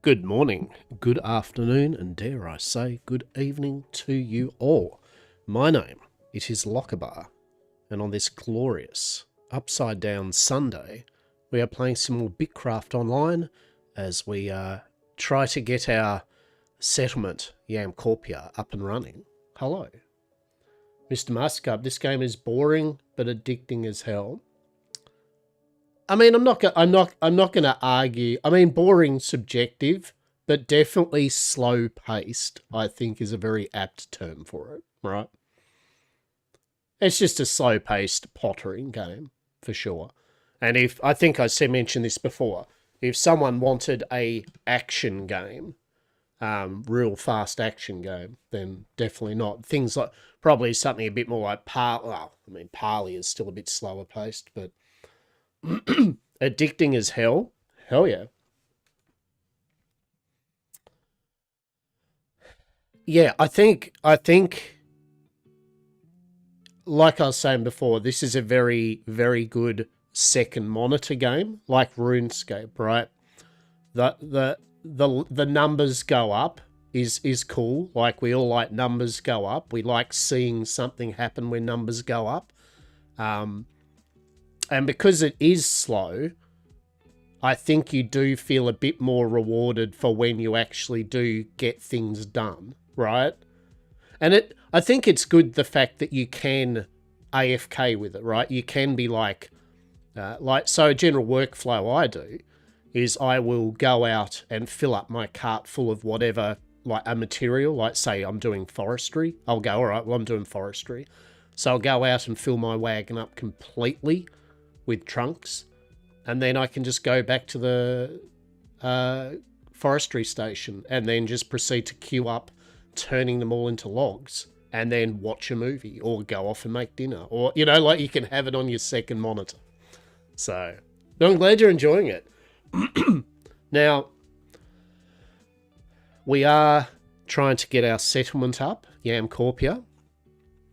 Good morning, good afternoon, and dare I say, good evening to you all. My name, it is Lockabar, and on this glorious upside down Sunday, we are playing some more Bitcraft Online as we try to get our settlement, YamCorpia, up and running. Hello. Mr. Mastercard, this game is boring but addicting as hell. I mean, I'm not going to argue. I mean, boring, subjective, but definitely slow paced, I think is a very apt term for it, right? It's just a slow paced pottering game for sure. And if I think I mentioned this before, if someone wanted a action game, real fast action game, then definitely not. Things like probably something a bit more like Parley is still a bit slower paced, but addicting as hell. Hell yeah. Yeah, I think like I was saying before, this is a very, very good second monitor game, like RuneScape, right? The numbers go up is cool. Like we all like numbers go up. We like seeing something happen when numbers go up. And because it is slow, I think you do feel a bit more rewarded for when you actually do get things done, right? And I think it's good the fact that you can AFK with it, right? You can be like so a general workflow I do is I will go out and fill up my cart full of whatever, like a material, like say I'm doing forestry. I'll go, all right, well, I'm doing forestry. So I'll go out and fill my wagon up completely with trunks. And then I can just go back to the forestry station and then just proceed to queue up, turning them all into logs, and then watch a movie or go off and make dinner. Or, you know, like you can have it on your second monitor. So, but I'm glad you're enjoying it. Now, we are trying to get our settlement up, YamCorpia.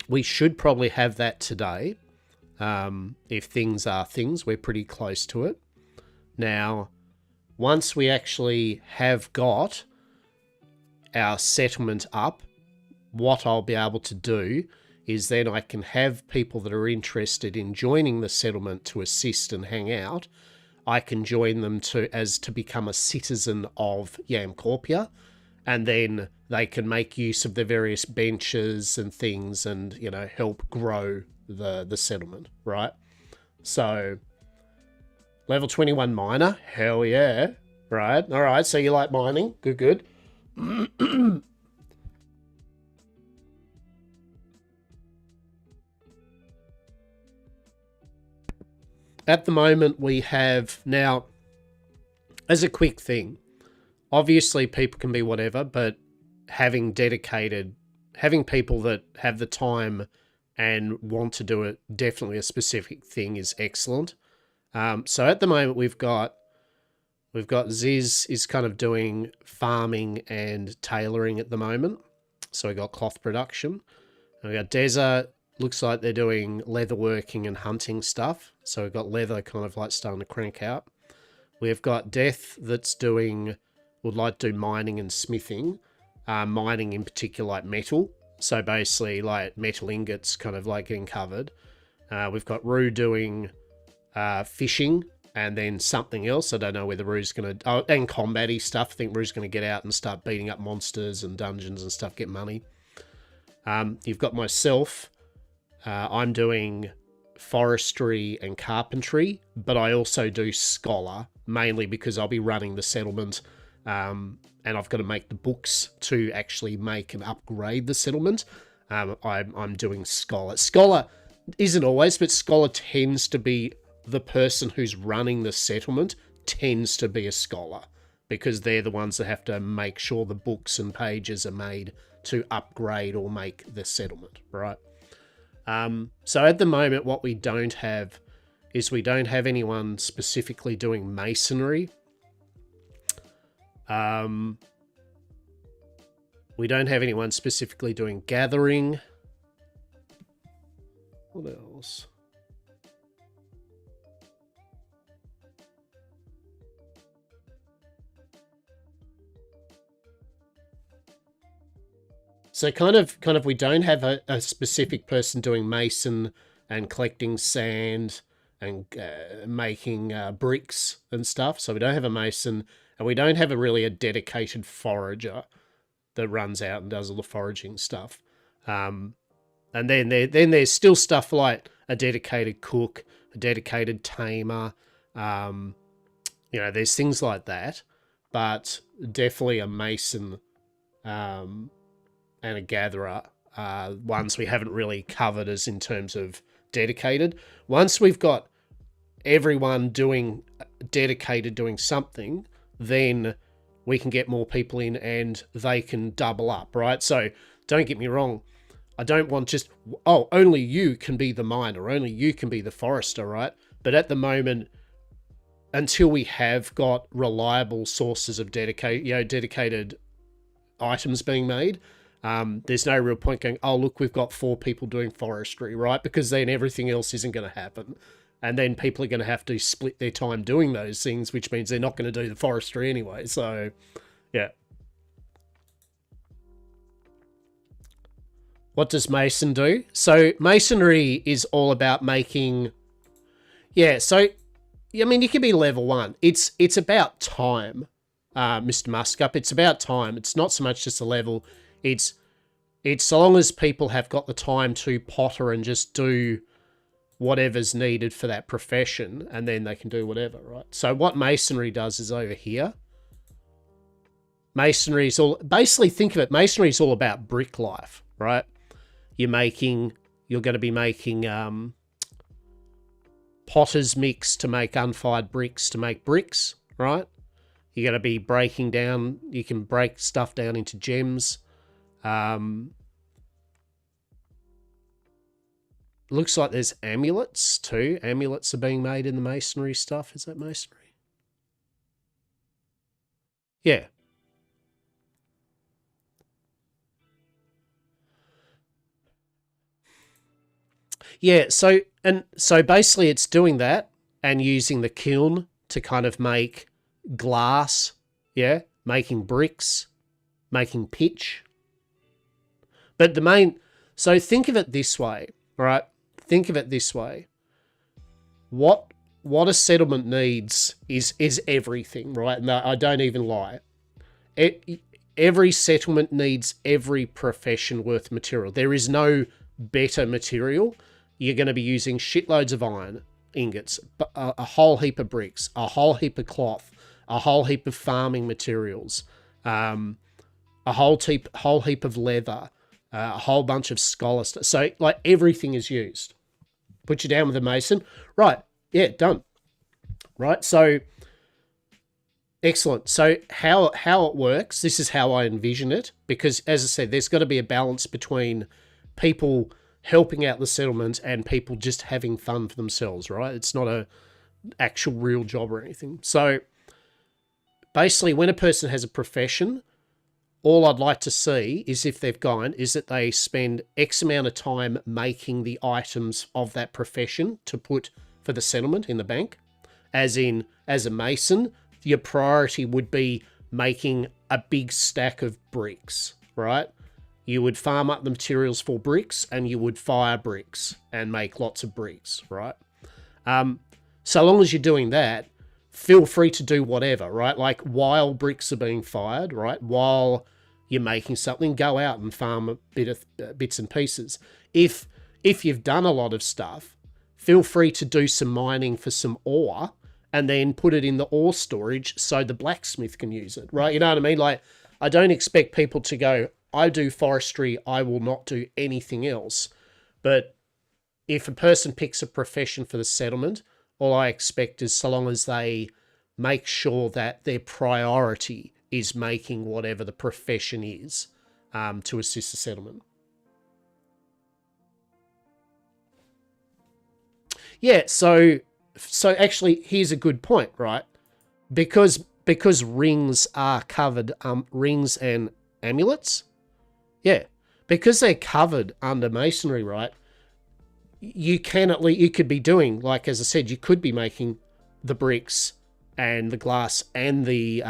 We should probably have that today. If things are things, we're pretty close to it. Now, once we actually have got our settlement up, what I'll be able to do is then I can have people that are interested in joining the settlement to assist and hang out. I can join them to become a citizen of YamCorpia, and then they can make use of the various benches and things and, you know, help grow the settlement, right? So, level 21 miner, hell yeah, right? All right, so you like mining, good. At the moment, we have now, as a quick thing, obviously people can be whatever, but having people that have the time and want to do it, definitely a specific thing is excellent. So at the moment we've got Ziz is kind of doing farming and tailoring at the moment. So we got cloth production. And we got Deza, looks like they're doing leather working and hunting stuff. So we've got leather kind of like starting to crank out. We've got Death that's would like to do mining and smithing. Mining in particular like metal. So basically like metal ingots kind of like getting covered. We've got Rue doing fishing and then something else. I don't know whether Rue's going to... Oh, and combat-y stuff. I think Rue's going to get out and start beating up monsters and dungeons and stuff, get money. You've got myself. I'm doing forestry and carpentry, but I also do scholar, mainly because I'll be running the settlement, and I've got to make the books to actually make and upgrade the settlement. I'm doing scholar. Scholar isn't always, but scholar tends to be the person who's running the settlement tends to be a scholar because they're the ones that have to make sure the books and pages are made to upgrade or make the settlement, right? So at the moment, what we don't have is we don't have anyone specifically doing masonry. We don't have anyone specifically doing gathering. What else? So kind of we don't have a specific person doing mason and collecting sand and making bricks and stuff. So we don't have a mason, and we don't have a dedicated forager that runs out and does all the foraging stuff. And then there's still stuff like a dedicated cook, a dedicated tamer. You know, there's things like that, but definitely a mason and a gatherer, ones we haven't really covered as in terms of dedicated. Once we've got everyone doing dedicated, doing something, then we can get more people in and they can double up, right? So don't get me wrong. I don't want just, oh, only you can be the miner, only you can be the forester, right? But at the moment, until we have got reliable sources of dedicated items being made, there's no real point going, oh, look, we've got 4 people doing forestry, right? Because then everything else isn't going to happen. And then people are going to have to split their time doing those things, which means they're not going to do the forestry anyway. So, yeah. What does Mason do? So Masonry is all about making... Yeah, so, I mean, you can be level 1. It's about time, Mr. Muskup. It's about time. It's not so much just a level. It's so long as people have got the time to potter and just do whatever's needed for that profession, and then they can do whatever, right? So what Masonry does is over here. Masonry is all... Basically, think of it. Masonry is all about brick life, right? You're going to be making potter's mix to make unfired bricks to make bricks, right? You're going to be breaking down, you can break stuff down into gems. Looks like there's amulets too. Amulets are being made in the masonry stuff. Is that masonry? Yeah. Yeah, so basically it's doing that and using the kiln to kind of make glass, yeah, making bricks, making pitch. But so think of it this way, right? Think of it this way. What a settlement needs is everything, right? No, I don't even lie. Every settlement needs every profession worth material. There is no better material. You're going to be using shitloads of iron ingots, a whole heap of bricks, a whole heap of cloth, a whole heap of farming materials, a whole heap of leather, a whole bunch of scholar stuff. So, like, everything is used. Put you down with a mason. Right. Yeah, done. Right. So, excellent. So, how it works, this is how I envision it, because, as I said, there's got to be a balance between people helping out the settlement and people just having fun for themselves, right? It's not a actual real job or anything. So basically, when a person has a profession, all I'd like to see is, if they've gone, is that they spend X amount of time making the items of that profession to put for the settlement in the bank. As in, as a mason, your priority would be making a big stack of bricks, right? You would farm up the materials for bricks, and you would fire bricks and make lots of bricks, right? So long as you're doing that, feel free to do whatever, right? Like, while bricks are being fired, right? While you're making something, go out and farm a bit of bits and pieces. If you've done a lot of stuff, feel free to do some mining for some ore and then put it in the ore storage so the blacksmith can use it, right? You know what I mean? Like, I don't expect people to go, I do forestry, I will not do anything else. But if a person picks a profession for the settlement, all I expect is, so long as they make sure that their priority is making whatever the profession is to assist the settlement. Yeah, so actually, here's a good point, right? Because rings are covered, rings and amulets, yeah, because they're covered under masonry, right? You could be doing, like, as I said, you could be making the bricks and the glass and the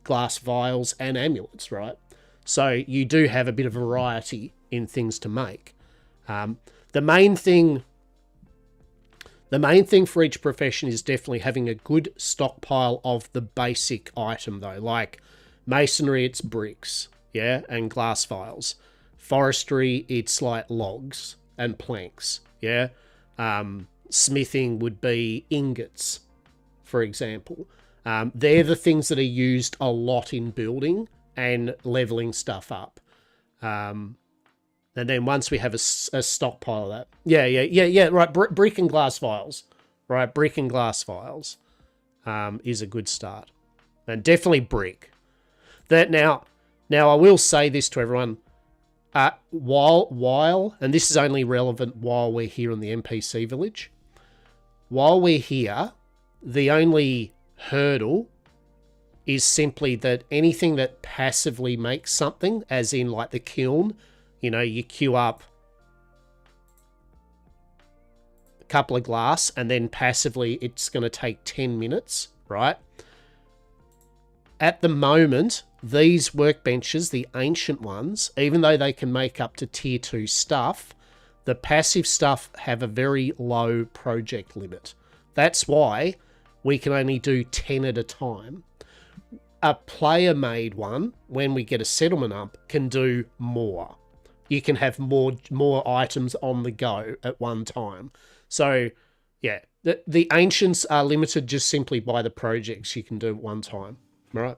glass vials and amulets, right? So you do have a bit of variety in things to make. The main thing for each profession is definitely having a good stockpile of the basic item, though. Like masonry, it's bricks, yeah, and glass files. Forestry, it's like logs and planks, yeah. Smithing would be ingots, for example. They're the things that are used a lot in building and leveling stuff up. And then once we have a stockpile of that, yeah, right, brick and glass files, right, brick and glass files is a good start, and definitely brick. That now I will say this to everyone, while and this is only relevant while we're here in the NPC village. While we're here, the only hurdle is simply that anything that passively makes something, as in like the kiln, you know, you queue up a couple of glass and then passively it's going to take 10 minutes, right? At the moment, these workbenches, the ancient ones, even though they can make up to tier 2 stuff, the passive stuff have a very low project limit. That's why we can only do 10 at a time. A player-made one, when we get a settlement up, can do more. You can have more items on the go at one time. So, yeah, the ancients are limited just simply by the projects you can do at one time, right?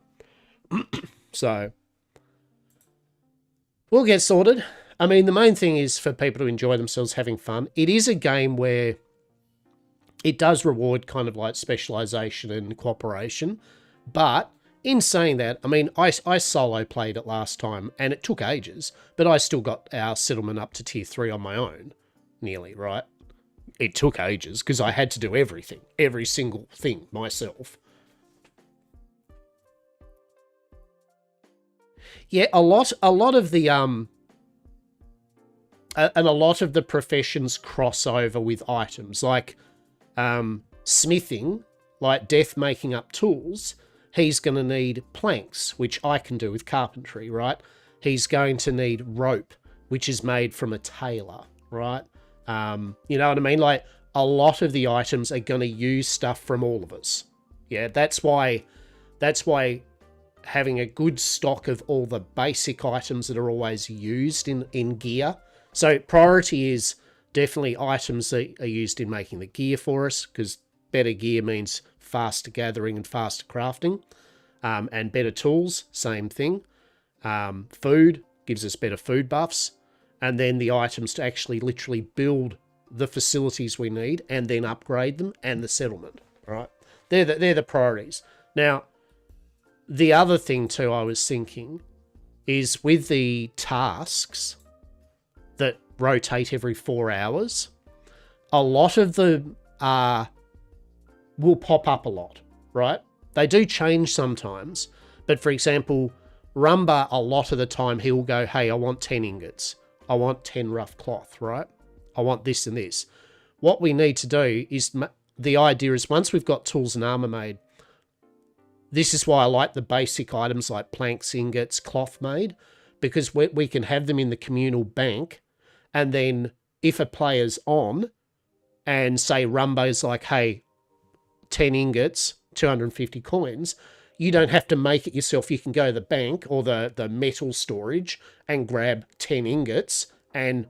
So, we'll get sorted. I mean, the main thing is for people to enjoy themselves, having fun. It is a game where it does reward kind of like specialization and cooperation. But in saying that, I mean, I solo played it last time and it took ages, but I still got our settlement up to tier 3 on my own, nearly, right? It took ages because I had to do everything, every single thing myself. Yeah, a lot of the and a lot of the professions cross over with items like smithing, like Death making up tools. He's going to need planks, which I can do with carpentry, right? He's going to need rope, which is made from a tailor, right? You know what I mean? Like a lot of the items are going to use stuff from all of us. Yeah, that's why having a good stock of all the basic items that are always used in gear. So priority is definitely items that are used in making the gear for us, because better gear means faster gathering and faster crafting. And better tools, same thing. Food gives us better food buffs. And then the items to actually literally build the facilities we need and then upgrade them, and the settlement, right? They're the priorities. Now, the other thing too I was thinking is with the tasks that rotate every 4 hours, a lot of them will pop up a lot, right? They do change sometimes, but for example, Rumba, a lot of the time he'll go, hey, I want 10 ingots. I want 10 rough cloth, right? I want this and this. What we need to do is, the idea is once we've got tools and armor made, this is why I like the basic items like planks, ingots, cloth made, because we can have them in the communal bank, and then if a player's on and say Rumbo's like, hey, 10 ingots, 250 coins, you don't have to make it yourself. You can go to the bank or the metal storage and grab 10 ingots and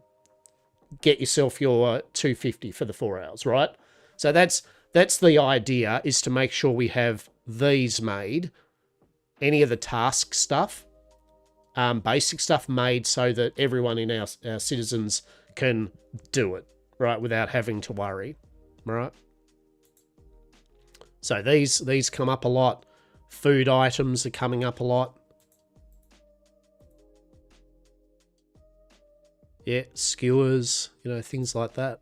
get yourself your 250 for the 4 hours, right? So that's the idea, is to make sure we have these made, any of the task stuff, basic stuff made, so that everyone in our citizens can do it, right, without having to worry, right? So these come up a lot. Food items are coming up a lot. Yeah, skewers, you know, things like that.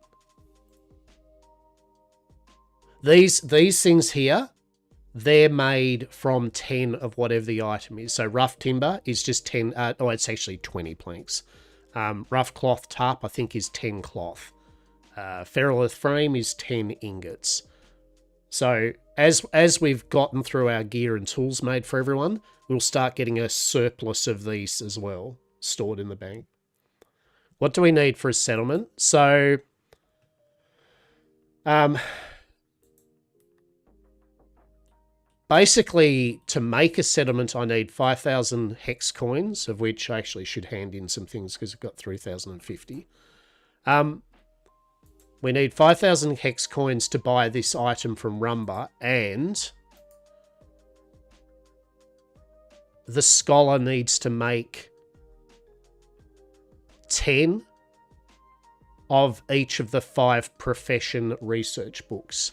These things here, they're made from 10 of whatever the item is. So rough timber is just 10, it's actually 20 planks. Rough cloth tarp, I think, is 10 cloth. Ferrolith frame is 10 ingots. So as we've gotten through our gear and tools made for everyone, we'll start getting a surplus of these as well, stored in the bank. What do we need for a settlement? So, basically, to make a settlement, I need 5,000 hex coins, of which I actually should hand in some things because I've got 3,050. We need 5,000 hex coins to buy this item from Rumba, and the scholar needs to make 10 of each of the 5 profession research books,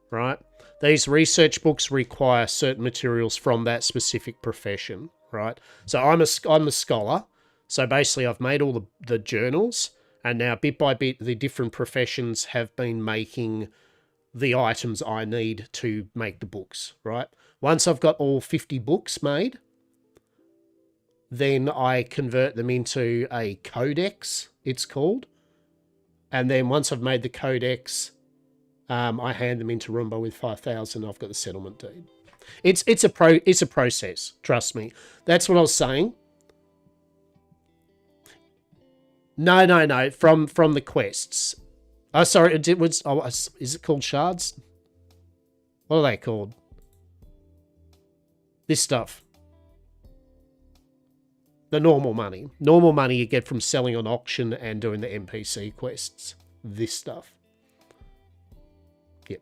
right? These research books require certain materials from that specific profession, right? So I'm a scholar, so basically I've made all the journals, and now bit by bit the different professions have been making the items I need to make the books, right? Once I've got all 50 books made, then I convert them into a codex, it's called. And then once I've made the codex, I hand them into Roomba with 5,000. I've got the settlement deed. It's a process. Trust me. That's what I was saying. No. From the quests. Oh, sorry. It was. Oh, is it called shards? What are they called? This stuff. The normal money. Normal money you get from selling on auction and doing the NPC quests. This stuff. Yep.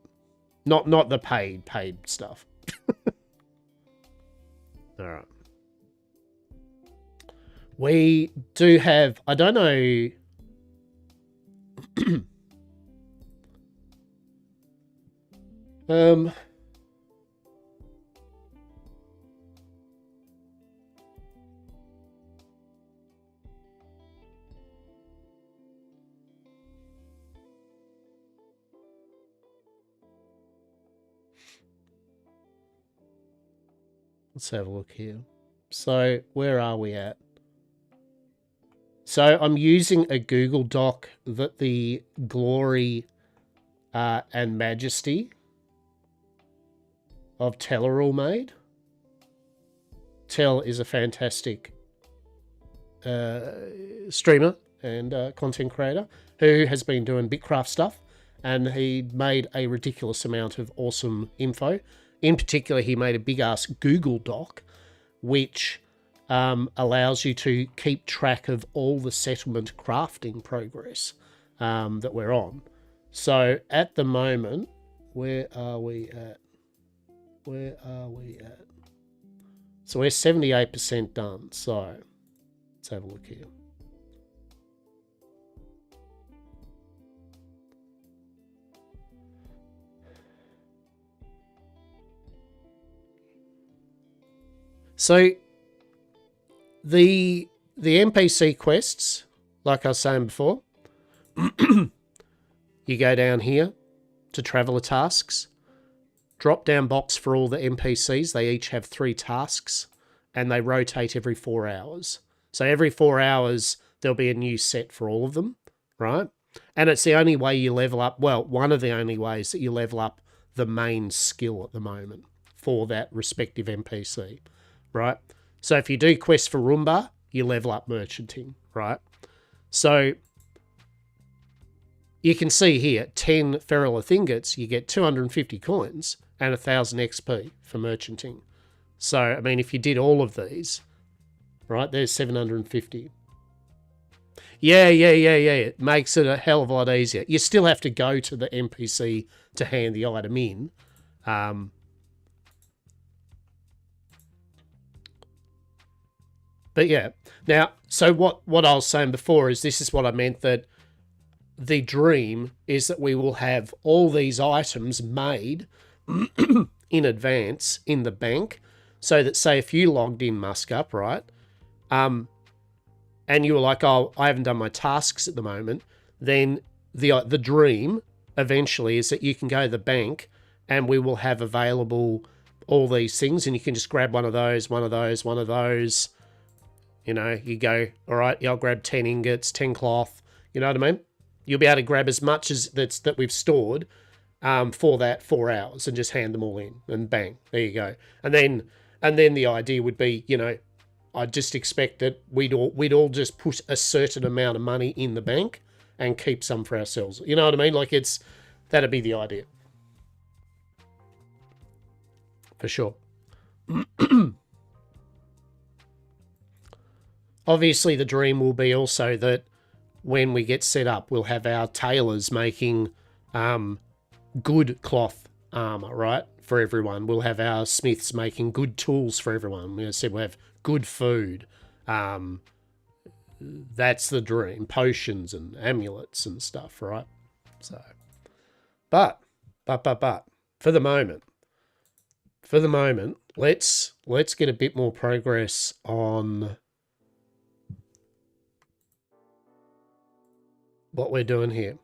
Not the paid stuff. Alright. We do have... I don't know... Let's have a look here. So, where are we at? So, I'm using a Google Doc that the glory and majesty of Tellerall made. Tell is a fantastic streamer and content creator who has been doing Bitcraft stuff, and he made a ridiculous amount of awesome info. In particular, he made a big-ass Google Doc, which allows you to keep track of all the settlement crafting progress that we're on. So, at the moment, where are we at? Where are we at? So, we're 78% done. So, let's have a look here. So the NPC quests, like I was saying before, you go down here to traveler tasks, drop down box for all the NPCs. They each have 3 tasks and they rotate every 4 hours. So every 4 hours, there'll be a new set for all of them, right? And it's the only way you level up, well, one of the only ways that you level up the main skill at the moment for that respective NPC. Right? So if you do quests for Roomba, you level up merchanting, right? So you can see here, 10 Ferrolith ingots, you get 250 coins and 1,000 XP for merchanting. So, I mean, if you did all of these, right, there's 750. Yeah. It makes it a hell of a lot easier. You still have to go to the NPC to hand the item in. But yeah, now, so what I was saying before is this is what I meant, that the dream is that we will have all these items made in advance in the bank, so that, say, if you logged in Muskup, right, and you were like, oh, I haven't done my tasks at the moment, then the dream eventually is that you can go to the bank and we will have available all these things, and you can just grab one of those. You know, you go, all right, I'll grab 10 ingots, 10 cloth. You know what I mean? You'll be able to grab as much as that we've stored for that 4 hours and just hand them all in and bang, there you go. And then the idea would be, you know, I'd just expect that we'd all just put a certain amount of money in the bank and keep some for ourselves. You know what I mean? Like that'd be the idea. For sure. Obviously, the dream will be also that when we get set up, we'll have our tailors making good cloth armor, right? For everyone. We'll have our smiths making good tools for everyone. We said we'll have good food. That's the dream. Potions and amulets and stuff, right? So, but, for the moment, let's get a bit more progress on what we're doing here.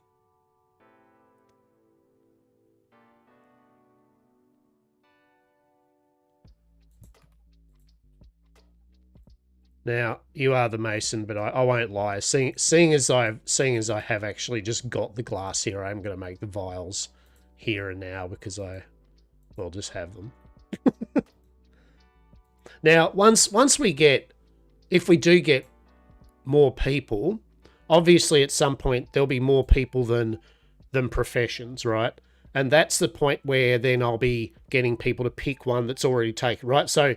Now, you are the mason, but I won't lie. Seeing as I have actually just got the glass here, I'm going to make the vials here and now because I will just have them. Now, once we get, if we do get more people, obviously at some point there'll be more people than professions, right? And that's the point where then I'll be getting people to pick one that's already taken, right? So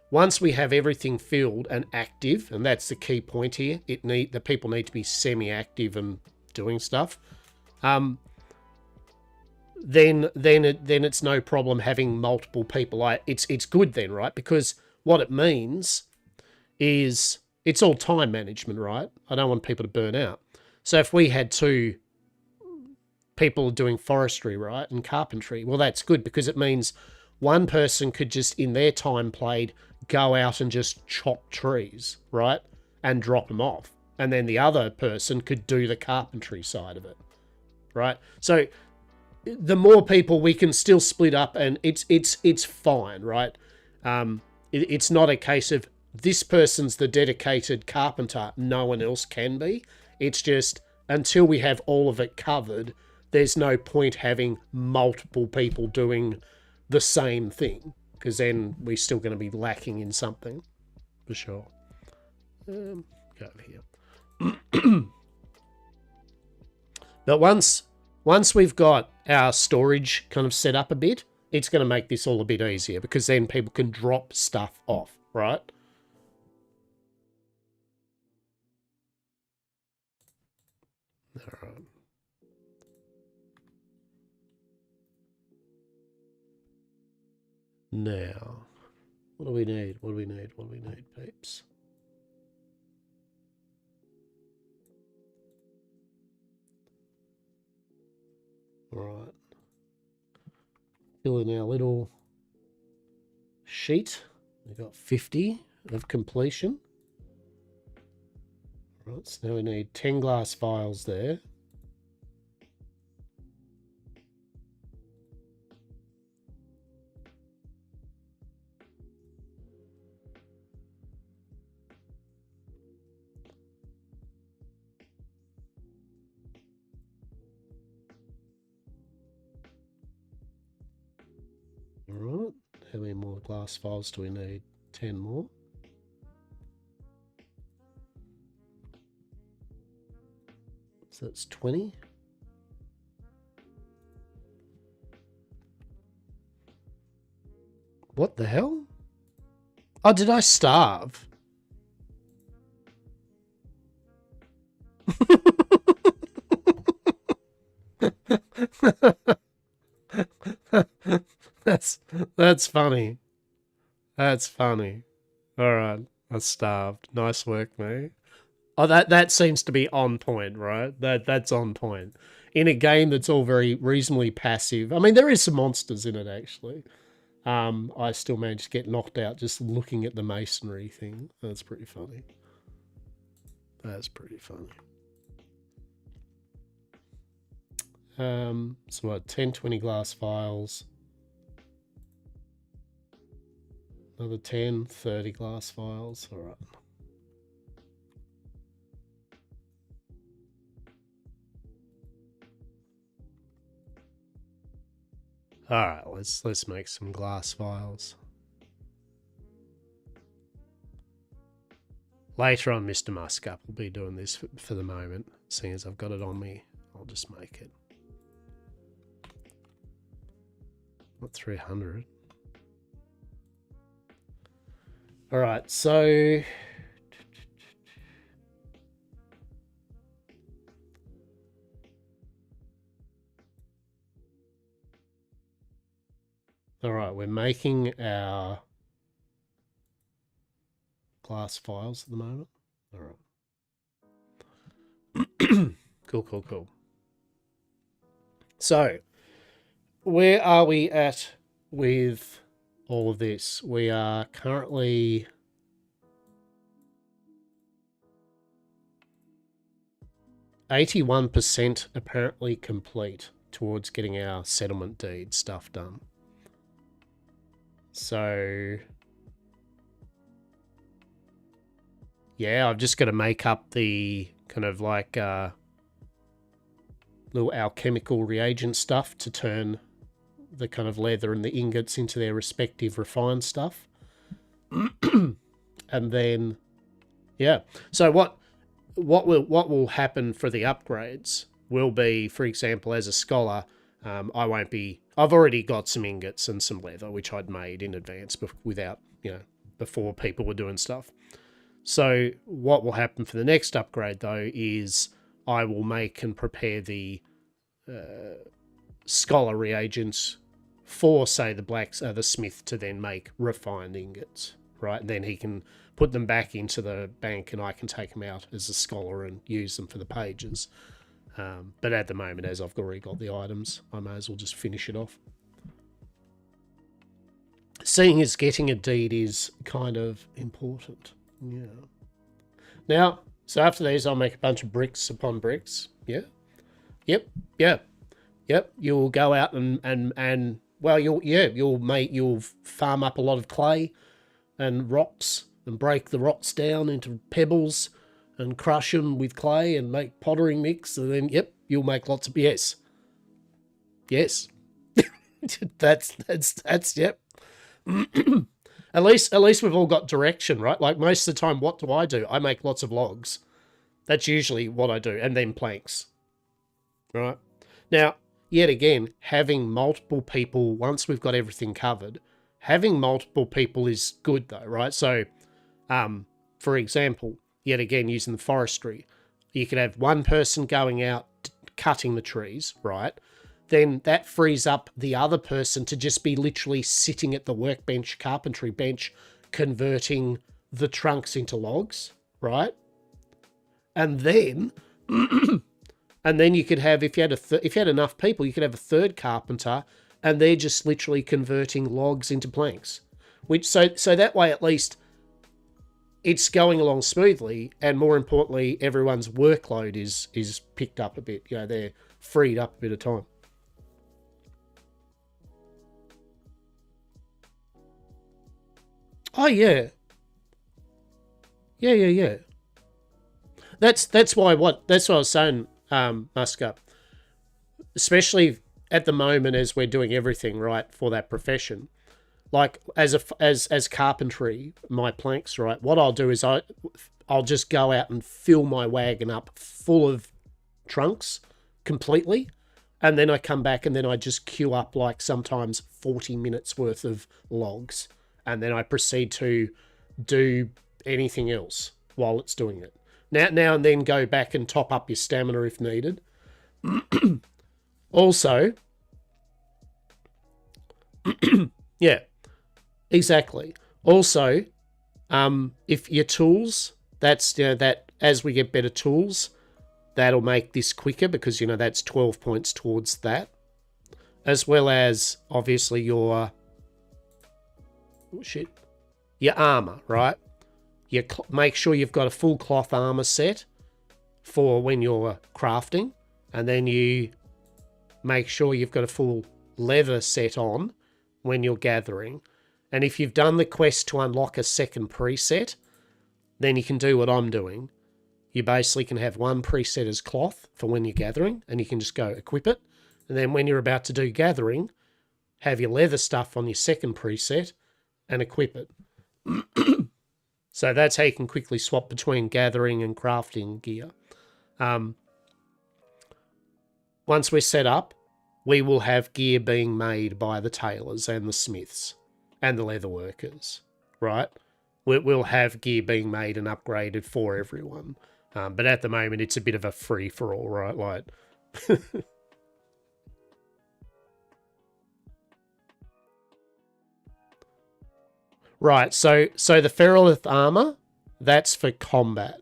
once we have everything filled and active, and that's the key point here, the people need to be semi-active and doing stuff. Then it's no problem having multiple people. It's good then, right? Because what it means is it's all time management, right? I don't want people to burn out. So if we had 2 people doing forestry, right, and carpentry, well, that's good because it means one person could just, in their time played, go out and just chop trees, right, and drop them off. And then the other person could do the carpentry side of it, right? So the more people we can still split up, and it's fine, right? It's not a case of this person's the dedicated carpenter, no one else can be. It's just until we have all of it covered, there's no point having multiple people doing the same thing because then we're still going to be lacking in something for sure. Go over here. But once we've got our storage kind of set up a bit, it's going to make this all a bit easier because then people can drop stuff off, right? All right. Now, what do we need? What do we need, peeps? All right. Fill in our little sheet. We've got 50 of completion. All right, so now we need 10 glass vials there. Alright, how many more glass vials do we need? 10 more. So that's 20. What the hell? Oh, did I starve? That's funny. That's funny. All right, I starved. Nice work, mate. Oh, that seems to be on point, right? That's on point in a game that's all very reasonably passive. I mean, there is some monsters in it actually. I still managed to get knocked out just looking at the masonry thing. That's pretty funny. That's pretty funny. So what, 10, 20 glass vials. Another 10, 30 glass vials. All right. All right, let's make some glass vials. Later on, Mr. Muscup will be doing this for the moment. Seeing as I've got it on me, I'll just make it. Not 300. All right, so all right, we're making our glass vials at the moment. All right. Cool. So, where are we at with all of this? We are currently 81% apparently complete towards getting our settlement deed stuff done. So, yeah, I've just got to make up the kind of like little alchemical reagent stuff to turn the kind of leather and the ingots into their respective refined stuff. And then, yeah. So what will happen for the upgrades will be, for example, as a scholar, I've already got some ingots and some leather, which I'd made in advance without, before people were doing stuff. So what will happen for the next upgrade, though, is I will make and prepare the scholar reagents for, say, the smith to then make refined ingots, right? And then he can put them back into the bank and I can take them out as a scholar and use them for the pages. But at the moment, as I've already got the items, I may as well just finish it off. Seeing as getting a deed is kind of important. Yeah. Now, so after these, I'll make a bunch of bricks upon bricks. Yeah. Yep. You'll go out and well, you'll farm up a lot of clay and rocks and break the rocks down into pebbles and crush them with clay and make pottery mix. And then, yep, you'll make lots of, yes. that's yep. At least we've all got direction, right? Like most of the time, what do? I make lots of logs. That's usually what I do. And then planks, right? Now, yet again, having multiple people, once we've got everything covered, having multiple people is good though, right? So, for example, yet again, using the forestry, you could have one person going out cutting the trees, right? Then that frees up the other person to just be literally sitting at the workbench, carpentry bench, converting the trunks into logs, right? And then, and then you could have, if you had enough people, you could have a third carpenter, and they're just literally converting logs into planks. Which so that way at least it's going along smoothly, and more importantly, everyone's workload is picked up a bit. They're freed up a bit of time. Oh yeah. Yeah. That's why that's what I was saying, Muscup. Especially at the moment as we're doing everything right for that profession. Like as carpentry, my planks, right? What I'll do is I'll just go out and fill my wagon up full of trunks completely, and then I come back and then I just queue up like sometimes 40 minutes worth of logs, and then I proceed to do anything else while it's doing it. Now and then go back and top up your stamina if needed. Also, yeah, exactly. Also, if your tools, that's that as we get better tools, that'll make this quicker because that's 12 points towards that, as well as obviously your armor, right? You make sure you've got a full cloth armor set for when you're crafting, and then you make sure you've got a full leather set on when you're gathering. And if you've done the quest to unlock a second preset, then you can do what I'm doing. You basically can have one preset as cloth for when you're gathering, and you can just go equip it. And then when you're about to do gathering, have your leather stuff on your second preset, and equip it. So that's how you can quickly swap between gathering and crafting gear. Once we're set up, we will have gear being made by the tailors and the smiths and the leather workers, right? We'll have gear being made and upgraded for everyone. But at the moment, it's a bit of a free-for-all, right? Like... Right, so the ferrolith armor, that's for combat.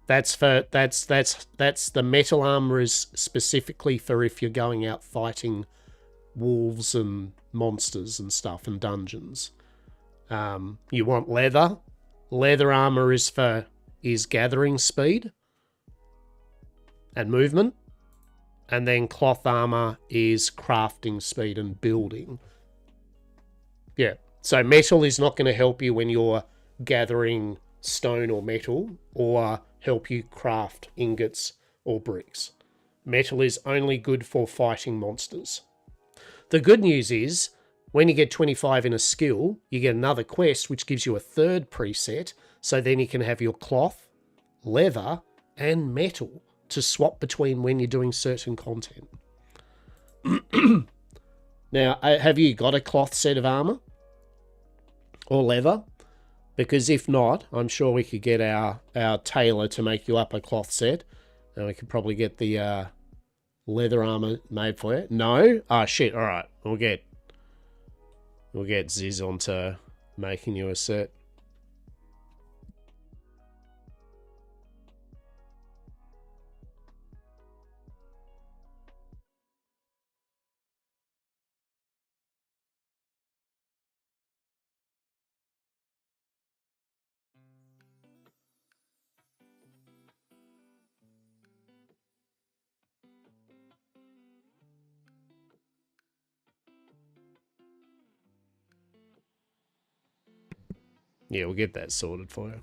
That's the metal armor is specifically for if you're going out fighting wolves and monsters and stuff and dungeons. You want leather. Leather armor is gathering speed and movement. And then cloth armor is crafting speed and building. Yeah. So metal is not going to help you when you're gathering stone or metal, or help you craft ingots or bricks. Metal is only good for fighting monsters. The good news is, when you get 25 in a skill, you get another quest which gives you a third preset, so then you can have your cloth, leather, and metal to swap between when you're doing certain content. Now, have you got a cloth set of armor? Or leather? Because if not, I'm sure we could get our tailor to make you up a cloth set. And we could probably get the leather armor made for you. No? Ah, shit. All right. We'll get Ziz onto making you a set. Yeah, we'll get that sorted for you.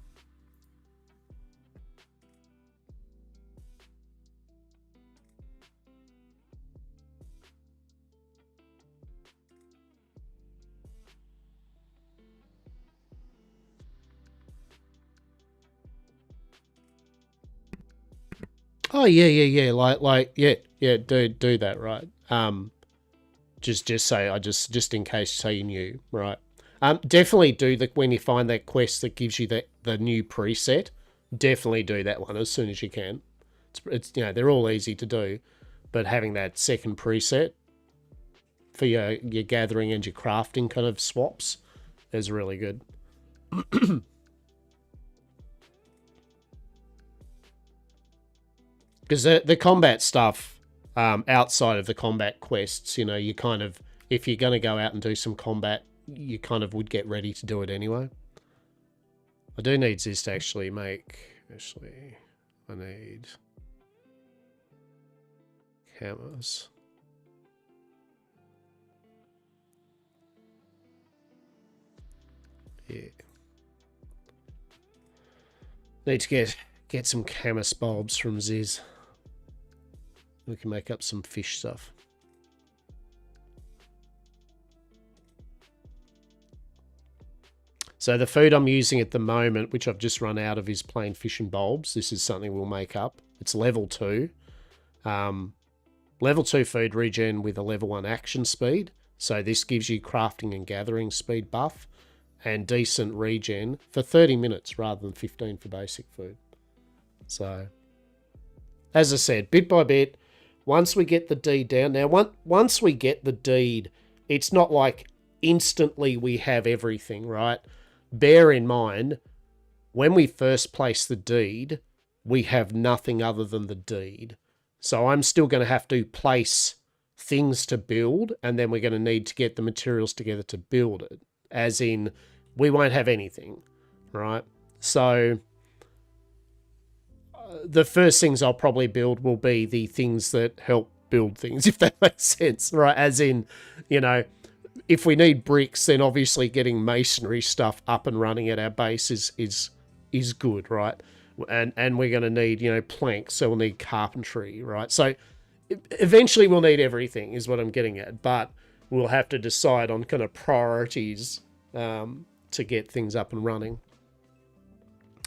Oh yeah. Do that, right? Just say just in case, so you knew, right? Definitely do when you find that quest that gives you the new preset. Definitely do that one as soon as you can. It's they're all easy to do, but having that second preset for your gathering and your crafting kind of swaps is really good. Because the combat stuff, outside of the combat quests, you kind of, if you're going to go out and do some combat, you kind of would get ready to do it anyway. I do need this to actually make... Actually, I need... cameras. Yeah. Need to get some camas bulbs from Ziz. We can make up some fish stuff. So the food I'm using at the moment, which I've just run out of, is plain fish and bulbs. This is something we'll make up. It's level 2. Level 2 food regen with a level 1 action speed. So this gives you crafting and gathering speed buff and decent regen for 30 minutes rather than 15 for basic food. So, as I said, bit by bit, once we get the deed down. Now, once we get the deed, it's not like instantly we have everything, right? Bear in mind, when we first place the deed, we have nothing other than the deed. So I'm still going to have to place things to build, and then we're going to need to get the materials together to build it. As in, we won't have anything, right? So the first things I'll probably build will be the things that help build things, if that makes sense, right? As in, if we need bricks, then obviously getting masonry stuff up and running at our base is good, right? And we're going to need, planks, so we'll need carpentry, right? So eventually we'll need everything, is what I'm getting at. But we'll have to decide on kind of priorities to get things up and running.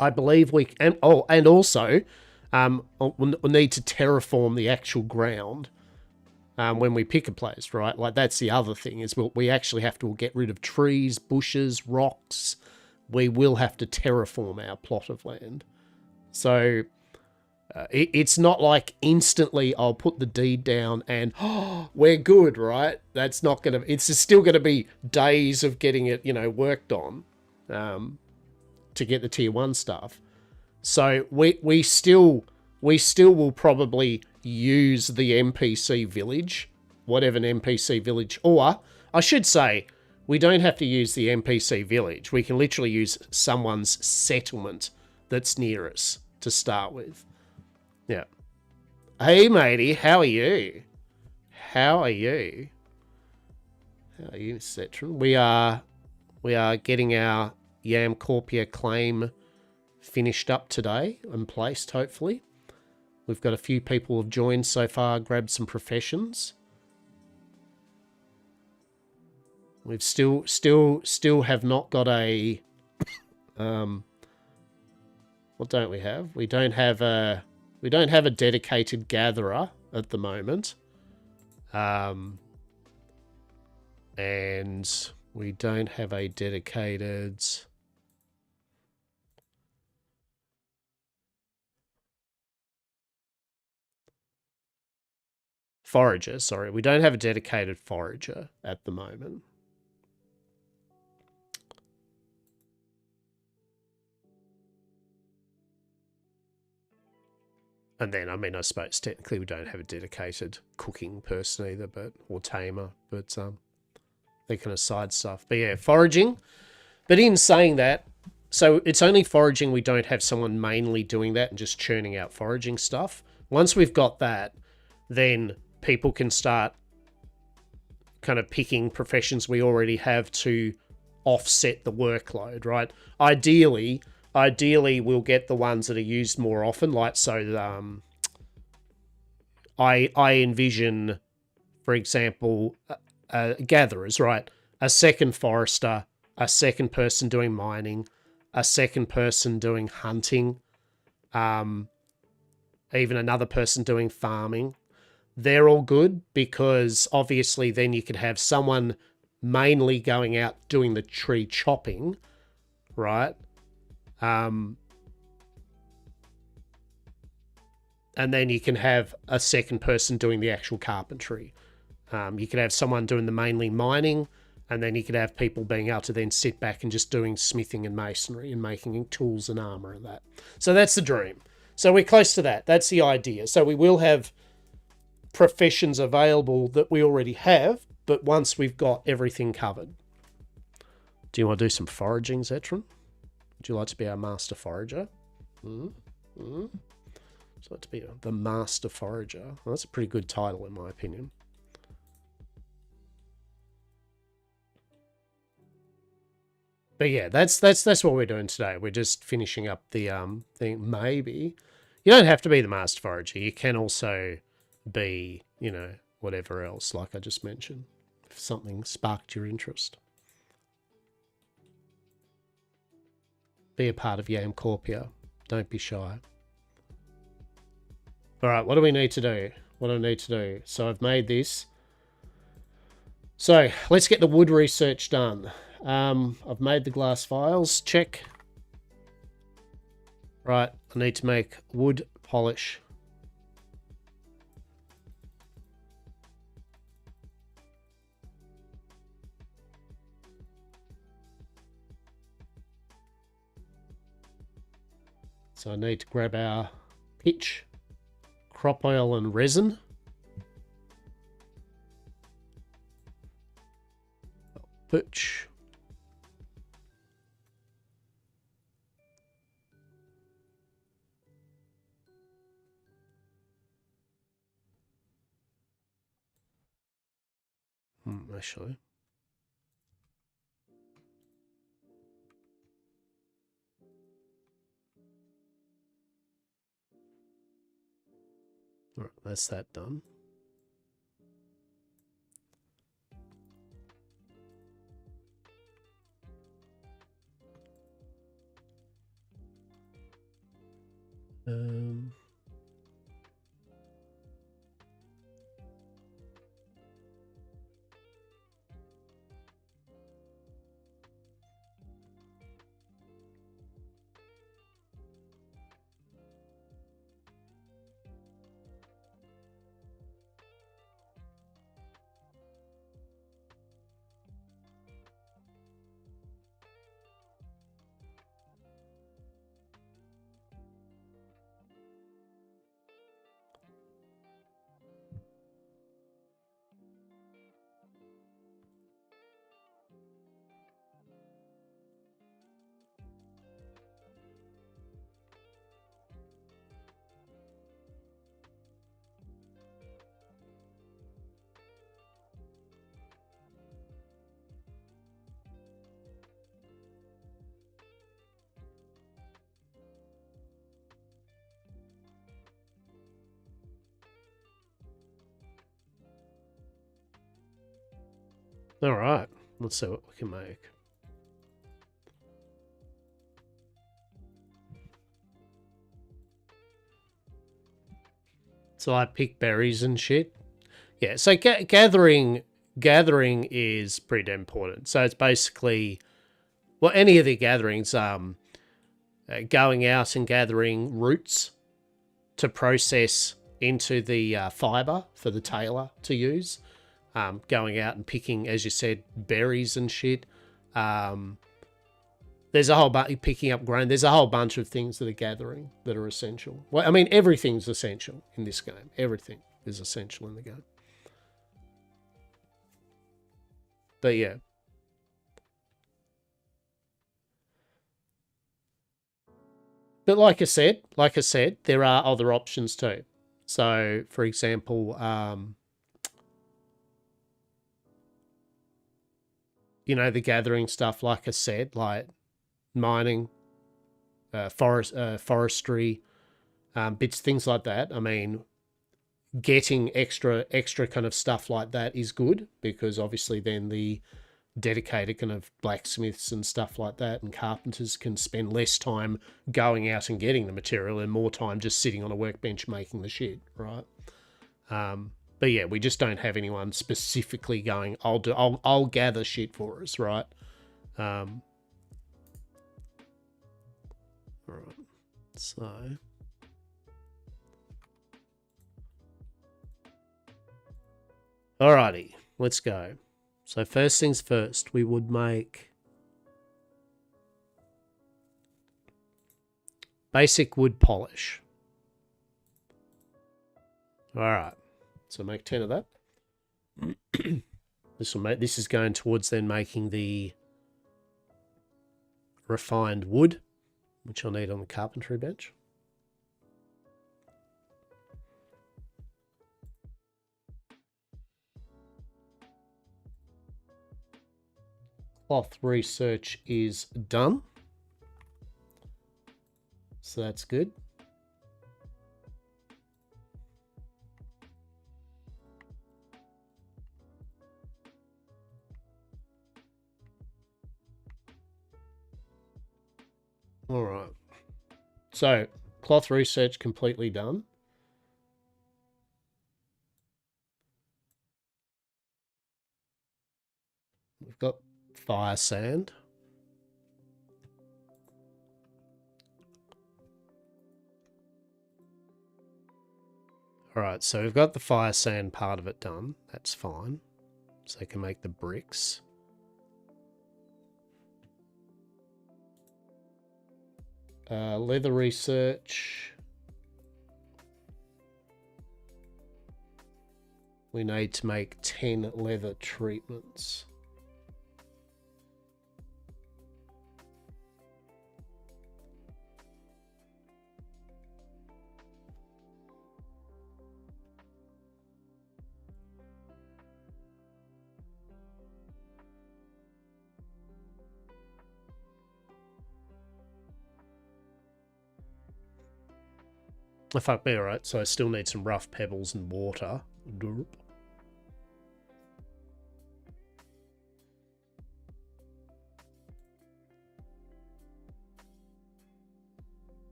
I believe we can, and also we'll need to terraform the actual ground when we pick a place, right? Like that's the other thing is we actually have to get rid of trees, bushes, rocks. We will have to terraform our plot of land. So it's not like instantly I'll put the deed down and we're good, right? That's not going to, it's still going to be days of getting it, worked on to get the tier 1 stuff. So we still will probably use the NPC village, whatever an NPC village, or I should say, we don't have to use the NPC village. We can literally use someone's settlement that's near us to start with. Yeah. Hey, matey, how are you? How are you? How are you, Cetron? We are getting our YamCorpia claim finished up today and placed, hopefully. We've got a few people who have joined so far, grabbed some professions. We've still have not got a what don't we have? We don't have a dedicated gatherer at the moment. And we don't have a dedicated forager, sorry. We don't have a dedicated forager at the moment. And then, I mean, I suppose technically we don't have a dedicated cooking person either, or tamer, but that kind of side stuff. But yeah, foraging. But in saying that, so it's only foraging we don't have someone mainly doing that and just churning out foraging stuff. Once we've got that, then people can start kind of picking professions we already have to offset the workload, right? Ideally we'll get the ones that are used more often, like so I envision, for example, gatherers, right? A second forester, a second person doing mining, a second person doing hunting, even another person doing farming. They're all good because obviously then you could have someone mainly going out doing the tree chopping, right? And then you can have a second person doing the actual carpentry. You could have someone doing the mainly mining, and then you could have people being able to then sit back and just doing smithing and masonry and making tools and armor and that. So that's the dream. So we're close to that. That's the idea. So we will have professions available that we already have, but once we've got everything covered. Do you want to do some foraging, Zetron? Would you like to be our master forager? Would you like to be the master forager? Well, that's a pretty good title in my opinion. But yeah, that's what we're doing today. We're just finishing up the thing. Maybe you don't have to be the master forager. You can also be, whatever else, like I just mentioned, if something sparked your interest. Be a part of YamCorpia. Don't be shy. All right, what do we need to do? What do I need to do? So I've made this. So let's get the wood research done. I've made the glass vials. Check. Right, I need to make wood polish. So I need to grab our pitch, crop oil and resin. Pitch. Actually. All right, that's that done. Um, all right, let's see what we can make. So I pick berries and shit. Yeah, so gathering is pretty damn important. So it's basically, well, any of the gatherings, going out and gathering roots to process into the fiber for the tailor to use. Going out and picking, as you said, berries and shit. There's a whole bunch, picking up grain. There's a whole bunch of things that are gathering that are essential. Well, I mean, everything's essential in this game. Everything is essential in the game. But yeah. But like I said, there are other options too. So, for example, you know, the gathering stuff, like I said, like mining, forestry, bits, things like that. I mean, getting extra kind of stuff like that is good, because obviously then the dedicated kind of blacksmiths and stuff like that and carpenters can spend less time going out and getting the material and more time just sitting on a workbench making the shit, right? But yeah, we just don't have anyone specifically going, I'll gather shit for us, right? All right. So alrighty, let's go. So first things first, we would make basic wood polish. All right, so make 10 of that. This is going towards then making the refined wood, which I'll need on the carpentry bench. Cloth research is done, so that's good. All right. So cloth research completely done. We've got fire sand. All right, so we've got the fire sand part of it done. That's fine. So I can make the bricks. Leather research. We need to make 10 leather treatments. Oh, fuck me, alright. So I still need some rough pebbles and water. Derp.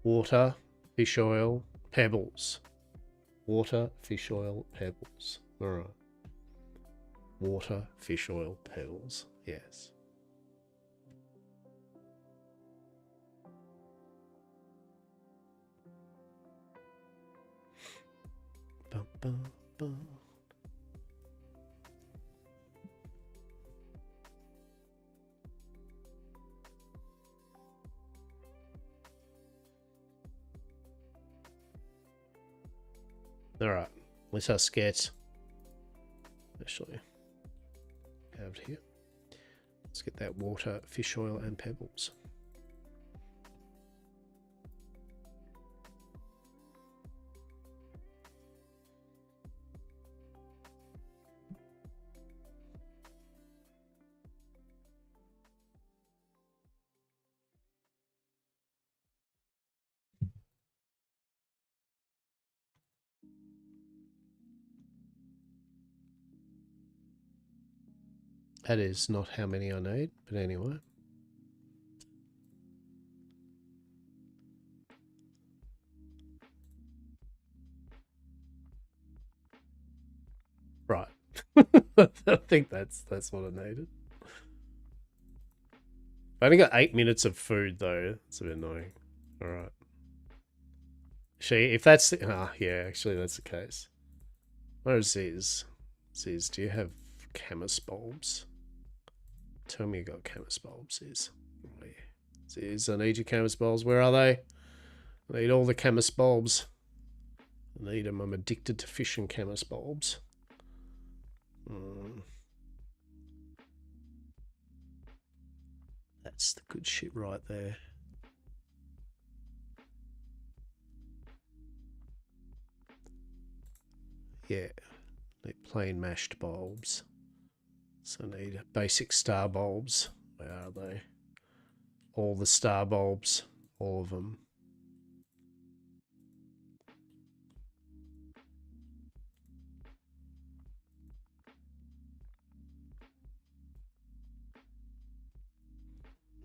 Water, fish oil, pebbles. Water, fish oil, pebbles. All right. Water, fish oil, pebbles. Yes. Bum, bum, bum. All right. Let us get. Actually, out here. Let's get that water, fish oil, and pebbles. That is not how many I need, but anyway. Right. I think that's what I needed. I only got 8 minutes of food though. It's a bit annoying. All right. If that's yeah, actually that's the case. Where is Ziz? Ziz, do you have camas bulbs? Tell me you got camas bulbs, Ziz. Oh, yeah. Ziz, I need your camas bulbs. Where are they? I need all the camas bulbs. I need them. I'm addicted to fish and camas bulbs. That's the good shit right there. Yeah, need plain mashed bulbs. So I need basic star bulbs. Where are they? All the star bulbs, all of them.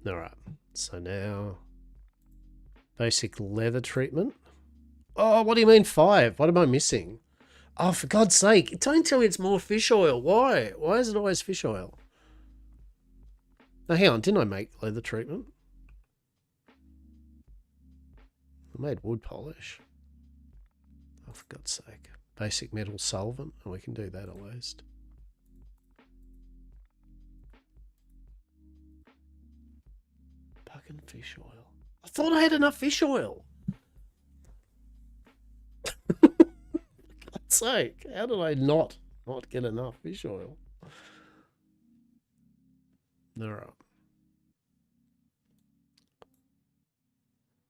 All right, so now basic leather treatment. Oh, what do you mean 5? What am I missing? Oh, for God's sake, don't tell me it's more fish oil. Why? Why is it always fish oil? Now, hang on, didn't I make leather treatment? I made wood polish. Oh, for God's sake. Basic metal solvent, and we can do that at least. Fucking fish oil. I thought I had enough fish oil. God's sake, how did I not get enough fish oil? All right.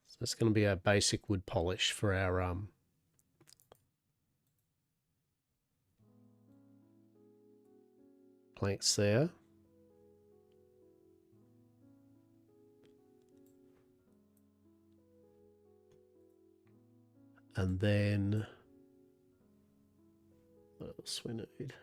So that's going to be our basic wood polish for our planks there. And then what else we need?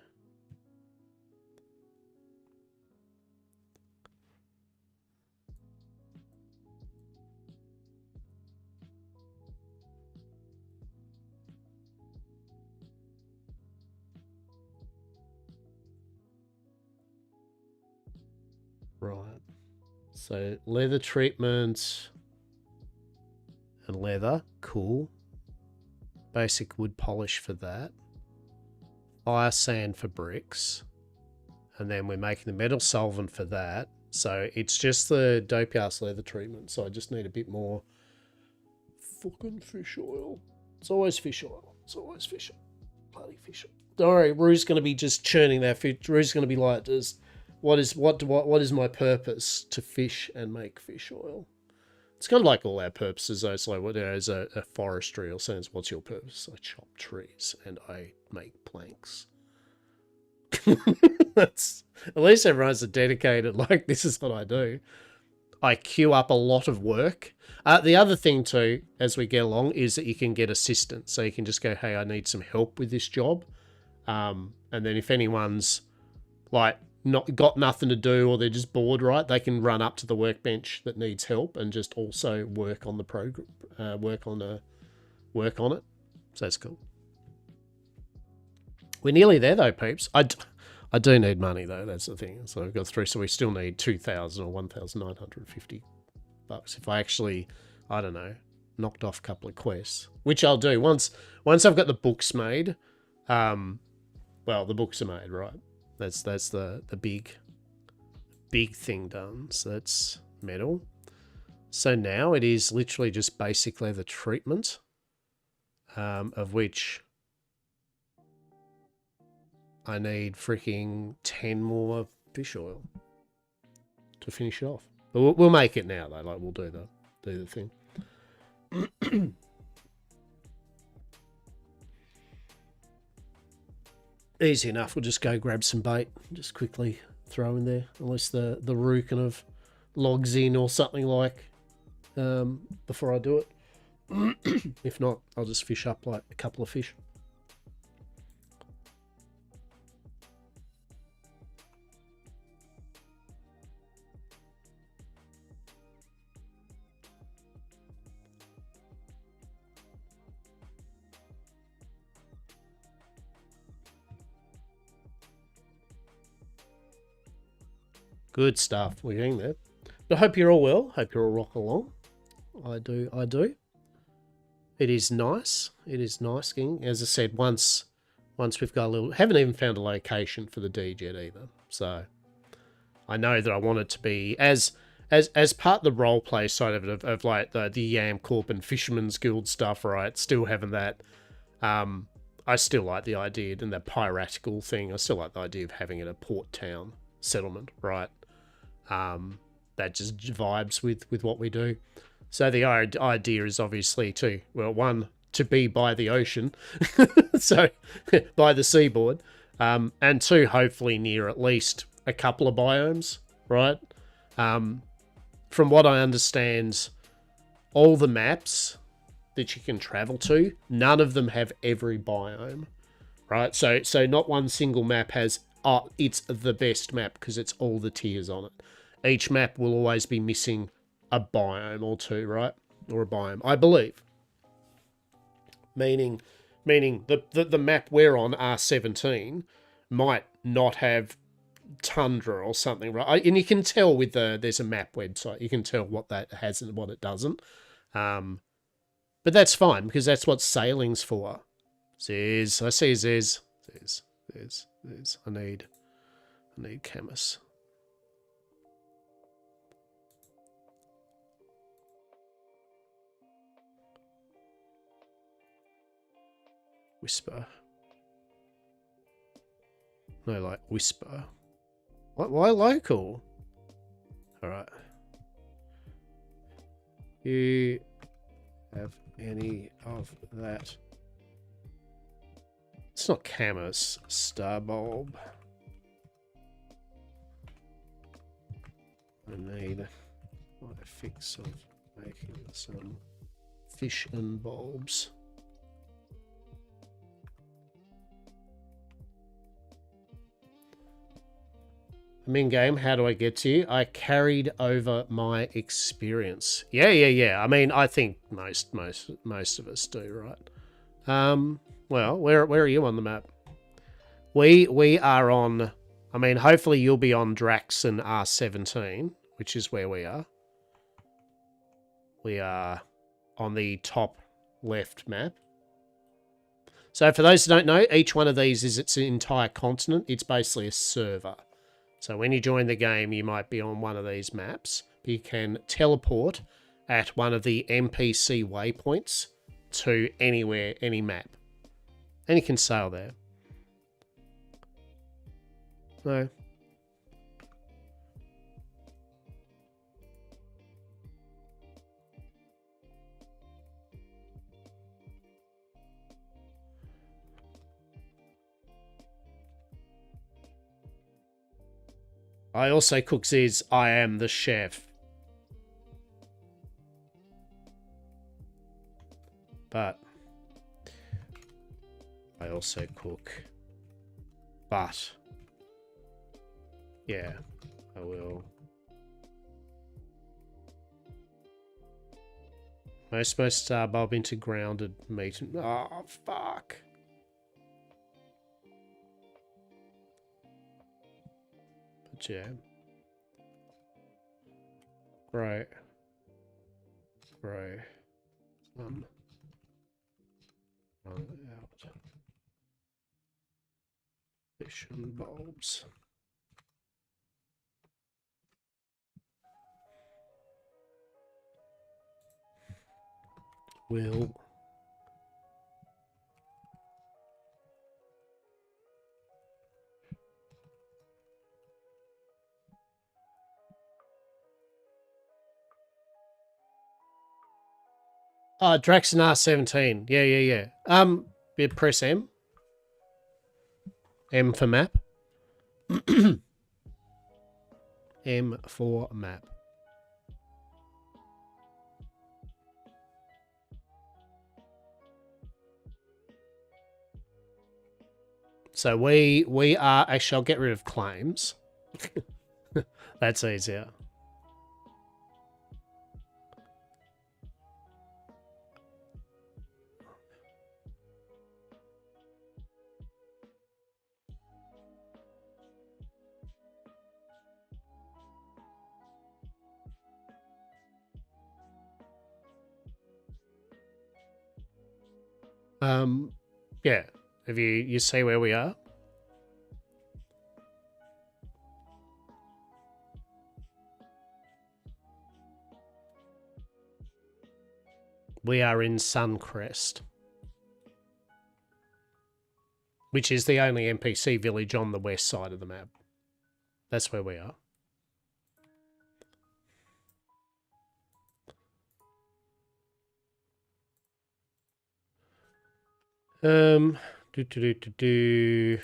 Right. So leather treatment and leather, cool. Basic wood polish for that. Fire sand for bricks. And then we're making the metal solvent for that. So it's just the dope ass leather treatment. So I just need a bit more fucking fish oil. It's always fish oil. It's always fish oil. Bloody fish oil. Don't worry, Rue's going to be just churning that fish. Rue's going to be like, what is my purpose to fish and make fish oil? It's kind of like all our purposes, though. It's like, what is a forestry or something? What's your purpose? I chop trees and I make planks. That's at least everyone's dedicated. Like, this is what I do. I queue up a lot of work. The other thing too, as we get along, is that you can get assistance. So you can just go, hey, I need some help with this job. And then if anyone's like, not got nothing to do or they're just bored, right? They can run up to the workbench that needs help and just also work on the program, work on it. So that's cool. We're nearly there though, peeps. I do need money though. That's the thing. So I've got through. So we still need 2,000 or 1,950 bucks. If I actually, I don't know, knocked off a couple of quests, which I'll do once I've got the books made. Well, the books are made, right? That's the big thing done. So that's metal. So now it is literally just basically the treatment, of which I need freaking 10 more fish oil to finish it off. But we'll make it now though. Like we'll do the thing. Easy enough. We'll just go grab some bait. Just quickly throw in there. Unless the roo kind of logs in or something like before I do it. If not, I'll just fish up like a couple of fish. Good stuff. We're getting there. But I hope you're all well. Hope you're all rocking along. I do. It is nice. It is nice, King. As I said, once we've got a little... Haven't even found a location for the deed yet either. So I know that I want it to be... As part of the roleplay side of it, of like the YamCorp and Fisherman's Guild stuff, right? Still having that... I still like the idea, and the piratical thing, I still like the idea of having it a port town settlement, right? That just vibes with what we do. So the idea is obviously to, well, one, to be by the ocean, so by the seaboard, and two, hopefully near at least a couple of biomes, right? From what I understand, all the maps that you can travel to, none of them have every biome, right? So not one single map has, it's the best map because it's all the tiers on it. Each map will always be missing a biome or two, right? Or a biome, I believe. Meaning the map we're on, R17, might not have tundra or something, right? And you can tell with there's a map website, you can tell what that has and what it doesn't. But that's fine because that's what sailing's for. I see there's. I need Camus. Whisper. No, like whisper. What? Why local? All right. You have any of that? It's not Camus. Starbulb. I need a fix of making some fish and bulbs. I'm in game. How do I get to you? I carried over my experience. Yeah. I mean, I think most of us do, right? Well, where are you on the map? We are on. I mean, hopefully you'll be on Draxen R17, which is where we are. We are on the top left map. So for those who don't know, each one of these is its entire continent. It's basically a server. So when you join the game, you might be on one of these maps. You can teleport at one of the NPC waypoints to anywhere, any map. And you can sail there. No. I also cook these. I am the chef. But I also cook. But Yeah, I will. Most star bulb into grounded meat. Oh, fuck. But yeah. Right. Right. Run out. Vision bulbs. Will. Draxen R17. Yeah. Press M. M for map. M for map. So we are actually, I'll get rid of claims. That's easier. Yeah. Have you see where we are? We are in Suncrest, which is the only NPC village on the west side of the map. That's where we are. Do.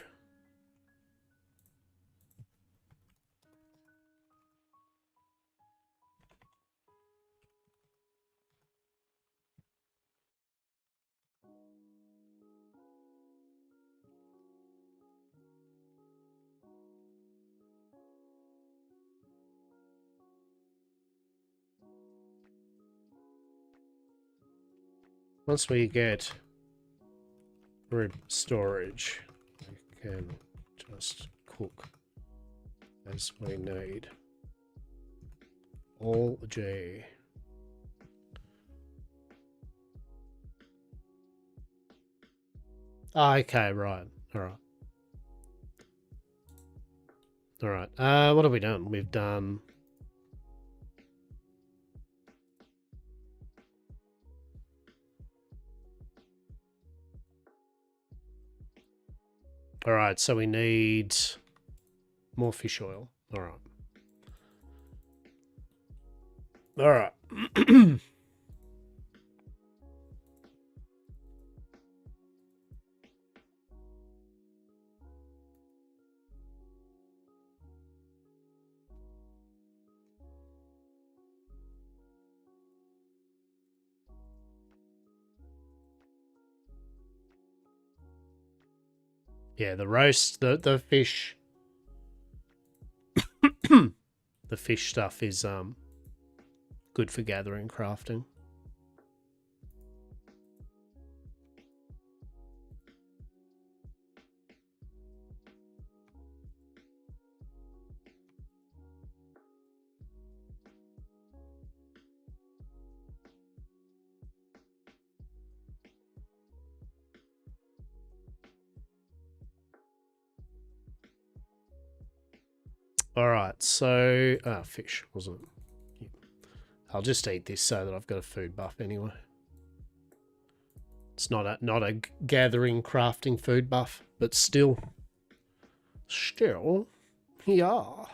Once we get rib storage, we can just cook as we need. All J. Oh, okay, right. Alright. Alright. What have we done? We've done... Alright, so we need more fish oil. Alright. Alright. Yeah, the roast, the fish, the fish stuff is good for gathering crafting. All right, so fish wasn't it? Yeah. I'll just eat this so that I've got a food buff anyway. It's not a gathering crafting food buff, but still, yeah.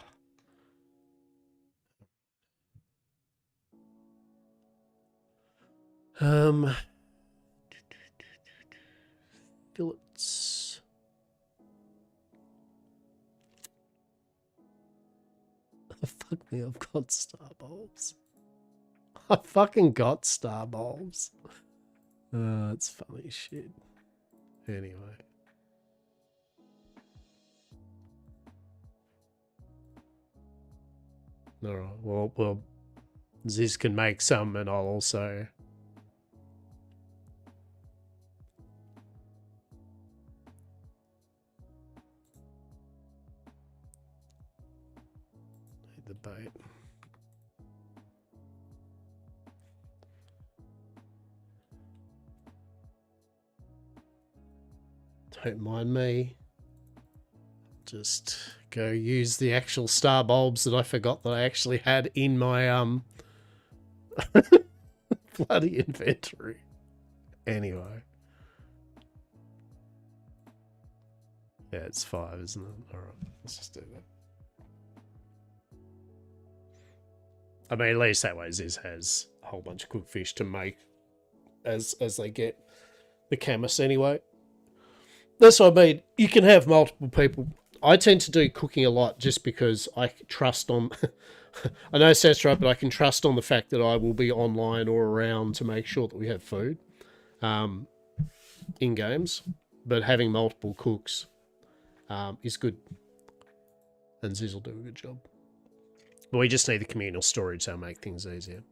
Fillets. Fuck me, I've got star bulbs. I fucking got star bulbs. It's funny shit. Anyway. All right. Well, Ziz can make some, and I'll also. Need the bait. Don't mind me. Just go use the actual star bulbs that I forgot that I actually had in my bloody inventory. Anyway. Yeah, it's 5, isn't it? Alright, let's just do that. I mean, at least that way Ziz has a whole bunch of cooked fish to make as they get the camas anyway. That's what I mean. You can have multiple people. I tend to do cooking a lot just because I trust on... I know it sounds right, but I can trust on the fact that I will be online or around to make sure that we have food in games. But having multiple cooks is good. And Ziz will do a good job. But we just need the communal storage, so make things easier.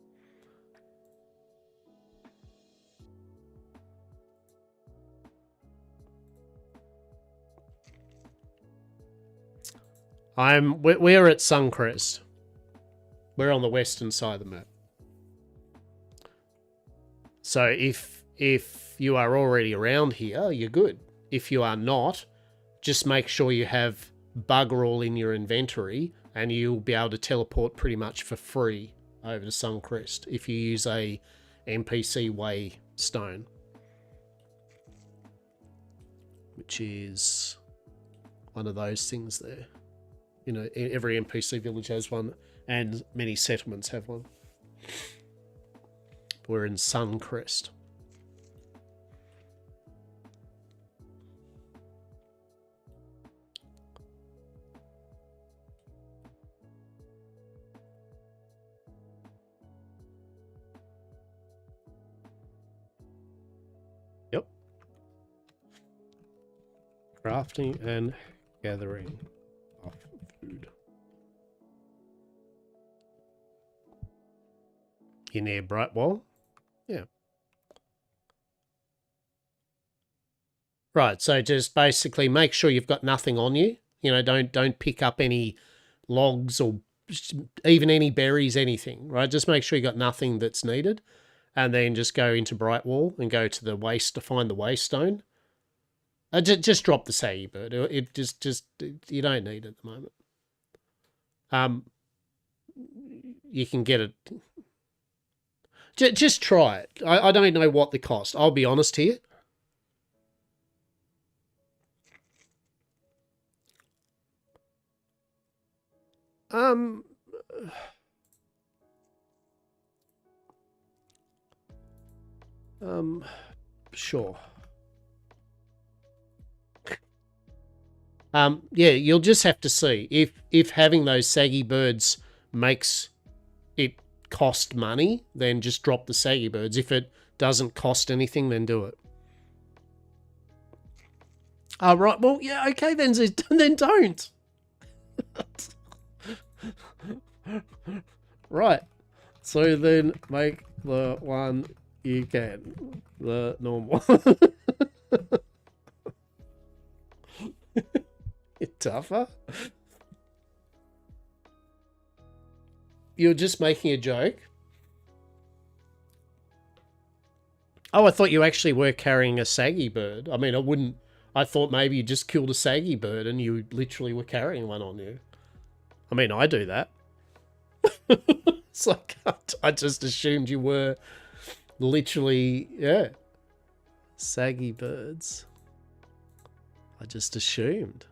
We're at Suncrest. We're on the western side of the map. So if you are already around here, you're good. If you are not, just make sure you have bugger all in your inventory, and you'll be able to teleport pretty much for free over to Suncrest if you use a NPC way stone, which is one of those things there. You know, every NPC village has one, and many settlements have one. We're in Suncrest. Yep. Crafting and gathering of food. You near Brightwall? Yeah. Right, so just basically make sure you've got nothing on you. You know, don't pick up any logs or even any berries, anything, right? Just make sure you got nothing that's needed. And then just go into Brightwall and go to the waste to find the waste stone. Just drop the saggy bird. It just you don't need it at the moment. You can get it. Just try it. I don't know what the cost. I'll be honest here. Sure. Yeah, you'll just have to see if having those saggy birds makes it cost money, then just drop the saggy birds. If it doesn't cost anything, then do it. Oh, right. Well, yeah, okay, then don't. Right. So then make the one you can. The normal. Tougher? You're just making a joke? Oh, I thought you actually were carrying a saggy bird. I mean, I thought maybe you just killed a saggy bird and you literally were carrying one on you. I mean, I do that. It's like, I just assumed you were literally, yeah. Saggy birds. I just assumed.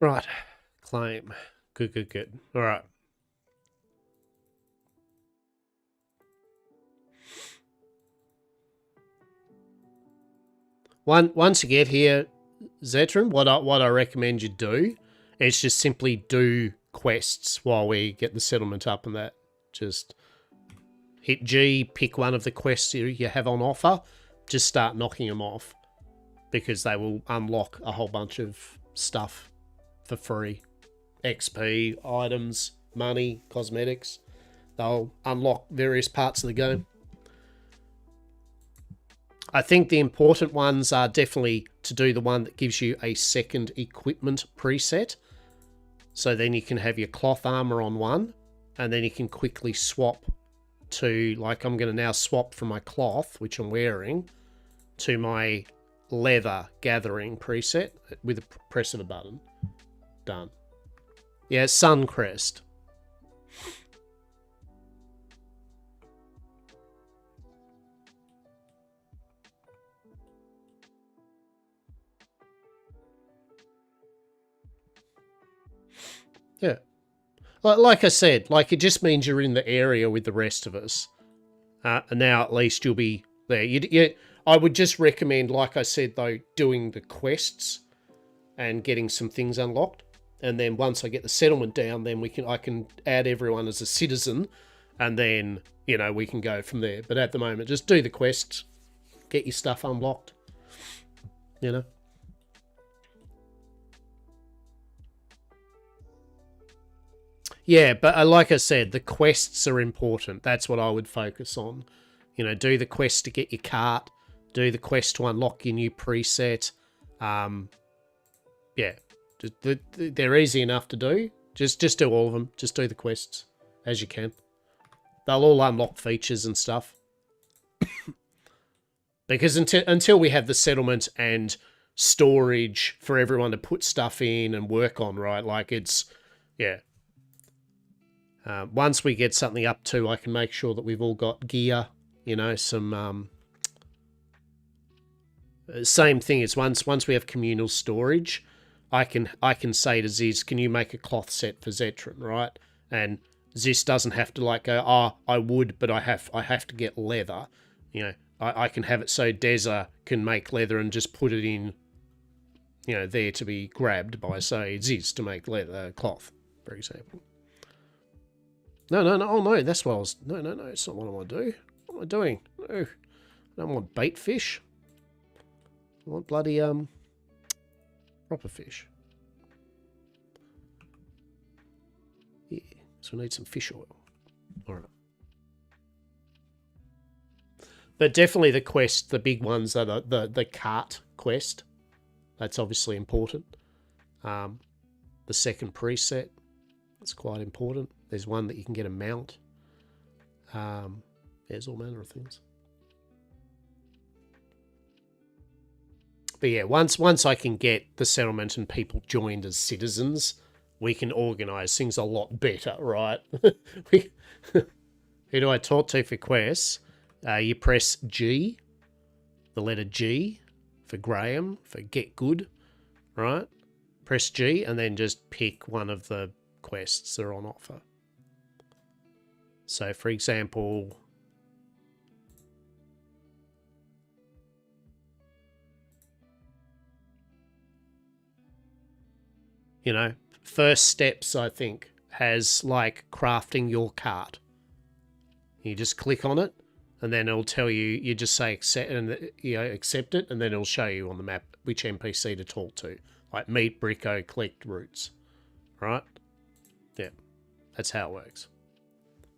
Right. Claim. Good, good, good. All right. Once you get here, Zetron, what I recommend you do is just simply do quests while we get the settlement up and that. Just hit G, pick one of the quests you have on offer, just start knocking them off because they will unlock a whole bunch of stuff for free. XP, items, money, cosmetics. They'll unlock various parts of the game. I think the important ones are definitely to do the one that gives you a second equipment preset. So then you can have your cloth armor on one, and then you can quickly swap to, like I'm going to now swap from my cloth, which I'm wearing, to my leather gathering preset with a press of a button. Done. Yeah, Suncrest. Yeah. Like I said, like it just means you're in the area with the rest of us. And now at least you'll be there. I would just recommend, like I said, though, doing the quests and getting some things unlocked. And then once I get the settlement down, then I can add everyone as a citizen, and then, you know, we can go from there. But at the moment, just do the quests, get your stuff unlocked, you know. Yeah, but like I said, the quests are important. That's what I would focus on. You know, do the quest to get your cart, do the quest to unlock your new preset. Yeah, they're easy enough to do. Just do all of them. Just do the quests as you can. They'll all unlock features and stuff. Because until we have the settlement and storage for everyone to put stuff in and work on, right? Like it's, yeah. Once we get something up to, I can make sure that we've all got gear, you know, some... same thing as once we have communal storage, I can say to Ziz, can you make a cloth set for Zetron, right? And Ziz doesn't have to like go, oh, I would, but I have to get leather. You know, I can have it so Deza can make leather and just put it in, you know, there to be grabbed by, say, Ziz to make leather cloth, for example. No, oh no, that's what I was... No, it's not what I want to do. What am I doing? No, I don't want bait fish. I want bloody, proper fish. Yeah, so we need some fish oil. Alright. But definitely the quest, the big ones are the cart quest. That's obviously important. The second preset, that's quite important. There's one that you can get a mount. There's all manner of things. But yeah, once I can get the settlement and people joined as citizens, we can organise things a lot better, right? Who do I talk to for quests? You press G, the letter G, for Graham, for get good, right? Press G and then just pick one of the quests that are on offer. So, for example... You know, first steps, I think, has like crafting your cart. You just click on it, and then it'll tell you. You just say accept, and accept it, and then it'll show you on the map which NPC to talk to, like meet Bricko, collect roots, right? Yeah, that's how it works.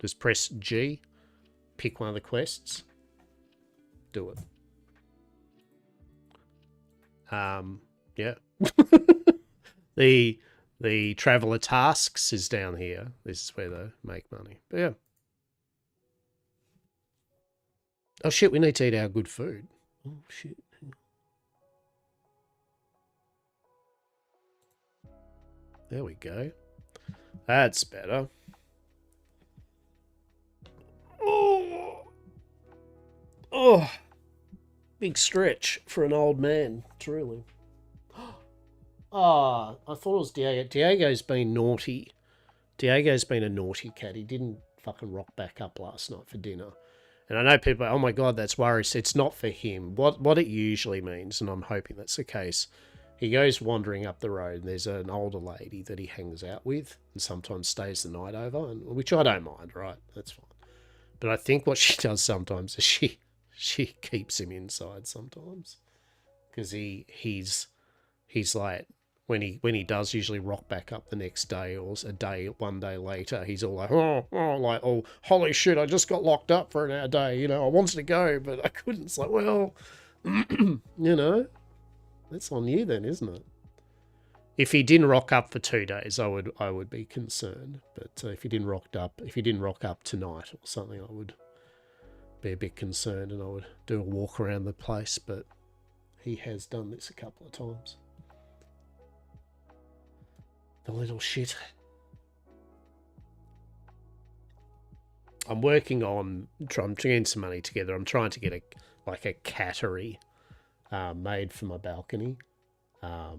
Just press G, pick one of the quests, do it. Yeah. The traveller tasks is down here. This is where they make money. But yeah. Oh shit, we need to eat our good food. Oh shit. There we go. That's better. Oh. Big stretch for an old man, truly. Oh, I thought it was Diego. Diego's been naughty. Diego's been a naughty cat. He didn't fucking rock back up last night for dinner. And I know people are, oh my God, that's worrisome. It's not for him. What it usually means, and I'm hoping that's the case, he goes wandering up the road and there's an older lady that he hangs out with and sometimes stays the night over, and which I don't mind, right? That's fine. But I think what she does sometimes is she keeps him inside sometimes. Because he's like, when he does usually rock back up the next day or one day later, he's all like, oh, holy shit, I just got locked up for an hour day. You know, I wanted to go, but I couldn't. It's like, well, you know, that's on you then, isn't it? If he didn't rock up for 2 days, I would be concerned. But if he didn't rock up tonight or something, I would be a bit concerned and I would do a walk around the place. But he has done this a couple of times. The little shit. I'm working on trying to get some money together. I'm trying to get a cattery made for my balcony. I've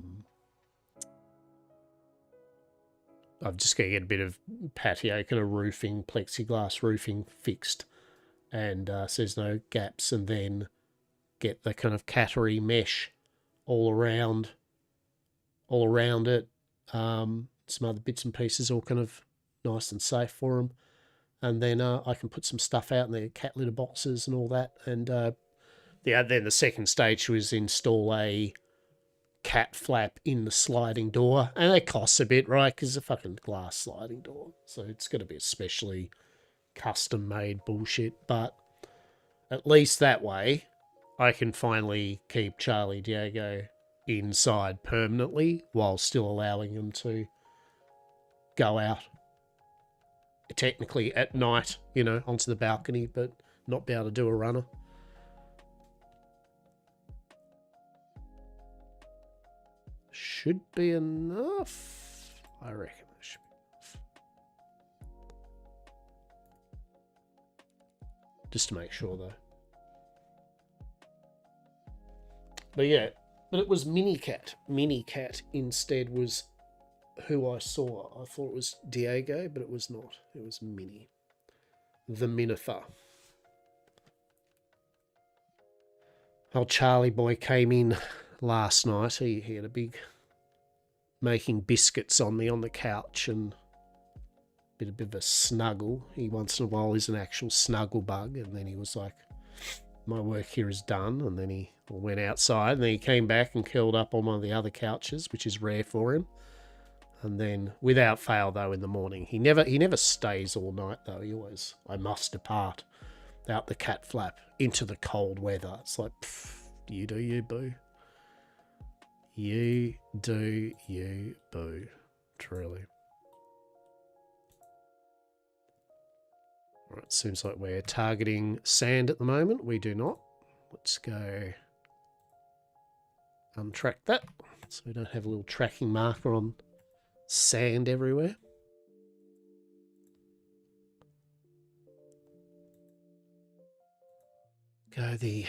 just got to get a bit of patio kind of roofing, plexiglass roofing fixed, and so there's no gaps, and then get the kind of cattery mesh all around it. Some other bits and pieces, all kind of nice and safe for them, and then I can put some stuff out in the cat litter boxes and all that. And then the second stage was install a cat flap in the sliding door, and that costs a bit, right? Because it's a fucking glass sliding door, so it's got to be especially custom made bullshit. But at least that way, I can finally keep Charlie Diego inside permanently while still allowing him to go out technically at night, you know, onto the balcony, but not be able to do a runner. Should be enough. I reckon that should be enough. Just to make sure though. But yeah, but it was Minicat. Minicat instead was who I saw. I thought it was Diego, but it was not. It was Minnie. The Minitha. Old Charlie boy came in last night. He had a big making biscuits on me on the couch and a bit of a snuggle. He once in a while is an actual snuggle bug, and then he was like, my work here is done, and then he went outside, and then he came back and curled up on one of the other couches, which is rare for him. And then, without fail though, in the morning, he never stays all night though. He always, I must depart out the cat flap into the cold weather. It's like, you do you, boo. You do you, boo. Truly. Alright, seems like we're targeting sand at the moment. We do not. Let's go untrack that so we don't have a little tracking marker on sand everywhere. Go the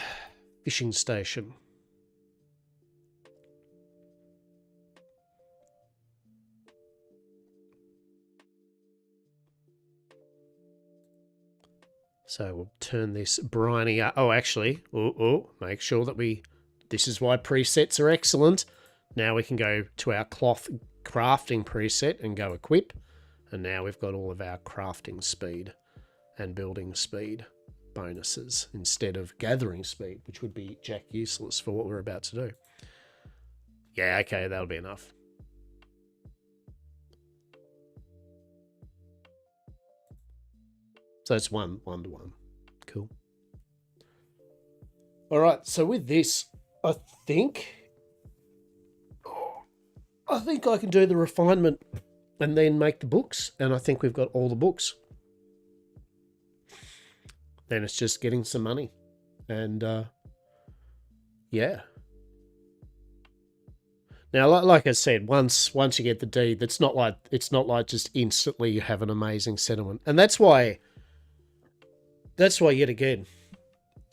fishing station. So we'll turn this briny up. Oh, actually, make sure that this is why presets are excellent. Now we can go to our cloth crafting preset and go equip. And now we've got all of our crafting speed and building speed bonuses instead of gathering speed, which would be jack useless for what we're about to do. Yeah, okay, that'll be enough. So it's one to one. Cool. All right, so with this, I think I can do the refinement and then make the books, and I think we've got all the books. Then it's just getting some money, and yeah. Now, like I said, once you get the deed, it's not like just instantly you have an amazing settlement, and that's why yet again,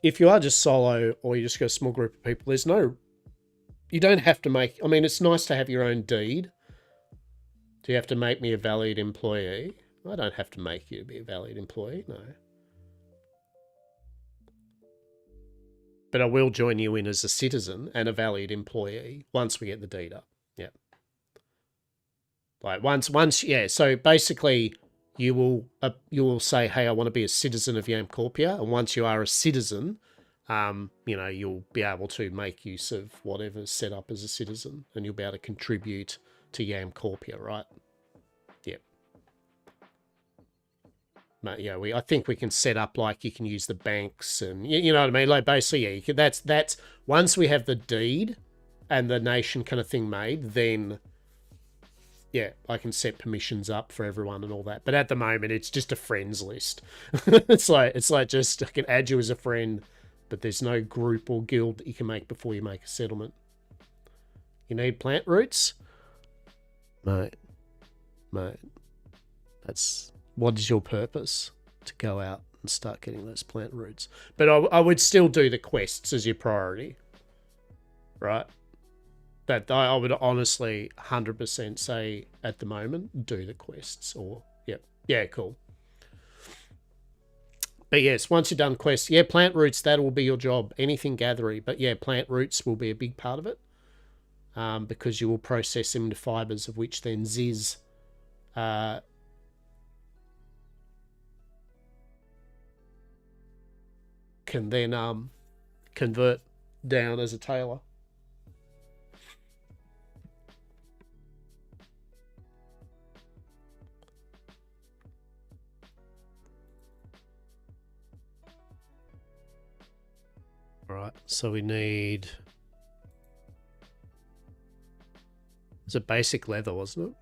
if you are just solo or you just got a small group of people, there's no You don't have to make, I mean, it's nice to have your own deed. Do you have to make me a valued employee? I don't have to make you to be a valued employee, no. But I will join you in as a citizen and a valued employee once we get the deed up. Yeah. Like once, yeah. So basically, you will say, hey, I want to be a citizen of YamCorpia, and once you are a citizen, you'll be able to make use of whatever's set up as a citizen, and you'll be able to contribute to YamCorpia, right? Yep. Yeah, I think we can set up, like, you can use the banks, and you know what I mean. Like, basically, yeah, you can, that's once we have the deed and the nation kind of thing made, then yeah, I can set permissions up for everyone and all that. But at the moment, it's just a friends list. it's like just, I can add you as a friend, but there's no group or guild that you can make before you make a settlement. You need plant roots, mate. That's, what is your purpose? To go out and start getting those plant roots. But I would still do the quests as your priority, right? That I would honestly 100% say at the moment, do the quests. Or yeah, cool. But yes, once you've done quests, yeah, plant roots, that will be your job. Anything gathery, but yeah, plant roots will be a big part of it, because you will process them into fibers, of which then Ziz can then convert down as a tailor. All right, so we need, it's a basic leather, wasn't it?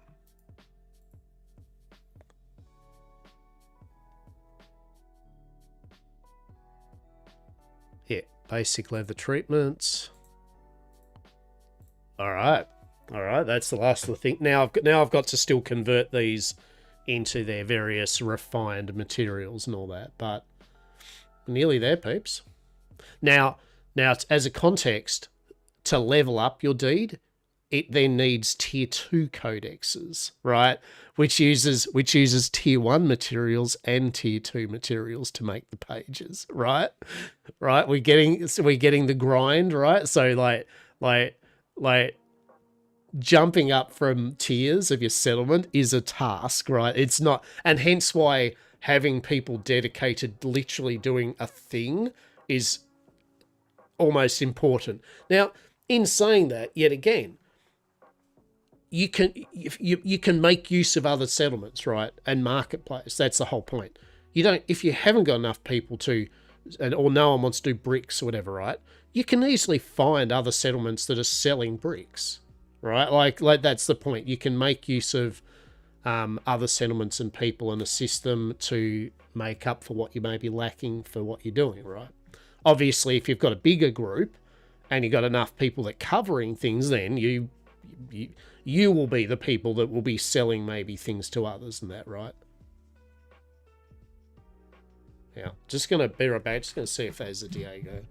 Yeah, basic leather treatments. All right, that's the last of the thing. Now I've got to still convert these into their various refined materials and all that, but nearly there, peeps. Now, as a context, to level up your deed, it then needs tier 2 codexes, right? Which uses tier 1 materials and tier 2 materials to make the pages, right? Right? We're getting the grind, right? So like jumping up from tiers of your settlement is a task, right? It's not, and hence why having people dedicated literally doing a thing is almost important. Now, in saying that, yet again, you can make use of other settlements, right? And marketplace. That's the whole point. You don't, if you haven't got enough people to, or no one wants to do bricks or whatever, right? You can easily find other settlements that are selling bricks, right? Like that's the point. You can make use of other settlements and people and assist them to make up for what you may be lacking for what you're doing, right? Obviously, if you've got a bigger group and you've got enough people that are covering things, then you will be the people that will be selling maybe things to others and that, right? Yeah, just going to be right back. Just going to see if there's a Diego.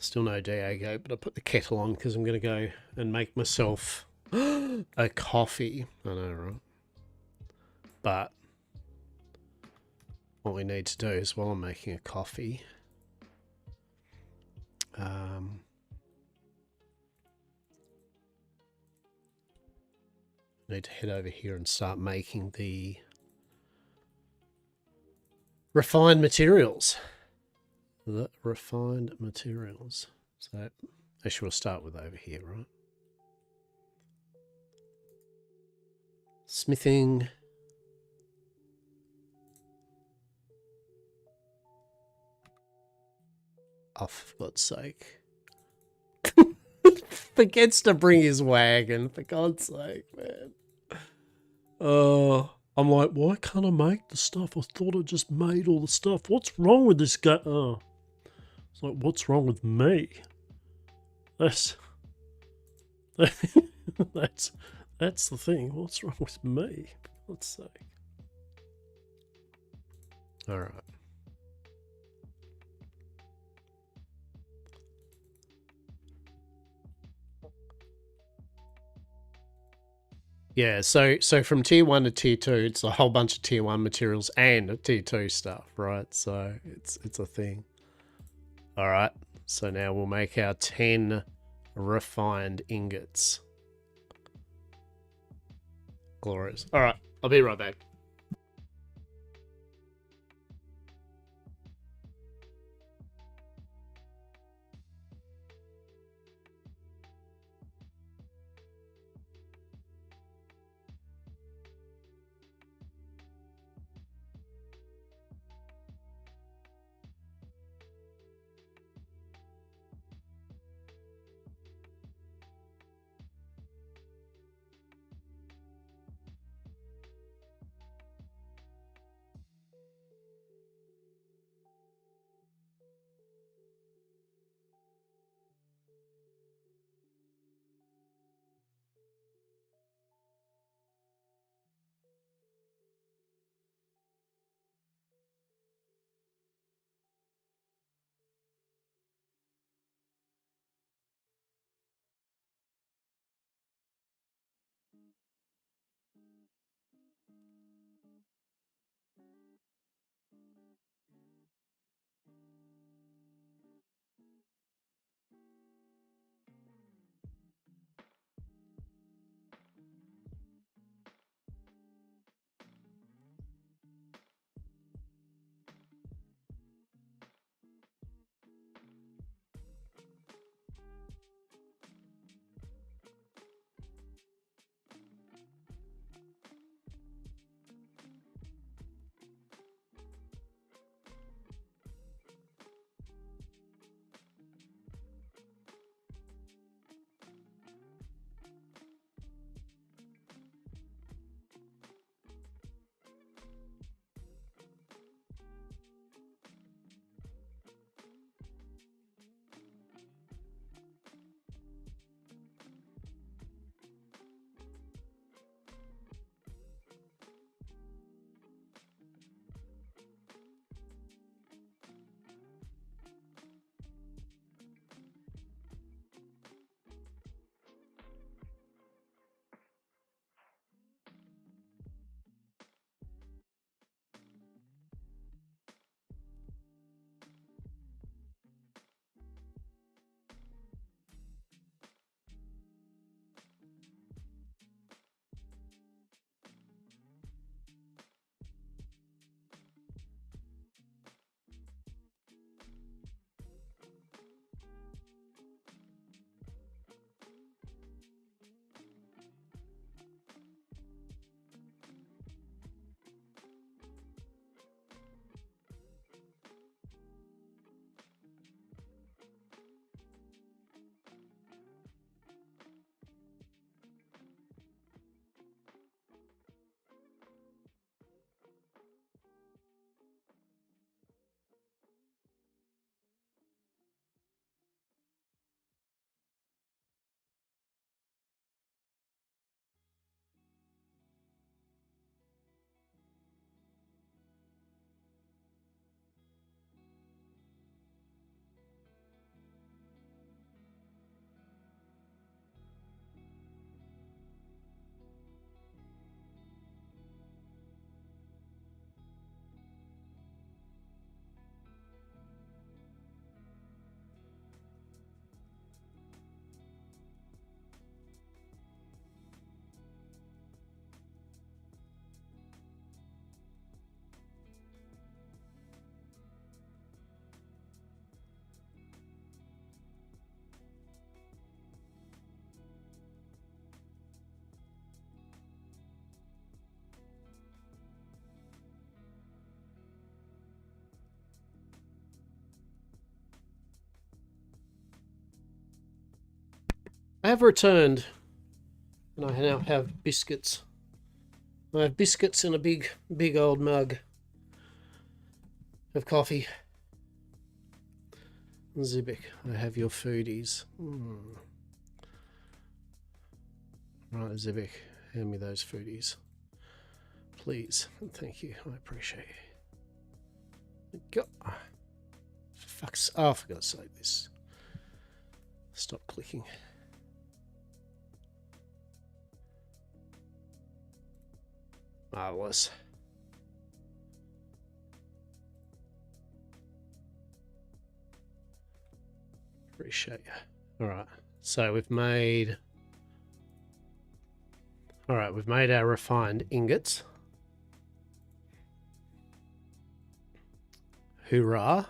Still no Diego, but I put the kettle on because I'm going to go and make myself a coffee. I know, right? But what we need to do is, while I'm making a coffee, need to head over here and start making the refined materials. The refined materials. So actually we'll start with over here, right? Smithing. Oh, for God's sake. Forgets to bring his wagon, for God's sake, man. I'm like, why can't I make the stuff? I thought I just made all the stuff. What's wrong with this guy? Oh. It's like, what's wrong with me? That's that's the thing. What's wrong with me? For God's sake. Alright. Yeah, so from tier 1 to tier 2, it's a whole bunch of tier 1 materials and tier 2 stuff, right? So it's a thing. All right, so now we'll make our 10 refined ingots. Glorious. All right, I'll be right back. have returned. And I now have biscuits. I have biscuits in a big old mug of coffee. Zibik, I have your foodies. Right, Zibik, hand me those foodies. Please, and thank you. I appreciate it. Go. For fuck's... Oh, for God's sake, this... Stop clicking. Marvelous. Appreciate you. Alright, so we've made... Alright, we've made our refined ingots. Hoorah.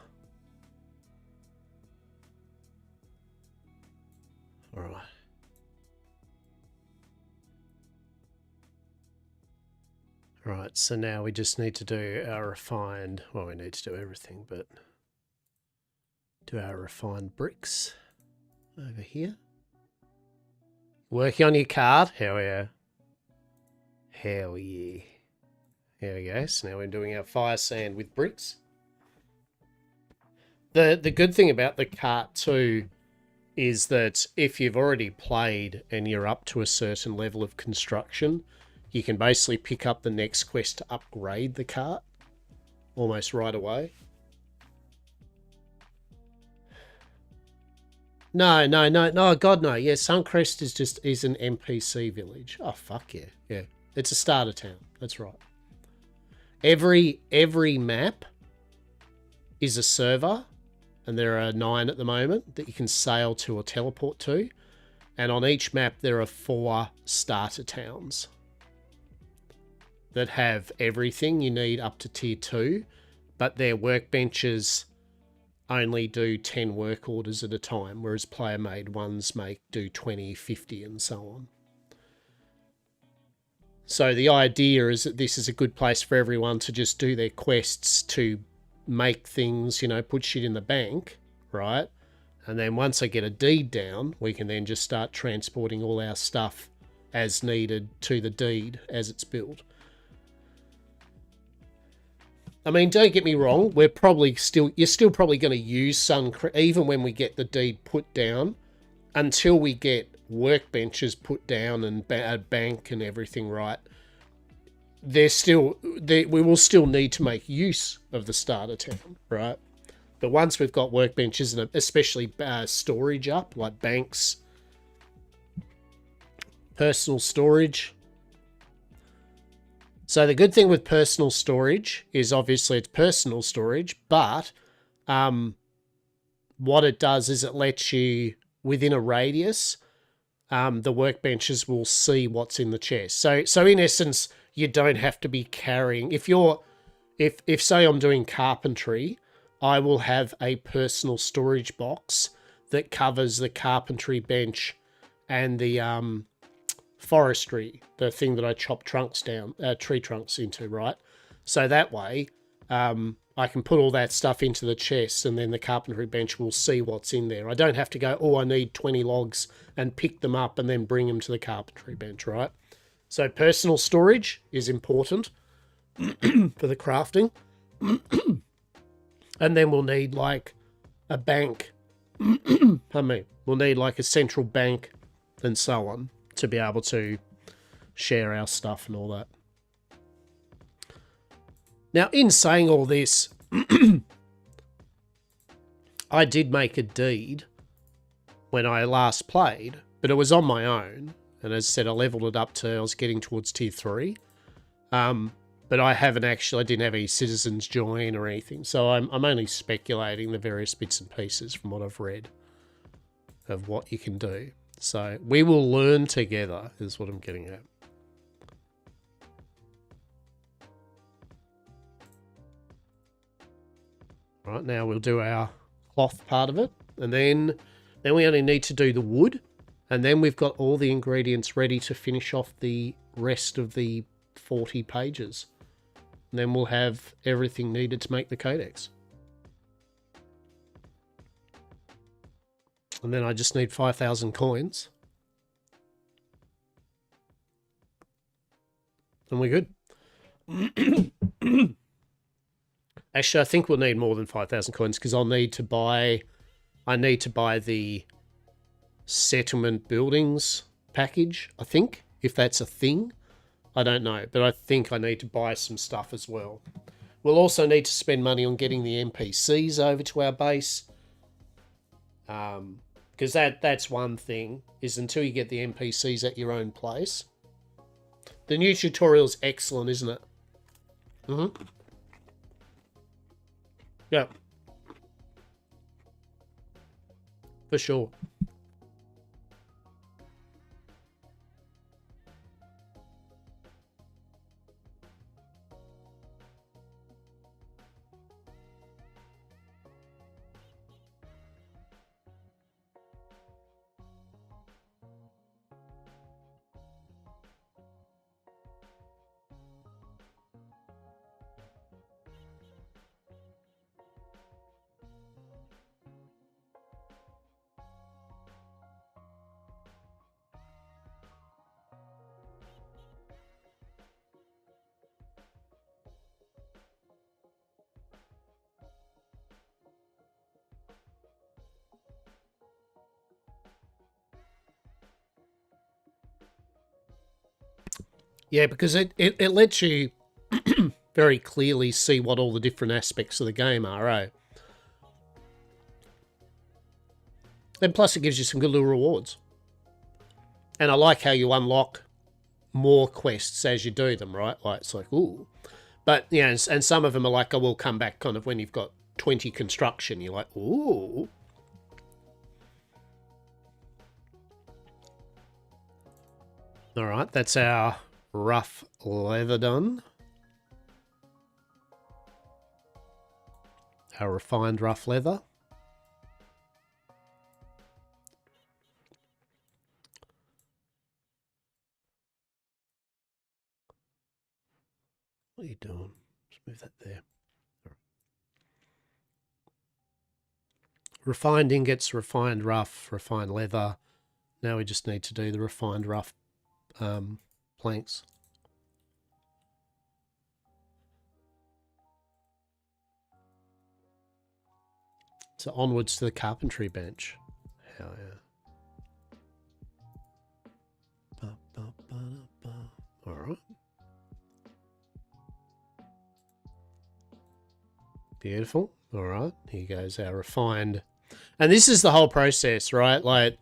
Alright. Right, so now we just need to do our refined, well, we need to do everything, but do our refined bricks over here. Working on your card? Hell yeah. Hell yeah. There we go. So now we're doing our fire sand with bricks. The good thing about the cart too is that if you've already played and you're up to a certain level of construction, you can basically pick up the next quest to upgrade the cart almost right away. No, God, no. Yeah, Suncrest is an NPC village. Oh, fuck yeah. Yeah. It's a starter town. That's right. Every map is a server, and there are 9 at the moment that you can sail to or teleport to. And on each map, there are 4 starter towns that have everything you need up to tier 2, but their workbenches only do 10 work orders at a time, whereas player-made ones do 20, 50, and so on. So the idea is that this is a good place for everyone to just do their quests to make things, you know, put shit in the bank, right? And then once I get a deed down, we can then just start transporting all our stuff as needed to the deed as it's built. I mean, don't get me wrong, you're still probably going to use Suncrest, even when we get the deed put down, until we get workbenches put down and a bank and everything right. We will still need to make use of the starter town, right? But once we've got workbenches and especially storage up, like banks, personal storage. So the good thing with personal storage is obviously it's personal storage, but what it does is it lets you, within a radius, the workbenches will see what's in the chest. So in essence, you don't have to be carrying. If say I'm doing carpentry, I will have a personal storage box that covers the carpentry bench and the forestry, the thing that I chop tree trunks into, right? So that way, I can put all that stuff into the chest and then the carpentry bench will see what's in there. I don't have to go, oh, I need 20 logs and pick them up and then bring them to the carpentry bench, right? So personal storage is important for the crafting. And then we'll need like a bank. Pardon me. We'll need like a central bank and so on to be able to share our stuff and all that. Now, in saying all this, I did make a deed when I last played, but it was on my own. And as I said, I leveled it up to, I was getting towards tier 3. But I didn't have any citizens join or anything. So I'm only speculating the various bits and pieces from what I've read of what you can do. So we will learn together is what I'm getting at. Right, now we'll do our cloth part of it. And then we only need to do the wood. And then we've got all the ingredients ready to finish off the rest of the 40 pages. And then we'll have everything needed to make the codex. And then I just need 5,000 coins. and we're good. Actually, I think we'll need more than 5,000 coins because I need to buy the settlement buildings package, I think, if that's a thing. I don't know, but I think I need to buy some stuff as well. We'll also need to spend money on getting the NPCs over to our base. Because that's one thing, is until you get the NPCs at your own place. The new tutorial's excellent, isn't it? Mm-hmm. Yeah. For sure. Yeah, because it lets you very clearly see what all the different aspects of the game are, eh? And plus it gives you some good little rewards. And I like how you unlock more quests as you do them, right? Like, it's like, ooh. But, yeah, and some of them are like, oh, we'll come back kind of when you've got 20 construction. You're like, ooh. All right, that's our rough leather done. Our refined rough leather. What are you doing? Just move that there. Right. Refined ingots, refined rough, refined leather. Now we just need to do the refined rough planks. So onwards to the carpentry bench. Hell yeah. All right. Beautiful. All right. Here goes our refined. And this is the whole process, right? Like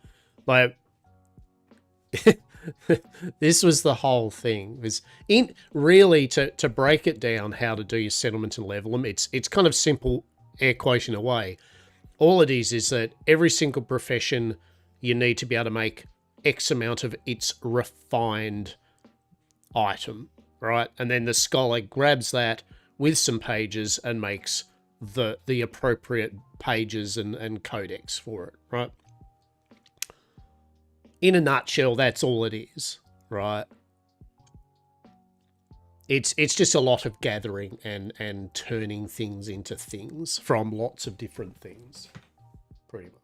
this was the whole thing. Was in really to break it down how to do your settlement and level them. It's kind of simple, air quotation away. All it is that every single profession you need to be able to make X amount of its refined item, right? And then the scholar grabs that with some pages and makes the appropriate pages and codex for it, right? In a nutshell, that's all it is, right? It's just a lot of gathering and turning things into things from lots of different things, pretty much.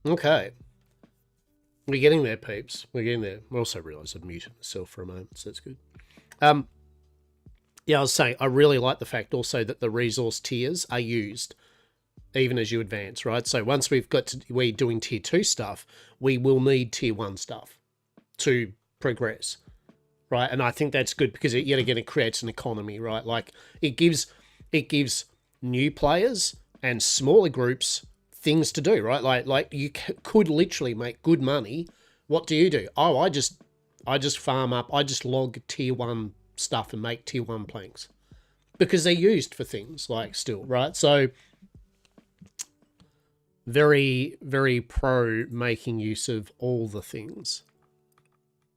Okay. We're getting there, peeps. We're getting there. I also realised I'd muted myself for a moment, so that's good. Yeah, I was saying, I really like the fact also that the resource tiers are used even as you advance, right? So once we're doing tier 2 stuff, we will need tier 1 stuff to progress, right? And I think that's good because yet again, it creates an economy, right? Like it gives new players and smaller groups things to do, right? Like you could literally make good money. What do? Oh, I just farm up. I just log tier 1 stuff and make tier 1 planks because they're used for things like still, right? So very, very pro making use of all the things.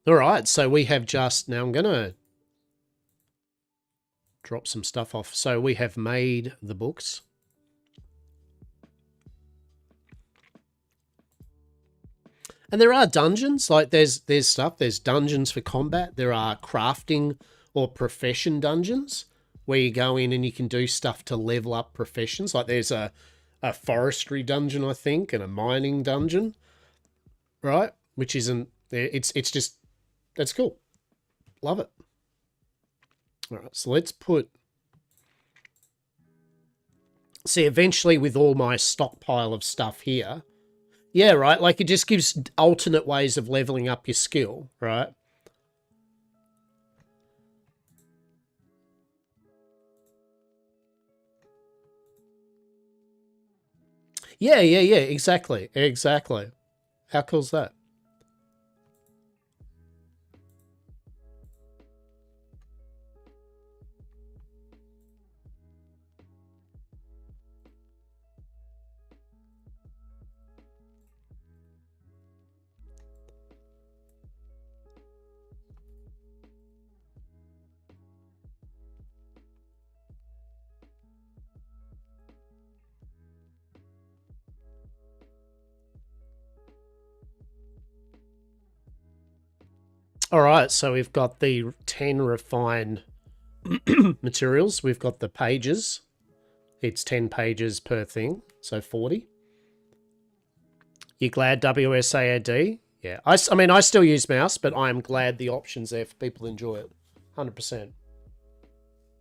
All right, so we have just, now I'm going to drop some stuff off. So we have made the books. And there are dungeons, like there's stuff, there's dungeons for combat. There are crafting or profession dungeons where you go in and you can do stuff to level up professions. Like there's a forestry dungeon, I think, and a mining dungeon, right? Which isn't, it's just, that's cool. Love it. All right, so let's put, see, eventually with all my stockpile of stuff here, yeah, right, like it just gives alternate ways of leveling up your skill, right? Yeah, exactly. How cool's that? All right, so we've got the 10 refined materials. We've got the pages. It's 10 pages per thing, so 40. You glad WSAD? Yeah, I mean, I still use mouse, but I'm glad the option's there for people to enjoy it. 100%.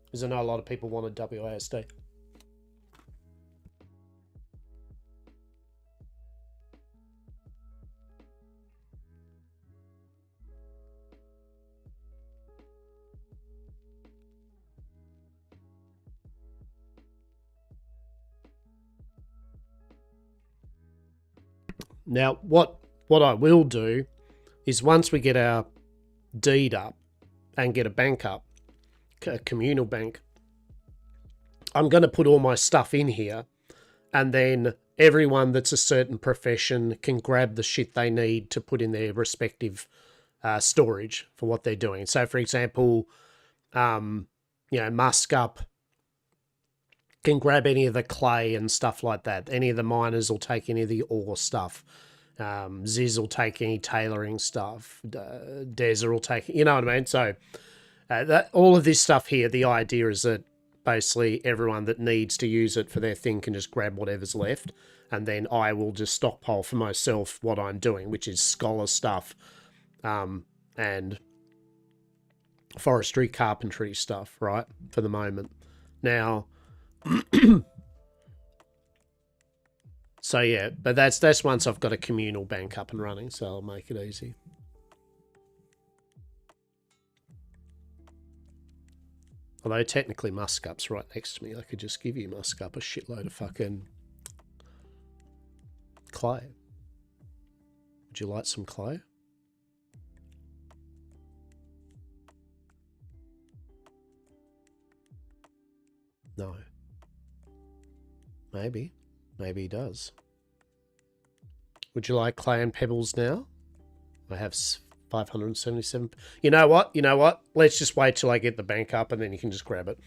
Because I know a lot of people wanted WASD. Now, what I will do is once we get our deed up and get a bank up, a communal bank, I'm going to put all my stuff in here, and then everyone that's a certain profession can grab the shit they need to put in their respective storage for what they're doing. So, for example, Musk Up can grab any of the clay and stuff like that. Any of the miners will take any of the ore stuff. Ziz will take any tailoring stuff. Deza will take, you know what I mean? So all of this stuff here, the idea is that basically everyone that needs to use it for their thing can just grab whatever's left. And then I will just stockpile for myself what I'm doing, which is scholar stuff and forestry, carpentry stuff, right? For the moment. Now, so yeah, but that's once I've got a communal bank up and running, so I'll make it easy. Although technically Muskup's right next to me, I could just give you Muskup a shitload of fucking clay. Would you like some clay? No. Maybe. Maybe he does. Would you like clay and pebbles now? I have 577. You know what? Let's just wait till I get the bank up and then you can just grab it.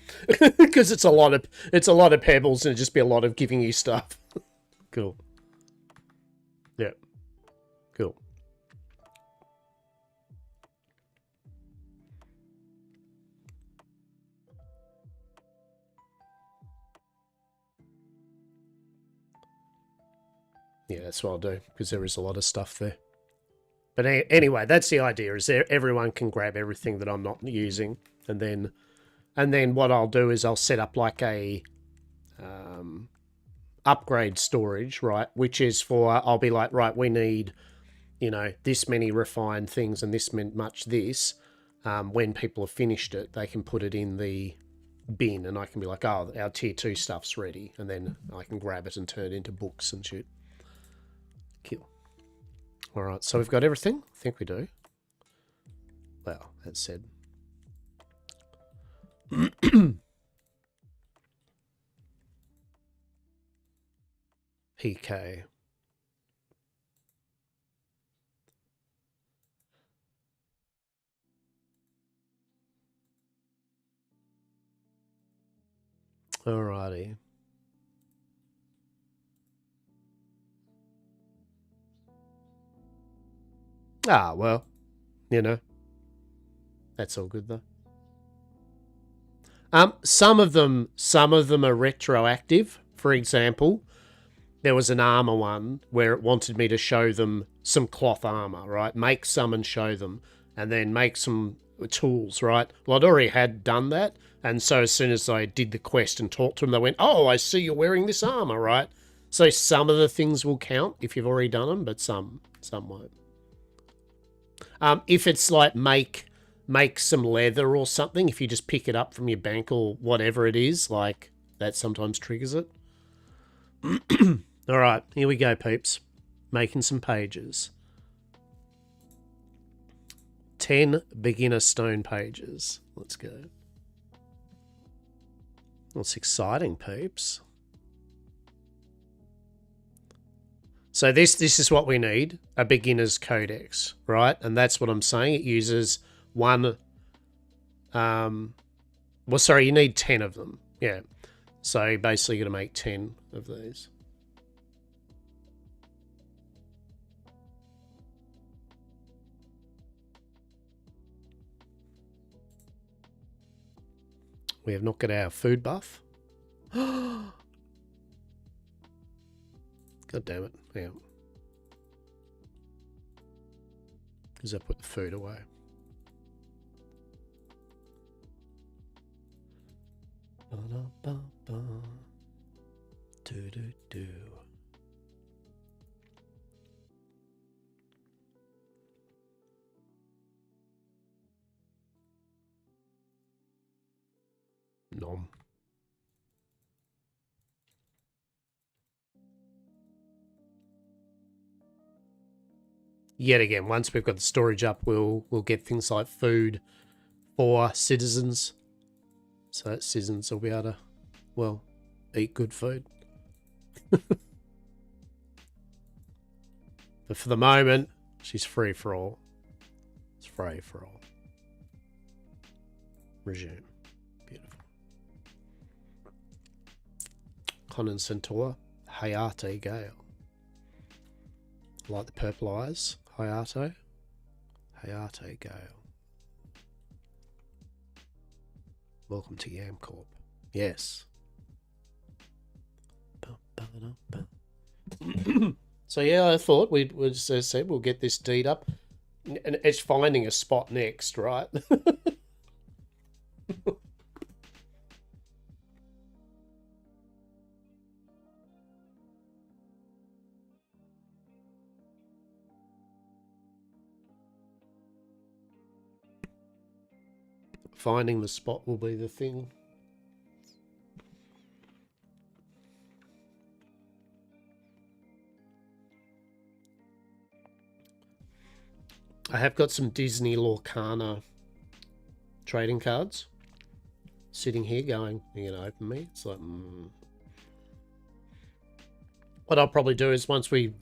Because it's a lot of pebbles and it'd just be a lot of giving you stuff. Cool. Yeah. Cool. Yeah, that's what I'll do, because there is a lot of stuff there. But anyway, that's the idea, is everyone can grab everything that I'm not using. And then what I'll do is I'll set up like a upgrade storage, right? Which is for, I'll be like, right, we need, this many refined things and this much this. When people have finished it, they can put it in the bin and I can be like, oh, our tier 2 stuff's ready. And then I can grab it and turn it into books and shit. Kill. All right, so we've got everything. I think we do. Well, that said. PK. Alrighty. Ah, well, that's all good though. Some of them are retroactive. For example, there was an armor one where it wanted me to show them some cloth armor, right? Make some and show them, and then make some tools, right? Well, I'd already had done that, and so as soon as I did the quest and talked to them, they went, "Oh, I see you're wearing this armor, right?" So some of the things will count if you've already done them, but some won't. If it's like make some leather or something, if you just pick it up from your bank or whatever it is, like that sometimes triggers it. All right, here we go, peeps. Making some pages. 10 beginner stone pages. Let's go. That's exciting, peeps. So this is what we need, a beginner's codex, right? And that's what I'm saying. It uses one... well, sorry, you need 10 of them. Yeah. So basically you're going to make 10 of these. We have not got our food buff. God damn it. Yeah. Because I put the food away. Do. Nom. Yet again, once we've got the storage up, we'll get things like food for citizens. So that citizens will be able to, well, eat good food. But for the moment, she's free for all. It's free for all. Resume. Beautiful. Conan Centaur. Hayate Gale. I like the purple eyes. Hayate Gale. Welcome to YamCorp. Yes. So yeah, I thought we'd, as I said, we'll get this deed up. And it's finding a spot next, right? Finding the spot will be the thing. I have got some Disney Lorcana trading cards sitting here going, "You're going to open me?" It's like, What I'll probably do is once we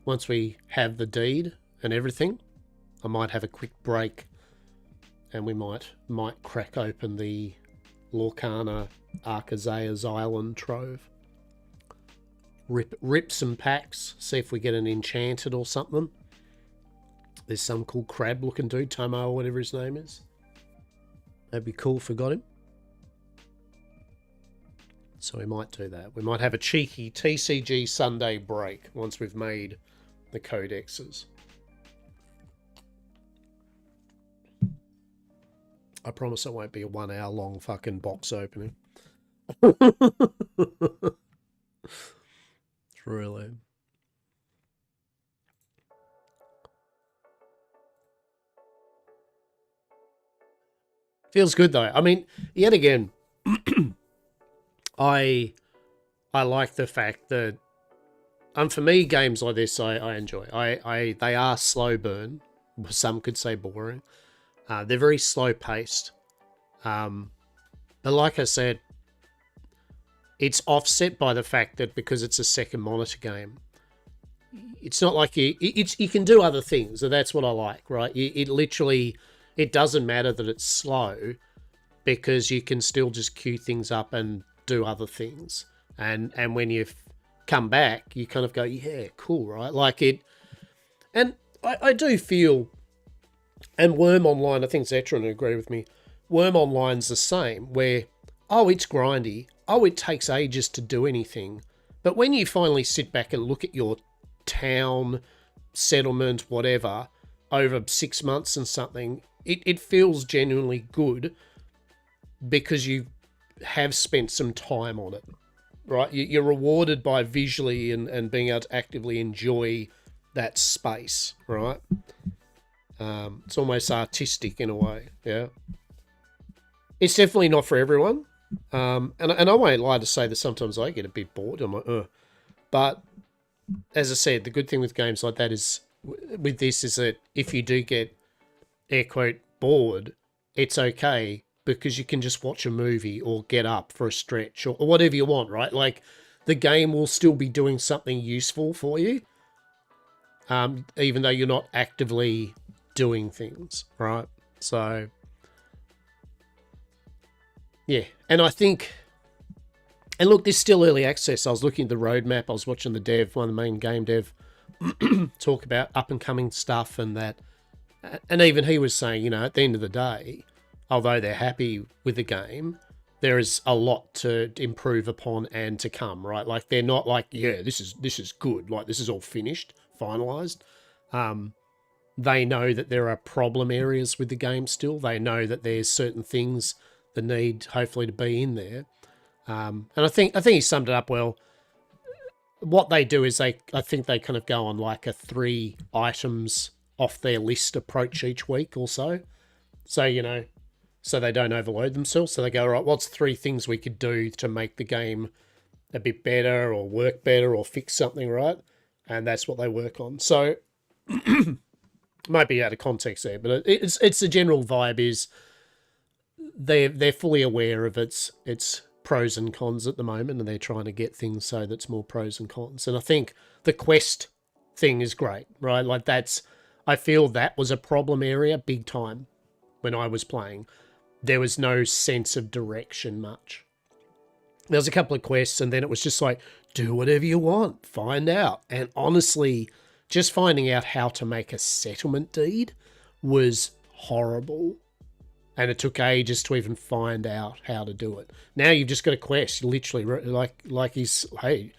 have the deed and everything, I might have a quick break and we might crack open the Lorcana Arkazaya's Island trove. Rip some packs, see if we get an enchanted or something. There's some cool crab looking dude, Tomo or whatever his name is. That'd be cool if we got him. So we might do that. We might have a cheeky TCG Sunday break once we've made the codexes. I promise it won't be a 1 hour long fucking box opening. Truly. Feels good though. I mean, yet again, I like the fact that for me, games like this I enjoy. They are slow burn. Some could say boring. They're very slow paced. But like I said, it's offset by the fact that because it's a second monitor game, it's not like you can do other things, and that's what I like, right? It doesn't matter that it's slow because you can still just queue things up and do other things. And when you come back, you kind of go, yeah, cool, right? Like it. And I do feel, and Worm Online, I think Zetron will agree with me, Worm Online's the same, where, oh, it's grindy, oh, it takes ages to do anything. But when you finally sit back and look at your town, settlement, whatever, over 6 months and something, it feels genuinely good because you have spent some time on it, right? You're rewarded by visually and being able to actively enjoy that space, right? It's almost artistic in a way, yeah. It's definitely not for everyone. And I won't lie to say that sometimes I get a bit bored. I'm like, ugh. But as I said, the good thing with games like that is, with this, is that if you do get, air quote, bored, it's okay because you can just watch a movie or get up for a stretch or whatever you want, right? Like, the game will still be doing something useful for you, even though you're not actively doing things, right? So, yeah. And I think, and look, this is still early access. I was looking at the roadmap. I was watching the dev, one of the main game dev, talk about up and coming stuff and that. And even he was saying, you know, at the end of the day, although they're happy with the game, there is a lot to improve upon and to come, right? Like, they're not like, yeah, this is good. Like, this is all finished, finalized. They know that there are problem areas with the game still. They know that there's certain things that need, hopefully, to be in there. And I think he summed it up well. What they do is I think they kind of go on like a 3 items off their list approach each week or so. So, you know, so they don't overload themselves. So they go, all right, what's 3 things we could do to make the game a bit better or work better or fix something, right? And that's what they work on. So might be out of context there, but it's the general vibe is they're fully aware of its pros and cons at the moment, and they're trying to get things so that's more pros and cons. And I think the quest thing is great, right? Like, I feel that was a problem area big time when I was playing. There was no sense of direction much. There was a couple of quests, and then it was just like, do whatever you want, find out. And honestly, just finding out how to make a settlement deed was horrible. And it took ages to even find out how to do it. Now you've just got a quest. You literally, like he's, hey,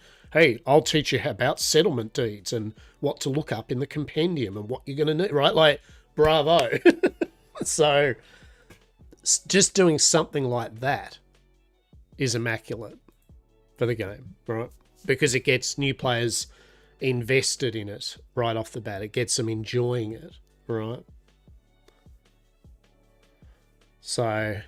I'll teach you about settlement deeds and what to look up in the compendium and what you're going to need, right? Like, bravo. So just doing something like that is immaculate for the game, right? Because it gets new players invested in it right off the bat. It gets them enjoying it, right? So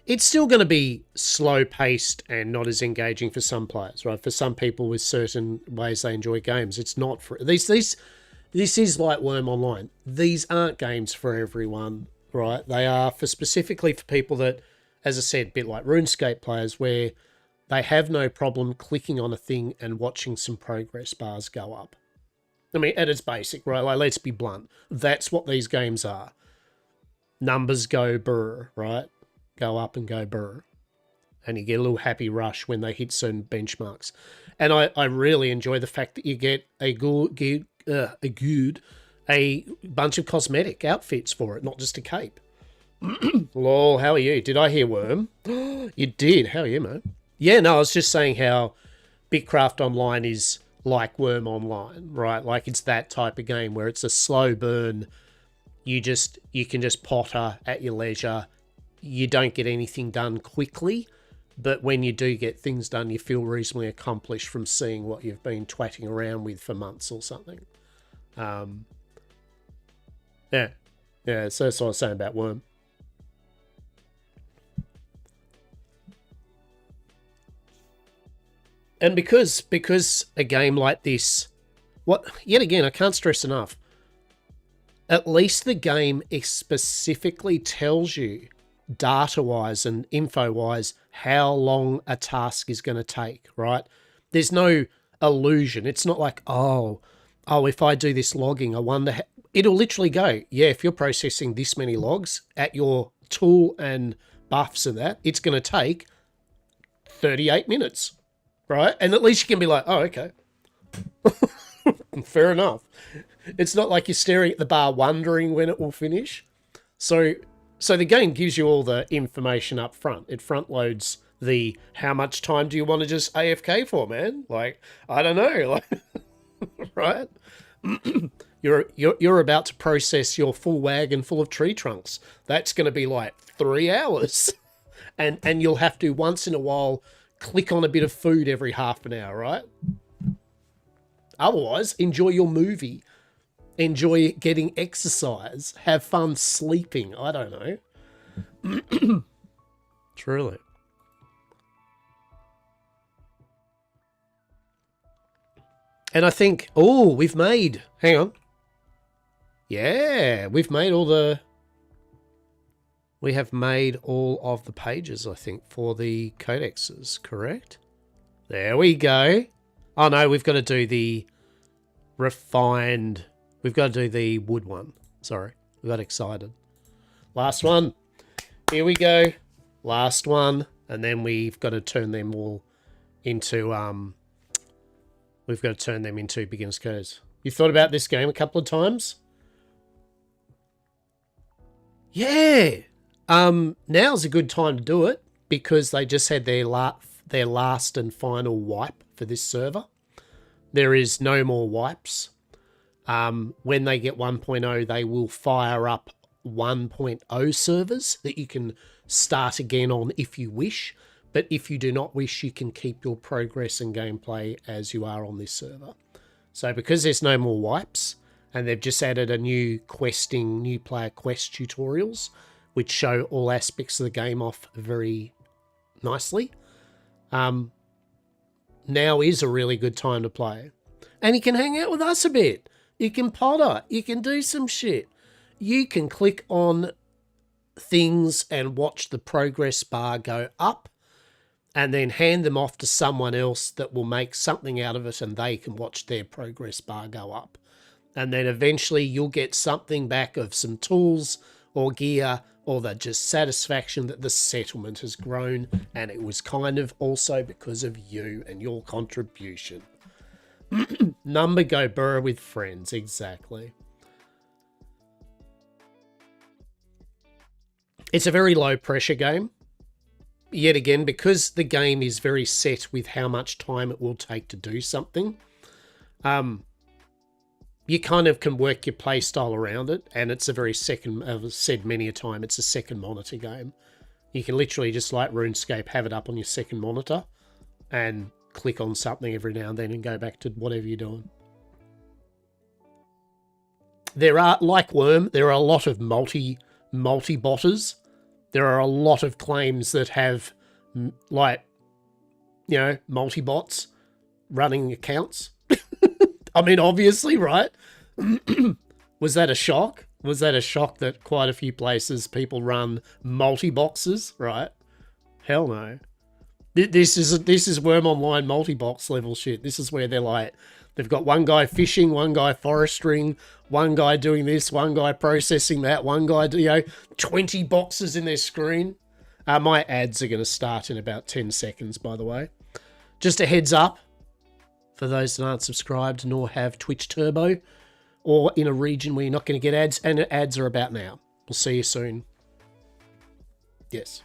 it's still going to be slow paced and not as engaging for some players, right? For some people with certain ways they enjoy games, it's not for these. This is like Worm Online. These aren't games for everyone, right? They are specifically for people that, as I said, a bit like RuneScape players, where they have no problem clicking on a thing and watching some progress bars go up. I mean, at its basic, right? Like, let's be blunt. That's what these games are. Numbers go brr, right? Go up and go brr. And you get a little happy rush when they hit certain benchmarks. And I really enjoy the fact that you get a bunch of cosmetic outfits for it, not just a cape. Lol, how are you? Did I hear Worm? You did. How are you, man? Yeah, no, I was just saying how Bitcraft Online is like Worm Online, right? Like, it's that type of game where it's a slow burn. you can just potter at your leisure. You don't get anything done quickly, but when you do get things done, you feel reasonably accomplished from seeing what you've been twatting around with for months or something. Yeah, so that's what I was saying about Worm. And because a game like this, yet again, I can't stress enough, at least the game specifically tells you, data-wise and info-wise, how long a task is going to take, right? There's no illusion. It's not like, oh, if I do this logging, I wonder how... It'll literally go, yeah, if you're processing this many logs at your tool and buffs and that, it's going to take 38 minutes, right? And at least you can be like, oh, okay. Fair enough. It's not like you're staring at the bar wondering when it will finish. So the game gives you all the information up front. It front loads the how much time do you want to just AFK for, man? Like, I don't know, like, right? You're about to process your full wagon full of tree trunks. That's going to be like 3 hours. And you'll have to once in a while click on a bit of food every half an hour, right? Otherwise, enjoy your movie. Enjoy getting exercise. Have fun sleeping. I don't know. Truly. And I think, we've made... Hang on. Yeah, we've made all the... We have made all of the pages, I think, for the codexes, correct? There we go. Oh, no, we've got to do the refined... We've got to do the wood one. Sorry, we got excited. Last one. Here we go. Last one. And then we've got to turn them all into... We've got to turn them into beginner's codes. You thought about this game a couple of times? Yeah. Now's a good time to do it because they just had their last and final wipe for this server. There is no more wipes. When they get 1.0, they will fire up 1.0 servers that you can start again on if you wish. But if you do not wish, you can keep your progress and gameplay as you are on this server. So because there's no more wipes, and they've just added a new player quest tutorials, which show all aspects of the game off very nicely, now is a really good time to play. And you can hang out with us a bit. You can potter. You can do some shit. You can click on things and watch the progress bar go up and then hand them off to someone else that will make something out of it and they can watch their progress bar go up. And then eventually you'll get something back of some tools or gear or the just satisfaction that the settlement has grown, and it was kind of also because of you and your contribution. Number go burr with friends, exactly. It's a very low pressure game. Yet again, because the game is very set with how much time it will take to do something, you kind of can work your play style around it, and it's a very I've said many a time, it's a second monitor game. You can literally just like RuneScape, have it up on your second monitor and click on something every now and then and go back to whatever you're doing. There are, like Worm, there are a lot of multi-botters. There are a lot of claims that have, like, you know, multi-bots running accounts. I mean, obviously, right? Was that a shock? Was that a shock that quite a few places people run multi-boxes, right? Hell no. This is Worm Online multi-box level shit. This is where they're like, they've got one guy fishing, one guy forestering, one guy doing this, one guy processing that, one guy, 20 boxes in their screen. My ads are going to start in about 10 seconds, by the way. Just a heads up for those that aren't subscribed nor have Twitch Turbo or in a region where you're not going to get ads, and ads are about now. We'll see you soon. Yes.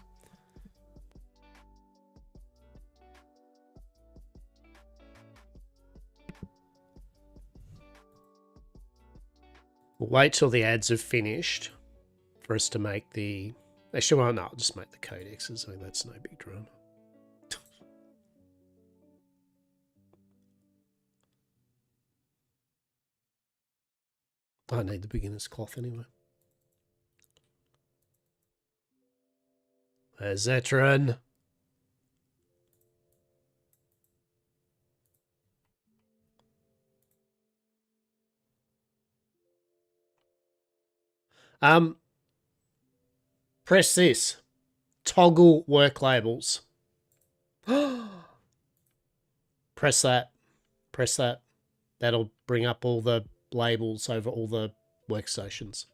We'll wait till the ads are finished for us to make the... Actually, well, no, I'll just make the codexes. I mean, that's no big drama. I need the beginner's cloth anyway. There's Zetron. Press this. Toggle work labels. Press that. Press that. That'll bring up all the labels over all the workstations.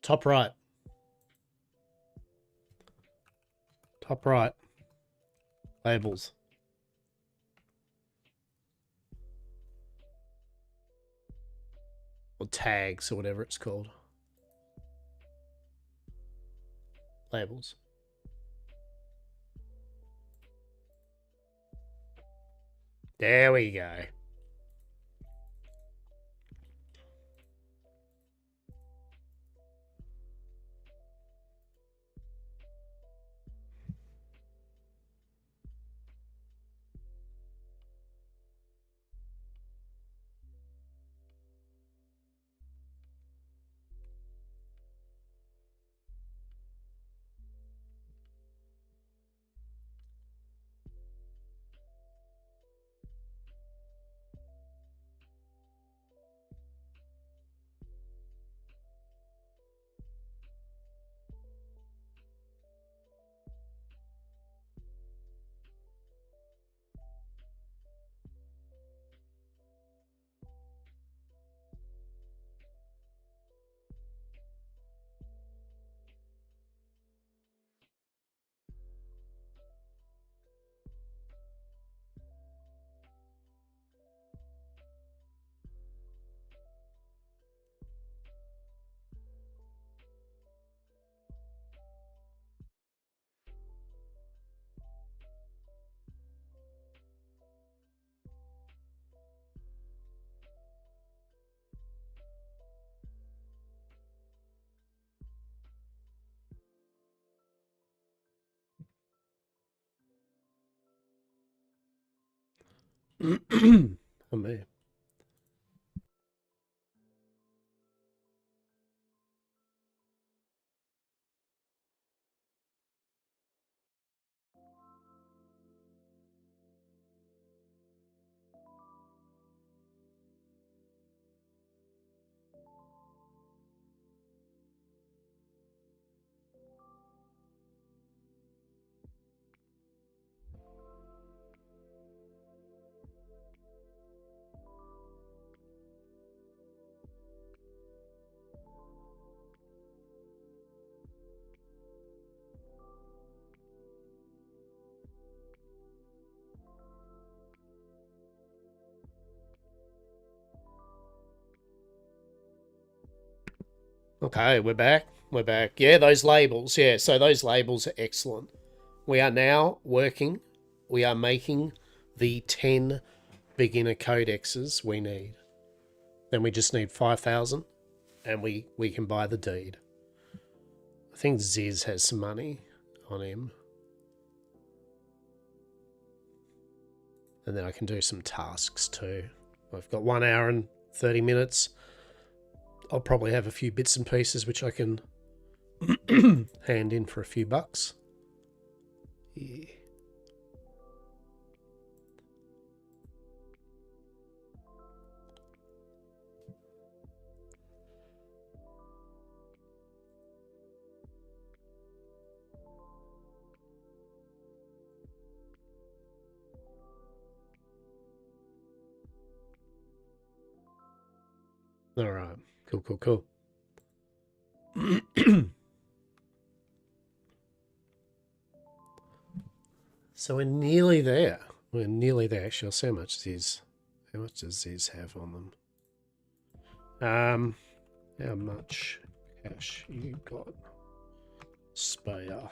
Top right. Top right. Labels. Or tags or whatever it's called. Labels. There we go. Oh, me. Okay, we're back. We're back. Yeah, those labels. Yeah, so those labels are excellent. We are now working. We are making the 10 beginner codexes we need. Then we just need 5,000 and we can buy the deed. I think Ziz has some money on him. And then I can do some tasks too. I've got 1 hour and 30 minutes. I'll probably have a few bits and pieces which I can hand in for a few bucks. Yeah. All right. Cool, cool, cool. So we're nearly there. We're nearly there. Actually, I'll see how much does Ziz have on them. How much cash you got spare?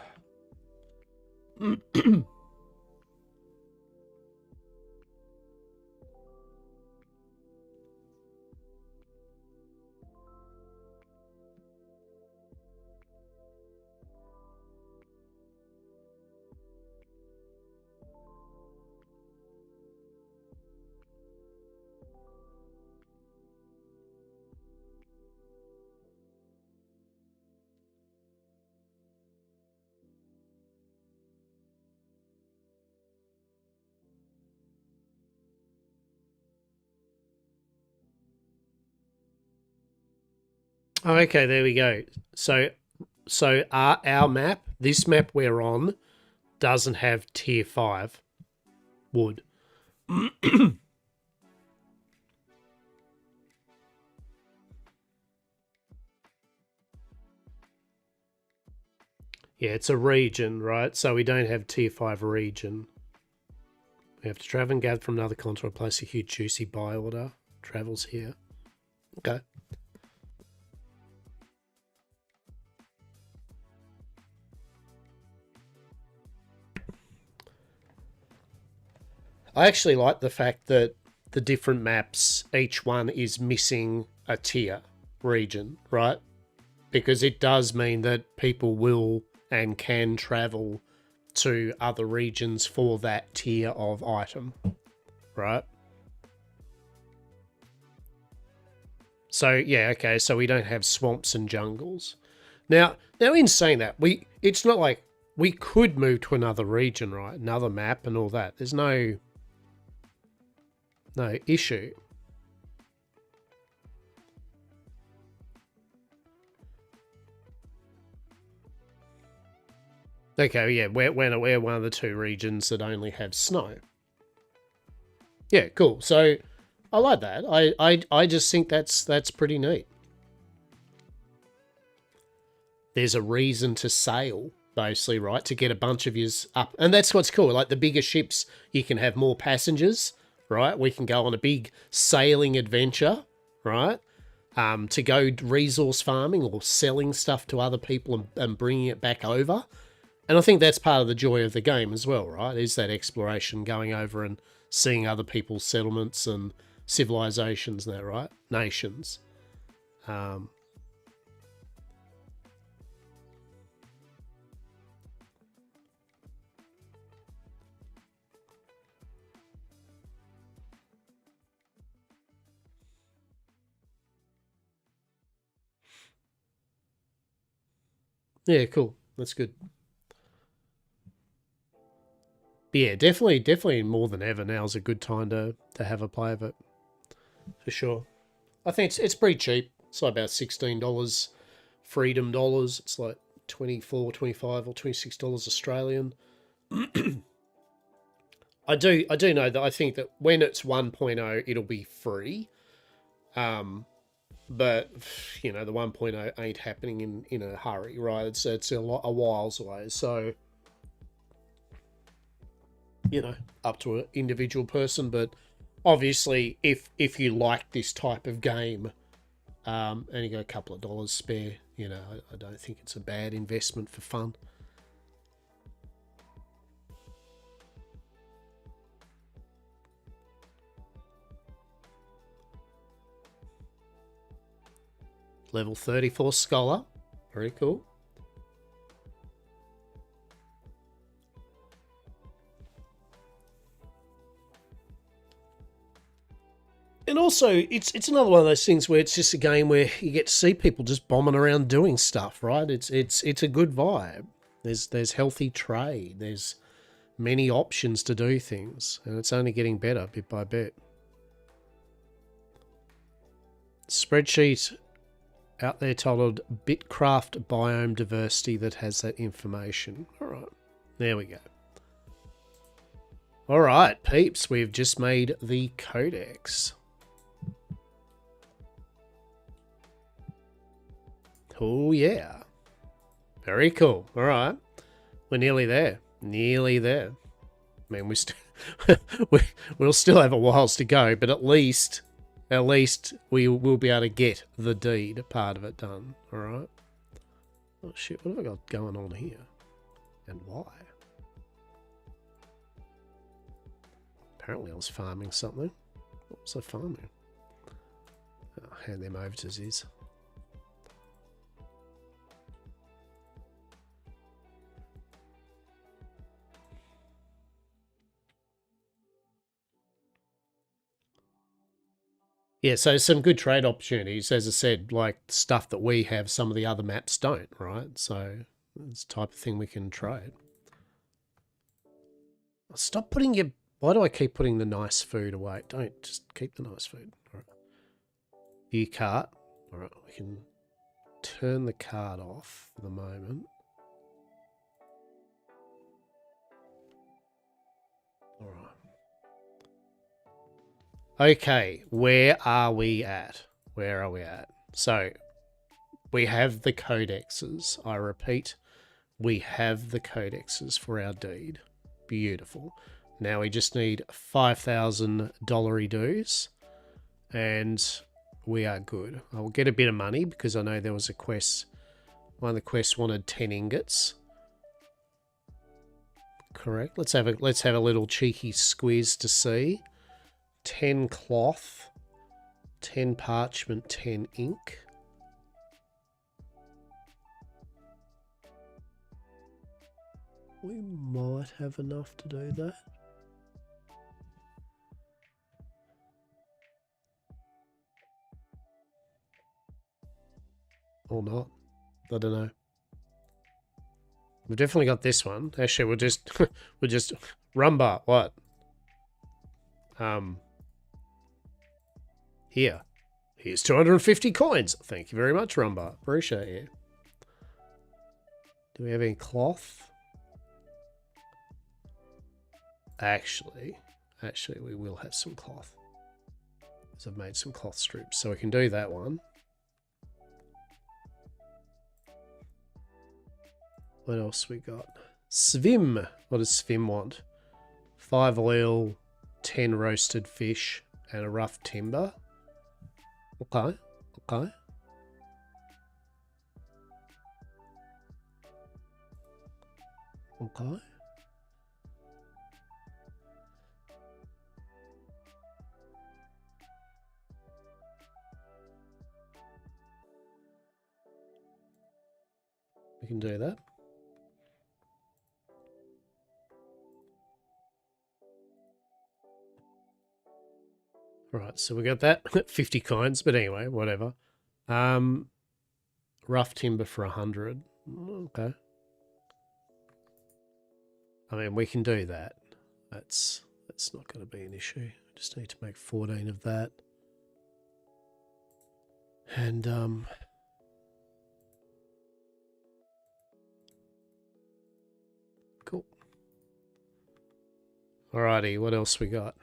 Okay, there we go. So our map, this map we're on, doesn't have tier 5 wood. Yeah, it's a region, right? So we don't have tier 5 region. We have to travel and gather from another continent, place a huge juicy buy order. Travels here. Okay. I actually like the fact that the different maps, each one is missing a tier region, right? Because it does mean that people will and can travel to other regions for that tier of item, right? So yeah, okay, so we don't have swamps and jungles. Now in saying that, it's not like we could move to another region, right? Another map and all that. There's no issue. Okay, yeah, we're one of the 2 regions that only have snow. Yeah, cool. So I like that. I just think that's pretty neat. There's a reason to sail, basically, right? To get a bunch of yous up. And that's what's cool. Like the bigger ships, you can have more passengers, right? We can go on a big sailing adventure, right? To go resource farming or selling stuff to other people and bringing it back over. And I think that's part of the joy of the game as well, right? Is that exploration, going over and seeing other people's settlements and civilizations there, right? Nations. Yeah, cool. That's good. But yeah, definitely more than ever now is a good time to have a play of it. For sure. I think it's pretty cheap. It's like about $16 freedom dollars. It's like 24, 25 or $26 Australian. I do know that I think that when it's 1.0 it'll be free. But you know, the 1.0 ain't happening in a hurry, right? It's a whiles away. So you know, up to an individual person, but obviously if you like this type of game, and you got a couple of dollars spare, you know, I don't think it's a bad investment for fun. Level 34 Scholar. Very cool. And also, it's another one of those things where it's just a game where you get to see people just bombing around doing stuff, right? It's a good vibe. There's healthy trade. There's many options to do things, and it's only getting better bit by bit. Spreadsheet out there titled Bitcraft Biome Diversity that has that information. All right, there we go. All right, peeps, we've just made the codex. Oh, yeah. Very cool. All right. We're nearly there. Nearly there. I mean, we'll still have a whiles to go, but at least at least we will be able to get the deed part of it done. All right. Oh shit! What have I got going on here? And why? Apparently I was farming something. What was I farming? I'll hand them over to Ziz. Yeah, so some good trade opportunities, as I said, like stuff that we have, some of the other maps don't, right? So it's the type of thing we can trade. Stop putting your... Why do I keep putting the nice food away? Don't, just keep the nice food. All right. View cart. All right, we can turn the cart off for the moment. All right. Okay, where are we at? Where are we at? So, we have the codexes. I repeat, we have the codexes for our deed. Beautiful. Now we just need $5,000 dues, and we are good. I will get a bit of money because I know there was a quest. One of the quests wanted 10 ingots. Correct. Let's have a little cheeky squeeze to see. 10 cloth, 10 parchment, 10 ink. We might have enough to do that. Or not. I don't know. We've definitely got this one. Actually, we'll just Rumba, what? Here's 250 coins. Thank you very much, Rumba. Appreciate you. Do we have any cloth? Actually, we will have some cloth. So I've made some cloth strips, so we can do that one. What else we got? Svim. What does Svim want? 5 oil, 10 roasted fish, and a rough timber. Okay, okay. Okay. We can do that. Right, so we got that 50 coins, but anyway, whatever. Rough timber for 100. Okay. I mean, we can do that. That's not going to be an issue. Just need to make 14 of that. And cool. Alrighty, what else we got?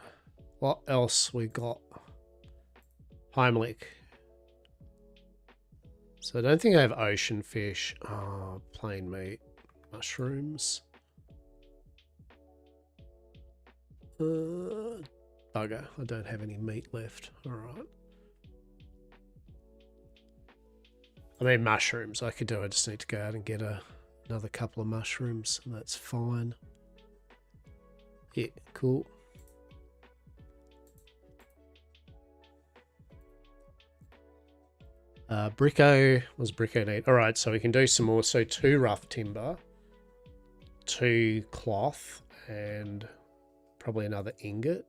What else we got? Heimlich. So I don't think I have ocean fish. Oh, plain meat. Mushrooms. Bugger. I don't have any meat left. Alright. I mean, mushrooms I could do. I just need to go out and get another couple of mushrooms. And that's fine. Yeah, cool. Bricko, what's Bricko need? All right, so we can do some more. So 2 rough timber, 2 cloth, and probably another ingot.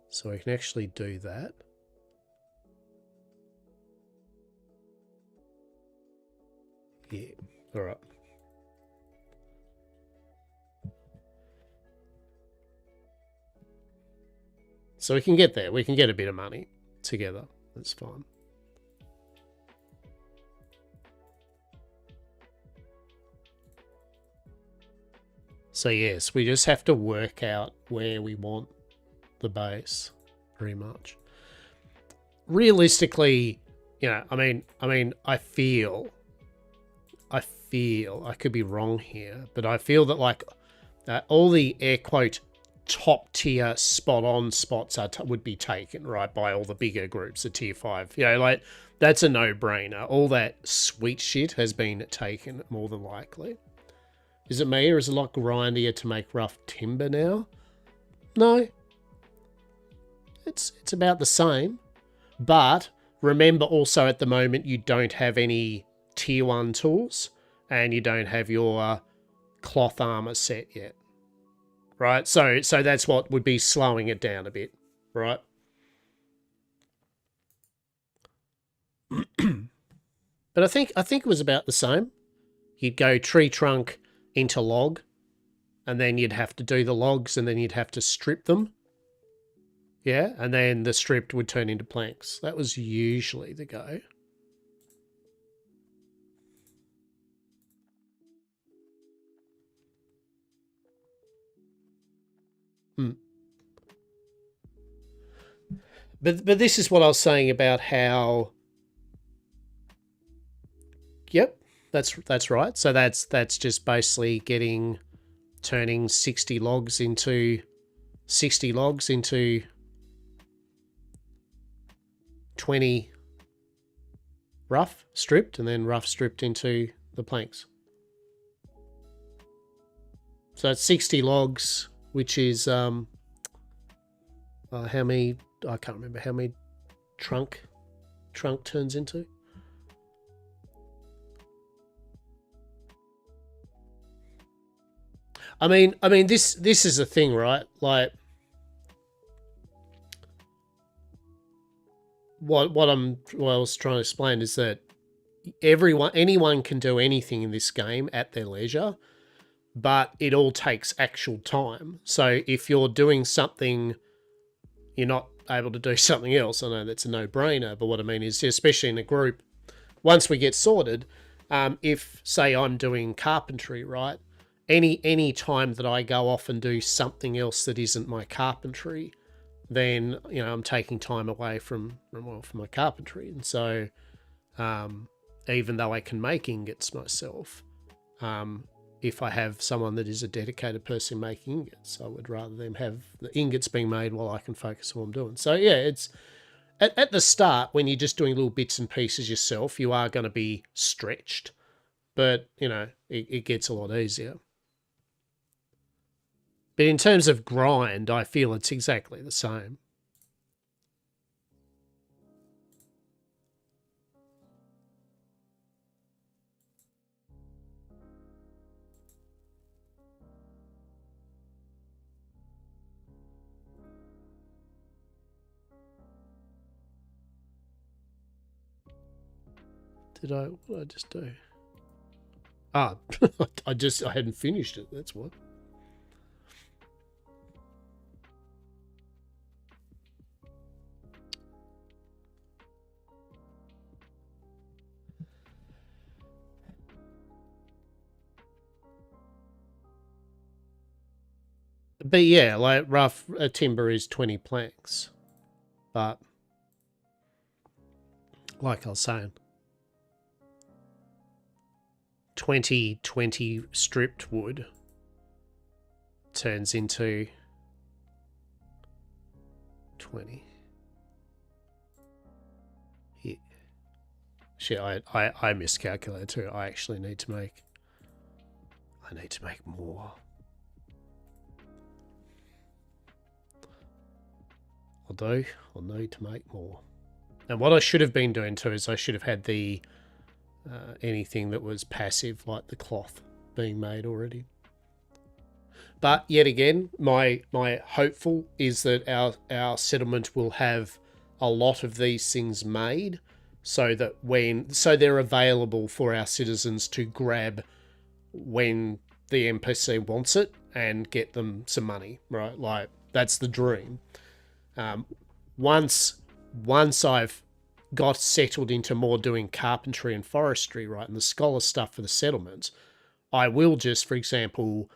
So we can actually do that. Yeah, all right. So we can get there. We can get a bit of money together. That's fine. So yes, we just have to work out where we want the base, pretty much. Realistically, you know, I mean, I feel, I could be wrong here, but I feel that like all the air quote top tier spot on spots would be taken, right, by all the bigger groups, the tier 5. You know, like, that's a no-brainer. All that sweet shit has been taken, more than likely. Is it me, or is it a lot grindier to make rough timber now? No. It's about the same. But remember also at the moment you don't have any tier 1 tools, and you don't have your cloth armor set yet. Right? So that's what would be slowing it down a bit, right? But I think it was about the same. You'd go tree trunk into log, and then you'd have to do the logs, and then you'd have to strip them. Yeah, and then the stripped would turn into planks. That was usually the go. But this is what I was saying about how. Yep, that's right. So that's just basically turning 60 logs into 20 rough stripped, and then rough stripped into the planks. So it's 60 logs, which is how many? I can't remember how many trunk turns into. I mean, this is a thing, right? Like, what I was trying to explain is that anyone can do anything in this game at their leisure, but it all takes actual time. So if you're doing something, you're not able to do something else. I know that's a no-brainer, but what I mean is, especially in a group, once we get sorted, if, say, I'm doing carpentry, right? Any time that I go off and do something else that isn't my carpentry, then, you know, I'm taking time away from my carpentry. And so, even though I can make ingots myself, if I have someone that is a dedicated person making ingots, I would rather them have the ingots being made while I can focus on what I'm doing. So yeah, it's at the start, when you're just doing little bits and pieces yourself, you are going to be stretched, but you know, it gets a lot easier. But in terms of grind, I feel it's exactly the same. What did I just do? Ah, I hadn't finished it, that's what. But yeah, like rough timber is 20 planks. But like I was saying, 20 stripped wood turns into 20. Yeah. Shit, I miscalculated too. I actually need to make more. I'll need to make more. And what I should have been doing too is I should have had the anything that was passive, like the cloth, being made already. But yet again, my hopeful is that our settlement will have a lot of these things made, so that they're available for our citizens to grab when the NPC wants it and get them some money, right? Like, that's the dream. Once I've got settled into more doing carpentry and forestry, right, and the scholar stuff for the settlements, I will just, for example,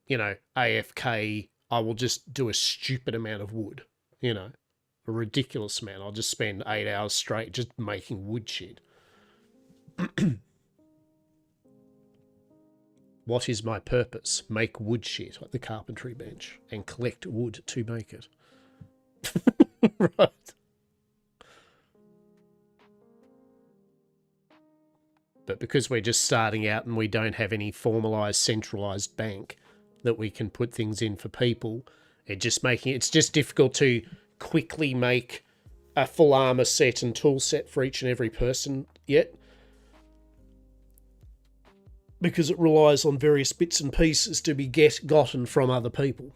you know, AFK, I will just do a stupid amount of wood, you know, a ridiculous amount. I'll just spend 8 hours straight just making wood shit. what is my purpose? Make wood shit at the carpentry bench and collect wood to make it. Right. But because we're just starting out and we don't have any formalized, centralized bank that we can put things in for people, it's just difficult to quickly make a full armor set and tool set for each and every person yet. Because it relies on various bits and pieces to be gotten from other people.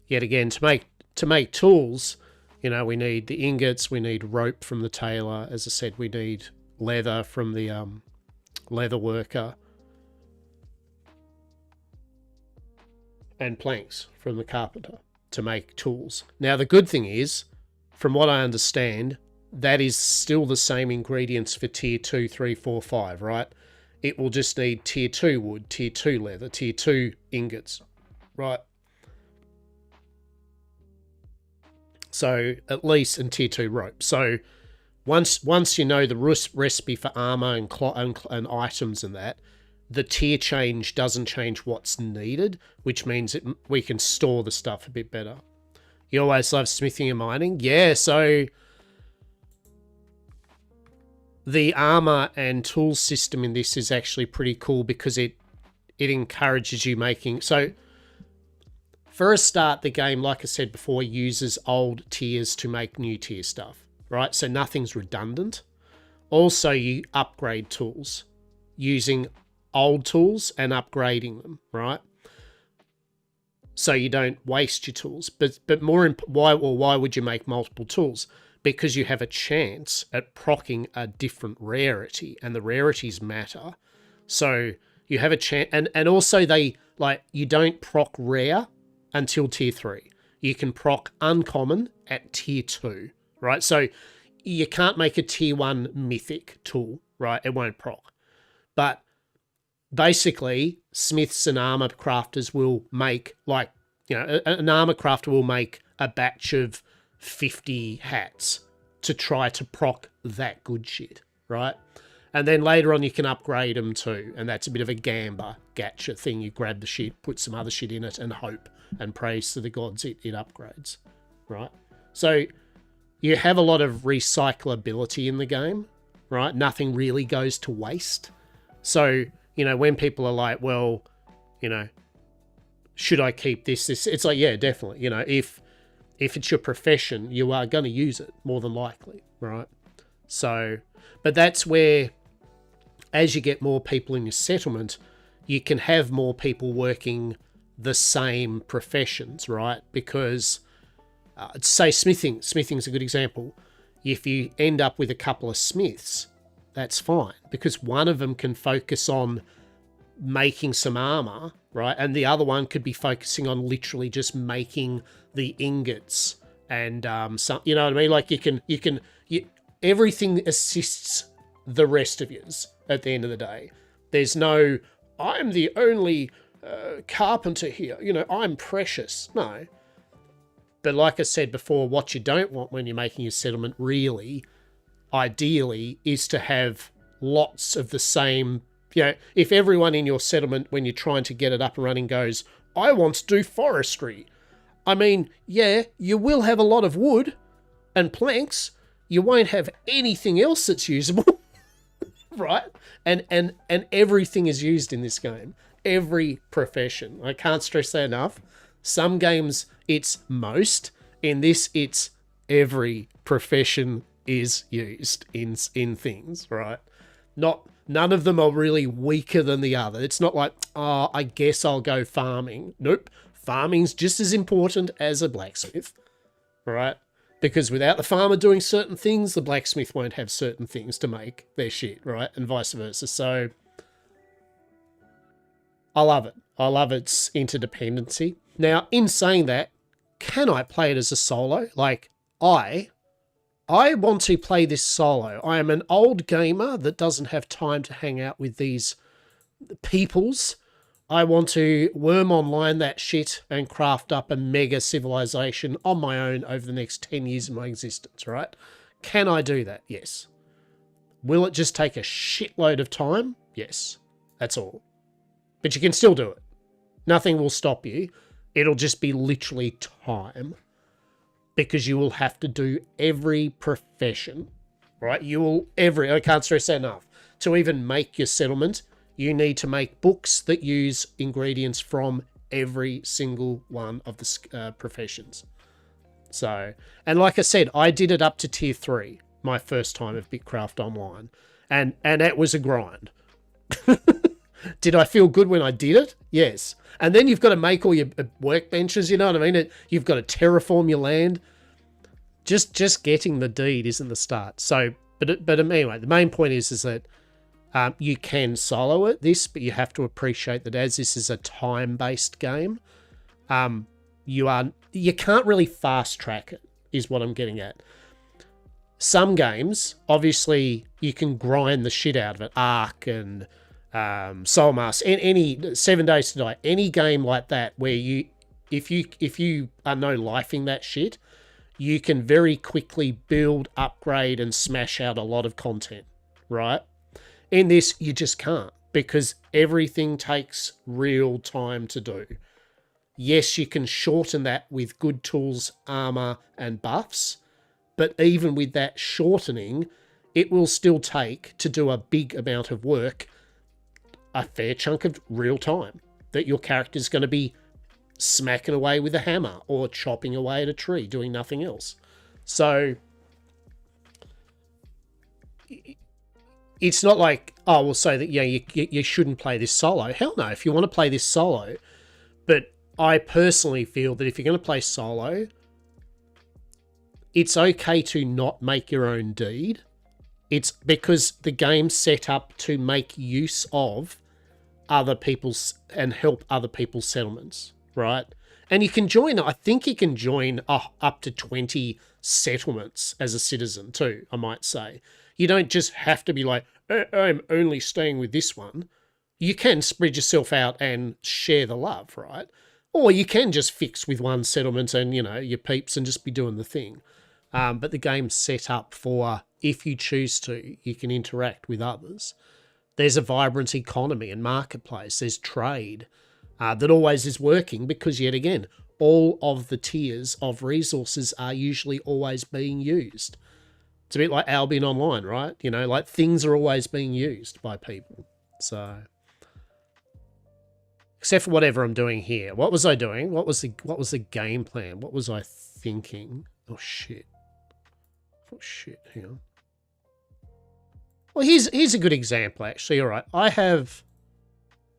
Yet again, to make tools, you know, we need the ingots, we need rope from the tailor. As I said, we need leather from the leather worker, and planks from the carpenter to make tools. Now, the good thing is, from what I understand, that is still the same ingredients for tier 2, 3, 4, 5, right? It will just need tier 2 wood, tier 2 leather, tier 2 ingots, right? So, at least in tier 2 rope. So, once you know the recipe for armor and items and that, the tier change doesn't change what's needed, which means we can store the stuff a bit better. You always love smithing and mining? Yeah, so the armor and tool system in this is actually pretty cool because it encourages you making... So, for a start, the game, like I said before, uses old tiers to make new tier stuff, right? So nothing's redundant. Also, you upgrade tools using old tools and upgrading them, right? So you don't waste your tools. But why would you make multiple tools? Because you have a chance at proccing a different rarity, and the rarities matter. So you have a chance, and also you don't proc rare until tier 3. You can proc uncommon at tier 2, right? So you can't make a tier 1 mythic tool, right? It won't proc. But basically, smiths and armor crafters will make, an armor crafter will make a batch of 50 hats to try to proc that good shit, right? And then later on you can upgrade them too, and that's a bit of a gacha thing. You grab the shit, put some other shit in it, and hope and praise to the gods it upgrades, right? So you have a lot of recyclability in the game, right? Nothing really goes to waste. So, you know, when people are like, well, you know, should I keep this? It's like, yeah, definitely. You know, if it's your profession, you are going to use it more than likely, right? So, but that's where, as you get more people in your settlement, you can have more people working the same professions, right? Because, say smithing's a good example. If you end up with a couple of smiths, that's fine, because one of them can focus on making some armor, right? And the other one could be focusing on literally just making the ingots and some, you know what I mean? Like everything assists the rest of yours at the end of the day. There's no, I'm the only carpenter here, you know, I'm precious. No. But like I said before, what you don't want when you're making a settlement really, ideally, is to have lots of the same, you know, if everyone in your settlement, when you're trying to get it up and running, goes, I want to do forestry. I mean, yeah, you will have a lot of wood and planks. You won't have anything else that's usable, right? And everything is used in this game. Every profession. I can't stress that enough. Some games, it's most. In this, it's every profession is used in things, right? None of them are really weaker than the other. It's not like, oh, I guess I'll go farming. Nope. Farming's just as important as a blacksmith, right? Because without the farmer doing certain things, the blacksmith won't have certain things to make their shit, right? And vice versa. So I love it. I love its interdependency. Now, in saying that, can I play it as a solo? Like, I want to play this solo. I am an old gamer that doesn't have time to hang out with these peoples. I want to worm online that shit and craft up a mega civilization on my own over the next 10 years of my existence, right? Can I do that? Yes. Will it just take a shitload of time? Yes. That's all. But you can still do it. Nothing will stop you. It'll just be literally time, because you will have to do every profession, right? I can't stress that enough. To even make your settlement, you need to make books that use ingredients from every single one of the professions. So, and like I said, I did it up to tier 3, my first time of Bitcraft Online. And it was a grind. Did I feel good when I did it? Yes. And then you've got to make all your workbenches, you know what I mean? You've got to terraform your land. Just getting the deed isn't the start. So, but anyway, the main point is that you can solo this, but you have to appreciate that as this is a time-based game, you can't really fast track it, is what I'm getting at. Some games, obviously, you can grind the shit out of it. Ark and Soulmaster, any 7 Days to Die, any game like that where if you are no lifing that shit, you can very quickly build, upgrade, and smash out a lot of content, right? In this, you just can't, because everything takes real time to do. Yes, you can shorten that with good tools, armor, and buffs, but even with that shortening, it will still take, to do a big amount of work, a fair chunk of real time that your character's going to be smacking away with a hammer or chopping away at a tree, doing nothing else. So it's not like, oh, we'll say that, yeah, you shouldn't play this solo. Hell no, if you want to play this solo. But I personally feel that if you're going to play solo, it's okay to not make your own deed. It's because the game's set up to make use of other people's and help other people's settlements, right? And you can join, I think you can join up to 20 settlements as a citizen too, I might say. You don't just have to be like, I'm only staying with this one. You can spread yourself out and share the love, right? Or you can just fix with one settlement and, you know, your peeps and just be doing the thing. But the game's set up for, if you choose to, you can interact with others. There's a vibrant economy and marketplace. There's trade that always is working because, yet again, all of the tiers of resources are usually always being used. It's a bit like Albion Online, right? You know, like things are always being used by people. So, except for whatever I'm doing here. What was I doing? What was the game plan? What was I thinking? Oh shit. Oh shit, hang on. Well, here's a good example actually. All right. I have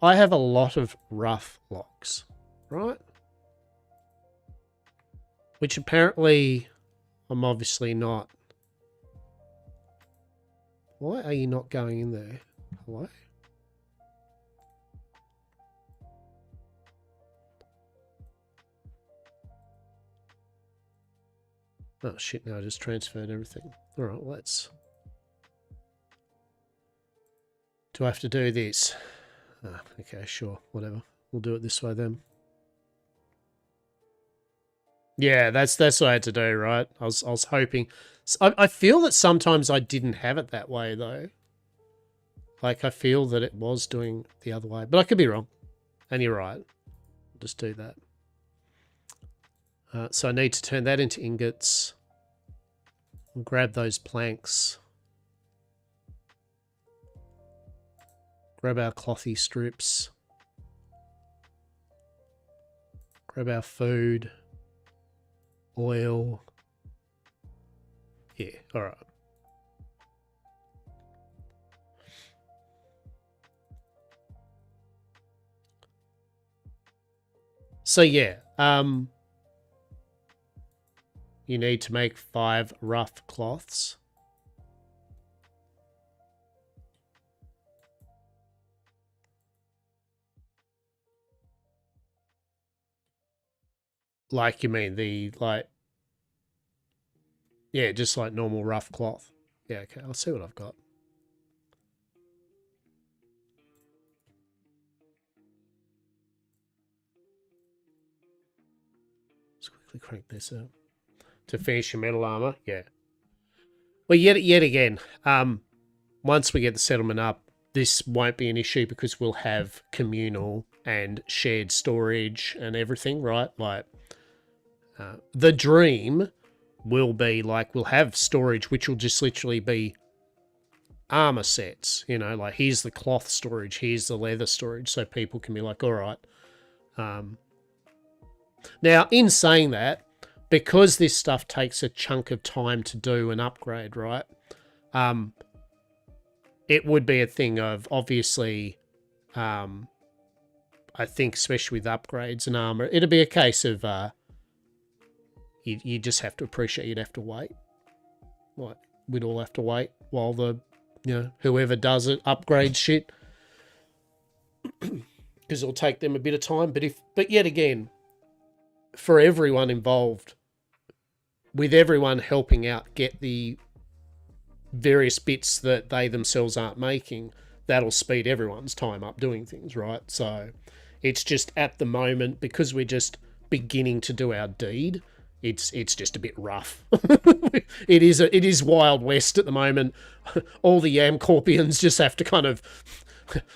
a lot of rough logs, right? Which apparently I'm obviously not. Why are you not going in there? Hello? Oh shit, no, I just transferred everything. All right, let's... Do I have to do this? Ah, okay, sure, whatever. We'll do it this way then. Yeah, that's what I had to do, right? I was hoping. I feel that sometimes I didn't have it that way though. Like I feel that it was doing the other way, but I could be wrong. And you're right. I'll just do that. So I need to turn that into ingots. We'll grab those planks. Grab our clothy strips. Grab our food. Oil. Yeah, all right. So yeah, you need to make 5 rough cloths. Like you mean the, like, yeah, just like normal rough cloth. Yeah, okay, I'll see what I've got. Let's quickly crank this up. To finish your metal armor, yeah. Well, yet again, once we get the settlement up, this won't be an issue because we'll have communal and shared storage and everything, right? Like, the dream will be like, we'll have storage which will just literally be armor sets, you know, like here's the cloth storage, here's the leather storage, so people can be like, all right. Now, in saying that, because this stuff takes a chunk of time to do and upgrade, right? It would be a thing of, obviously, I think, especially with upgrades and armor, it'd be a case of you just have to appreciate you'd have to wait. Like, we'd all have to wait while the, you know, whoever does it upgrades shit. Because it'll take them a bit of time. But yet again, for everyone involved, with everyone helping out get the various bits that they themselves aren't making, that'll speed everyone's time up doing things, right? So it's just at the moment, because we're just beginning to do our deed, it's just a bit rough. It is Wild West at the moment. All the YamCorpians just have to kind of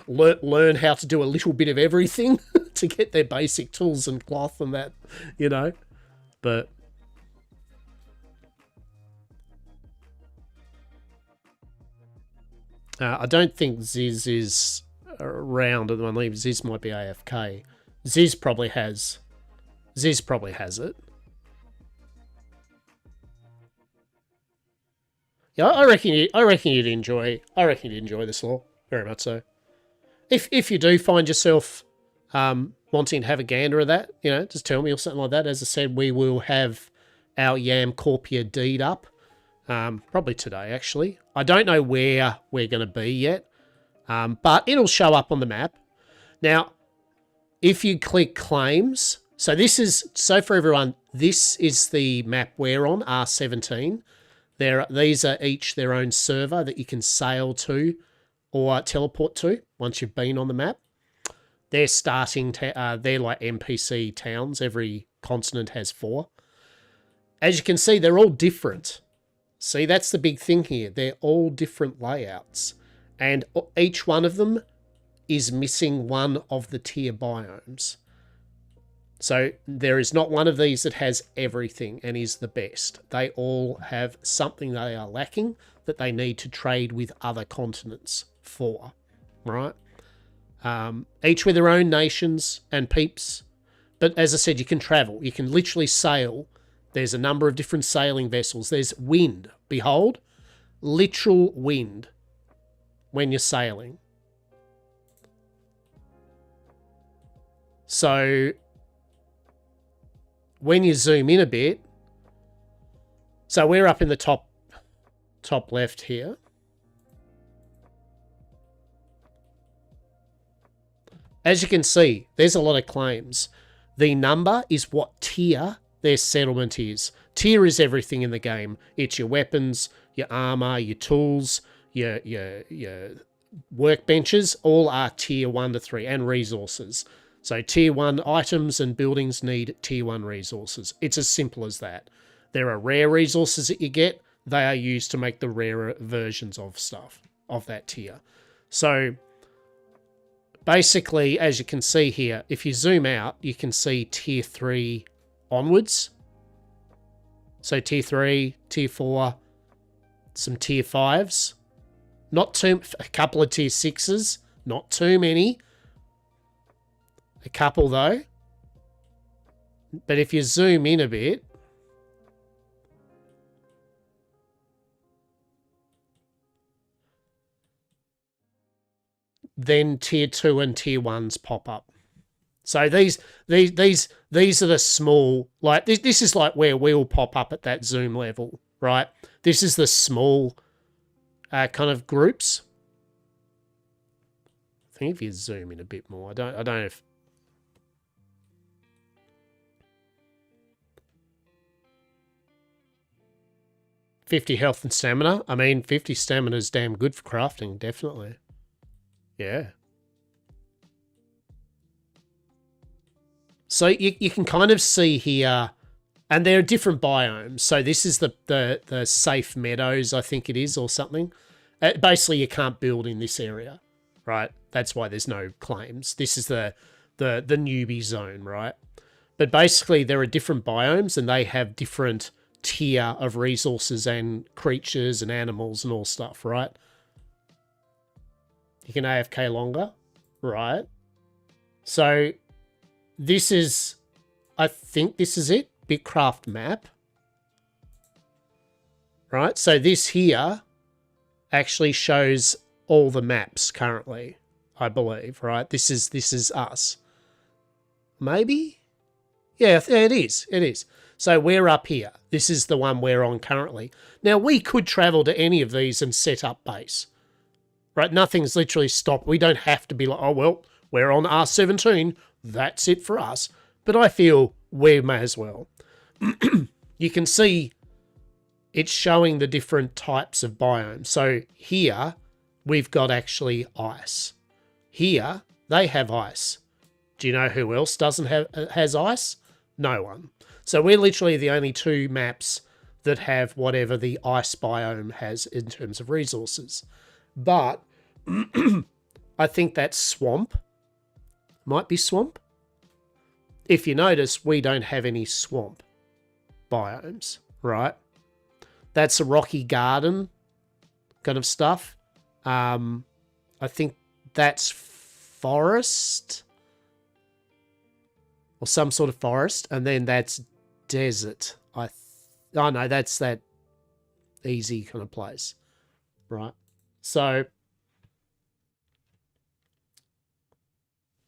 learn how to do a little bit of everything to get their basic tools and cloth and that, you know. But I don't think Ziz is around at the moment. Ziz might be AFK. Ziz probably has it. Yeah, I reckon you'd enjoy this law very much so. If you do find yourself wanting to have a gander of that, you know, just tell me or something like that. As I said, we will have our YamCorpia deed up probably today, actually. I don't know where we're going to be yet, but it'll show up on the map. Now, if you click claims, so for everyone, this is the map we're on, R17. These are each their own server that you can sail to or teleport to once you've been on the map. They're they're like NPC towns. Every continent has 4. As you can see, they're all different. See, that's the big thing here. They're all different layouts. And each one of them is missing one of the tier biomes. So there is not one of these that has everything and is the best. They all have something they are lacking that they need to trade with other continents for, right? Each with their own nations and peeps. But as I said, you can travel. You can literally sail. There's a number of different sailing vessels. There's wind. Behold, literal wind when you're sailing. So when you zoom in a bit, so we're up in the top left here. As you can see, there's a lot of claims. The number is what tier their settlement is. Tier is everything in the game. It's your weapons, your armor, your tools, your workbenches, all are tier 1 to 3, and resources. So tier 1 items and buildings need tier 1 resources. It's as simple as that. There are rare resources that you get. They are used to make the rarer versions of stuff, of that tier. So basically, as you can see here, if you zoom out, you can see tier 3 onwards. So tier 3, tier 4, some tier 5s. A couple of tier 6s, not too many. A couple though. But if you zoom in a bit, then tier 2 and tier 1s pop up. So these are the small, like this is like where we'll pop up at that zoom level, right? This is the small kind of groups. I think if you zoom in a bit more, I don't know if 50 health and stamina. I mean, 50 stamina is damn good for crafting, definitely. Yeah. So you can kind of see here, and there are different biomes. So this is the safe meadows, I think it is, or something. Basically, you can't build in this area. right? That's why there's no claims. This is the newbie zone, right? But basically, there are different biomes, and they have different tier of resources and creatures and animals and all stuff, right? You can AFK longer, right? So this is, I think this is it, Bitcraft map, right? So this here actually shows all the maps currently, I believe, right? This is us. Maybe? Yeah, it is. It is. So we're up here. This is the one we're on currently. Now, we could travel to any of these and set up base, right? Nothing's literally stopped. We don't have to be like, oh, well, we're on R17. That's it for us. But I feel we may as well. You can see it's showing the different types of biomes. So here, we've got actually ice. Here, they have ice. Do you know who else has ice? No one. So we're literally the only two maps that have whatever the ice biome has in terms of resources. But I think that swamp might be swamp. If you notice, we don't have any swamp biomes, right? That's a rocky garden kind of stuff. I think that's forest or some sort of forest, and then that's desert. Oh no, that's that easy kind of place, right? So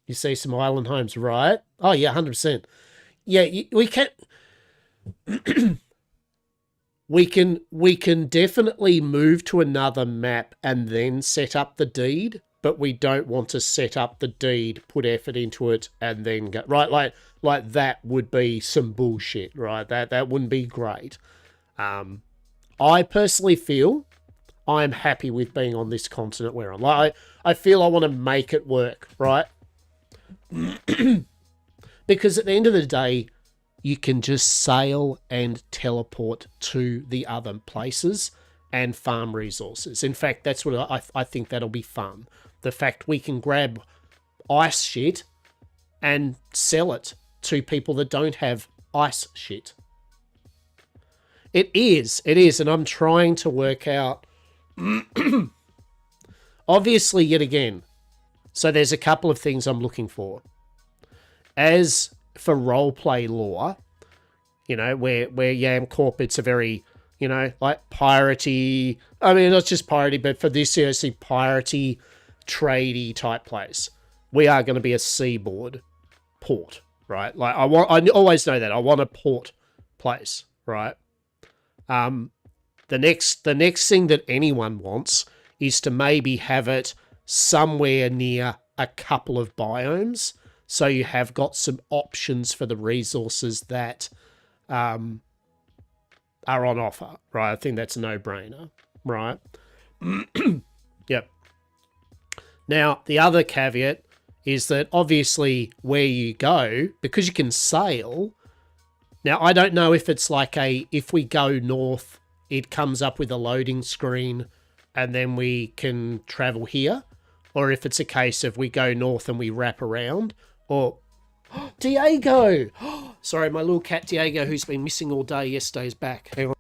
you see some island homes, right? Oh yeah, 100%. Yeah, we can. We can definitely move to another map and then set up the deed, but we don't want to set up the deed, put effort into it, and then go right. Like that would be some bullshit, right? That wouldn't be great. I personally feel I'm happy with being on this continent we're on. Like I feel I want to make it work, right? Because at the end of the day, you can just sail and teleport to the other places and farm resources. In fact, that's what I think that'll be fun. The fact we can grab ice shit and sell it to people that don't have ice shit. It is, and I'm trying to work out. Obviously, yet again, so there's a couple of things I'm looking for. As for roleplay lore, you know, where YamCorp, it's a very, you know, like piratey. I mean, not just piratey, but for this seriously piratey, tradey type place. We are going to be a seaboard port, right? Like I always know that I want a port place, right? The next thing that anyone wants is to maybe have it somewhere near a couple of biomes, so you have got some options for the resources that are on offer, right? I think that's a no-brainer, right? Yep. Now, the other caveat is that obviously where you go, because you can sail. Now, I don't know if it's like if we go north, it comes up with a loading screen and then we can travel here, or if it's a case of we go north and we wrap around, or Diego! Sorry, my little cat Diego, who's been missing all day yesterday, is back. Hang on.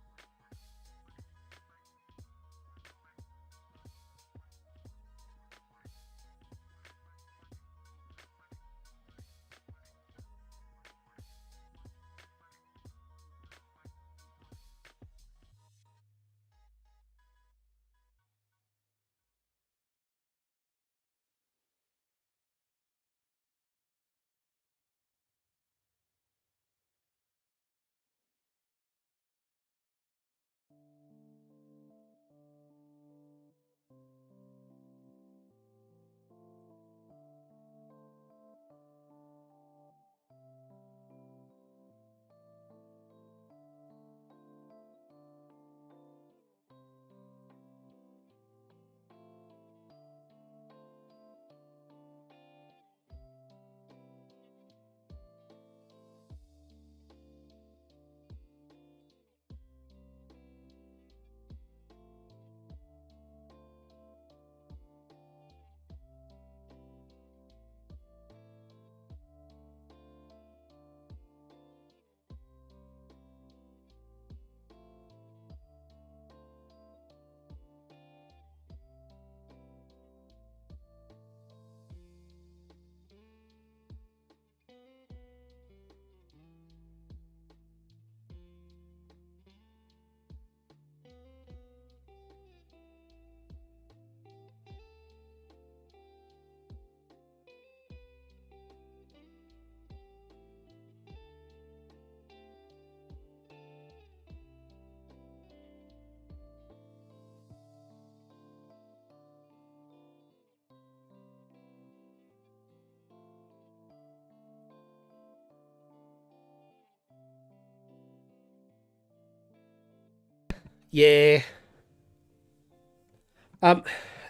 Yeah.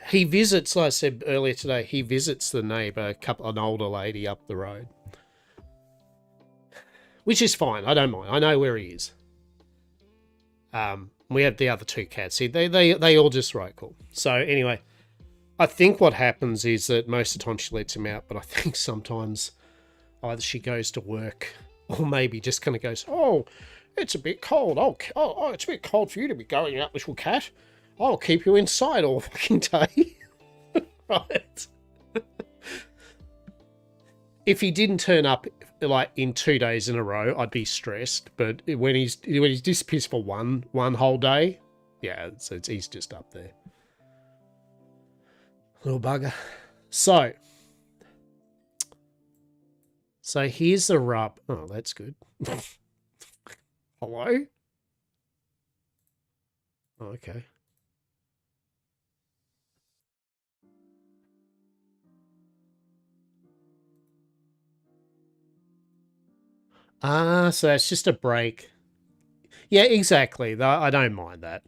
He visits, like I said earlier today, he visits the neighbour, an older lady up the road. Which is fine. I don't mind. I know where he is. We have the other two cats here. They all just right cool. So anyway, I think what happens is that most of the time she lets him out, but I think sometimes either she goes to work or maybe just kind of goes, oh, it's a bit cold. Oh, it's a bit cold for you to be going out, little cat. I'll keep you inside all fucking day. Right. If he didn't turn up like in 2 days in a row, I'd be stressed. But when he's disappears for one whole day, yeah, he's just up there. Little bugger. So here's the rub. Oh, that's good. Hello? Oh, okay. Ah, so that's just a break. Yeah, exactly. I don't mind that.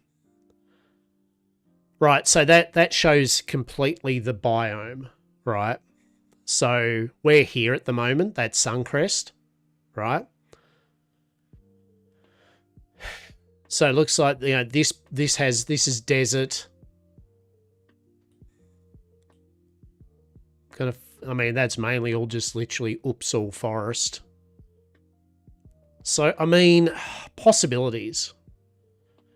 Right, so that shows completely the biome, right? So we're here at the moment, that's Suncrest, right? So it looks like, you know, this is desert. Kind of, I mean, that's mainly all just literally all forest. So I mean, possibilities.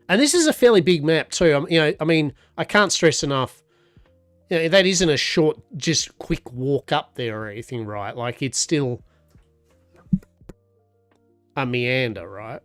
And this is a fairly big map too. You know, I mean, I can't stress enough. You know, that isn't a short, just quick walk up there or anything, right? Like it's still a meander, right?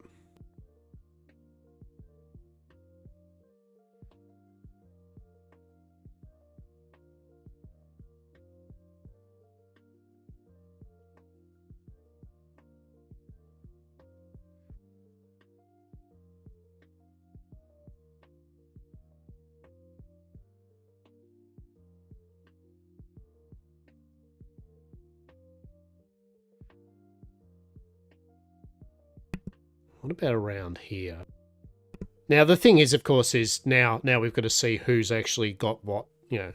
What about around here? Now the thing is, of course, is now we've got to see who's actually got what, you know.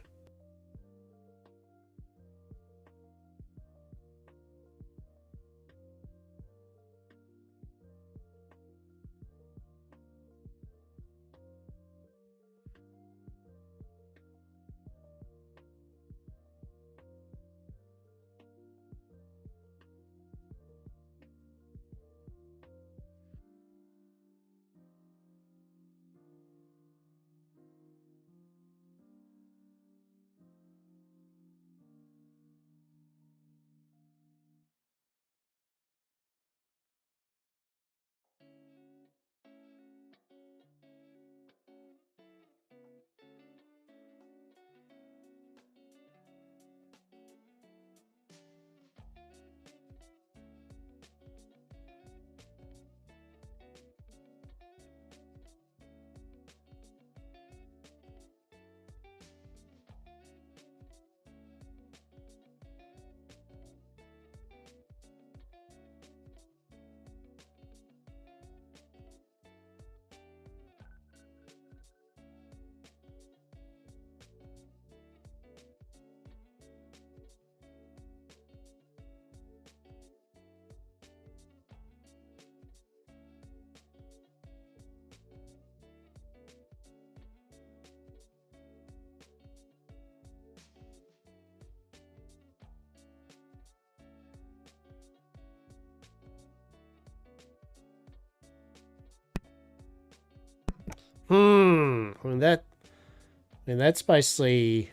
I mean that's basically.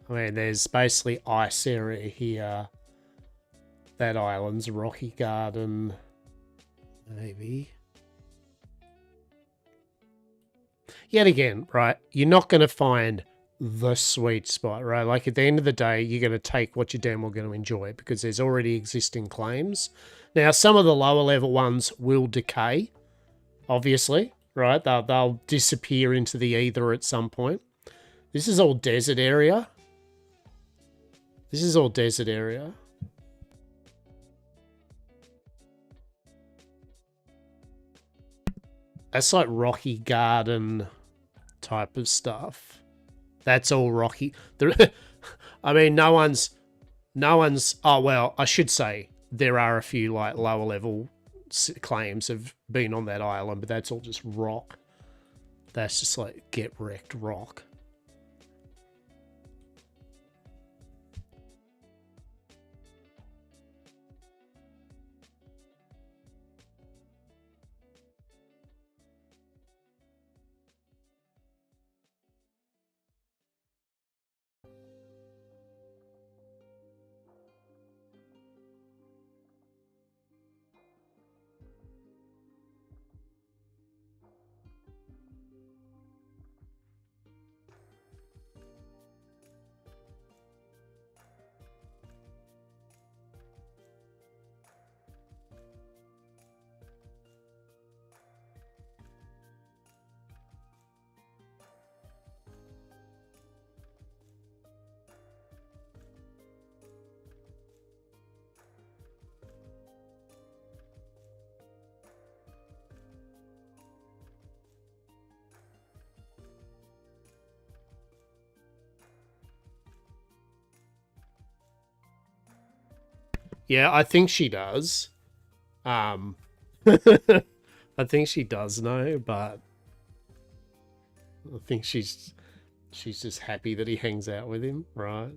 I mean, there's basically ice area here. That island's rocky garden, maybe. Yet again, right? You're not going to find the sweet spot, right? Like at the end of the day, you're going to take what you're damn well going to enjoy because there's already existing claims. Now, some of the lower level ones will decay, obviously, right? They'll disappear into the ether at some point. This is all desert area. This is all desert area. That's like Rocky Garden type of stuff. That's all Rocky. I mean, no one's. Oh well, I should say there are a few like lower level claims have been on that island, but that's all just rock. That's just like get wrecked rock. Yeah, I think she does. I think she does know, but I think she's just happy that he hangs out with him, right?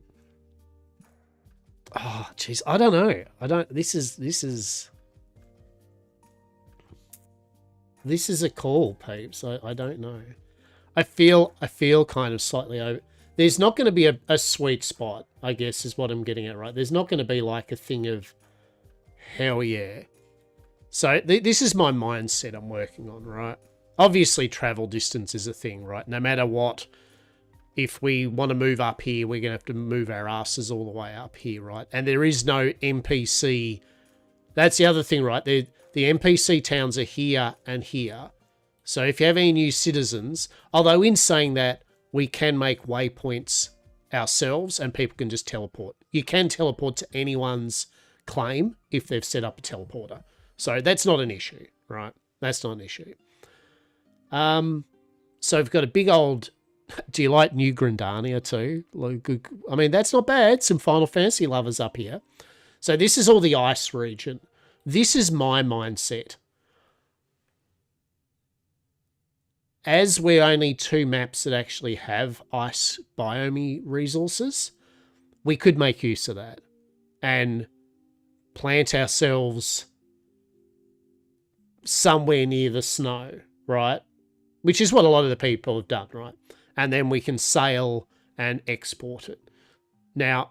Oh, jeez, I don't know. I don't. This is a call, peeps. I don't know. I feel kind of slightly over. There's not going to be a sweet spot, I guess, is what I'm getting at, right? There's not going to be like a thing of hell yeah. So this is my mindset I'm working on, right? Obviously, travel distance is a thing, right? No matter what, if we want to move up here, we're going to have to move our asses all the way up here, right? And there is no NPC. That's the other thing, right? The NPC towns are here and here. So if you have any new citizens, although in saying that, we can make waypoints ourselves and people can just teleport. You can teleport to anyone's claim if they've set up a teleporter. So that's not an issue, right? That's not an issue. So we've got a big old... Do you like New Grandania too? I mean, that's not bad. Some Final Fantasy lovers up here. So this is all the ice region. This is my mindset. As we're only 2 maps that actually have ice biome resources, we could make use of that and plant ourselves somewhere near the snow, right? Which is what a lot of the people have done, right? And then we can sail and export it. Now,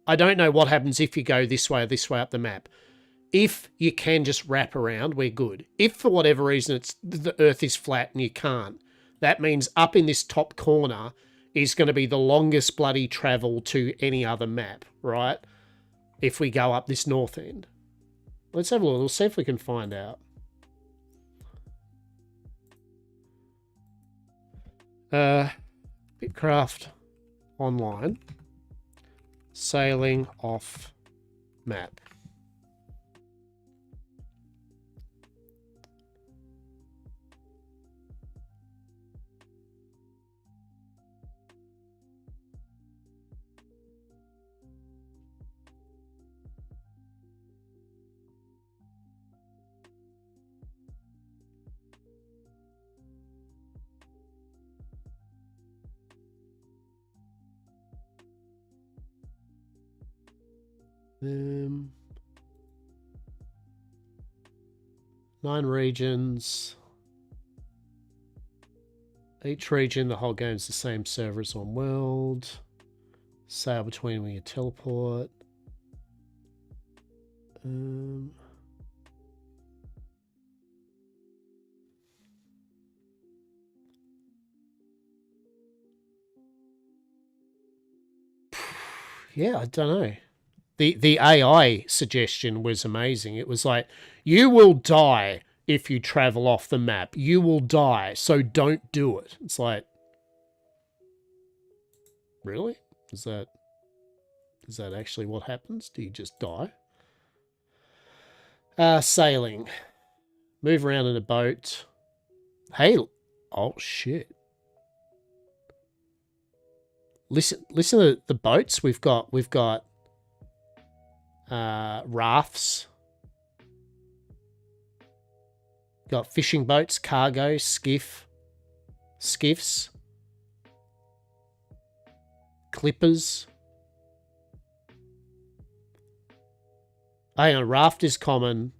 I don't know what happens if you go this way or this way up the map. If you can just wrap around, we're good. If for whatever reason the Earth is flat and you can't, that means up in this top corner is going to be the longest bloody travel to any other map, right? If we go up this north end. Let's have a look. We'll see if we can find out. Bitcraft Online. Sailing off map. Um, 9 regions. Each region, the whole game's the same server as on world. Sail between when you teleport. Yeah, I don't know. The AI suggestion was amazing. It was like, you will die if you travel off the map. You will die, so don't do it. It's like, really? Is that actually what happens? Do you just die? Sailing. Move around in a boat. Hey, oh shit. Listen to the boats we've got. We've got rafts. Got fishing boats, cargo, skiffs, clippers. Hang on, raft is common.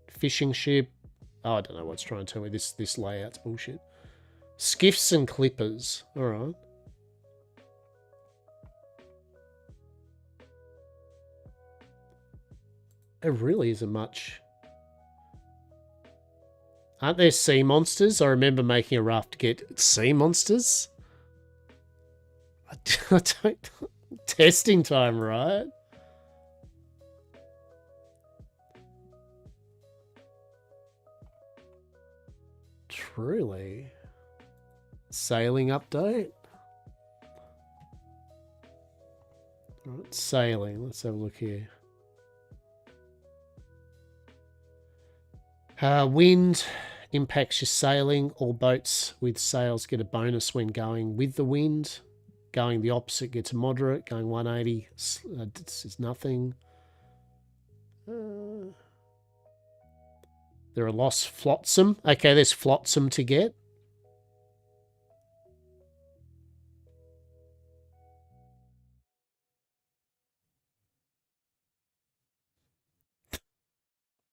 Fishing ship. Oh, I don't know what's trying to tell me. This layout's bullshit. Skiffs and clippers. All right. There really isn't much. Aren't there sea monsters? I remember making a raft to get sea monsters. I don't. Testing time, right? Truly. Sailing update. Right, sailing. Let's have a look here. Wind impacts your sailing. All boats with sails get a bonus when going with the wind. Going the opposite gets a moderate. Going 180 is nothing. There are lost flotsam. Okay, there's flotsam to get.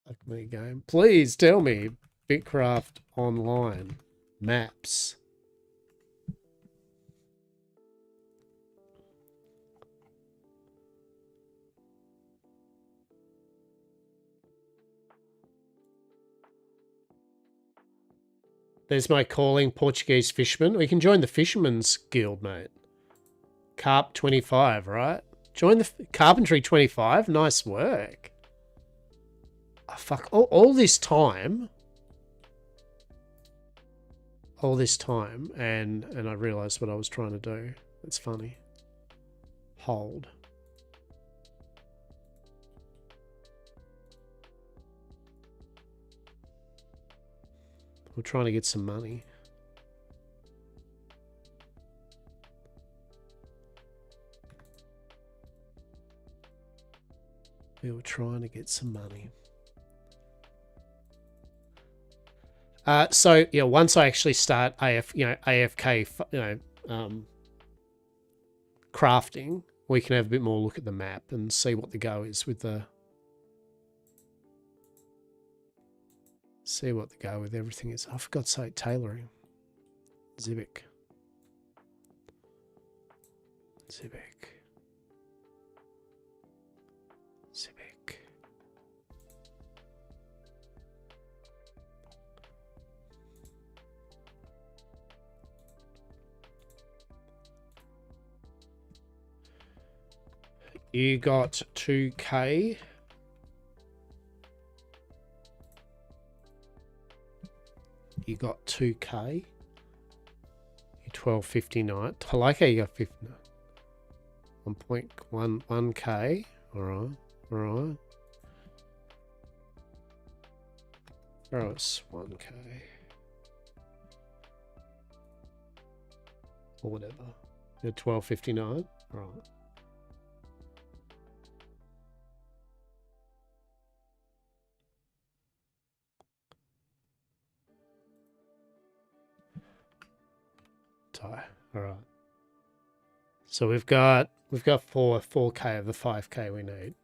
Fuck me, game. Please tell me. Bitcraft Online. Maps. There's my calling, Portuguese fisherman. We can join the Fisherman's Guild, mate. Carp 25, right? Join the Carpentry 25. Nice work. Oh, fuck. All this time. All this time. And I realised what I was trying to do. That's funny. Hold. We're trying to get some money. We were trying to get some money. So yeah, once I actually start AFK, crafting, we can have a bit more look at the map and see what the go is with the. See what the go with everything is. I forgot to say tailoring. Zibic. You got 2K. You got 2K. You 1259. I like how you got 59. 1.11K. Alright. Alright. Throw us 1K. Or whatever. You're 1259. Right. Tie. Alright. So we've got 4K of the 5K we need.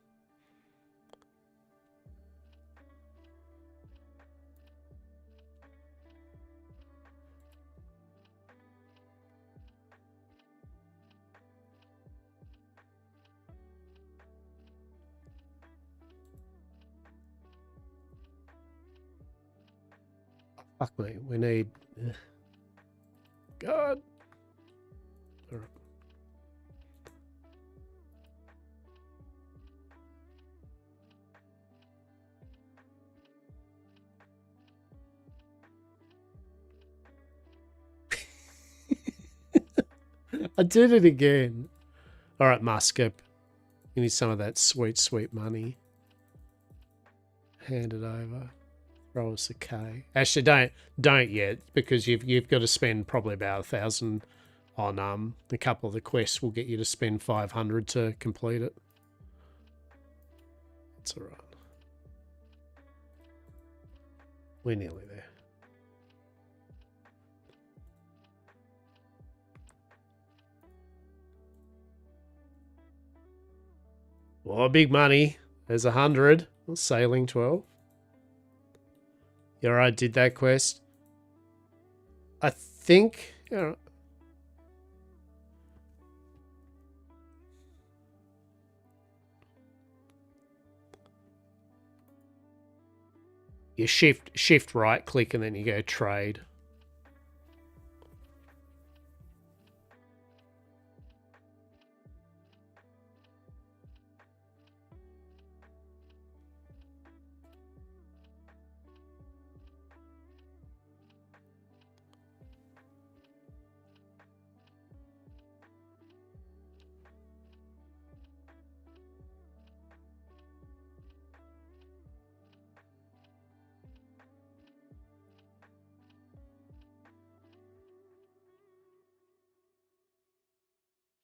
Fuck me, we need. God. All right. I did it again. All right, Muskip. You need some of that sweet, sweet money. Hand it over. Roll us a K. Actually, don't yet, because you've got to spend probably about 1,000 on a couple of the quests. Will get you to spend 500 to complete it. That's all right. We're nearly there. Well, big money. There's 100. Sailing 12. You alright? Did that quest? I think. You shift right click and then you go trade.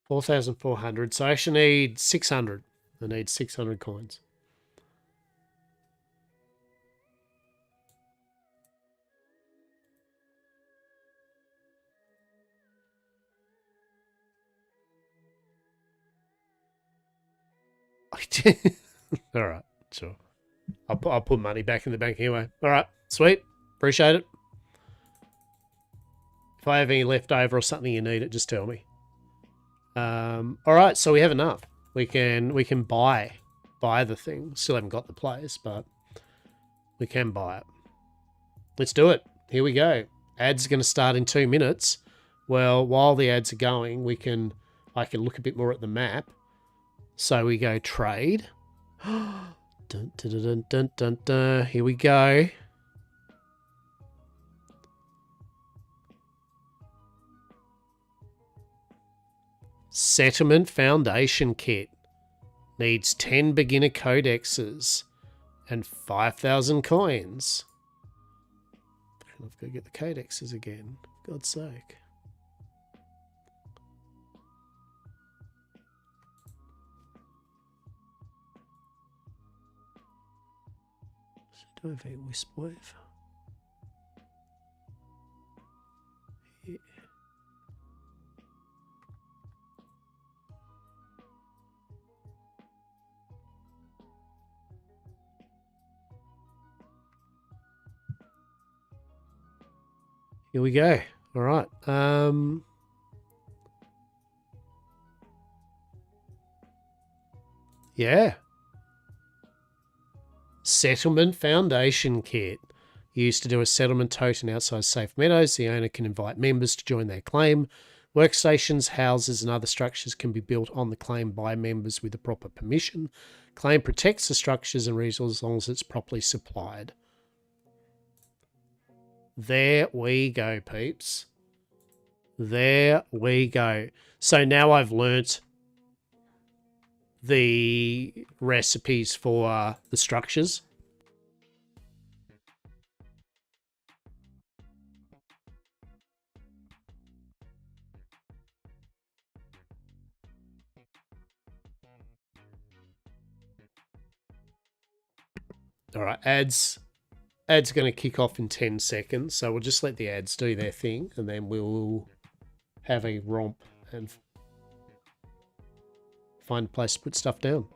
$4,400. So I actually need 600. I need 600 coins. All right, sure. I'll put money back in the bank anyway. All right, sweet. Appreciate it. If I have any left over or something you need it, just tell me. All right, so we have enough. We can buy the thing. Still haven't got the place, but we can buy it. Let's do it. Here we go. Ads are going to start in 2 minutes. Well, while the ads are going, I can look a bit more at the map. So we go trade. Dun, dun, dun, dun, dun, dun. Here we go. Settlement Foundation Kit. Needs 10 beginner codexes and 5,000 coins. I've got to get the codexes again. For God's sake. Do I have a wisp wave? Yeah. Here we go. All right. Yeah. Settlement Foundation Kit. Used to do a settlement totem outside Safe Meadows. The owner can invite members to join their claim. Workstations, houses, and other structures can be built on the claim by members with the proper permission. Claim protects the structures and resources as long as it's properly supplied. There we go, peeps. There we go. So now I've learnt the recipes for the structures. All right, ads going to kick off in 10 seconds, so we'll just let the ads do their thing, and then we'll have a romp and find a place to put stuff down.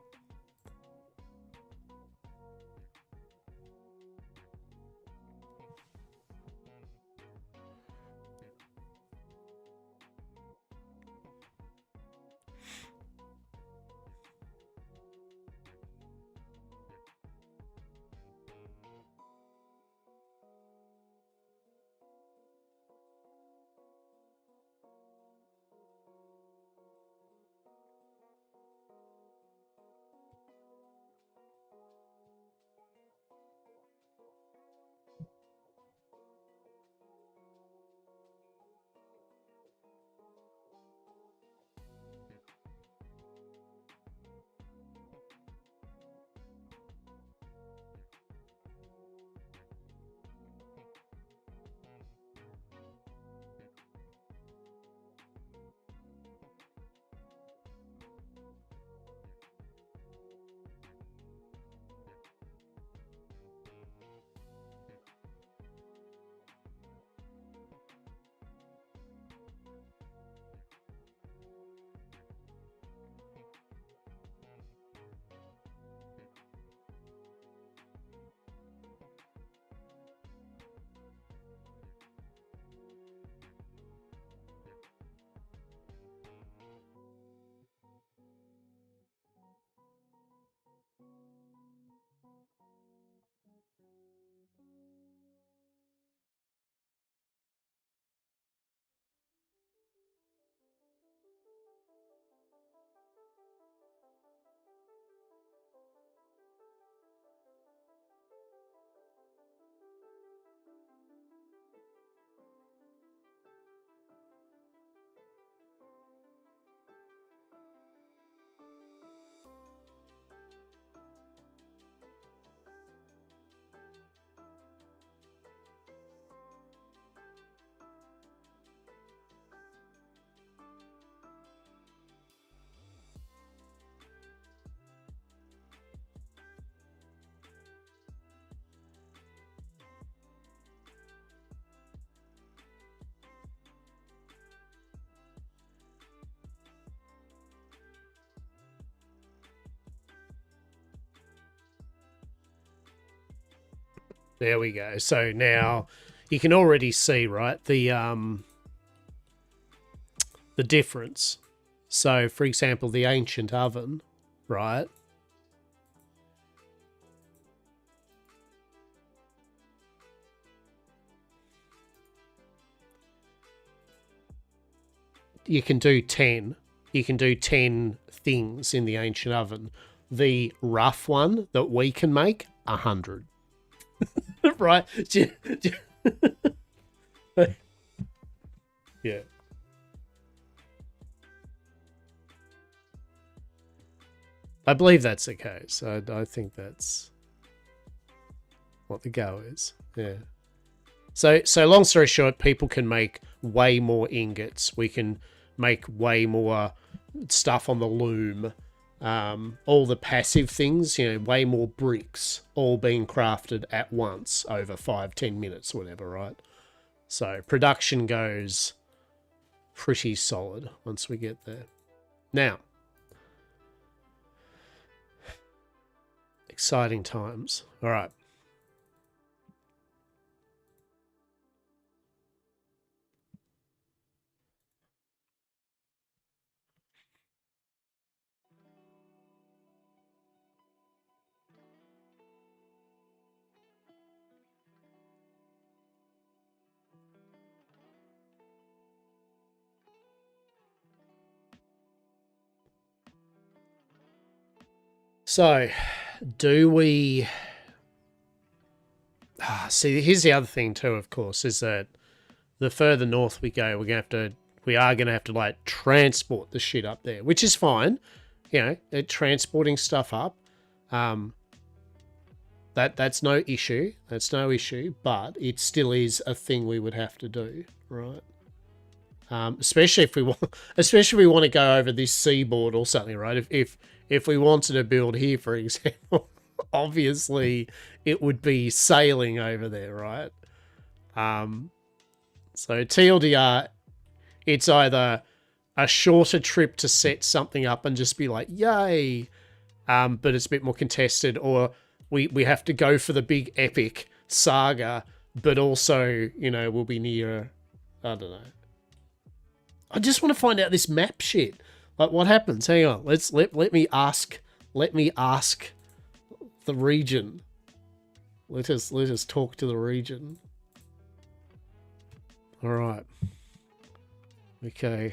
There we go. So now you can already see, right, the difference. So, for example, the ancient oven, right? You can do 10. You can do 10 things in the ancient oven. The rough one that we can make, 100. Right? Yeah. I believe that's the case. I think that's what the go is. Yeah. So long story short, people can make way more ingots. We can make way more stuff on the loom. All the passive things, way more bricks, all being crafted at once over 5-10 minutes, whatever, right? So production goes pretty solid once we get there. Now, exciting times. All right. So, do we... see, here's the other thing too, of course, is that the further north we go, we are gonna have to like transport the shit up there, which is fine. Transporting stuff up, that's no issue. That's no issue, but it still is a thing we would have to do, right? Especially if we want to go over this seaboard or something, right? If we wanted to build here, for example, obviously it would be sailing over there, right? So TLDR, it's either a shorter trip to set something up and just be like, yay, but it's a bit more contested, or we have to go for the big epic saga, but also, we'll be near, I don't know. I just want to find out this map shit. Like, what happens? Hang on. Let me ask the region. Let us talk to the region. All right. Okay.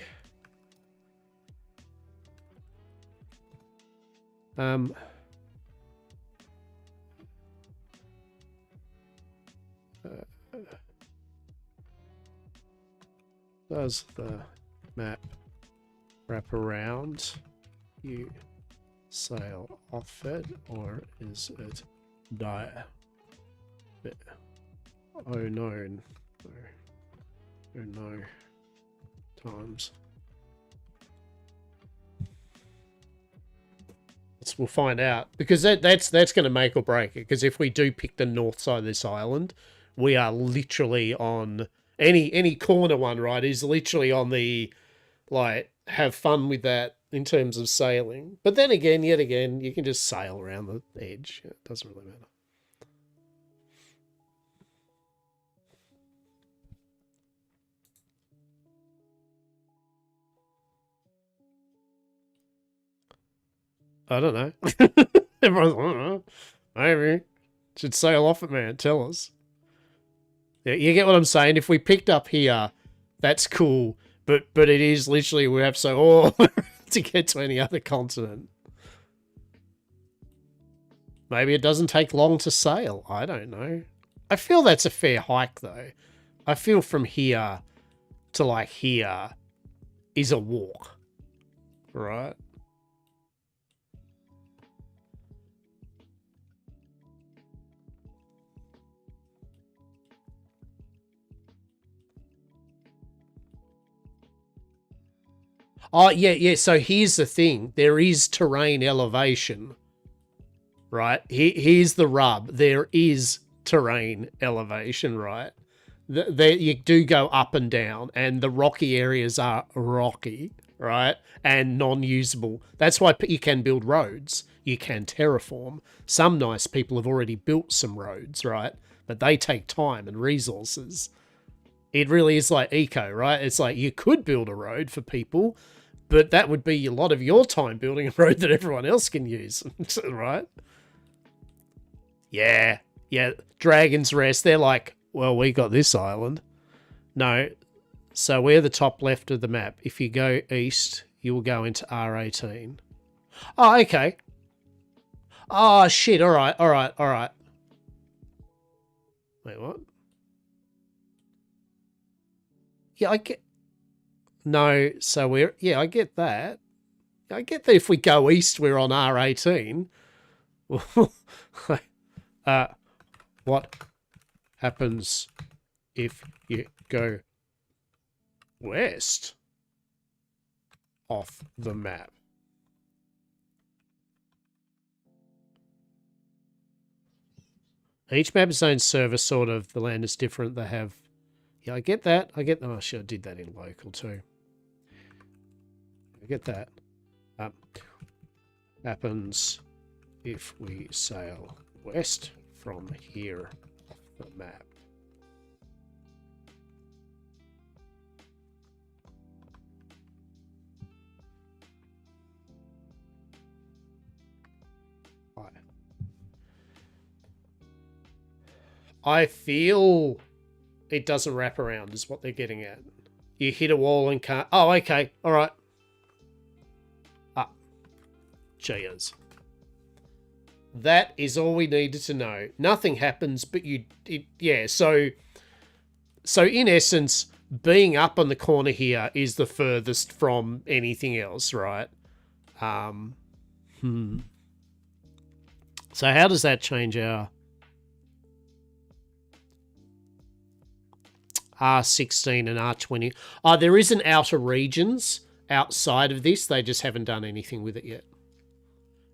Does the map wrap around you sail off it, or is it dire? Oh no. Oh no. Times. We'll find out, because that's going to make or break it, because if we do pick the north side of this island, we are literally on any corner one, right, is literally on the, like, have fun with that in terms of sailing. But then again, yet again, you can just sail around the edge. It doesn't really matter. I don't know. Everyone's, I don't know. Maybe. Should sail off it, man. Tell us. Yeah, you get what I'm saying? If we picked up here, that's cool. But it is literally, we have to get to any other continent. Maybe it doesn't take long to sail. I don't know. I feel that's a fair hike, though. I feel from here to, like, here is a walk. Right? Oh, yeah. So here's the thing. There is terrain elevation, right? Here's the rub. There is terrain elevation, right? You do go up and down, and the rocky areas are rocky, right? And non-usable. That's why you can build roads. You can terraform. Some nice people have already built some roads, right? but they take time and resources. It really is like eco, right? It's like you could build a road for people, but that would be a lot of your time building a road that everyone else can use, right? Yeah. Dragon's Rest, they're like, well, we got this island. No. So we're the top left of the map. If you go east, you will go into R18. Oh, okay. Oh, shit. All right. Wait, what? Yeah, I get... No, so we're... Yeah, I get that. I get that if we go east, we're on R18. What happens if you go west off the map? Each map is own server, sort of. The land is different. They have... Yeah, I get that. Oh, I should have did that in local too. I get that. Happens if we sail west from here off the map. I feel it doesn't wrap around is what they're getting at. You hit a wall and can't... Oh, okay. All right. Cheers. That is all we needed to know. Nothing happens, but yeah, so in essence, being up on the corner here is the furthest from anything else, right? So how does that change our R16 and R20? Oh, there is an outer regions outside of this. They just haven't done anything with it yet.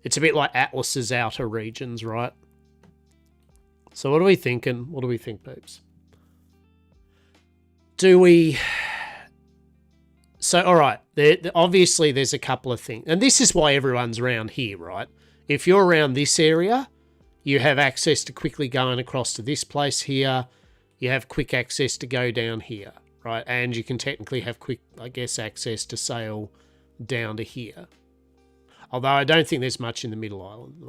It's a bit like Atlas's outer regions, right? So what are we thinking? What do we think, babes? Do we... So, all right. Obviously, there's a couple of things. And this is why everyone's around here, right? If you're around this area, you have access to quickly going across to this place here. You have quick access to go down here, right? And you can technically have quick, I guess, access to sail down to here. Although I don't think there's much in the middle island at the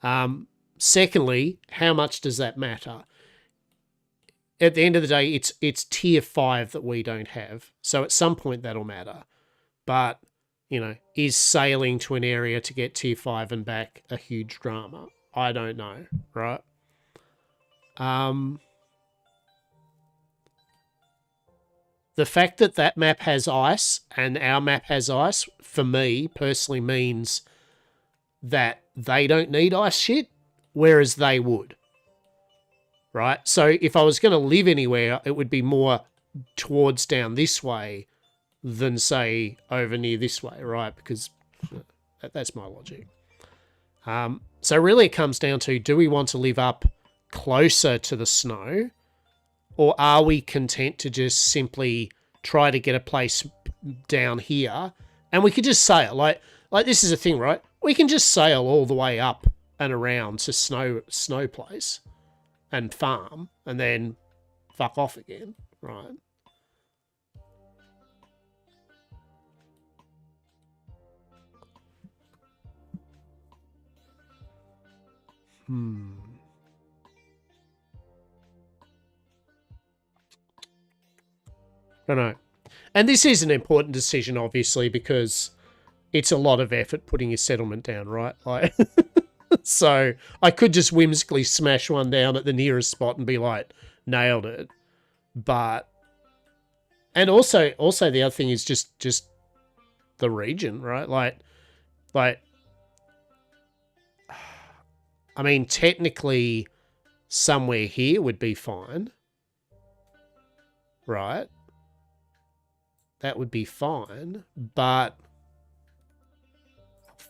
moment. Secondly, how much does that matter? At the end of the day, it's tier 5 that we don't have. So at some point that'll matter. But, you know, is sailing to an area to get tier 5 and back a huge drama? I don't know, right? The fact that that map has ice and our map has ice, for me, personally means that they don't need ice shit, whereas they would. Right? So if I was going to live anywhere, it would be more towards down this way than, say, over near this way, right? Because that's my logic. So really it comes down to, do we want to live up closer to the snow, or are we content to just simply try to get a place down here and we could just sail? Like this is a thing, right? We can just sail all the way up and around to snow place and farm and then fuck off again, right? I don't know. And this is an important decision, obviously, because it's a lot of effort putting your settlement down, right? Like, so I could just whimsically smash one down at the nearest spot and be like, nailed it. But, and also the other thing is just the region, right? Like, I mean, technically somewhere here would be fine, right? That would be fine, but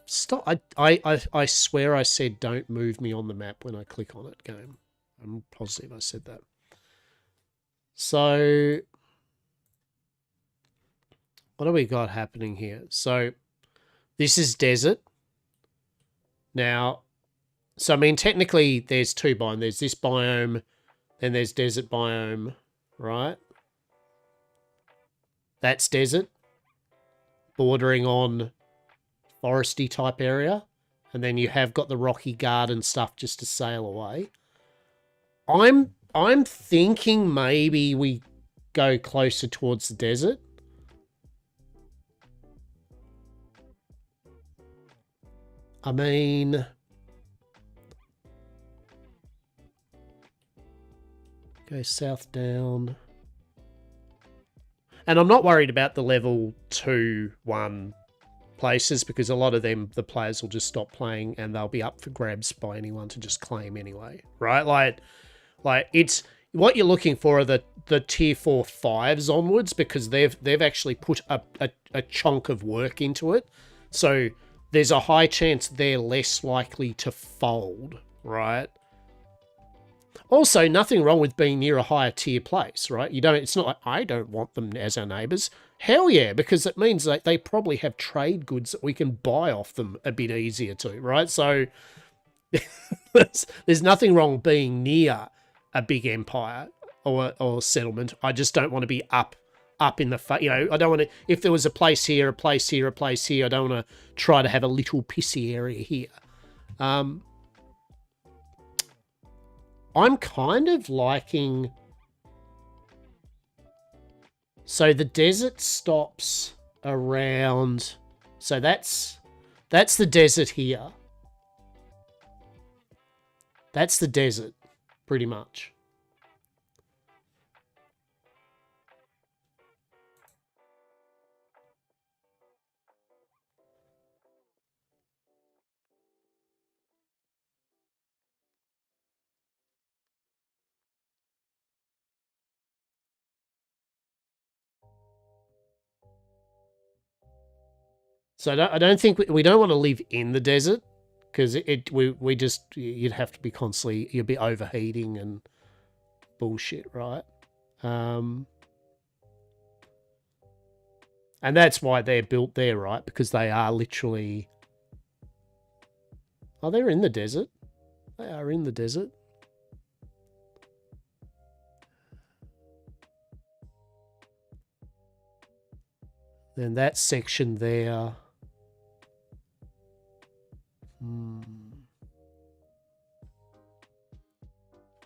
stop. I swear I said don't move me on the map when I click on it, game. I'm positive I said that. So what do we got happening here? So this is desert. Now, So, I mean, technically there's two biomes. There's this biome, then there's desert biome, right? That's desert, bordering on foresty type area. And then you have got the rocky garden stuff just to sail away. I'm thinking maybe we go closer towards the desert. I mean, go south down. And I'm not worried about the level 2, 1 places because a lot of them, the players will just stop playing and they'll be up for grabs by anyone to just claim anyway, right? Like it's what you're looking for are the tier 4, 5s onwards because they've actually put a chunk of work into it. So there's a high chance they're less likely to fold, right? Also, nothing wrong with being near a higher tier place, right? It's not like I don't want them as our neighbours. Hell yeah, because it means that they probably have trade goods that we can buy off them a bit easier too, right? So there's nothing wrong being near a big empire or settlement. I just don't want to be up in the, I don't want to, if there was a place here, a place here, a place here, I don't want to try to have a little pissy area here. I'm kind of liking... So the desert stops around... So that's the desert here. That's the desert, pretty much. So I don't think we don't want to live in the desert because you'd have to be constantly, you'd be overheating and bullshit, right? And that's why they're built there, right? Because they are literally... Oh, they're in the desert. They are in the desert. Then that section there...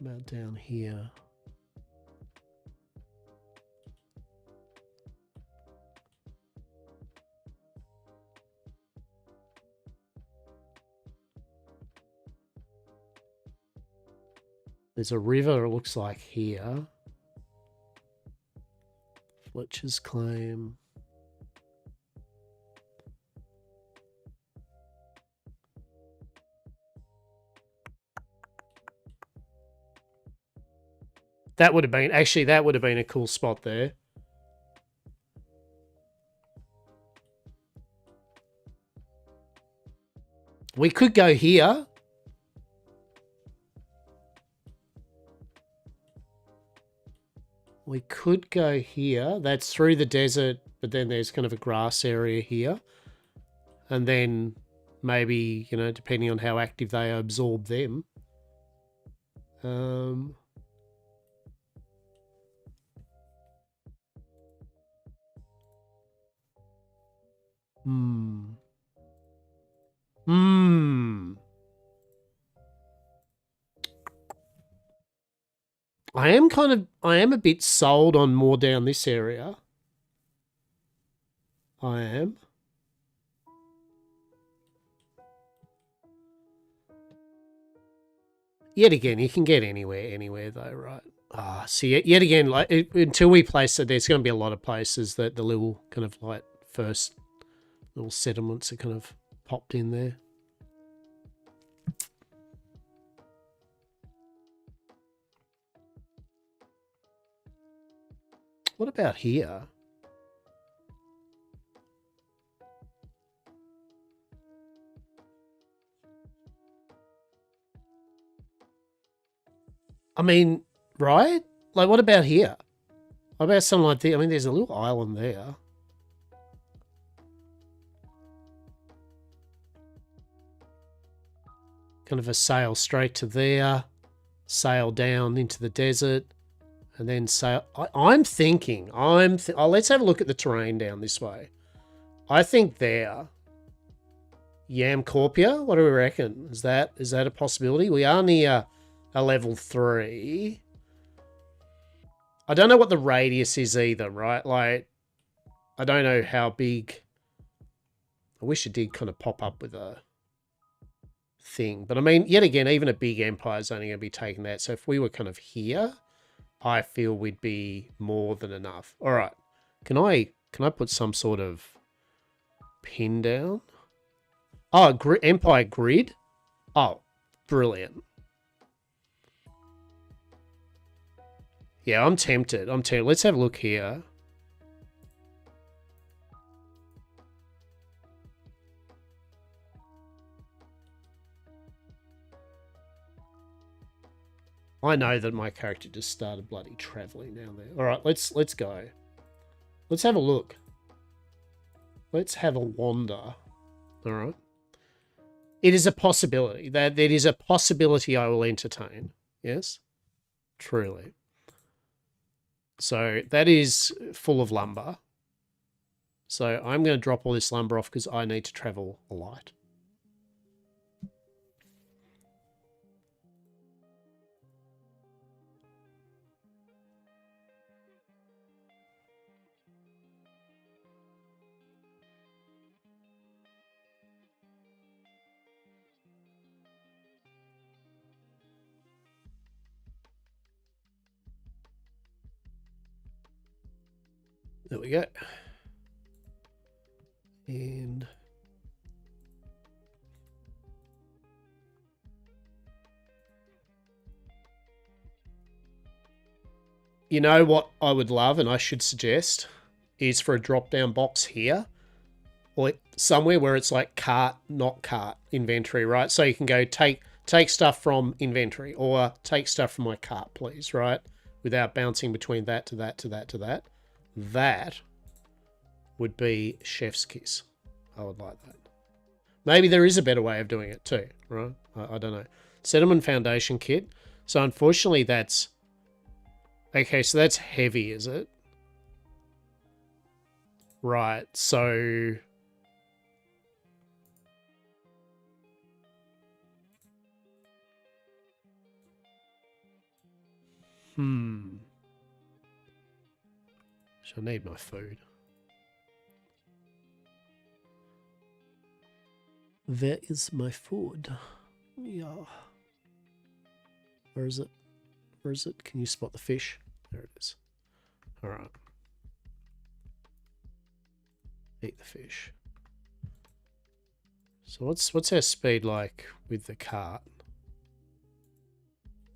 About down here. There's a river, it looks like, here. Fletcher's Claim. That would have been, actually, that would have been a cool spot there. We could go here. We could go here. That's through the desert, but then there's kind of a grass area here. And then maybe, depending on how active they absorb them. I am a bit sold on more down this area. I am. Yet again, you can get anywhere though, right? See, yet again, like until we place it, there's going to be a lot of places that the little kind of like first little settlements are kind of popped in there. What about here? I mean, right? Like, what about here? What about something like that? I mean, there's a little island there. kind of a sail straight to there, sail down into the desert, and then sail. I'm thinking, let's have a look at the terrain down this way. I think there, YamCorpia, what do we reckon? Is that a possibility? We are near a level 3. I don't know what the radius is either, right? Like, I don't know how big. I wish it did kind of pop up with a thing. But I mean, yet again, even a big empire is only going to be taking that. So if we were kind of here, I feel we'd be more than enough. All right. Can I put some sort of pin down? Oh, empire grid? Oh, brilliant. Yeah, I'm tempted. Let's have a look here. I know that my character just started bloody traveling down there. All right, let's go. Let's have a look. Let's have a wander. All right. It is a possibility. That is a possibility I will entertain. Yes? Truly. So that is full of lumber. So I'm going to drop all this lumber off because I need to travel a lot. There we go. And you know what I would love and I should suggest is for a drop-down box here or somewhere where it's like cart, not cart inventory, right? So you can go take stuff from inventory or take stuff from my cart, please, right? Without bouncing between that to that to that to that. That would be chef's kiss. I would like that. Maybe there is a better way of doing it too, right? I don't know. Settlement foundation kit. So unfortunately that's... Okay, so that's heavy, is it? Right, so... So I need my food. Where is my food? Yeah. Where is it? Where is it? Can you spot the fish? There it is. All right. Eat the fish. So what's our speed like with the cart?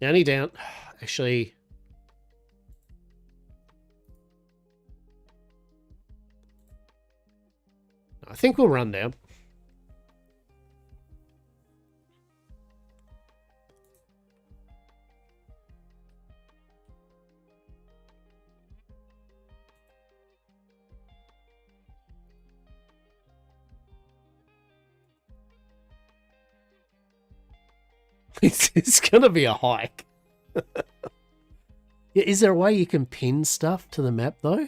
Only down. Actually... I think we'll run down. It's gonna be a hike. Yeah, is there a way you can pin stuff to the map though?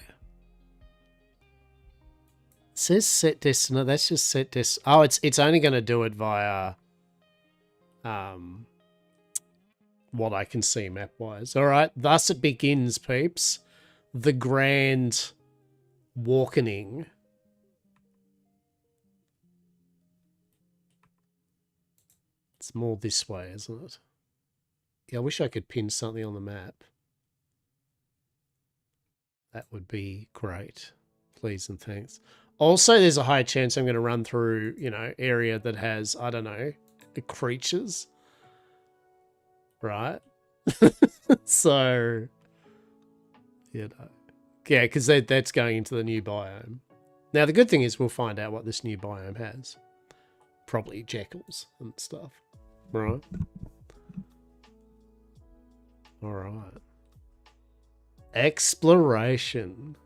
It says set destination. That's just set des. Oh, it's only going to do it via what I can see map wise. All right, thus it begins, peeps. The grand walkening. It's more this way, isn't it? Yeah, I wish I could pin something on the map. That would be great. Please and thanks. Also, there's a high chance I'm going to run through, you know, area that has, I don't know, creatures. Right? So, you know. Yeah, because that's going into the new biome. Now, the good thing is we'll find out what this new biome has. Probably jackals and stuff. Right? All right. Exploration.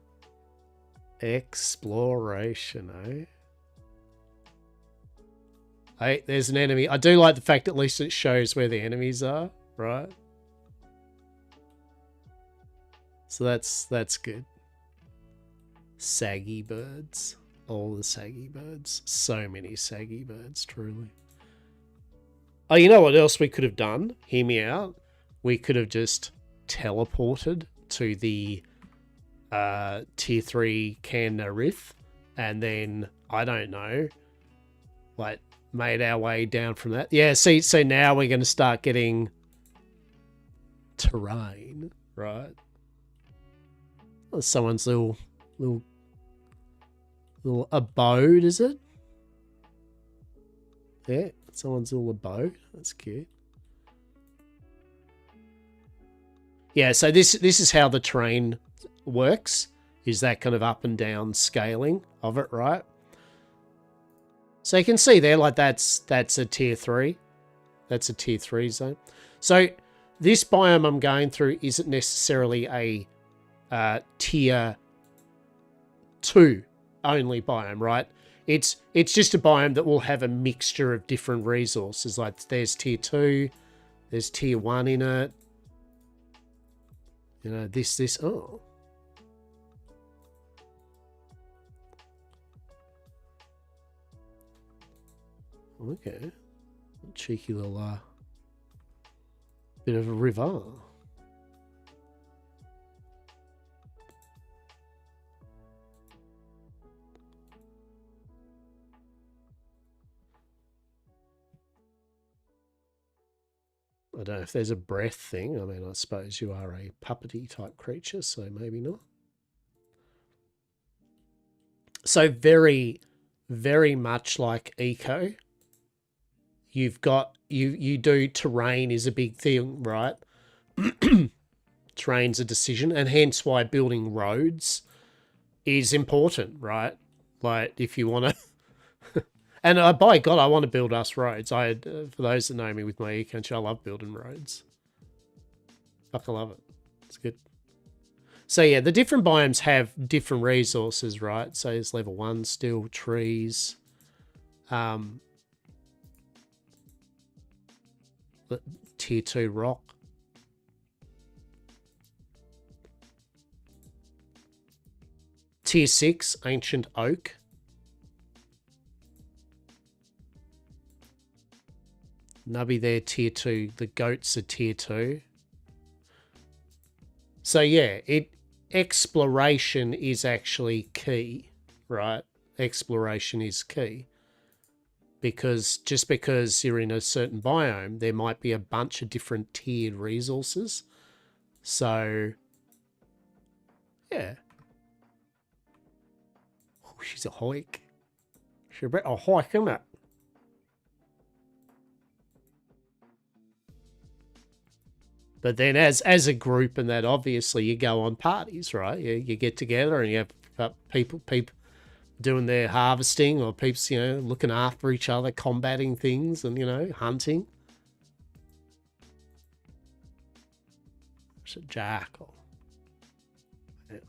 Exploration, eh? Hey, there's an enemy. I do like the fact at least it shows where the enemies are, right? So that's good. Saggy birds. All the saggy birds. So many saggy birds, truly. Oh, you know what else we could have done? Hear me out. We could have just teleported to the tier 3 Canna Rift and then, I don't know, like made our way down from that. Yeah, see, so now we're going to start getting terrain, right? Oh, someone's little abode, is it? Yeah, someone's little abode. That's cute. Yeah, so this is how the terrain works, is that kind of up and down scaling of it, right? So you can see there, like that's a tier 3. That's a tier 3 zone. So this biome I'm going through isn't necessarily a tier 2 only biome, right? It's just a biome that will have a mixture of different resources. Like there's tier 2, there's tier 1 in it. You know, this, oh. Okay. Cheeky little bit of a river. I don't know if there's a breath thing. I mean, I suppose you are a puppety type creature, so maybe not. So very, very much like eco, you've got, you do terrain is a big thing, right? Terrain's a decision, and hence why building roads is important, right? Like if you want to, and by God, I want to build us roads. For those that know me with my eco, I love building roads. Fuck, I love it. It's good. So yeah, the different biomes have different resources, right? So there's level 1 still, trees. Tier 2 rock. Tier 6, ancient oak. Nubby there, tier 2. The goats are tier 2. So yeah, exploration is actually key, right? Exploration is key. Because just because you're in a certain biome, there might be a bunch of different tiered resources. So, yeah. Oh, she's a hike. She's a bit of a hike, isn't it? But then as a group and that, obviously you go on parties, right? You get together and you have people doing their harvesting, or peeps, you know, looking after each other, combating things and, you know, hunting. It's a jackal. Yeah.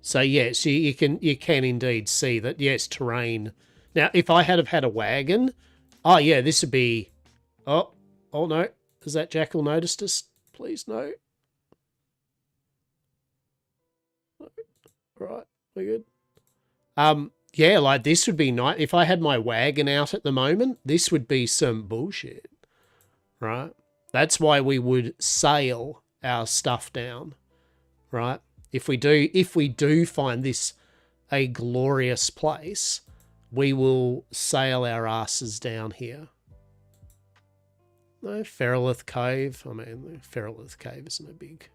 So yes, you can indeed see that, yes, terrain. Now, if I had have had a wagon, oh yeah, this would be, oh no, has that jackal noticed us? Please no. Right, we're good. Yeah, like this would be nice. If I had my wagon out at the moment, this would be some bullshit, right? That's why we would sail our stuff down, right? If we do find this a glorious place, we will sail our asses down here. No, Feralith Cave. I mean, Feralith Cave isn't a big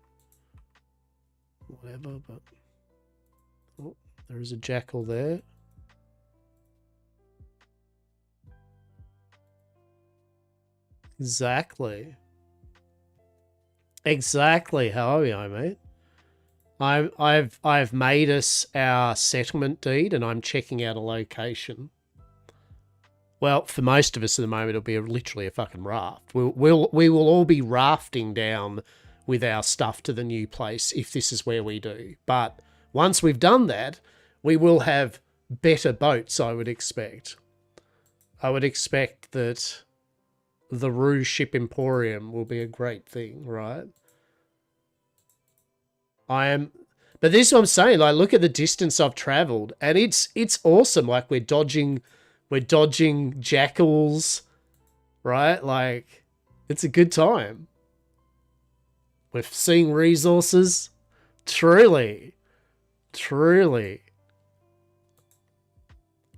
whatever, but oh, there is a jackal there. Exactly. Exactly. How are you, mate? I've made us our settlement deed, and I'm checking out a location. Well, for most of us at the moment, it'll be literally a fucking raft. We will all be rafting down with our stuff to the new place if this is where we do. But once we've done that, we will have better boats, I would expect. I would expect that the Rouge Ship Emporium will be a great thing, right? But this is what I'm saying. Like, look at the distance I've traveled, and it's awesome. Like, we're dodging jackals, right? Like, it's a good time. We're seeing resources. Truly.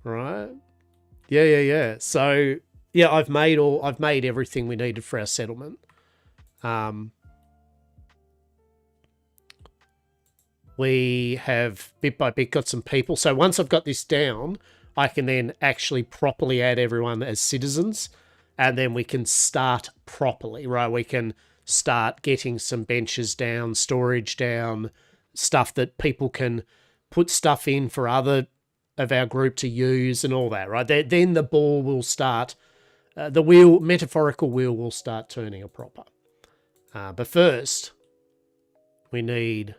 Right? Yeah. So, yeah, I've made everything we needed for our settlement. We have bit by bit got some people. So once I've got this down, I can then actually properly add everyone as citizens, and then we can start properly, right? We can start getting some benches down, storage down, stuff that people can put stuff in for other of our group to use and all that, right? Then the ball will start, the metaphorical wheel will start turning a proper. But first, we need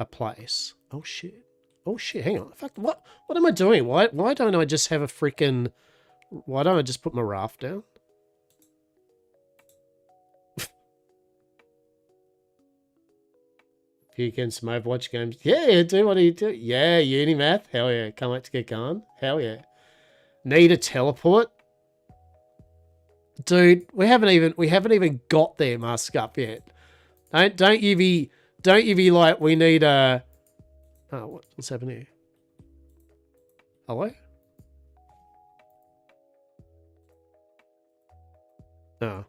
a place. Oh shit, hang on. Fuck, what am I doing? Why don't I just have a freaking... Why don't I just put my raft down? You can some Overwatch games. Yeah, do what do you do? Yeah, Unimath. Hell yeah. Can't wait to get going. Hell yeah. Need a teleport? Dude, we haven't even got there, Mask Up, yet. Don't you be like, we need a... Oh, what's happening here? Hello? Oh.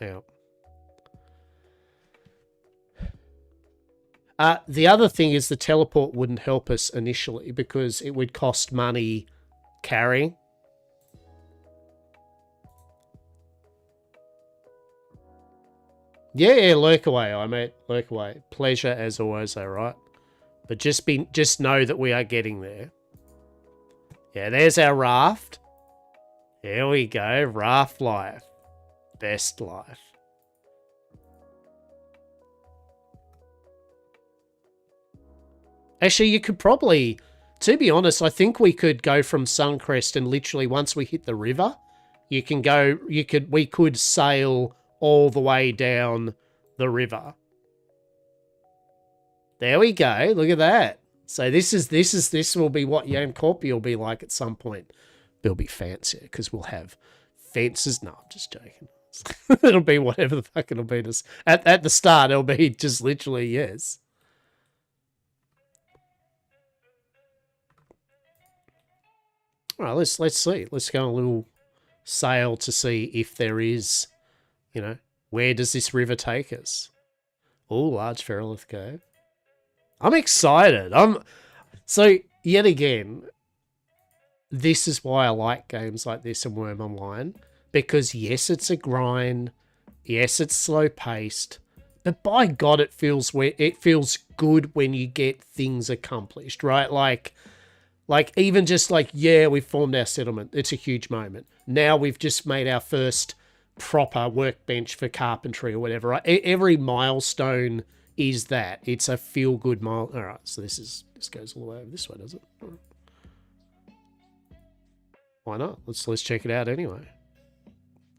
Yeah. The other thing is the teleport wouldn't help us initially because it would cost money carrying. Yeah, lurk away, I mate. Lurk away. Pleasure as always, though, right? But just know that we are getting there. Yeah, there's our raft. There we go. Raft life. Best life. Actually, you could probably, to be honest, I think we could go from Suncrest and literally once we hit the river, we could sail all the way down the river. There we go. Look at that. So this will be what YamCorpia will be like at some point. It'll be fancier because we'll have fences. No, I'm just joking. It'll be whatever the fuck it'll be. Just at the start, it'll be just literally yes. All right, let's see. Let's go on a little sail to see if there is, where does this river take us? Oh, large Feralith Cove. I'm excited. So yet again, this is why I like games like this and Worm Online, because yes, it's a grind. Yes, it's slow paced, but by God, it feels good when you get things accomplished, right? Like even just like, yeah, we've formed our settlement. It's a huge moment. Now we've just made our first proper workbench for carpentry or whatever, right? Every milestone is that. It's a feel-good mile. All right, so this goes all the way over this way, does it? Right. Why not? Let's check it out anyway.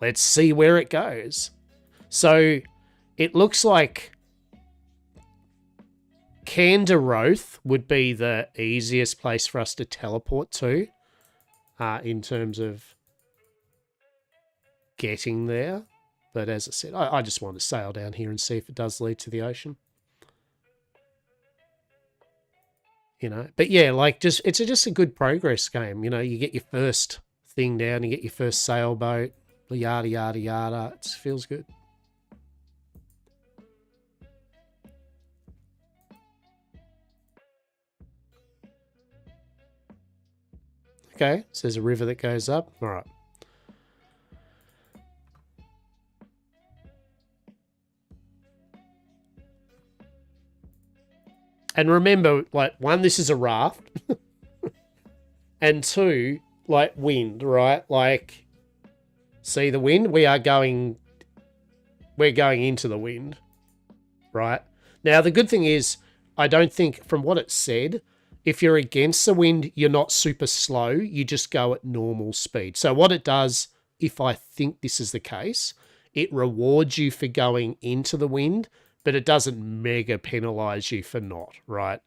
Let's see where it goes. So it looks like Kandaroth would be the easiest place for us to teleport to in terms of getting there. But as I said, I just want to sail down here and see if it does lead to the ocean. But yeah, like it's just a good progress game. You get your first thing down, you get your first sailboat, yada, yada, yada. It feels good. Okay, so there's a river that goes up. All right. And remember, like, one, this is a raft. And two, like wind, right? Like, see the wind? We're going into the wind, right? Now, the good thing is, I don't think, from what it said, if you're against the wind, you're not super slow. You just go at normal speed. So what it does, if I think this is the case, it rewards you for going into the wind, but it doesn't mega penalize you for not, right?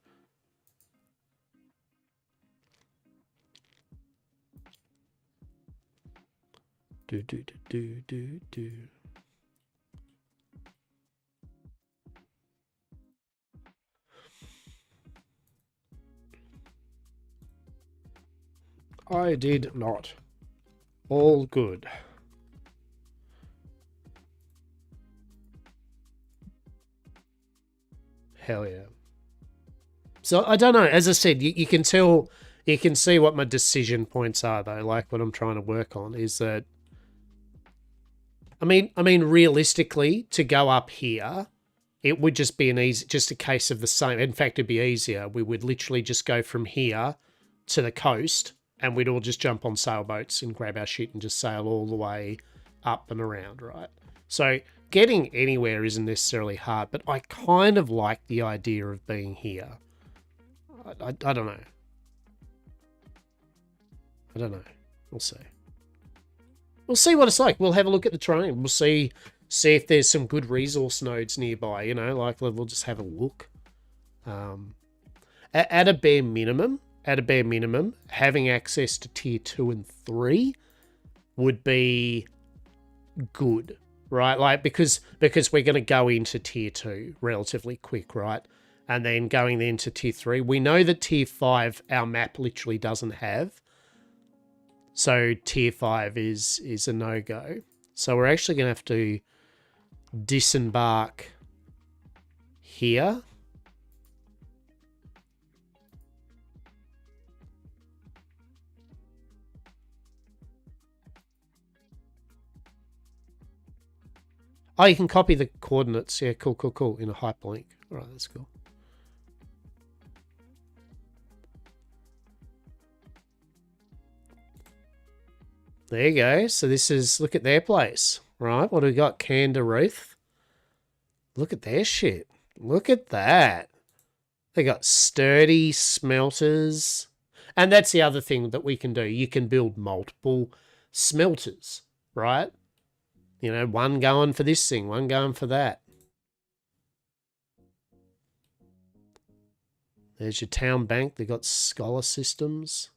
Do, do, do, do, do, do. I did not. All good. Hell yeah. So I don't know. As I said, you can tell, you can see what my decision points are though. Like what I'm trying to work on is that, I mean, realistically, to go up here, it would just be just a case of the same. In fact, it'd be easier. We would literally just go from here to the coast, and we'd all just jump on sailboats and grab our shit and just sail all the way up and around, right? So getting anywhere isn't necessarily hard, but I kind of like the idea of being here. I don't know. I don't know. We'll see. We'll see what it's like. We'll have a look at the terrain. We'll see if there's some good resource nodes nearby. You know, like we'll just have a look. At a bare minimum, having access to tier 2 and 3 would be good, right? Like because we're going to go into tier 2 relatively quick, right? And then going into tier 3. We know that tier 5 our map literally doesn't have. So tier 5 is a no-go. So we're actually going to have to disembark here. Oh, you can copy the coordinates. Yeah, cool. In a hyperlink. All right, that's cool. There you go. So this is, look at their place, right? What do we got? Candaruth. Look at their shit. Look at that. They got sturdy smelters. And that's the other thing that we can do. You can build multiple smelters, right? You know, one going for this thing, one going for that. There's your town bank. They got scholar systems.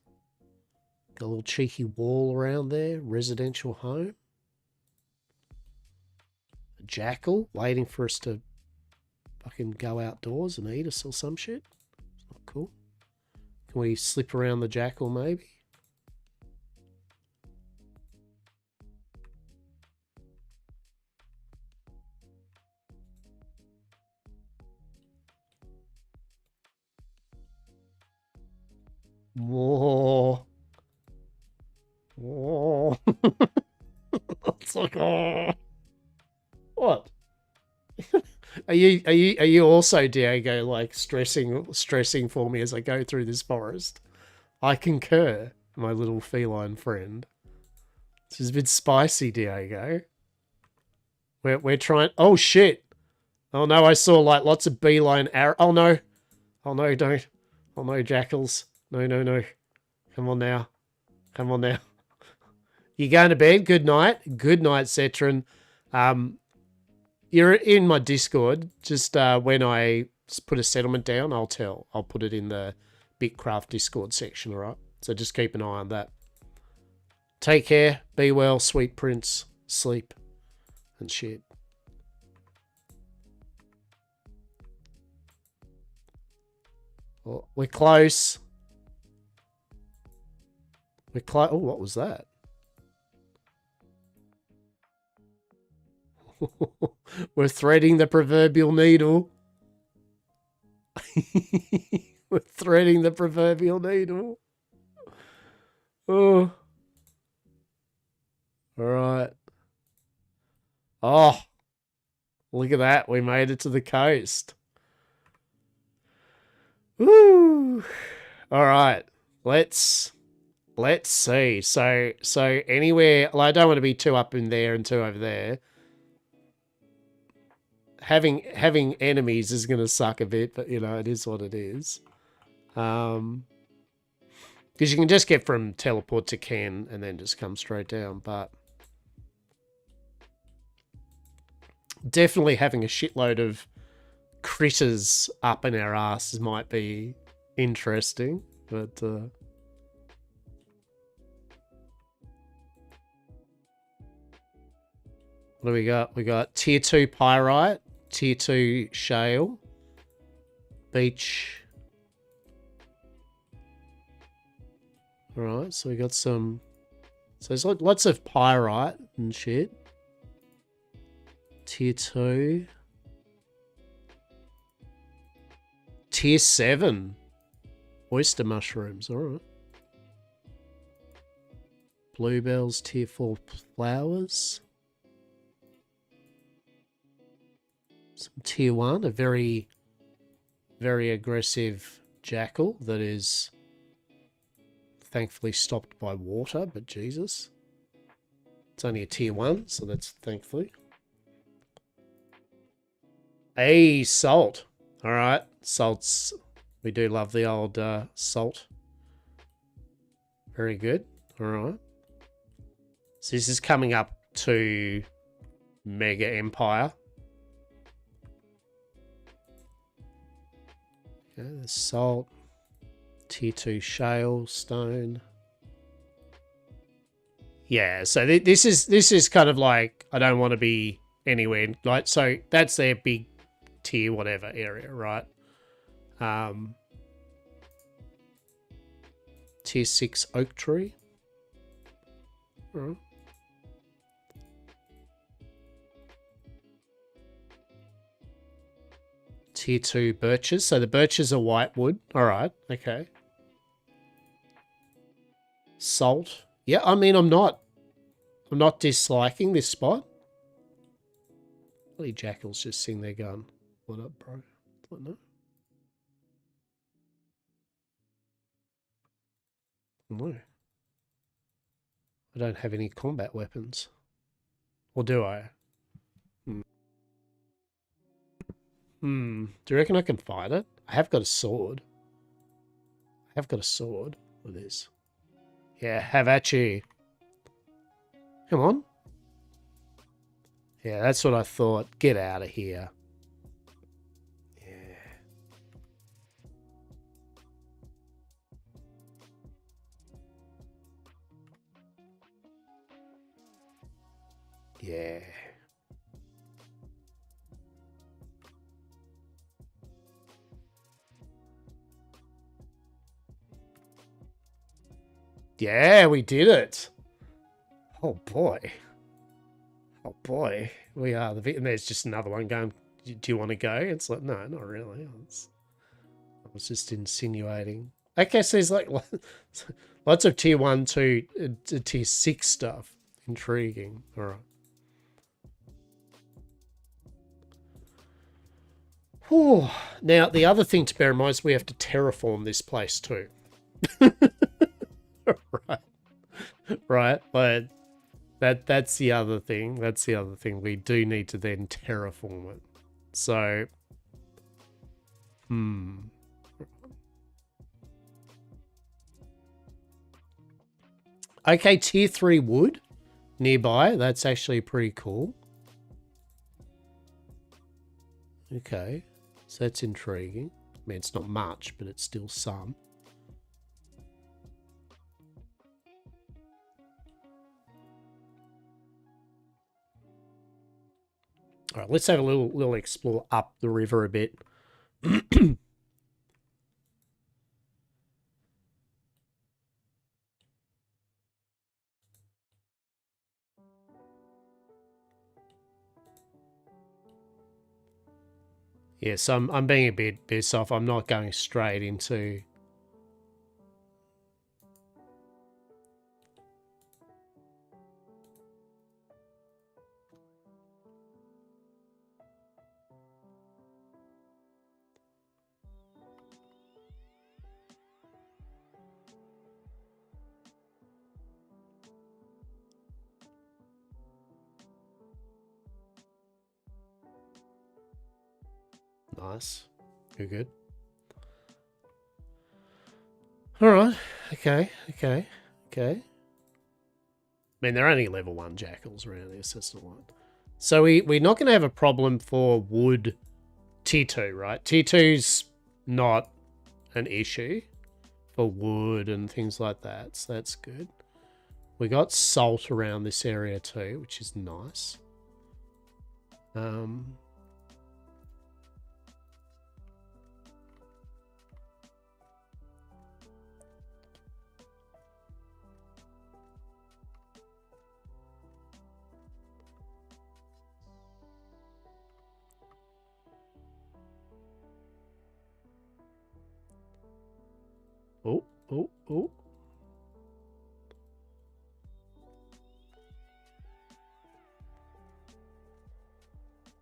Got a little cheeky wall around there. Residential home. A jackal waiting for us to fucking go outdoors and eat us or some shit. It's not cool. Can we slip around the jackal maybe? Whoa. Whoa. It's like, oh. What? Are you also, Diego, like stressing for me as I go through this forest? I concur, my little feline friend. This is a bit spicy, Diego. We're trying. Oh shit! Oh no! I saw like lots of beeline arrow. Oh no! Oh no! Don't! Oh no! Jackals! No! Come on now! Come on now! You going to bed? Good night. Good night, Cetron. You're in my Discord. Just when I put a settlement down, I'll put it in the Bitcraft Discord section, all right? So just keep an eye on that. Take care. Be well, sweet prince. Sleep and shit. Oh, we're close. We're close. Oh, what was that? We're threading the proverbial needle. We're threading the proverbial needle. Oh. All right. Oh. Look at that. We made it to the coast. Woo. All right. Let's Let's see. So anywhere, well, I don't want to be too up in there and too over there. Having enemies is going to suck a bit, but you know, it is what it is. Because you can just get from teleport to Ken and then just come straight down, but definitely having a shitload of critters up in our asses might be interesting, but what do we got? We got tier 2 pyrite, tier 2 shale, beach. Alright, so we got some... So there's lots of pyrite and shit. Tier 2. Tier 7. Oyster mushrooms, alright. Bluebells, tier 4 flowers. Some tier 1, a very, very aggressive jackal that is thankfully stopped by water, but Jesus. It's only a tier 1, so that's thankfully. Hey, salt. Alright, salts. We do love the old salt. Very good. Alright. So this is coming up to Mega Empire. Okay, there's salt. Tier 2 shale, stone. Yeah, so this is kind of like, I don't want to be anywhere, like, so that's their big tier whatever area, right? Tier 6 oak tree. All right. Tier 2 birches. So the birches are white wood. All right. Okay. Salt. Yeah, I mean, I'm not disliking this spot. Bloody jackal's just sitting there going, what up, bro? What, no? No. I don't have any combat weapons. Or do I? Do you reckon I can fight it? I have got a sword. I have got a sword with this. Yeah, have at you. Come on. Yeah, that's what I thought. Get out of here. Yeah. Yeah. Yeah, we did it. Oh boy. Oh boy. We are the and there's just another one going, do you want to go? It's like, no, not really. I was just insinuating. I guess there's like lots of tier 1 to tier 6 stuff. Intriguing. All right. Whew. Now, the other thing to bear in mind is we have to terraform this place too. Right. Right. But that's the other thing. That's the other thing. We do need to then terraform it. So, Okay, tier 3 wood nearby. That's actually pretty cool. Okay, so that's intriguing. I mean, it's not much, but it's still some. All right, let's have a little explore up the river a bit. Yeah, so I'm being a bit soft. I'm not going straight into... Nice. Good, good. Alright. Okay. I mean, they're only level 1 jackals around here, so it's not one. So we're not going to have a problem for wood tier 2, right? Tier 2's not an issue for wood and things like that, so that's good. We got salt around this area too, which is nice. Oh.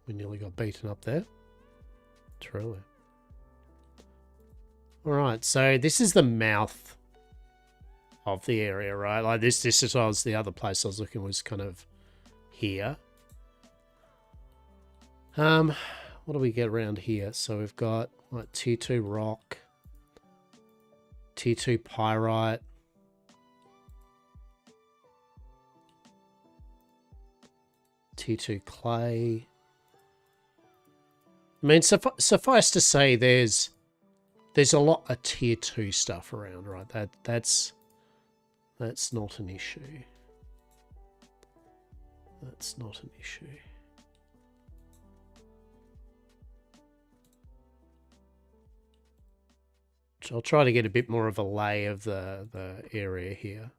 We nearly got beaten up there. Truly. Alright, so this is the mouth of the area, right? Like this was the other place I was looking, was kind of here. What do we get around here? So we've got like tier 2 rock, tier 2 pyrite, tier 2 clay. I mean, suffice to say, there's a lot of tier 2 stuff around, right? That's not an issue. That's not an issue. So I'll try to get a bit more of a lay of the area here.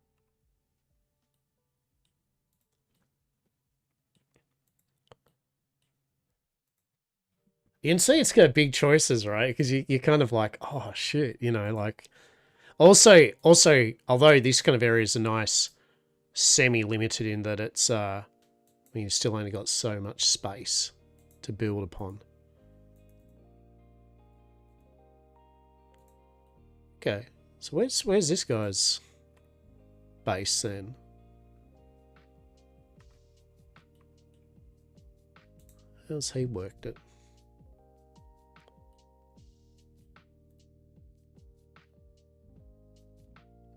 You can see it's got big choices, right? Because you're kind of like, oh shit, you know, like. Also, although this kind of area is a nice semi-limited in that it's, I mean, you've still only got so much space to build upon. Okay, so where's this guy's base then? How's he worked it?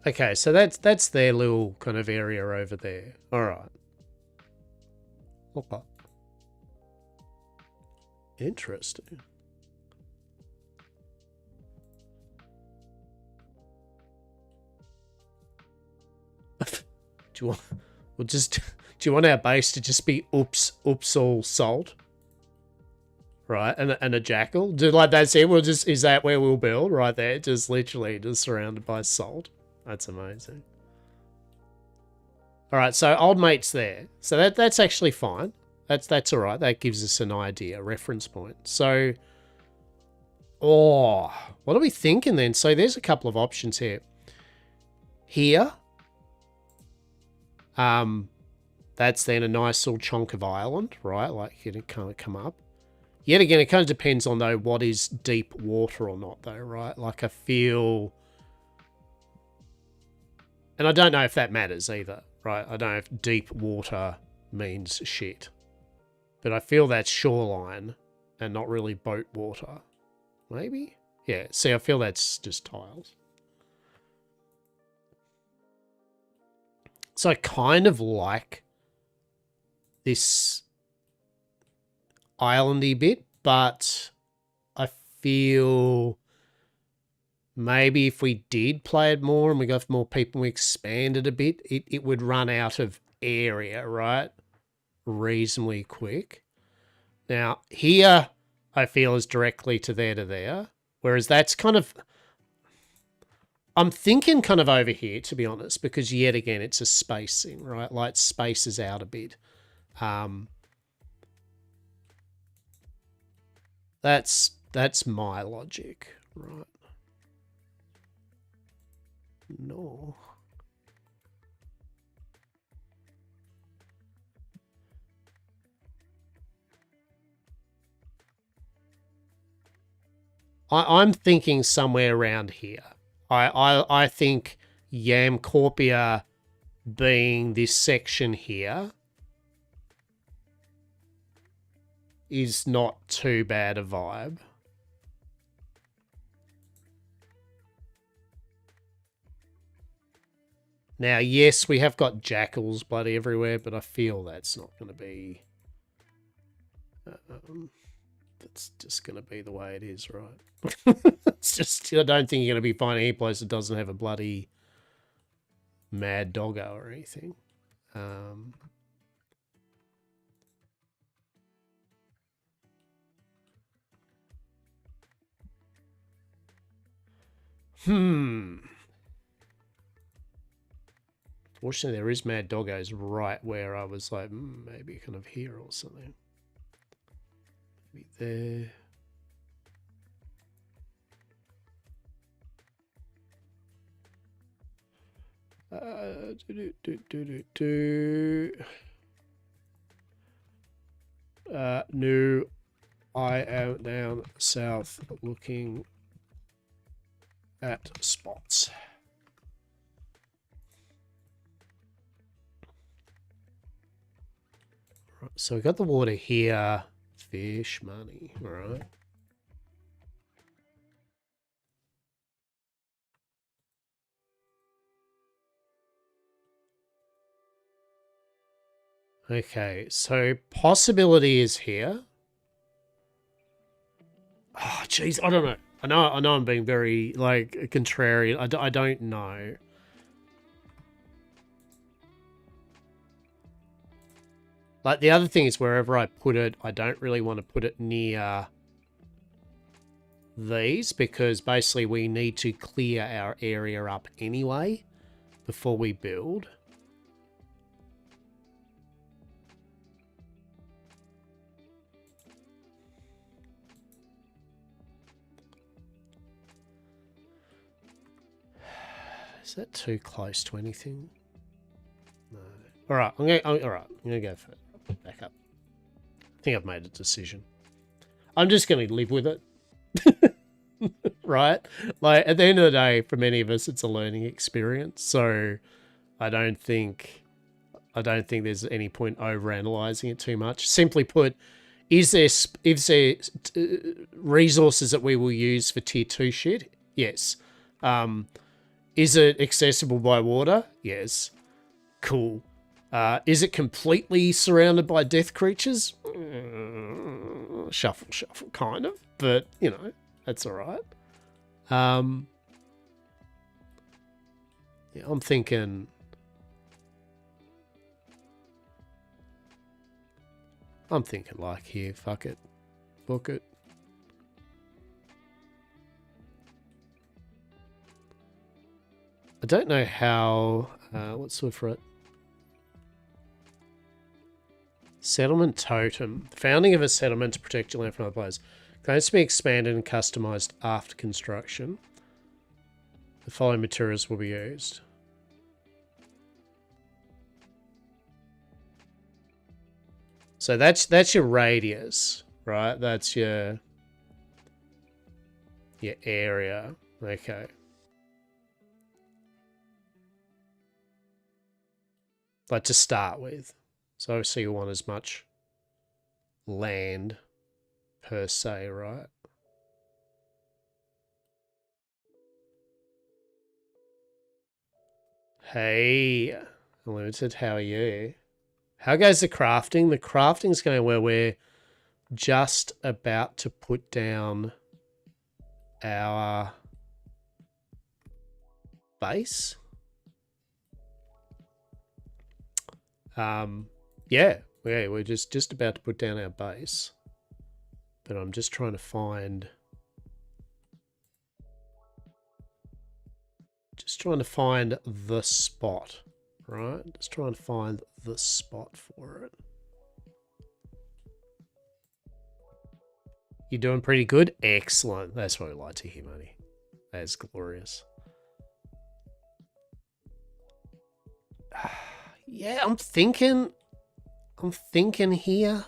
Okay, so that's their little kind of area over there. All right. Okay. Interesting. Do you want our base to just be oops all salt? Right, and a jackal? That's it. Is that where we'll build? Right there, just literally just surrounded by salt. That's amazing. All right, so old mate's there. So that's actually fine. That's all right. That gives us an idea, a reference point. So, what are we thinking then? So there's a couple of options here. Here, that's then a nice little chunk of island, right? Like it kind of come up. Yet again, it kind of depends on though what is deep water or not, though, right? Like I feel. And I don't know if that matters either, right? I don't know if deep water means shit. But I feel that's shoreline and not really boat water. Maybe? Yeah, see, I feel that's just tiles. So I kind of like this islandy bit, but I feel... maybe if we did play it more and we got more people and we expanded a bit, it would run out of area, right? Reasonably quick. Now, here, I feel is directly to there. Whereas that's kind of... I'm thinking kind of over here, to be honest, because yet again, it's a space thing, right? Like, spaces out a bit. That's my logic, right? No. I'm thinking somewhere around here. I think YamCorpia being this section here is not too bad a vibe. Now, yes, we have got jackals bloody everywhere, but I feel that's not going to be... that's just going to be the way it is, right? It's just, I don't think you're going to be finding any place that doesn't have a bloody mad doggo or anything. Fortunately, there is mad doggos right where I was like, maybe kind of here or something. Maybe there. No, I am down south looking at spots. Right, so we got the water here. Fish money, all right. Okay, so possibility is here. Oh, jeez, I don't know. I know I'm being very, like, contrarian. I don't know. Like, the other thing is wherever I put it, I don't really want to put it near these because basically we need to clear our area up anyway before we build. Is that too close to anything? No. All right, I'm gonna go for it. Back up. I think I've made a decision. I'm just gonna live with it. Right? Like at the end of the day, for many of us, it's a learning experience. So I don't think there's any point over analyzing it too much. Simply put, is there resources that we will use for tier 2 shit? Yes. Is it accessible by water? Yes. Cool. Is it completely surrounded by death creatures? Shuffle, kind of. But, you know, that's all right. Yeah, I'm thinking... like here, fuck it. Book it. I don't know how... let's look for it. Settlement totem. The founding of a settlement to protect your land from other players. Can also be expanded and customized after construction. The following materials will be used. So that's your radius, right? That's your area. Okay. But to start with. So obviously you want as much land per se, right? Hey, Unlimited, how are you? How goes the crafting? The crafting's going where we're just about to put down our base. Yeah, we're just about to put down our base. But I'm just trying to find... the spot, right? Just trying to find the spot for it. You're doing pretty good? Excellent. That's what we like to hear, Money. That's glorious. Yeah, I'm thinking here.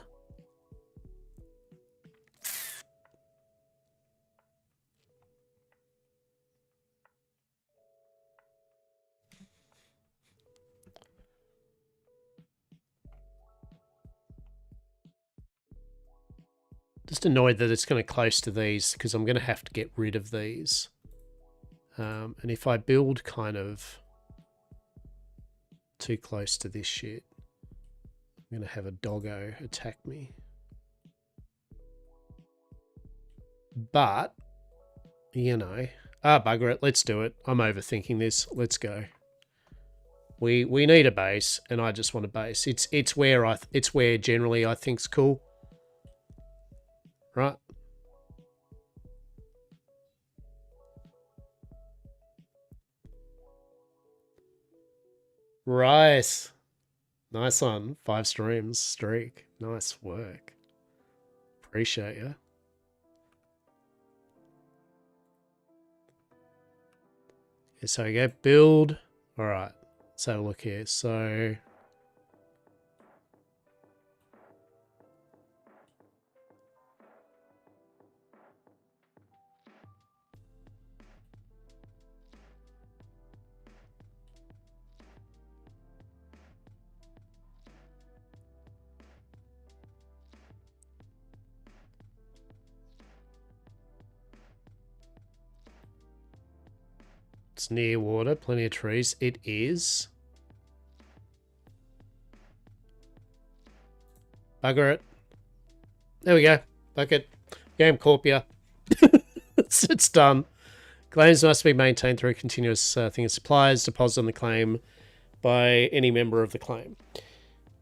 Just annoyed that it's kind of close to these because I'm going to have to get rid of these. And if I build kind of too close to this shit. I'm going to have a doggo attack me. But, you know, bugger it. Let's do it. I'm overthinking this. Let's go. We need a base, and I just want a base. It's where generally I think's cool. Right? Right. Nice one. 5 streams streak. Nice work. Appreciate you. Okay, so we go build. All right. Let's have a look here. So it's near water, plenty of trees. It is. Bugger it. There we go. Bucket. YamCorpia. It's done. Claims must be maintained through a continuous thing of supplies, deposit on the claim by any member of the claim.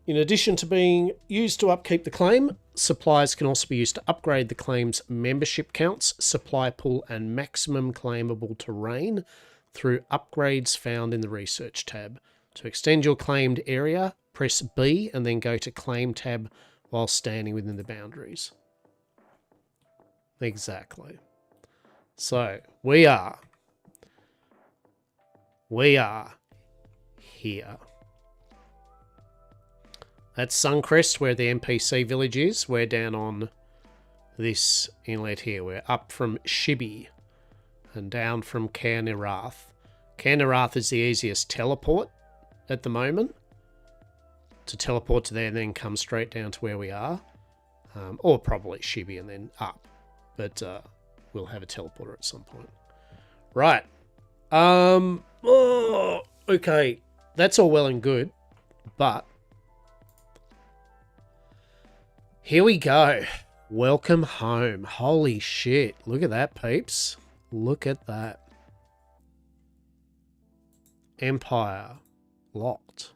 In addition to being used to upkeep the claim, supplies can also be used to upgrade the claim's membership counts, supply pool, and maximum claimable terrain through upgrades found in the research tab. To extend your claimed area, press B and then go to claim tab while standing within the boundaries. Exactly. So we are here. That's Suncrest, where the NPC village is. We're down on this inlet here. We're up from Shibi and down from Caer Nirath. Caer Nirath is the easiest teleport at the moment. To teleport to there and then come straight down to where we are. Or probably Shibi and then up. But we'll have a teleporter at some point. Right. Okay. That's all well and good. But here we go. Welcome home. Holy shit. Look at that, peeps. Look at that. Empire locked.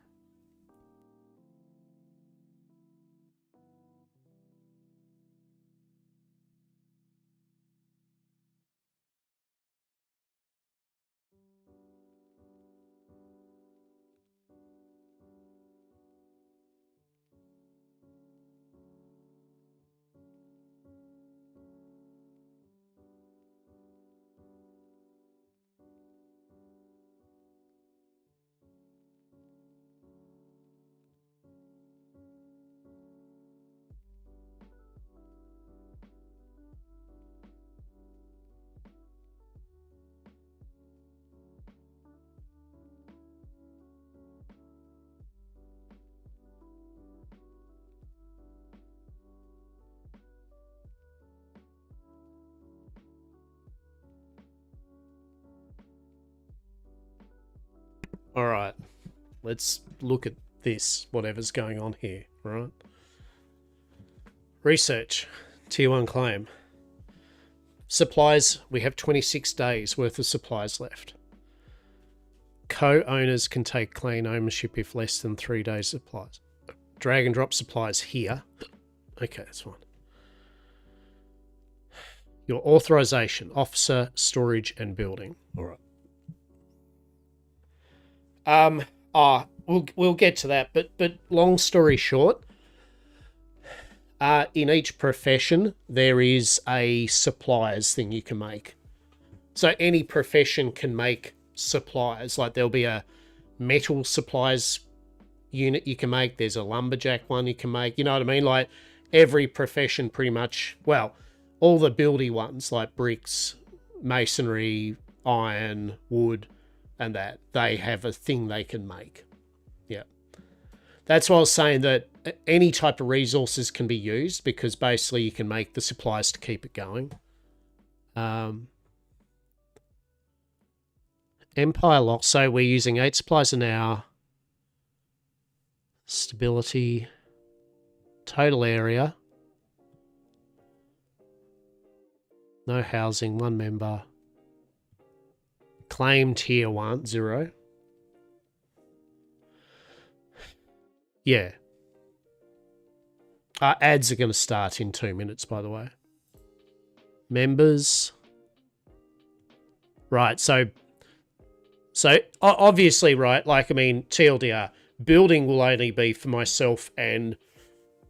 All right, let's look at this, whatever's going on here, right? Research, tier 1 claim. Supplies, we have 26 days worth of supplies left. Co-owners can take claim ownership if less than 3 days supplies. Drag and drop supplies here. Okay, that's fine. Your authorization, officer, storage, and building. All right. We'll get to that, but long story short, in each profession there is a supplies thing you can make. So any profession can make supplies. Like there'll be a metal supplies unit you can make. There's a lumberjack one you can make. You know what I mean? Like every profession pretty much. Well, all the buildy ones like bricks, masonry, iron, wood. And that they have a thing they can make. Yeah. That's why I was saying that any type of resources can be used because basically you can make the supplies to keep it going. Empire lock. So we're using 8 supplies an hour. Stability. Total area. No housing, 1 member. Claim tier 1, 0. Yeah. Ads are going to start in 2 minutes, by the way. Members. Right, so obviously, right, like, I mean, TLDR, building will only be for myself and,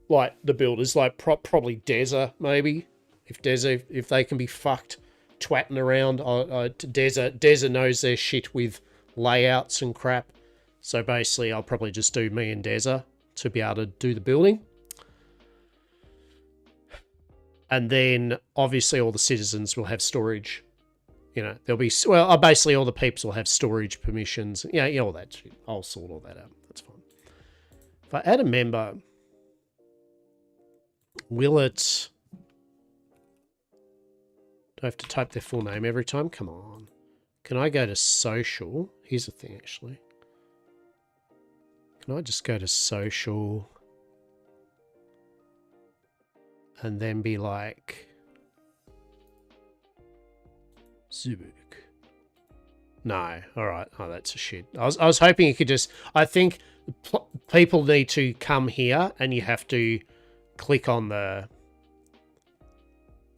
like, the builders, like, probably Deza, maybe. If they can be fucked twatting around, Deza knows their shit with layouts and crap. So basically, I'll probably just do me and Deza to be able to do the building. And then, obviously, all the citizens will have storage. You know, there'll be... Well, basically, all the peeps will have storage permissions. Yeah, all that shit. I'll sort all that out. That's fine. If I add a member... Will it... Do I have to type their full name every time? Come on. Can I go to social? Here's the thing, actually. Can I just go to social... and then be like... Zubuk. No, alright. Oh, that's a shit. I was hoping you could just... I think people need to come here and you have to click on the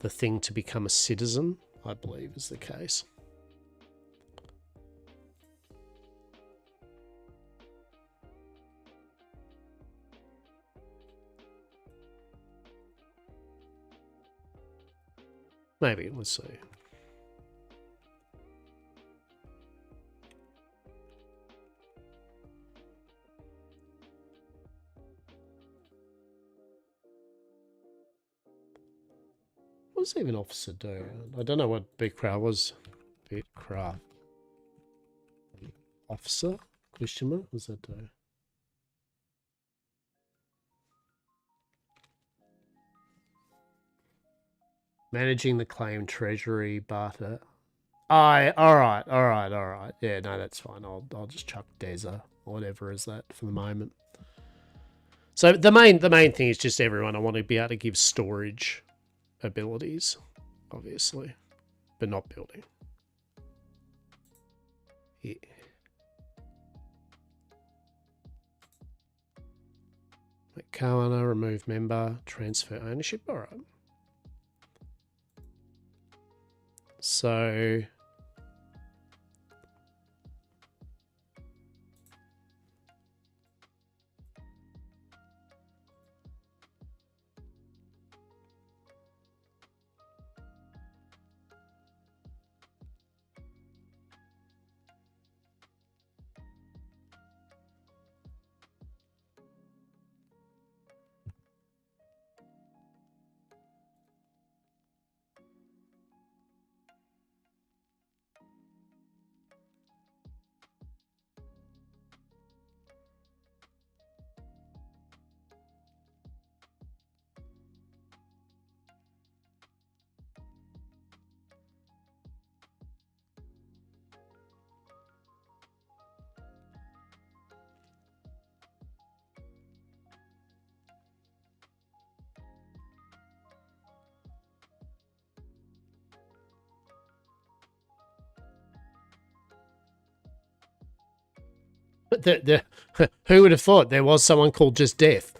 thing to become a citizen, I believe is the case. Maybe, let's see. What does even officer do? I don't know what Bitcraft was. Bitcraft. Officer? Question mark? What does that do? Managing the claim, treasury, barter. Alright. Yeah, no, that's fine. I'll just chuck Deza or whatever is that for the moment. So the main thing is just everyone. I want to be able to give storage abilities, obviously, but not building. Yeah. Car owner, remove member, transfer ownership. All right. So who would have thought there was someone called just Death?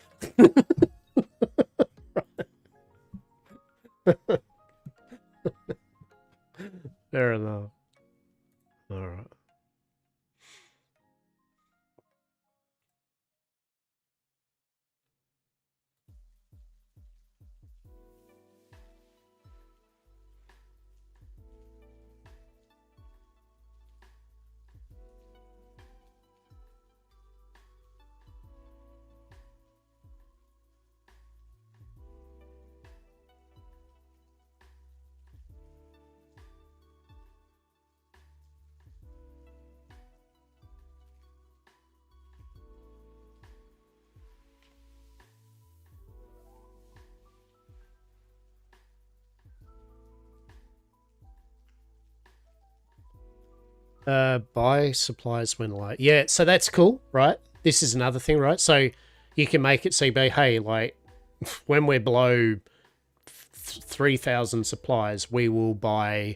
Fair enough. All right. Buy supplies when light. Yeah, so that's cool, right? This is another thing, right? So you can make it CB, hey, like, when we're below 3,000 supplies, we will buy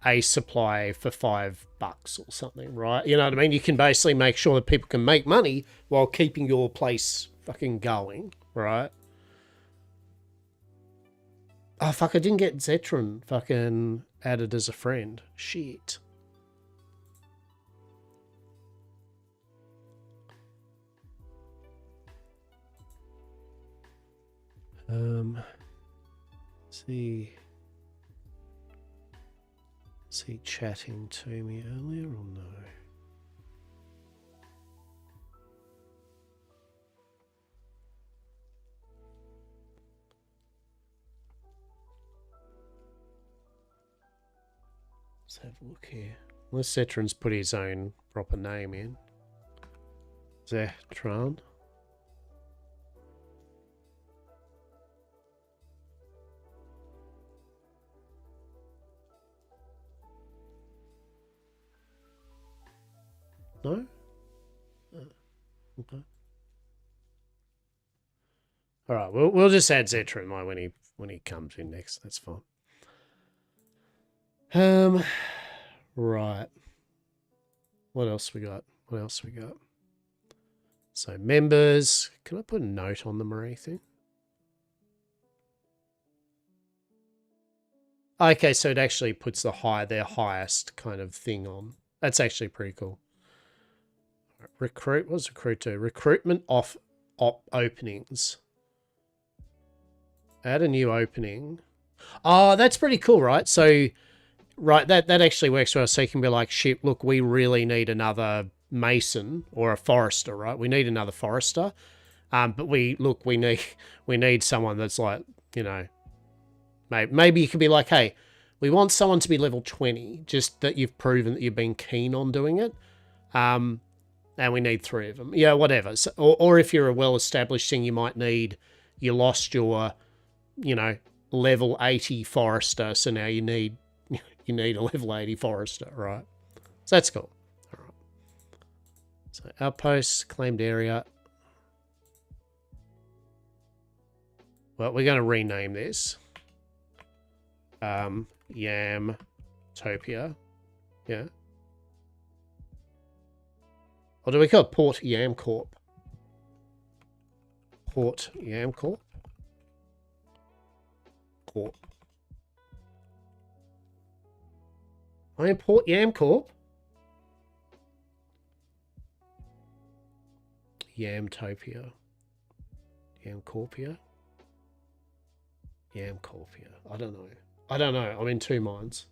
a supply for $5 or something, right? You know what I mean? You can basically make sure that people can make money while keeping your place fucking going, right? Oh, fuck, I didn't get Zetron fucking added as a friend. Shit. See... Is he chatting to me earlier or no? Let's have a look here. Unless Zetron's put his own proper name in. Zetron. No? Okay. All right, we'll just add Zetron when he comes in next. That's fine. Right. What else we got? What else we got? So members. Can I put a note on the Marie thing? Okay, so it actually puts their highest kind of thing on. That's actually pretty cool. Recruit, what's recruit do? Recruitment op openings. Add a new opening. Oh, that's pretty cool, right? So, right, that actually works well. So you can be like, shit, look, we really need another mason or a forester, right? We need another forester. But we need someone that's like, you know, maybe you could be like, hey, we want someone to be level 20, just that you've proven that you've been keen on doing it. And we need 3 of them. Yeah, whatever. So, or if you're a well-established thing, you lost your, you know, level 80 forester. So now you need a level 80 forester, right? So that's cool. All right. So outposts, claimed area. Well, we're going to rename this. YamCorpia. Yeah. Or do we call it Port YamCorp? Port YamCorp? Corp. I am Port YamCorp. YamTopia. YamCorpia. YamCorpia. I don't know. I'm in two minds.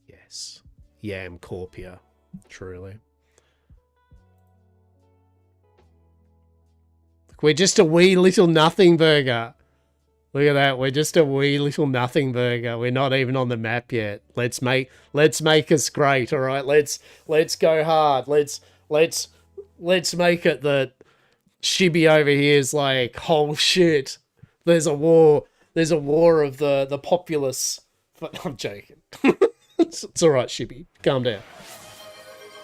Yes. YamCorpia. Truly. We're just a wee little nothing burger. Look at that. We're just a wee little nothing burger. We're not even on the map yet. Let's make us great, all right? Let's go hard. Let's make it that Shibby over here is like, oh shit. There's a war. There's a war of the populace. But I'm joking. It's all right, Shibby. Calm down.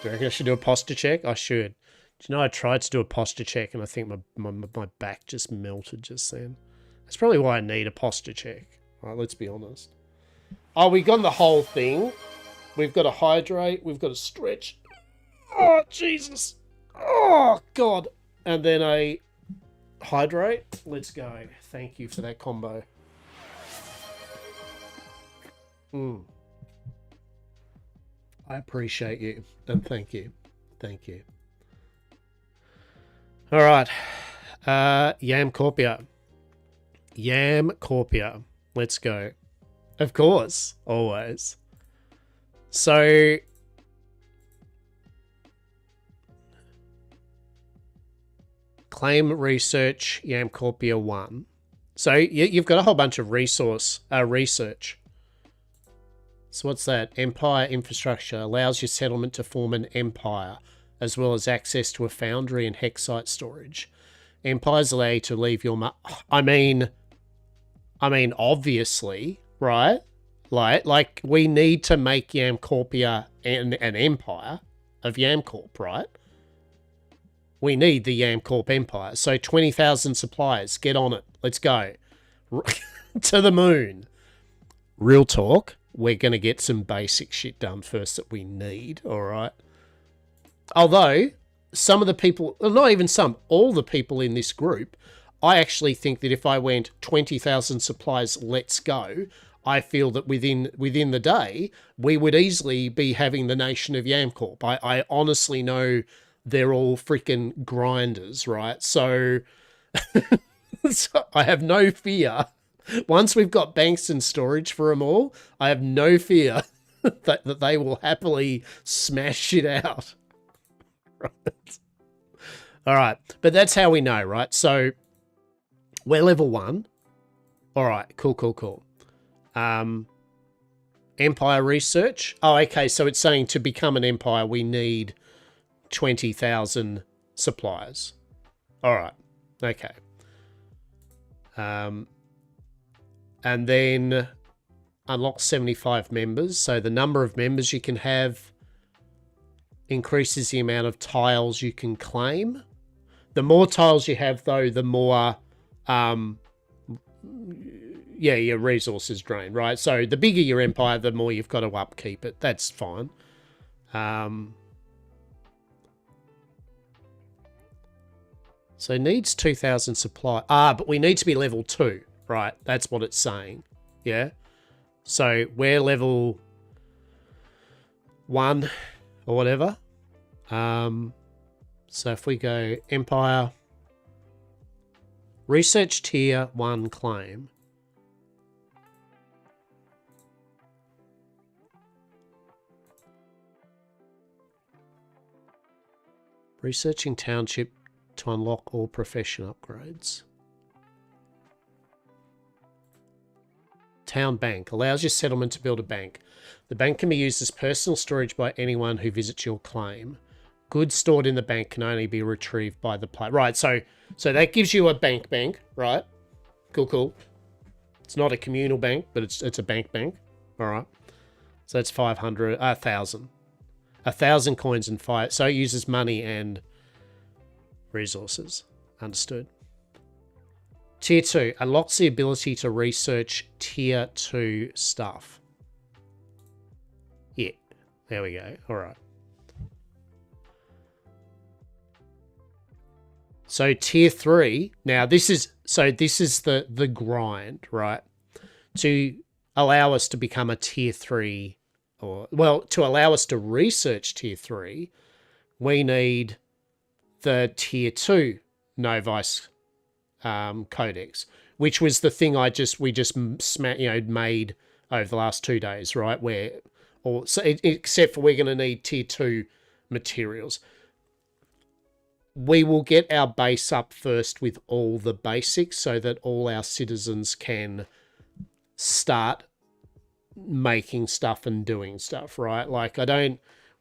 Do you reckon I should do a posture check? I should. Do you know, I tried to do a posture check and I think my back just melted just then. That's probably why I need a posture check. All right, let's be honest. Oh, we've got the whole thing. We've got to hydrate. We've got to stretch. Oh, Jesus. Oh, God. And then a hydrate. Let's go. Thank you for that combo. I appreciate you. And thank you. Thank you. All right. YamCorpia. YamCorpia. Let's go. Of course. Always. So... claim research YamCorpia 1. So you've got a whole bunch of research. So what's that? Empire infrastructure allows your settlement to form an empire. as well as access to a foundry and hexite storage. Empires allow you to leave your I mean, obviously, right? Like we need to make YamCorpia an empire of YamCorp, right? We need the YamCorp empire. So 20,000 suppliers, get on it. Let's go. To the moon. Real talk, we're going to get some basic shit done first that we need, all right? Although, some of the people, well, not even some, all the people in this group, I actually think that if I went 20,000 supplies, let's go, I feel that within the day, we would easily be having the nation of YamCorp. I honestly know they're all freaking grinders, right? So, so I have no fear. Once we've got banks and storage for them all, I have no fear that they will happily smash it out. Right. All right. But that's how we know, right? So we're level 1. All right. Cool. Empire research. Oh, okay. So it's saying to become an empire, we need 20,000 suppliers. All right. Okay. And then unlock 75 members. So the number of members you can have increases the amount of tiles you can claim. The more tiles you have, though, the more, your resources drain, right? So the bigger your empire, the more you've got to upkeep it. That's fine. So needs 2,000 supply. But we need to be level 2, right? That's what it's saying. Yeah. So we're level 1 or whatever. So if we go Empire, research tier 1 claim. Researching township to unlock all profession upgrades. Town bank allows your settlement to build a bank. The bank can be used as personal storage by anyone who visits your claim. Goods stored in the bank can only be retrieved by the player. Right, so that gives you a bank, right? Cool. It's not a communal bank, but it's a bank. All right. So that's 500, 1,000. 1,000 coins and 5. So it uses money and resources. Understood. Tier 2 unlocks the ability to research Tier 2 stuff. Yeah, there we go. All right. So Tier 3, now this is the grind, right? To allow us to become a Tier 3, or, well, to allow us to research Tier 3, we need the Tier 2 Novice Codex, which was the thing we just made over the last 2 days, right? Except for we're going to need Tier 2 materials. We will get our base up first with all the basics so that all our citizens can start making stuff and doing stuff, right? Like we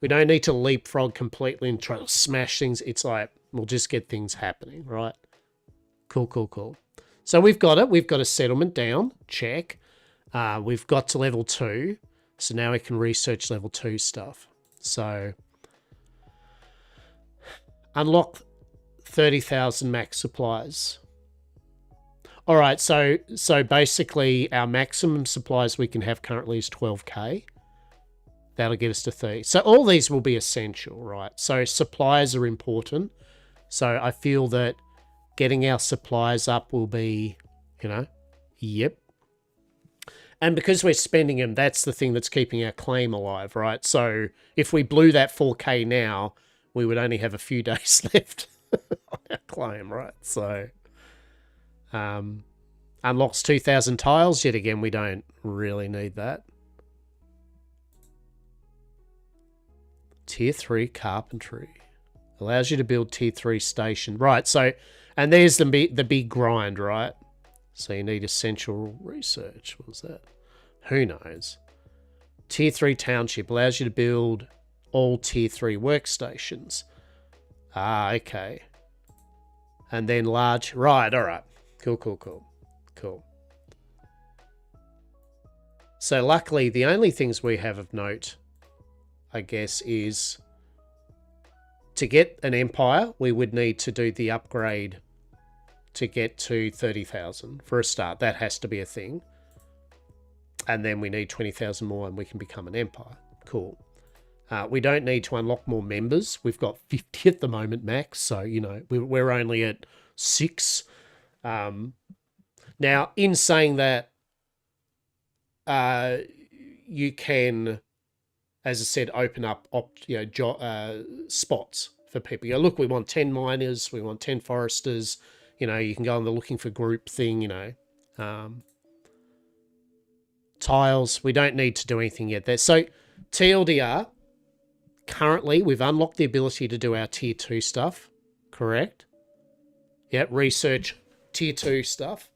don't need to leapfrog completely and try to smash things. It's like, we'll just get things happening, right? Cool. So we've got it. We've got a settlement down. Check. We've got to level 2. So now we can research level 2 stuff. So unlock 30,000 max supplies. All right, so basically our maximum supplies we can have currently is 12k. That'll get us to 30. So all these will be essential, right? So supplies are important. So I feel that getting our supplies up will be, yep. And because we're spending them, that's the thing that's keeping our claim alive, right? So if we blew that 4k now, we would only have a few days left on our claim, right? So unlocks 2,000 tiles. Yet again, we don't really need that. Tier 3 carpentry. Allows you to build Tier 3 station. Right, so, and there's the big grind, right? So you need essential research. What was that? Who knows? Tier 3 township allows you to build all Tier 3 workstations. Ah, okay. And then large. Right, all right. Cool, cool, cool. Cool. So luckily, the only things we have of note, I guess, is to get an empire, we would need to do the upgrade to get to 30,000 for a start. That has to be a thing. And then we need 20,000 more and we can become an empire. Cool. We don't need to unlock more members. We've got 50 at the moment, max. So, you know, we're only at 6. Now, in saying that, you can, as I said, open up spots for people. You go, look, we want 10 miners, we want 10 foresters. You know, you can go on the looking for group thing, you know. Tiles, we don't need to do anything yet there. So, TLDR, currently, we've unlocked the ability to do our tier 2 stuff, correct? Yeah, research tier 2 stuff.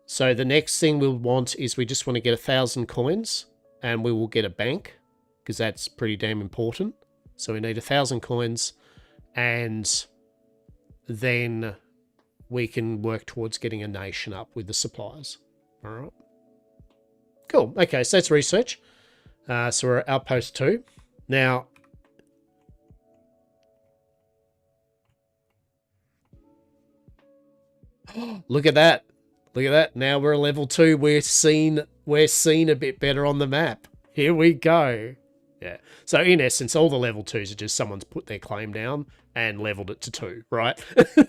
So the next thing we'll want is we just want to get 1,000 coins and we will get a bank because that's pretty damn important. So we need 1,000 coins and then we can work towards getting a nation up with the suppliers. All right. Cool. Okay, so that's research. So we're at outpost 2. Now, look at that. Look at that. Now we're level 2. We're seen a bit better on the map. Here we go. Yeah. So in essence, all the level 2s are just someone's put their claim down and leveled it to 2, right?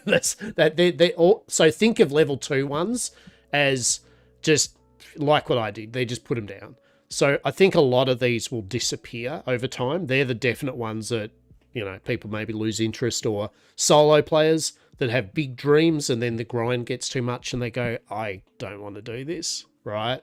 That's that they all. So think of level 2 ones as just like what I did. They just put them down. So I think a lot of these will disappear over time. They're the definite ones that, you know, people maybe lose interest, or solo players that have big dreams and then the grind gets too much and they go, I don't want to do this, right?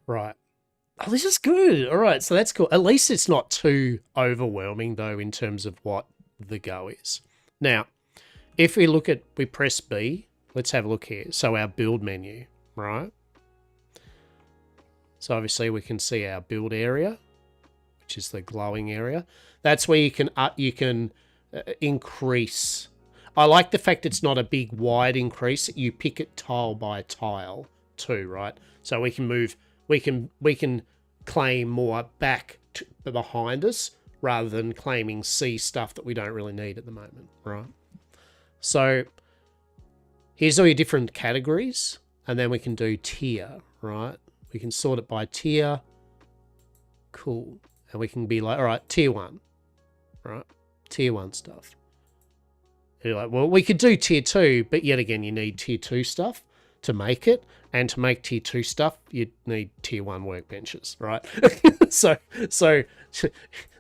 Right. Oh, this is good. All right, so that's cool. At least it's not too overwhelming, though, in terms of what the go is. Now, if we look at, we press B, let's have a look here. So our build menu, right? So obviously we can see our build area, which is the glowing area. That's where you can increase. I like the fact it's not a big wide increase. You pick it tile by tile too, right? So we can move, we can claim more back behind us rather than claiming C stuff that we don't really need at the moment, right? So here's all your different categories, and then we can do tier, right? We can sort it by tier. Cool. And we can be like, all right, tier 1, right? Tier 1 stuff. And you're like, well, we could do tier 2, but yet again, you need tier 2 stuff to make it. And to make tier 2 stuff, you need tier 1 workbenches, right? so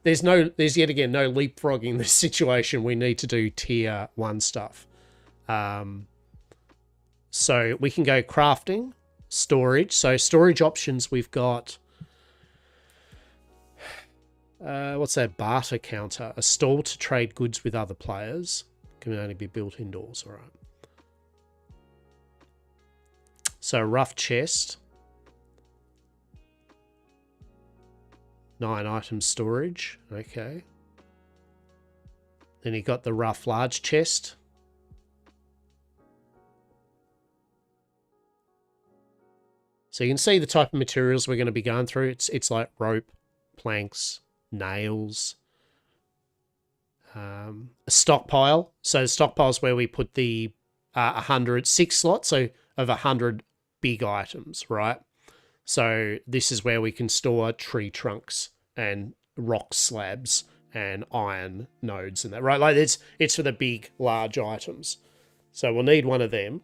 there's yet again no leapfrogging this situation. We need to do tier 1 stuff. So we can go crafting, storage. So storage options, we've got, what's that? Barter counter. A stall to trade goods with other players. Can only be built indoors, all right. So rough chest. 9 item storage. Okay. Then you got the rough large chest. So you can see the type of materials we're going to be going through. It's like rope, planks, nails, a stockpile. So the stockpile is where we put the 6 slots, so of 100 big items, right? So this is where we can store tree trunks and rock slabs and iron nodes and that, right? Like it's for the big, large items. So we'll need one of them.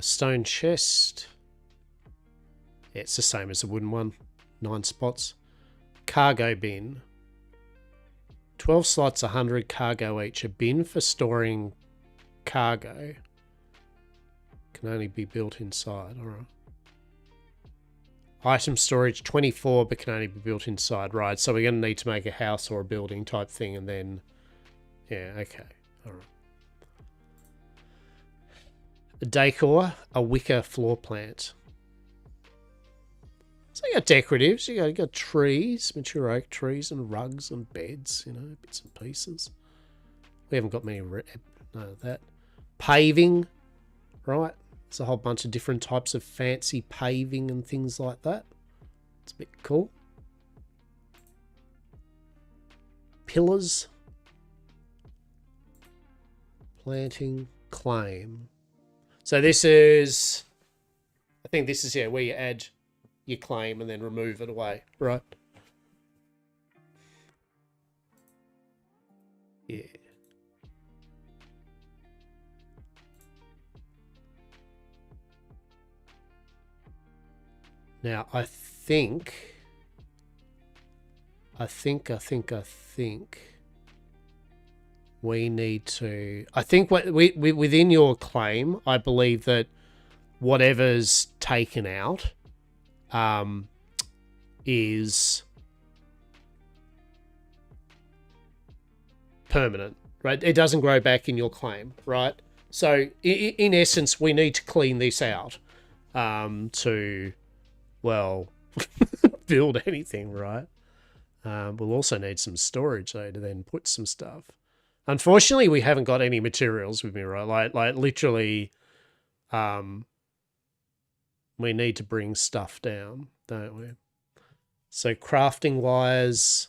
Stone chest. Yeah, it's the same as the wooden one. 9 spots. Cargo bin. 12 slots, 100 cargo each. A bin for storing cargo can only be built inside. All right. Item storage 24, but can only be built inside. Right, so we're going to need to make a house or a building type thing, and then... Yeah, okay. All right. A decor, a wicker floor plant. So you got decoratives, you got trees, mature oak trees, and rugs and beds, you know, bits and pieces. We haven't got many, none of that. Paving, right? There's a whole bunch of different types of fancy paving and things like that. It's a bit cool. Pillars. Planting, claim. So this is, I think this is, yeah, where you add your claim and then remove it away, right? Yeah. Now, I think we need to, I think what we within your claim, I believe that whatever's taken out is permanent, right? It doesn't grow back in your claim, right? So in essence, we need to clean this out to, well, build anything, right? We'll also need some storage though to then put some stuff. Unfortunately, we haven't got any materials with me, right? Like literally, we need to bring stuff down, don't we? So crafting wise,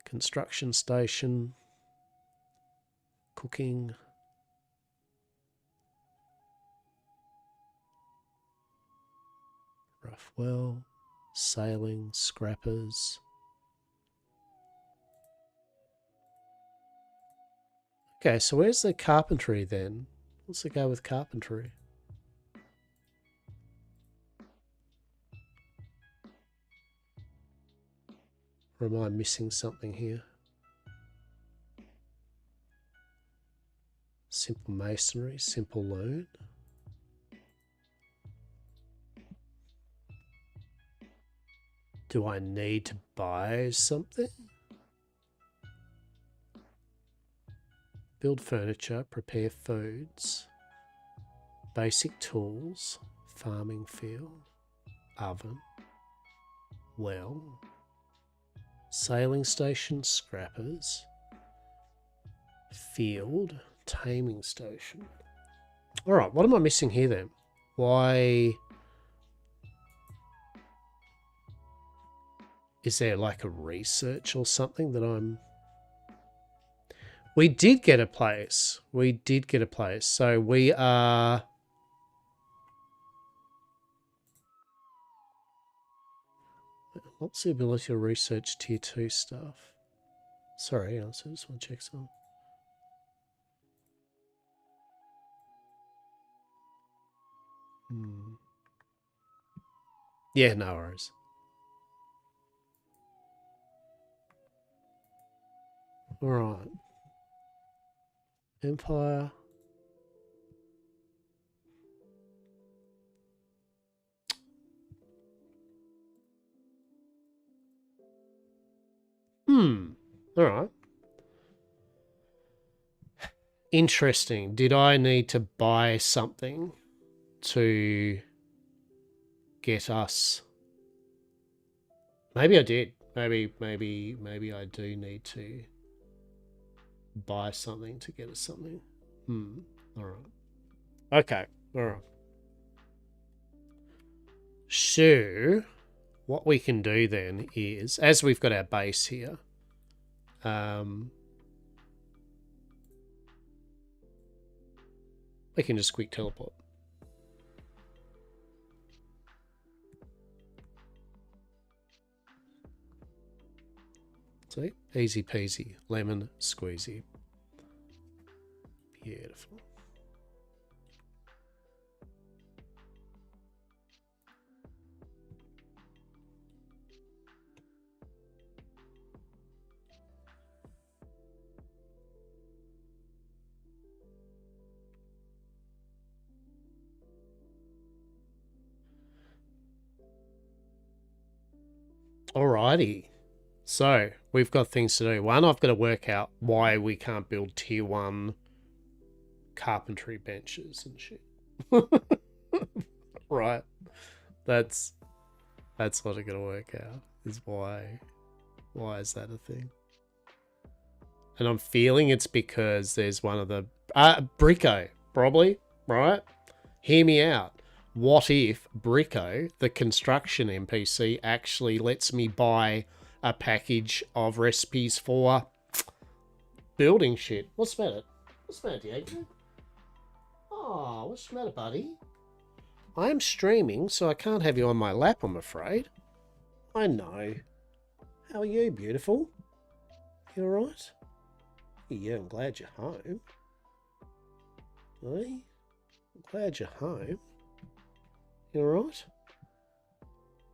construction station, cooking. Rough well, sailing, scrappers. Okay, so where's the carpentry then? Let's go with carpentry. Or am I missing something here? Simple masonry, simple loan. Do I need to buy something? Build furniture, prepare foods, basic tools, farming field, oven, well, sailing station, scrappers, field, taming station. All right, what am I missing here then? Why is there like a research or something that I'm... We did get a place. So we are... What's the ability to research tier 2 stuff? Sorry, I just want to check some. Yeah, no worries. All right. Empire. All right. Interesting. Did I need to buy something to get us? Maybe I did. Maybe I do need to buy something to get us something. All right. Okay. All right. So what we can do then is, as we've got our base here, we can just quick teleport. See? Easy peasy, lemon squeezy. Beautiful. Alrighty. So, we've got things to do. One, I've got to work out why we can't build tier 1 carpentry benches and shit. Right. That's what I'm going to work out. Is why is that a thing? And I'm feeling it's because there's one of the... Bricko, probably, right? Hear me out. What if Bricko, the construction NPC, actually lets me buy a package of recipes for building shit? What's the matter? What's the matter, Diego? Oh, what's the matter, buddy? I am streaming, so I can't have you on my lap, I'm afraid. I know. How are you, beautiful? You alright? Yeah, I'm glad you're home. Hey? I'm glad you're home. You alright?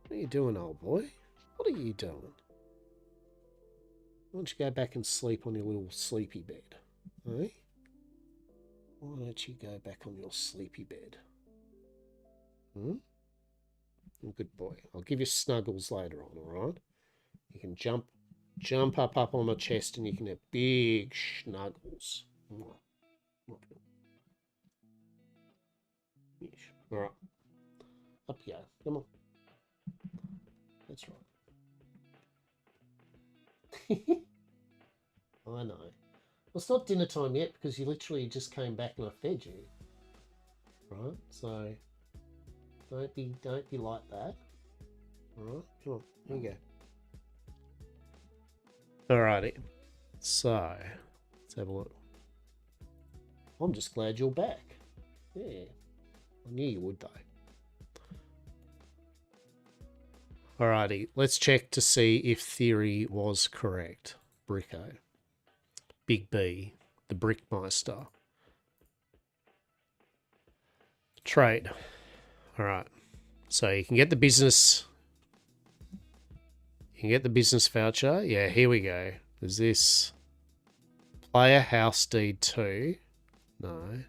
What are you doing, old boy? What are you doing? Why don't you go back and sleep on your little sleepy bed? Eh? Why don't you go back on your sleepy bed? Hmm? Good boy. I'll give you snuggles later on, alright? You can jump up on my chest and you can have big snuggles. Alright. Up you go. Come on. That's right. I know. Well, it's not dinner time yet because you literally just came back and I fed you. Right? So don't be like that. Alright? Come on. Here you go. Alrighty. So let's have a look. I'm just glad you're back. Yeah. I knew you would though. Alrighty, let's check to see if theory was correct. Bricko. Big B, the Brickmeister. Trade. Alright. So you can get the business. You can get the business voucher. Yeah, here we go. There's this. Player house deed 2. No.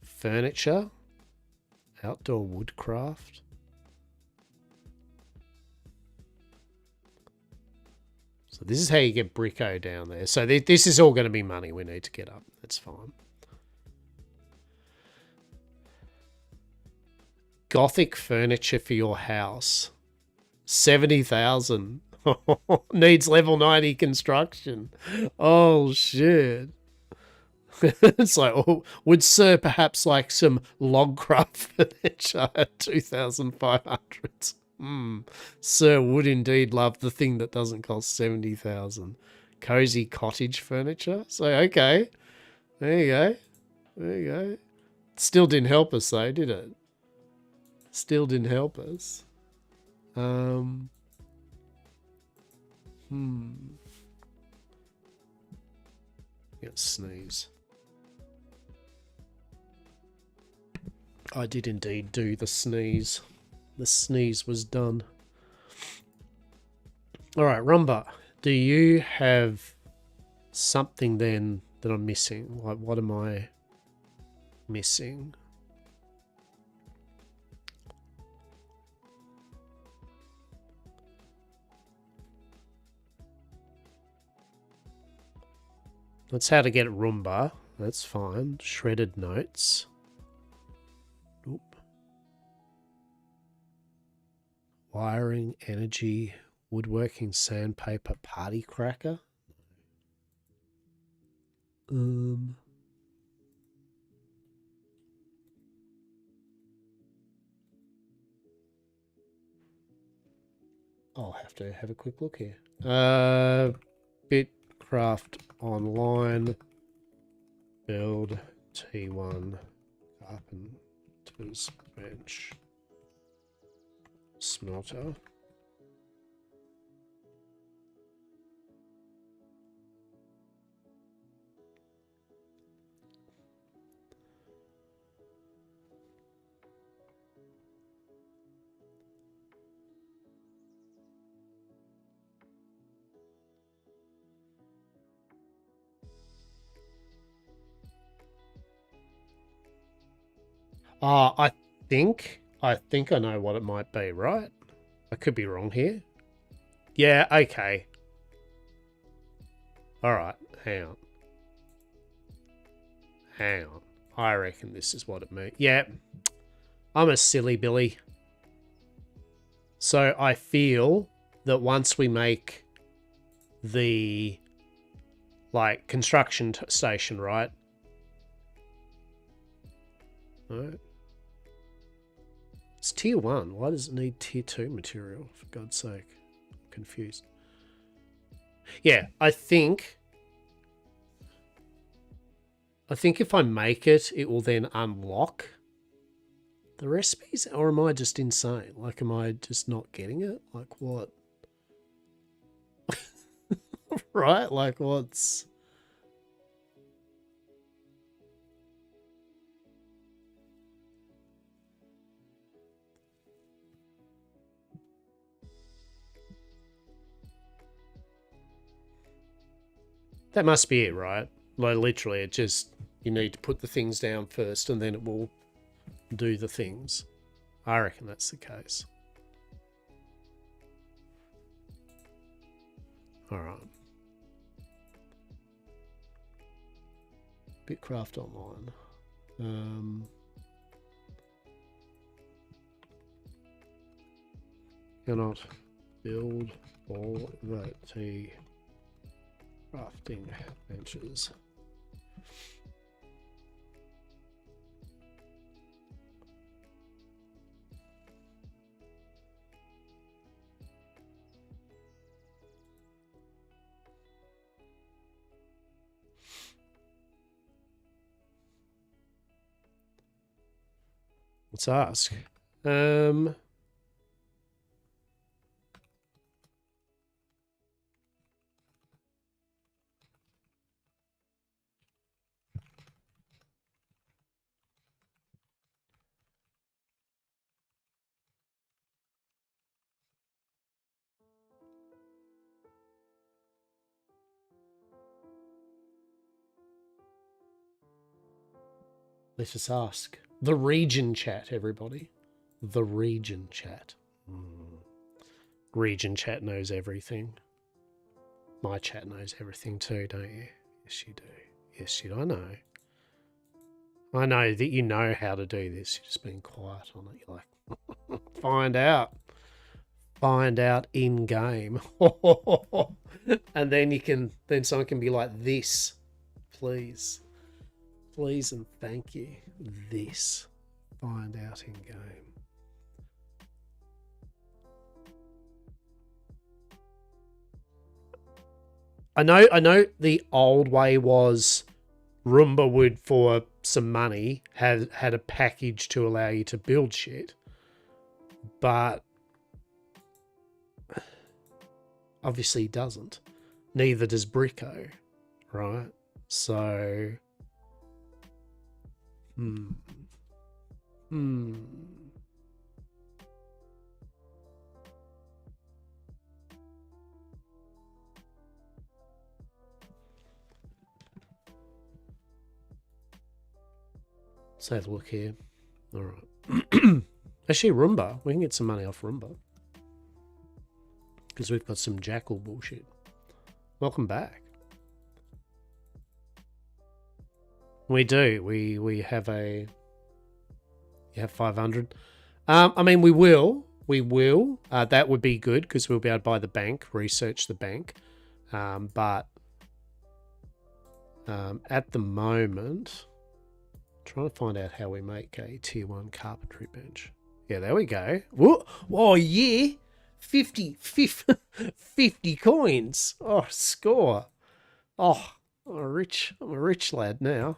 Furniture. Outdoor woodcraft. So this is how you get Bricko down there. So this is all going to be money we need to get up. That's fine. Gothic furniture for your house. 70,000. Needs level 90 construction. Oh, shit. It's like, oh, would Sir perhaps like some logcraft furniture at 2,500? Sir would indeed love the thing that doesn't cost 70,000. Cozy cottage furniture. So, okay. There you go. There you go. Still didn't help us though, did it? Still didn't help us. Get sneeze. I did indeed do the sneeze. The sneeze was done. Alright, Rumba, do you have something then that I'm missing? Like, what am I missing? That's how to get Roomba. That's fine. Shredded notes. Oop. Wiring, energy, woodworking, sandpaper, party cracker. I'll have to have a quick look here. Bitcraft Online. Build T1 Carpenter's Bench. Smelter. . I think I know what it might be, right? I could be wrong here. Yeah, okay. Alright, hang on. Hang on. I reckon this is what it means. Yeah. I'm a silly Billy. So I feel that once we make the like construction station, right? Right. It's tier 1. Why does it need tier 2 material? For God's sake. I'm confused. Yeah, I think if I make it, it will then unlock the recipes, or am I just insane? Like, am I just not getting it? Like, what? Right? Like, what's... That must be it, right? Like, literally, it just... You need to put the things down first, and then it will do the things. I reckon that's the case. Alright. Bitcraft Online. Cannot build all the tea crafting benches. Let's ask. Let's just ask. The region chat, everybody. The region chat. Region chat knows everything. My chat knows everything too, don't you? Yes, you do. Yes, you do. I know. I know that you know how to do this. You're just being quiet on it. You're like, find out. Find out in game. And then you can, then someone can be like, this, please. Please and thank you. This. Find out in game. I know the old way was Roomba would, for some money, had a package to allow you to build shit. But obviously he doesn't. Neither does Bricko, right? So Let's have a look here. All right. Actually, Roomba. We can get some money off Roomba. Because we've got some Jackal bullshit. Welcome back. We do. We have a... You have 500. I mean, we will. We will. That would be good because we'll be able to buy the bank, research the bank. But at the moment... Trying to find out how we make a tier 1 carpentry bench. Yeah, there we go. Whoa, whoa, yeah. 50 coins. Oh, score. Oh, I'm a rich lad now.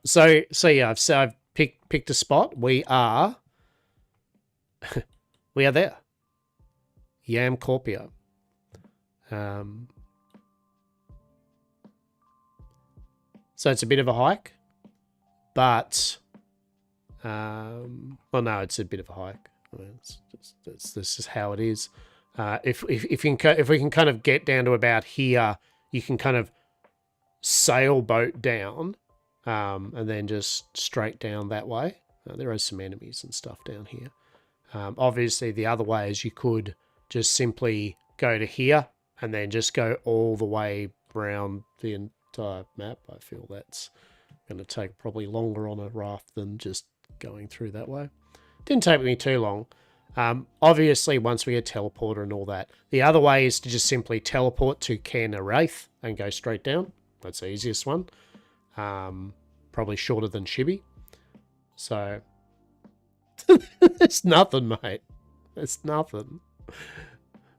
So yeah, I've picked a spot. We are there. YamCorpia. So it's a bit of a hike. But, well, no, it's a bit of a hike. I mean, this is how it is. If we can kind of get down to about here, you can kind of sailboat down, and then just straight down that way. There are some enemies and stuff down here. Obviously, the other way is you could just simply go to here and then just go all the way around the entire map. I feel that's going to take probably longer on a raft than just going through that way. Didn't take me too long. Obviously, once we get teleporter and all that, the other way is to just simply teleport to Cairn Wraith and go straight down. That's the easiest one. Probably shorter than Chibi. So, it's nothing, mate. It's nothing.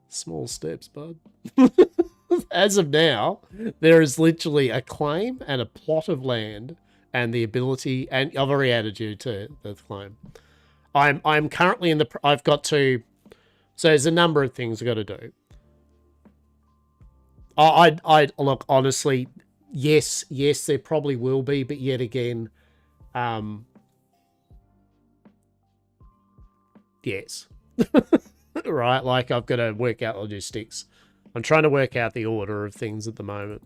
Small steps, bud. As of now, there is literally a claim and a plot of land and the ability, and I've already added you to the claim. I'm currently in the, I've got to, so there's a number of things I've got to do. I look, honestly, yes, there probably will be, but yet again, yes. Right, like I've got to work out logistics. I'm trying to work out the order of things at the moment.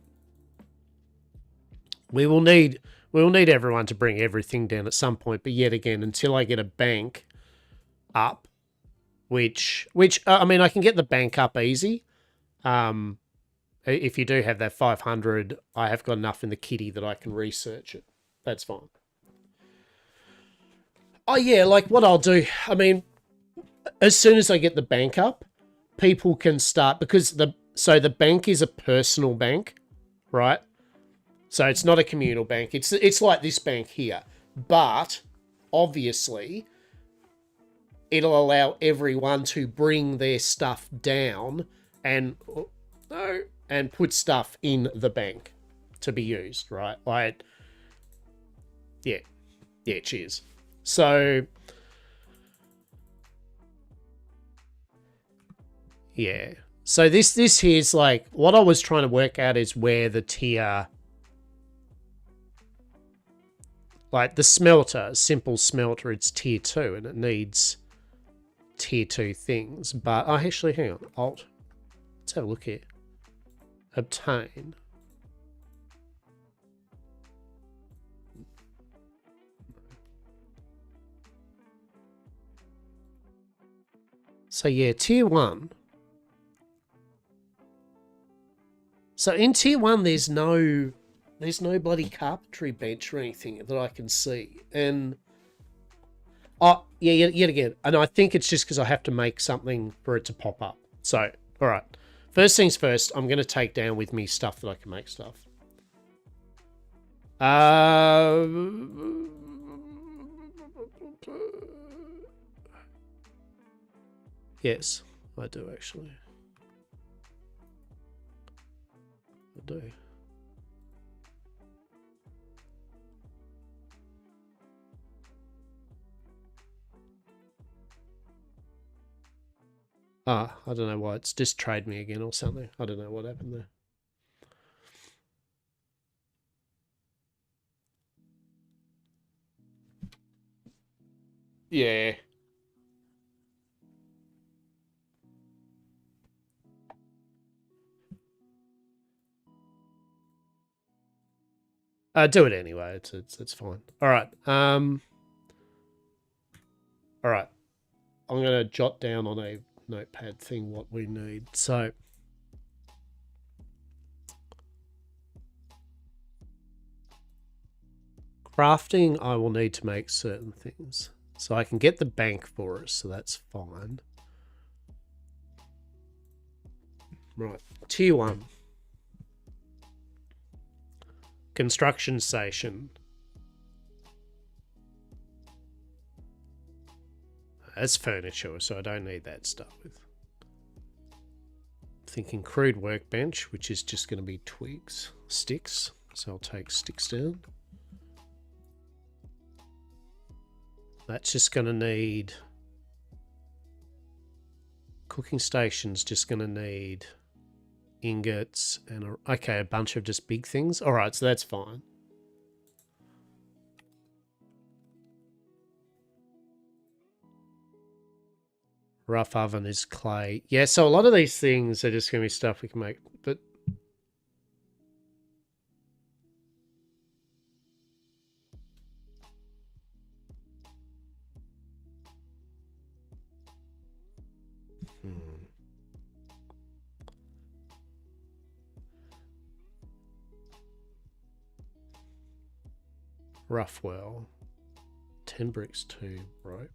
We will need everyone to bring everything down at some point, but yet again, until I get a bank up, which I mean, I can get the bank up easy. If you do have that 500, I have got enough in the kitty that I can research it. That's fine. Oh yeah, like what I'll do, I mean, as soon as I get the bank up, people can start, because the bank is a personal bank, right? So it's not a communal bank. It's like this bank here, but obviously it'll allow everyone to bring their stuff down and put stuff in the bank to be used, right? Like, yeah, cheers. So, yeah. So this here's like, what I was trying to work out is where the tier, like the smelter, simple smelter, it's tier 2 and it needs tier 2 things. But, oh, actually, hang on, Alt. Let's have a look here. Obtain. So yeah, tier 1. So in tier 1, there's no bloody carpentry bench or anything that I can see. And oh yeah, yet again, and I think it's just because I have to make something for it to pop up. So, all right. First things first, I'm going to take down with me stuff that I can make stuff. Yes, I do actually. I do. Ah, I don't know why. It's just trade me again or something. I don't know what happened there. Yeah. Do it anyway. It's fine. All right. All right. I'm gonna jot down on a notepad thing what we need. So crafting, I will need to make certain things. So I can get the bank for us, so that's fine. Right, tier 1. Construction station. That's furniture, so I don't need that stuff with. Thinking crude workbench, which is just going to be twigs, sticks. So I'll take sticks down. That's just going to need... Cooking station's just going to need ingots and okay, a bunch of just big things. All right, so that's fine. Rough oven is clay. Yeah, so a lot of these things are just going to be stuff we can make, but Rough well. 10 bricks, 2 rope.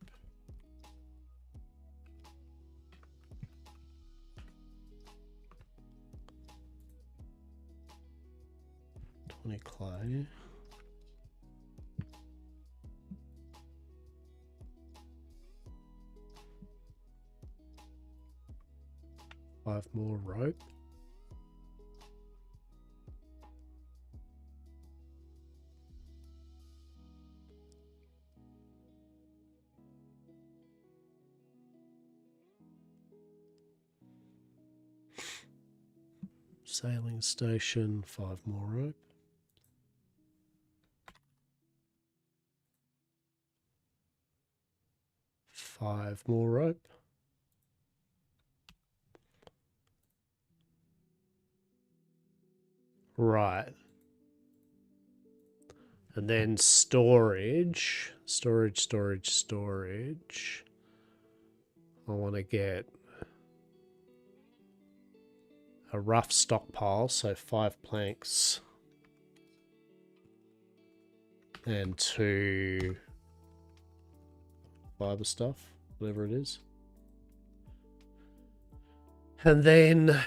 Clay. Five more rope. Sailing station, 5 more rope. Five more rope. Right. And then storage. Storage. I want to get a rough stockpile, so 5 planks. And 2 fiber stuff, whatever it is. And then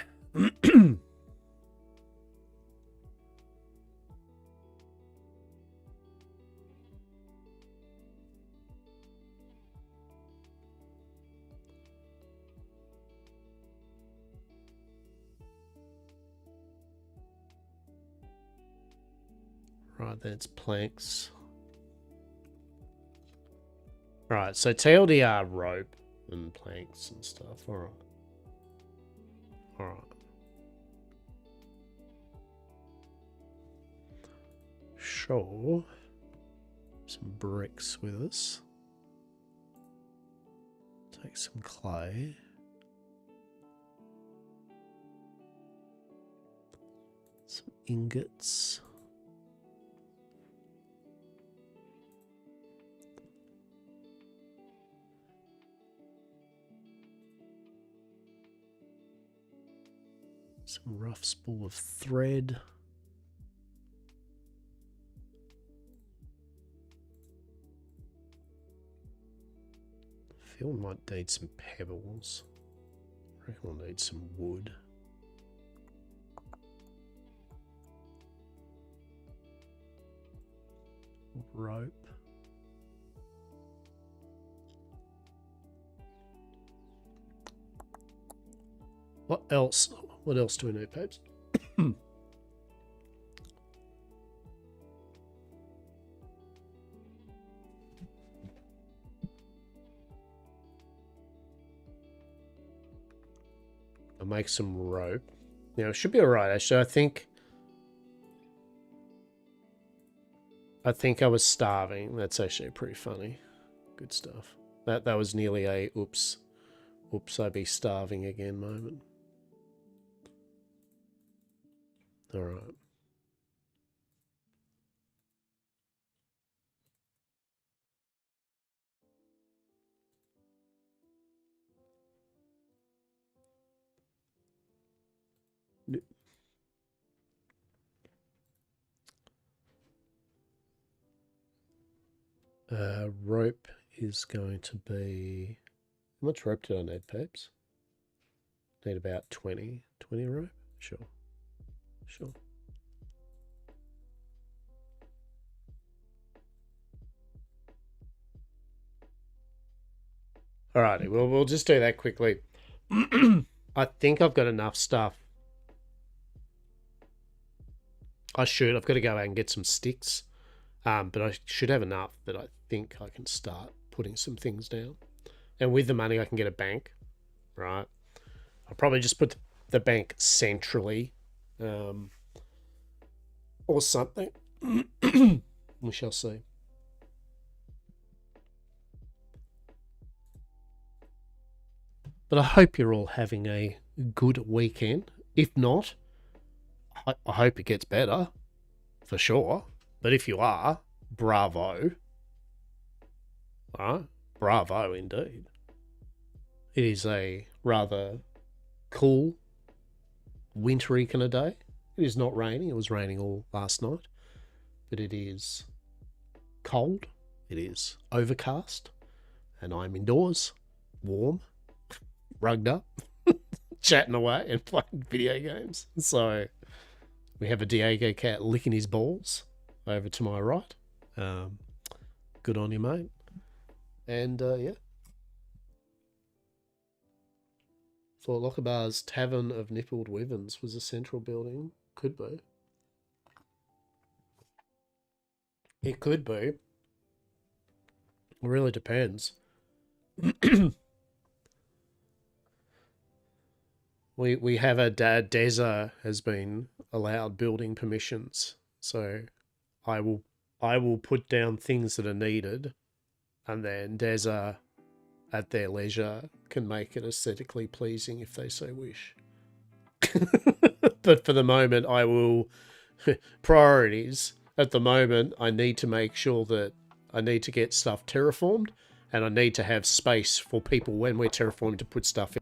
right, that's planks. Right, so TLDR rope and planks and stuff. All right. All right. Sure. Some bricks with us. Take some clay. Some ingots. Some rough spool of thread. I feel we might need some pebbles. I reckon we'll need some wood. Rope. What else? What else do we need, Papes? I'll make some rope. Now, it should be alright, actually. I think I was starving. That's actually pretty funny. Good stuff. That was nearly a oops, I'd be starving again moment. All right. Rope is going to be... How much rope did I need, Peeps? Need about 20 rope? Sure. Alrighty, well, we'll just do that quickly. I think I've got enough stuff. I've got to go out and get some sticks. But I should have enough that I think I can start putting some things down. And with the money, I can get a bank, right? I'll probably just put the bank centrally, or something. We shall see. But I hope you're all having a good weekend. If not, I hope it gets better, for sure. But if you are, bravo. All right? Bravo indeed. It is a rather cool, wintry kind of day. It is not raining. It was raining all last night. But it is cold. It is overcast. And I'm indoors, warm, rugged up, chatting away and playing video games. So we have a Diego cat licking his balls over to my right. Good on you, mate. And yeah. Thought Lockerbar's Tavern of Nippled Wyverns was a central building. Could be. It could be. It really depends. we have a Deza has been allowed building permissions, so I will put down things that are needed, and then Deza at their leisure can make it aesthetically pleasing if they so wish. But for the moment, I will priorities. At the moment, I need to make sure that I need to get stuff terraformed, and I need to have space for people when we're terraforming to put stuff in.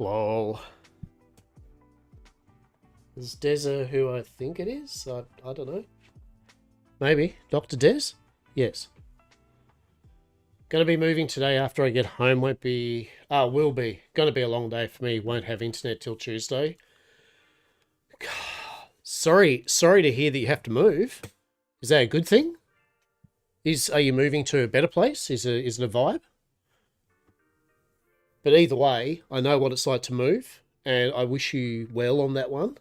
Lol. Is Deza who I think it is? I don't know. Maybe. Dr. Des? Yes. Gonna be moving today after I get home. Won't be... will be. Gonna be a long day for me. Won't have internet till Tuesday. Sorry to hear that you have to move. Is that a good thing? Are you moving to a better place? Is it a vibe? But either way, I know what it's like to move, and I wish you well on that one.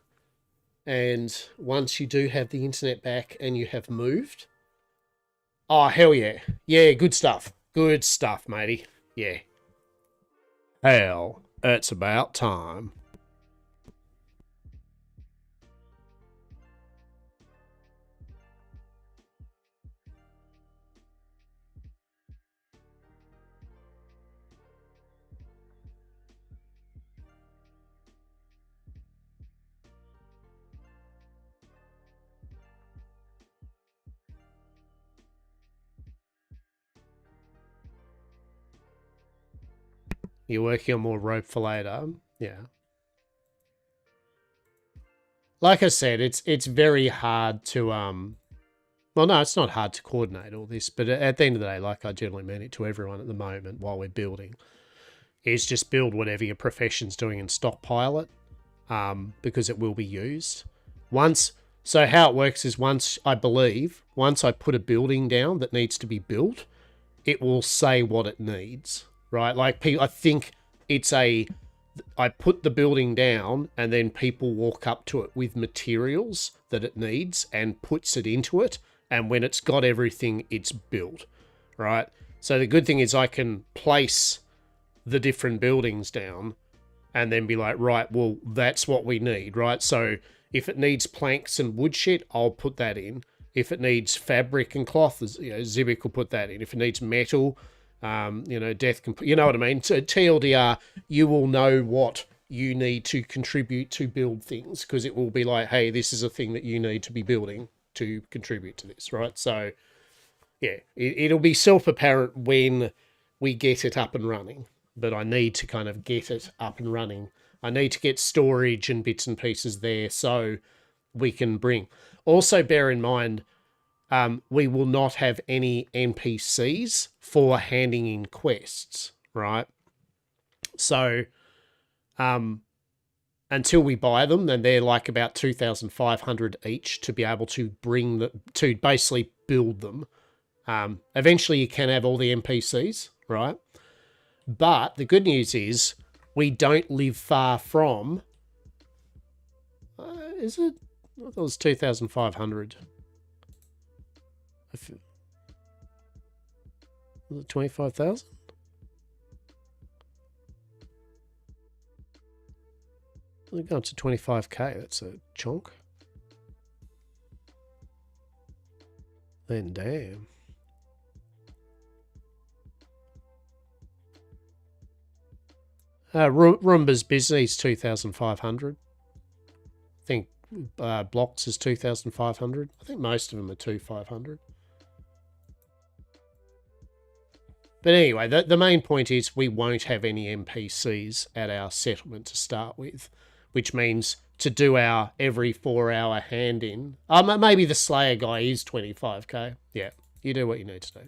And once you do have the internet back and you have moved, oh, hell yeah. Yeah, good stuff. Good stuff, matey. Yeah. Hell, it's about time. You're working on more rope for later. Yeah. Like I said, it's very hard to well, no, it's not hard to coordinate all this, but at the end of the day, like I generally mean it to everyone at the moment while we're building, is just build whatever your profession's doing and stockpile it, because it will be used. So how it works is once I put a building down that needs to be built, it will say what it needs, right? Like, I think it's I put the building down and then people walk up to it with materials that it needs and puts it into it. And when it's got everything, it's built, right? So the good thing is I can place the different buildings down and then be like, right, well, that's what we need, right? So if it needs planks and wood shit, I'll put that in. If it needs fabric and cloth, you know, Zibik will put that in. If it needs metal, you know, Death can put, you know what I mean? So TLDR, you will know what you need to contribute to build things, because it will be like, hey, this is a thing that you need to be building to contribute to this, right? So yeah, it'll be self-apparent when we get it up and running, but I need to kind of get it up and running. I need to get storage and bits and pieces there so we can bring. Also, bear in mind, we will not have any NPCs for handing in quests, right? So, until we buy them, then they're like about 2,500 each to be able to bring the, to basically build them. Eventually you can have all the NPCs, right? But the good news is we don't live far from... is it? I thought it was 2,500. Was it 25,000? We're going to 25k. That's a chunk. Then damn. Roomba's business 2,500. I think Blocks is 2,500. I think most of them are 2,500. But anyway, the main point is we won't have any NPCs at our settlement to start with, which means to do our every 4-hour hand-in... maybe the Slayer guy is 25k. Yeah, you do what you need to do.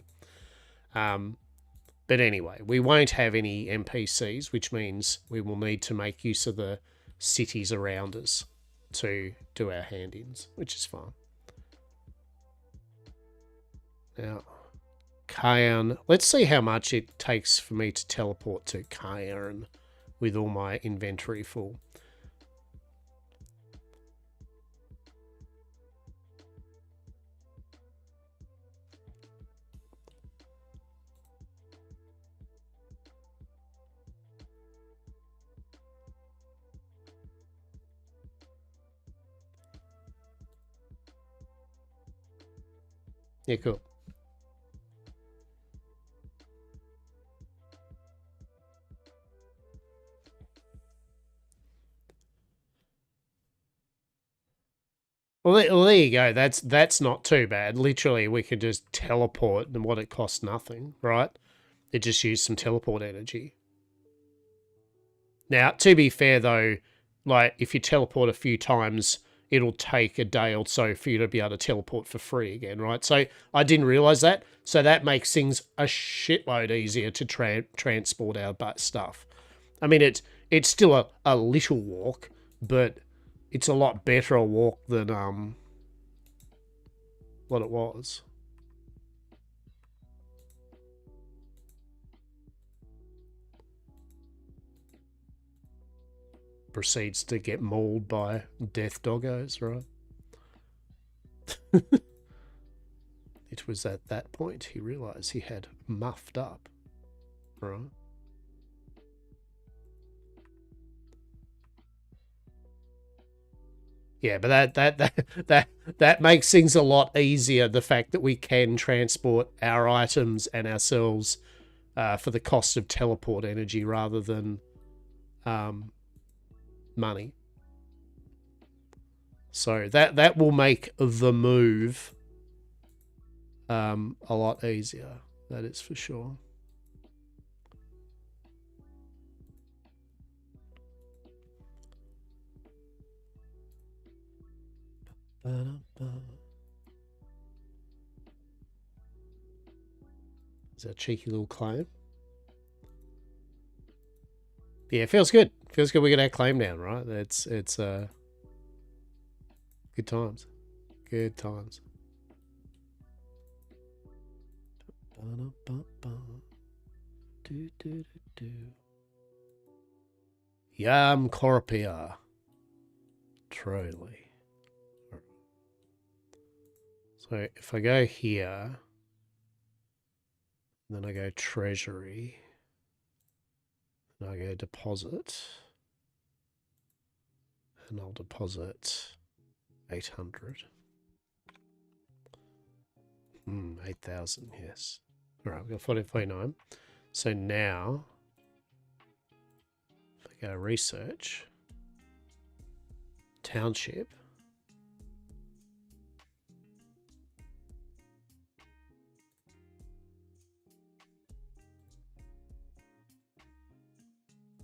But anyway, we won't have any NPCs, which means we will need to make use of the cities around us to do our hand-ins, which is fine. Now, Cairn. Let's see how much it takes for me to teleport to Cairn with all my inventory full. Yeah, cool. Well, there you go. That's not too bad. Literally, we could just teleport, and what it costs nothing, right? It just used some teleport energy. Now, to be fair though, like if you teleport a few times, it'll take a day or so for you to be able to teleport for free again, right? So I didn't realize that. So that makes things a shitload easier to transport our stuff. I mean, it's still a little walk, but it's a lot better a walk than what it was. Proceeds to get mauled by death doggos, right? It was at that point he realized he had muffed up, right? Yeah, but that makes things a lot easier. The fact that we can transport our items and ourselves for the cost of teleport energy rather than money. So that will make the move a lot easier. That is for sure. Is that a cheeky little claim? Yeah, it feels good. Feels good we get our claim down, right? It's good times. Good times. YamCorpia. Truly. So if I go here, then I go treasury. I go deposit. And I'll deposit 800. 8,000, yes. All right, we've got 1449. So now, if I go research, township,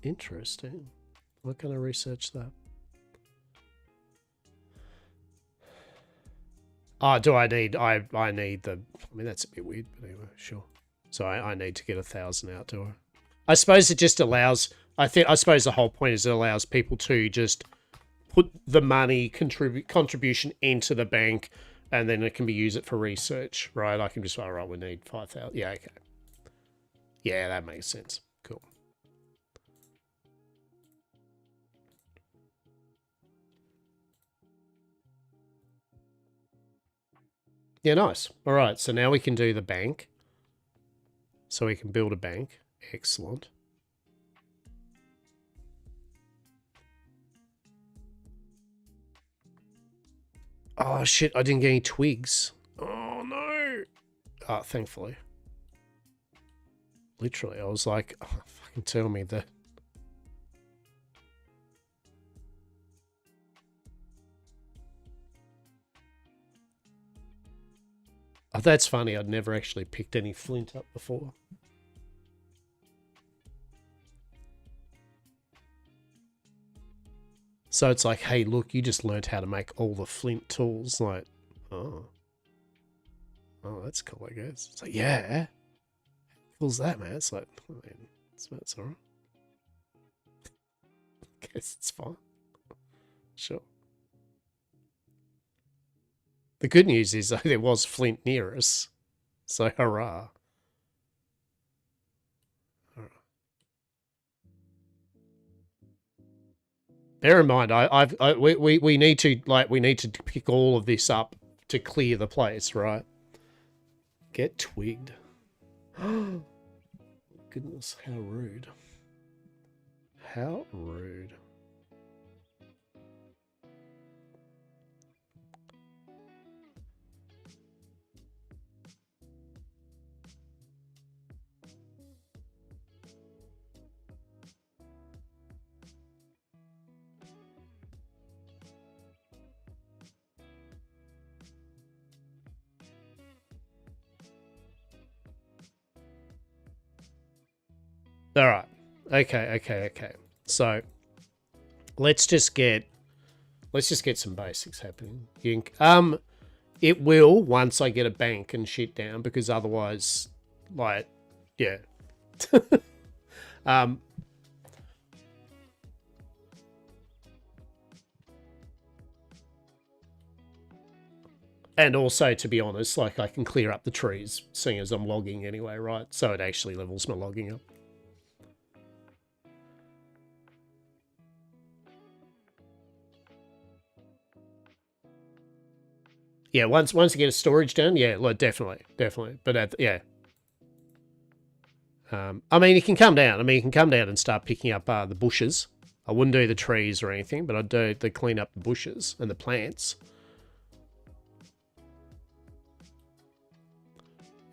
interesting. Why can't I research that? Oh, do I need, I need the, I mean, that's a bit weird, but anyway, sure. So I need to get 1,000 out, do I? I suppose it just allows, I suppose the whole point is it allows people to just put the money contribution into the bank, and then it can be used for research, right? I can just, all right, we need 5,000. Yeah, okay. Yeah, that makes sense. Cool. Yeah, nice. All right, so now we can do the bank. So we can build a bank. Excellent. Oh, shit, I didn't get any twigs. Oh, no. Oh, thankfully. Literally, I was like, oh, fucking tell me that. Oh, that's funny. I'd never actually picked any flint up before. So it's like, hey, look, you just learned how to make all the flint tools. Like, oh. Oh, that's cool, I guess. It's like, yeah. How cool's that, man? It's like, I mean, that's all right. I guess it's fine. Sure. The good news is, though, there was flint near us. So, hurrah. Bear in mind, we need to pick all of this up to clear the place, right? Get twigged. Goodness, how rude. How rude. All right. Okay. So let's just get some basics happening. It will once I get a bank and shit down, because otherwise, like, yeah. And also, to be honest, like, I can clear up the trees, seeing as I'm logging anyway, right? So it actually levels my logging up. Yeah, once you get a storage down, yeah, like, definitely. But yeah. I mean, you can come down. I mean, you can come down and start picking up the bushes. I wouldn't do the trees or anything, but I'd do the clean up the bushes and the plants.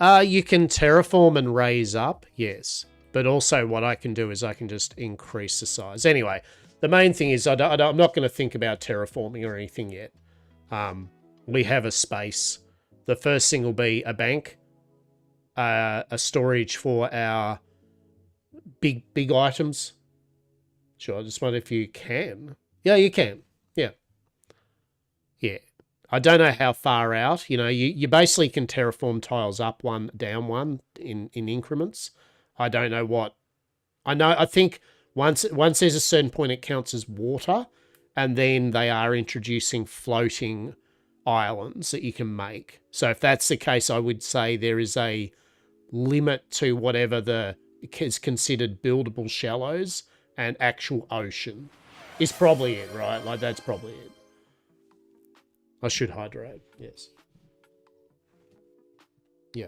You can terraform and raise up, yes. But also what I can do is I can just increase the size. Anyway, the main thing is I'm not going to think about terraforming or anything yet. We have a space. The first thing will be a bank, a storage for our big items. Sure, I just wonder if you can. Yeah, you can. Yeah. Yeah. I don't know how far out. You know, you basically can terraform tiles up one, down one in increments. I don't know what. I think once there's a certain point, it counts as water, and then they are introducing floating islands that you can make. So if that's the case, I would say there is a limit to whatever is considered buildable shallows, and actual ocean is probably it, right? Like, that's probably it. I should hydrate, yes. Yeah.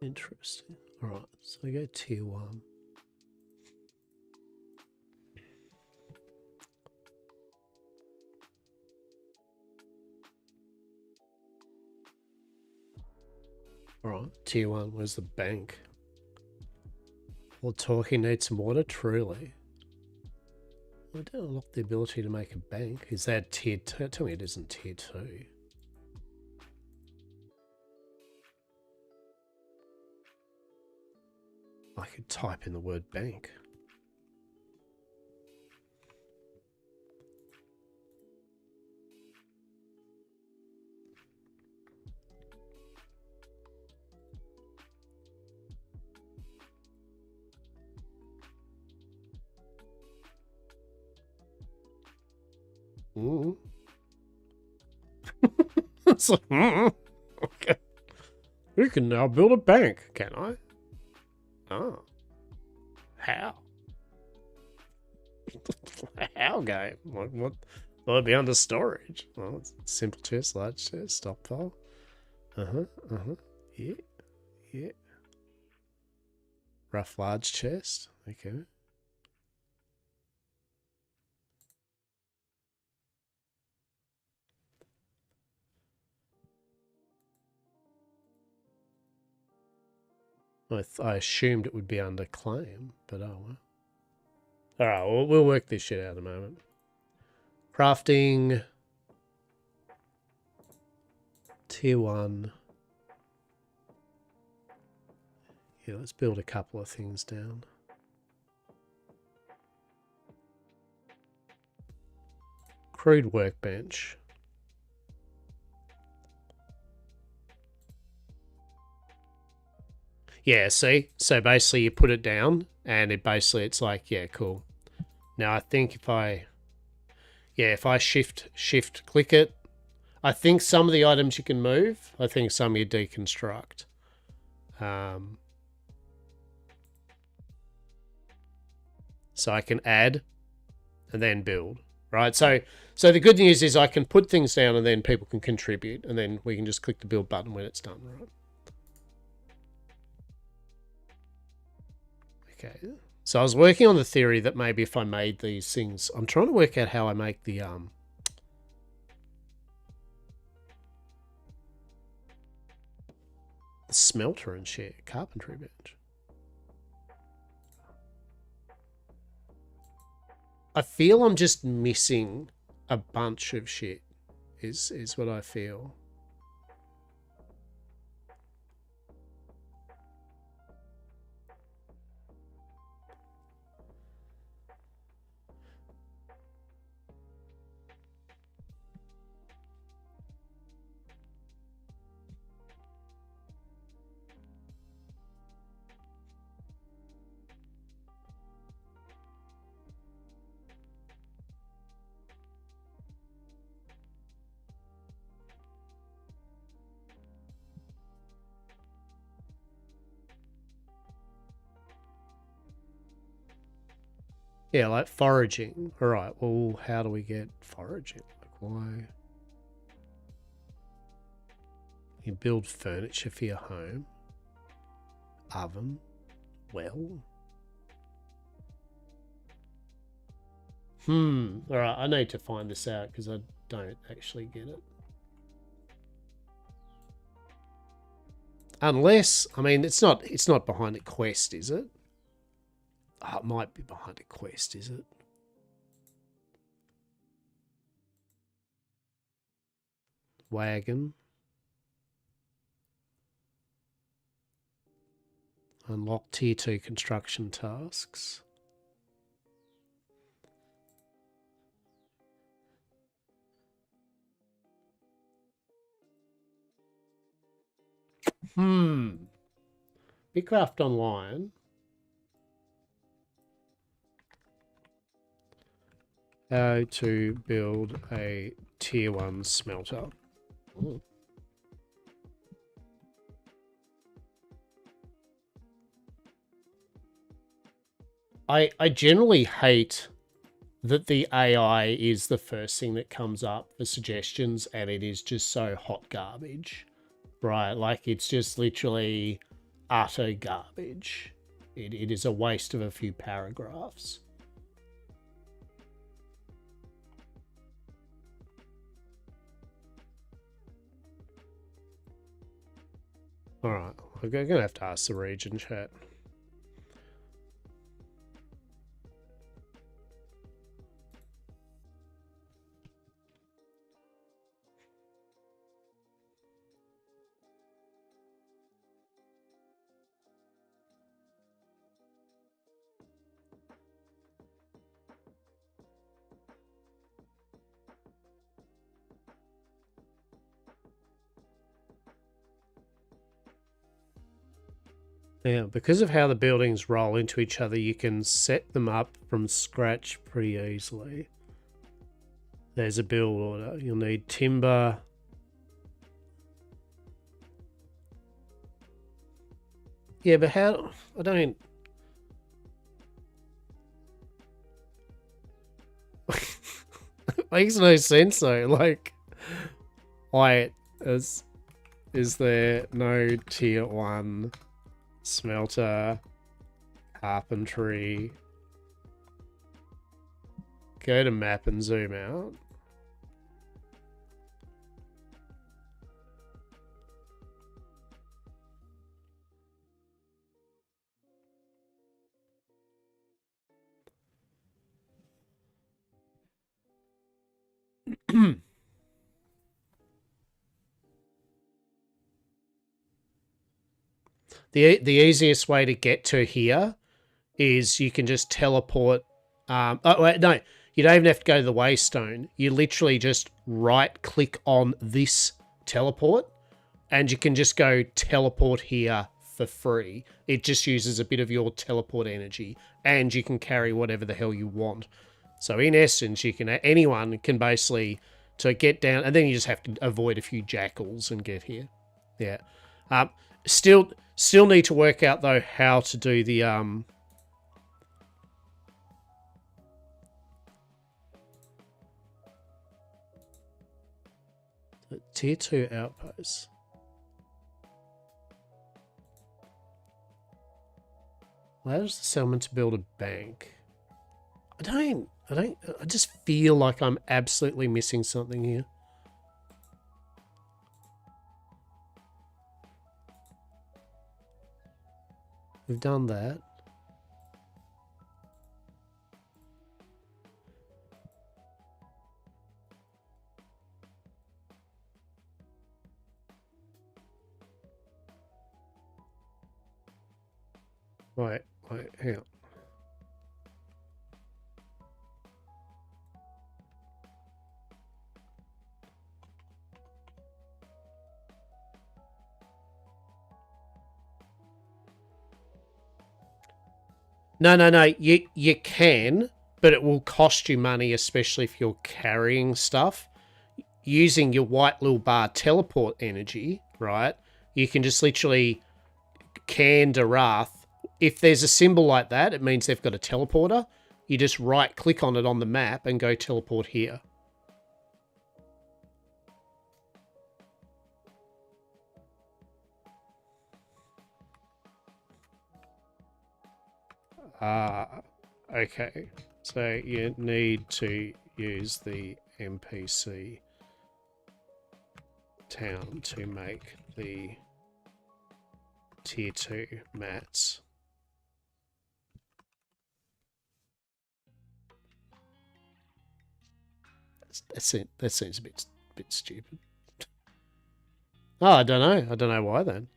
Interesting. All right, so I go tier 1. All right, tier 1. Where's the bank? Well, talking needs some water. Truly. I don't unlock the ability to make a bank. Is that tier 2? Tell me it isn't tier 2. I could type in the word bank. It's like, okay. You can now build a bank, can I? Oh. How? How game? What will it be under storage? Well, it's simple chest, large chest, stop file. Yeah. Yeah. Rough large chest. Okay. I assumed it would be under claim, but oh well. Alright, we'll work this shit out in a moment. Crafting. Tier 1. Yeah, let's build a couple of things down. Crude workbench. Yeah, see? So basically you put it down and it's like, yeah, cool. Now I think if I shift click it, I think some of the items you can move. I think some you deconstruct. So I can add and then build, right? So the good news is I can put things down and then people can contribute and then we can just click the build button when it's done, right? Okay. So I was working on the theory that maybe if I made these things, I'm trying to work out how I make the smelter and shit, carpentry bench. I feel I'm just missing a bunch of shit, is what I feel. Yeah, like foraging. All right, well, how do we get foraging? Like, why? You build furniture for your home. Oven. Well. All right, I need to find this out because I don't actually get it. Unless, I mean, it's not behind a quest, is it? Oh, it might be behind a quest, is it? Wagon. Unlock tier 2 construction tasks. Bitcraft Online. How to build a tier 1 smelter. Ooh. I generally hate that the AI is the first thing that comes up for suggestions and it is just so hot garbage, right? Like it's just literally utter garbage. It is a waste of a few paragraphs. Alright, we're going to have to ask the region chat. Now, because of how the buildings roll into each other, you can set them up from scratch pretty easily. There's a build order. You'll need timber. Yeah, but how... I don't... Makes no sense though. Like, why is there no tier 1 smelter, carpentry? Go to map and zoom out. The easiest way to get to here is you can just teleport. Oh wait, no, you don't even have to go to the waystone. You literally just right click on this teleport, and you can just go teleport here for free. It just uses a bit of your teleport energy, and you can carry whatever the hell you want. So in essence, you can anyone can basically to get down, and then you just have to avoid a few jackals and get here. Yeah. Still need to work out though how to do the tier 2 outposts. Allows the settlement to build a bank. I just feel like I'm absolutely missing something here. We've done that. Wait, hang on. No. You can, but it will cost you money, especially if you're carrying stuff. Using your white little bar teleport energy, right? You can just literally can Darath. If there's a symbol like that, it means they've got a teleporter. You just right click on it on the map and go teleport here. Okay. So you need to use the NPC town to make the tier 2 mats. That seems a bit stupid. Oh, I don't know. I don't know why then.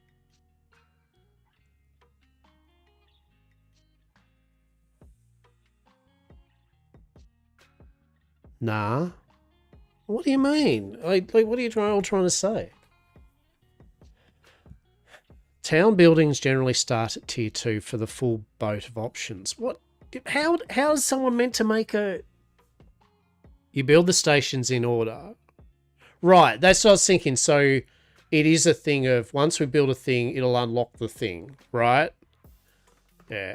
Nah. What do you mean? Like what are you all trying to say? Town buildings generally start at tier 2 for the full boat of options. What? How is someone meant to make a... You build the stations in order. Right, that's what I was thinking. So it is a thing of once we build a thing, it'll unlock the thing, right? Yeah.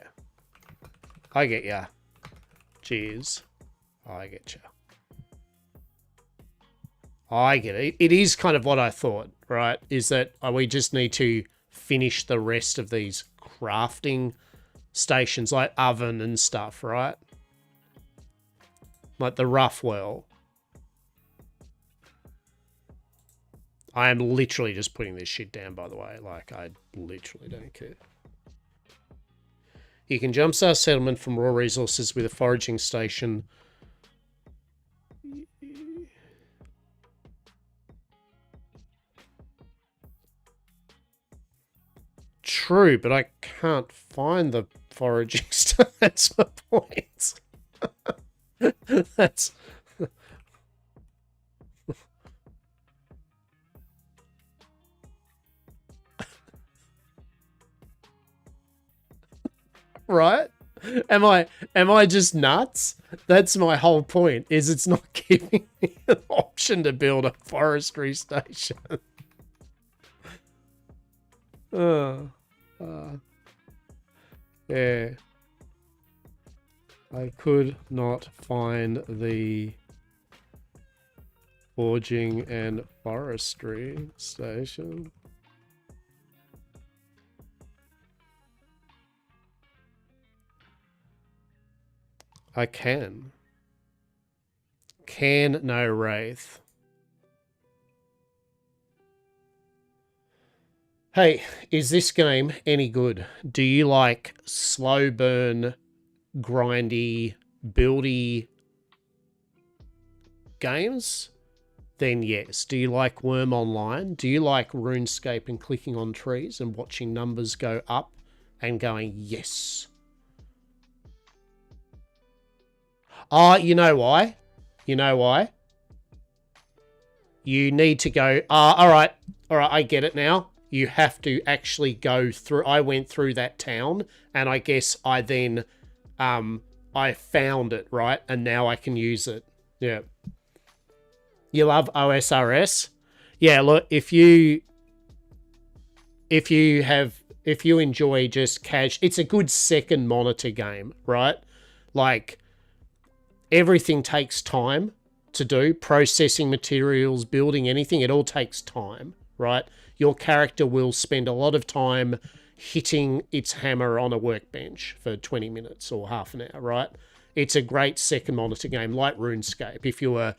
I get ya. Cheers. I get ya. I get it. It is kind of what I thought, right? Is that we just need to finish the rest of these crafting stations, like oven and stuff, right? Like the rough well. I am literally just putting this shit down, by the way. Like, I literally don't care. You can jumpstart settlement from raw resources with a foraging station. True, but I can't find the foraging stuff. That's my point. That's... right? Am I just nuts? That's my whole point, is it's not giving me an option to build a forestry station. Yeah. I could not find the forging and forestry station. I can. Can no wraith. Hey, is this game any good? Do you like slow burn, grindy, buildy games? Then yes. Do you like Worm Online? Do you like RuneScape and clicking on trees and watching numbers go up and going, yes? You know why? You know why? You need to go, all right, I get it now. You have to actually go through. I went through that town, and I guess I then, I found it, right? And now I can use it. Yeah. You love OSRS? Yeah, look, if you enjoy just cash, it's a good second monitor game, right? Like, everything takes time to do. Processing materials, building anything, it all takes time, right? Your character will spend a lot of time hitting its hammer on a workbench for 20 minutes or half an hour, right? It's a great second monitor game, like RuneScape. If you were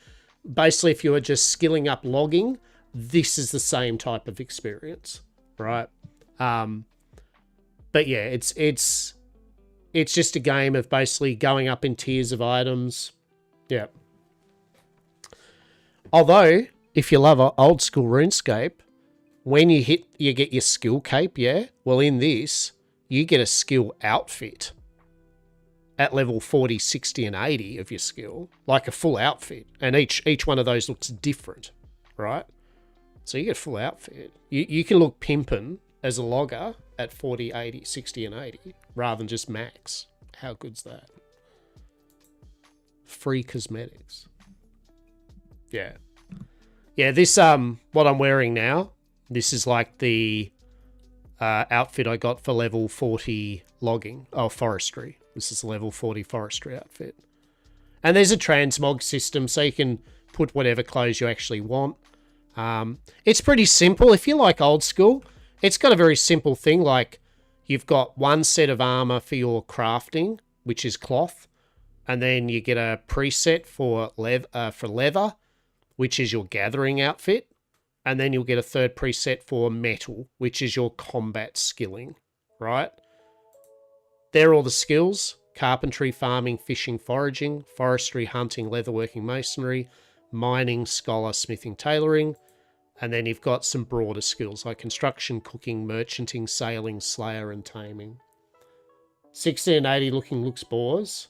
just skilling up logging, this is the same type of experience, right? But yeah, it's just a game of basically going up in tiers of items. Yeah. Although, if you love old school RuneScape, when you get your skill cape, yeah? Well, in this, you get a skill outfit at level 40, 60, and 80 of your skill. Like a full outfit. And each one of those looks different, right? So you get a full outfit. You can look pimpin' as a logger at 40, 80, 60, and 80, rather than just max. How good's that? Free cosmetics. Yeah. Yeah, this, what I'm wearing now, this is like the outfit I got for level 40 logging. Oh, forestry. This is a level 40 forestry outfit. And there's a transmog system, so you can put whatever clothes you actually want. It's pretty simple. If you like old school, it's got a very simple thing. Like, you've got one set of armor for your crafting, which is cloth. And then you get a preset for leather, which is your gathering outfit. And then you'll get a third preset for metal, which is your combat skilling, right? They're all the skills: carpentry, farming, fishing, foraging, forestry, hunting, leatherworking, masonry, mining, scholar, smithing, tailoring. And then you've got some broader skills like construction, cooking, merchanting, sailing, slayer, and taming. 60 and 80 looks boars.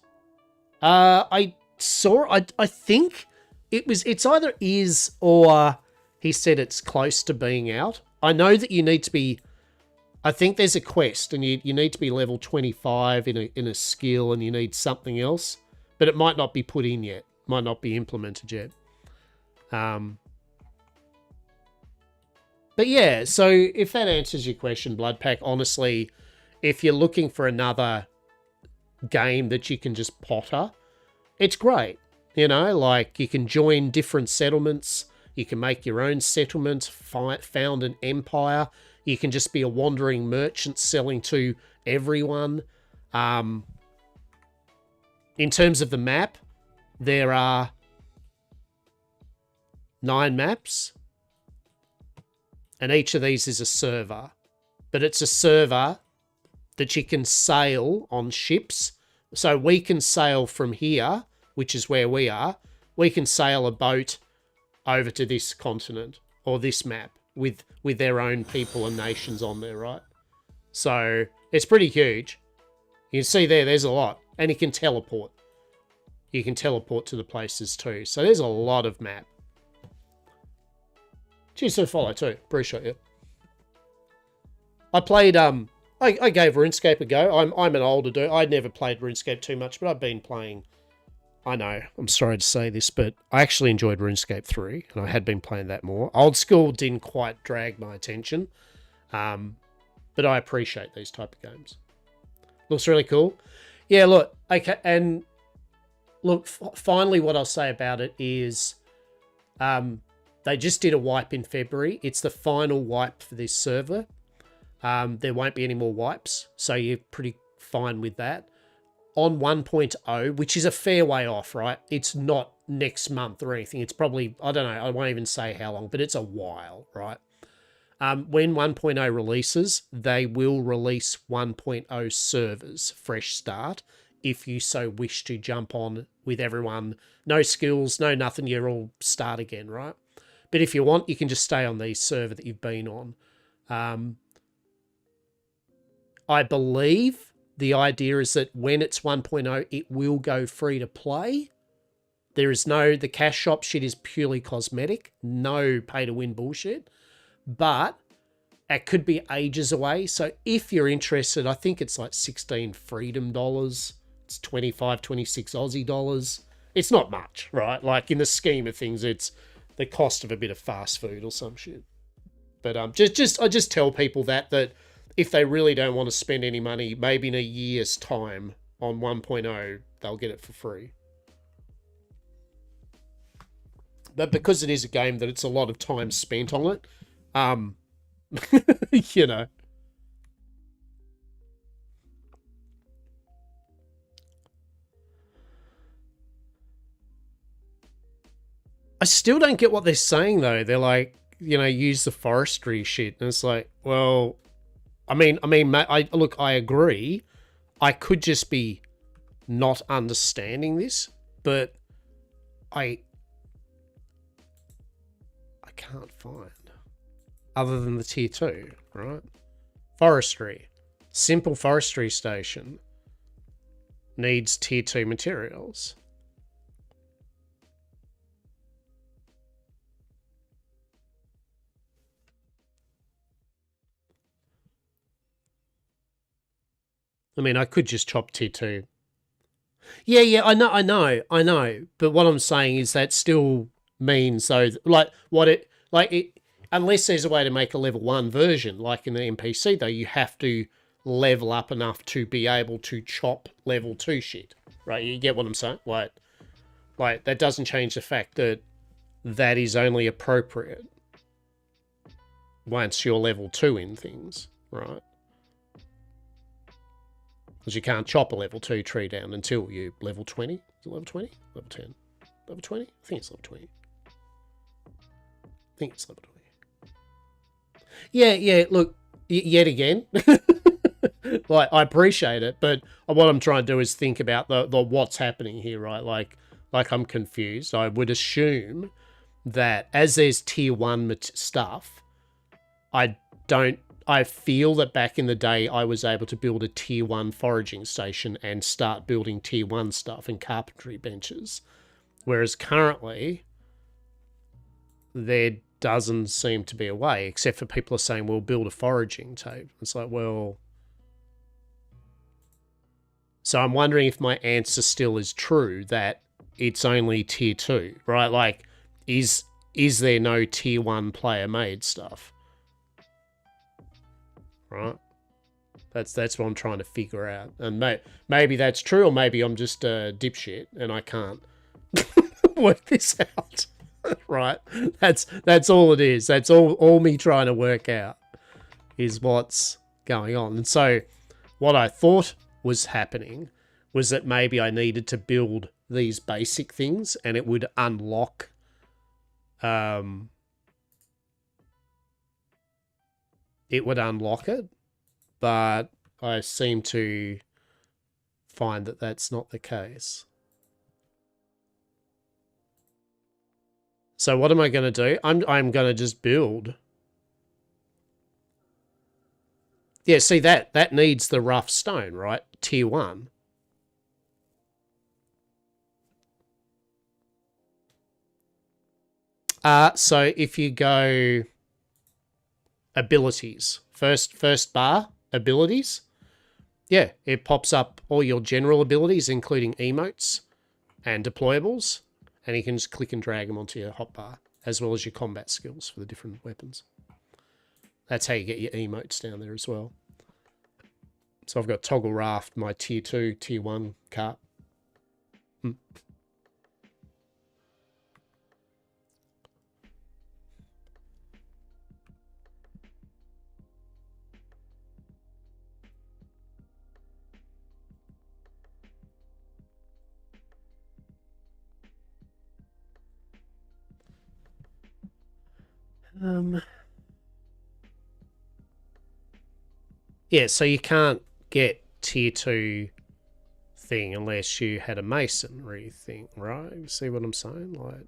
I think it's either is or he said it's close to being out. I know that you need to be, I think there's a quest and you need to be level 25 in a skill, and you need something else, but it might not be put in yet. Might not be implemented yet. But yeah, so if that answers your question, Bloodpack, honestly, if you're looking for another game that you can just potter, it's great. You know, like, you can join different settlements, you can make your own settlement, found an empire, You can just be a wandering merchant selling to everyone. In terms of the map, there are 9 maps, and each of these is a server. But it's a server that you can sail on ships. So we can sail from here, which is where we are. We can sail a boat over to this continent or this map with their own people and nations on there, right? So it's pretty huge. You can see there's a lot. And you can teleport. You can teleport to the places too. So there's a lot of map. Cheers to the follow too. Appreciate it. I played, I gave RuneScape a go. I'm an older dude. I never played RuneScape too much, but I've been playing. I know, I'm sorry to say this, but I actually enjoyed RuneScape 3, and I had been playing that more. Old school didn't quite drag my attention, but I appreciate these type of games. Looks really cool. Yeah, look, okay, and look, finally what I'll say about it is they just did a wipe in February. It's the final wipe for this server. There won't be any more wipes, so you're pretty fine with that. On 1.0, which is a fair way off, right? It's not next month or anything. It's probably, I don't know, I won't even say how long, but it's a while, right? When 1.0 releases, they will release 1.0 servers, fresh start, if you so wish to jump on with everyone. No skills, no nothing, you're all start again, right? But if you want, you can just stay on the server that you've been on. I believe the idea is that when it's 1.0, it will go free to play. There is no, the cash shop shit is purely cosmetic. No pay to win bullshit. But it could be ages away. So if you're interested, I think it's like 16 freedom dollars. It's 25, 26 Aussie dollars. It's not much, right? Like in the scheme of things, it's the cost of a bit of fast food or some shit. But I just tell people that if they really don't want to spend any money, maybe in a year's time on 1.0, they'll get it for free. But because it is a game that it's a lot of time spent on it, you know. I still don't get what they're saying, though. They're like, you know, use the forestry shit. And it's like, well, I mean, look, I agree. I could just be not understanding this, but I can't find other than the tier 2, right? Forestry. Simple forestry station needs tier 2 materials. I mean, I could just chop tier 2. Yeah, I know. But what I'm saying is that still means, though, unless there's a way to make a level 1 version, like in the NPC, though, you have to level up enough to be able to chop level 2 shit, right? You get what I'm saying? Like that doesn't change the fact that that is only appropriate once you're level 2 in things, right? Because you can't chop a level 2 tree down until you level 20. Is it level 20? Level 10? Level 20? I think it's level 20. I think it's level 20. Yeah, look, yet again. Like, I appreciate it, but what I'm trying to do is think about the what's happening here, right? Like I'm confused. I would assume that as there's tier 1 stuff, I feel that back in the day, I was able to build a tier 1 foraging station and start building tier 1 stuff and carpentry benches. Whereas currently, there doesn't seem to be a way, except for people are saying, well, build a foraging tape. It's like, well... So I'm wondering if my answer still is true, that it's only tier 2, right? Like, is there no tier 1 player-made stuff? Right? That's what I'm trying to figure out. And maybe that's true, or maybe I'm just a dipshit and I can't work this out. Right? That's all it is. That's all me trying to work out. is what's going on. And so what I thought was happening was that maybe I needed to build these basic things and it would unlock it, but I seem to find that that's not the case. So what am I going to do? I'm going to just build. Yeah, see that needs the rough stone, right? Tier 1. So if you go abilities, first bar, abilities, yeah, it pops up all your general abilities, including emotes and deployables, and you can just click and drag them onto your hotbar, as well as your combat skills for the different weapons. That's how you get your emotes down there as well. So I've got Toggle Raft, my tier 2, tier 1 cart. Yeah, so you can't get tier 2 thing unless you had a masonry thing, right? You see what I'm saying? Like,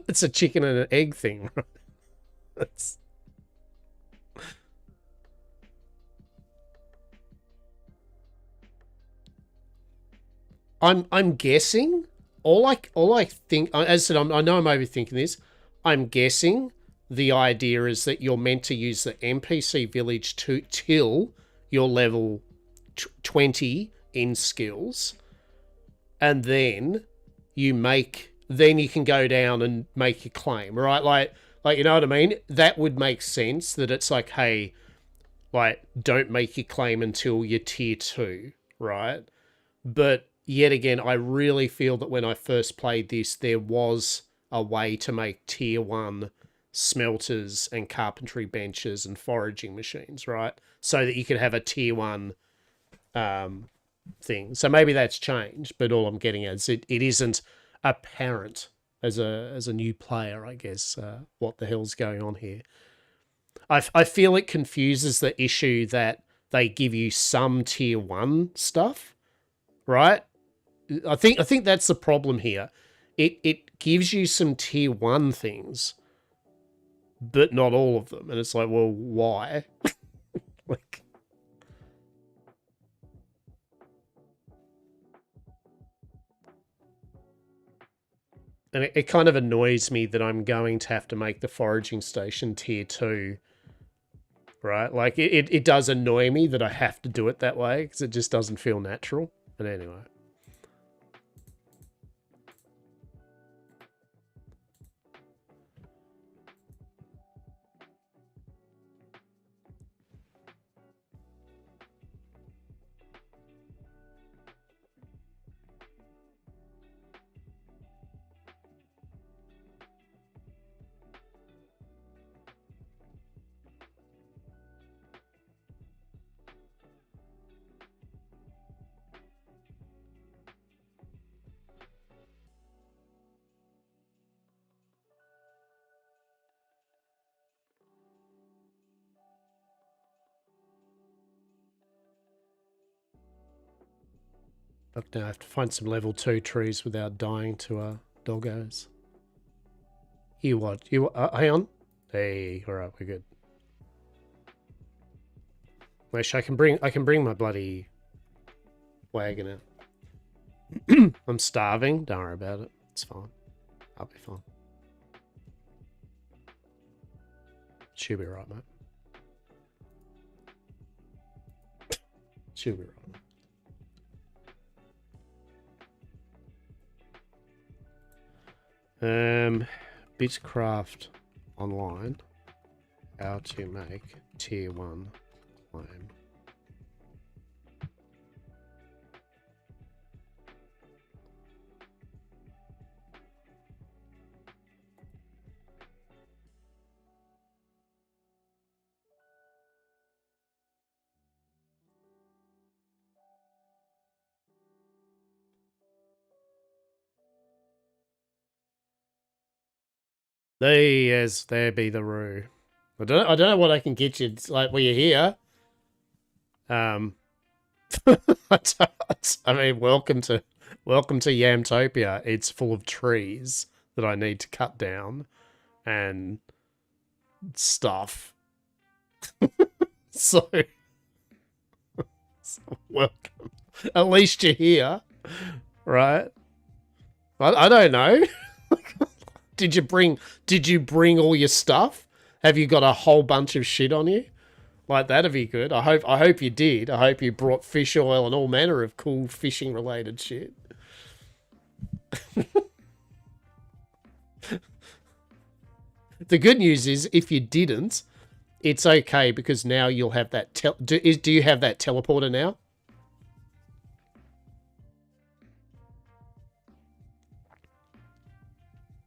it's a chicken and an egg thing, right? That's... I'm guessing. All I think, as I said, I know I'm overthinking this. I'm guessing the idea is that you're meant to use the NPC village till you're level 20 in skills, and then you can go down and make your claim, right? Like you know what I mean? That would make sense. That it's like, hey, like, don't make your claim until you're tier 2, right? But yet again, I really feel that when I first played this, there was a way to make tier 1 smelters and carpentry benches and foraging machines, right? So that you could have a tier 1 thing. So maybe that's changed, but all I'm getting at is it isn't apparent as a new player, I guess, what the hell's going on here. I feel it confuses the issue that they give you some tier 1 stuff, right? I think that's the problem here. It gives you some tier 1 things, but not all of them. And it's like, well, why? Like, and it kind of annoys me that I'm going to have to make the foraging station tier 2, right? Like, it does annoy me that I have to do it that way because it just doesn't feel natural. But anyway. Look, now I have to find some level 2 trees without dying to doggos. You what? You hang on. Hey, all right, we're good. Wish I can bring my bloody wagon out. I'm starving. Don't worry about it. It's fine. I'll be fine. She'll be right, mate. She'll be right. Bitcraft Online. How to make tier 1 claim. Yes, there be the roo. I don't know what I can get you. It's like, well, you're here. I mean, welcome to YamTopia. It's full of trees that I need to cut down and stuff. so welcome. At least you're here, right? I don't know. Did you bring all your stuff? Have you got a whole bunch of shit on you? Like, that'd be good. I hope you did. I hope you brought fish oil and all manner of cool fishing related shit. The good news is, if you didn't, it's okay, because now you'll have that do you have that teleporter now?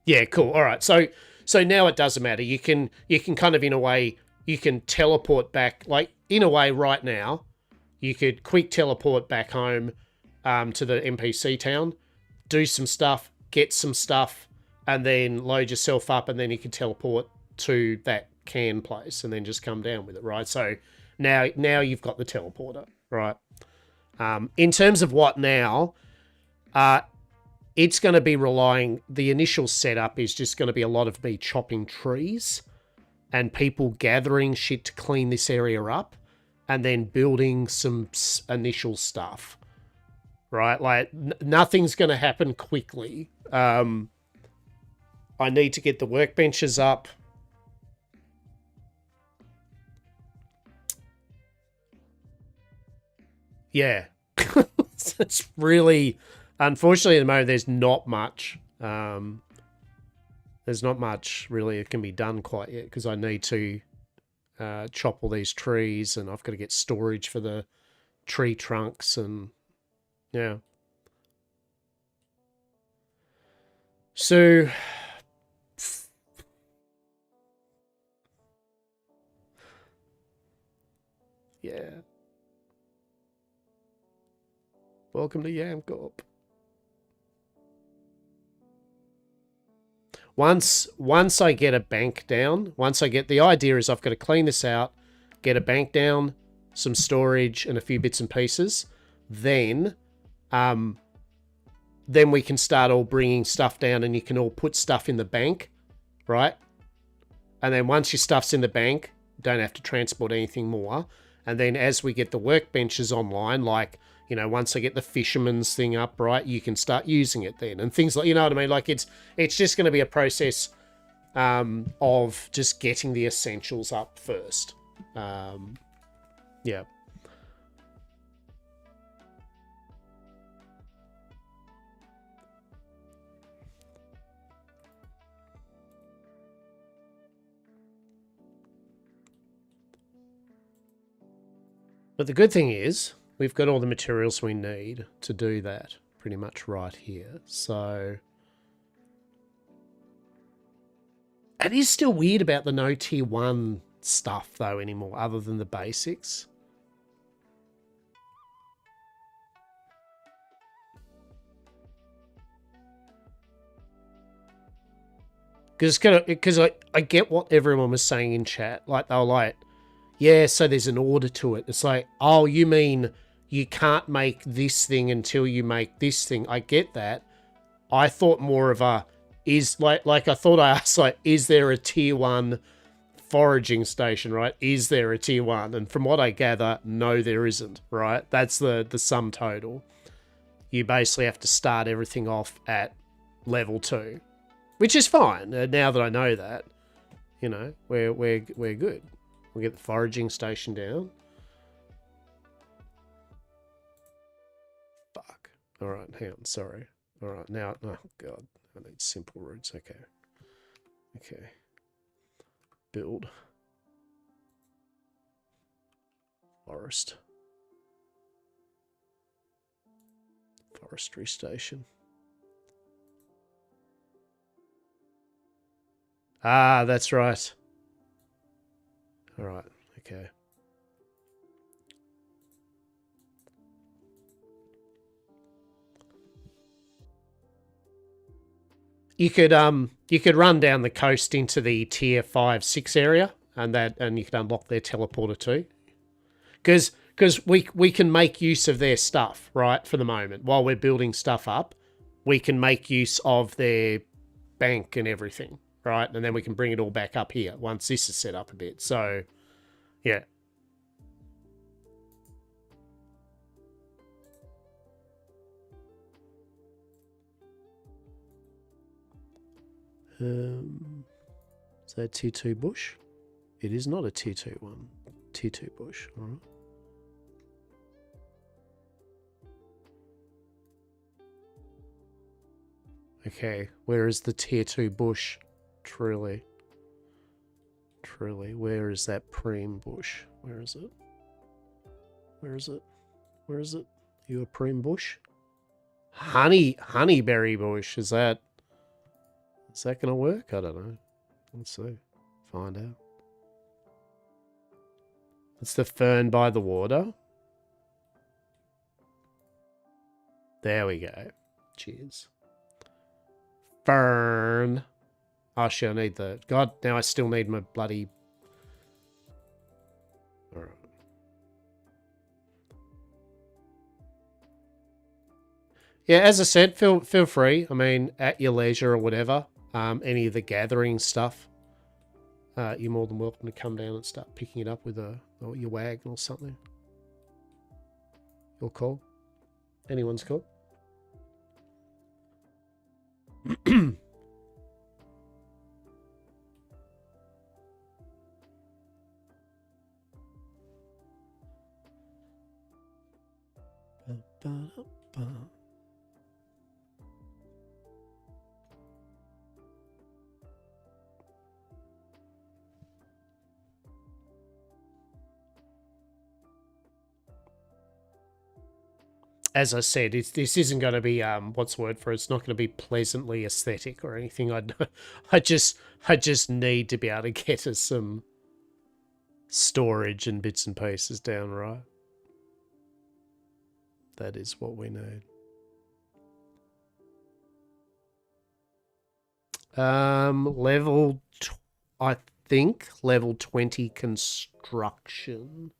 Yeah, cool. All right. So now it doesn't matter. You can kind of, in a way, you can teleport back. Like, in a way, right now, you could quick teleport back home to the NPC town, do some stuff, get some stuff, and then load yourself up, and then you can teleport to that can place and then just come down with it, right? So now you've got the teleporter, right? In terms of what now, it's going to be the initial setup is just going to be a lot of me chopping trees and people gathering shit to clean this area up and then building some initial stuff, right? Like, nothing's going to happen quickly. I need to get the workbenches up. Yeah. It's really... Unfortunately, at the moment, there's not much. There's not much, really, that can be done quite yet, because I need to chop all these trees, and I've got to get storage for the tree trunks, and... Yeah. So... Yeah. Welcome to YamCorp. Once I get a bank down, the idea is I've got to clean this out, get a bank down, some storage, and a few bits and pieces. Then we can start all bringing stuff down, and you can all put stuff in the bank, right? And then once your stuff's in the bank, don't have to transport anything more. And then as we get the workbenches online, like, you know, once I get the fisherman's thing up, right, you can start using it then. And things like, you know what I mean? Like, it's just going to be a process of just getting the essentials up first. Yeah. But the good thing is, we've got all the materials we need to do that pretty much right here. So... It is still weird about the no tier 1 stuff, though, anymore, other than the basics. Because I get what everyone was saying in chat. Like, they were like, yeah, so there's an order to it. It's like, oh, you mean you can't make this thing until you make this thing. I get that. I thought more of a... I thought I asked, like, is there a tier 1 foraging station, right? Is there a tier 1? And from what I gather, no, there isn't, right? That's the sum total. You basically have to start everything off at level 2, which is fine. Now that I know that, you know, we're good. We'll get the foraging station down. Fuck. All right, hang on. Sorry. All right, now... Oh, God. I need simple routes. Okay. Okay. Build. Forest. Forestry station. Ah, that's right. All right. Okay. you could run down the coast into the tier 5-6 area, and you could unlock their teleporter too. Because we can make use of their stuff, right, for the moment. While we're building stuff up, we can make use of their bank and everything, right? And then we can bring it all back up here once this is set up a bit. So, yeah. Is that tier 2 bush? It is not a tier 2 one. Tier 2 bush, all right. Okay, where is the tier 2 bush? Truly. Truly, where is that preem bush? Where is it? Where is it? Where is it? You a preem bush? Honeyberry bush, is that gonna work? I don't know. Let's see. Find out. It's the fern by the water. There we go. Cheers. Fern. Oh shit, I need the... God, now I still need my bloody... Alright. Yeah, as I said, feel free. I mean, at your leisure or whatever. Any of the gathering stuff. You're more than welcome to come down and start picking it up with your wagon or something. Your call. Anyone's call. As I said, this isn't going to be what's the word for it? It's not going to be pleasantly aesthetic or anything. I just need to be able to get us some storage and bits and pieces down, right? That is what we need. I think level 20 construction.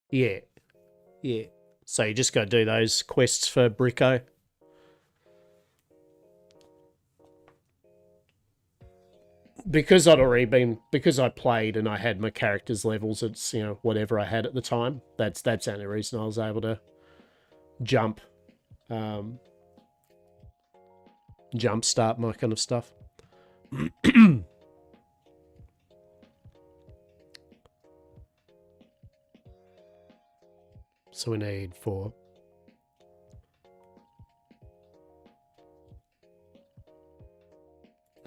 Yeah. Yeah. So you just got to do those quests for Bricko. Because I played and I had my character's levels, it's, you know, whatever I had at the time. That's the only reason I was able to jump start my kind of stuff. So we need 4.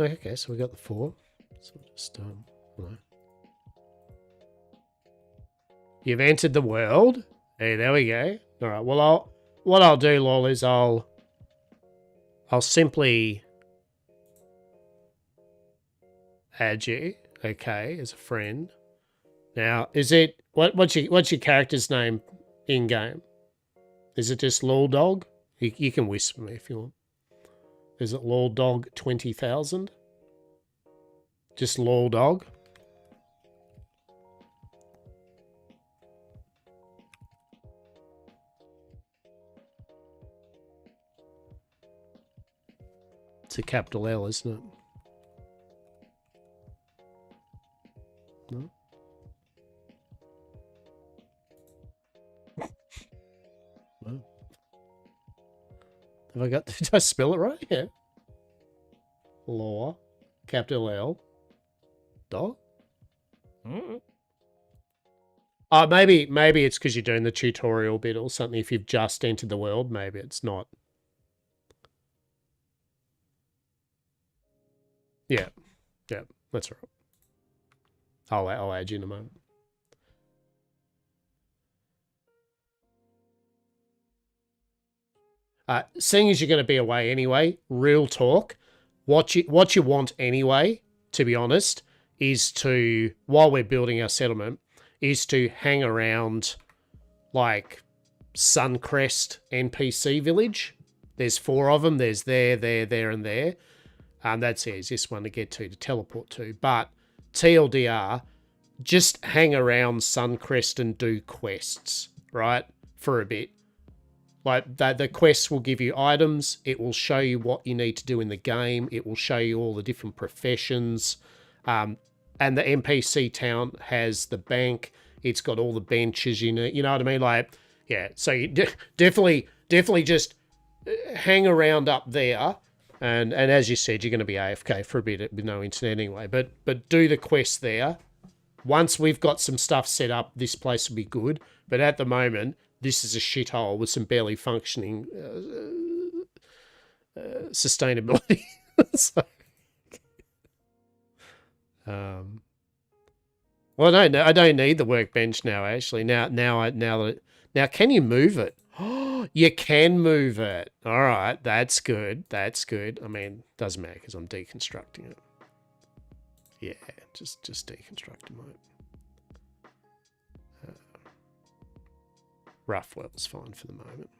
Okay, so we got the 4. So just no. You've entered the world. Hey, there we go. All right. Well, what I'll do, lol, is I'll simply add you, okay, as a friend. Now, is it what's your character's name in game? Is it just Lol Dog? You can whisper me if you want. Is it Lol Dog 20,000? Just Lol Dog. It's a capital L, isn't it? No. No. Have I got? Did I spell it right? Yeah. Law, capital L. Dog. Maybe it's because you're doing the tutorial bit or something. If you've just entered the world, maybe it's not. Yeah, that's right. I'll add you in a moment. Seeing as you're going to be away anyway, real talk, what you want anyway, to be honest, is to, while we're building our settlement, is to hang around like Suncrest NPC village. There's 4 of them. There's there, and there. That's the easiest one to get to teleport to. But TLDR, just hang around Suncrest and do quests, right? For a bit. Like, the quests will give you items. It will show you what you need to do in the game. It will show you all the different professions. And the NPC town has the bank. It's got all the benches you need. You know what I mean? Like, yeah. So you definitely just hang around up there. And as you said, you're going to be AFK for a bit with no internet anyway. But do the quest there. Once we've got some stuff set up, this place will be good. But at the moment, this is a shithole with some barely functioning sustainability. So, well, no, I don't need the workbench now. Actually, now, can you move it? Oh, you can move it. All right, that's good. That's good. I mean, doesn't matter because I'm deconstructing it. Yeah, just deconstructing it. Rough well's fine for the moment.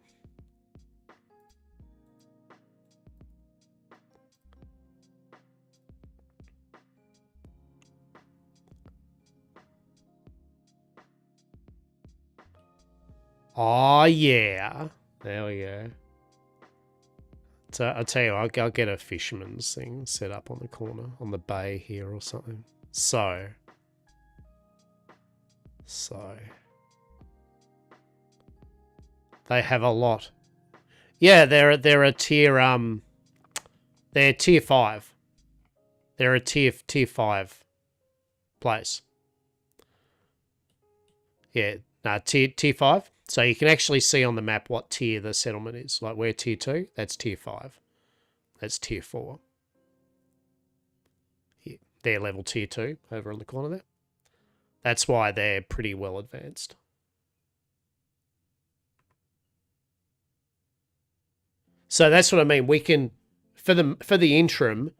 Oh, yeah. There we go. So I'll tell you, I'll get a fisherman's thing set up on the corner, on the bay here or something. So. They have a lot. Yeah, they're a tier they're tier 5. They're a tier 5 place. Yeah, no, tier 5. So you can actually see on the map what tier the settlement is. Like we're tier 2, that's tier 5. That's tier 4. Yeah, they're level tier 2 over on the corner there. That's why they're pretty well advanced. So that's what I mean. We can, for the interim,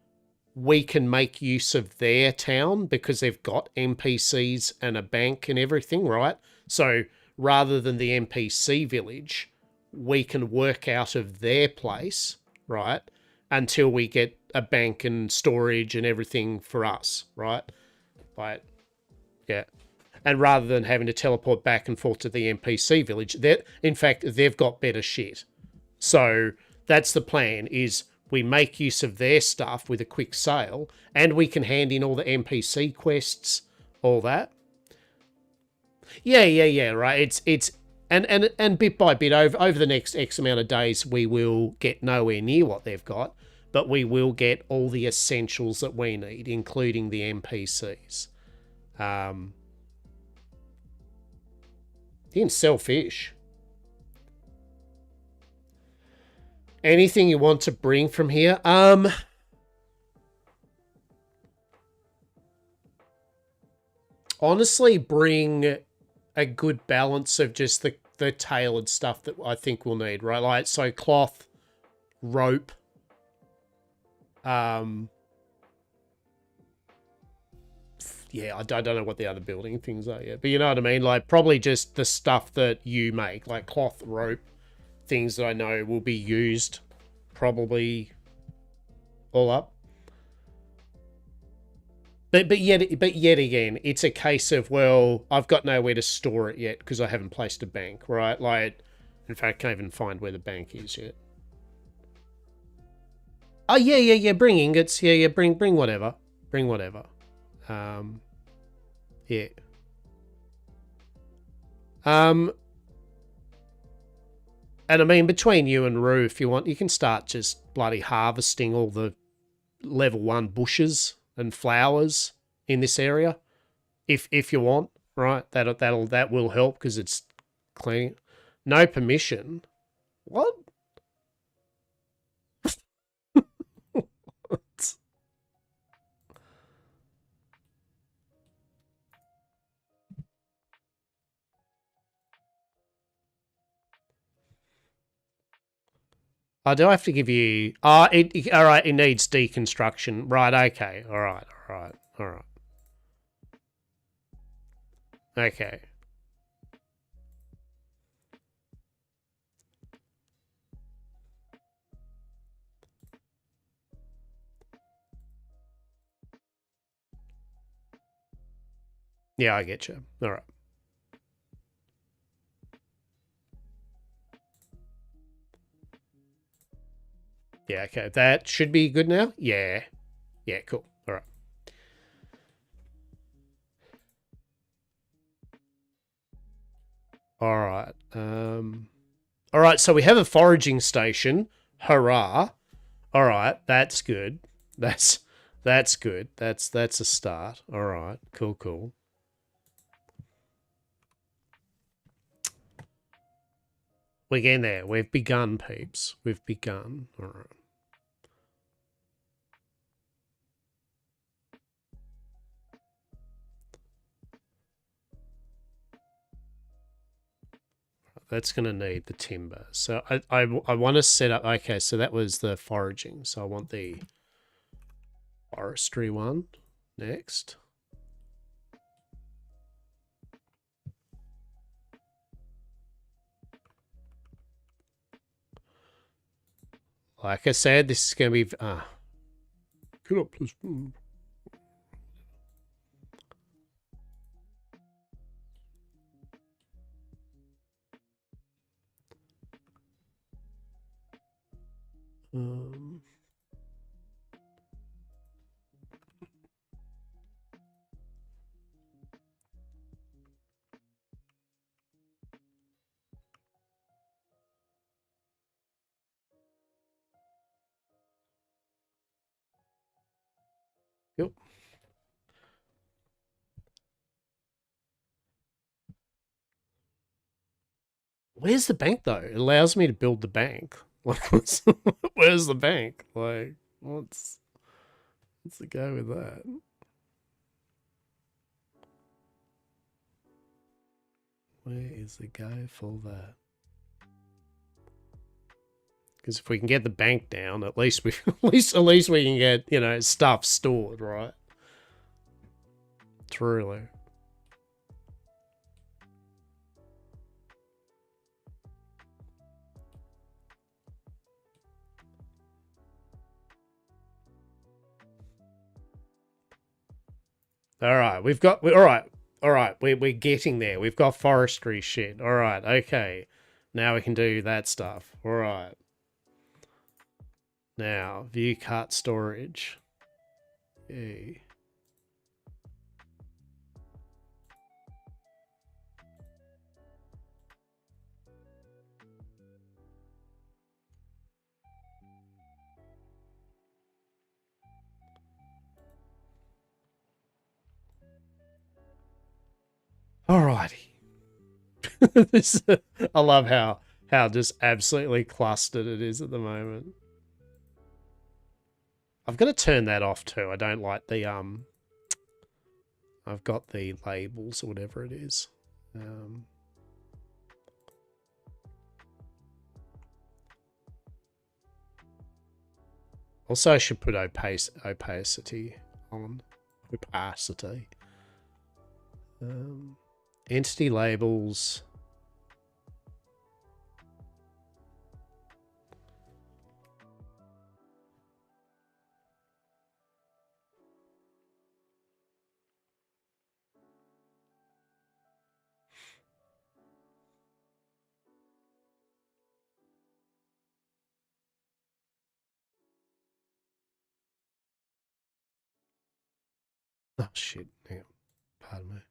we can make use of their town because they've got NPCs and a bank and everything, right? So rather than the NPC village, we can work out of their place, right? Until we get a bank and storage and everything for us, right? Right. Yeah. And rather than having to teleport back and forth to the NPC village, in fact, they've got better shit. So that's the plan, is we make use of their stuff with a quick sale, and we can hand in all the NPC quests, all that. Yeah, right. It's and bit by bit over the next X amount of days, we will get nowhere near what they've got, but we will get all the essentials that we need, including the NPCs. You can sell fish. Anything you want to bring from here? Honestly, bring a good balance of just the tailored stuff that I think we'll need, right? Like, so cloth, rope, yeah, I don't know what the other building things are yet, but you know what I mean? Like, probably just the stuff that you make, like cloth, rope, things that I know will be used probably all up. But yet again, it's a case of, well, I've got nowhere to store it yet because I haven't placed a bank, right? Like, in fact, I can't even find where the bank is yet. Oh, yeah, bring ingots. Yeah, bring whatever. Bring whatever. Yeah. And I mean, between you and Rue, if you want, you can start just bloody harvesting all the level 1 bushes and flowers in this area, if you want, right? That will help because it's cleaning. No permission. What? Oh, do I have to give you... Oh, all right, it needs deconstruction. Right, okay. All right. Okay. Yeah, I get you. All right. Yeah, okay. That should be good now. Yeah. Yeah, cool. All right. All right. All right, so we have a foraging station. Hurrah. All right, that's good. That's good. That's a start. All right. Cool, cool. We're getting there. We've begun, peeps. We've begun. All right. That's going to need the timber. So I want to set up... Okay, so that was the foraging. So I want the forestry one next. Like I said, this is going to be... Get up, please. Yep. Where's the bank though? It allows me to build the bank. Like, where's the bank? Like, what's the go with that? Where is the go for that? Because if we can get the bank down, at least we at least we can get, you know, stuff stored, right? Truly. All right, we've got... all right, we're getting there. We've got forestry shit. All right, okay. Now we can do that stuff. All right. Now, view cart storage. Yay. Alrighty. This, I love how just absolutely clustered it is at the moment. I've got to turn that off too. I don't like the I've got the labels or whatever it is. Also, I should put opacity on. Opacity. Entity labels. Oh shit! Hang on. Pardon me.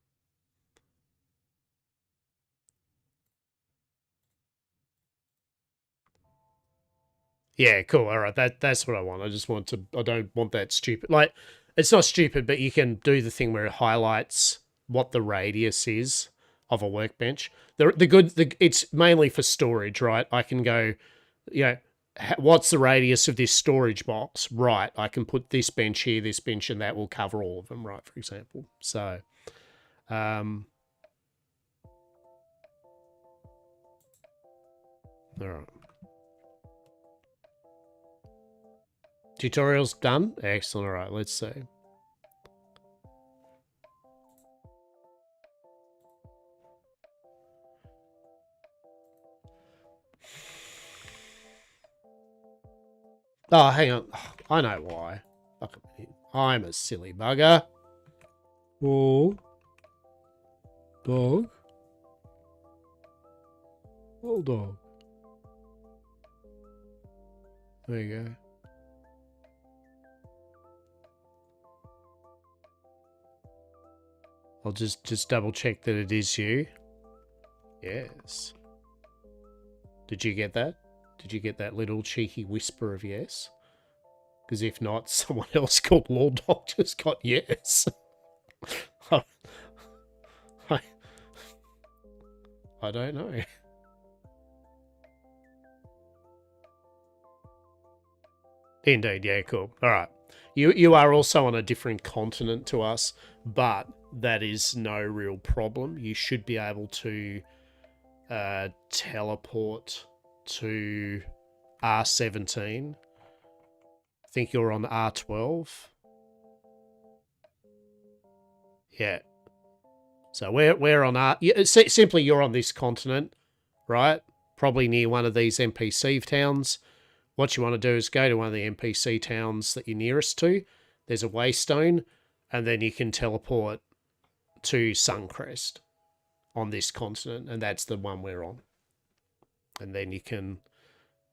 Yeah, cool. All right, that's what I want. I just want to... I don't want that stupid... Like, it's not stupid, but you can do the thing where it highlights what the radius is of a workbench. It's mainly for storage, right? I can go, you know, what's the radius of this storage box? Right, I can put this bench here, this bench, and that will cover all of them, right? For example, so, all right. Tutorial's done. Excellent. All right, let's see. Oh, hang on. Oh, I know why. I'm a silly bugger. Oh, dog. Oh, dog. There you go. I'll just double check that it is you. Yes. Did you get that? Did you get that little cheeky whisper of yes? Because if not, someone else called Lord Dog just got yes. I, I don't know. Indeed, yeah, cool. All right. You are also on a different continent to us, but that is no real problem. You should be able to teleport to R17. I think you're on R12. Yeah. So we're on R. Simply, you're on this continent, right? Probably near one of these NPC towns. What you want to do is go to one of the NPC towns that you're nearest to. There's a waystone, and then you can teleport to Suncrest on this continent, and that's the one we're on. And then you can.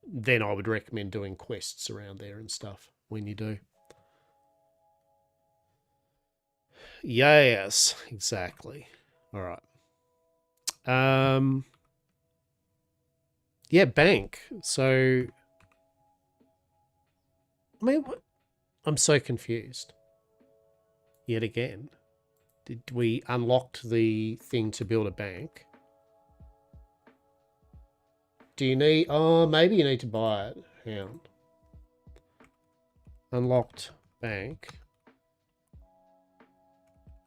Then I would recommend doing quests around there and stuff when you do. Yes, exactly. All right. Yeah, bank. So, I mean, I'm so confused. Yet again, did we unlocked the thing to build a bank? Do you need? Oh, maybe you need to buy it. Hang on. Unlocked bank.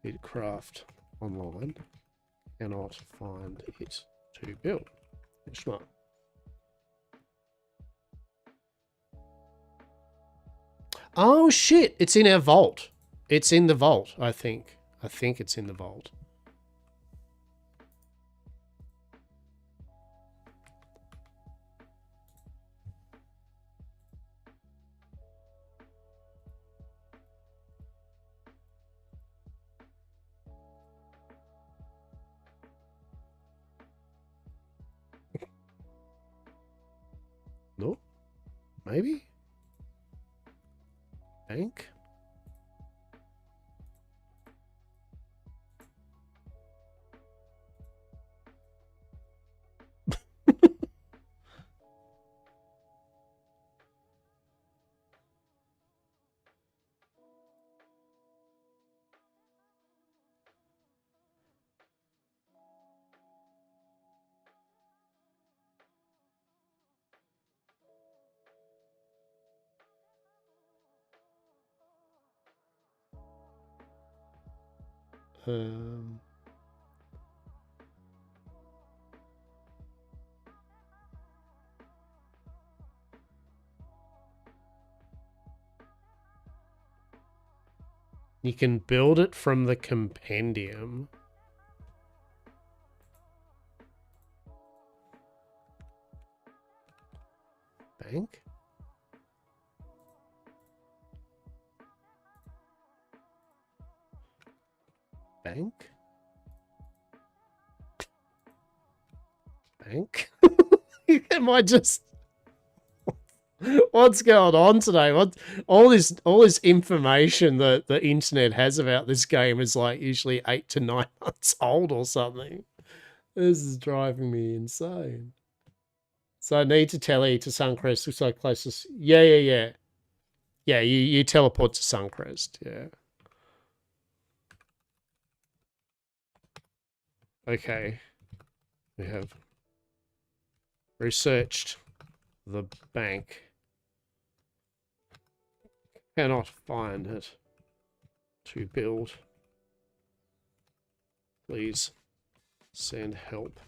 Bitcraft Online. Cannot find it to build. Smart. Oh shit! It's in our vault. It's in the vault. I think. I think it's in the vault. No? Maybe? Bank? Um, you can build it from the compendium. Bank? Bank? Bank? Am I just... What's going on today? What all this information that the internet has about this game is like usually 8 to 9 months old or something. This is driving me insane. So I need to tell you to Suncrest. Looks like closest. Yeah. Yeah, you teleport to Suncrest. Yeah. Okay. We have researched the bank. Cannot find it to build. Please send help.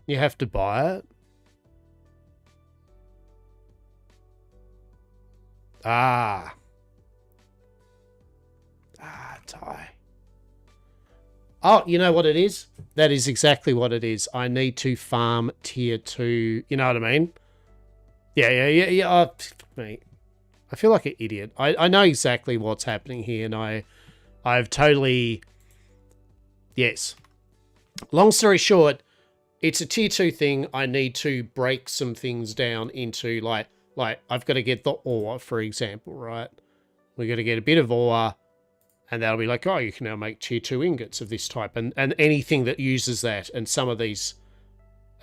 You have to buy it. Ah, Ty. Oh, you know what it is? That is exactly what it is. I need to farm tier 2. You know what I mean? Yeah. Oh, mate. I feel like an idiot. I know exactly what's happening here, and I've totally... Yes. Long story short, it's a tier 2 thing. I need to break some things down into, like I've got to get the ore, for example, right? We've got to get a bit of ore, and that'll be like, oh, you can now make tier 2 ingots of this type, and anything that uses that. And some of these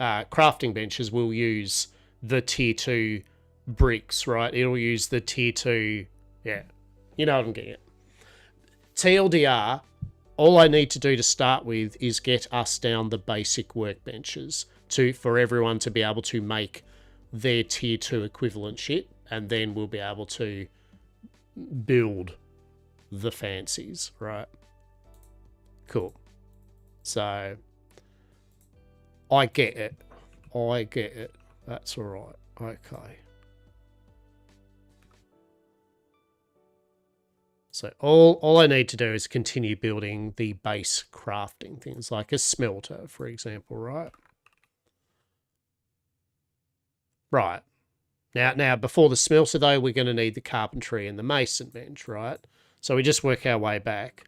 crafting benches will use the tier 2 bricks, right? It'll use the tier 2, yeah. You know what I'm getting at. TLDR, all I need to do to start with is get us down the basic workbenches for everyone to be able to make their tier 2 equivalent shit, and then we'll be able to build the fancies, right? Cool. So I get it. That's all right. Okay. So all I need to do is continue building the base crafting things, like a smelter, for example, right? Right. Now, before the smelter, though, we're going to need the carpentry and the mason bench, right? So we just work our way back.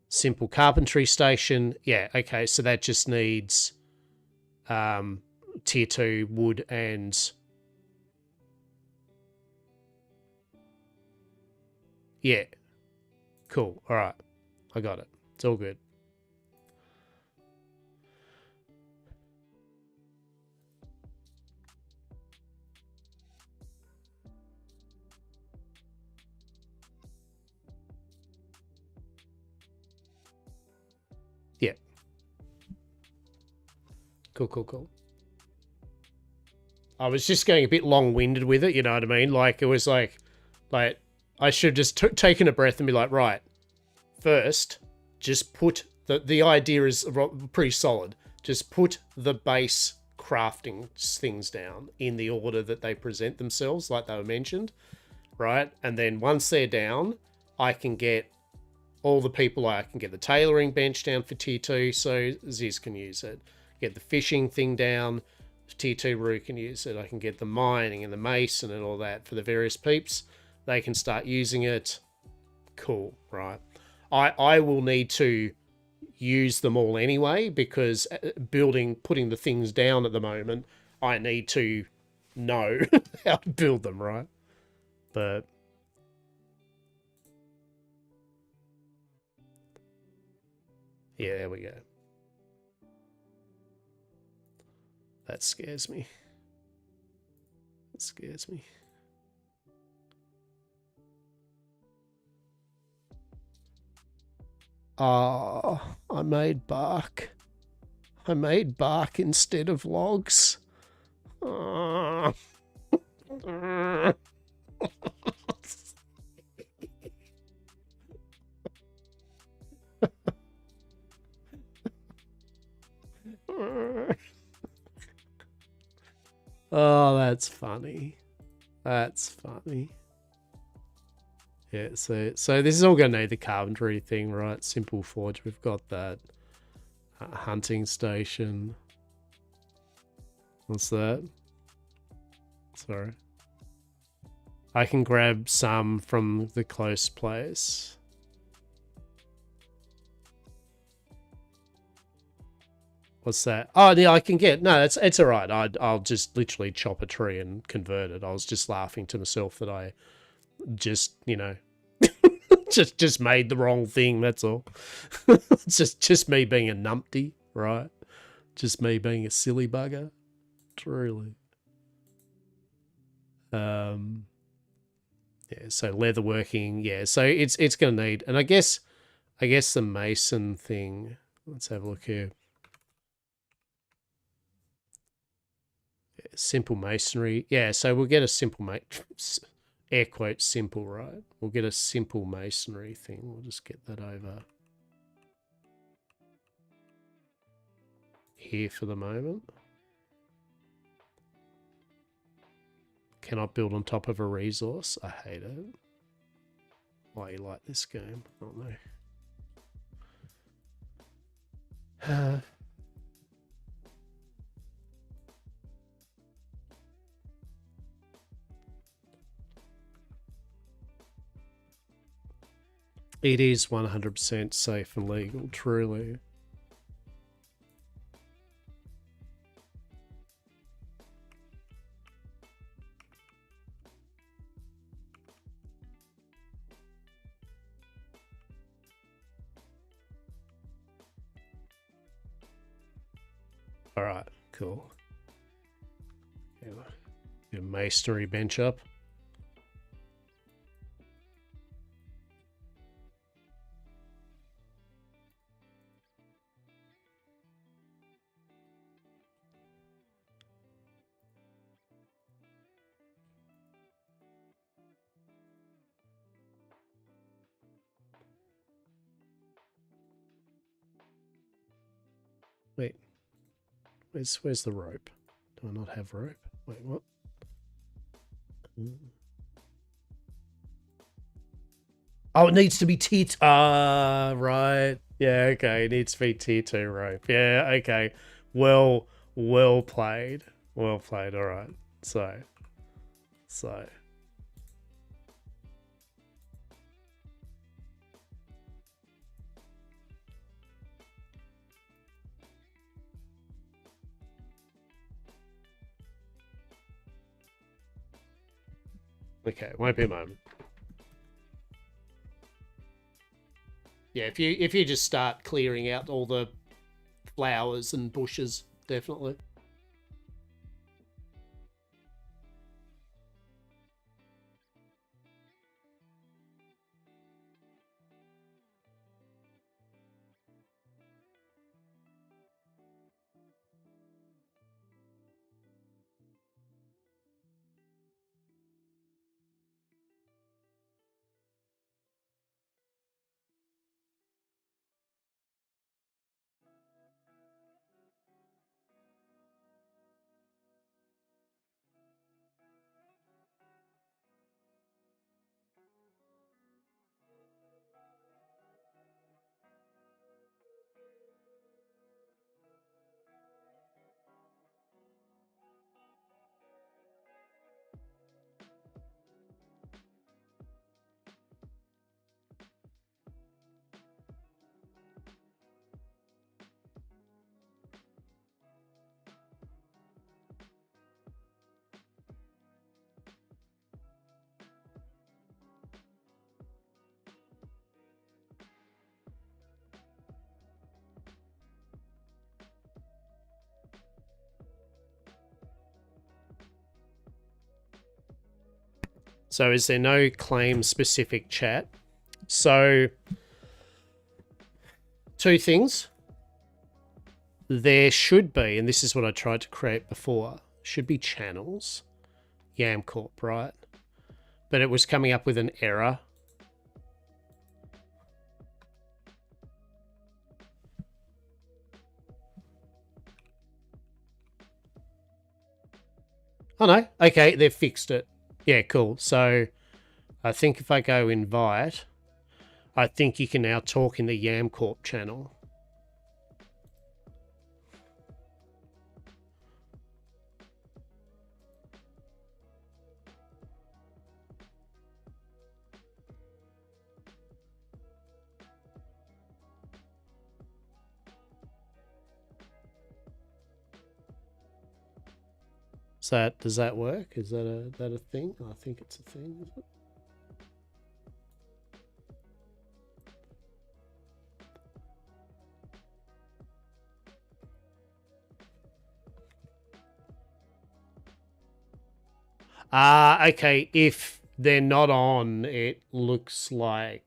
Simple carpentry station. Yeah, okay, so that just needs tier 2 wood and... Yeah. Cool. All right. I got it. It's all good. Yeah. Cool. I was just going a bit long-winded with it, you know what I mean? Like, it was like I should have just taken a breath and be like, right, first, just put... The idea is pretty solid. Just put the base crafting things down in the order that they present themselves, like they were mentioned, right? And then once they're down, I can get all the people... I can get the tailoring bench down for tier 2, so Ziz can use it. Get the fishing thing down, tier 2 Roo can use it. I can get the mining and the mason and all that for the various peeps. They can start using it. Cool, right? I will need to use them all anyway, because putting the things down at the moment, I need to know how to build them, right? But yeah, there we go. That scares me. That scares me. Oh, I made bark. I made bark instead of logs. Oh. Oh, that's funny. That's funny. Yeah, so this is all going to need the carpentry thing, right? Simple forge. We've got that hunting station. What's that? Sorry. I can grab some from the close place. What's that? Oh, yeah, I can get... No, it's all right. I'll just literally chop a tree and convert it. I was just laughing to myself that I just, you know, just made the wrong thing, that's all. It's just me being a numpty, right? Just me being a silly bugger. Truly. Yeah, so leatherworking, yeah. So it's gonna need... And I guess the mason thing... Let's have a look here. Simple masonry. Yeah, so we'll get a simple air quotes simple, right? We'll get a simple masonry thing. We'll just get that over. here for the moment. Cannot build on top of a resource. I hate it. Why you like this game? I don't know. It is 100% safe and legal, truly. All right, cool. Your masonry bench up. Wait, where's the rope? Do I not have rope? Wait, what? Oh, it needs to be tier. Right. Yeah, okay. It needs to be tier 2 rope. Yeah, okay. Well played. Well played. All right. So. Okay, won't be a moment. Yeah, if you just start clearing out all the flowers and bushes, definitely. So is there no claim specific chat? So two things. There should be, and this is what I tried to create before, should be channels. YamCorp, right? But it was coming up with an error. Oh no, okay, they've fixed it. Yeah, cool. So I think if I go invite, I think you can now talk in the YamCorp channel. So does that work? Is that a thing? I think it's a thing, is it? Okay. If they're not on, it looks like...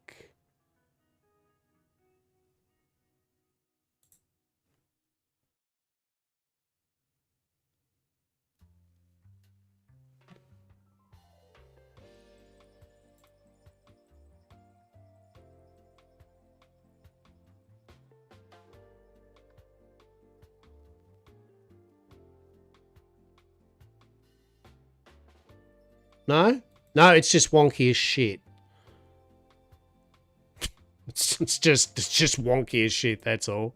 No? No, it's just wonky as shit. It's just wonky as shit, that's all.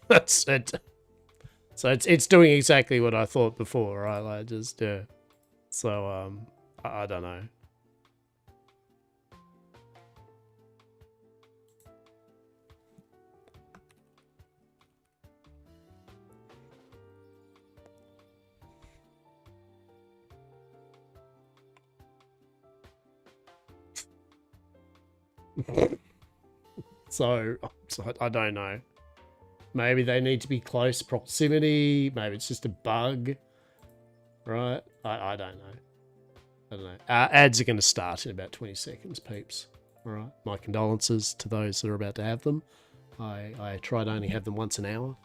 That's it. So it's doing exactly what I thought before, right? Like just yeah. So I don't know. so I don't know. Maybe they need to be close proximity. Maybe it's just a bug, right? I don't know. I don't know. Ads are going to start in about 20 seconds, peeps. All right. My condolences to those that are about to have them. I try to only have them once an hour.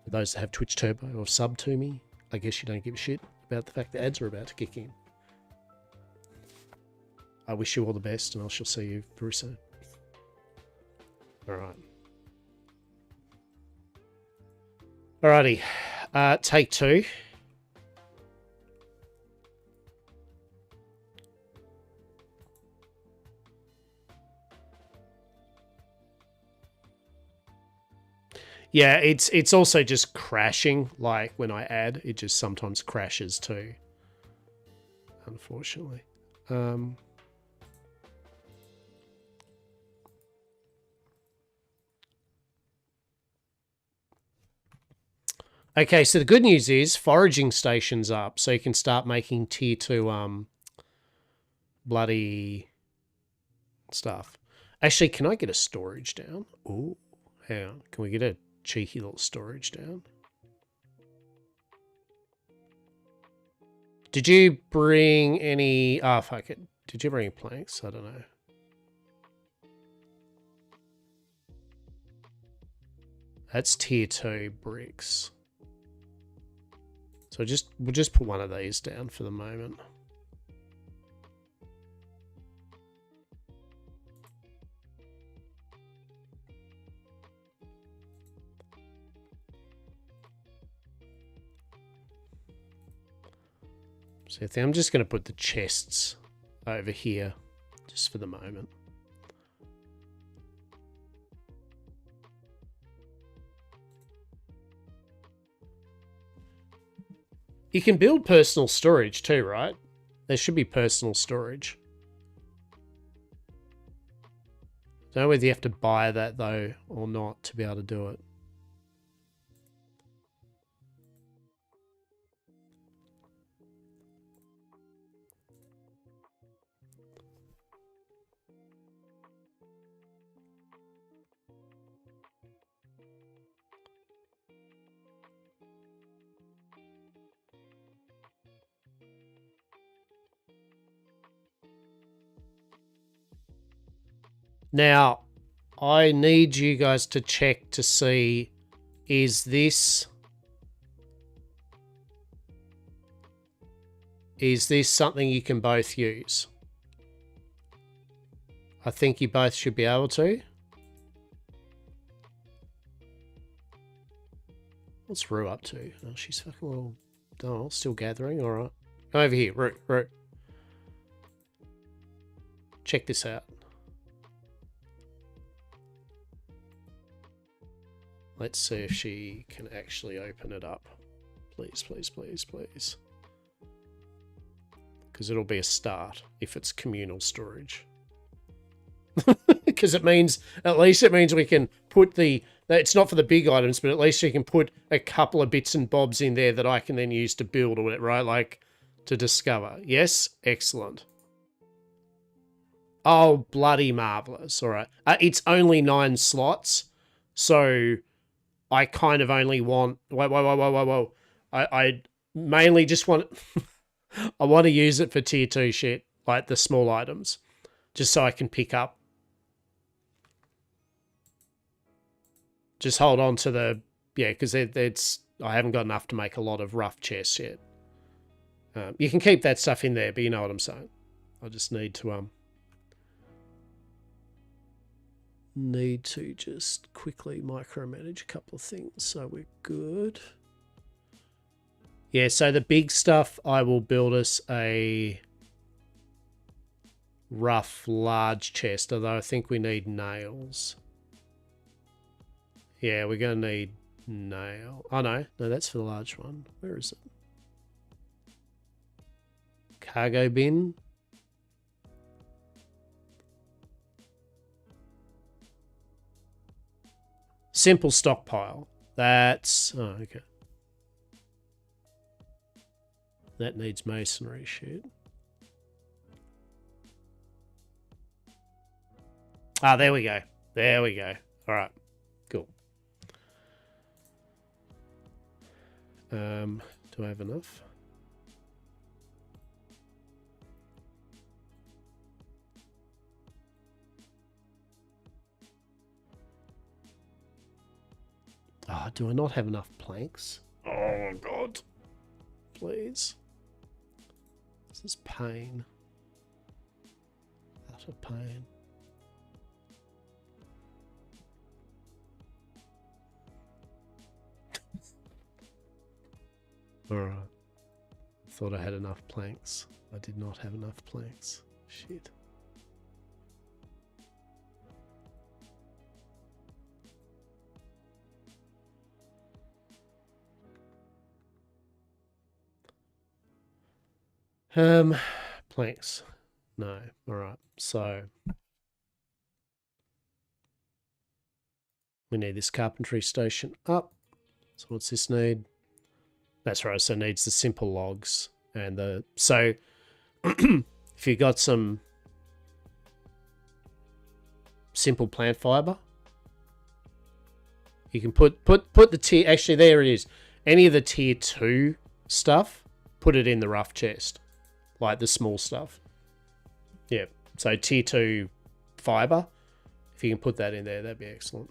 For those that have Twitch Turbo or sub to me, I guess you don't give a shit about the fact that ads are about to kick in. I wish you all the best, and I shall see you very soon. All right. Alrighty. Take two. Yeah, it's also just crashing. Like when I add, it just sometimes crashes too. Unfortunately. Okay, so the good news is foraging station's up, so you can start making tier 2 bloody stuff. Actually, can I get a storage down? Ooh, hang on. Can we get a cheeky little storage down? Did you bring any... Oh, fuck it. Did you bring planks? I don't know. That's tier 2 bricks. So we'll just put one of these down for the moment. So I think I'm just going to put the chests over here just for the moment. You can build personal storage too, right? There should be personal storage. Don't know whether you have to buy that though or not to be able to do it. Now, I need you guys to check to see, is this something you can both use? I think you both should be able to. What's Rue up to? Oh, she's fucking well. Oh, still gathering. All right. Come over here, Rue. Check this out. Let's see if she can actually open it up. Please, please, please, please. Because it'll be a start if it's communal storage. Because it means, at least it means we can put the, it's not for the big items, but at least you can put a couple of bits and bobs in there that I can then use to build or whatever, right? Like to discover. Yes? Excellent. Oh, bloody marvelous. All right. It's only 9 slots. So I kind of only want, whoa. I mainly just want, I want to use it for tier 2 shit, like the small items, just so I can pick up. Just hold on to the, yeah, because it's, I haven't got enough to make a lot of rough chests yet. You can keep that stuff in there, but you know what I'm saying. I just need to just quickly micromanage a couple of things so we're good. Yeah, so the big stuff, I will build us a rough, large chest, although I think we need nails. Yeah, we're going to need nail. Oh, no, that's for the large one. Where is it? Cargo bin. Simple stockpile. That's... Oh, okay. That needs masonry shit. Ah, there we go. There we go. All right. Cool. Do I have enough? Oh, do I not have enough planks? Oh, God. Please. This is pain. Utter pain. Alright. Thought I had enough planks. I did not have enough planks. Shit. Planks. No. Alright. So we need this carpentry station up. So what's this need? That's right. So it needs the simple logs and the... So if you got some simple plant fiber, you can put the tier... Actually, there it is. Any of the tier 2 stuff, put it in the rough chest. Like the small stuff. Yeah. So tier 2 fiber, if you can put that in there, that'd be excellent.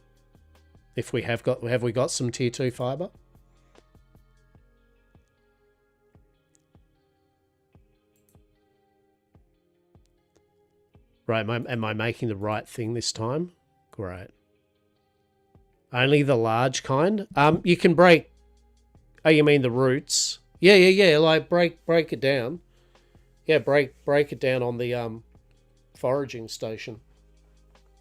If we have we got some tier 2 fiber? Right, am I making the right thing this time? Great. Only the large kind? You can break... Oh, you mean the roots? Yeah, like break it down. Yeah, break it down on the foraging station.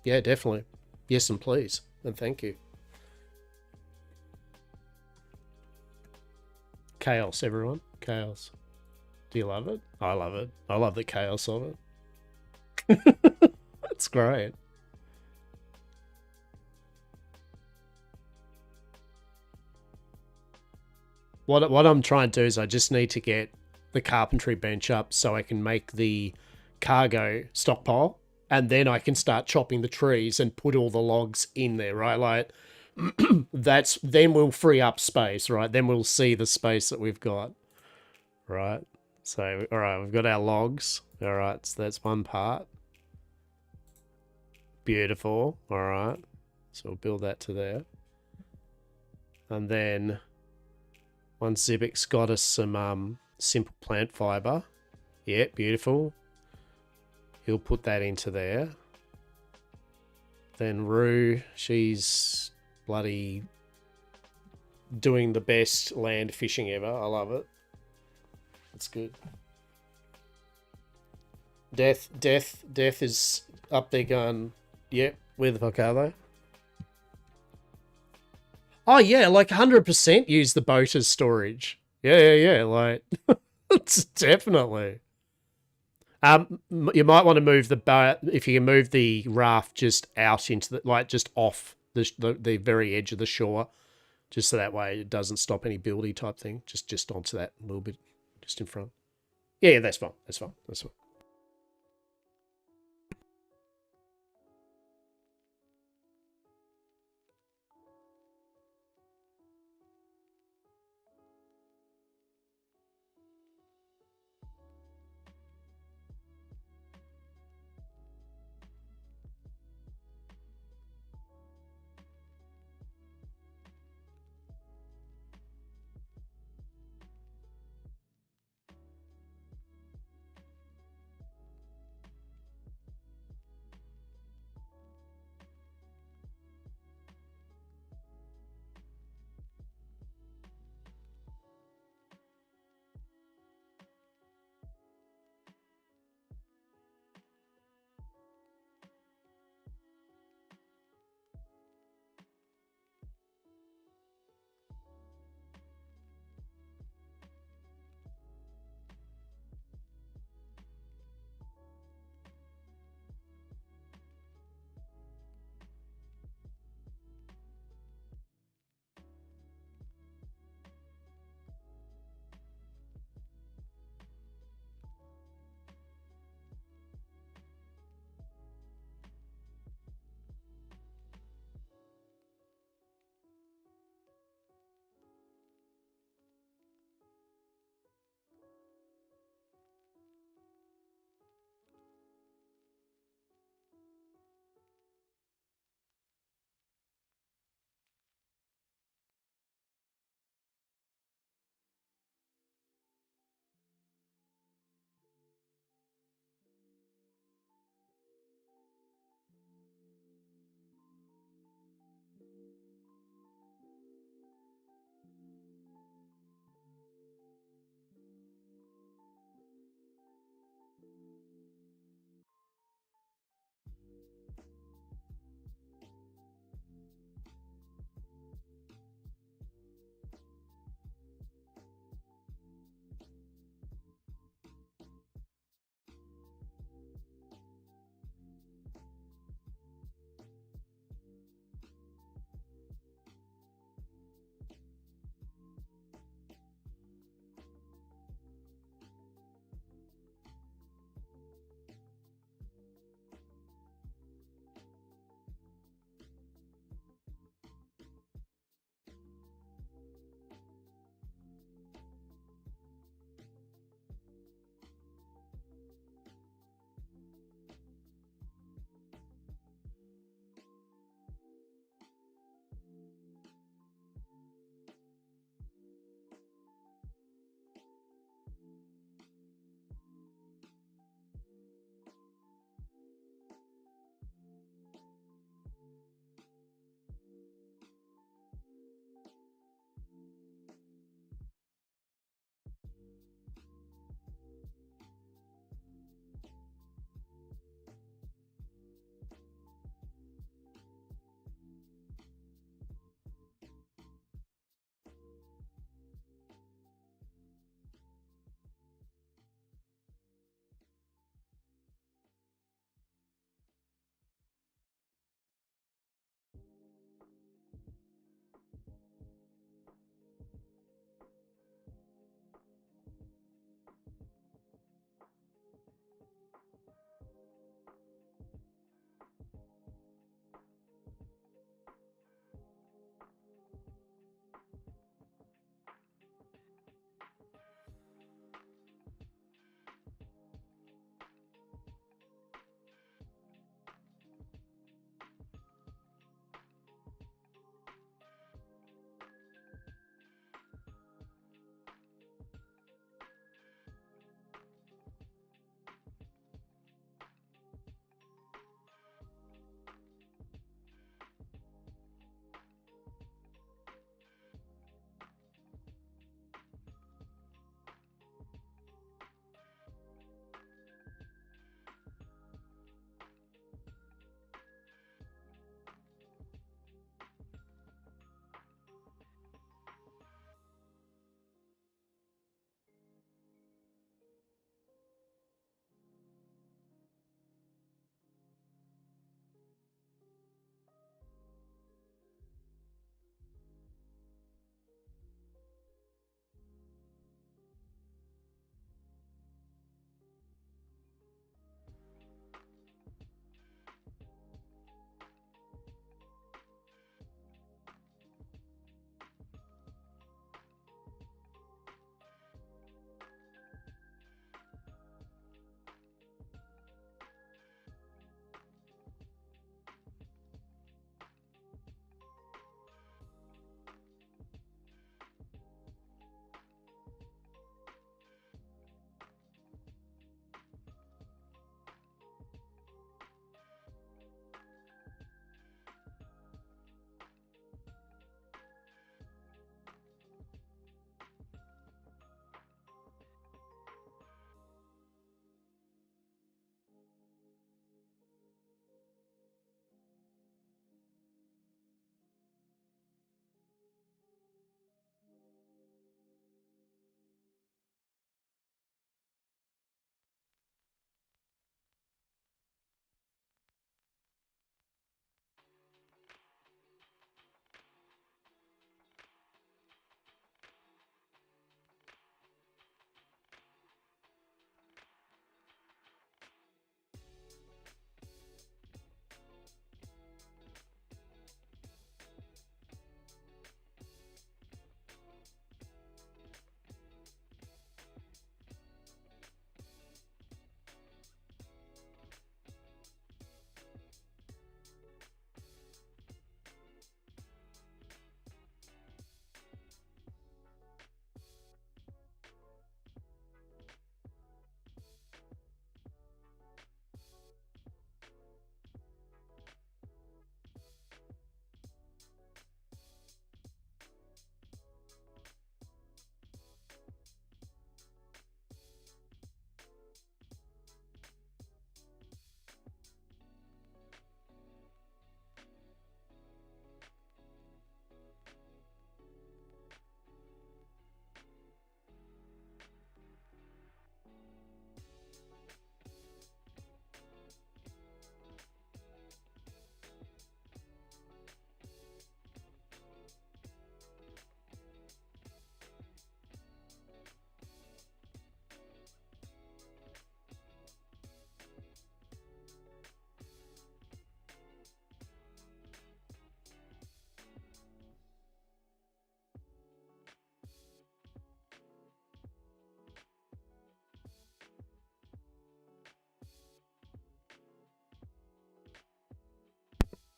Yeah, definitely. Yes, and please. And thank you. Chaos, everyone. Chaos. Do you love it? I love it. I love the chaos of it. That's great. What I'm trying to do is I just need to get the carpentry bench up so I can make the cargo stockpile, and then I can start chopping the trees and put all the logs in there, right? Like then we'll free up space, right? Then we'll see the space that we've got, right? So, all right, we've got our logs. All right, so that's one part. Beautiful. All right. So we'll build that to there. And then once Zibik's got us some simple plant fiber. Yeah, beautiful. He'll put that into there. Then Rue, she's bloody doing the best land fishing ever. I love it. It's good. Death is up there going, yep, where the fuck are they? Oh, yeah, like 100% use the boat as storage. Yeah, like, it's definitely. You might want to move the boat, if you can move the raft just out into the, like, just off the very edge of the shore, just so that way it doesn't stop any buildy type thing. Just onto that a little bit, just in front. Yeah, that's fine. That's fine.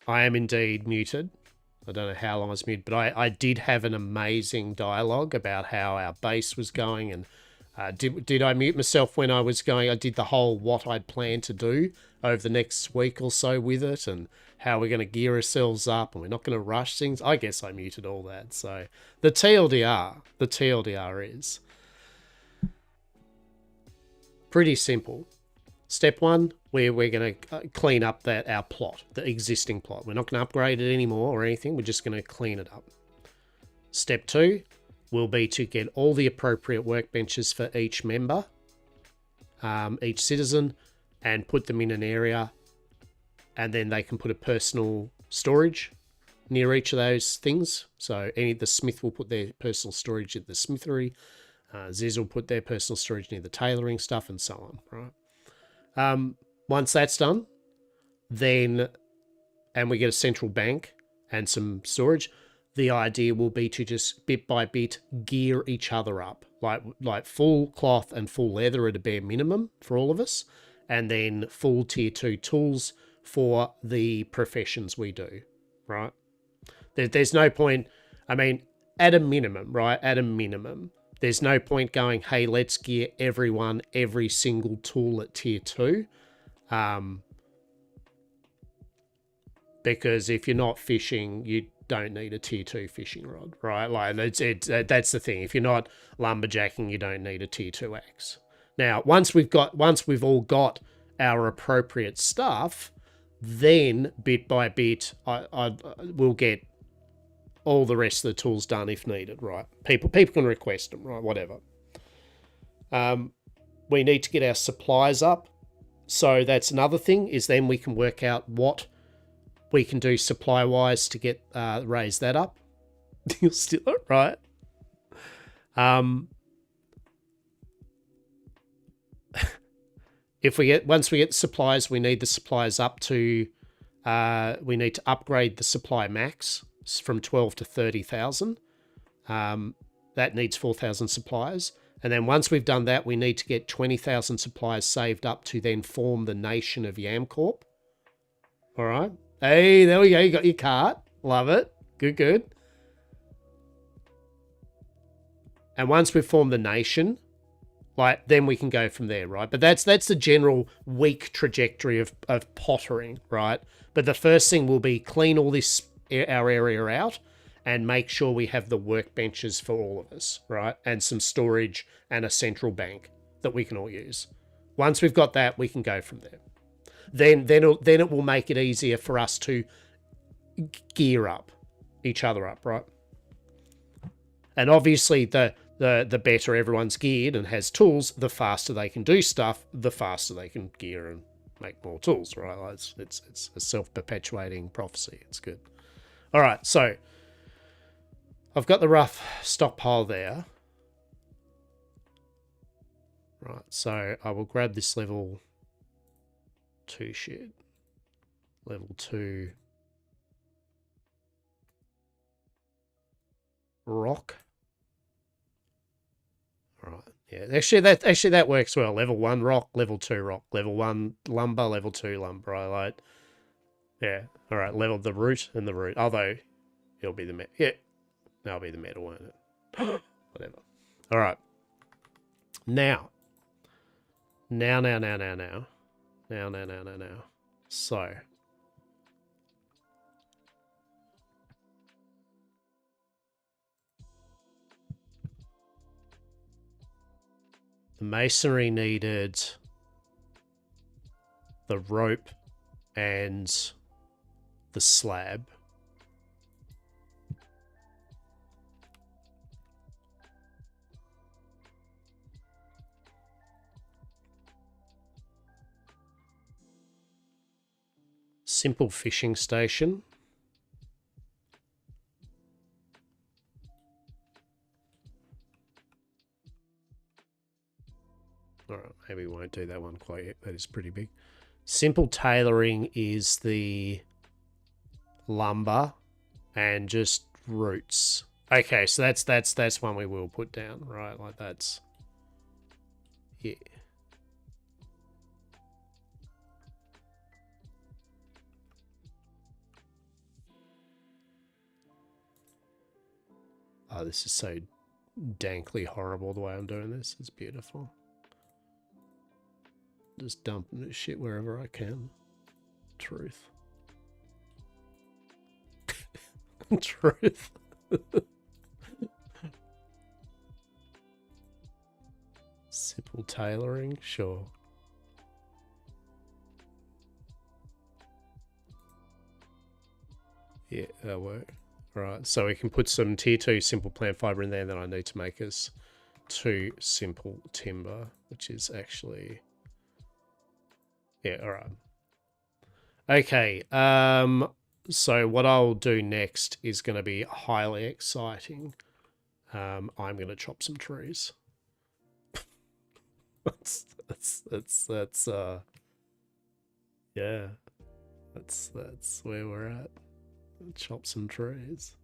I am indeed muted. I don't know how long I was muted, but I did have an amazing dialogue about how our base was going, and did I mute myself when I was going? I did the whole what I'd planned to do over the next week or so with it, and how we're going to gear ourselves up, and we're not going to rush things. I guess I muted all that. So the TLDR is pretty simple. Step one, we're going to clean up our plot, the existing plot. We're not going to upgrade it anymore or anything. We're just going to clean it up. Step two will be to get all the appropriate workbenches for each member, each citizen, and put them in an area. And then they can put a personal storage near each of those things. So the smith will put their personal storage at the smithery. Ziz will put their personal storage near the tailoring stuff, and so on, right? Once that's done, and we get a central bank and some storage, the idea will be to just bit by bit gear each other up, like full cloth and full leather at a bare minimum for all of us, and then full tier 2 tools for the professions we do, right? There's no point, I mean, at a minimum, right? At a minimum, there's no point going, hey, let's gear everyone every single tool at tier 2. Because if you're not fishing, you don't need a tier 2 fishing rod, right? Like that's the thing. If you're not lumberjacking, you don't need a tier 2 axe. Now, once we've all got our appropriate stuff, then bit by bit, we'll get all the rest of the tools done if needed, right? People can request them, right? Whatever. We need to get our supplies up. So that's another thing, is then we can work out what we can do supply-wise to get raise that up. You'll steal it, right? Once we get supplies, we need the supplies up to we need to upgrade the supply max from 12 to 30,000. That needs 4,000 supplies. And then once we've done that, we need to get 20,000 supplies saved up to then form the nation of YamCorp. All right. Hey, there we go. You got your cart. Love it. Good. And once we've formed the nation, then we can go from there, right? But that's the general weak trajectory of pottering, right? But the first thing will be clean all our area out and make sure we have the workbenches for all of us, right? And some storage and a central bank that we can all use. Once we've got that, we can go from there. Then it will make it easier for us to gear up each other up, right? And obviously the better everyone's geared and has tools, the faster they can do stuff, the faster they can gear and make more tools, right? It's a self-perpetuating prophecy. It's good. All right, so I've got the rough stockpile there. Right, so I will grab this level 2 shit. Level 2 rock. All right. Yeah, actually that works well. Level 1 rock, level 2 rock, level 1 lumber, level 2 lumber. I like. Yeah. All right. Level the root and the root. Although it'll be the metal. Yeah. That'll be the metal, won't it? Whatever. All right. Now. So. The masonry needed the rope and the slab. Simple fishing station. All right, maybe we won't do that one quite yet. That is pretty big. Simple tailoring is the lumber and just roots. Okay, so that's one we will put down, right? Like that's, yeah. Oh, this is so dankly horrible the way I'm doing this. It's beautiful. Just dumping this shit wherever I can. Truth. Truth. Simple tailoring, sure. Yeah, that'll work. Right, so we can put some tier 2 simple plant fiber in there, and then I need to make us 2 simple timber, which is actually... Yeah, alright. Okay, so what I'll do next is going to be highly exciting. I'm going to chop some trees. Yeah, that's where we're at. Chop some trees.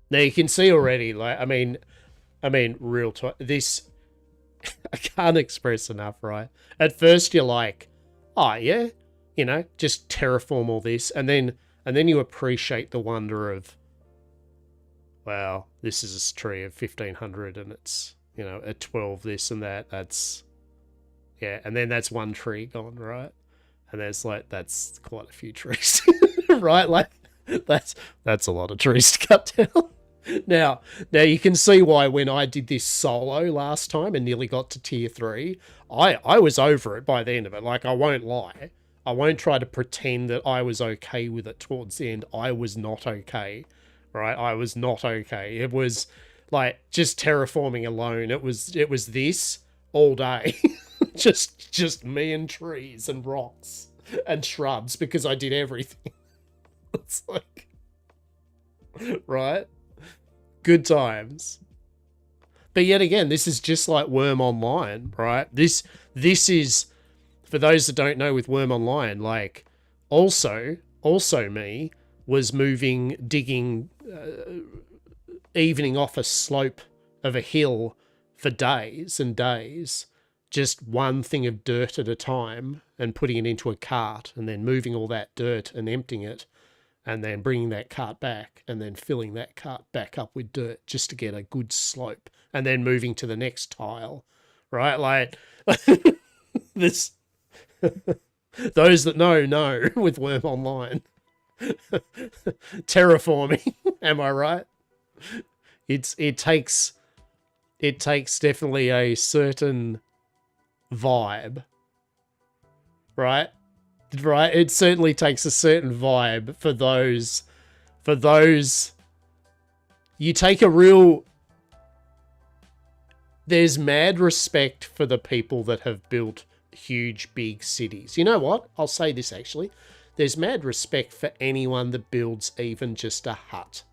Now you can see already, like, I mean, real talk, this, I can't express enough, right? At first you're like, oh yeah, you know, just terraform all this, and then you appreciate the wonder of, wow, this is a tree of 1500 and it's, you know, at 12 this and that, that's, yeah, and then that's one tree gone, right? And there's like, that's quite a few trees, right? Like, that's a lot of trees to cut down. Now you can see why when I did this solo last time and nearly got to tier 3, I was over it by the end of it. Like, I won't lie. I won't try to pretend that I was okay with it towards the end. I was not okay, right? I was not okay. It was like just terraforming alone. It was this all day. just me and trees and rocks and shrubs because I did everything. It's like, right? Good times. But yet again, this is just like Worm Online, right? This is, for those that don't know, with Worm Online, like, also me was digging, evening off a slope of a hill for days and days, just one thing of dirt at a time, and putting it into a cart, and then moving all that dirt and emptying it, and then bringing that cart back, and then filling that cart back up with dirt just to get a good slope, and then moving to the next tile, right? Like, this, those that know with Worm Online. Terraforming, am I right? It takes definitely a certain vibe, right? Right, it certainly takes a certain vibe for those, you take a real, there's mad respect for the people that have built huge, big cities. You know what? I'll say this actually. There's mad respect for anyone that builds even just a hut.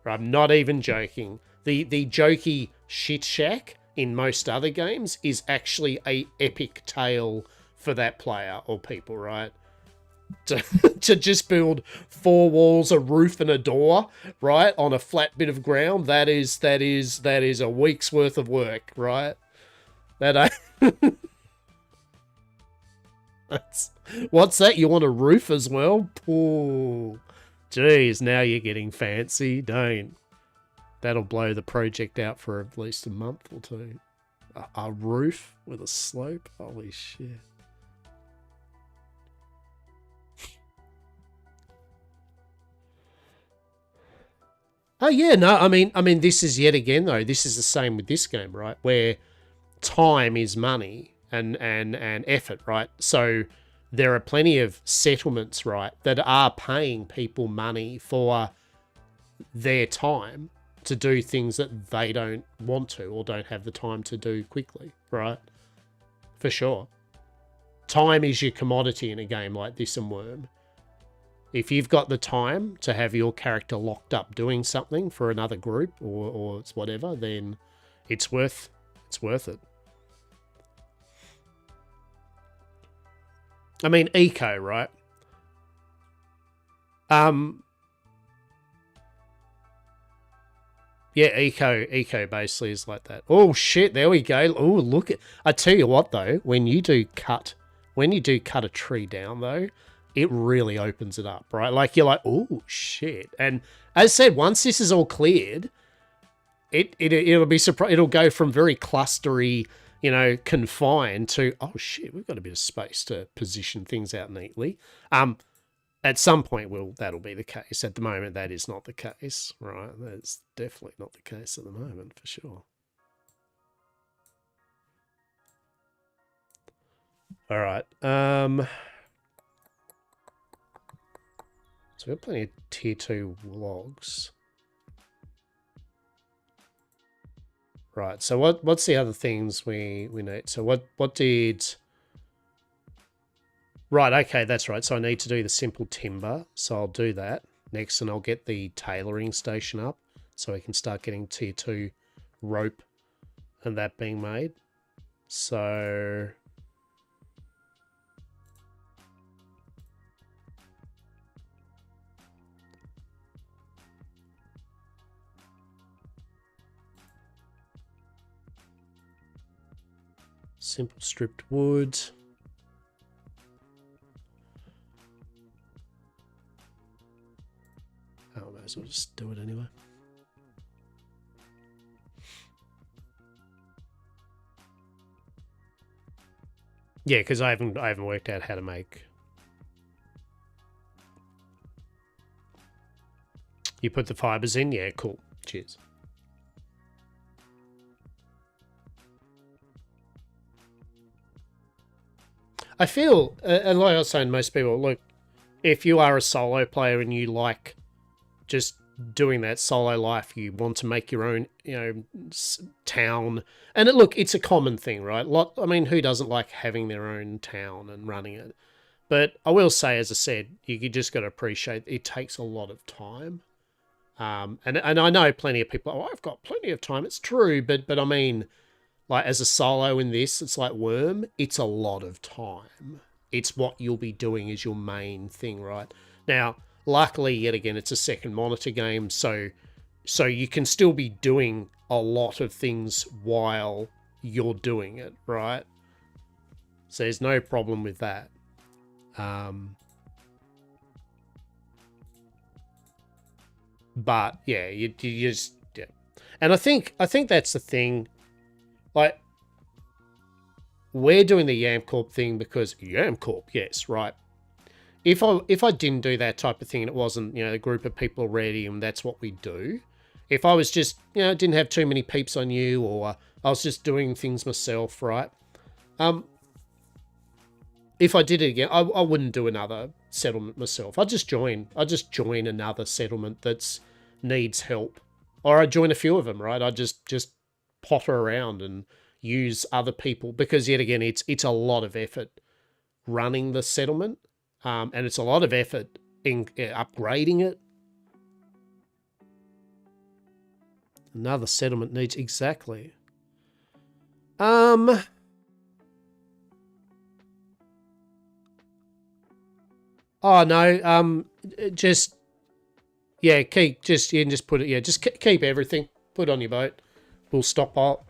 I'm not even joking. The jokey shit shack in most other games is actually a epic tale for that player or people, right? To just build 4 walls, a roof, and a door, right, on a flat bit of ground, that is a week's worth of work, right? What's that? You want a roof as well? Ooh, geez, now you're getting fancy. Don't. That'll blow the project out for at least a month or two. A roof with a slope? Holy shit. Oh yeah, no, I mean, this is yet again though. This is the same with this game, right? Where time is money and effort, right? So there are plenty of settlements, right, that are paying people money for their time to do things that they don't want to or don't have the time to do quickly, right? For sure. Time is your commodity in a game like this and Worm. If you've got the time to have your character locked up doing something for another group or it's whatever, then it's worth it. I mean, eco, right? Yeah, eco basically is like that. Oh shit, there we go. Oh, look at, I tell you what though, when you do cut a tree down though, it really opens it up, right? Like you're like, oh shit. And as I said, once this is all cleared, it'll be surprised. It'll go from very clustery, you know, confined to, oh shit, we've got a bit of space to position things out neatly. At some point, that'll be the case. At the moment, that is not the case, right? That's definitely not the case at the moment, for sure. All right. So we've got plenty of tier 2 logs. Right. So what's the other things we need? So what did? Right, okay, that's right. So I need to do the simple timber. So I'll do that next, and I'll get the tailoring station up so we can start getting tier 2 rope and that being made. So simple stripped wood. Oh, I might as well just do it anyway. Yeah, because I haven't worked out how to make. You put the fibers in, yeah, cool. Cheers. I feel, and like I was saying, most people, look, if you are a solo player and you like just doing that solo life, you want to make your own, you know, town, and look, it's a common thing, right? I mean, who doesn't like having their own town and running it? But I will say, as I said, you just got to appreciate it takes a lot of time. And I know plenty of people, oh, I've got plenty of time. It's true, but I mean, like as a solo in this, it's like Worm, it's a lot of time. It's what you'll be doing as your main thing, right? Now, luckily, yet again, it's a second monitor game, so you can still be doing a lot of things while you're doing it, right? So there's no problem with that. But yeah, you just, yeah. And I think that's the thing. Like, we're doing the YamCorp thing because YamCorp, yes, right. If I didn't do that type of thing and it wasn't, you know, a group of people already and that's what we do, if I was just, you know, didn't have too many peeps on you, or I was just doing things myself, right? If I did it again, I wouldn't do another settlement myself. I'd just join another settlement that's needs help, or I'd join a few of them, right? I'd just potter around and use other people, because yet again, it's a lot of effort running the settlement. And it's a lot of effort in upgrading it. Another settlement needs, exactly. Oh no, just just put it, just keep everything. Put it on your boat. We'll stockpile.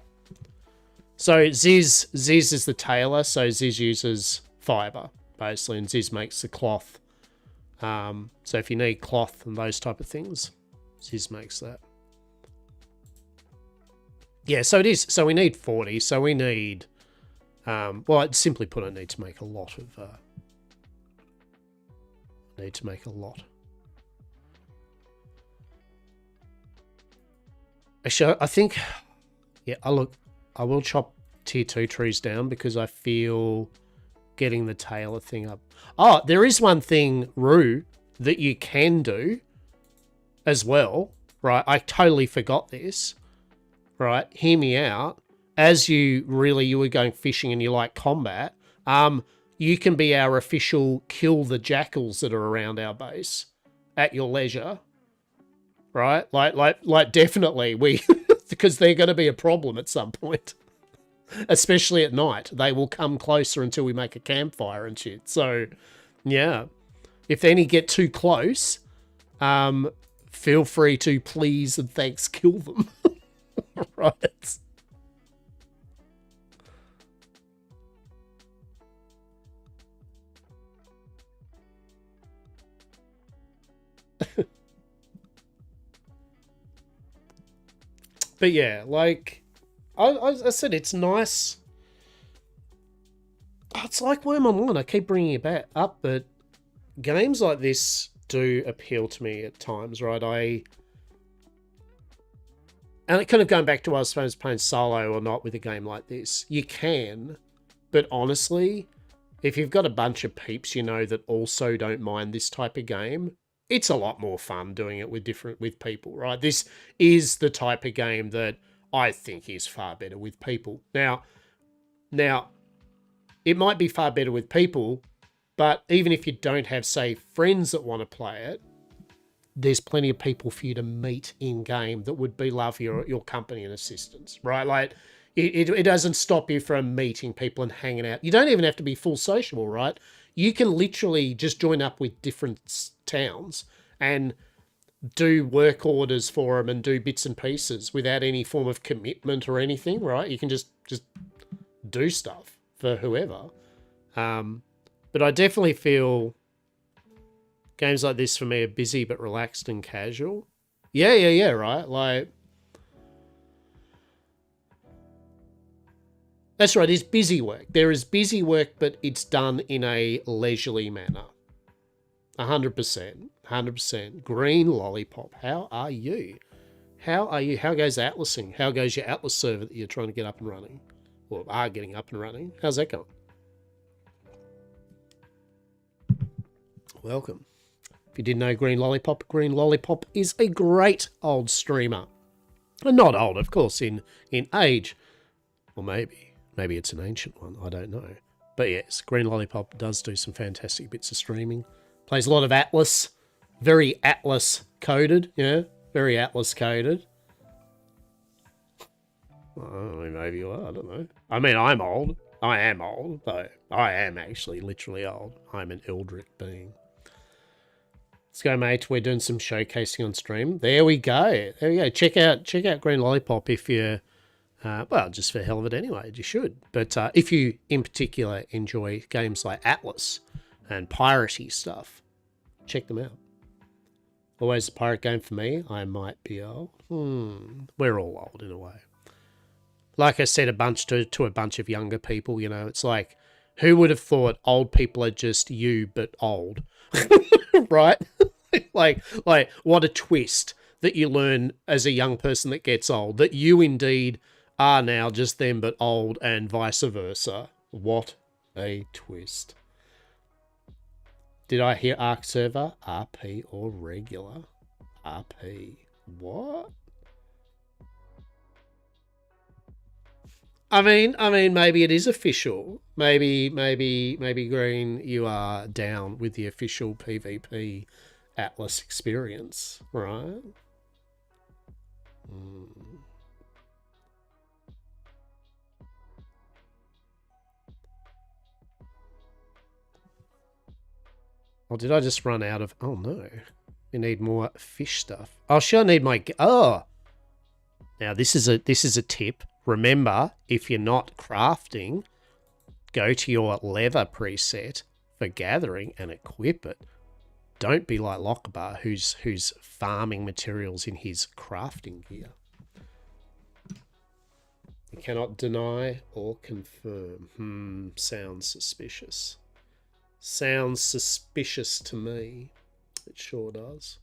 So Ziz is the tailor, so Ziz uses fiber, basically, and Ziz makes the cloth. So if you need cloth and those type of things, Ziz makes that. Yeah, so it is. So we need 40. So we need, well, I'd simply put, I need to make a lot of, Actually, I think, yeah, I will chop tier 2 trees down because I feel getting the tailor thing up. Oh, there is one thing, Rue, that you can do as well, right? I totally forgot this, right? Hear me out. As you were going fishing and you like combat, you can be our official kill the jackals that are around our base at your leisure, right? Like definitely because they're going to be a problem at some point. Especially at night. They will come closer until we make a campfire and shit. So, yeah. If any get too close, feel free to please and thanks kill them. Right. But yeah, like I said, it's nice. It's like Worm Online. I keep bringing it back up, but games like this do appeal to me at times, right? And it kind of going back to, I suppose, playing solo or not with a game like this. You can, but honestly, if you've got a bunch of peeps you know that also don't mind this type of game, it's a lot more fun doing it with people, right? This is the type of game that I think is far better with people. Now, it might be far better with people, but even if you don't have, say, friends that want to play it, there's plenty of people for you to meet in game that would love your company and assistance, right? Like, it doesn't stop you from meeting people and hanging out. You don't even have to be full sociable, right? You can literally just join up with different towns and do work orders for them and do bits and pieces without any form of commitment or anything, right? You can just do stuff for whoever. But I definitely feel games like this for me are busy but relaxed and casual. Yeah, right? Like, that's right, it's busy work. There is busy work, but it's done in a leisurely manner. 100%. 100%. Green Lollipop, how are you? How goes Atlasing? How goes your Atlas server that you're trying to get up and running? Or are getting up and running? How's that going? Welcome. If you didn't know Green Lollipop is a great old streamer. And not old, of course, in age. Or maybe it's an ancient one, I don't know. But yes, Green Lollipop does do some fantastic bits of streaming. Plays a lot of Atlas. Very Atlas coded, yeah. Very Atlas coded. Maybe you are, I don't know. I mean, I'm old. I am old, though. I am actually literally old. I'm an Eldritch being. Let's go, mate. We're doing some showcasing on stream. There we go. There we go. Check out Green Lollipop if you're, well, just for the hell of it anyway. You should. But if you, in particular, enjoy games like Atlas and piratey stuff, check them out. Always a pirate game for me. I might be old. We're all old in a way. Like I said, to a bunch of younger people, you know, it's like, who would have thought old people are just you but old, right? like what a twist that you learn as a young person that gets old, that you indeed are now just them but old, and vice versa. What a twist. Did I hear Arc server? RP or regular? RP. What? I mean, maybe it is official. Maybe, Green, you are down with the official PvP Atlas experience, right? Oh, did I just run out of... Oh, no. We need more fish stuff. Oh, sure, I need my... Oh! Now, this is a tip. Remember, if you're not crafting, go to your leather preset for gathering and equip it. Don't be like Lockbar, who's farming materials in his crafting gear. You cannot deny or confirm. Sounds suspicious. Sounds suspicious to me. It sure does.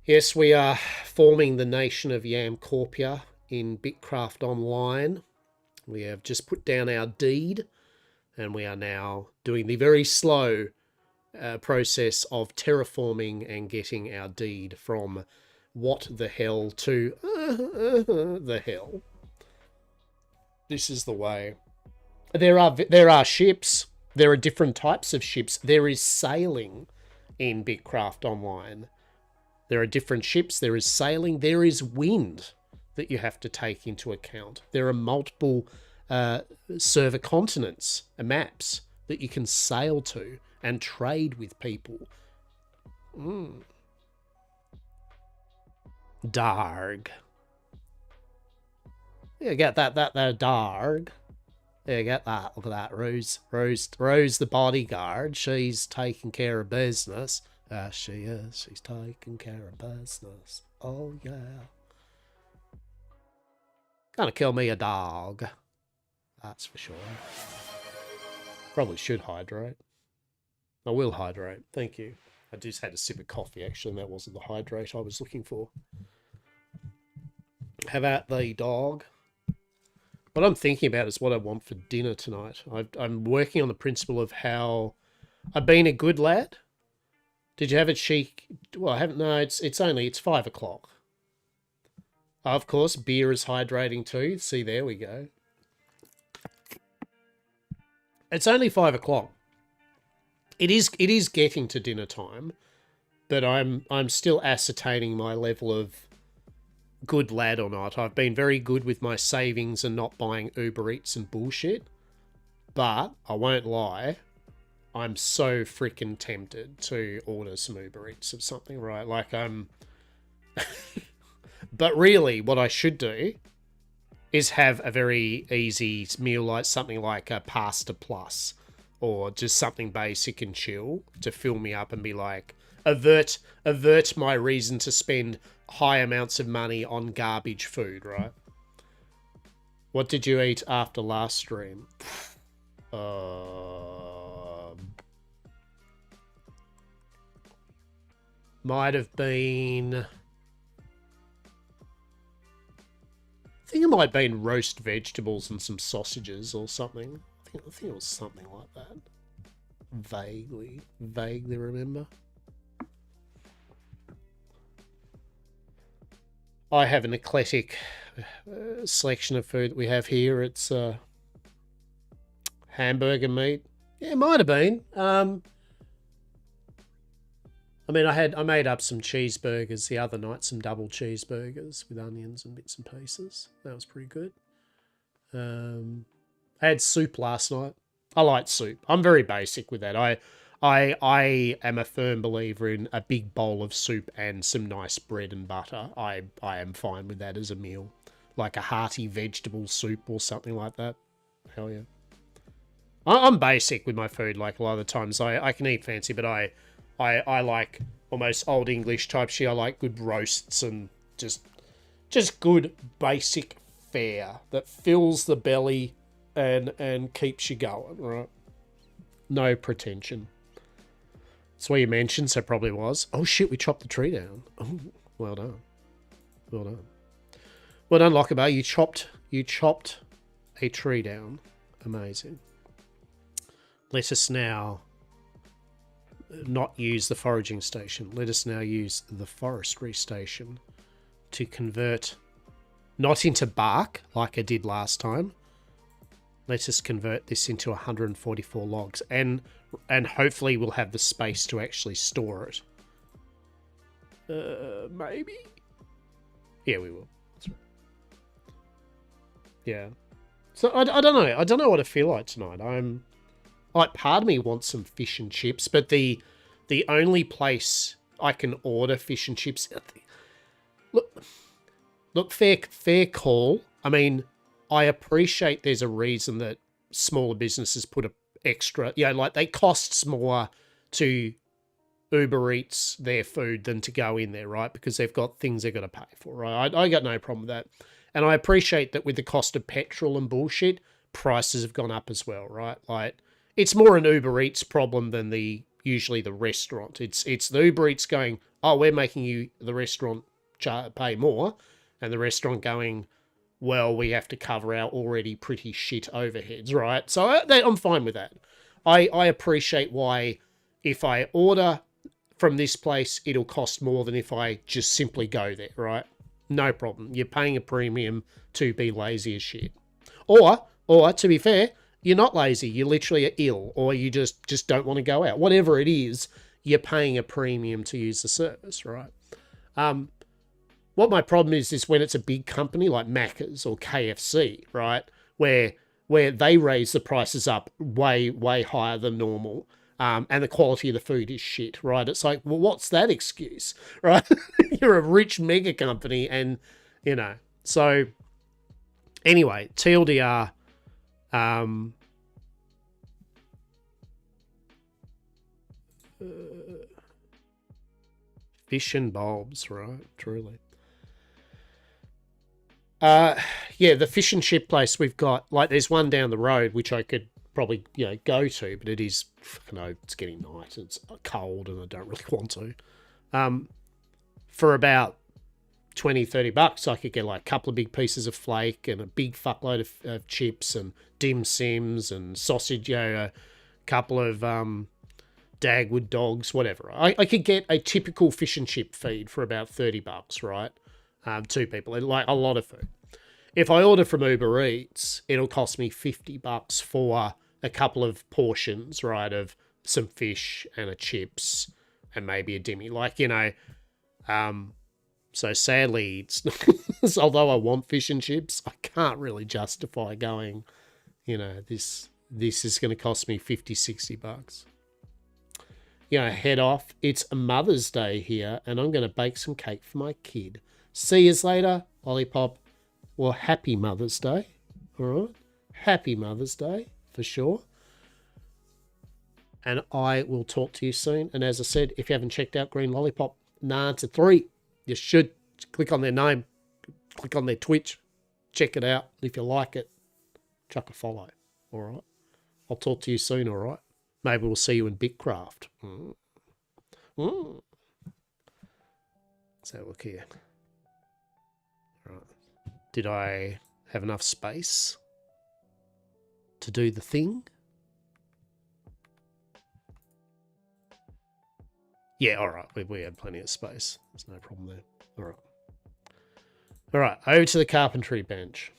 Yes, we are forming the nation of YamCorpia in Bitcraft Online. We have just put down our deed, and we are now doing the very slow process of terraforming and getting our deed from what the hell to the hell. This is the way. There are ships. There are different types of ships. There is sailing in Bitcraft Online. There are different ships, there is sailing, there is wind that you have to take into account. There are multiple server continents and maps that you can sail to and trade with people. Darg. Yeah, get that darg. Yeah, get that. Look at that. Rose the bodyguard. She's taking care of business. She is. She's taking care of business. Oh, yeah. Gonna kill me a dog. That's for sure. Probably should hydrate. I will hydrate. Thank you. I just had a sip of coffee, actually, and that wasn't the hydrate I was looking for. How about the dog? What I'm thinking about is what I want for dinner tonight. I'm working on the principle of how I've been a good lad. Did you have a cheek? Well, I haven't. No, it's 5 o'clock. Of course, beer is hydrating too. See, there we go. It's only 5 o'clock. It is getting to dinner time, but I'm still ascertaining my level of good lad or not. I've been very good with my savings and not buying Uber Eats and bullshit, but I won't lie, I'm so freaking tempted to order some Uber Eats of something, right? Like but really what I should do is have a very easy meal, like something like a pasta plus, or just something basic and chill to fill me up and be like, avert my reason to spend high amounts of money on garbage food, right? What did you eat after last stream? Might have been... I think it might have been roast vegetables and some sausages or something. I think it was something like that. Vaguely remember. I have an eclectic selection of food that we have here. It's hamburger meat. Yeah, it might have been. I mean, I made up some cheeseburgers the other night, some double cheeseburgers with onions and bits and pieces. That was pretty good. I had soup last night. I like soup. I'm very basic with that. I am a firm believer in a big bowl of soup and some nice bread and butter. I am fine with that as a meal. Like a hearty vegetable soup or something like that. Hell yeah. I'm basic with my food. Like a lot of the times I can eat fancy, but I like almost old English type shit. I like good roasts and just good basic fare that fills the belly and keeps you going, right? No pretension. That's what you mentioned, so probably was. Oh shit, we chopped the tree down. Oh, well done. Well done. Well done, Lockabar. You chopped a tree down. Amazing. Let us now not use the foraging station. Let us now use the forestry station to convert, not into bark like I did last time. Let us convert this into 144 logs, and hopefully we'll have the space to actually store it. Maybe? Yeah, we will. That's right. Yeah. So I don't know. I don't know what I feel like tonight. Like, part of me wants some fish and chips, but the only place I can order fish and chips... Look, fair call. I mean, I appreciate there's a reason that smaller businesses put a extra... You know, like, they cost more to Uber Eats their food than to go in there, right? Because they've got things they've got to pay for, right? I got no problem with that. And I appreciate that with the cost of petrol and bullshit, prices have gone up as well, right? Like... It's more an Uber Eats problem than usually the restaurant. It's the Uber Eats going, oh, we're making you, the restaurant, pay more. And the restaurant going, well, we have to cover our already pretty shit overheads, right? So I'm fine with that. I appreciate why if I order from this place, it'll cost more than if I just simply go there, right? No problem. You're paying a premium to be lazy as shit. Or to be fair... You're not lazy, you literally are ill, or you just don't want to go out. Whatever it is, you're paying a premium to use the service, right? What my problem is when it's a big company like Macca's or KFC, right? Where they raise the prices up way higher than normal. and the quality of the food is shit, right? It's like, well, what's that excuse, right? You're a rich mega company, and you know. So anyway, TLDR. Fish and bulbs, right? Truly. Yeah, the fish and chip place we've got, like, there's one down the road which I could probably, go to, but it is, it's getting night. It's cold and I don't really want to. For about 20, $30, I could get like a couple of big pieces of flake and a big fuckload of chips and dim sims and sausage, a couple of Dagwood dogs, whatever. I could get a typical fish and chip feed for about $30, right? 2 people, and like a lot of food. If I order from Uber Eats, it'll cost me $50 for a couple of portions, right, of some fish and a chips and maybe a dimmy. Like, so sadly, it's although I want fish and chips, I can't really justify going, this is going to cost me $50, $60. Head off. It's a Mother's Day here, and I'm going to bake some cake for my kid. See yous later, Lollipop. Well, happy Mother's Day. All right? Happy Mother's Day, for sure. And I will talk to you soon. And as I said, if you haven't checked out Green Lollipop 9 to 3, you should click on their name, click on their Twitch, check it out. If you like it, chuck a follow. All right? I'll talk to you soon, all right? Maybe we'll see you in Bitcraft. So look here. Right. Did I have enough space to do the thing? Yeah, all right. We had plenty of space. There's no problem there. All right. All right, over to the carpentry bench.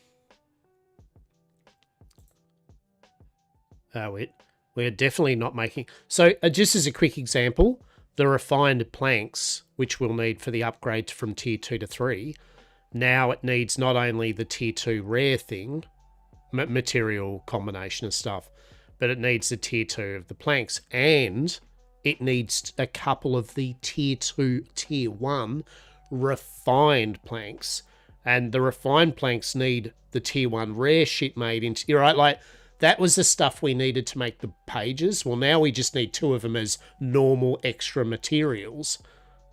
We're definitely not making... So just as a quick example, the refined planks, which we'll need for the upgrade from tier 2 to 3, now it needs not only the tier 2 rare thing, material combination of stuff, but it needs the tier 2 of the planks, and it needs a couple of the tier 2, tier 1 refined planks. And the refined planks need the tier 1 rare shit made into... You're right, like... That was the stuff we needed to make the pages. Well, now we just need 2 of them as normal extra materials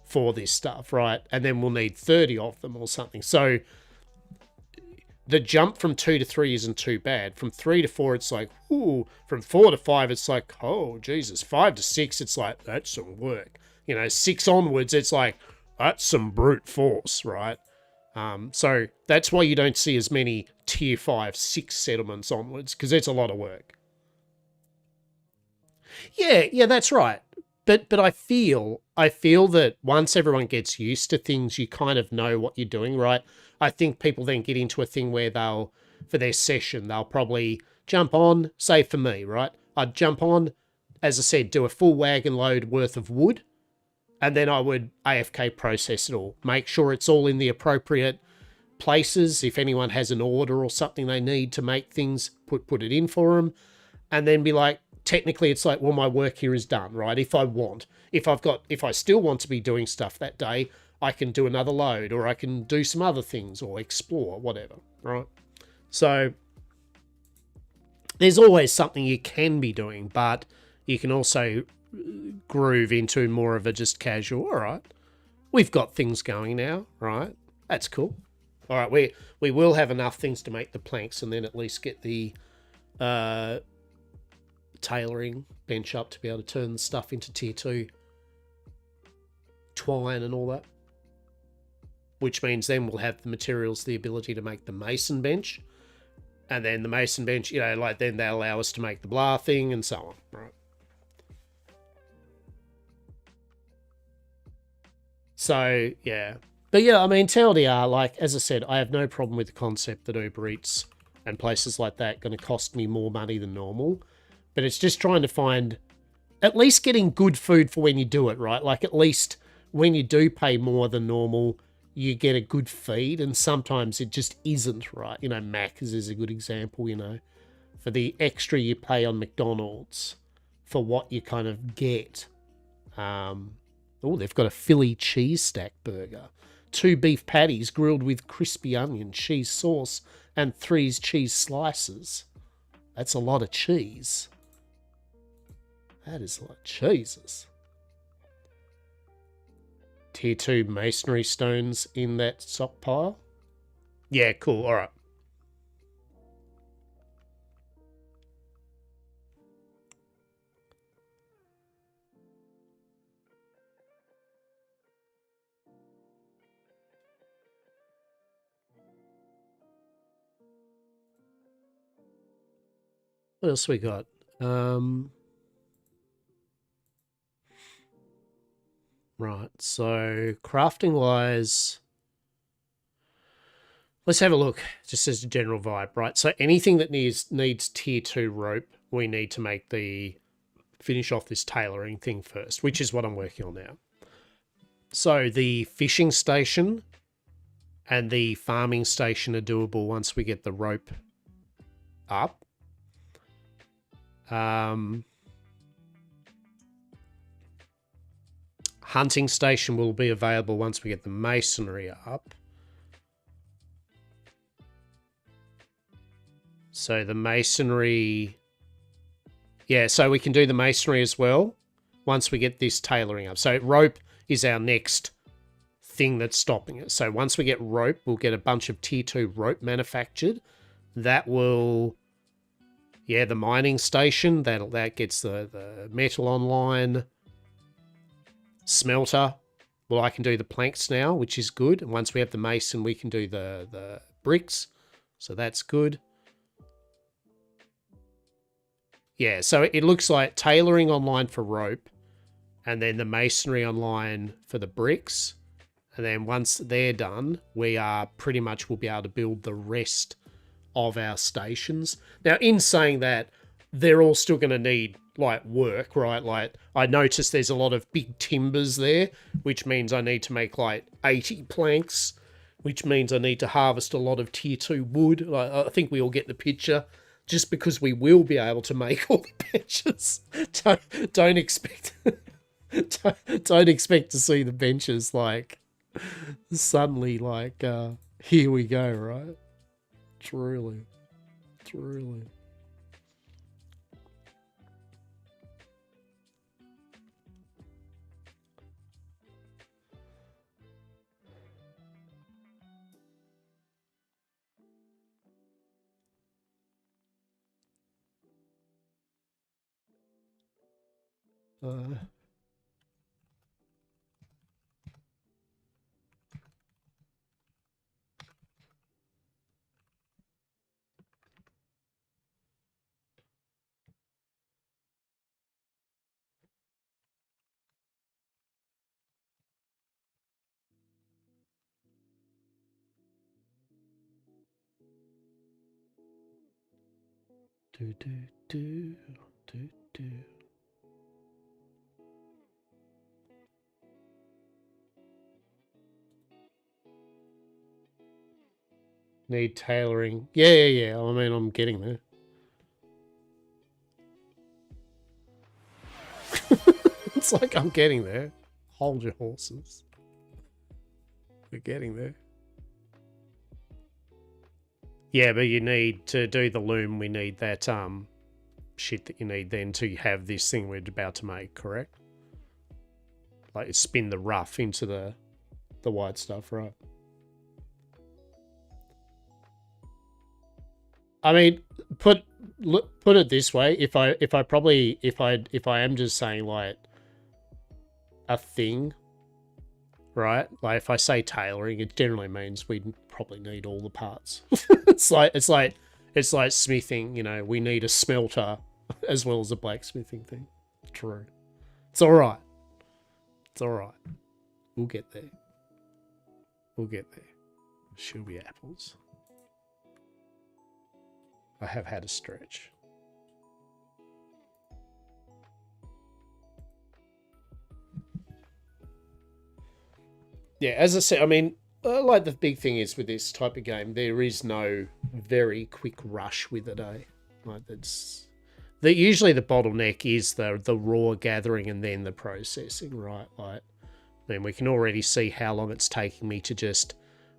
for this stuff, right? And then we'll need 30 of them or something. So the jump from 2 to 3 isn't too bad. From 3 to 4, it's like, ooh. From 4 to 5, it's like, oh, Jesus. 5 to 6, it's like, that's some work. 6 onwards, it's like, that's some brute force, right? So that's why you don't see as many tier 5, 6 settlements onwards, because it's a lot of work. Yeah, that's right. But I feel that once everyone gets used to things, you kind of know what you're doing, right? I think people then get into a thing where for their session, they'll probably jump on, say for me, right? I'd jump on, as I said, do a full wagon load worth of wood, and then I would AFK process it all. Make sure it's all in the appropriate places. If anyone has an order or something they need to make things, put it in for them. And then be like, technically it's like, well, my work here is done, right? If I still want to be doing stuff that day, I can do another load, or I can do some other things, or explore, whatever, right? So there's always something you can be doing, but you can also groove into more of a just casual, all right, we've got things going now, right? That's cool. All right, we will have enough things to make the planks, and then at least get the tailoring bench up to be able to turn the stuff into tier 2 twine and all that. Which means then we'll have the materials, the ability to make the mason bench, and then the mason bench, then they'll allow us to make the blah thing and so on, right? So, yeah. But yeah, I mean, TLDR, like, as I said, I have no problem with the concept that Uber Eats and places like that are going to cost me more money than normal. But it's just trying to find, at least getting good food for when you do it, right? Like, at least when you do pay more than normal, you get a good feed. And sometimes it just isn't, right? Mac's is a good example, for the extra you pay on McDonald's for what you kind of get. Oh, they've got a Philly cheese stack burger. 2 beef patties grilled with crispy onion, cheese sauce, and 3 cheese slices. That's a lot of cheese. That is a lot of cheeses. Tier 2 masonry stones in that stockpile. Yeah, cool. All right. What else we got? Right, so crafting wise, let's have a look, just as a general vibe, right? So anything that needs tier 2 rope, we need to make finish off this tailoring thing first, which is what I'm working on now. So the fishing station and the farming station are doable once we get the rope up. Hunting station will be available once we get the masonry up. So the masonry... Yeah, so we can do the masonry as well once we get this tailoring up. So rope is our next thing that's stopping it. So once we get rope, we'll get a bunch of tier 2 rope manufactured. That will... Yeah, the mining station, that gets the metal online. Smelter. Well, I can do the planks now, which is good. And once we have the mason, we can do the bricks. So that's good. Yeah, so it looks like tailoring online for rope, and then the masonry online for the bricks. And then once they're done, we are pretty much will be able to build the rest of our stations. Now, in saying that, they're all still going to need like work, right? Like I noticed there's a lot of big timbers there, which means I need to make like 80 planks, which means I need to harvest a lot of tier 2 wood. Like, I think we all get the picture. Just because we will be able to make all the benches, don't expect don't expect to see the benches like suddenly like here we go, right? Truly. Do. Need tailoring. Yeah. I mean, I'm getting there. It's like I'm getting there. Hold your horses. We're getting there. Yeah, but you need to do the loom. We need that shit that you need then to have this thing we're about to make, correct? Like spin the rough into the white stuff, right? I mean, put it this way: if I am just saying like a thing, right? Like if I say tailoring, it generally means we probably need all the parts. it's like smithing. You know, we need a smelter as well as a blacksmithing thing. True. It's all right. We'll get there. Should be apples. I have had a stretch. Yeah, as I said, I mean, like the big thing is with this type of game, there is no very quick rush with it, eh? Like usually the bottleneck is the raw gathering and then the processing, right? Like, I mean, we can already see how long it's taking me to just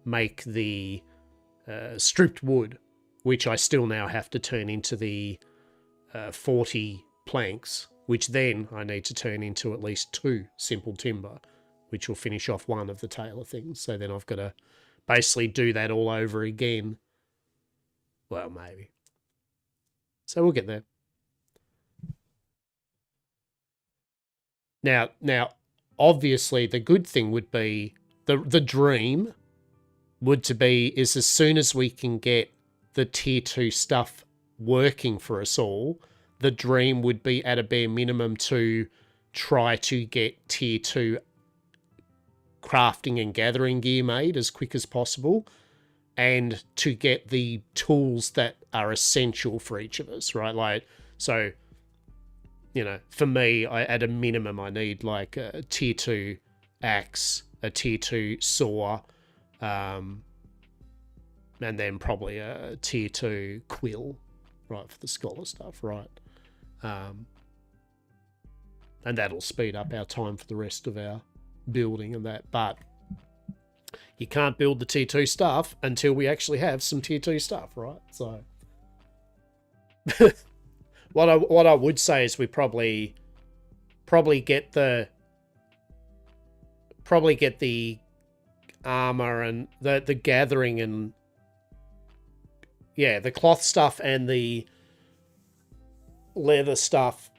make the stripped wood, which I still now have to turn into the 40 planks, which then I need to turn into at least 2 simple timber, which will finish off one of the tailor things. So then I've got to basically do that all over again. Well, maybe. So we'll get there. Now, obviously, the good thing would be the dream would to be is as soon as we can get the tier 2 stuff working for us all, the dream would be at a bare minimum to try to get tier 2 crafting and gathering gear made as quick as possible, and to get the tools that are essential for each of us, right? Like, so, you know, for me, at a minimum, I need like a tier 2 axe, a tier 2 saw, and then probably a tier 2 quill, right, for the scholar stuff, right? And that'll speed up our time for the rest of our building and that. But you can't build the tier 2 stuff until we actually have some tier 2 stuff, right? So what I would say is we probably get the armor and the gathering and the cloth stuff and the leather stuff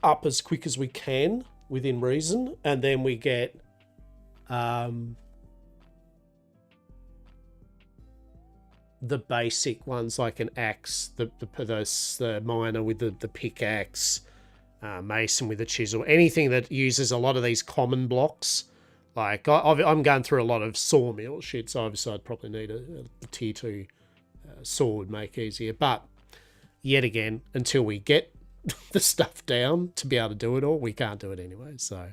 up as quick as we can within reason, and then we get the basic ones like an axe, the miner with the pickaxe, mason with a chisel, anything that uses a lot of these common blocks. Like, I'm going through a lot of sawmill shit, so obviously I'd probably need a tier 2 saw would make easier. But yet again, until we get the stuff down to be able to do it all, we can't do it anyway, so.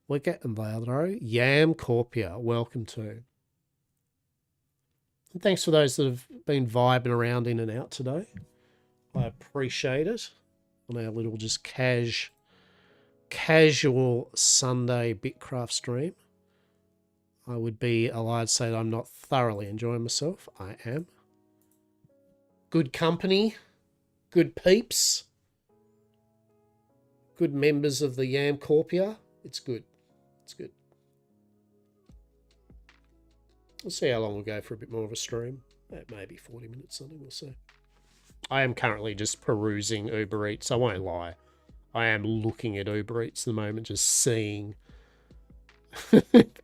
We're getting there, though. YamCorpia, welcome to. And thanks for those that have been vibing around in and out today. I appreciate it. On our little just casual Sunday Bitcraft stream. I would be allowed to say that I'm not thoroughly enjoying myself. I am. Good company, good peeps, good members of the YamCorpia. It's good. It's good. We'll see how long we'll go for a bit more of a stream. Maybe 40 minutes, something, we'll see. I am currently just perusing Uber Eats. I won't lie. I am looking at Uber Eats at the moment, just seeing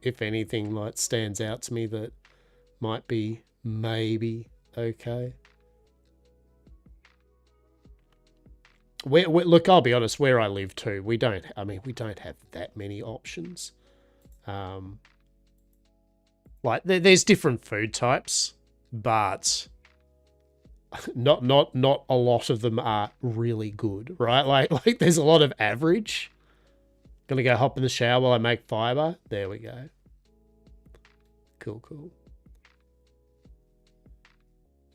if anything like stands out to me that might be maybe okay. Look, I'll be honest, where I live too, we don't have that many options. Like there's different food types, but not a lot of them are really good, right? Like there's a lot of average. Gonna go hop in the shower while I make fiber. There we go. Cool.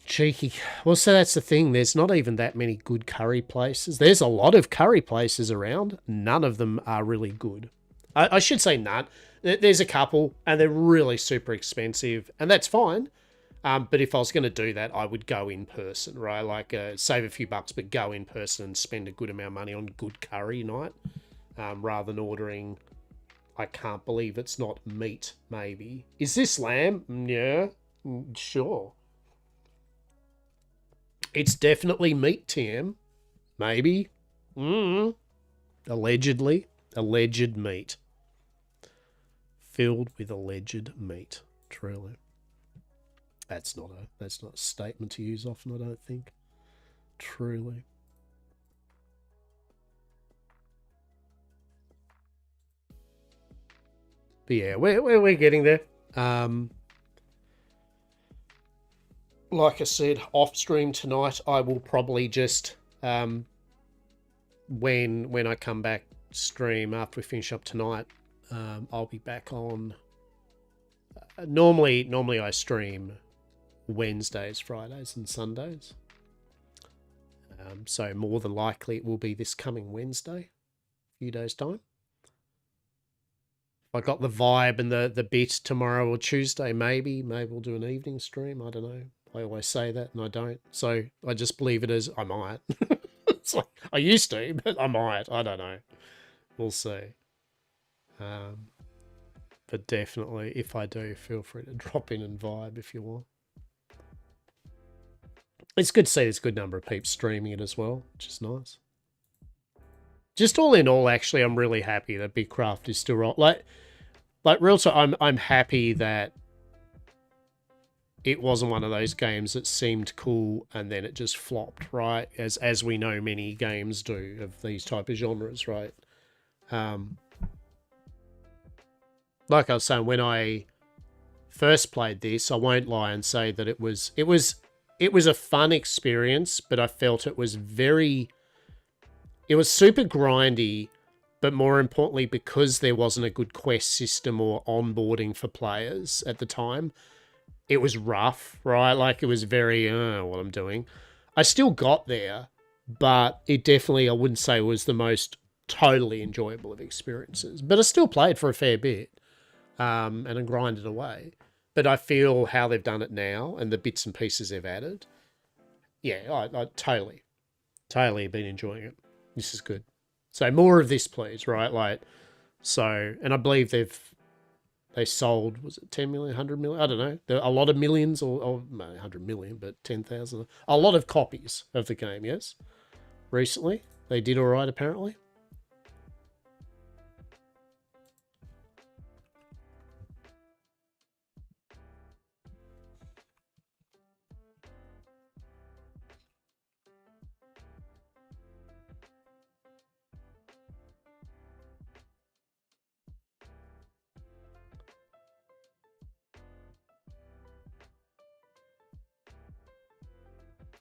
Cheeky. Well, so that's the thing. There's not even that many good curry places. There's a lot of curry places around. None of them are really good. I should say none. There's a couple, and they're really super expensive, and that's fine. But if I was going to do that, I would go in person, right? Like save a few bucks, but go in person and spend a good amount of money on good curry night, rather than ordering. I can't believe it's not meat. Maybe is this lamb? Yeah, sure. It's definitely meat, TM. Maybe. Allegedly. Alleged meat. Filled with alleged meat. Truly. That's not a statement to use often, I don't think. Truly. But yeah, we're getting there. Like I said, off stream tonight, I will probably just when I come back stream after we finish up tonight, I'll be back on. Normally I stream Wednesdays, Fridays, and Sundays. So more than likely it will be this coming Wednesday, a few days' time. I got the vibe and the bit tomorrow or Tuesday, maybe we'll do an evening stream. I don't know. I always say that and I don't. So I just believe it as I might. It's like, I used to, but I might. I don't know. We'll see. But definitely, if I do, feel free to drop in and vibe if you want. It's good to see there's a good number of people streaming it as well, which is nice. Just all in all, actually, I'm really happy that Bitcraft is still on. Like real talk, I'm happy that it wasn't one of those games that seemed cool and then it just flopped, right? As we know many games do of these type of genres, right? Like I was saying, when I first played this, I won't lie and say that it was a fun experience, but I felt it was super grindy, but more importantly, because there wasn't a good quest system or onboarding for players at the time, it was rough, right? Like, it was very, what I'm doing. I still got there, but it definitely, I wouldn't say was the most totally enjoyable of experiences. But I still played for a fair bit, and I grinded away. But I feel how they've done it now and the bits and pieces they've added, yeah, I totally been enjoying it. This is good. So more of this, please, right? Like, so, and I believe they sold, was it 10 million, 100 million? I don't know. There are a lot of millions, or no, 100 million, but 10,000. A lot of copies of the game, yes? Recently. They did all right, apparently.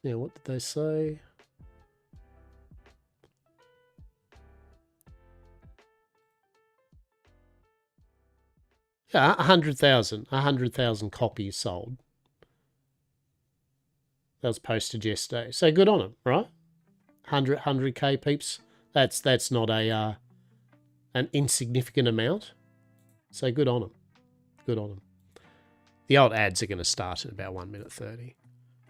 Yeah, what did they say? Yeah, 100,000 copies sold. That was posted yesterday. So good on them, right? 100K peeps. That's not a an insignificant amount. So good on them. Good on them. The old ads are going to start in about 1 minute 30.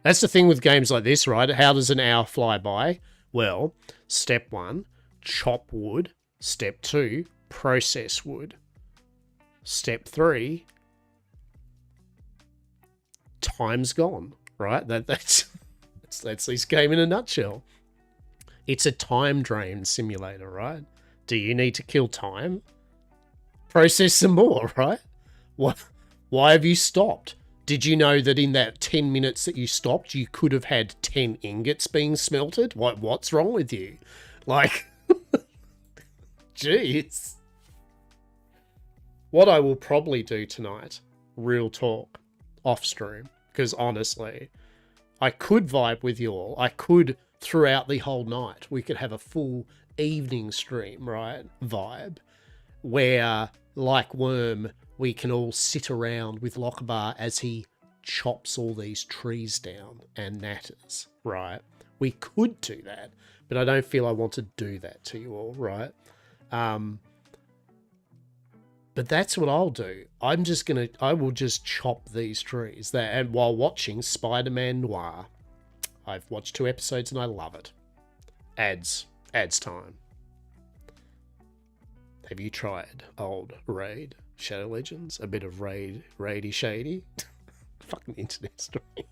That's the thing with games like this, right? How does an hour fly by? Well, step 1, chop wood. Step 2, process wood. Step 3, time's gone, right? That's this game in a nutshell. It's a time drain simulator, right? Do you need to kill time? Process some more, right? What? Why have you stopped? Did you know that in that 10 minutes that you stopped, you could have had 10 ingots being smelted? What's wrong with you? Like, jeez. What I will probably do tonight, real talk, off stream, because honestly, I could vibe with you all. I could, throughout the whole night, we could have a full evening stream, right? Vibe, where, like Worm, we can all sit around with Lockbar as he chops all these trees down and natters, right? We could do that, but I don't feel I want to do that to you all, right? But that's what I'll do. I will just chop these trees there, and while watching Spider-Man Noir. I've watched 2 episodes and I love it. Ads time. Have you tried old Raid Shadow Legends? A bit of Raidy Shady? Fucking internet story.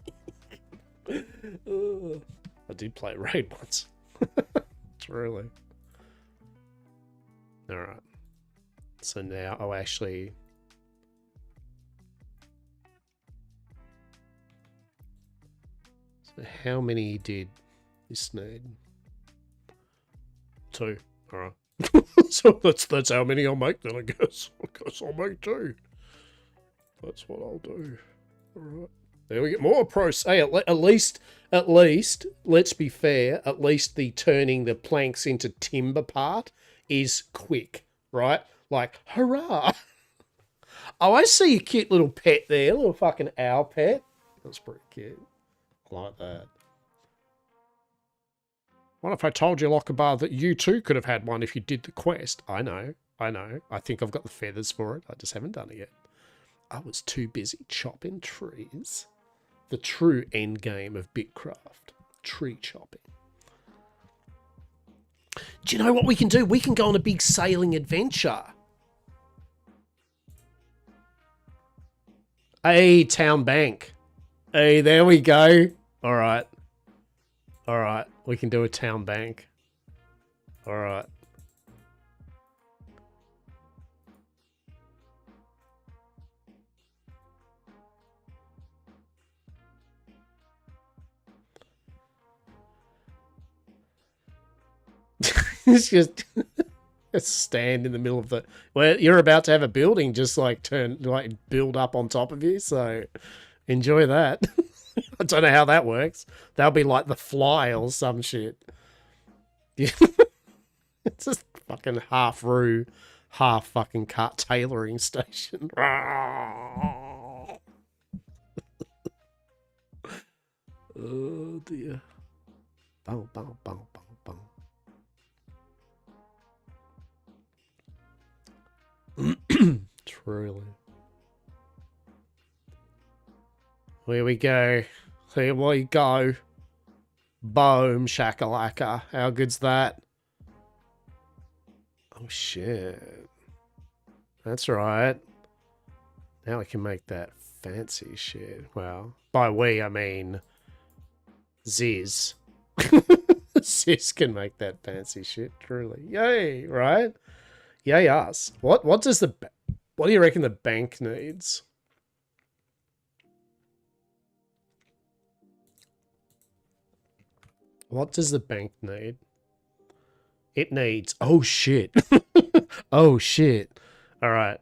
I did play Raid once. Truly. Alright. So now I'll actually... So how many did this need? 2. Alright. So that's how many I'll make then, I guess. I guess I'll make 2. That's what I'll do. Alright. There we get more pros. Hey, at least, let's be fair, at least the turning the planks into timber part is quick, right? Like, hurrah! Oh, I see a cute little pet there, little fucking owl pet. That's pretty cute. I like that. What if I told you, Lockabar, that you too could have had one if you did the quest? I know. I think I've got the feathers for it. I just haven't done it yet. I was too busy chopping trees. The true end game of Bitcraft. Tree chopping. Do you know what we can do? We can go on a big sailing adventure. Hey, town bank. Hey, there we go. All right. All right. We can do a town bank. All right. It's just stand in the middle of the where you're about to have a building just like build up on top of you, so enjoy that. I don't know how that works. That'll be like the fly or some shit. Yeah. It's just fucking half roo, half fucking cart tailoring station. Oh dear. Bow, bow, bow, bow, bow. Truly. Here we go. Here we go. Boom, shakalaka. How good's that? Oh, shit. That's right. Now we can make that fancy shit. Well, by we, I mean Ziz. Ziz can make that fancy shit, truly. Yay, right? Yay us. What do you reckon the bank needs? What does the bank need? It needs... Oh, shit. Oh, shit. All right.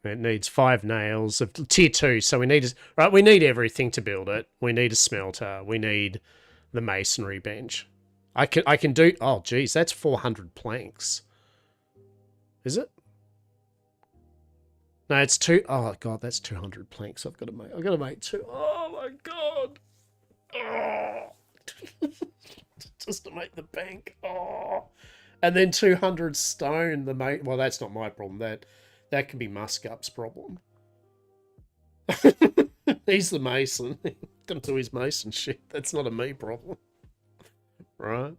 It needs 5 nails of tier 2. So we need... Right, we need everything to build it. We need a smelter. We need the masonry bench. I can do... Oh, geez. That's 400 planks. Is it? No, it's 2... Oh, God. That's 200 planks I've got to make. I've got to make 2... Oh, my God. Oh. Just to make the bank. Oh. And then 200 stone. Well, that's not my problem. That can be Muskup's problem. He's the mason. Gonna do his mason shit. That's not a me problem. Right?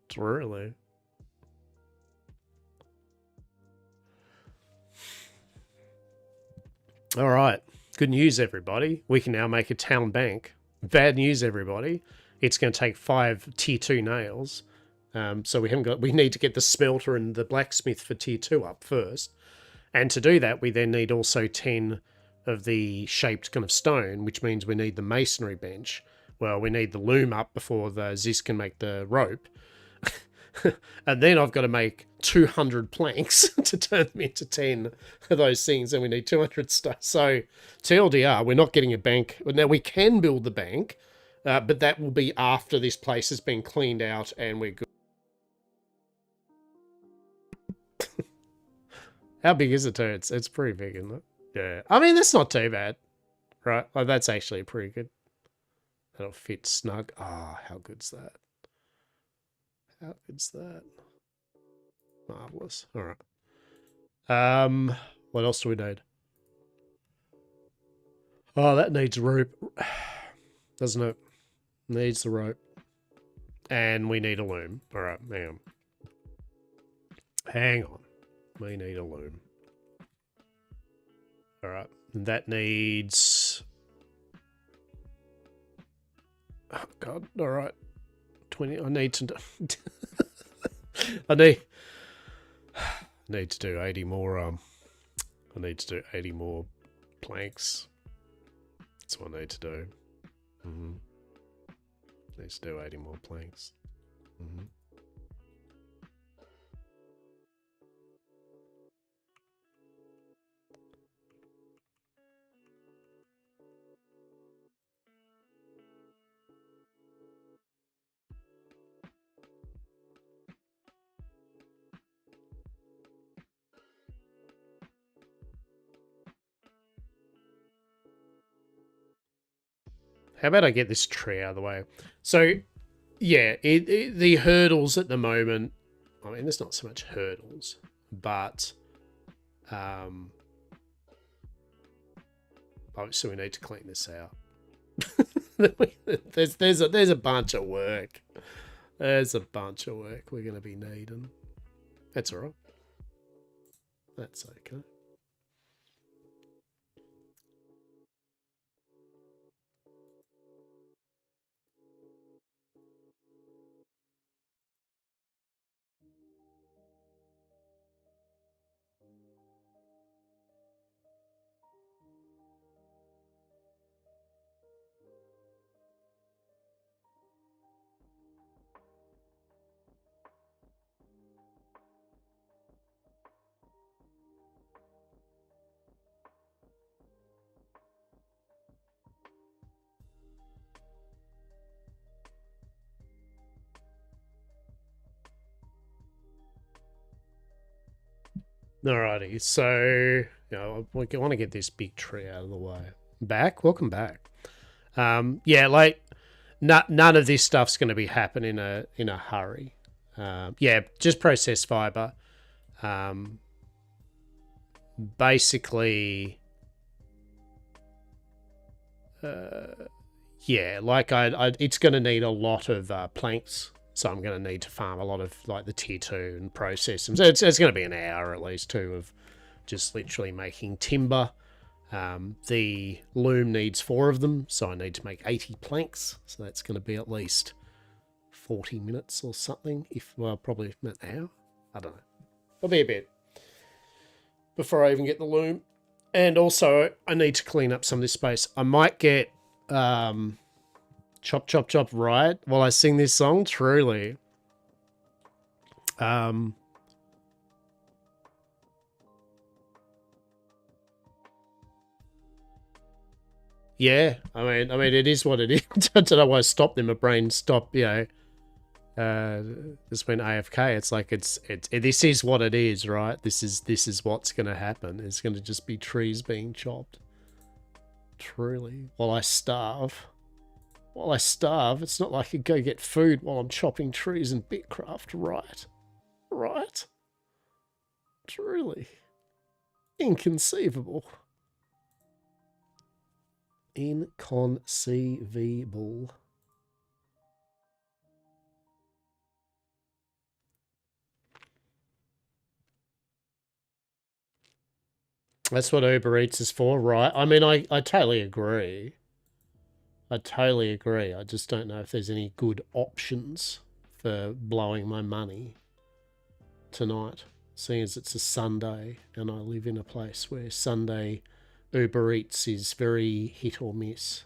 It's really. Alright. Good news, everybody. We can now make a town bank. Bad news, everybody. It's going to take 5 tier 2 nails. So we need to get the smelter and the blacksmith for tier 2 up first. And to do that, we then need also 10 of the shaped kind of stone, which means we need the masonry bench. Well, we need the loom up before the Ziz can make the rope. And then I've got to make 200 planks to turn them into 10 of those things, and we need 200 stuff. So, TLDR, we're not getting a bank. Now, we can build the bank, but that will be after this place has been cleaned out and we're good. How big is it, too? It's pretty big, isn't it? Yeah. I mean, that's not too bad, right? Like, that's actually pretty good. That'll fit snug. Ah, oh, how good's that? How good's that? Marvelous. All right. What else do we need? Oh, that needs rope, doesn't it? Needs the rope, and we need a loom. All right, hang on. We need a loom. All right, and that needs. Oh God! All right, 20. I need to. I need to do 80 more. I need to do 80 more planks. That's what I need to do. Need to do 80 more planks. How about I get this tree out of the way? So, yeah, the hurdles at the moment, I mean, there's not so much hurdles, but obviously we need to clean this out. there's a bunch of work. There's a bunch of work we're going to be needing. That's all right. That's okay. Alrighty, so we want to get this big tree out of the way. Welcome back. Yeah, like none of this stuff's going to be happening in a hurry. Yeah, just processed fiber. Basically, yeah, like it's going to need a lot of planks. So I'm going to need to farm a lot of like the tier 2 and process them. So it's going to be an hour at least too of just literally making timber. The loom needs 4 of them, so I need to make 80 planks. So that's going to be at least 40 minutes or something. Well, probably an hour. I don't know. It'll be a bit before I even get the loom. And also, I need to clean up some of this space. I might get chop, chop, chop right while I sing this song, truly. Yeah, I mean, it is what it is. I don't know why I stopped in my brain. Stop, just went AFK. It's like this is what it is, right? This is what's going to happen. It's going to just be trees being chopped. Truly, while I starve. While I starve, it's not like I could go get food while I'm chopping trees in Bitcraft, right? Right? Truly. Inconceivable. Inconceivable. That's what Uber Eats is for, right? I mean, I totally agree. I totally agree. I just don't know if there's any good options for blowing my money tonight, seeing as it's a Sunday and I live in a place where Sunday Uber Eats is very hit or miss.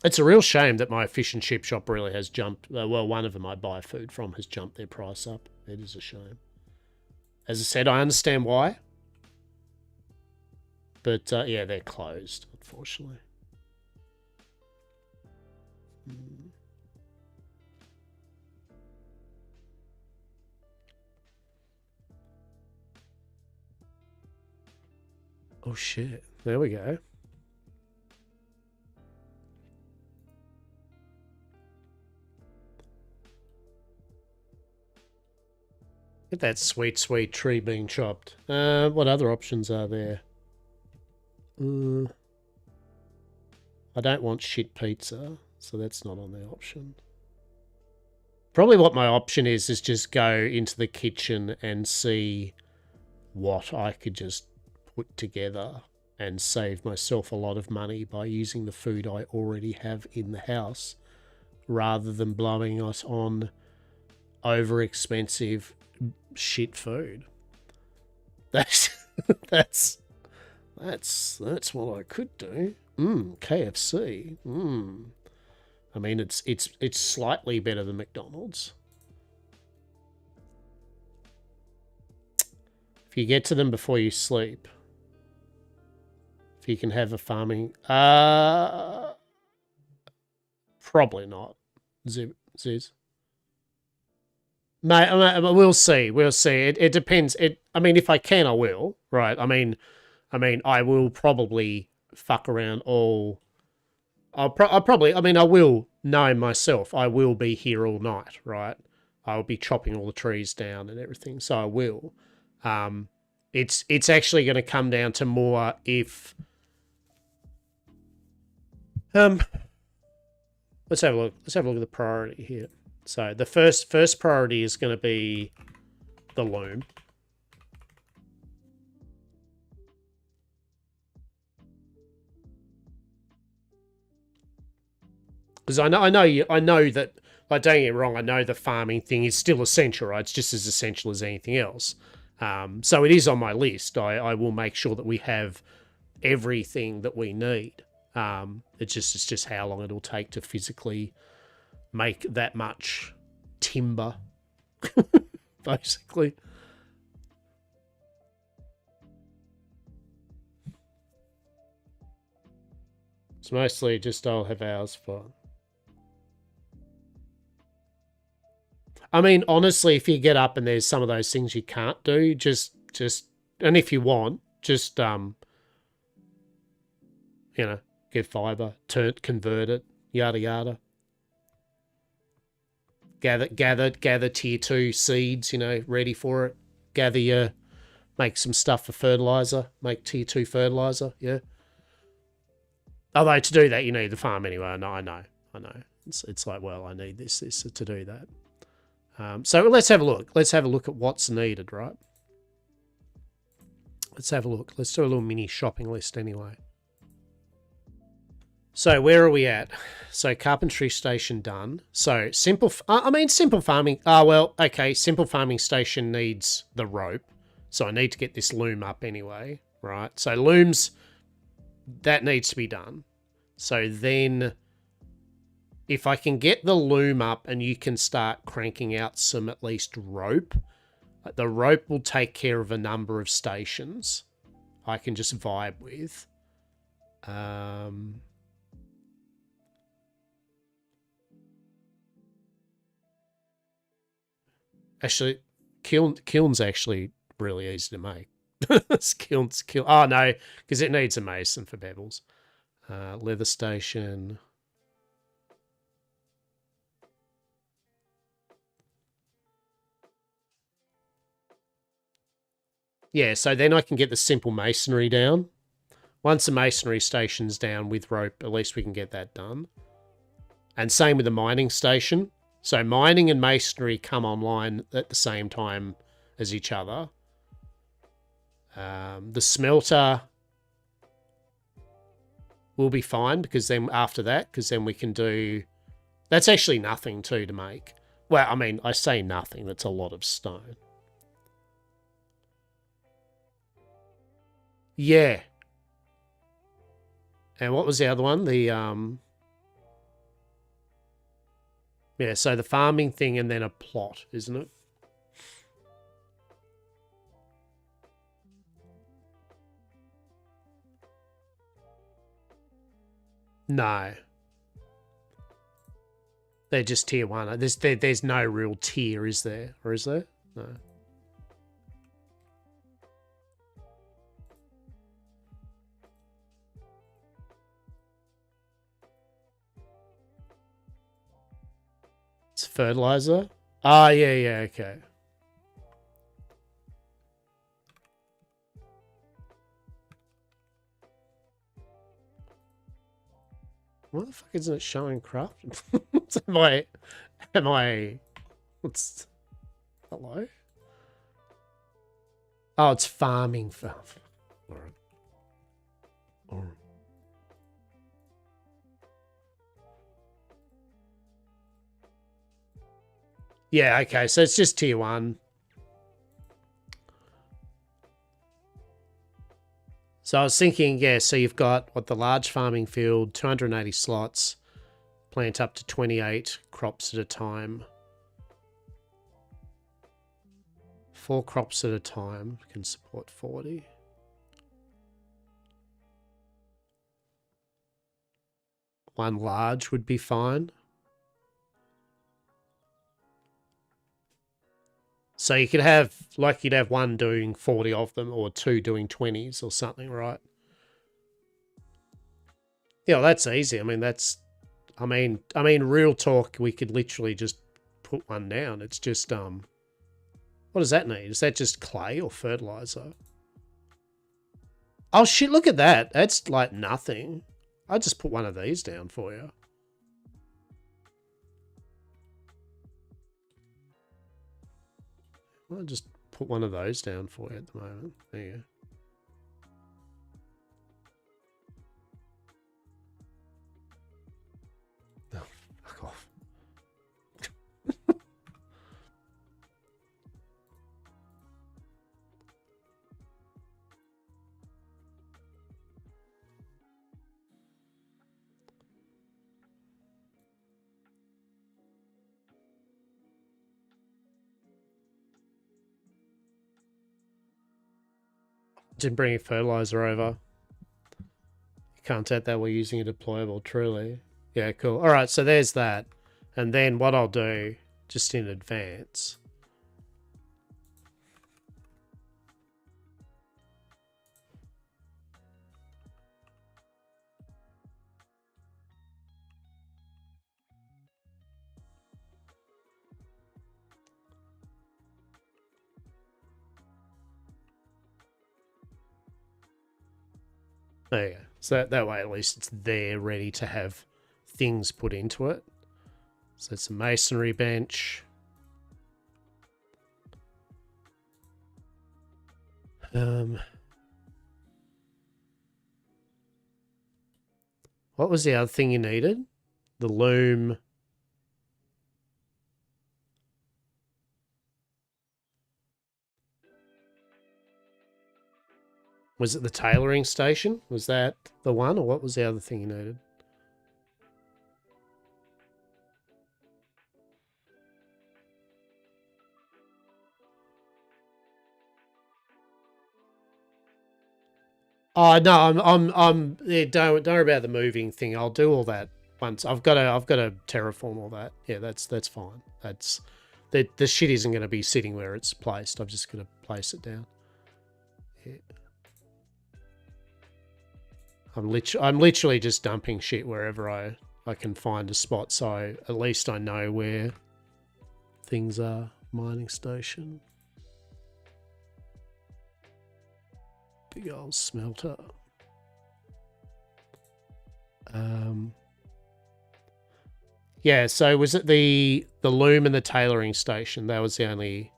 It's a real shame that my fish and chip shop really has jumped. Well, one of them I buy food from has jumped their price up. It is a shame. As I said, I understand why. But, yeah, they're closed, unfortunately. Oh, shit. There we go. Get that sweet, sweet tree being chopped. What other options are there? I don't want shit pizza, so that's not on the option. Probably what my option is just go into the kitchen and see what I could just put together and save myself a lot of money by using the food I already have in the house rather than blowing us on over expensive shit food. That's what I could do. KFC. I mean, it's slightly better than McDonald's. If you get to them before you sleep, if you can have a farming, probably not. Ziz. Mate, we'll see. We'll see. It depends. I mean, if I can, I will. Right. I mean, I mean, I will probably fuck around all... I'll probably... I mean, I will know myself. I will be here all night, right? I'll be chopping all the trees down and everything, so I will. It's actually going to come down to more if... let's have a look. Let's have a look at the priority here. So the first priority is going to be the loom. Because I know that, like, don't get me wrong, I know the farming thing is still essential, right? It's just as essential as anything else. So it is on my list. I will make sure that we have everything that we need. It's just how long it'll take to physically make that much timber, basically. It's mostly just I'll have hours for... I mean, honestly, if you get up and there's some of those things you can't do, just, and if you want, just, you know, get fiber, convert it, yada yada. Gather tier 2 seeds, you know, ready for it. Make some stuff for fertilizer, make tier 2 fertilizer, yeah. Although to do that, you need the farm anyway. I know. It's like, well, I need this to do that. So let's have a look. Let's have a look at what's needed, right? Let's have a look. Let's do a little mini shopping list anyway. So where are we at? So carpentry station done. So simple farming. Well, okay. Simple farming station needs the rope. So I need to get this loom up anyway, right? So looms, that needs to be done. So then if I can get the loom up and you can start cranking out some at least rope, the rope will take care of a number of stations I can just vibe with. Actually, kiln's actually really easy to make. kiln. Oh no, because it needs a mason for bevels. Leather station. Yeah, so then I can get the simple masonry down. Once the masonry station's down with rope, at least we can get that done. And same with the mining station. So mining and masonry come online at the same time as each other. The smelter will be fine because then after that, because then we can do... That's actually nothing too to make. Well, I mean, I say nothing. That's a lot of stone. Yeah. And what was the other one? The, yeah, so the farming thing and then a plot, isn't it? No. They're just tier 1. There's no real tier, is there? Or is there? No. It's fertilizer? Ah, yeah, okay. What the fuck isn't it showing craft? am I, what's, hello? Oh, it's farming. All right. Yeah, okay, so it's just tier 1. So I was thinking, yeah, so you've got, what, the large farming field, 280 slots, plant up to 28 crops at a time. 4 crops at a time can support 40. One large would be fine. So you could have, like, you'd have one doing 40 of them, or two doing 20s or something, right? Yeah, well, that's easy. I mean, I mean, real talk, we could literally just put one down. It's just, what does that need? Is that just clay or fertilizer? Oh shit, look at that. That's like nothing. I'll just put one of these down for you. I'll just put one of those down for you at the moment. There you go. Oh, fuck off. Didn't bring fertilizer over. You can't take that we're using a deployable, truly. Yeah, cool. All right, so there's that. And then what I'll do, just in advance. There you go. So that way, at least it's there, ready to have things put into it. So it's a masonry bench. What was the other thing you needed? The loom. Was it the tailoring station? Was that the one, or what was the other thing you needed? Oh no, I'm. Yeah, don't worry about the moving thing. I'll do all that once. I've got to terraform all that. Yeah, that's fine. That's the shit isn't going to be sitting where it's placed. I'm just going to place it down. Yeah. I'm literally just dumping shit wherever I can find a spot, so at least I know where things are. Mining station. Big old smelter. Yeah, so was it the loom and the tailoring station? That was the only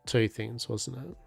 two things, wasn't it?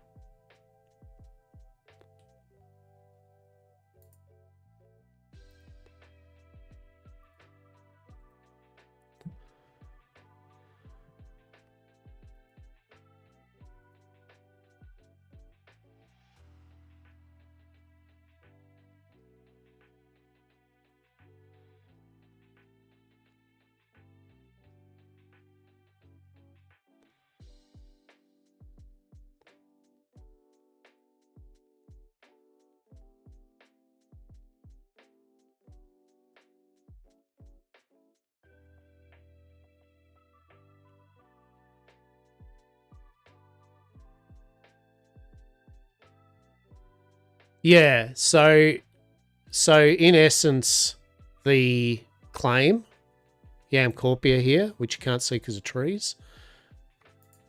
Yeah, so in essence, the claim, YamCorpia here, which you can't see because of trees.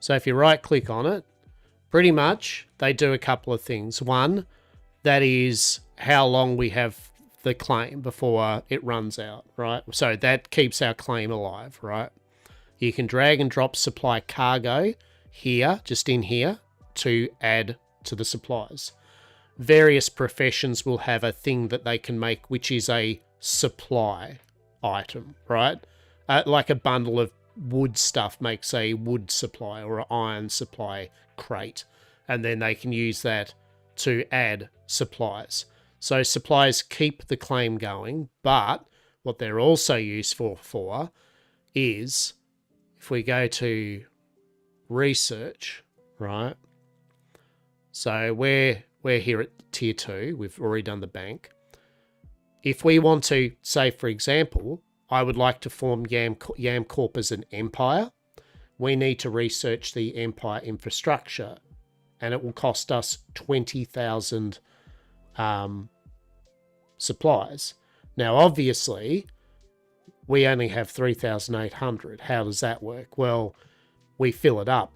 So if you right click on it, pretty much they do a couple of things. One, that is how long we have the claim before it runs out, right? So that keeps our claim alive, right? You can drag and drop supply cargo here, just in here, to add to the supplies. Various professions will have a thing that they can make, which is a supply item, right? Like a bundle of wood stuff makes a wood supply or an iron supply crate, and then they can use that to add supplies. So supplies keep the claim going, but what they're also useful for is, if we go to research, right? So we're here at tier 2. We've already done the bank. If we want to, say, for example, I would like to form YamCorp as an empire. we need to research the Empire infrastructure, and it will cost us 20,000 supplies. Now, obviously, we only have 3,800. How does that work? Well, we fill it up.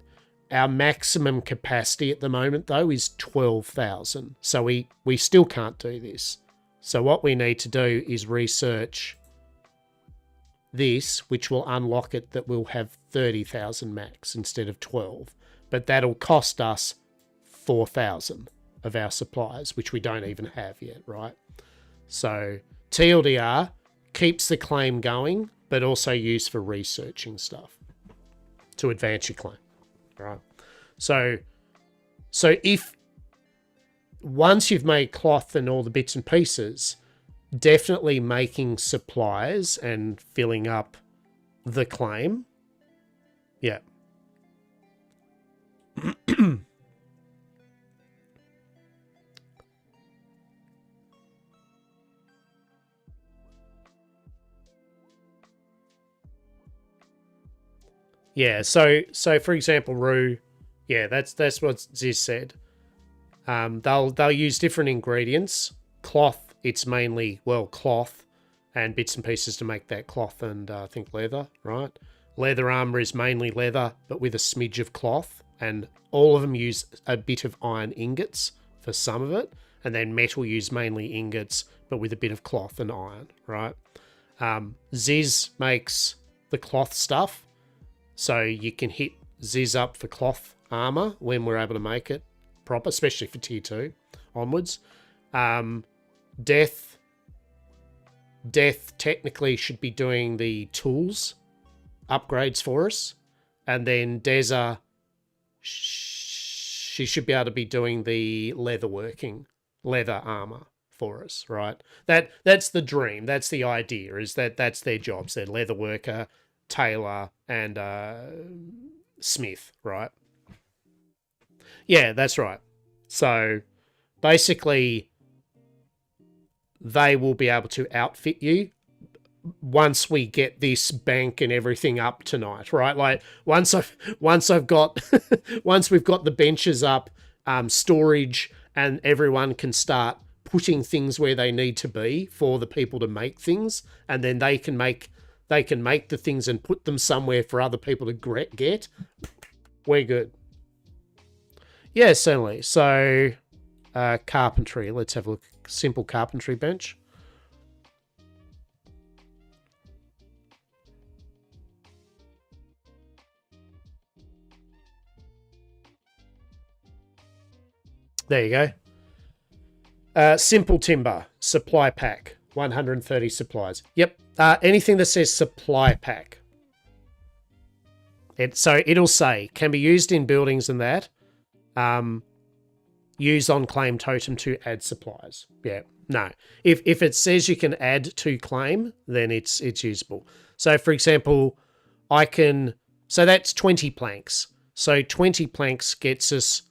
Our maximum capacity at the moment, though, is 12,000. So we still can't do this. So what we need to do is research this, which will unlock it, that we'll have 30,000 max instead of 12. But that'll cost us 4,000 of our supplies, which we don't even have yet, right? So TLDR keeps the claim going, but also used for researching stuff to advance your claim, right? So if once you've made cloth and all the bits and pieces, definitely making supplies and filling up the claim. Yeah. Yeah, so for example, Rue, yeah, that's what Ziz said. They'll use different ingredients. Cloth, it's mainly, well, cloth and bits and pieces to make that cloth, and I think leather, right? Leather armor is mainly leather, but with a smidge of cloth, and all of them use a bit of iron ingots for some of it, and then metal use mainly ingots, but with a bit of cloth and iron, right? Ziz makes the cloth stuff, so you can hit Ziz up for cloth armor when we're able to make it proper, especially for tier 2 onwards. Death technically should be doing the tools upgrades for us, and then Deza, she should be able to be doing the leather armor for us, right? That's the dream. That's the idea, is that's their jobs. They're leather worker, tailor, and smith, right? Yeah, that's right. So basically, they will be able to outfit you once we get this bank and everything up tonight, right? Like once I've got once we've got the benches up, storage, and everyone can start putting things where they need to be for the people to make things, and then they can make the things and put them somewhere for other people to get. We're good. Yeah, certainly. So, carpentry. Let's have a look. Simple carpentry bench. There you go. Simple timber. Supply pack. 130 supplies. Yep. Anything that says supply pack. So it'll say, can be used in buildings and that. Use on claim totem to add supplies. Yeah, no. If it says you can add to claim, then it's usable. So for example, so that's 20 planks. So 20 planks gets us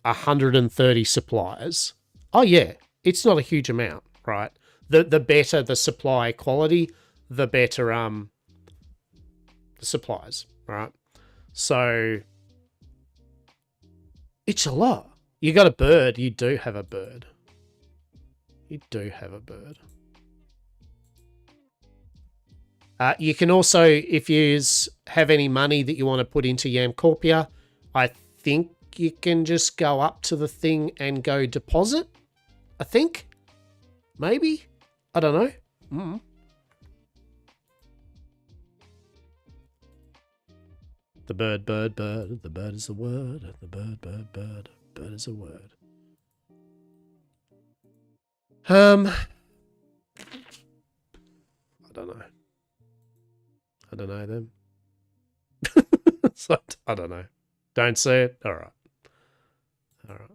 130 supplies. Oh yeah, it's not a huge amount, right? The better the supply quality, the better the supplies, right? So it's a lot. You got a bird. You do have a bird. You do have a bird. You can also, if you have any money that you want to put into YamCorpia, I think you can just go up to the thing and go deposit. I think. Maybe. I don't know. The bird, bird, bird. The bird is a word. The bird, bird, bird. Bird is a word. I don't know. I don't know them. So, I don't know. Don't say it. All right. All right.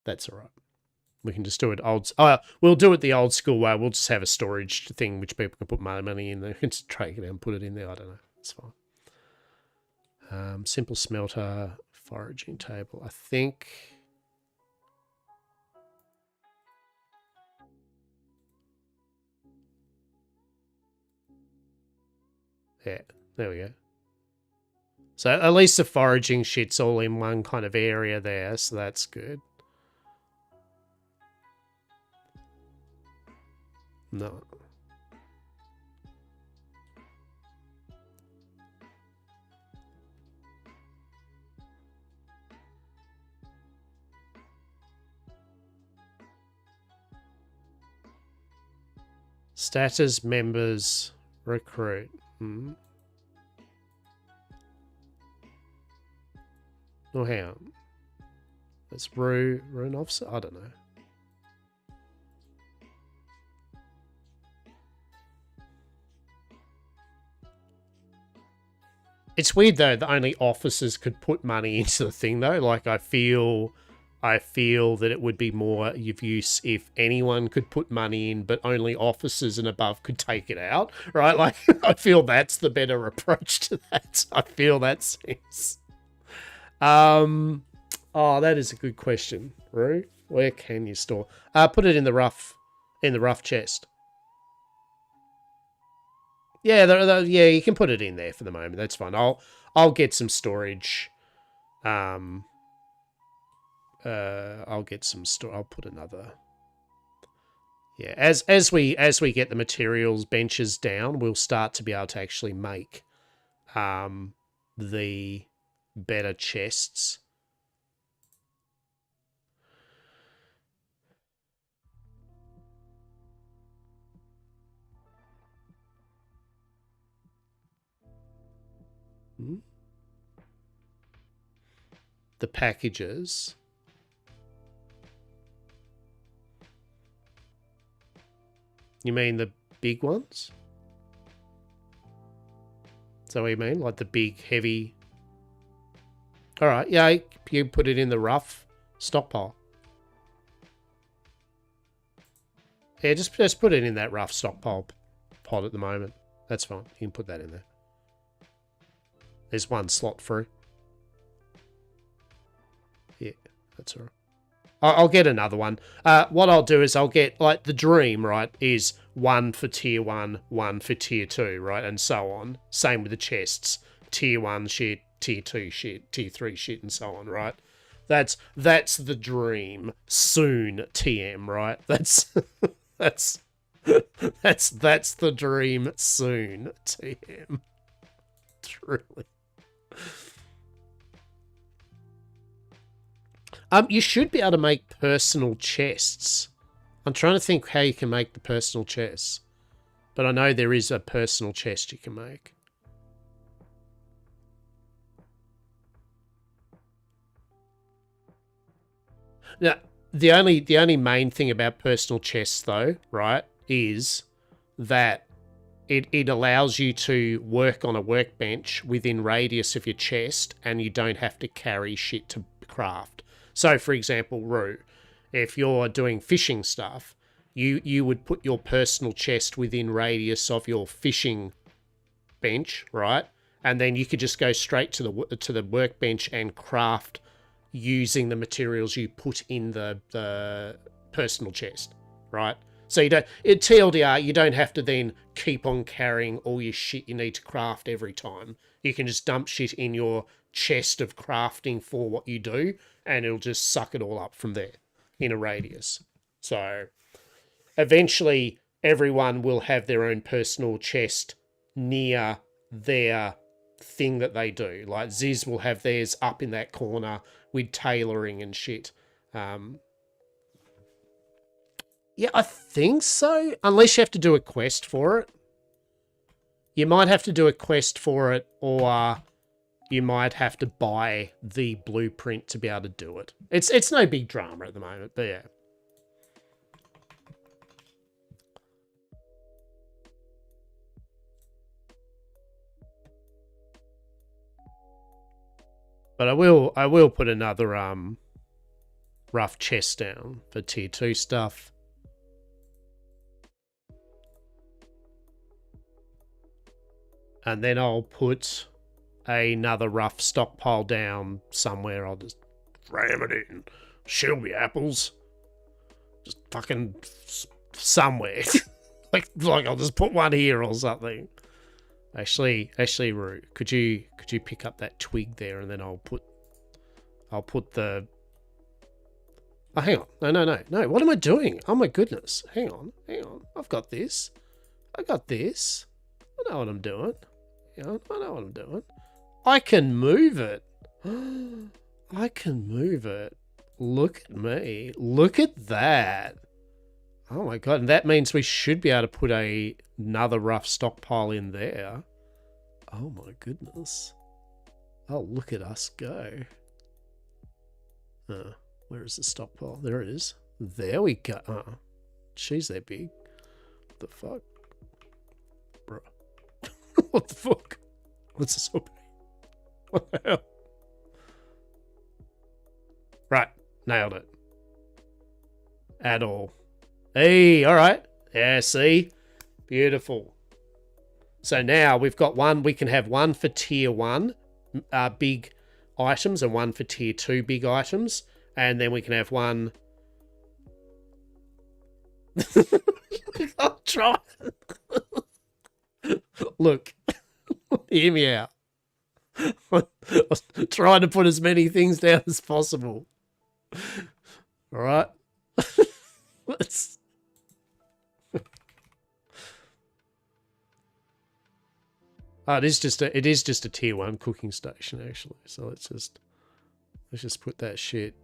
That's all right. We can just do it we'll do it the old school way. We'll just have a storage thing which people can put money in there. Just take it out and put it in there. I don't know. It's fine. Simple smelter, foraging table. I think. Yeah, there we go. So at least the foraging shit's all in one kind of area there, so that's good. No. Status members recruit. Hmm. Oh, hang on. That's rune officer? I don't know. It's weird though that only officers could put money into the thing though. Like I feel that it would be more of use if anyone could put money in, but only officers and above could take it out, right? Like I feel that's the better approach to that. I feel that seems. Oh, that is a good question, Rue. Where can you store? Put it in the rough chest. Yeah, yeah, you can put it in there for the moment. That's fine. I'll get some storage. I'll get some store. I'll put another. Yeah, as we get the materials benches down, we'll start to be able to actually make the better chests. The packages. You mean the big ones? Is that what you mean? Like the big, heavy... Alright, yeah, you put it in the rough stockpile. Yeah, just put it in that rough stockpile pod at the moment. That's fine. You can put that in there. There's one slot free. Yeah, that's all right. I'll get another one. What I'll do is I'll get, like, the dream, right, is one for tier 1, one for tier 2, right, and so on. Same with the chests. Tier 1 shit, tier 2 shit, tier 3 shit, and so on, right? That's the dream. Soon, TM, right? That's that's the dream soon, TM. Truly. You should be able to make personal chests. I'm trying to think how you can make the personal chests. But I know there is a personal chest you can make. Now, the only main thing about personal chests though, right, is that it allows you to work on a workbench within radius of your chest and you don't have to carry shit to craft. So, for example, Rue, if you're doing fishing stuff, you would put your personal chest within radius of your fishing bench, right? And then you could just go straight to the workbench and craft using the materials you put in the personal chest, right? So you don't, TLDR, you don't have to then keep on carrying all your shit you need to craft every time. You can just dump shit in your chest of crafting for what you do, and it'll just suck it all up from there in a radius. So eventually everyone will have their own personal chest near their thing that they do. Like Ziz will have theirs up in that corner with tailoring and shit. Yeah, I think so. Unless you have to do a quest for it. You might have to do a quest for it, or you might have to buy the blueprint to be able to do it. It's no big drama at the moment, but yeah. But I will put another rough chest down for tier 2 stuff. And then I'll put another rough stockpile down somewhere. I'll just ram it in. Shelby apples. Just fucking somewhere. like I'll just put one here or something. Actually, Roo, could you pick up that twig there, and then I'll put the. Oh, hang on. No. What am I doing? Oh my goodness. Hang on. I've got this. I know what I'm doing. I know what I'm doing. I can move it. I can move it. Look at me. Look at that. Oh my god. And that means we should be able to put another rough stockpile in there. Oh my goodness. Oh, look at us go. Where is the stockpile? There it is. There we go. Jeez, they're big. What the fuck? Bro. What the fuck? What's this all? What the hell? Right. Nailed it. At all. Hey, alright. Yeah, see? Beautiful. So now we've got one. We can have one for tier 1 big items and one for tier 2 big items. And then we can have one. I'll try. Look, hear me out. I was trying to put as many things down as possible. All right. Let's. Oh, it is just a tier 1 cooking station actually. So let's just put that shit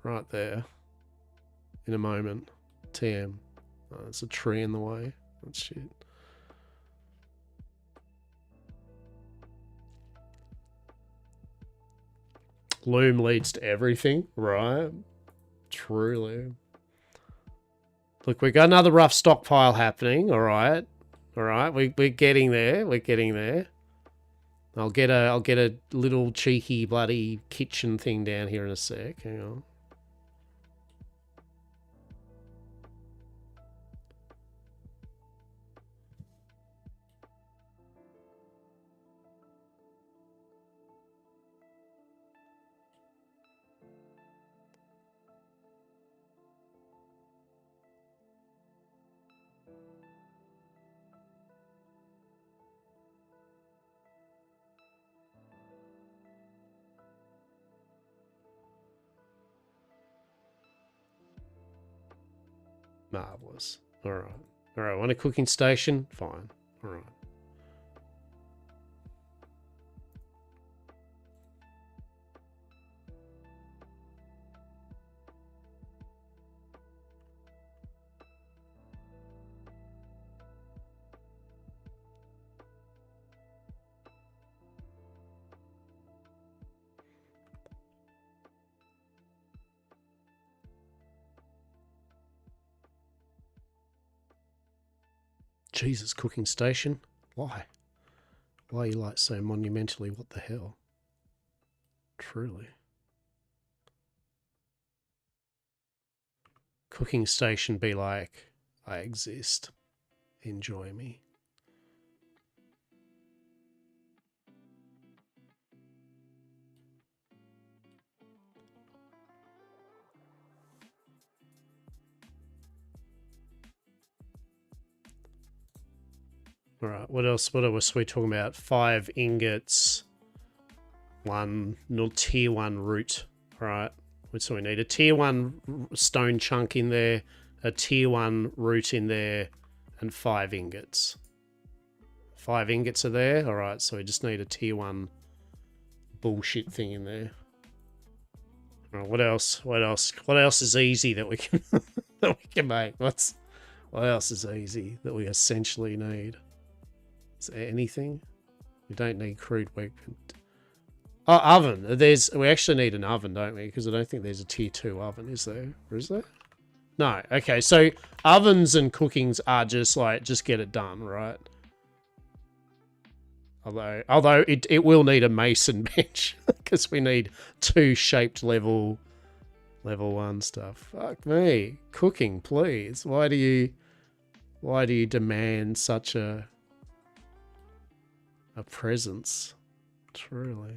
right there in a moment. TM. Oh, there's a tree in the way. That's shit. Loom leads to everything, right? Truly. Look, we got another rough stockpile happening. All right. We're getting there. I'll get a little cheeky bloody kitchen thing down here in a sec. Hang on. Marvelous. All right. Want a cooking station? Fine. All right. Jesus, cooking station? Why? Why are you like so monumentally? What the hell? Truly. Cooking station be like, I exist. Enjoy me. All right, what else? What was we talking about? 5 ingots, tier 1 root. All right, so we need a tier 1 stone chunk in there, a tier 1 root in there, and 5 ingots. 5 ingots are there. All right, so we just need a tier 1 bullshit thing in there. All right, what else? What else is easy that we can that we can make? What else is easy that we essentially need? Is there anything? We don't need crude weapon. Oh, oven. We actually need an oven, don't we? Because I don't think there's a tier 2 oven, is there? Or is there? No. Okay, so ovens and cookings are just like, just get it done, right? Although it will need a mason bench because we need 2 shaped level 1 stuff. Fuck me. Cooking, please. Why do you demand such a presence? Truly.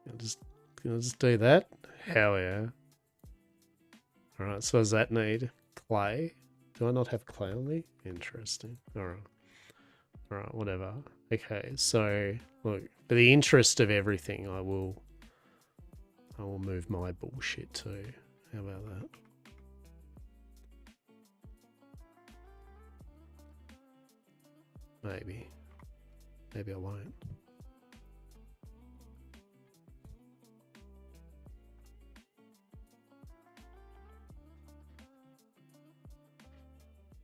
Can I just do that? Hell yeah. Alright, so does that need clay? Do I not have clay on me? Interesting. Alright. Alright, whatever. Okay, so look, for the interest of everything, I will move my bullshit too. How about that? Maybe. Maybe I won't.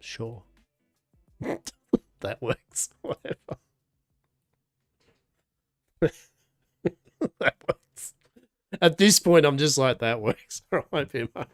Sure. That works. Whatever. That works. At this point, I'm just like, that works. All right, Pima.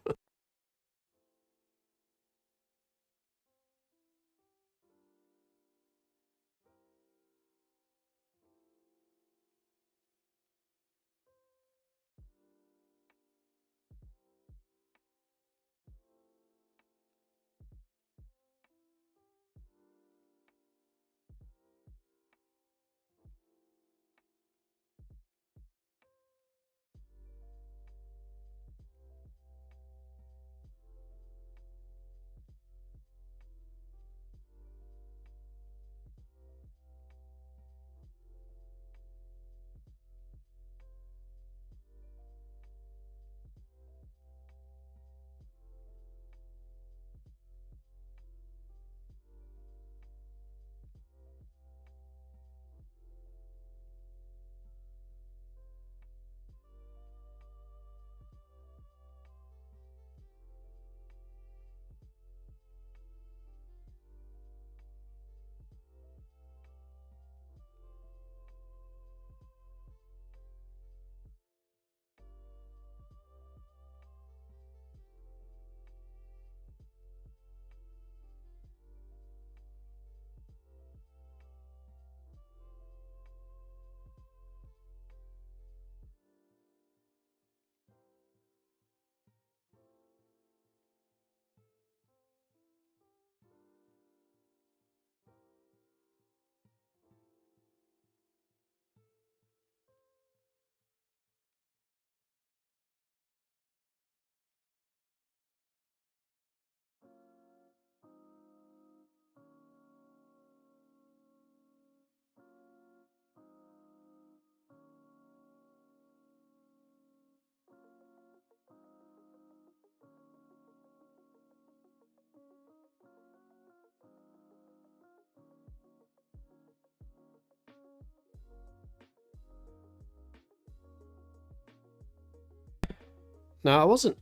No, I wasn't.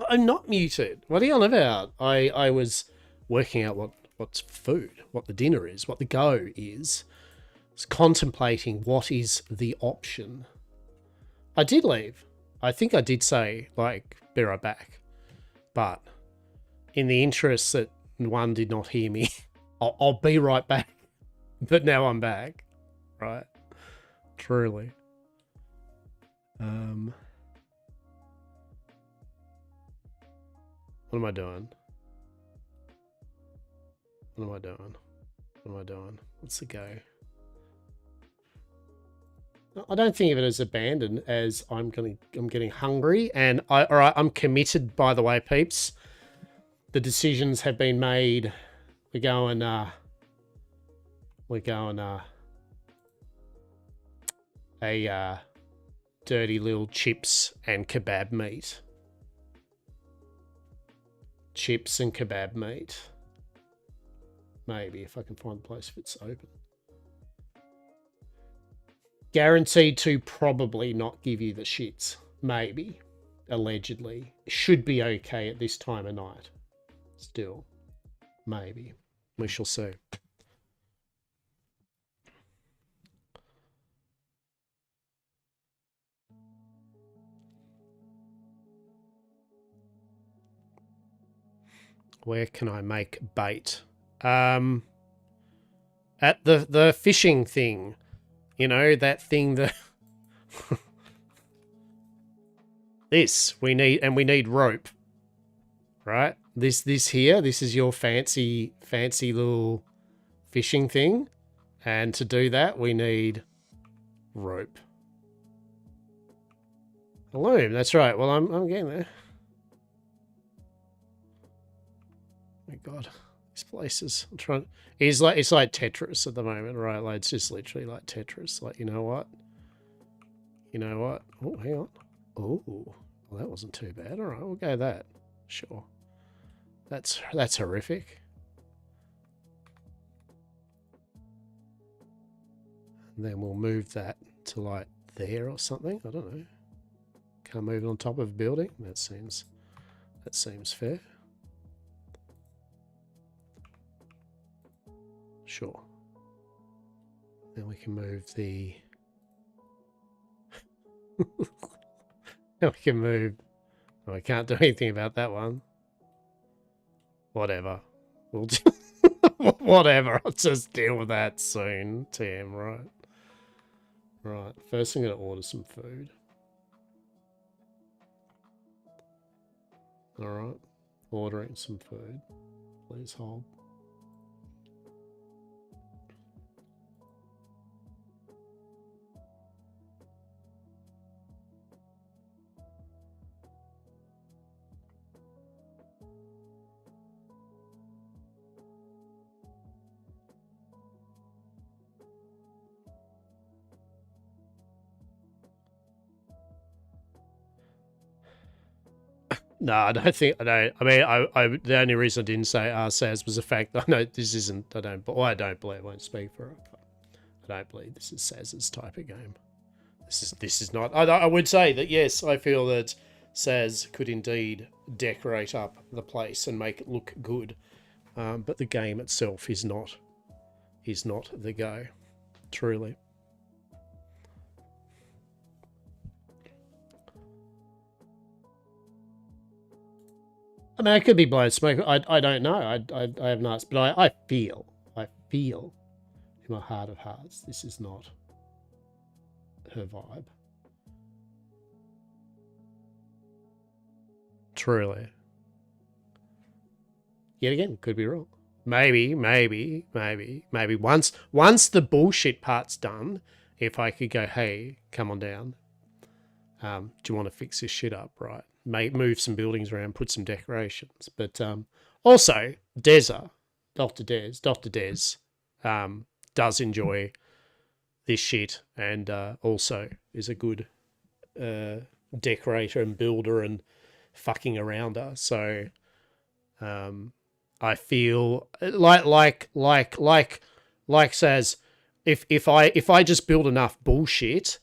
I'm not muted. What are you on about? I was working out what's food, what the dinner is, what the go is. I was contemplating what is the option. I did leave. I think I did say, like, be right back. But in the interest that one did not hear me, I'll be right back. But now I'm back. Right? Truly. What am I doing? What am I doing? What am I doing? What's the go? I don't think of it as abandoned, as I'm getting hungry, and all right, I'm committed. By the way, peeps, the decisions have been made. We're going a dirty little chips and kebab meat. Chips and kebab meat. Maybe if I can find a place if it's open. Guaranteed to probably not give you the shits. Maybe. Allegedly. Should be okay at this time of night. Still. Maybe. We shall see. Where can I make bait? At the fishing thing. You know, that thing that... This. We need rope. Right? This here. This is your fancy little fishing thing. And to do that, we need rope. A loom, that's right. Well, I'm getting there. Oh my God, these places. I'm trying. It's like Tetris at the moment, right? Like it's just literally like Tetris. Like, you know what? You know what? Oh, hang on. Oh, well, that wasn't too bad. All right, we'll go that. Sure. That's horrific. And then we'll move that to like there or something. I don't know. Can't move it on top of a building. That seems fair. Sure. Then we can move the. We can move. Oh, I can't do anything about that one. Whatever. We'll do whatever. I'll just deal with that soon, Tim. Right. Right. First, I'm going to order some food. All right. Ordering some food. Please hold. No, I don't think I don't. I mean, I the only reason I didn't say Saz was the fact that I know this isn't. I don't believe. I won't speak for it. I don't believe this is Saz's type of game. This is not. I would say that yes, I feel that Saz could indeed decorate up the place and make it look good, but the game itself is not the go. Truly. I mean, it could be blown smoke. I don't know. I haven't asked, but I feel in my heart of hearts this is not her vibe. Truly. Yet again, could be wrong. Maybe. Once the bullshit part's done, if I could go, hey, come on down. Do you want to fix this shit up, right? Move some buildings around, put some decorations. But also, Dr. Des, does enjoy this shit and also is a good decorator and builder and fucking arounder. So I feel like says if I just build enough bullshit,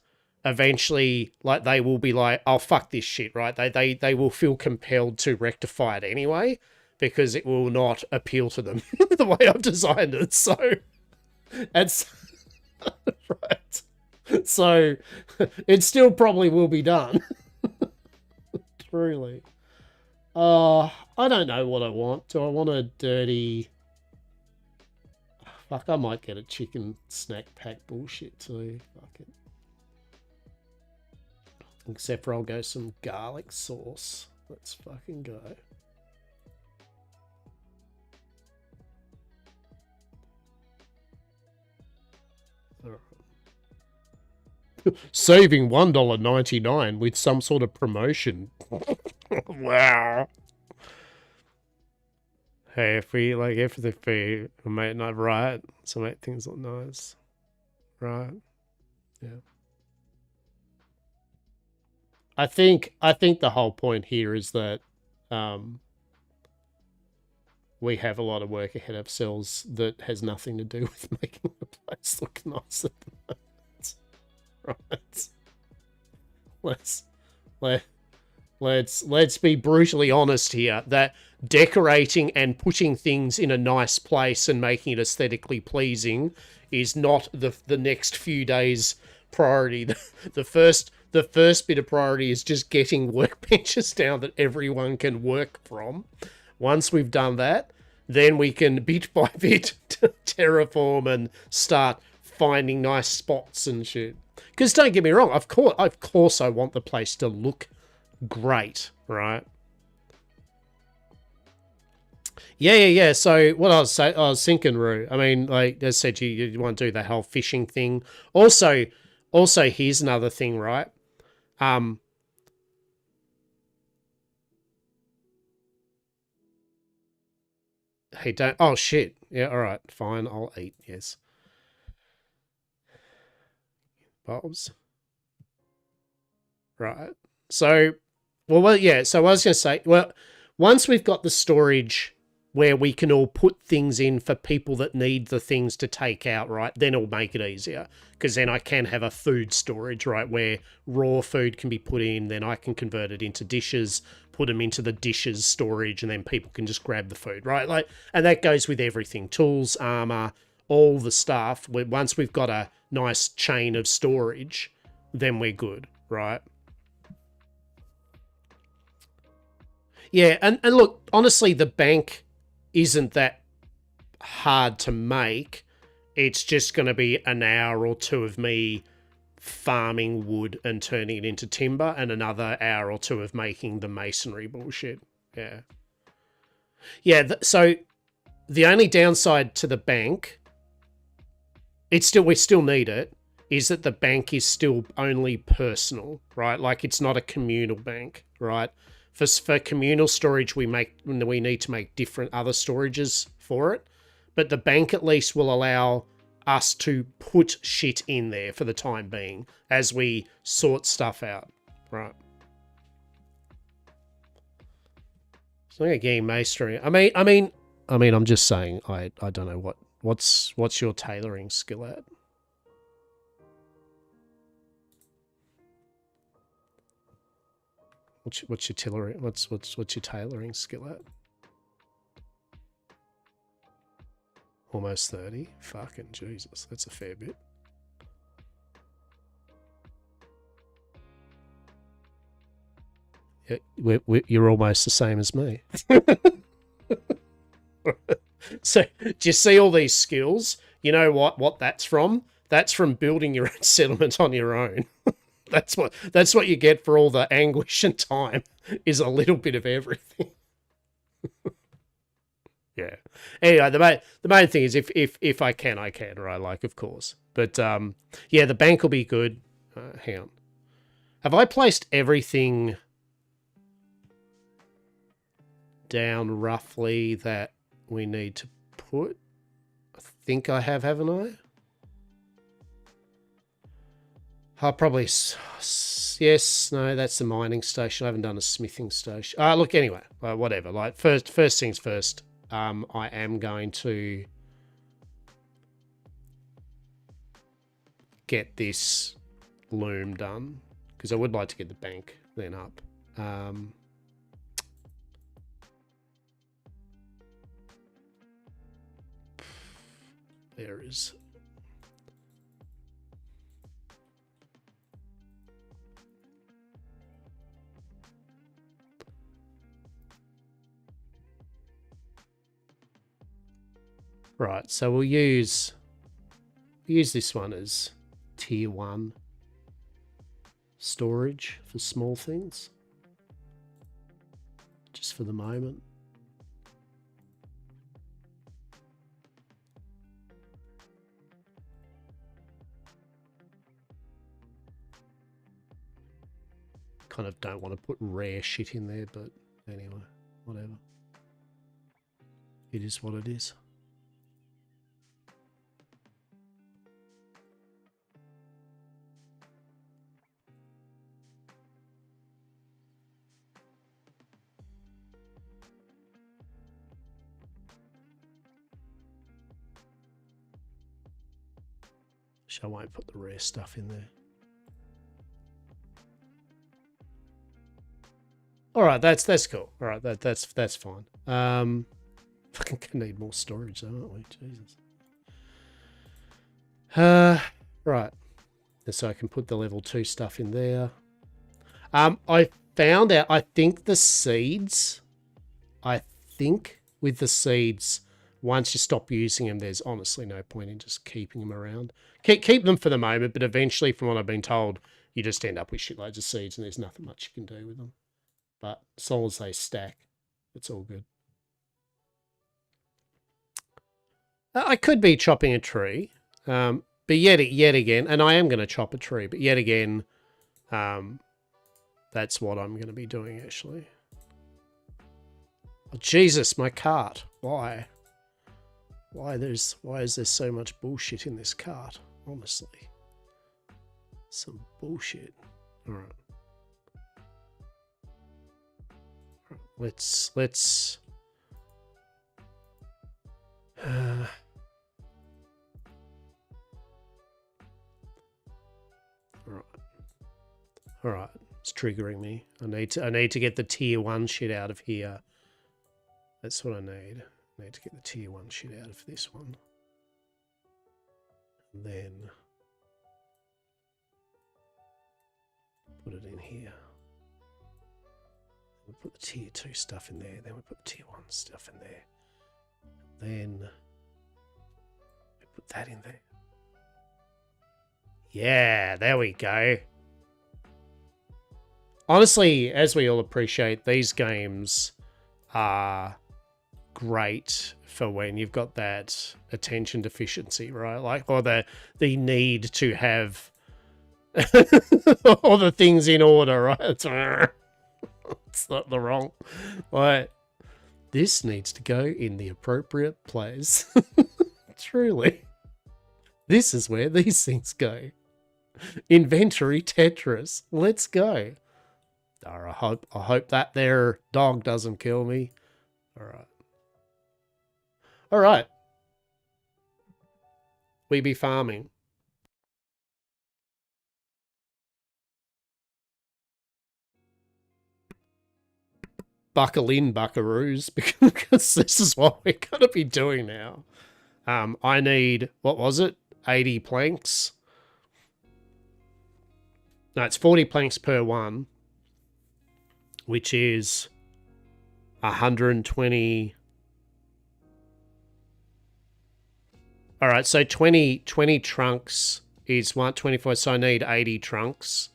eventually, like, they will be like, oh, fuck this shit, right? They will feel compelled to rectify it anyway, because it will not appeal to them the way I've designed it. So, it's... right. So, it still probably will be done. Truly. I don't know what I want. Do I want a dirty... Fuck, I might get a chicken snack pack bullshit too. Fuck it. Except for I'll go some garlic sauce. Let's fucking go. Right. Saving $1.99 with some sort of promotion. Wow. Hey, if we like everything for make not right, so make things look nice. Right. Yeah. I think the whole point here is that we have a lot of work ahead of ourselves that has nothing to do with making the place look nice at the moment. Right. Let's be brutally honest here that decorating and putting things in a nice place and making it aesthetically pleasing is not the next few days priority. The first bit of priority is just getting workbenches down that everyone can work from. Once we've done that, then we can bit by bit terraform and start finding nice spots and shit. Because don't get me wrong, of course I want the place to look great, right? Yeah. So what I was thinking, Roo, I mean, like I said, you want to do that whole fishing thing. Also, here's another thing, right? Hey, don't. Oh, shit. Yeah, all right. Fine. I'll eat. Yes. Bobs. Right. So, well, yeah. So I was going to say, well, once we've got the storage where we can all put things in for people that need the things to take out, right, then it'll make it easier. Because then I can have a food storage, right, where raw food can be put in, then I can convert it into dishes, put them into the dishes storage, and then people can just grab the food, right? Like, and that goes with everything, tools, armor, all the stuff. Once we've got a nice chain of storage, then we're good, right? Yeah, and look, honestly, the bank isn't that hard to make. It's just going to be an hour or two of me farming wood and turning it into timber, and another hour or two of making the masonry bullshit. Yeah. Yeah, so the only downside to the bank, we still need it, is that the bank is still only personal, right? Like, it's not a communal bank, right? For communal storage, we need to make different other storages for it. But the bank at least will allow us to put shit in there for the time being as we sort stuff out, right? So yeah, getting masonry. I mean, I'm just saying. I don't know what's your tailoring skill at. What's your tailoring? What's your tailoring skill at? Almost 30. Fucking Jesus, that's a fair bit. Yeah, you're almost the same as me. So, do you see all these skills? You know what that's from? That's from building your own settlement on your own. That's what you get for all the anguish and time, is a little bit of everything. Yeah. Anyway, the main thing is if I can, right? Like, of course. But yeah, the bank will be good. Hang on. Have I placed everything down roughly that we need to put? I think I have, haven't I? I'll probably... Yes, no, that's the mining station. I haven't done a smithing station. Look, anyway, whatever. Like, first things first, I am going to get this loom done, because I would like to get the bank then up. There is... Right, so we'll use this one as tier 1 storage for small things, just for the moment. Kind of don't want to put rare shit in there, but anyway, whatever. It is what it is. I won't put the rare stuff in there. All right, that's cool. All right, that's fine. Fucking gonna need more storage, though, aren't we? Jesus. Right. So I can put the level 2 stuff in there. I found out. I think with the seeds, once you stop using them, there's honestly no point in just keeping them around. Keep them for the moment, but eventually, from what I've been told, you just end up with shitloads of seeds, and there's nothing much you can do with them. But as long as they stack, it's all good. I could be chopping a tree, but yet again, and I am going to chop a tree, but yet again, that's what I'm going to be doing, actually. Oh, Jesus, my cart. Why? why is there so much bullshit in this cart? Honestly, some bullshit. All right. Let's all right. It's triggering me. I need to get the tier 1 shit out of here. That's what I need. I need to get the tier 1 shit out of this one. And then put it in here. We put the tier 2 stuff in there. Then we put the tier 1 stuff in there. Then we put that in there. Yeah, there we go. Honestly, as we all appreciate, these games are great for when you've got that attention deficiency, right? Like, or the need to have all the things in order, right? It's not the wrong. Like, this needs to go in the appropriate place. Truly. This is where these things go. Inventory Tetris. Let's go. I hope that their dog doesn't kill me. Alright. Alright. We be farming. Buckle in, buckaroos, because this is what we're going to be doing now. I need, what was it? 80 planks. No, it's 40 planks per one, which is 120. All right, so 20 trunks is 124, so I need 80 trunks.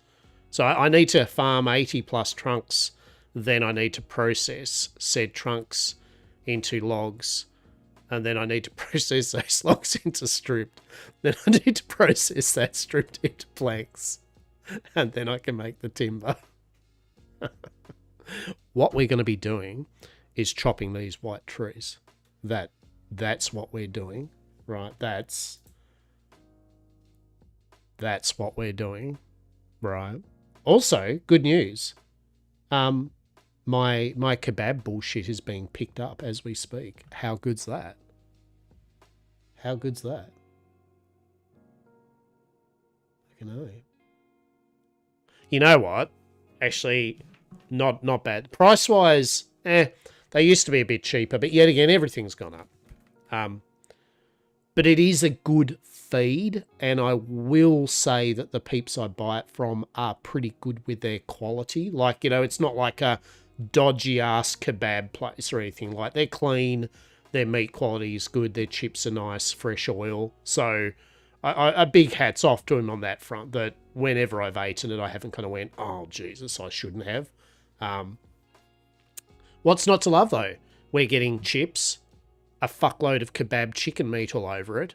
So I need to farm 80 plus trunks. Then I need to process said trunks into logs. And then I need to process those logs into stripped. Then I need to process that stripped into planks. And then I can make the timber. What we're going to be doing is chopping these white trees. That's what we're doing. Right, that's what we're doing. Right. Also, good news. My kebab bullshit is being picked up as we speak. How good's that? How good's that? I don't know. You know what? Actually, not bad. Price-wise, they used to be a bit cheaper, but yet again, everything's gone up. But it is a good feed, and I will say that the peeps I buy it from are pretty good with their quality. Like, you know, it's not like a dodgy-ass kebab place or anything. Like, they're clean, their meat quality is good, their chips are nice, fresh oil. So, a big hats off to them on that front, that whenever I've eaten it, I haven't kind of went, oh, Jesus, I shouldn't have. What's not to love, though? We're getting chips, a fuckload of kebab chicken meat all over it,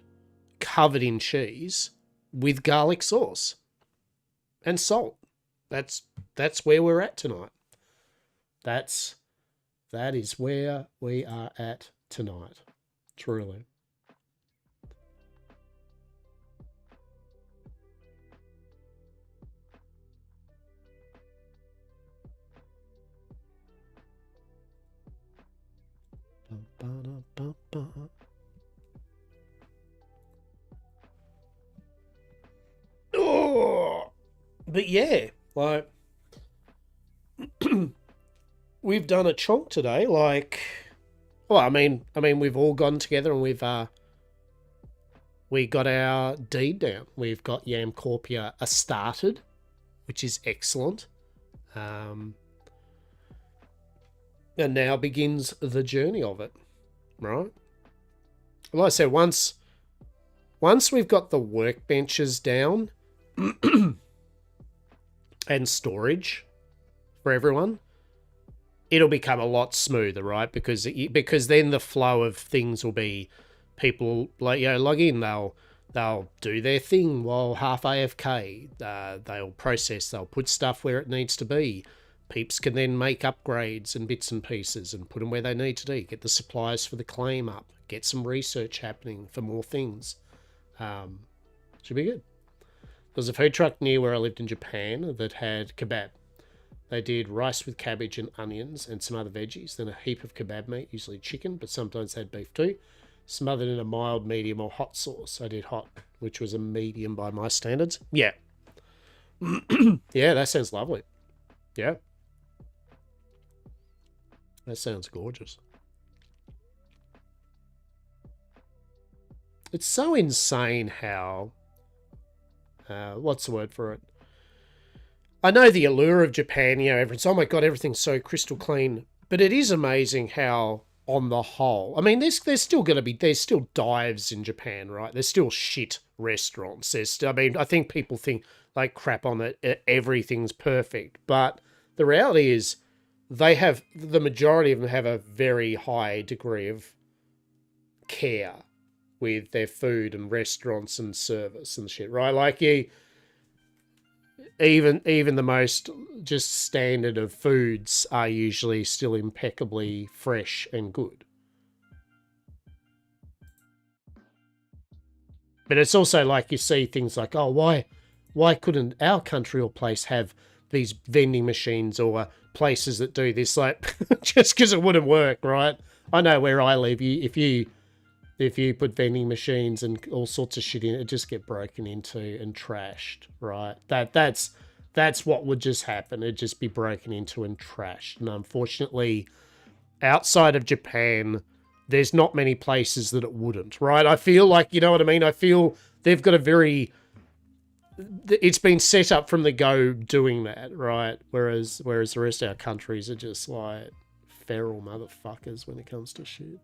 covered in cheese, with garlic sauce and salt. That's where we're at tonight. That is where we are at tonight. Truly. Oh, but yeah, like we've done a chunk today. Like, well, I mean, we've all gone together and we got our deed down. We've got YamCorpia started, which is excellent. And now begins the journey of it, right? Like I said, once we've got the workbenches down and storage for everyone, it'll become a lot smoother, right? Because then the flow of things will be people like, you know, log in, they'll do their thing while half AFK. They'll process, they'll put stuff where it needs to be. Peeps can then make upgrades and bits and pieces and put them where they need to be. Get the supplies for the claim up. get some research happening for more things. Should be good. There was a food truck near where I lived in Japan that had kebab. They did rice with cabbage and onions and some other veggies, then a heap of kebab meat, usually chicken, but sometimes they had beef too, smothered in a mild, medium, or hot sauce. I did hot, which was a medium by my standards. Yeah. Yeah, that sounds lovely. Yeah. That sounds gorgeous. It's so insane how... what's the word for it? I know the allure of Japan, you know, everyone's, oh my God, everything's so crystal clean. But it is amazing how, on the whole, I mean, there's still going to be, there's still dives in Japan, right? There's still shit restaurants. I mean, I think people think like crap on it, everything's perfect. But the reality is the majority of them have a very high degree of care with their food and restaurants and service and shit, right? Like even the most just standard of foods are usually still impeccably fresh and good. But it's also like you see things like, oh, why couldn't our country or place have these vending machines or places that do this? Like, just because it wouldn't work, right? I know where I live, if you put vending machines and all sorts of shit in it, just get broken into and trashed, right? That's what would just happen. It'd just be broken into and trashed. And unfortunately, outside of Japan, there's not many places that it wouldn't, right? I feel like, you know what I mean? I feel they've got a very... It's been set up from the go doing that, right? Whereas the rest of our countries are just like feral motherfuckers when it comes to shit.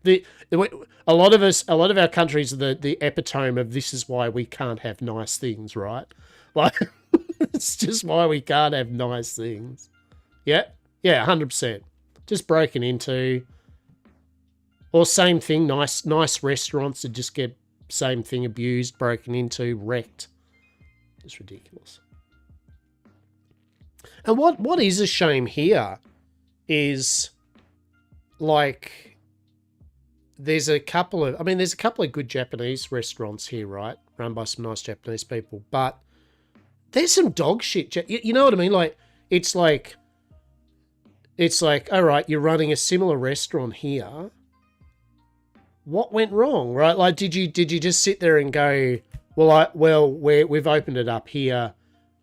A lot of our countries are the epitome of this is why we can't have nice things, right? Like, it's just why we can't have nice things. Yeah, 100%. Just broken into. Or same thing, nice restaurants that just get same thing abused, broken into, wrecked. It's ridiculous. And what is a shame here is, like, there's a couple of good Japanese restaurants here, right? Run by some nice Japanese people, but there's some dog shit. You know what I mean? Like, it's like, all right, you're running a similar restaurant here. What went wrong, right? Like, did you just sit there and go, we've opened it up here.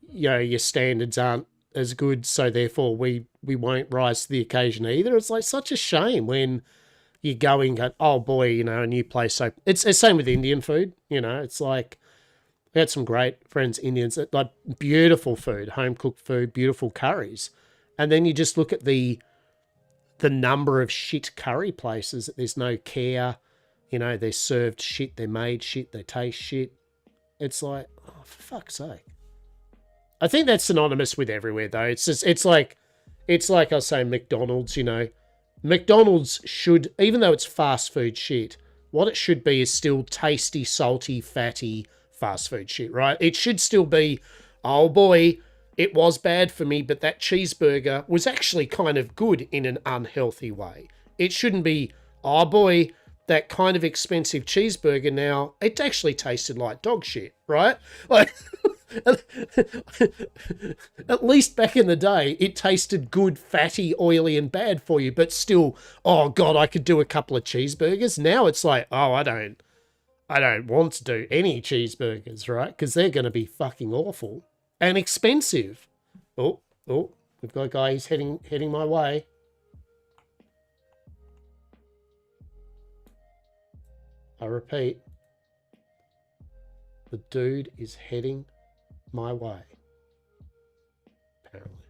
You know, your standards aren't as good, so therefore we won't rise to the occasion either. It's like such a shame when you're going, oh boy, you know, a new place. So it's the same with Indian food. You know, it's like we had some great friends, Indians, like beautiful food, home cooked food, beautiful curries, and then you just look at the number of shit curry places. There's no care. You know, they're served shit, they're made shit, they taste shit. It's like, oh, for fuck's sake. I think that's synonymous with everywhere, though. It's like I was saying McDonald's, you know. McDonald's should, even though it's fast food shit, what it should be is still tasty, salty, fatty fast food shit, right? It should still be, oh boy, it was bad for me, but that cheeseburger was actually kind of good in an unhealthy way. It shouldn't be, oh boy, that kind of expensive cheeseburger now, it actually tasted like dog shit, right? Like, at least back in the day, it tasted good, fatty, oily, and bad for you, but still, oh God, I could do a couple of cheeseburgers. Now it's like, oh, I don't want to do any cheeseburgers, right? Because they're going to be fucking awful and expensive. Oh, we've got a guy who's heading my way. I repeat, the dude is heading my way, apparently.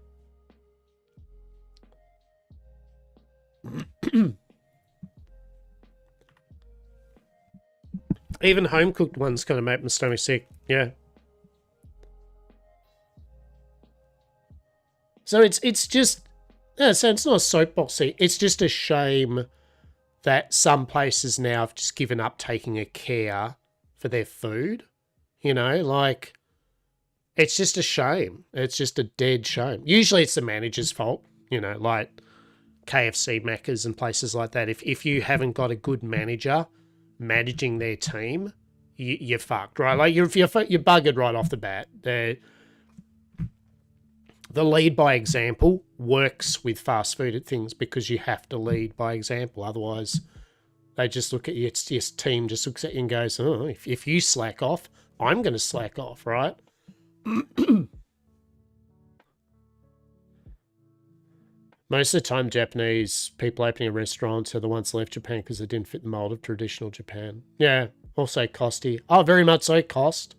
Even home-cooked ones kind of make my stomach sick, yeah. So it's just, yeah, so it's not a soapboxy, it's just a shame that some places now have just given up taking a care for their food. You know, like, it's just a shame. It's just a dead shame. Usually it's the manager's fault, you know, like, KFC, Macca's and places like that, if you haven't got a good manager managing their team, you're fucked, right? Like you're buggered right off the bat. The lead by example works with fast food at things because you have to lead by example. Otherwise, they just look at you. It's your team just looks at you and goes, "Oh, if you slack off, I'm going to slack off," right? Most of the time, Japanese people opening restaurants are the ones left Japan because they didn't fit the mold of traditional Japan. Yeah, also costy. Oh, very much so, cost.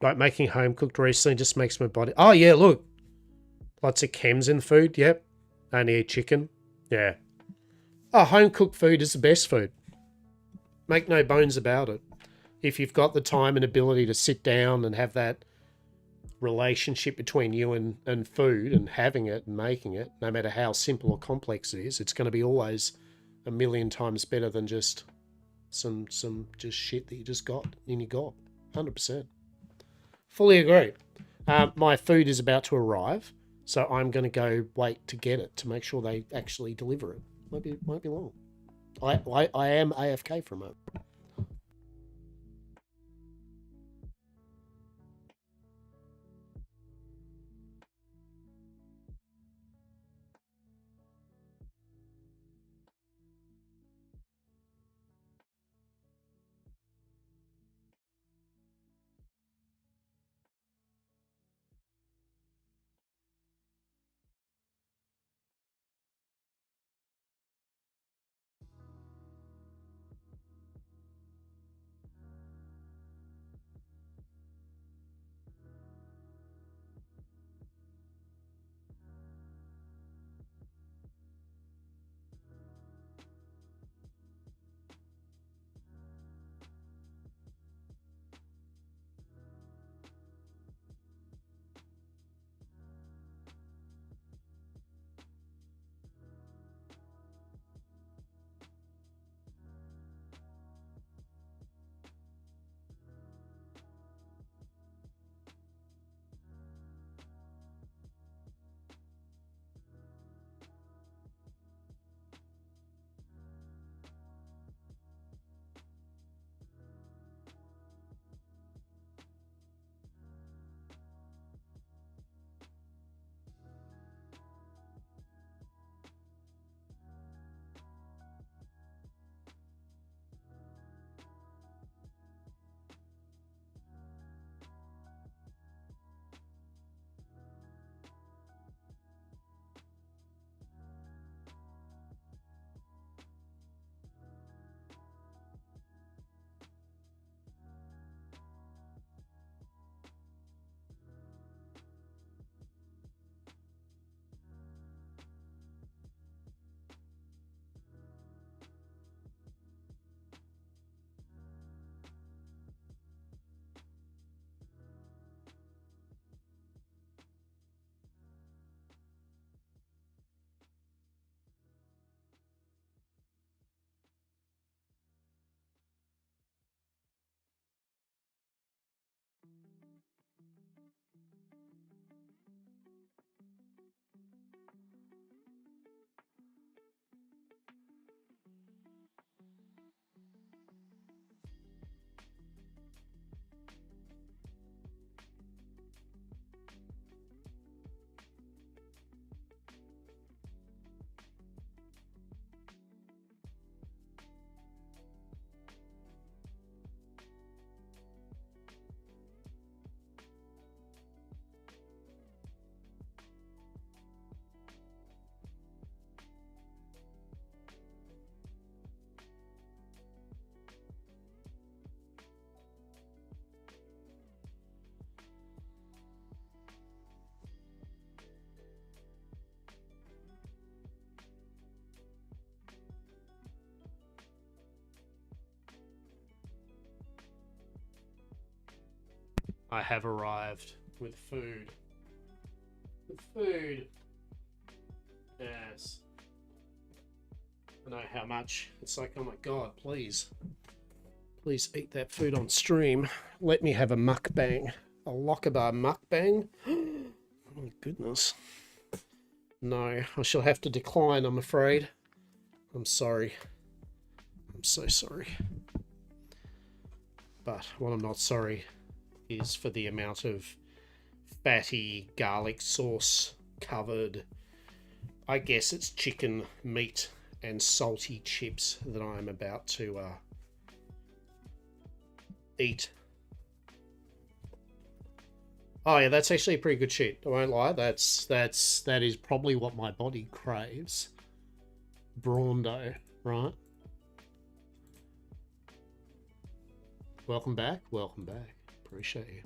Like making home cooked recently just makes my body. Oh yeah, look, lots of chems in food. Yep, only eat chicken. Yeah. Oh, home cooked food is the best food. Make no bones about it. If you've got the time and ability to sit down and have that relationship between you and food and having it and making it, no matter how simple or complex it is, it's going to be always a million times better than just some just shit that you just got in your gob. 100%. Fully agree. My food is about to arrive, so I'm going to go wait to get it to make sure they actually deliver it. Might be long. I am AFK for a moment. I have arrived with food. With food. Yes. I know how much. It's like, oh my god, please. Please eat that food on stream. Let me have a mukbang. A Lochabar mukbang. Oh my goodness. No, I shall have to decline, I'm afraid. I'm sorry. I'm so sorry. But what I'm not sorry is for the amount of fatty garlic sauce covered, I guess it's chicken meat and salty chips that I'm about to eat. Oh yeah, that's actually pretty good shit. I won't lie. That is probably what my body craves. Braundo, right? Welcome back. Welcome back. Appreciate you.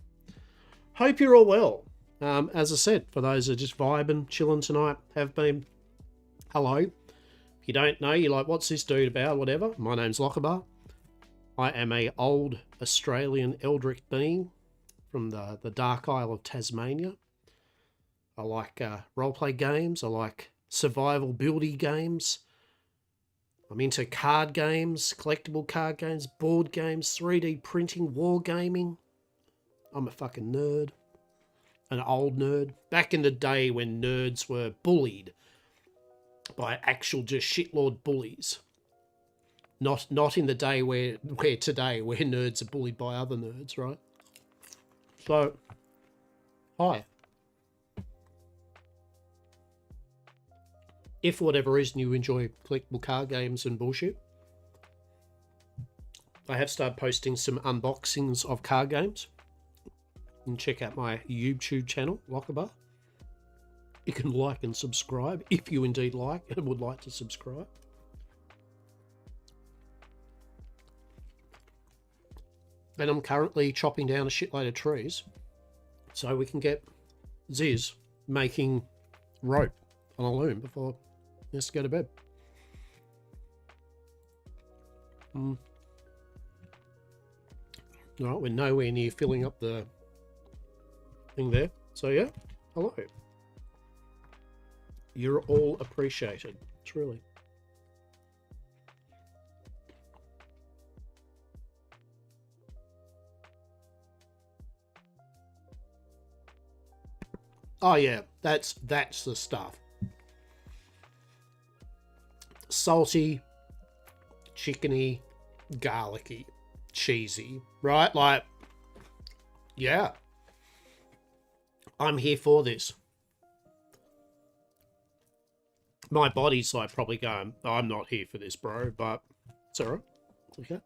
Hope you're all well. As I said, for those that are just vibing, chilling tonight, have been, hello. If you don't know, you're like, what's this dude about? Whatever. My name's Lochabar. I am a old Australian eldritch being from the Dark Isle of Tasmania. I like roleplay games. I like survival buildy games. I'm into card games, collectible card games, board games, 3D printing, wargaming. I'm a fucking nerd. An old nerd. Back in the day when nerds were bullied by actual just shitlord bullies. Not in the day where today where nerds are bullied by other nerds, right? So, hi. If for whatever reason you enjoy collectible card games and bullshit, I have started posting some unboxings of card games. And check out my YouTube channel, Lochabar. You can like and subscribe if you indeed like and would like to subscribe. And I'm currently chopping down a shitload of trees so we can get Ziz making rope on a loom before he has to go to bed. All right, we're nowhere near filling up the thing there. So yeah, hello. You're all appreciated, truly. Oh yeah, that's the stuff. Salty, chickeny, garlicky, cheesy, right? Like, yeah. I'm here for this. My body's like probably going, oh, I'm not here for this, bro, but it's alright. Okay.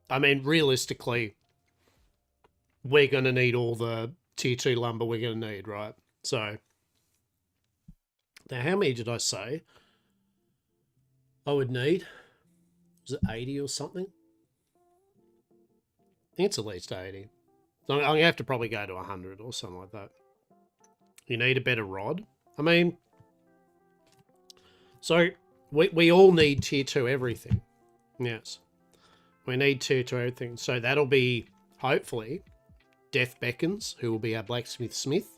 I mean, realistically, we're going to need all the tier 2 lumber we're going to need, right? So, now how many did I say I would need? Was it 80 or something? I think it's at least 80. So I'm going to have to probably go to 100 or something like that. You need a better rod. I mean, so we all need tier 2 everything. Yes. We need tier 2 everything. So that'll be, hopefully, Death Beckons, who will be our blacksmith smith.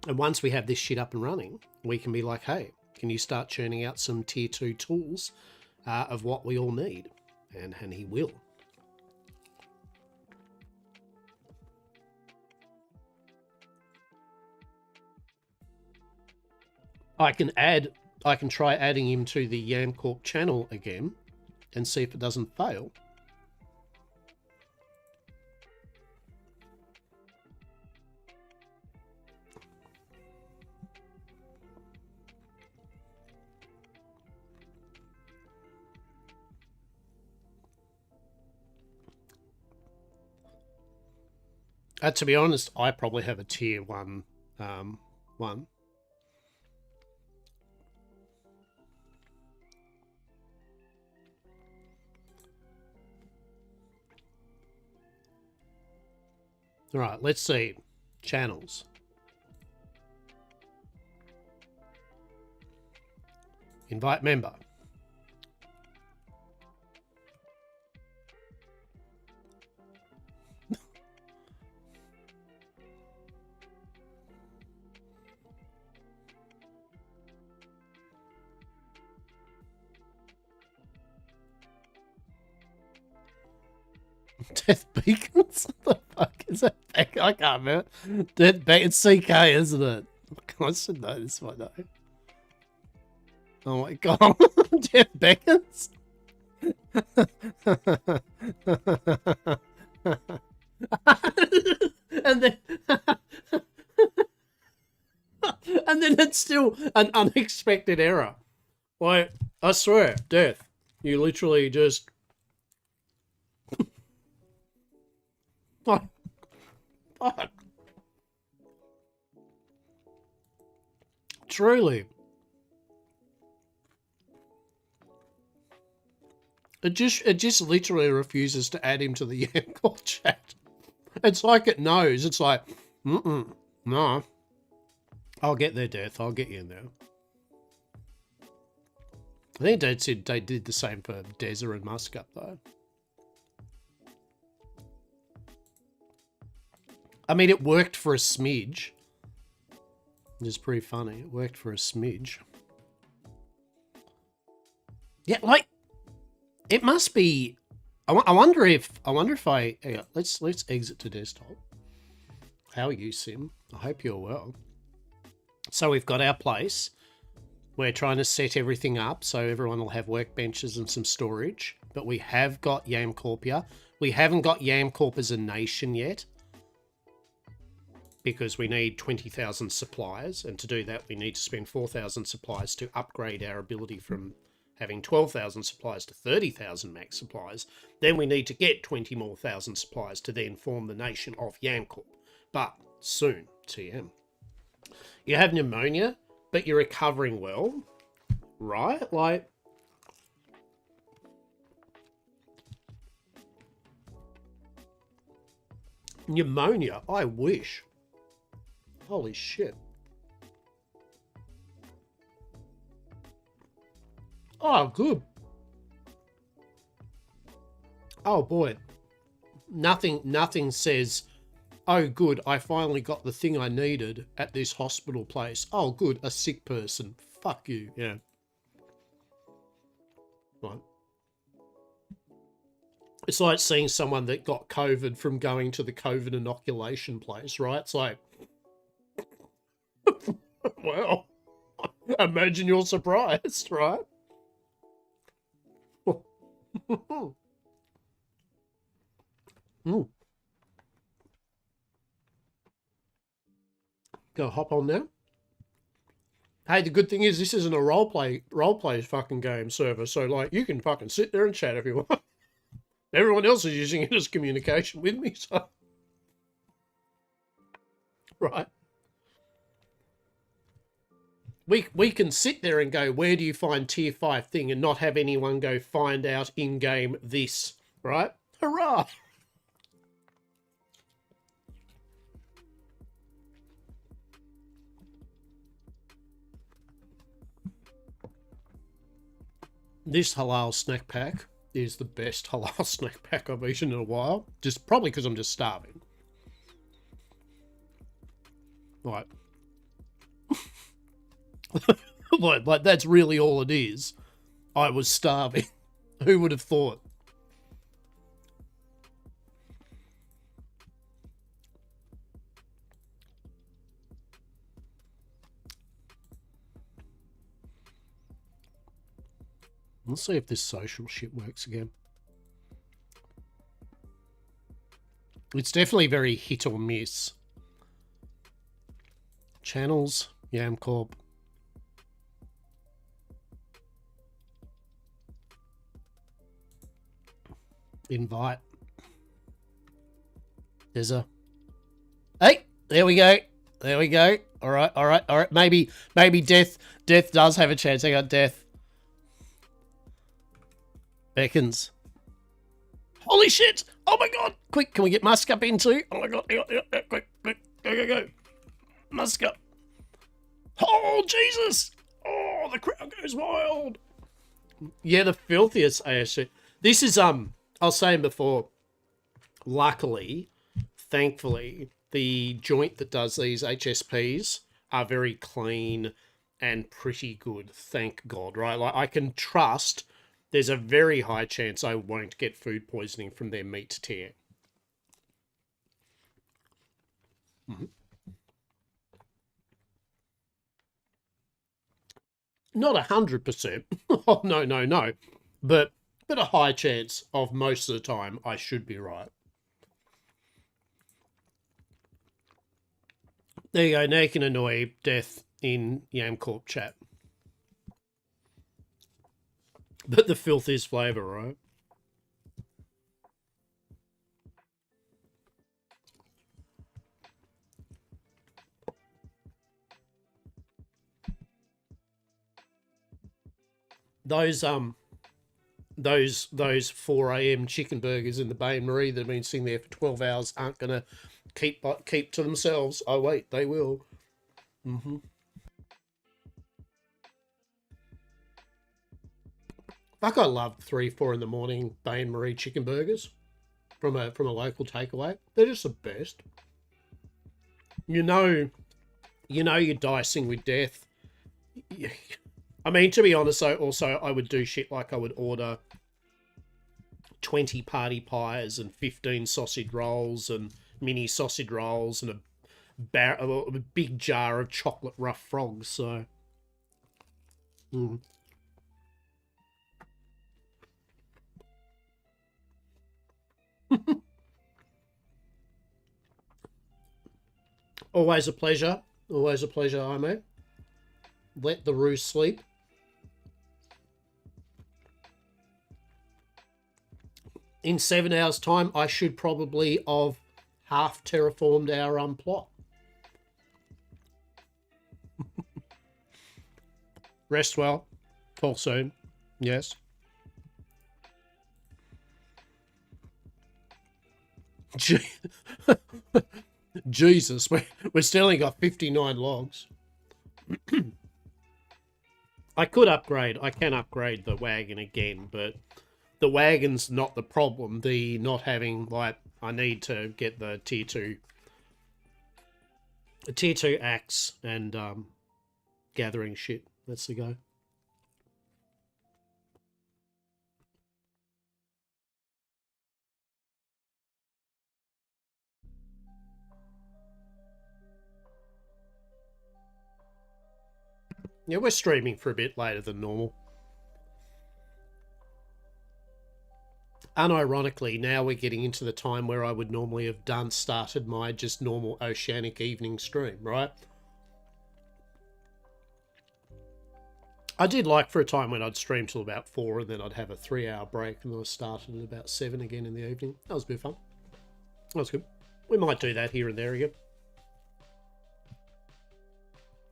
And once we have this shit up and running, we can be like, hey, can you start churning out some tier 2 tools of what we all need? And he will. I can try adding him to the YamCorp channel again and see if it doesn't fail. To be honest, I probably have a tier 1 one. All right, let's see. Channels. Invite member. Death Beacons? What the fuck is that? I can't remember. Death Beacons. It's CK, isn't it? I should know this one, though. Oh my god. Death Beacons? and then... and then it's still an unexpected error. Like, I swear, Death, you literally just... Fuck. Truly. It just literally refuses to add him to the YamCorp chat. It's like it knows. It's like, no. I'll get there, Death. I'll get you in there. I think Dad said they did the same for Deza and Muscat, though. I mean, it worked for a smidge. It's pretty funny. It worked for a smidge. Yeah, like, it must be. I wonder if I. Yeah, let's exit to desktop. How are you, Sim? I hope you're well. So we've got our place. We're trying to set everything up so everyone will have workbenches and some storage. But we have got YamCorpia. We haven't got YamCorp as a nation yet, because we need 20,000 suppliers, and to do that we need to spend 4,000 suppliers to upgrade our ability from having 12,000 suppliers to 30,000 max suppliers. Then we need to get 20 more thousand suppliers to then form the nation of YamCorp. But soon, TM. You have pneumonia, but you're recovering well, right? Like, pneumonia, I wish. Holy shit. Oh, good. Oh, boy. Nothing says, oh, good, I finally got the thing I needed at this hospital place. Oh, good, a sick person. Fuck you, yeah. Right. It's like seeing someone that got COVID from going to the COVID inoculation place, right? It's like, well, imagine you're surprised, right? Go hop on now. Hey, the good thing is this isn't a roleplay fucking game server, so like you can fucking sit there and chat if you want. Everyone else is using it as communication with me, so right. We can sit there and go, where do you find tier 5 thing, and not have anyone go find out in-game this, right? Hurrah! This halal snack pack is the best halal snack pack I've eaten in a while. Just probably because I'm just starving. Right. like that's really all it is. I was starving. Who would have thought? Let's see if this social shit works again. It's definitely very hit or miss. Channels, YamCorp. Invite. There's a... Hey, there we go. There we go. All right, all right, all right. Maybe Death does have a chance. I got Death. Beckons. Holy shit! Oh my god! Quick, can we get Musk up in too? Oh my god! Quick! Go! Musk up! Oh Jesus! Oh, the crowd goes wild. Yeah, the filthiest ASC. This is I was saying before, luckily, thankfully, the joint that does these HSPs are very clean and pretty good, thank God, right? Like I can trust there's a very high chance I won't get food poisoning from their meat tear. Mm-hmm. Not 100%. Oh no, no, no. But a high chance of most of the time I should be right. There you go. Now you can annoy death in YamCorp chat. But the filth is flavour, right? Those those 4 a.m. chicken burgers in the Bain Marie that have been sitting there for 12 hours aren't gonna keep to themselves. Oh wait, they will. Mm-hmm. Fuck, I love 3, 4 in the morning Bain Marie chicken burgers from a local takeaway. They're just the best. You know, you're dicing with death. I mean, to be honest, though, also I would do shit like I would order 20 party pies and 15 sausage rolls and mini sausage rolls and a big jar of chocolate rough frogs. So, always a pleasure. Always a pleasure, I mate. Let the roost sleep. In 7 hours' time, I should probably have half terraformed our plot. Rest well. Talk soon. Yes. Jesus, we're still only got 59 logs. I could upgrade. I can upgrade the wagon again, but the wagon's not the problem. The not having, like, I need to get the tier 2 axe and gathering shit. That's the go. Yeah, we're streaming for a bit later than normal. Unironically, now we're getting into the time where I would normally have started my just normal oceanic evening stream, right? I did like for a time when I'd stream till about 4 and then I'd have a 3-hour break and then I started at about 7 again in the evening. That was a bit of fun. That was good. We might do that here and there again.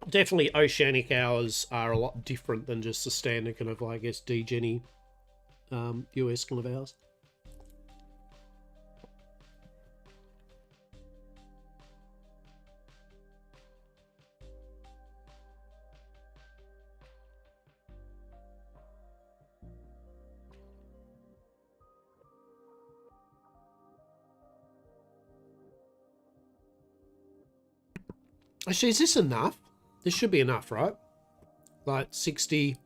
Definitely oceanic hours are a lot different than just the standard kind of, I guess, DGenny US kind of hours. Actually, is this enough? This should be enough, right? Like 60...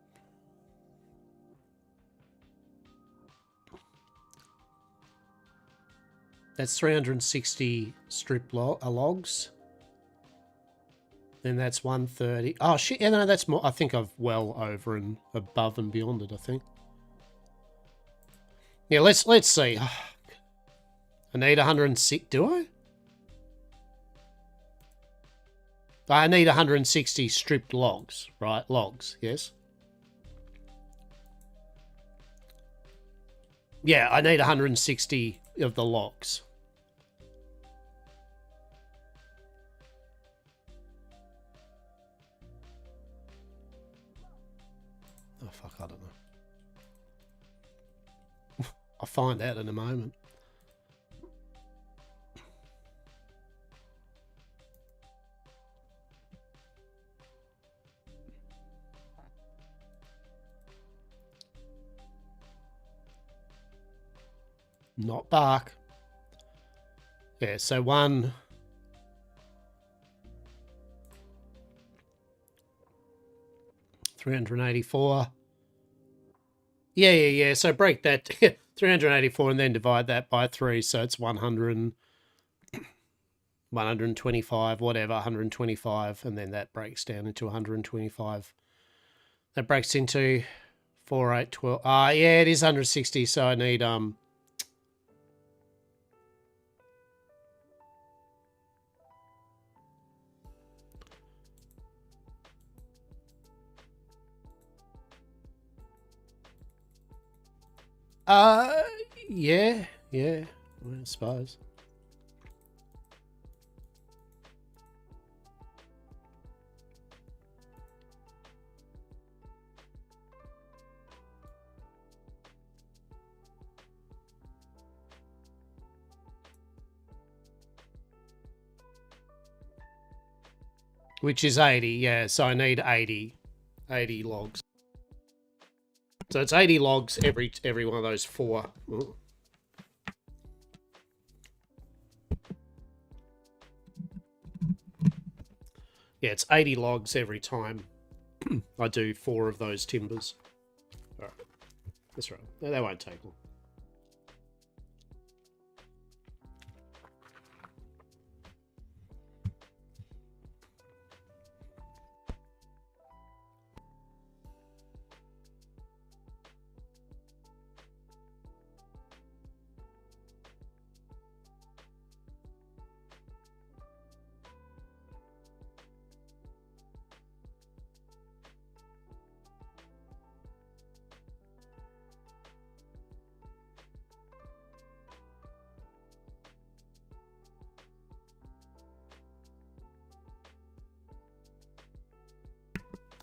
That's 360 strip logs. Then that's 130. Oh, shit. Yeah, no, that's more. I think I've well over and above and beyond it, I think. Yeah, let's see. I need 106. Do I? I need 160 stripped logs, right? Logs, yes. Yeah, I need 160 of the logs. Oh, fuck, I don't know. I'll find out in a moment. not bark. Yeah, so 1... 384. Yeah. So break that 384 and then divide that by 3. So it's 100, 125, whatever, 125. And then that breaks down into 125. That breaks into 4, 8, 12. Yeah, it is 160. So I need, yeah, I suppose. Which is 80, yeah. So I need 80 logs. So it's 80 logs every one of those 4. Ooh. Yeah, it's 80 logs every time I do 4 of those timbers. All right. That's right. That won't take long.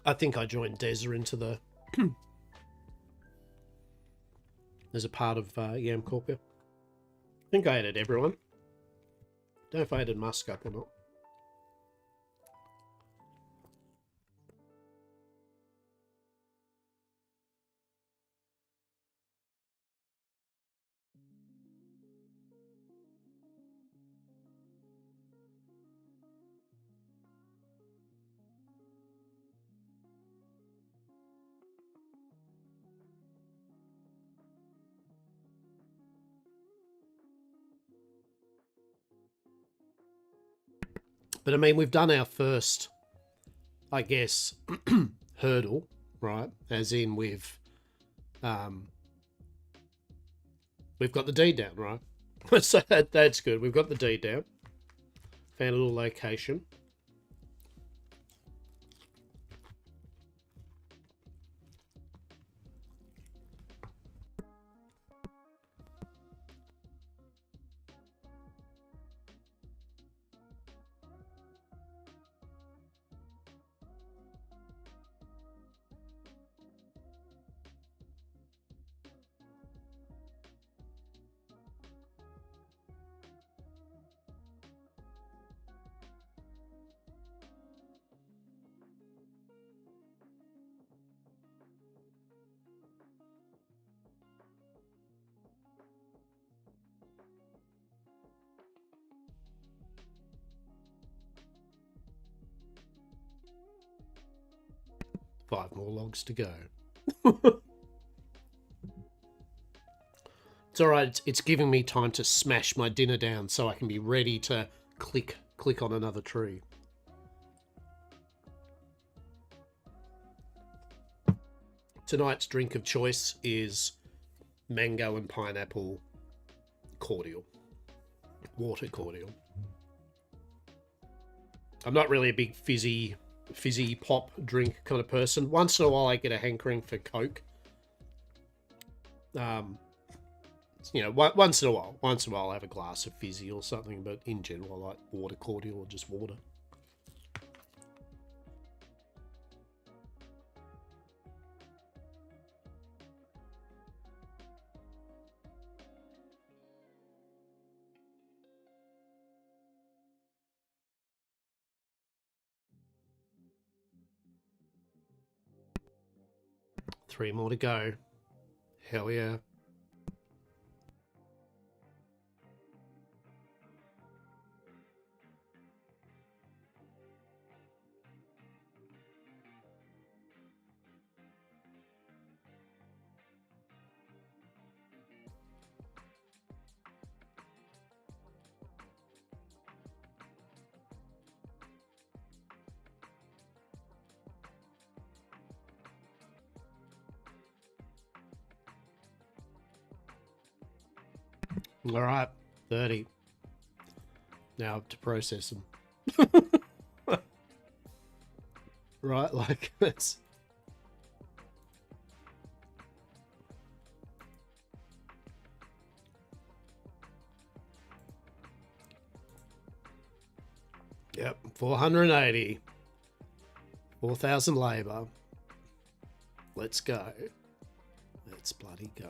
I think I joined Deza into the... as a part of YamCorpia. I think I added everyone. Don't know if I added Musk up or not. But I mean, we've done our first, I guess, hurdle, right? As in we've got the deed down, right? So that's good. We've got the deed down. Found a little location. Five more logs to go. It's all right. It's giving me time to smash my dinner down so I can be ready to click on another tree. Tonight's drink of choice is mango and pineapple cordial. Water cordial. I'm not really a big fizzy pop drink kind of person. Once in a while I get a hankering for Coke. You know, once in a while I'll have a glass of fizzy or something, but in general I like water cordial or just water. Three more to go. Hell yeah. All right, 30. Now to process them. Right, like that's... Yep, 480. 4,000 labour. Let's go. Let's bloody go.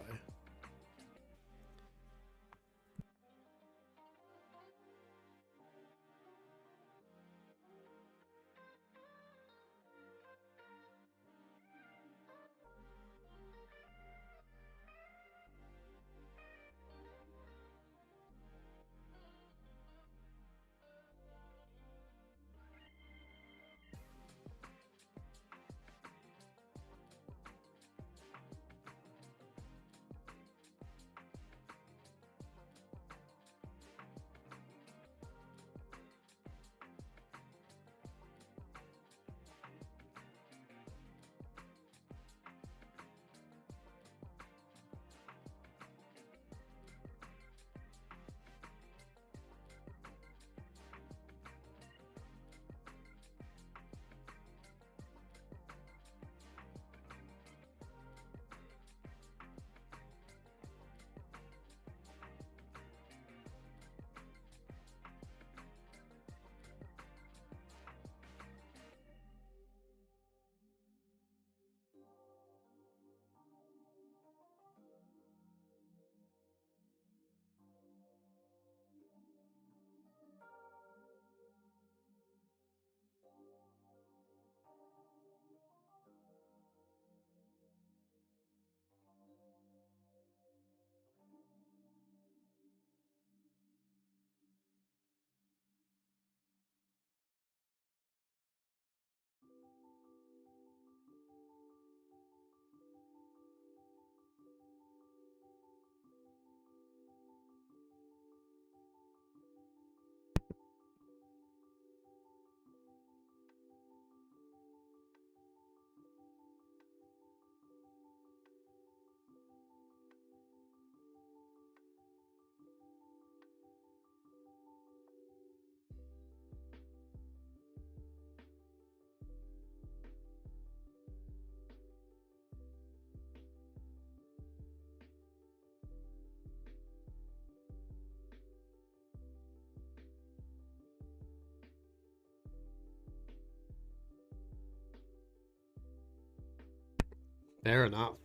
Fair enough.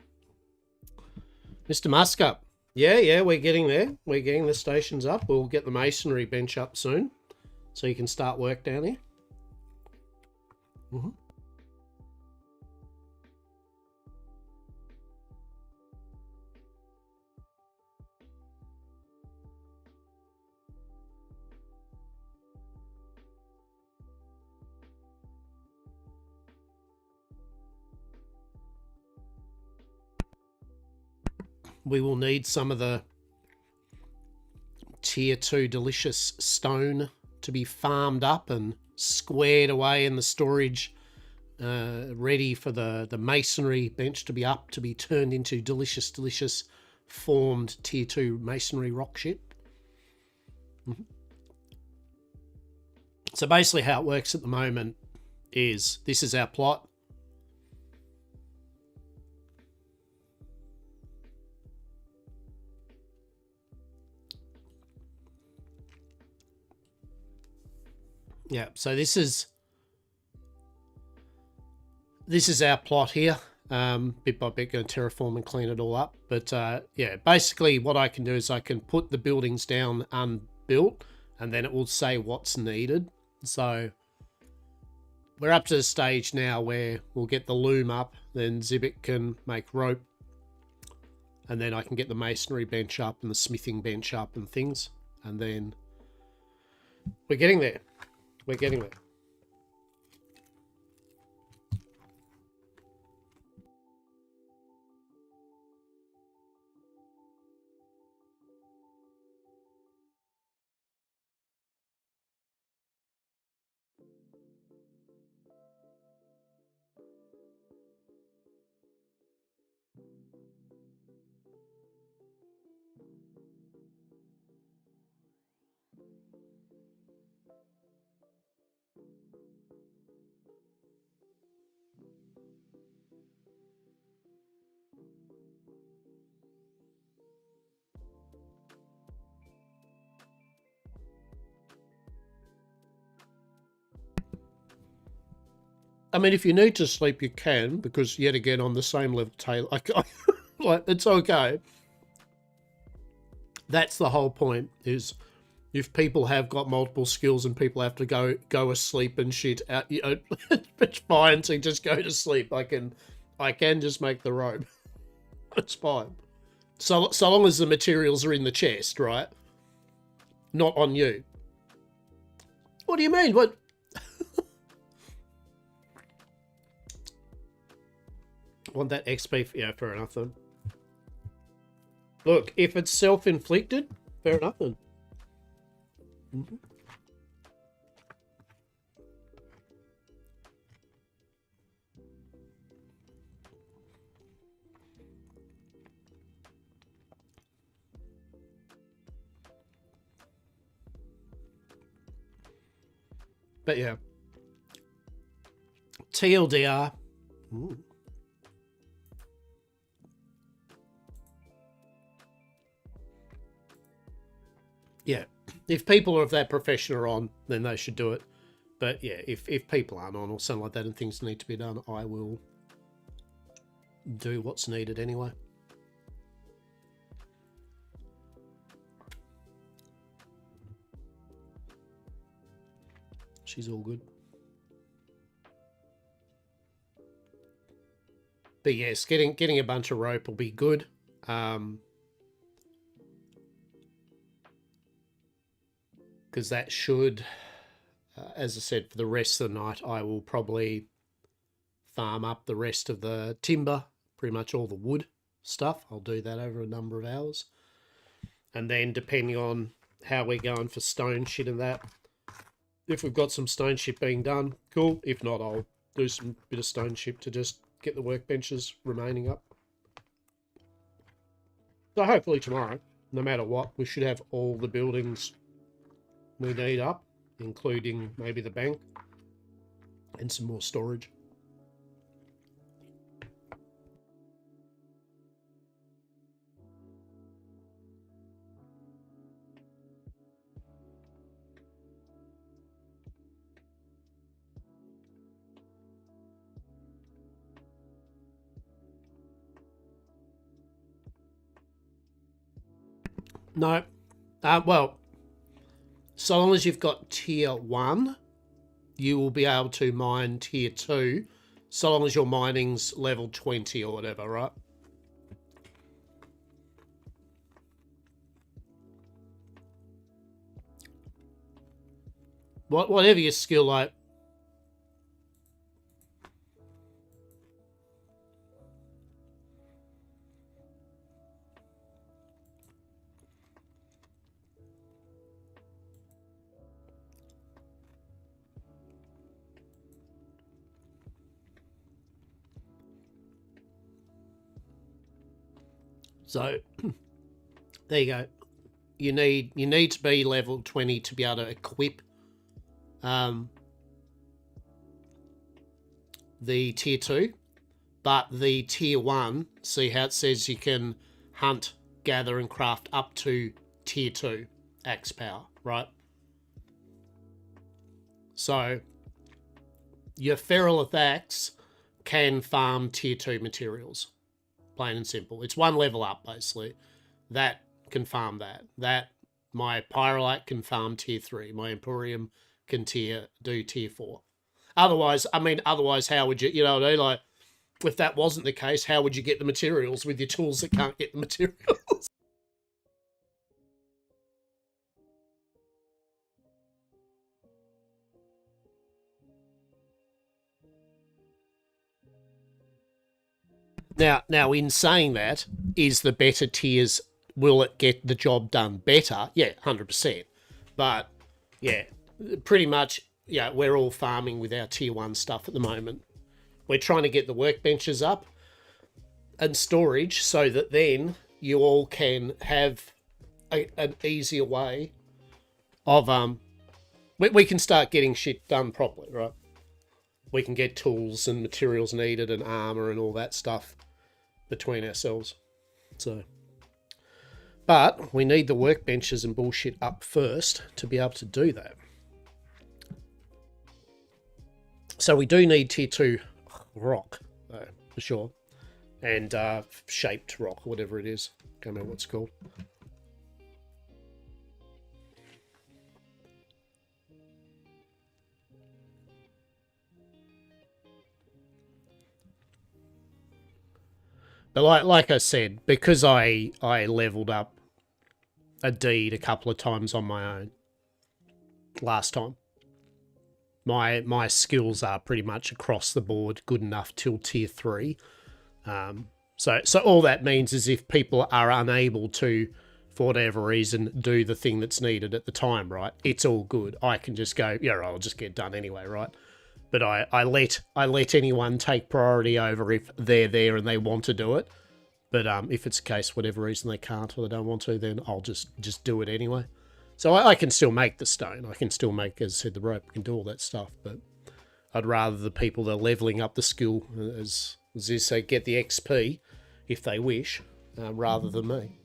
Mr. Muskup. Yeah, we're getting there. We're getting the stations up. We'll get the masonry bench up soon, so you can start work down here. We will need some of the tier 2 delicious stone to be farmed up and squared away in the storage, ready for the masonry bench to be up, to be turned into delicious formed tier 2 masonry rock shit. So basically how it works at the moment is, this is our plot. Yeah, so this is our plot here. Bit by bit going to terraform and clean it all up. But yeah, basically what I can do is I can put the buildings down unbuilt, and then it will say what's needed. So we're up to the stage now where we'll get the loom up, then Zibit can make rope, and then I can get the masonry bench up and the smithing bench up and things. And then we're getting there. We're getting there. I mean, if you need to sleep, you can, because yet again, on the same level, Taylor, like, it's okay. That's the whole point, is if people have got multiple skills and people have to go asleep and shit, you know, it's fine to just go to sleep. I can just make the robe. It's fine. So long as the materials are in the chest, right? Not on you. What do you mean? What? Want that XP? Yeah, fair enough then. Look, if it's self-inflicted, fair enough then. Mm-hmm. But yeah. TLDR. Ooh. Yeah. If people of that profession are on, then they should do it. But yeah, if people aren't on or something like that and things need to be done, I will do what's needed anyway. She's all good. But yes, getting a bunch of rope will be good. Because that should, as I said, for the rest of the night, I will probably farm up the rest of the timber, pretty much all the wood stuff. I'll do that over a number of hours. And then depending on how we're going for stone shit and that, if we've got some stone shit being done, cool. If not, I'll do some bit of stone ship to just get the workbenches remaining up. So hopefully tomorrow, no matter what, we should have all the buildings we need up, including maybe the bank and some more storage. No. Well, so long as you've got tier 1, you will be able to mine tier 2, so long as your mining's level 20 or whatever, right? Whatever your skill, like... So, there you go. You need to be level 20 to be able to equip the tier 2, but the tier 1, see how it says you can hunt, gather and craft up to tier 2 axe power, right? So your ferrolith axe can farm tier 2 materials, plain and simple. It's one level up, basically. That can farm that. My pyrolite can farm tier 3. My emporium can do tier 4. Otherwise, how would you, you know what I mean? Like, if that wasn't the case, how would you get the materials with your tools that can't get the materials? Now, in saying that, is the better tiers, will it get the job done better? Yeah, 100%. But, yeah, pretty much, yeah, we're all farming with our tier 1 stuff at the moment. We're trying to get the workbenches up and storage so that then you all can have an easier way of we can start getting shit done properly, right? We can get tools and materials needed and armor and all that stuff between ourselves. So, but we need the workbenches and bullshit up first to be able to do that. So we do need tier 2 rock, though, for sure. And shaped rock, whatever it is. Can't remember what it's called. But like I said, because I leveled up a deed a couple of times on my own last time, my skills are pretty much across the board good enough till tier 3. So all that means is if people are unable to, for whatever reason, do the thing that's needed at the time, right? It's all good. I can just go, yeah, I'll just get done anyway, right? But I let anyone take priority over if they're there and they want to do it. But if it's a case, whatever reason they can't or they don't want to, then I'll just do it anyway. So I can still make the stone. I can still make, as I said, the rope. I can do all that stuff. But I'd rather the people that are leveling up the skill, as you say, get the XP if they wish, rather than me.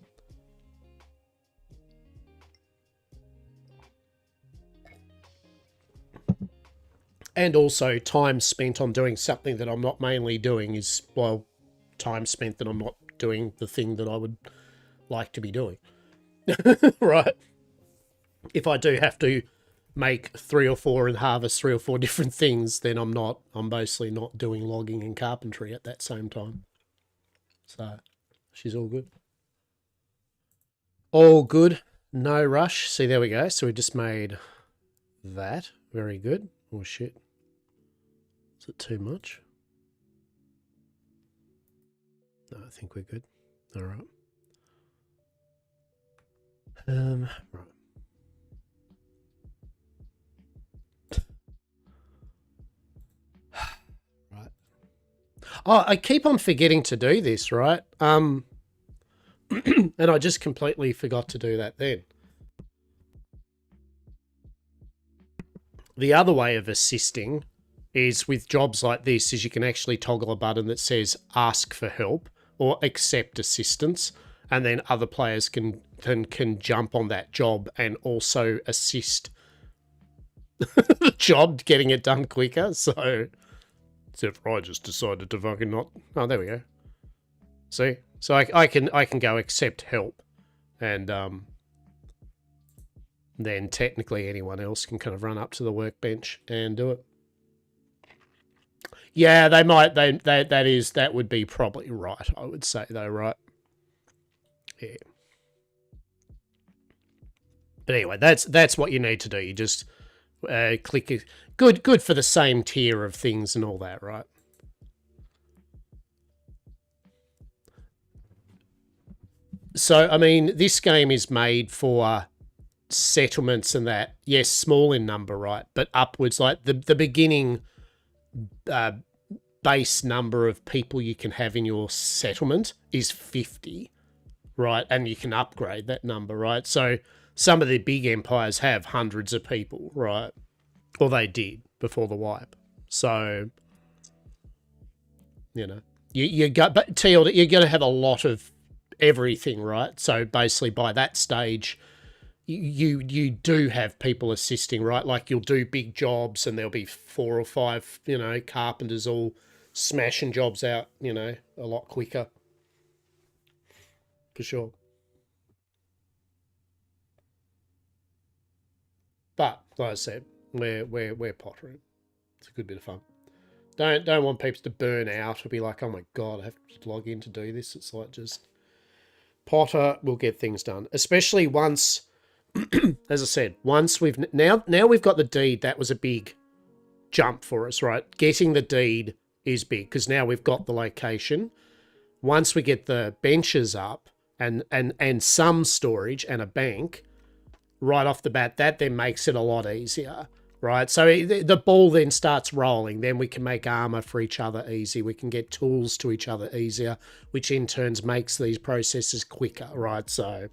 And also time spent on doing something that I'm not mainly doing is, well, time spent that I'm not doing the thing that I would like to be doing. Right? If I do have to make 3 or 4 and harvest 3 or 4 different things, then I'm mostly not doing logging and carpentry at that same time. So she's all good. All good. No rush. See, there we go. So we just made that. Very good. Oh, shit. Is it too much? No, I think we're good. All right. Right. Right. Oh, I keep on forgetting to do this, right? And I just completely forgot to do that then. The other way of assisting is with jobs like this is you can actually toggle a button that says ask for help or accept assistance, and then other players can jump on that job and also assist the job getting it done quicker. So except for I just decided to fucking not. Oh, there we go. See, so I can go accept help, and then technically anyone else can kind of run up to the workbench and do it. Yeah, they might. That would be probably right. I would say though, right? Yeah. But anyway, that's what you need to do. You just click it. Good for the same tier of things and all that, right? So I mean, this game is made for settlements and that. Yes, small in number, right? But upwards, like the beginning base number of people you can have in your settlement is 50, right? And you can upgrade that number, right? So some of the big empires have hundreds of people, right? Or they did before the wipe. So, you know, you're going to have a lot of everything, right? So basically by that stage, you do have people assisting, right? Like you'll do big jobs and there'll be 4 or 5, you know, carpenters all smashing jobs out, you know, a lot quicker. For sure. But like I said, we're pottering. It's a good bit of fun. Don't want people to burn out or be like, oh my god, I have to log in to do this. It's like just potter will get things done. Especially once, as I said, once we've now we've got the deed. That was a big jump for us, right? Getting the deed is big because now we've got the location. Once we get the benches up and some storage and a bank right off the bat, that then makes it a lot easier, right? So the ball then starts rolling. Then we can make armor for each other easy. We can get tools to each other easier, which in turns makes these processes quicker, right? So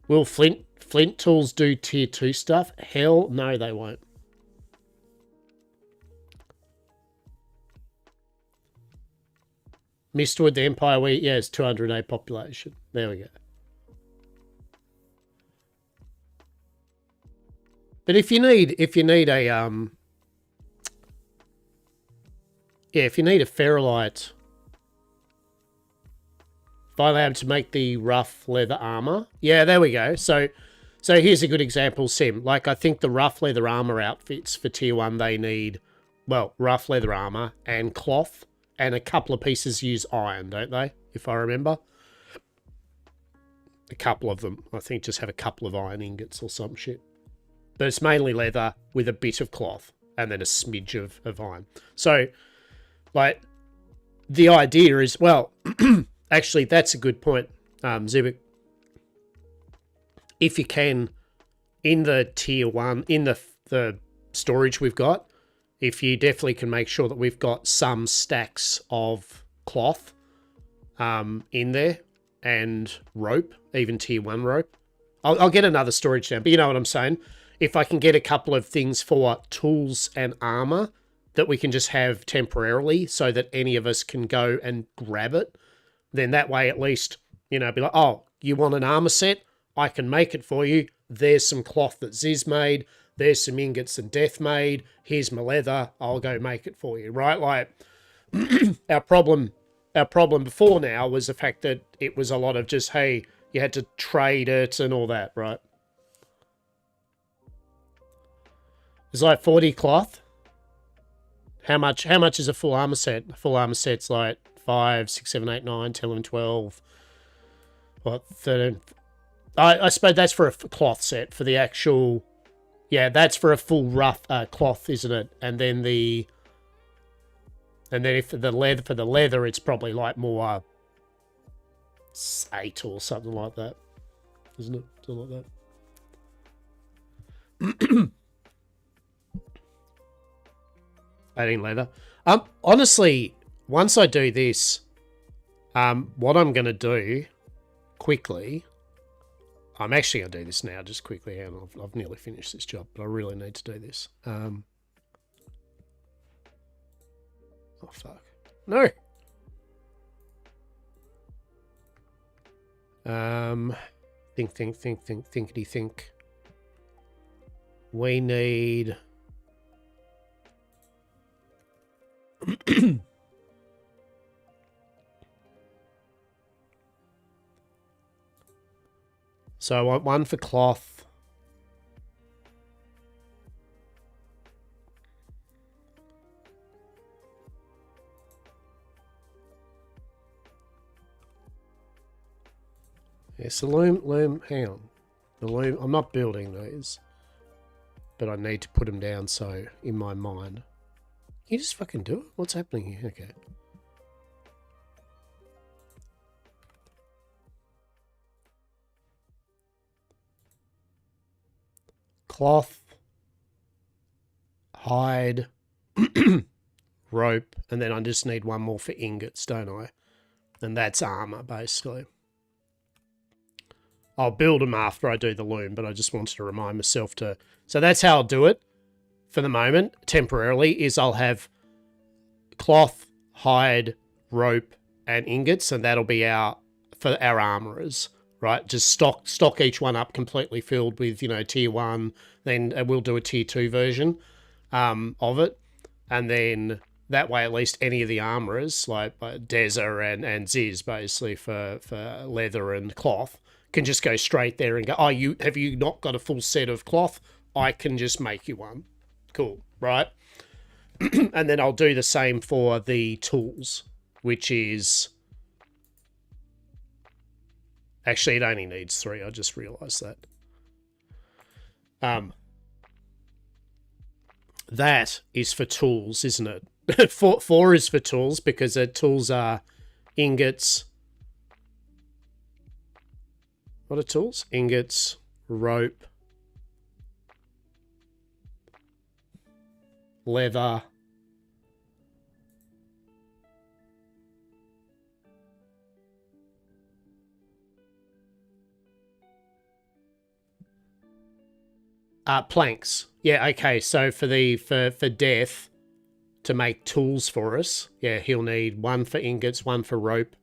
will Flint Flint tools do tier 2 stuff? Hell no, they won't. Mistwood, the Empire Wheat, yeah, it's 208 population. There we go. But if you need a if you need a ferrolite, if I'm able to make the rough leather armor, yeah, there we go. So here's a good example, Sim. Like, I think the rough leather armor outfits for tier 1, they need, well, rough leather armor and cloth, and a couple of pieces use iron, don't they? If I remember. A couple of them, I think, just have a couple of iron ingots or some shit. But it's mainly leather with a bit of cloth and then a smidge of iron. So, like, the idea is, well, actually, that's a good point, Zubik. If you can, in the tier 1, in the storage we've got, if you definitely can make sure that we've got some stacks of cloth in there and rope, even tier 1 rope. I'll get another storage down, but you know what I'm saying? If I can get a couple of things for tools and armor that we can just have temporarily so that any of us can go and grab it, then that way at least, you know, be like, oh, you want an armor set? I can make it for you. There's some cloth that Ziz made. There's some ingots that Death made. Here's my leather. I'll go make it for you, right? Like, our problem before now was the fact that it was a lot of just, hey, you had to trade it and all that, right? It's like 40 cloth. How much is a full armor set? A full armor set's like 5, 6, 7, 8, 9, 10, 11, 12. What, 13? I suppose that's for a cloth set. For the actual... Yeah, that's for a full rough cloth, isn't it? And then if for the leather, it's probably like more 8 or something like that, isn't it? Something like that. 18 leather. Honestly, once I do this, what I'm gonna do quickly. I'm actually going to do this now, just quickly. And I've nearly finished this job, but I really need to do this. Oh, fuck. No! Think. We need... So I want one for cloth. Yes, the loom, hang on. The loom, I'm not building these, but I need to put them down so, in my mind. Can you just fucking do it? What's happening here? Okay. Cloth, hide, rope, and then I just need one more for ingots, don't I? And that's armor, basically. I'll build them after I do the loom, but I just wanted to remind myself to... So that's how I'll do it for the moment, temporarily, is I'll have cloth, hide, rope, and ingots, and that'll be for our armorers. Right, just stock each one up completely filled with, you know, tier 1. Then we'll do a tier 2 version of it. And then that way at least any of the armorers, like Deza and Ziz, basically, for leather and cloth, can just go straight there and go, oh, have you not got a full set of cloth? I can just make you one. Cool, right? And then I'll do the same for the tools, which is... Actually, it only needs 3. I just realised that. That is for tools, isn't it? 4 is for tools, because tools are ingots. What are tools? Ingots, rope, leather, Planks. Yeah, okay. So for Death to make tools for us, yeah, he'll need one for ingots, one for rope,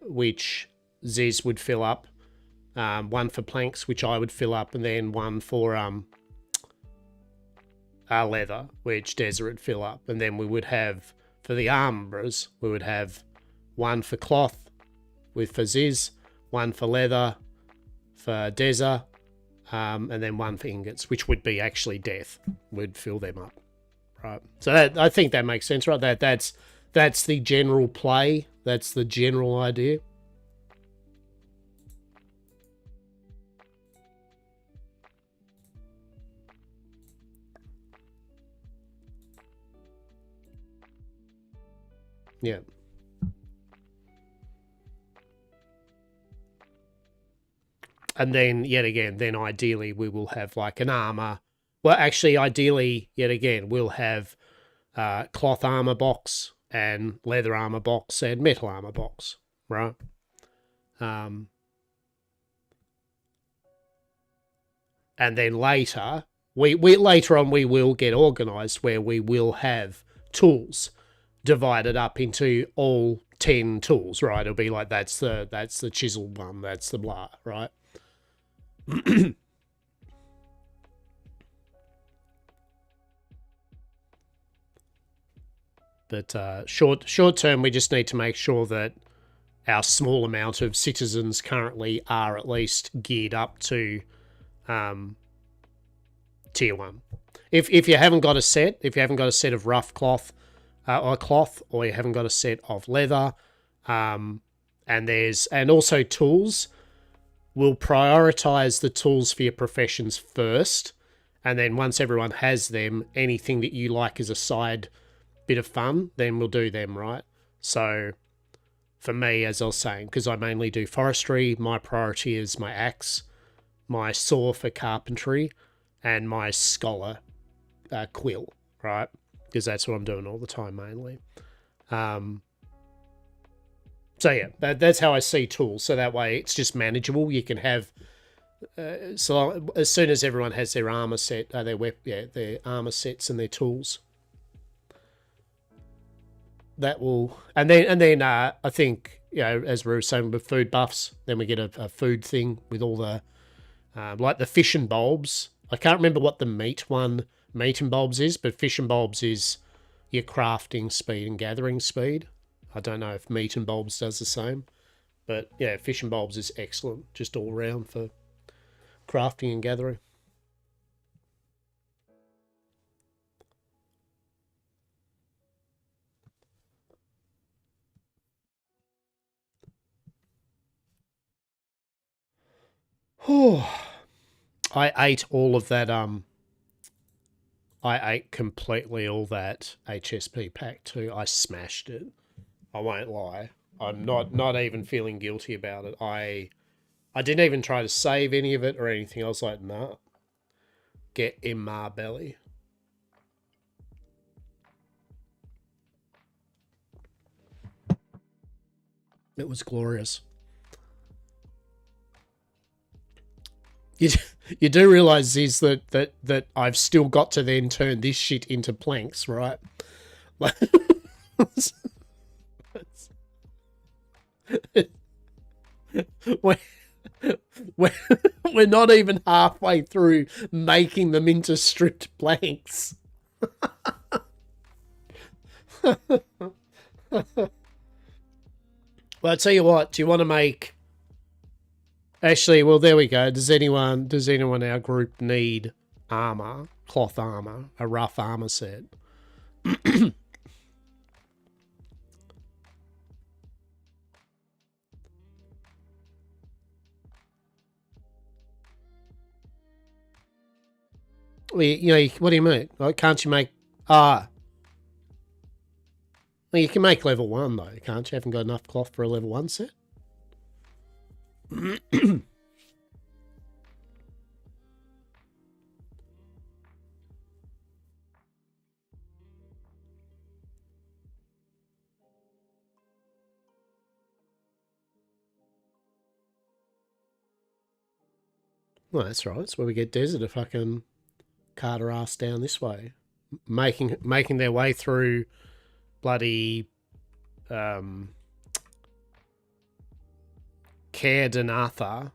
which Ziz would fill up, one for planks, which I would fill up, and then one for leather, which Desert would fill up. And then we would have, for the armorers, we would have one for cloth for Ziz, one for leather for Desert, and then one for ingots, which would be actually Death. Would fill them up, right? So I think that makes sense, right? That's the general play. That's the general idea. Yeah. And then, yet again, then ideally we will have like an armor. Well, actually, ideally, yet again, we'll have cloth armor box and leather armor box and metal armor box, right? And then later, we later on we will get organized where we will have tools divided up into all 10 tools, right? It'll be like that's the chisel one, that's the blah, right? But short term, we just need to make sure that our small amount of citizens currently are at least geared up to tier 1. If you haven't got a set, of rough cloth or cloth, or you haven't got a set of leather, and also tools, we'll prioritize the tools for your professions first, and then once everyone has them, anything that you like as a side bit of fun, then we'll do them, right? So for me, as I was saying, because I mainly do forestry, my priority is my axe, my saw for carpentry, and my scholar quill, right? Because that's what I'm doing all the time mainly. So yeah, that's how I see tools. So that way it's just manageable. You can have so as soon as everyone has their armor set, their armor sets and their tools. That will, and then I think, as we were saying with food buffs, then we get a food thing with all the like the fish and bulbs. I can't remember what the meat and bulbs is, but fish and bulbs is your crafting speed and gathering speed. I don't know if meat and bulbs does the same, but yeah, fish and bulbs is excellent, just all round for crafting and gathering. I ate all of that. I ate completely all that HSP pack too. I smashed it. I won't lie. I'm not even feeling guilty about it. I didn't even try to save any of it or anything. I was like, nah, get in my belly. It was glorious. You do realize is that I've still got to then turn this shit into planks, right? we're not even halfway through making them into stripped planks. Well, I'll tell you what, do you want to make... Actually, well, there we go. Does anyone in our group need armor, cloth armor, a rough armor set? What do you mean? Like, can't you make... Well, you can make level 1, though, can't you? Haven't got enough cloth for a level 1 set? Well, that's right. That's where we get Desert to fucking cart her ass down this way. Making their way through bloody Caer Denatha.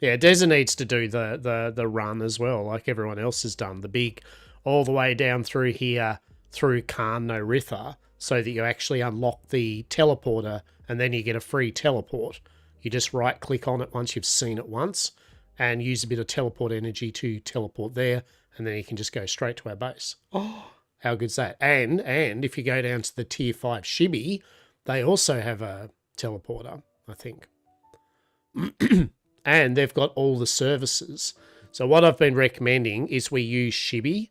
Yeah, Desert needs to do the run as well, like everyone else has done. The big all the way down through here, through Khan no Ritha, so that you actually unlock the teleporter and then you get a free teleport. You just right click on it once you've seen it once and use a bit of teleport energy to teleport there, and then you can just go straight to our base. Oh, how good's that? And if you go down to the tier 5 Shibi, they also have a teleporter, I think. And they've got all the services. So what I've been recommending is we use Shibi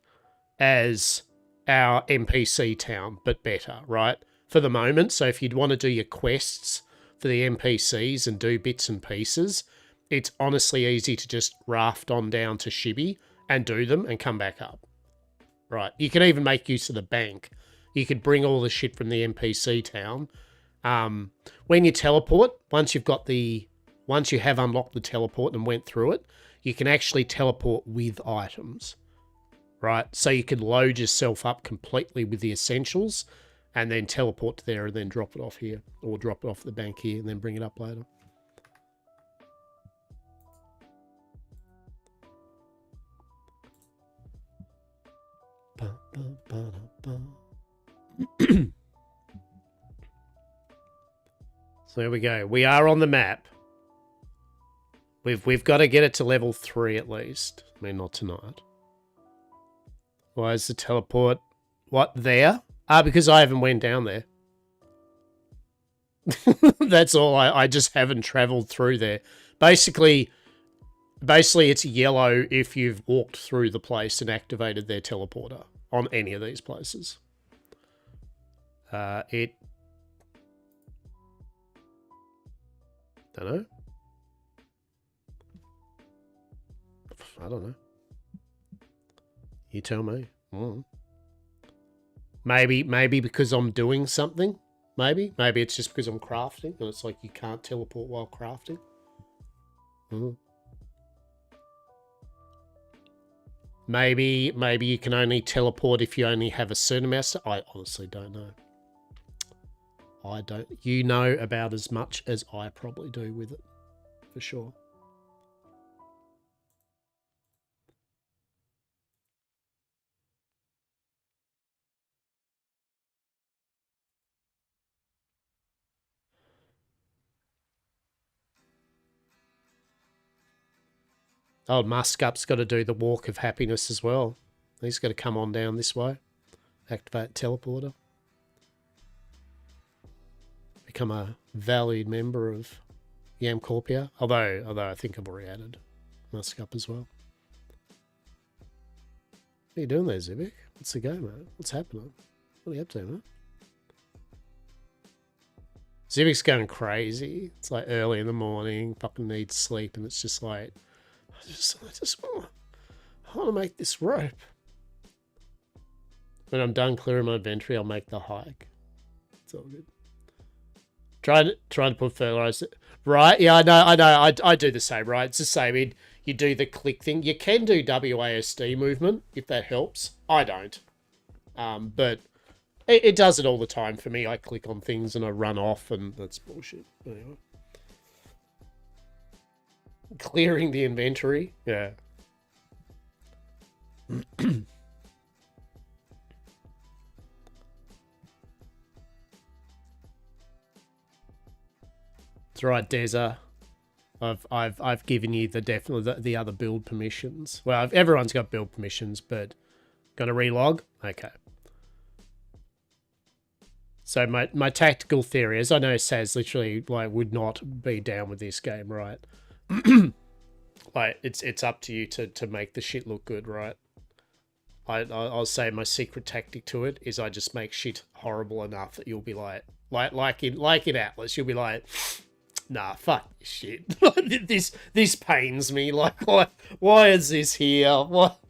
as our NPC town, but better, right? For the moment. So if you'd want to do your quests for the NPCs and do bits and pieces, it's honestly easy to just raft on down to Shibi and do them and come back up. Right. You can even make use of the bank. You could bring all the shit from the NPC town. When you teleport, once you have unlocked the teleport and went through it, you can actually teleport with items. Right? So you can load yourself up completely with the essentials and then teleport to there and then drop it off here. Or drop it off the bank here and then bring it up later. So there we go. We are on the map. We've got to get it to level 3 at least. I mean, not tonight. Why is the teleport... What, there? Because I haven't went down there. That's all. I just haven't travelled through there. Basically, it's yellow if you've walked through the place and activated their teleporter on any of these places. Don't know. I don't know. You tell me. Maybe because I'm doing something. Maybe it's just because I'm crafting, and it's like you can't teleport while crafting. Maybe you can only teleport if you only have a certain amount. I honestly don't know. I don't. You know about as much as I probably do with it, for sure. Oh, Muskup's got to do the Walk of Happiness as well. He's got to come on down this way. Activate teleporter. Become a valued member of YamCorpia. Although I think I've already added Muskup as well. What are you doing there, Zivik? What's the go, mate? What's happening? What are you up to, mate? Zivik's going crazy. It's like early in the morning. Fucking needs sleep, and it's just like... I just want to make this rope. When I'm done clearing my inventory, I'll make the hike. It's all good. Trying to put fertilizer. Right? Yeah, I know. I do the same, right? It's the same. You do the click thing. You can do WASD movement, if that helps. I don't. But it does it all the time for me. I click on things and I run off, and that's bullshit. Anyway. Clearing the inventory. Yeah. It's right, Deza. I've given you the other build permissions. Well, everyone's got build permissions, but gonna relog? Okay. So my tactical theory is, I know Saz literally would not be down with this game, right? Like it's up to you to make the shit look good, right? I'll say my secret tactic to it is I just make shit horrible enough that you'll be like in Atlas, you'll be like, nah, fuck this shit. this pains me. Like, why is this here? What?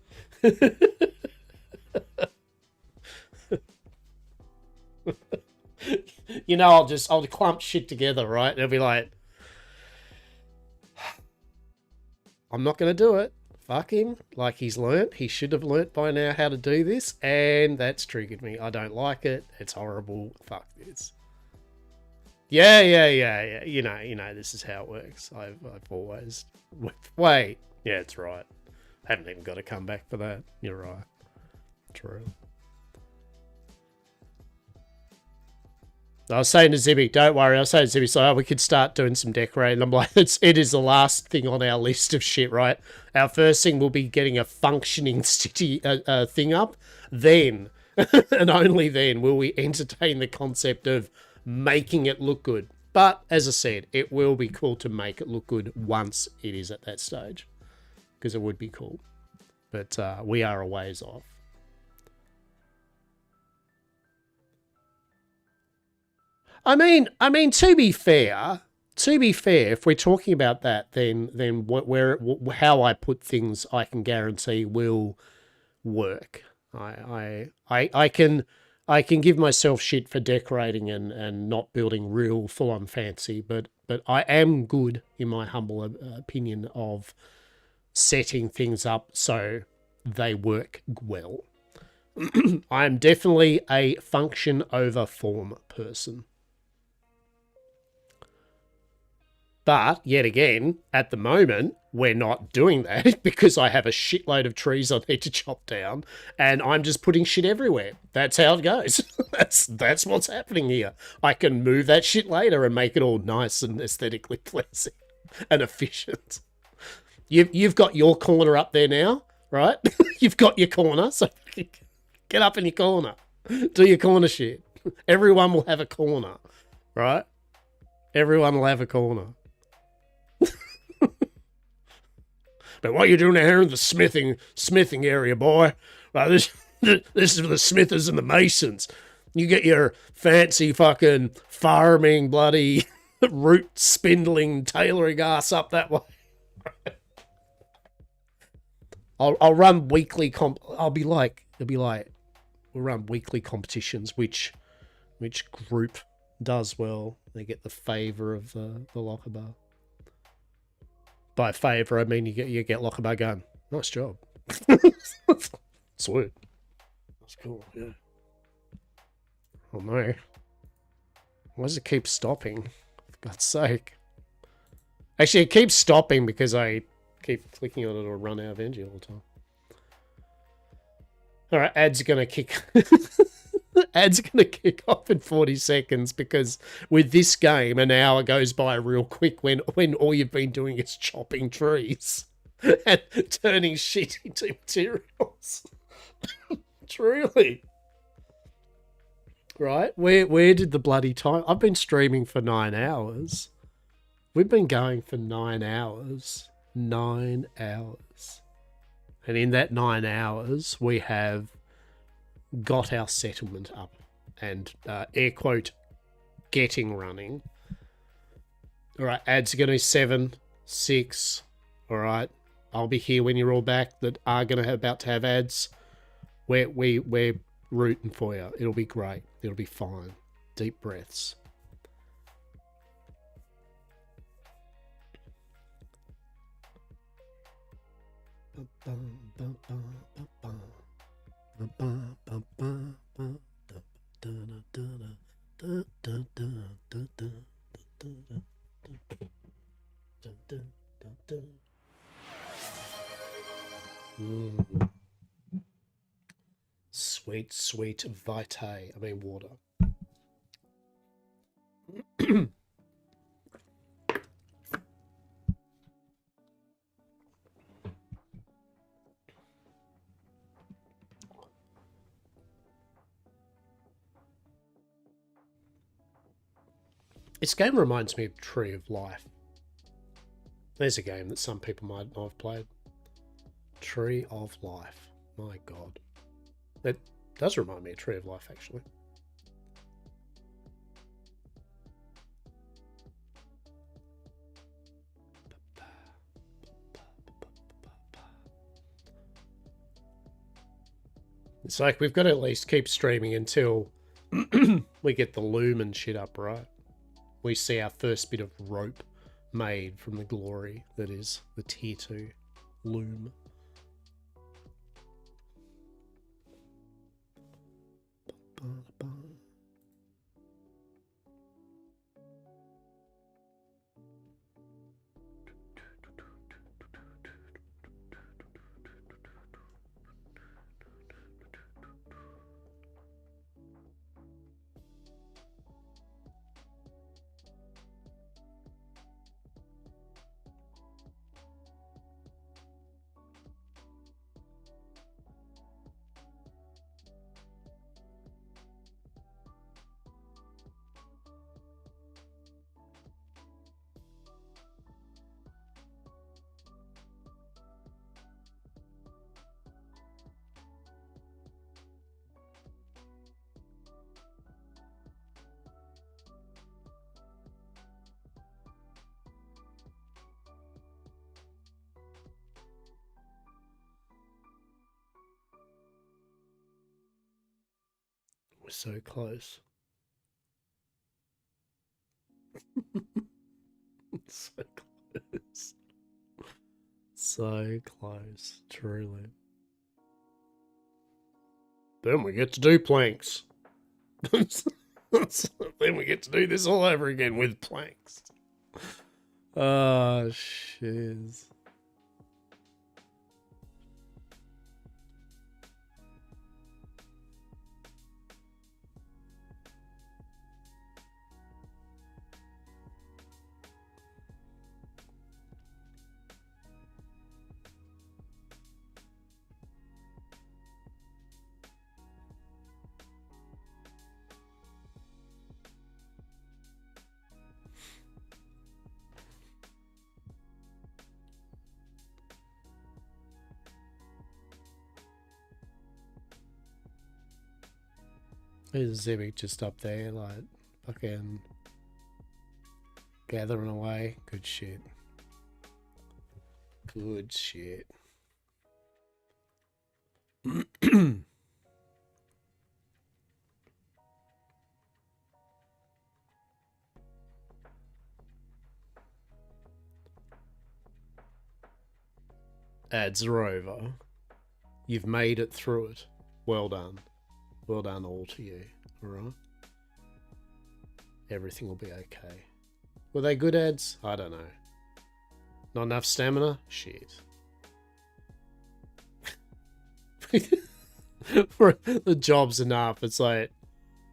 You know, I'll clump shit together, right? And it'll be like, I'm not going to do it. fuck him. Like, he's learnt. He should have learnt by now how to do this, and that's triggered me. I don't like it. It's horrible. Fuck this. Yeah. You know, this is how it works. I've always... Wait. Yeah, it's right. I haven't even got to come back for that. You're right. True. I was saying to Zibby, don't worry. I was saying to Zibby, so we could start doing some decorating. I'm like, it is the last thing on our list of shit, right? Our first thing will be getting a functioning city thing up. Then, and only then, will we entertain the concept of making it look good. But, as I said, it will be cool to make it look good once it is at that stage. Because it would be cool. But we are a ways off. I mean, to be fair, if we're talking about that, then how I put things, I can guarantee will work. I can give myself shit for decorating and not building real full-on fancy, but I am good, in my humble opinion, of setting things up so they work well. I am definitely a function over form person. But, yet again, at the moment, we're not doing that because I have a shitload of trees I need to chop down and I'm just putting shit everywhere. That's how it goes. That's what's happening here. I can move that shit later and make it all nice and aesthetically pleasing and efficient. You've got your corner up there now, right? You've got your corner, so get up in your corner. Do your corner shit. Everyone will have a corner, right? Everyone will have a corner. But what are you doing here in the smithing area, boy? Well, this is for the smithers and the masons. You get your fancy fucking farming bloody root spindling tailoring ass up that way. I'll run weekly we'll run weekly competitions. Which group does well? They get the favour of the locker bar. By favour, I mean you get locker bar gun. Nice job. Sweet. That's cool. Yeah. Oh no. Why does it keep stopping? For God's sake. Actually, it keeps stopping because I keep clicking on it or run out of energy all the time. Alright, ads are gonna kick off in 40 seconds because with this game an hour goes by real quick when all you've been doing is chopping trees and turning shit into materials. Truly. Right? Where did the bloody time... I've been streaming for 9 hours. We've been going for 9 hours. 9 hours. And in that 9 hours, we have got our settlement up and air quote getting running. All right, ads are going to be 7, 6. All right, I'll be here when you're all back that are going to about to have ads. We're rooting for you. It'll be great. It'll be fine. Deep breaths. Sweet, sweet vitae. I mean water. This game reminds me of Tree of Life. There's a game that some people might not have played. Tree of Life. My God. It does remind me of Tree of Life, actually. It's like we've got to at least keep streaming until we get the loom and shit up, right? We see our first bit of rope made from the glory that is the tier 2 loom. We're so close. So close. So close, truly. Then we get to do planks. Then we get to do this all over again with planks. Oh, shiz. There's Zivik just up there, like, fucking gathering away. Good shit. Good shit. Ads are over. You've made it through it. Well done. Well done all to you. Alright? Everything will be okay. Were they good ads? I don't know. Not enough stamina? Shit. The job's enough. It's like,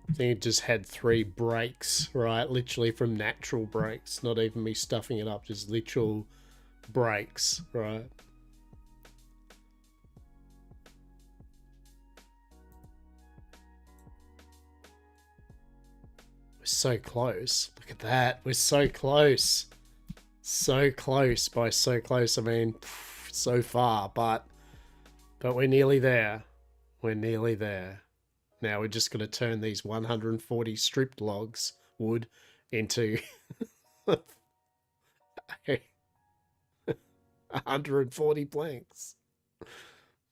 I think it just had 3 breaks, right? Literally from natural breaks. Not even me stuffing it up. Just literal breaks, right? So close. Look at that. We're so close. So close. By so close, I mean so far, but we're nearly there. We're nearly there. Now we're just going to turn these 140 stripped logs wood into 140 planks.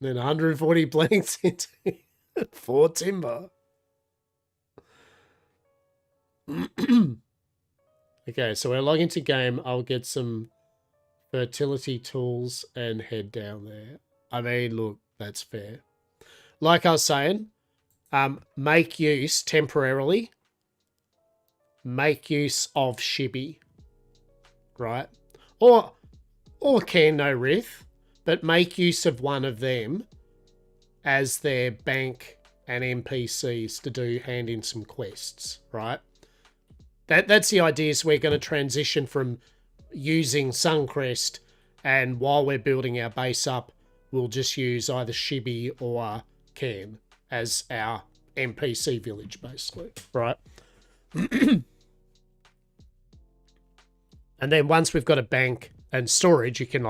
Then 140 planks into 4 timber. Okay, so we're logging to game. I'll get some fertility tools and head down there. I mean, look, that's fair. Like I was saying, make use temporarily. Make use of Shibby, right? Or can no Rith, but make use of one of them as their bank and NPCs to do hand in some quests, right? That's the idea. So we're going to transition from using Suncrest, and while we're building our base up, we'll just use either Shibby or Cairn as our NPC village, basically, right? And then once we've got a bank and storage, you can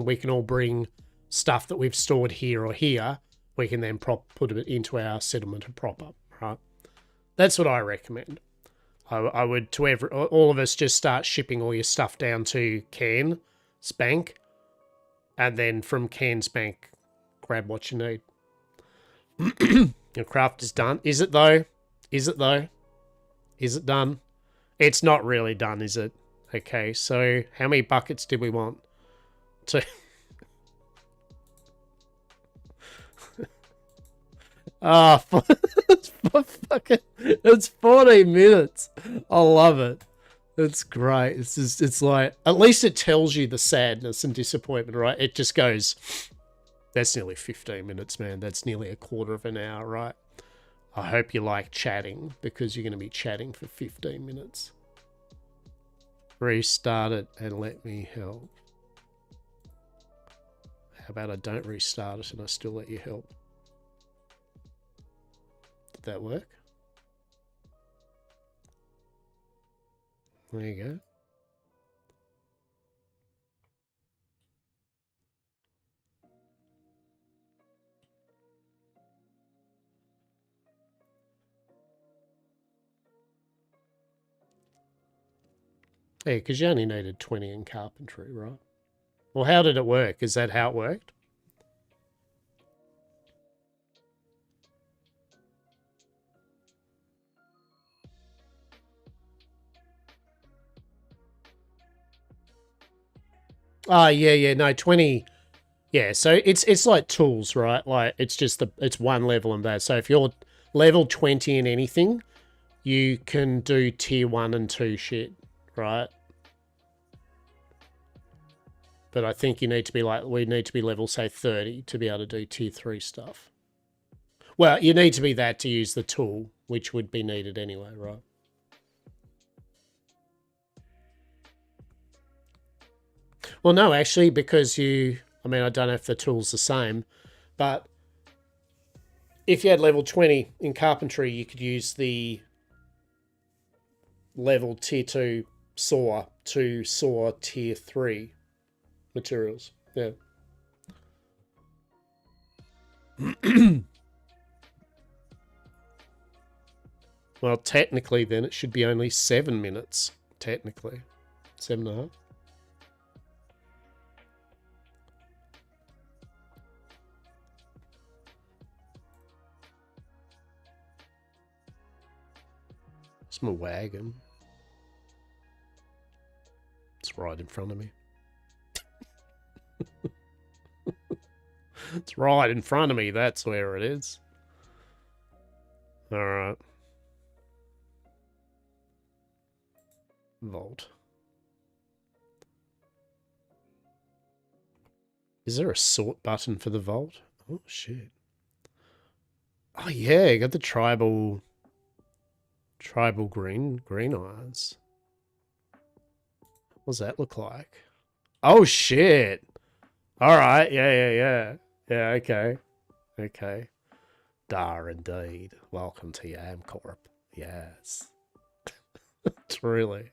we can all bring stuff that we've stored here or here. We can then put it into our settlement and prop up, right? That's what I recommend. I would, all of us, just start shipping all your stuff down to Cairn's bank, and then from Cairn's bank, grab what you need. Your craft is done. Is it though? Is it though? Is it done? It's not really done, is it? Okay, so how many buckets did we want? 2. Ah, it's 14 minutes. I love it. It's great. It's just, it's like, at least it tells you the sadness and disappointment, right? It just goes, that's nearly 15 minutes, man. That's nearly a quarter of an hour, right? I hope you like chatting, because you're going to be chatting for 15 minutes. Restart it and let me help. How about I don't restart it and I still let you help? Did that work? There you go. Yeah, because you only needed 20 in carpentry, right? Well, how did it work? Is that how it worked? Oh, yeah, no, 20. Yeah, so it's like tools, right? Like it's just it's one level in that. So if you're level 20 in anything, you can do tier 1 and 2 shit, right? But I think you need to be like, we need to be level, say, 30 to be able to do tier 3 stuff. Well, you need to be that to use the tool, which would be needed anyway, right? Well, no, actually, because I mean, I don't know if the tool's the same, but if you had level 20 in carpentry, you could use the level tier 2 saw to saw tier 3 materials. Yeah. Well, technically, then it should be only 7 minutes. Technically, 7.5. It's my wagon. It's right in front of me. It's right in front of me. That's where it is. All right. Vault. Is there a sort button for the vault? Oh, shit. Oh, yeah. You got the tribal green eyes. What does that look like? Oh, shit. All right. Yeah. Yeah, okay. Okay. Dar indeed. Welcome to YamCorp. Yes. Truly.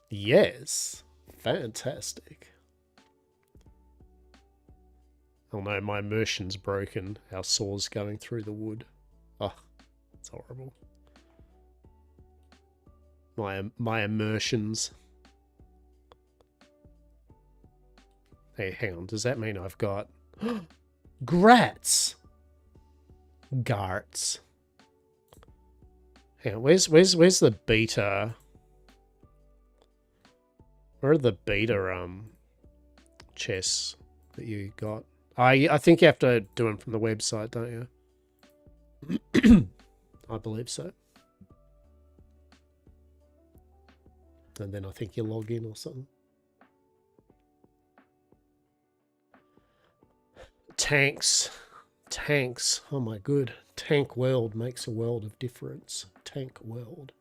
Yes. Fantastic. Oh no, my immersion's broken. Our saw's going through the wood. Oh, it's horrible. My immersions. Hey, hang on. Does that mean I've got grats? Garts. Hang on, where's the beta? Where are the beta chests that you got? I think you have to do them from the website, don't you? I believe so. And then I think you log in or something. Tanks. Oh my good. Tank world makes a world of difference. Tank world.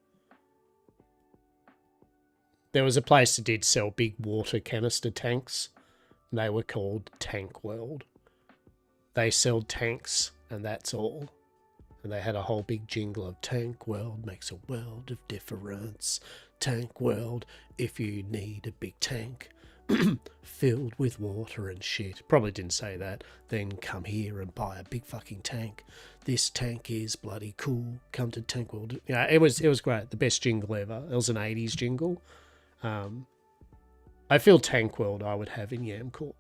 There was a place that did sell big water canister tanks. They were called Tank World. They sold tanks, and that's all. And they had a whole big jingle of Tank World makes a world of difference. Tank World, if you need a big tank filled with water and shit. Probably didn't say that. Then come here and buy a big fucking tank. This tank is bloody cool. Come to Tank World. Yeah, it was great. The best jingle ever. It was an 80s jingle. I feel Tank World I would have in YamCorp.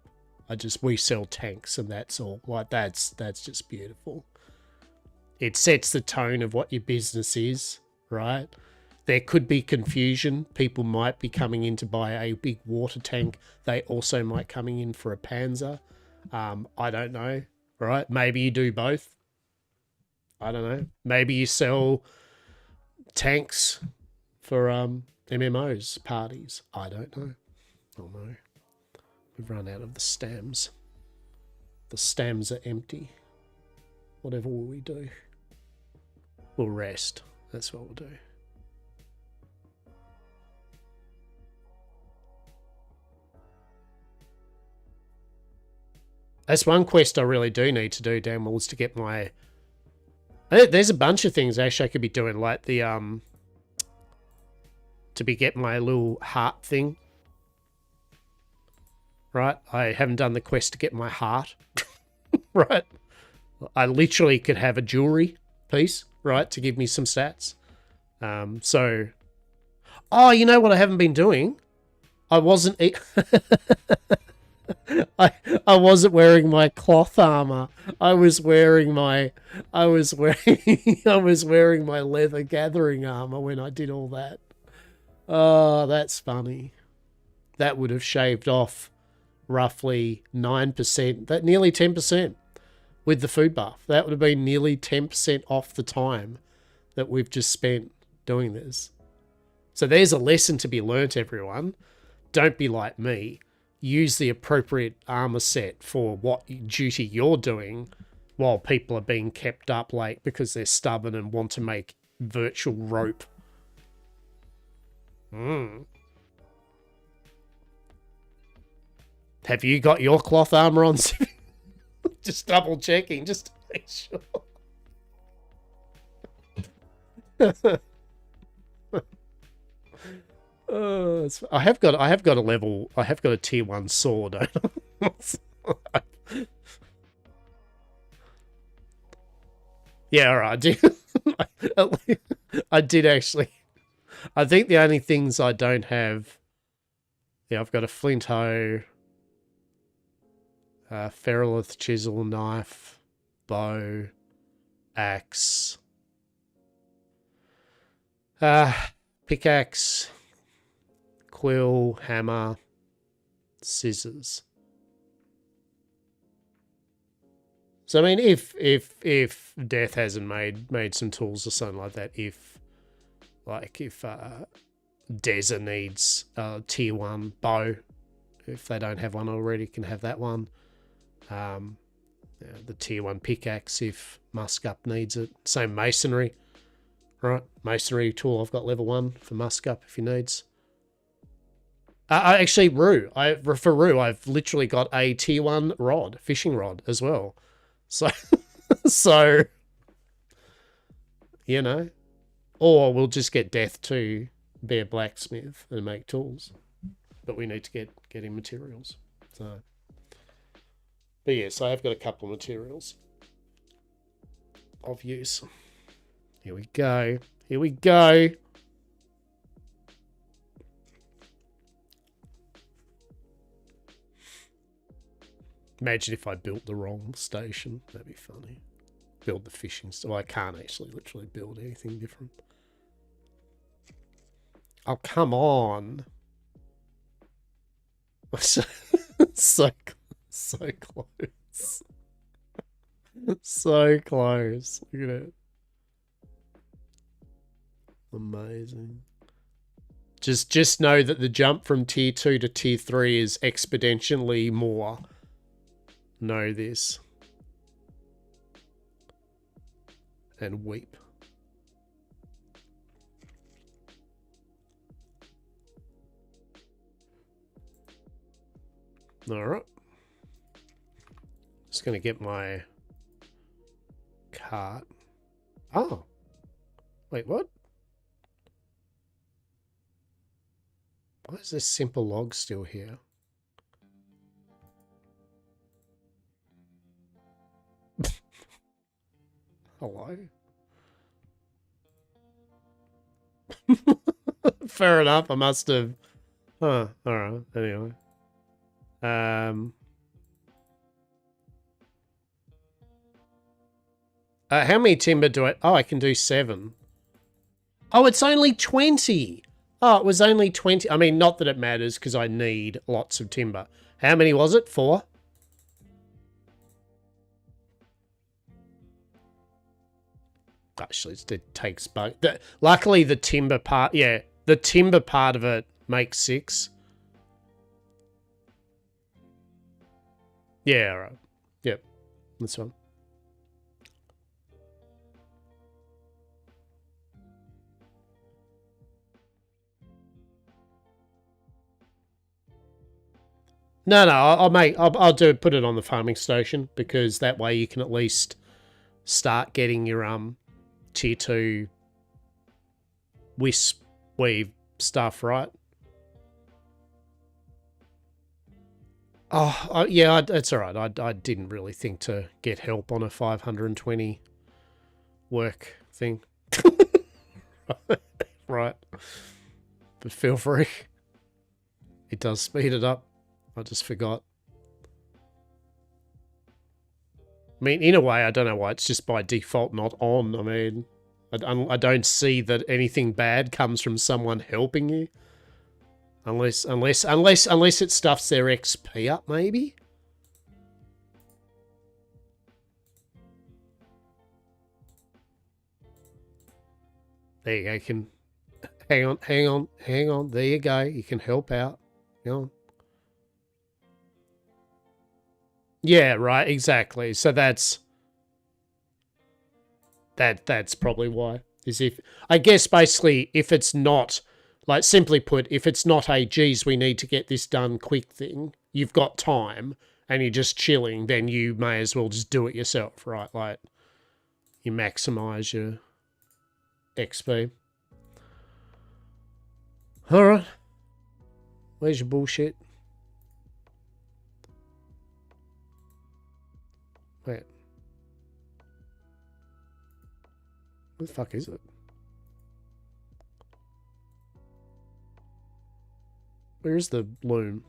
We sell tanks and that's all. Like that's just beautiful. It sets the tone of what your business is, right? There could be confusion. People might be coming in to buy a big water tank. They also might coming in for a Panzer. I don't know, right? Maybe you do both. I don't know. Maybe you sell tanks for MMOs parties. I don't know. Oh no. We've run out of the stems. The stems are empty. Whatever will we do? We'll rest. That's what we'll do. That's one quest I really do need to do, damn well, is to get my... There's a bunch of things actually I could be doing, like the, to be get my little heart thing. Right? I haven't done the quest to get my heart. Right? I literally could have a jewelry piece, right, to give me some stats. So... Oh, you know what I haven't been doing? I wasn't... I wasn't wearing my cloth armor. I was wearing my I was wearing my leather gathering armor when I did all that. Oh, that's funny. That would have shaved off roughly 9%. That nearly 10% with the food buff. That would have been nearly 10% off the time that we've just spent doing this. So there's a lesson to be learnt, everyone. Don't be like me. Use the appropriate armor set for what duty you're doing while people are being kept up late because they're stubborn and want to make virtual rope. Have you got your cloth armor on? Just double checking, just to make sure. I have got a tier 1 sword. Yeah, all right. I did actually. I think the only things I don't have. Yeah, I've got a flint hoe, ferrolith chisel, knife, bow, axe, pickaxe, quill, hammer, scissors. So I mean, if Death hasn't made some tools or something like that, if Deza needs a tier 1 bow, if they don't have one already, can have that one. The tier 1 pickaxe if Muskup needs it. Same masonry, right? Masonry tool I've got level 1 for Muskup if he needs. Actually, Rue. For Rue, I've literally got a tier 1 rod, fishing rod as well. So, so, you know, or we'll just get Death to be a blacksmith and make tools, but we need to get him materials. So, but yes, I have got a couple of materials of use. Here we go. Here we go. Imagine if I built the wrong station. That'd be funny. Build the fishing... Well, I can't actually literally build anything different. Oh, come on. So close. So close. Look at it. Amazing. Just know that the jump from tier 2 to tier 3 is exponentially more. Know this. And weep. Alright. Just gonna get my cart. Oh. Wait, what? Why is this simple log still here? Hello? Fair enough, I must have... Huh, alright, anyway. How many timber do I... Oh, I can do 7. Oh, it's only 20! Oh, it was only 20. I mean, not that it matters, because I need lots of timber. How many was it? 4? Actually, it takes both. Luckily, the timber part, yeah, the timber part of it makes 6. Yeah, all right. Yep, that's one. No, I'll put it on the farming station, because that way you can at least start getting your tier 2 wisp weave stuff, right? Oh, yeah, it's all right. I didn't really think to get help on a 520 work thing. Right. But feel free. It does speed it up. I just forgot. I mean, in a way, I don't know why it's just by default not on. I mean, I don't see that anything bad comes from someone helping you. Unless it stuffs their XP up, maybe? There you go. You can... Hang on. There you go. You can help out. Hang on. Yeah, right, exactly. So that's probably why. Is if I guess basically if it's not, like, simply put, if it's not a geez, we need to get this done quick thing, you've got time and you're just chilling, then you may as well just do it yourself, right? Like, you maximize your XP. Alright. Where's your bullshit? Wait. What the fuck is it? Where's the loom?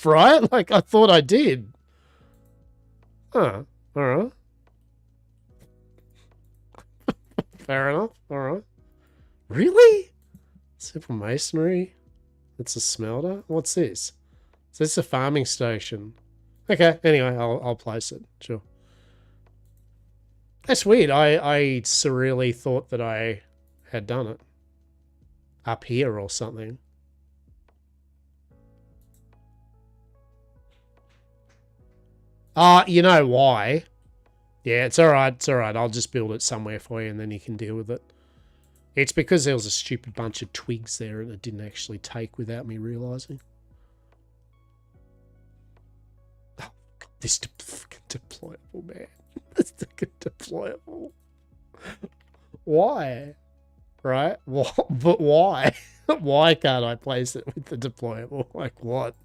Right? Like, I thought I did. Huh. Alright. Fair enough. Alright. Really? Simple masonry? It's a smelter? What's this? Is this a farming station? Okay, anyway, I'll place it. Sure. That's weird. I surreally thought that I had done it. Up here or something. You know why? Yeah, it's alright, it's alright. I'll just build it somewhere for you and then you can deal with it. It's because there was a stupid bunch of twigs there and it didn't actually take without me realising. Oh, God, this fucking deployable, man. This fucking deployable. Why? Right? But why? Why can't I place it with the deployable? Like, what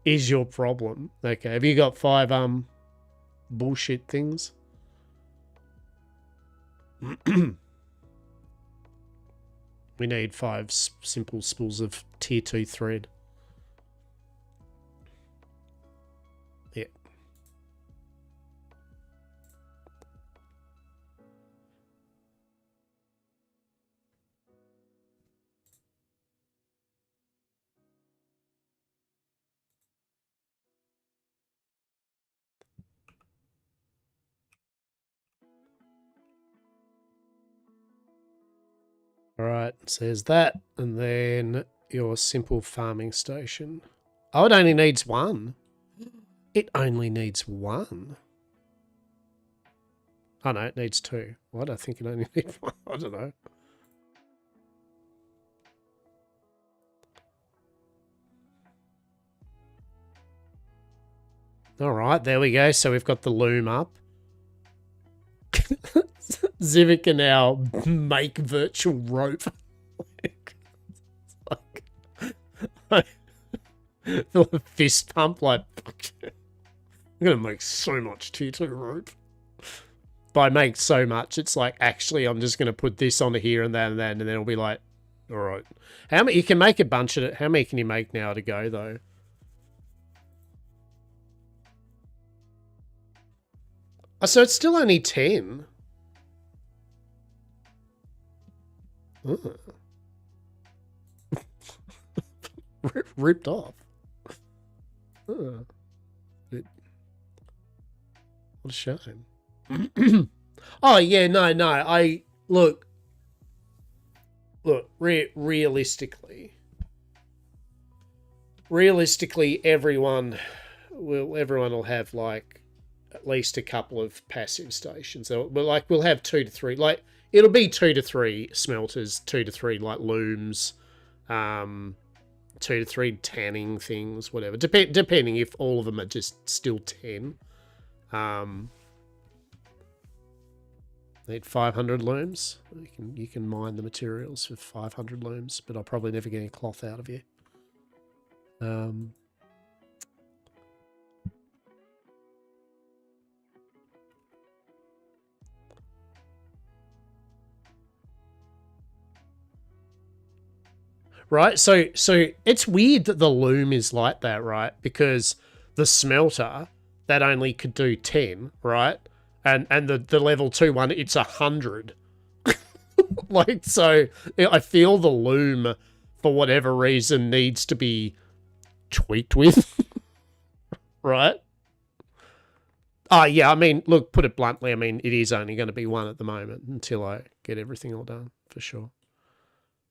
is your problem? Okay, have you got 5 bullshit things? We need 5 simple spools of tier 2 thread. Yeah. Alright, so there's that, and then your simple farming station. Oh, it only needs 1. It only needs 1. Oh no, it needs 2. Why do I think it only needs 1? I don't know. Alright, there we go. So we've got the loom up. Zivik can now make virtual rope. Feel a fist pump like, I'm gonna make so much tier 2 rope. By make so much, it's like, actually I'm just gonna put this onto here and then and then it'll be like, alright. How many you can make a bunch of it? How many can you make now to go though? Oh, so it's still only 10. Oh. Ripped off. Oh. What What a shame. Oh, yeah, no. Look, realistically, everyone will have, like, at least a couple of passive stations. So, we'll have 2 to 3. Like, it'll be 2 to 3 smelters, 2 to 3, like, looms, 2 to 3 tanning things, whatever. Depending if all of them are just still 10. Need 500 looms. You can mine the materials with 500 looms, but I'll probably never get any cloth out of you. Right, so it's weird that the loom is like that, right? Because the smelter, that only could do 10, right? And the level 2 one, it's 100. Like, so I feel the loom, for whatever reason, needs to be tweaked with. Right? Yeah, I mean, look, put it bluntly, I mean, it is only going to be 1 at the moment until I get everything all done, for sure.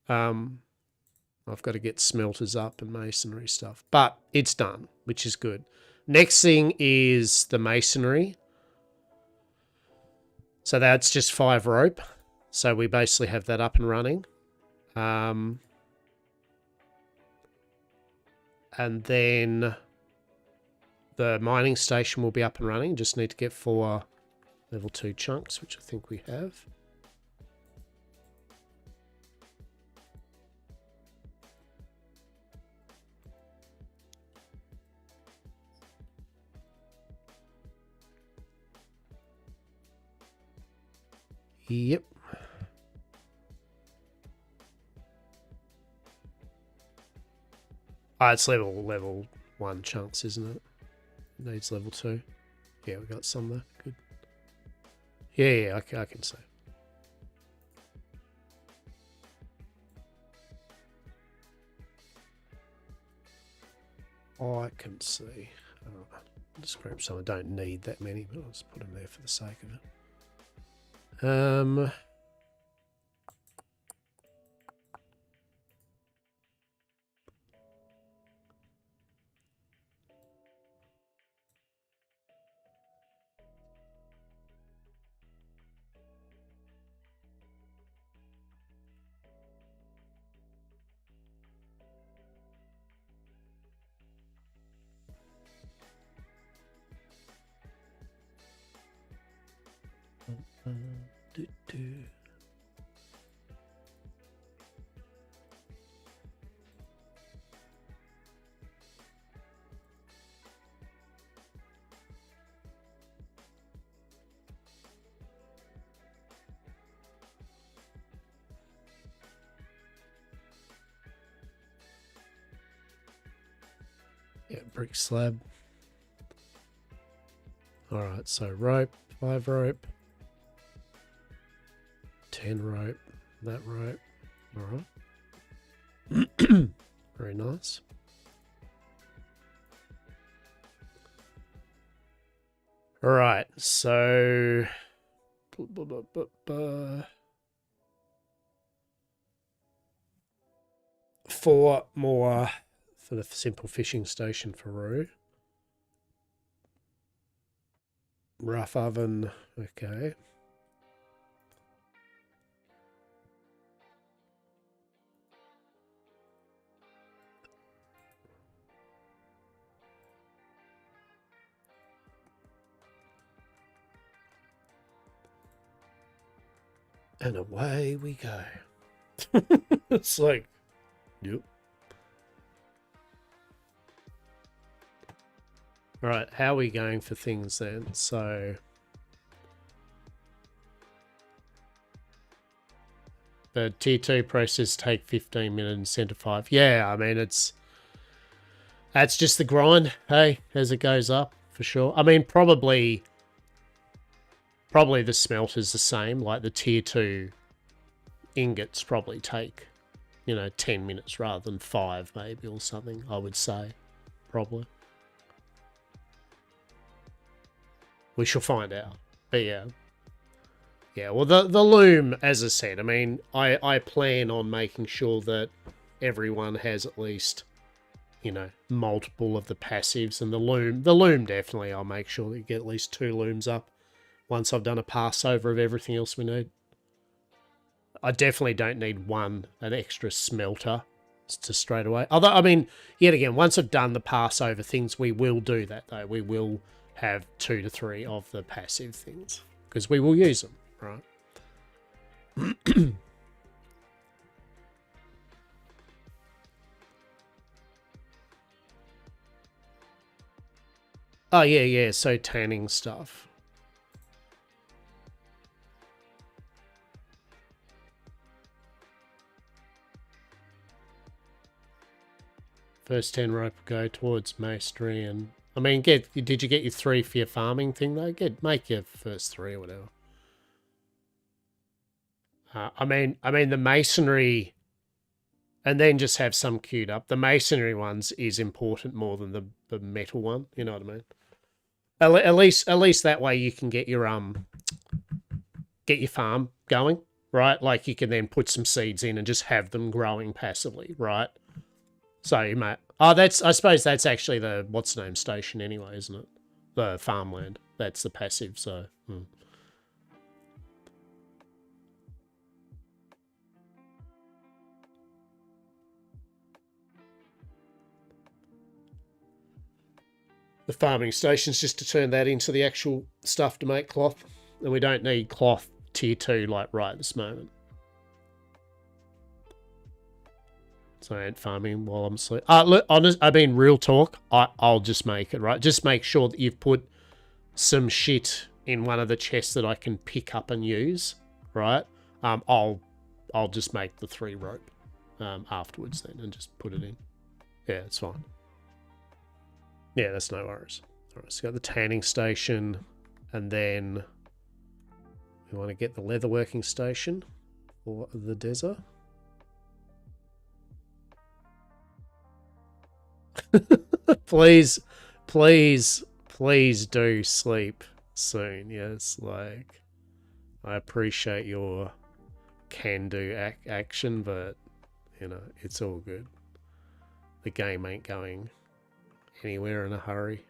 I've got to get smelters up and masonry stuff. But it's done, which is good. Next thing is the masonry. So that's just 5 rope. So we basically have that up and running. And then the mining station will be up and running. Just need to get 4 level 2 chunks, which I think we have. Yep. It's level 1 chunks, isn't it? It needs level 2. Yeah, we got some there. Good. Yeah, I can see. I can see. I'll just grab some. I don't need that many, but I'll just put them there for the sake of it. Yeah, brick slab. Alright, so rope, 5 rope, 10 rope, that rope. Alright. Very nice. Alright, so 4 more for the simple fishing station for Roo. Rough oven, okay. And away we go. It's like, yep. All right, how are we going for things then? So the tier 2 process take 15 minutes instead of 5. Yeah, I mean, that's just the grind, hey, as it goes up, for sure. I mean, probably the smelter's the same. Like the tier 2 ingots probably take, 10 minutes rather than 5 maybe or something, I would say, probably. We shall find out. But yeah. Yeah, well, the loom, as I said, I mean, I plan on making sure that everyone has at least, you know, multiple of the passives. And the loom definitely, I'll make sure that you get at least 2 looms up once I've done a pass over of everything else we need. I definitely don't need an extra smelter to straight away. Although, I mean, yet again, once I've done the pass over things, we will do that, though. We will have 2 to 3 of the passive things, because we will use them, right? Oh, yeah, so tanning stuff. First 10 rope go towards mastery, and I mean, did you get your 3 for your farming thing though? Make your first 3 or whatever. I mean the masonry, and then just have some queued up. The masonry ones is important more than the metal one. You know what I mean? At least that way you can get your farm going, right? Like you can then put some seeds in and just have them growing passively, right? So you might. Oh, I suppose that's actually the what's the name station anyway, isn't it? The farmland. That's the passive. So. The farming station's just to turn that into the actual stuff to make cloth, and we don't need cloth tier 2 like right at this moment. So I ain't farming while I'm asleep. Look, honest, I mean, real talk, I'll just make it, right? Just make sure that you've put some shit in one of the chests that I can pick up and use, right? I'll just make the 3 rope afterwards then and just put it in. Yeah, it's fine. Yeah, that's no worries. All right, so got the tanning station, and then we want to get the leatherworking station for the desert. Please do sleep soon. Yes, like I appreciate your can-do action, but you know, it's all good. The game ain't going anywhere in a hurry.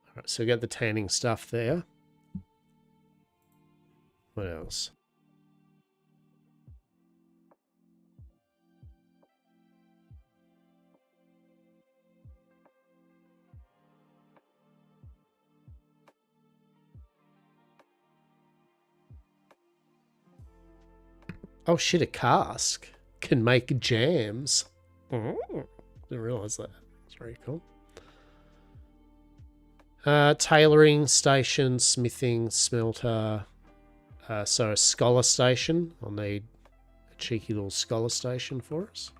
All right, so we got the tanning stuff there. What else? Oh shit, a cask can make jams. Oh, didn't realize that. It's very cool. Tailoring station, smithing, smelter. So a scholar station. I'll need a cheeky little scholar station for us.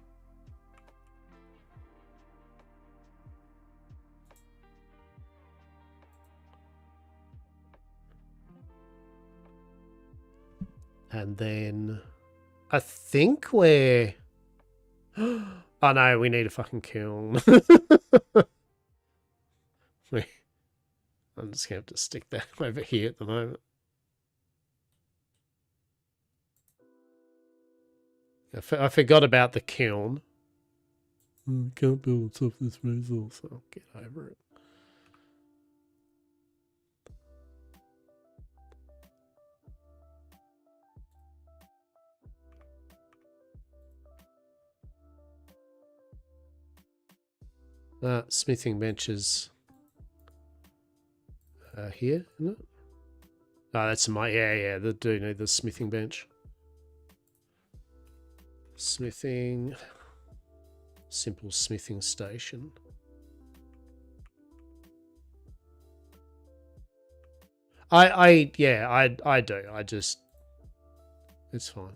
And then I think we're... Oh no, we need a fucking kiln. I'm just going to have to stick that over here at the moment. I forgot about the kiln. Can't build stuff this resource. I'll get over it. Smithing benches here, isn't it? Oh, that's yeah, they do need the smithing bench. Smithing, simple smithing station. I do. I just, it's fine.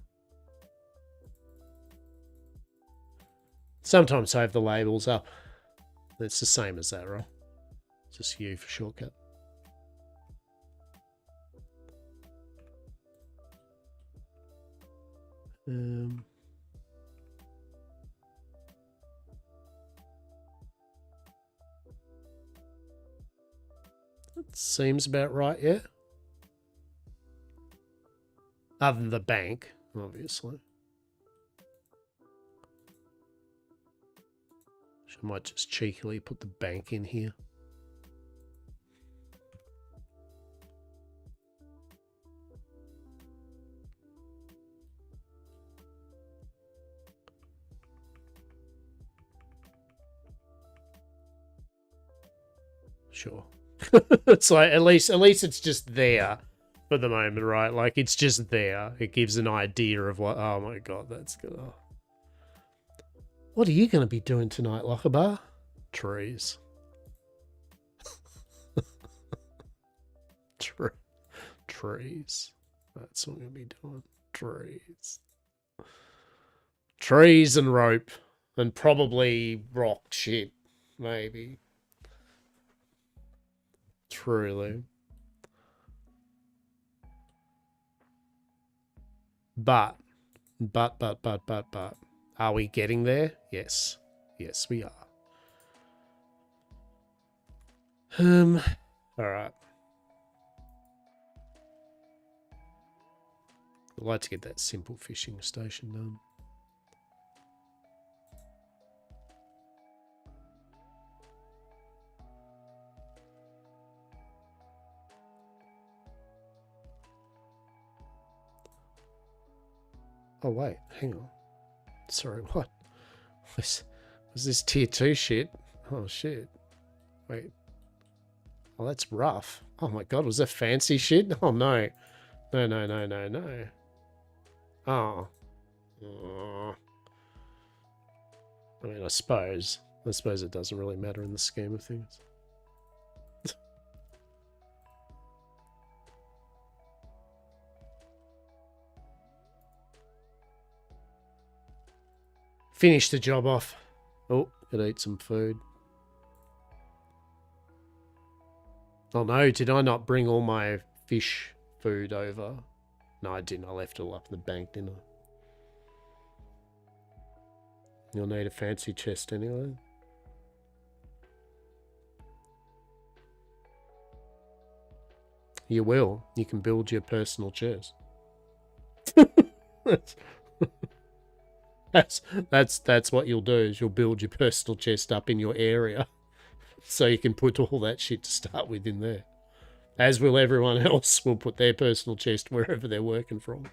Sometimes I have the labels up. It's the same as that, right? Just U for shortcut. Seems about right, yeah? Other than the bank, obviously. I might just cheekily put the bank in here. Sure. It's like at least it's just there for the moment, right? Like it's just there. It gives an idea of what. Oh my god, that's good. Oh. What are you going to be doing tonight, Lochabar? Trees. Trees. That's what I'm going to be doing. Trees. Trees and rope. And probably rock shit. Maybe. Truly. But. Are we getting there? Yes. Yes, we are. Alright. I'd like to get that simple fishing station done. Oh, wait. Hang on. Sorry, what? Was this tier 2 shit? Oh, shit. Wait. Oh, that's rough. Oh, my God. Was that fancy shit? Oh, no. No. Oh. Oh. I mean, I suppose it doesn't really matter in the scheme of things. Finish the job off. Oh, gotta eat some food. Oh no, did I not bring all my fish food over? No, I didn't. I left it all up in the bank, didn't I? You'll need a fancy chest anyway. You will. You can build your personal chest. That's what you'll do, is you'll build your personal chest up in your area. So you can put all that shit to start with in there. As will everyone else will put their personal chest wherever they're working from.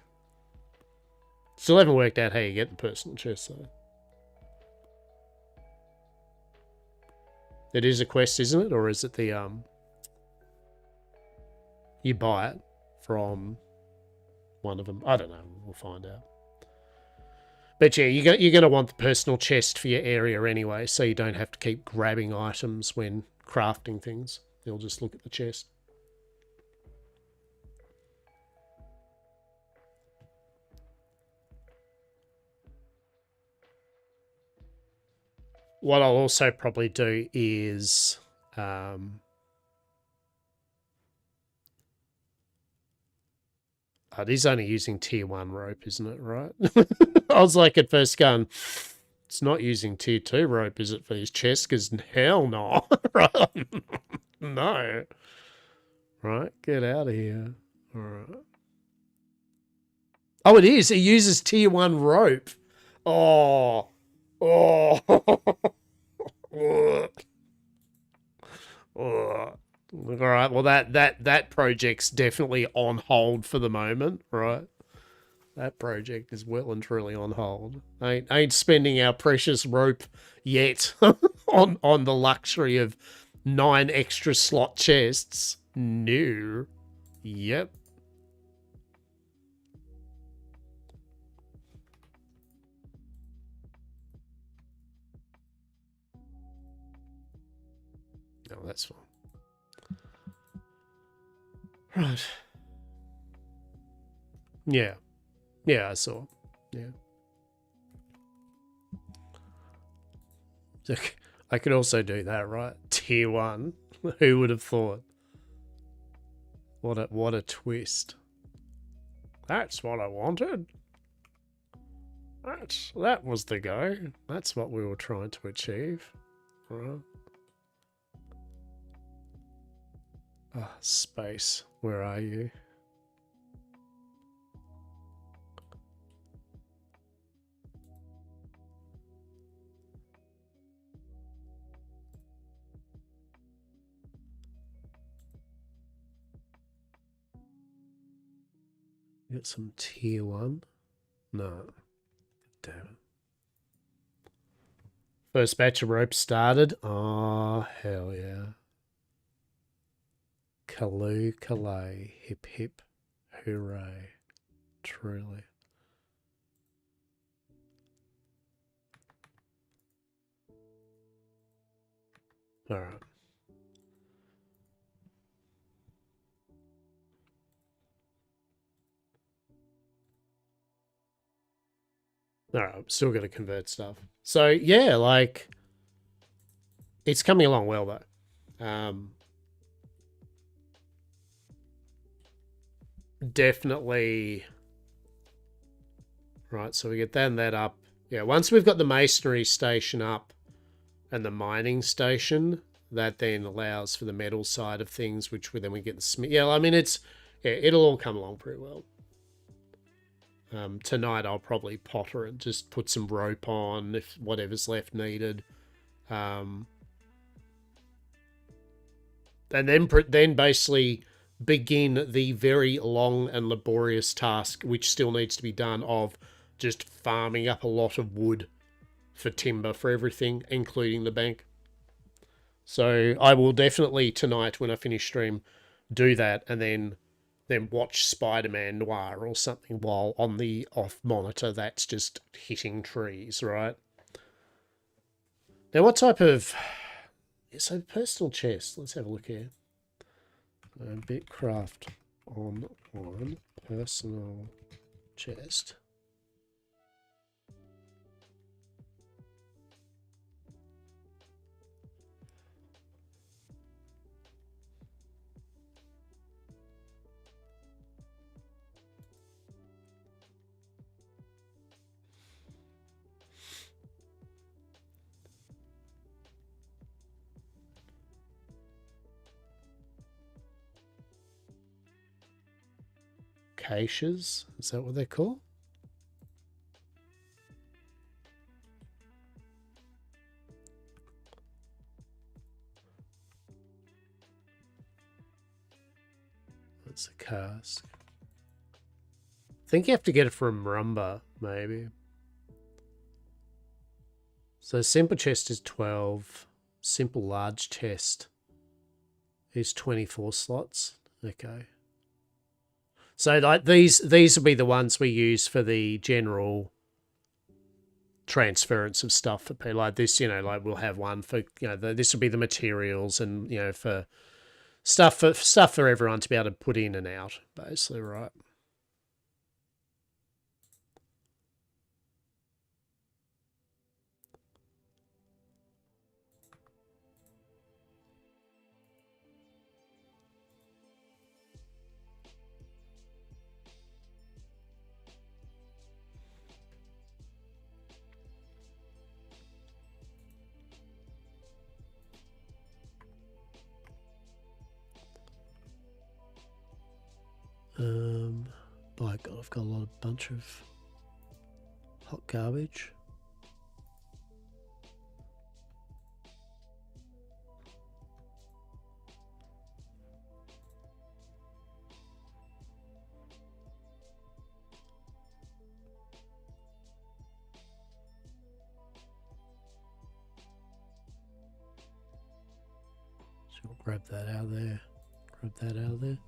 Still haven't worked out how you get the personal chest, though. It is a quest, isn't it? Or is it the, you buy it from one of them? I don't know. We'll find out. But yeah, you're going to want the personal chest for your area anyway, so you don't have to keep grabbing items when crafting things. You'll just look at the chest. What I'll also probably do is... it is only using tier 1 rope, isn't it, right? I was like at first going, it's not using tier 2 rope, is it, for his chest? Because hell no. Right? No. Right, get out of here. All right. Oh, it is. It uses tier 1 rope. Oh. Oh. Oh. All right. Well, that project's definitely on hold for the moment, right? That project is well and truly on hold. I ain't spending our precious rope yet on the luxury of 9 extra slot chests. No. Yep. No, that's fine. Right. Yeah. Yeah, I saw. Yeah. I could also do that, right? Tier 1. Who would have thought? What a twist. That's what I wanted. That was the go. That's what we were trying to achieve. Right. Ah, space. Where are you? Get some tier 1. No. Damn it. First batch of rope started. Oh, hell yeah. Kaloo Kalay. Hip hip. Hooray. Truly. Alright. Alright, I'm still going to convert stuff. So, yeah, like, it's coming along well, though. Definitely. Right, so we get that up. Yeah, once we've got the masonry station up and the mining station, that then allows for the metal side of things, which then we get the smith. Yeah, I mean, it'll all come along pretty well. Tonight I'll probably potter and just put some rope on if whatever's left needed. And then basically begin the very long and laborious task, which still needs to be done, of just farming up a lot of wood for timber for everything, including the bank. So I will definitely tonight, when I finish stream, do that, and then watch Spider-Man Noir or something while on the off monitor that's just hitting trees, right? Now, what type of... So, personal chest. Let's have a look here. Bitcraft Online. Personal chest. Caches? Is that what they're called? That's a cask. I think you have to get it from Rumba, maybe. So simple chest is 12. Simple large chest is 24 slots. Okay. So like these will be the ones we use for the general transference of stuff for people. Like this, like we'll have one for, this will be the materials, and for stuff for everyone to be able to put in and out, basically, right? By God, I've got a bunch of hot garbage. So we'll grab that out of there. Grab that out of there.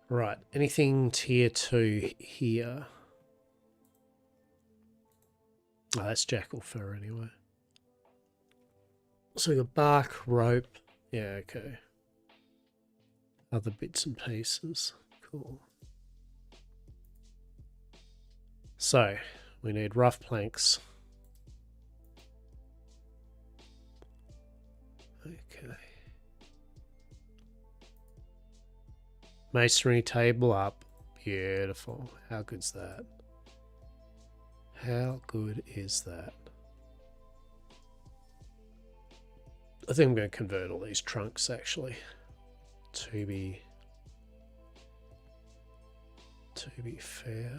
Right, anything tier 2 here? Oh, that's jackal fur anyway. So we got bark, rope. Yeah, okay. Other bits and pieces. Cool. So, we need rough planks. Okay. Masonry table up. Beautiful. How good's that? How good is that? I think I'm going to convert all these trunks, actually, to be fair.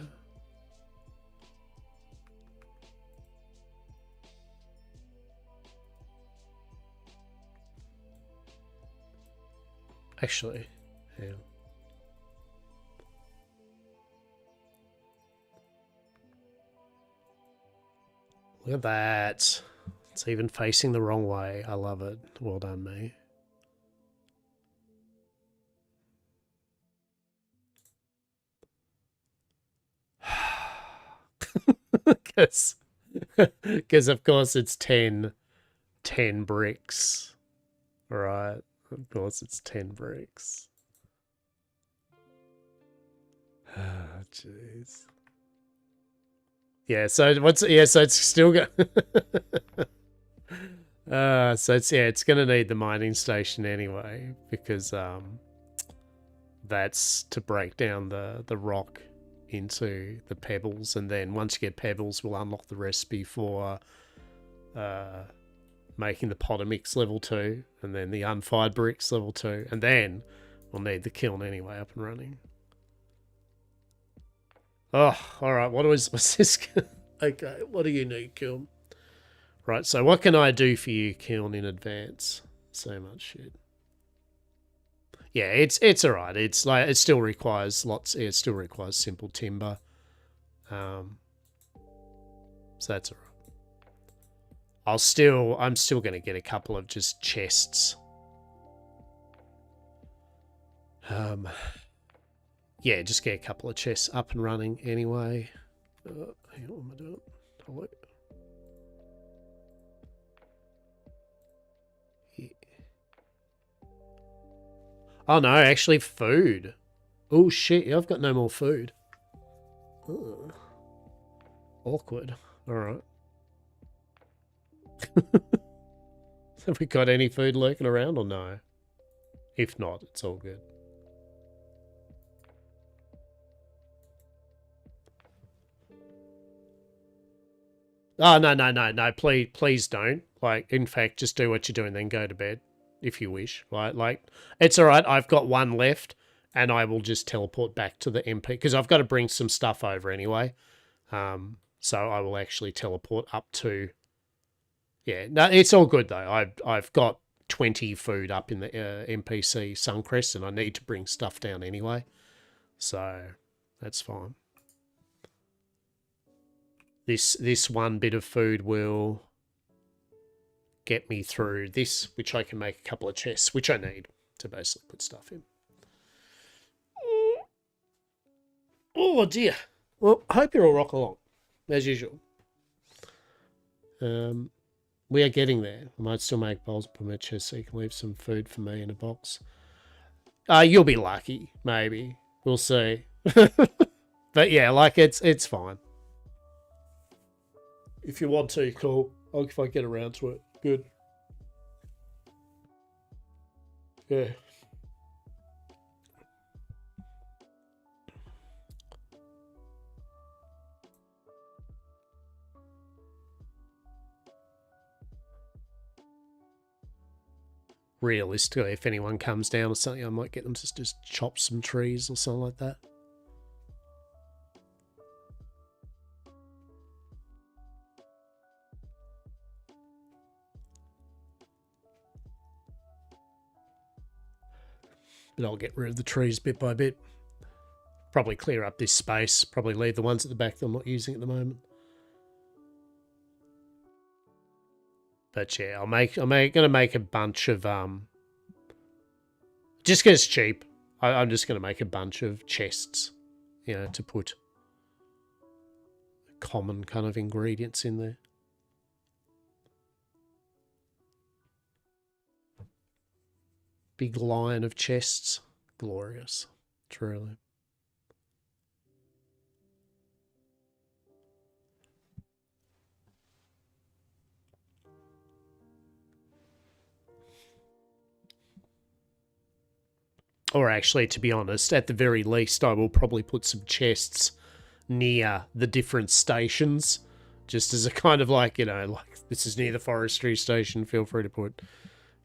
Actually, yeah. Look at that. It's even facing the wrong way. I love it. Well done, me. Because of course it's 10 bricks. Right. Of course it's 10 bricks. Ah, jeez. Yeah, so it's still got so it's gonna need the mining station anyway, because that's to break down the rock into the pebbles, and then once you get pebbles we'll unlock the recipe for making the potter mix level 2, and then the unfired bricks level 2, and then we'll need the kiln anyway up and running. Oh, alright, what's this? Okay, what do you need, kiln? Right, so what can I do for you, kiln, in advance? So much shit. Yeah, it's alright. It's like it still requires simple timber. So that's alright. I'm still gonna get a couple of just chests. Yeah, just get a couple of chests up and running anyway. Hang on, what am I doing? Hello. Yeah. Oh no, actually food. Oh shit, I've got no more food. Oh. Awkward. Alright. Have we got any food lurking around or no? If not, it's all good. Oh, no. Please don't. Like, in fact, just do what you're doing, then go to bed if you wish. Right? Like, it's all right. I've got one left, and I will just teleport back to the MP because I've got to bring some stuff over anyway. So I will actually teleport up to. Yeah, no, it's all good though. I've got 20 food up in the NPC Suncrest, and I need to bring stuff down anyway, so that's fine. This one bit of food will get me through this, which I can make a couple of chests, which I need to basically put stuff in. Oh dear. Well, I hope you're all rock along, as usual. We are getting there. I might still make bowls per my chest so you can leave some food for me in a box. You'll be lucky, maybe. We'll see. But yeah, like it's fine. If you want to, cool. If I get around to it. Good. Yeah. Realistically, if anyone comes down or something, I might get them to just chop some trees or something like that. But I'll get rid of the trees bit by bit. Probably clear up this space. Probably leave the ones at the back that I'm not using at the moment. But yeah, I'm gonna make a bunch of just because it's cheap. I'm just gonna make a bunch of chests, you know, to put common kind of ingredients in there. Big line of chests, glorious, truly. Or actually, to be honest, at the very least, I will probably put some chests near the different stations, just as a kind of like, you know, like this is near the forestry station, feel free to put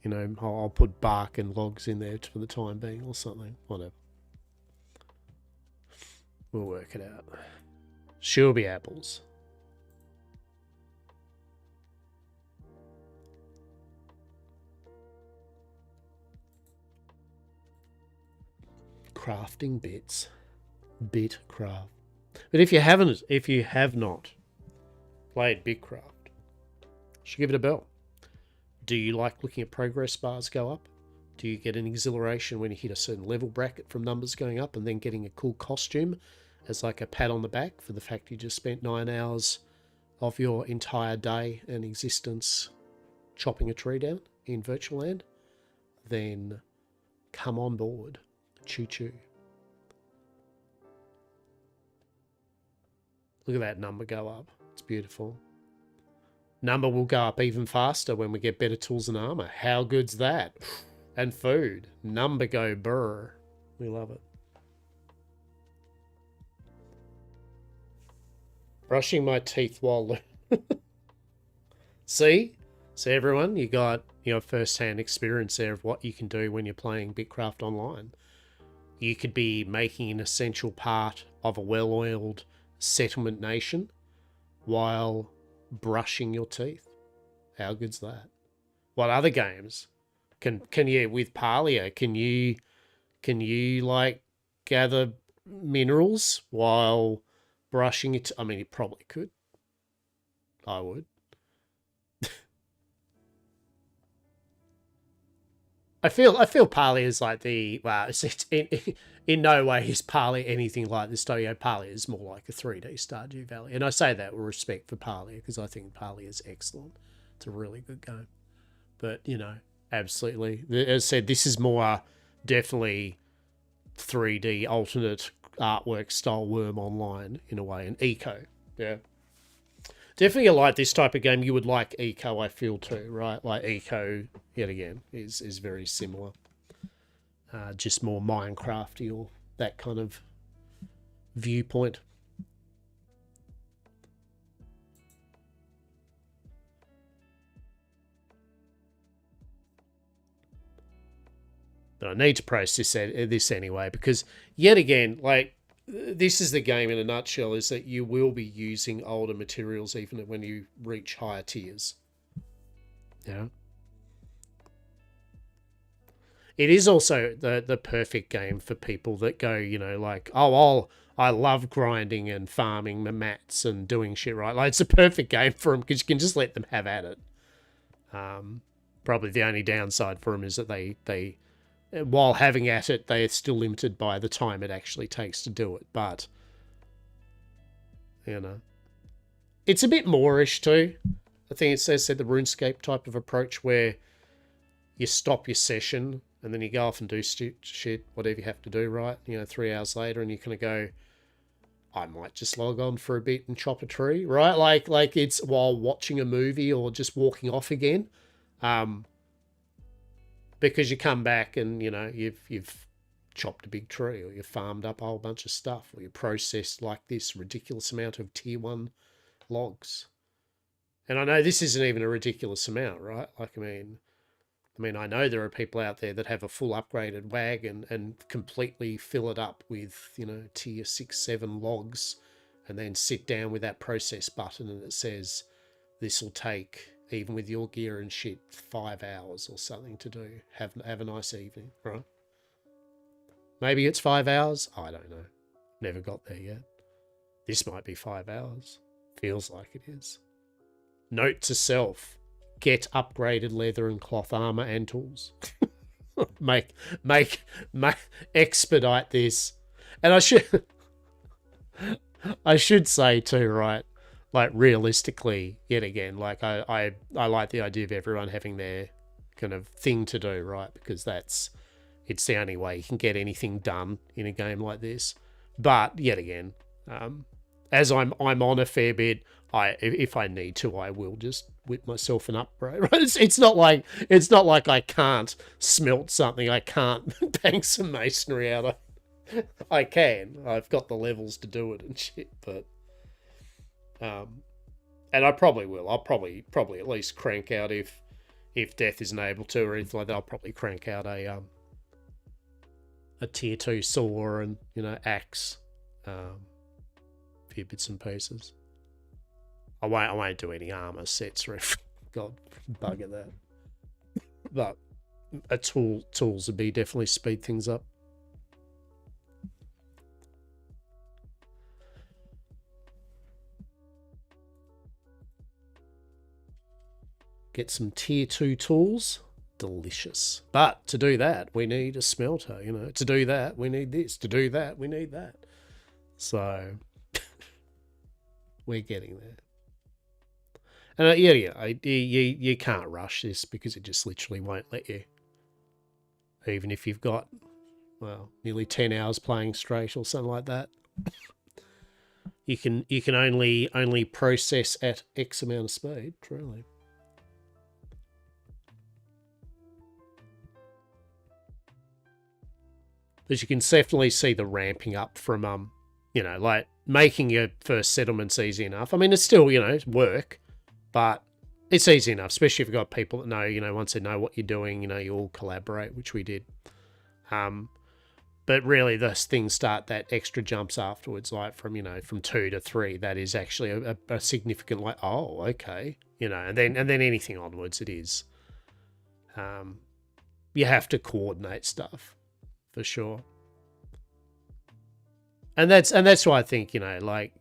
You know, I'll put bark and logs in there for the time being or something. Whatever. We'll work it out. She'll be apples. Crafting bits. Bitcraft. But if you have not played Bitcraft, should give it a bell. Do you like looking at progress bars go up? Do you get an exhilaration when you hit a certain level bracket from numbers going up and then getting a cool costume as like a pat on the back for the fact you just spent 9 hours of your entire day and existence chopping a tree down in Virtual Land? Then come on board. Choo choo. Look at that number go up. It's beautiful. Number will go up even faster when we get better tools and armor. How good's that? And food. Number go brr. We love it. Brushing my teeth while... See? See, everyone? You got, first-hand experience there of what you can do when you're playing Bitcraft Online. You could be making an essential part of a well-oiled settlement nation while brushing your teeth. How good's that? What other games can you, with Parlia, can you like gather minerals while brushing it? I mean, you probably could. I would. I feel Parlia is like the, well, it's in no way is Parlia anything like the Stoyo. Parlia is more like a 3D Stardew Valley. And I say that with respect for Parlia because I think Parlia is excellent. It's a really good game. But, absolutely. As I said, this is more definitely 3D alternate artwork style Worm Online in a way. And Eco, yeah. Definitely like this type of game. You would like Eco, I feel, too, right? Like Eco, yet again, is very similar. Just more Minecrafty or that kind of viewpoint. But I need to process this anyway, because yet again, like, this is the game in a nutshell, is that you will be using older materials even when you reach higher tiers. Yeah. It is also the perfect game for people that go, like, I love grinding and farming the mats and doing shit, right? Like, it's a perfect game for them because you can just let them have at it. Probably the only downside for them is that they while having at it, they are still limited by the time it actually takes to do it. But, it's a bit Moorish too. I think it said the RuneScape type of approach where you stop your session and then you go off and do shit, whatever you have to do, right? 3 hours later, and you kind of go, I might just log on for a bit and chop a tree, right? Like it's while watching a movie or just walking off again. Because you come back and, you've chopped a big tree or you've farmed up a whole bunch of stuff or you processed like this ridiculous amount of tier 1 logs. And I know this isn't even a ridiculous amount, right? Like, I mean, I know there are people out there that have a full upgraded wagon and completely fill it up with, tier 6, 7 logs and then sit down with that process button and it says, this will take, even with your gear and shit, 5 hours or something to do. Have a nice evening, right? Maybe it's 5 hours. I don't know. Never got there yet. This might be 5 hours. Feels like it is. Note to self. Get upgraded leather and cloth armor and tools. Expedite this. And I should say too, right? Like, realistically, yet again, like, I like the idea of everyone having their kind of thing to do, right? Because it's the only way you can get anything done in a game like this. But yet again, as I'm on a fair bit, if I need to, I will just whip myself an upgrade. Right? It's not like I can't smelt something, I can't bang some masonry out. I can. I've got the levels to do it and shit, but. And I probably will. I'll probably at least crank out if if Death isn't able to or anything like that, I'll probably crank out a tier 2 saw and, you know, axe, a few bits and pieces. I won't do any armor sets or anything. God, bugger that. But tools would be definitely speed things up. Get some tier 2 tools. Delicious. But to do that, we need a smelter, you know. To do that, we need this. To do that, we need that. So we're getting there. And you can't rush this because it just literally won't let you. Even if you've got, well, nearly 10 hours playing straight or something like that. You can only process at X amount of speed, truly. But you can definitely see the ramping up from, you know, like making your first settlements easy enough. I mean, it's still, you know, work, but it's easy enough, especially if you've got people that know, you know, once they know what you're doing, you know, you all collaborate, which we did. But really, those things start that extra jumps afterwards, like from, you know, from 2 to 3. That is actually a significant, like, oh, okay, you know, and then anything onwards, it is. You have to coordinate stuff for sure, and that's why I think, you know, like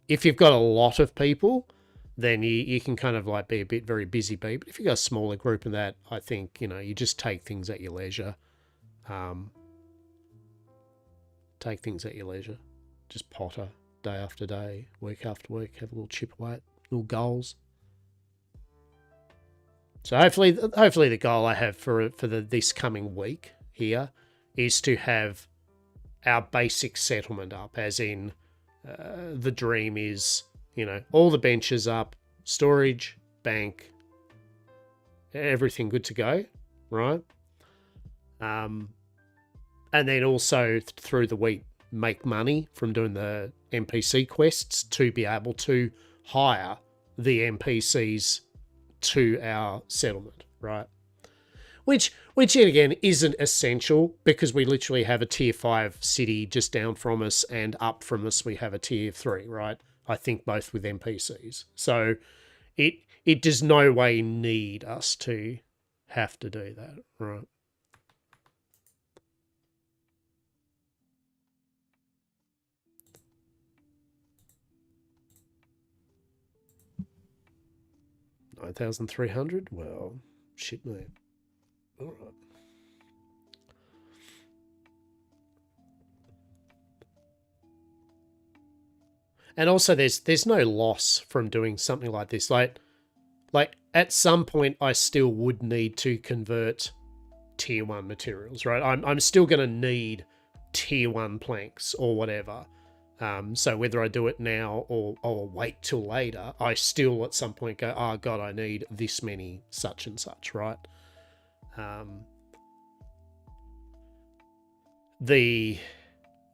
if you've got a lot of people, then you can kind of like be a bit very busy bee. But if you've got a smaller group of that, I think, you know, you just take things at your leisure. Take things at your leisure. Just potter day after day, week after week, have a little chip away at little goals. So hopefully the goal I have for this coming week here is to have our basic settlement up, as in the dream is, you know, all the benches up, storage, bank, everything good to go, right? And then also through the week, make money from doing the NPC quests to be able to hire the NPCs to our settlement, right? Which yet again isn't essential, because we literally have a tier 5 city just down from us, and up from us we have a tier 3, right? I think both with NPCs. So it does no way need us to have to do that, right? $9,300? Well, shit, mate. All right. And also, there's no loss from doing something like this. Like at some point, I still would need to convert tier 1 materials, right? I'm still going to need tier 1 planks or whatever. So whether I do it now or wait till later, I still at some point go, oh god, I need this many such and such, right?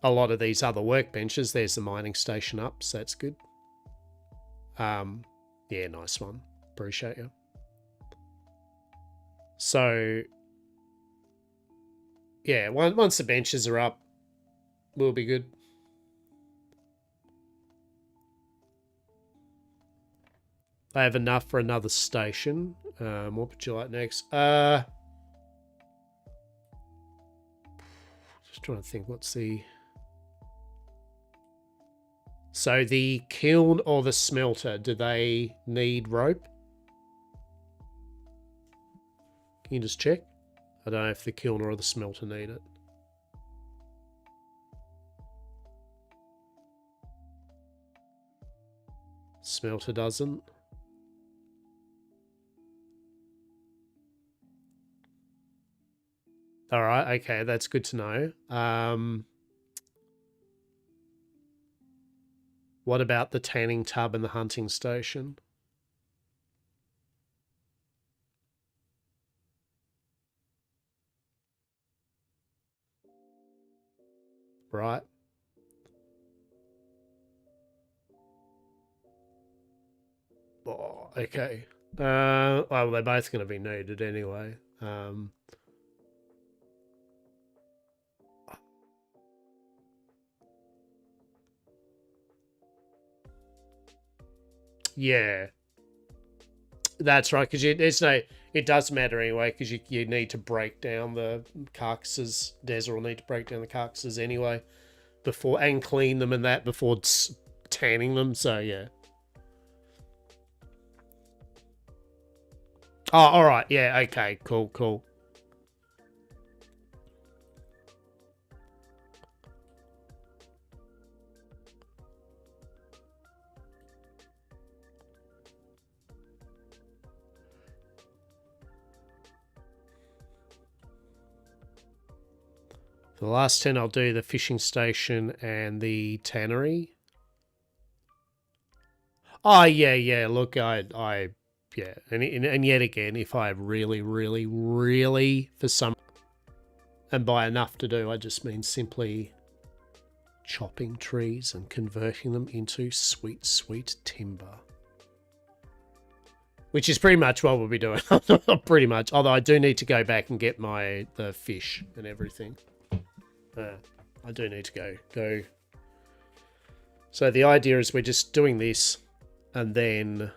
A lot of these other workbenches, there's the mining station up, so that's good. Yeah, nice one. Appreciate you. So yeah, once the benches are up, we'll be good. I have enough for another station. What would you like next? Just trying to think, what's the... So the kiln or the smelter, do they need rope? Can you just check? I don't know if the kiln or the smelter need it. Smelter doesn't. All right, okay, that's good to know. What about the tanning tub and the hunting station? Right. Oh, okay. Well, they're both going to be needed anyway. Yeah, that's right. Because it does matter anyway. Because you need to break down the carcasses. Desert will need to break down the carcasses anyway before and clean them and that before tanning them. So yeah. Oh, all right. Yeah. Okay. Cool. Cool. For the last 10, I'll do the fishing station and the tannery. Oh, yeah. Look, yeah. And yet again, if I really, really, really, for some, and by enough to do, I just mean simply chopping trees and converting them into sweet, sweet timber. Which is pretty much what we'll be doing. Pretty much. Although I do need to go back and get the fish and everything. I do need to go. So the idea is we're just doing this, and then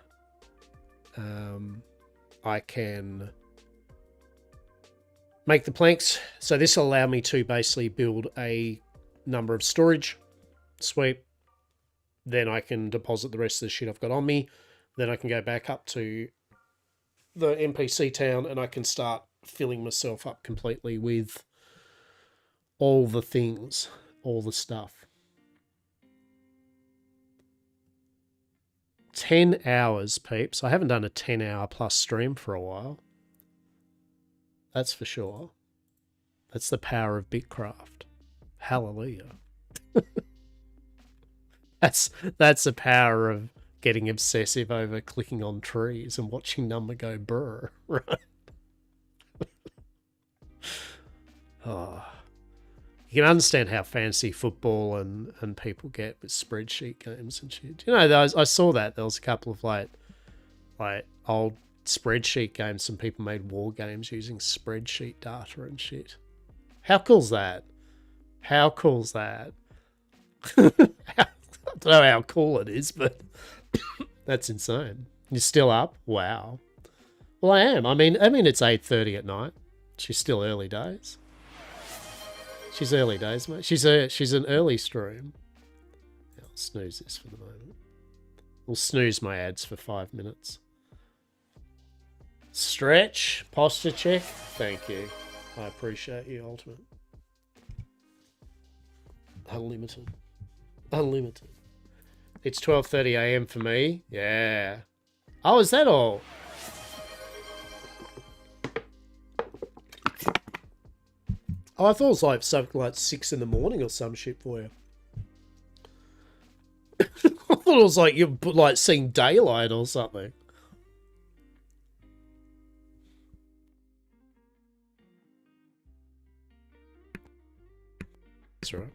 I can make the planks. So this will allow me to basically build a number of storage. Sweet. Then I can deposit the rest of the shit I've got on me. Then I can go back up to the NPC town and I can start filling myself up completely with all the things, all the stuff. 10 hours, peeps. I haven't done a 10-hour plus stream for a while. That's for sure. That's the power of Bitcraft. Hallelujah. That's the power of getting obsessive over clicking on trees and watching number go brr, right? Oh. You can understand how fancy football and people get with spreadsheet games and shit. You know, I saw that there was a couple of like old spreadsheet games. Some people made war games using spreadsheet data and shit. How cool's that? How cool's that? I don't know how cool it is, but that's insane. You're still up? Wow. Well, I am. I mean, it's 8:30 at night. She's still early days. She's early days, mate. She's an early stream. I'll snooze this for the moment. We'll snooze my ads for 5 minutes. Stretch, posture check. Thank you. I appreciate you, Ultimate. Unlimited. It's 12:30 AM for me. Yeah. Oh, is that all? Oh, I thought it was like something like 6 in the morning or some shit for you. I thought it was like you're like seeing daylight or something. That's right.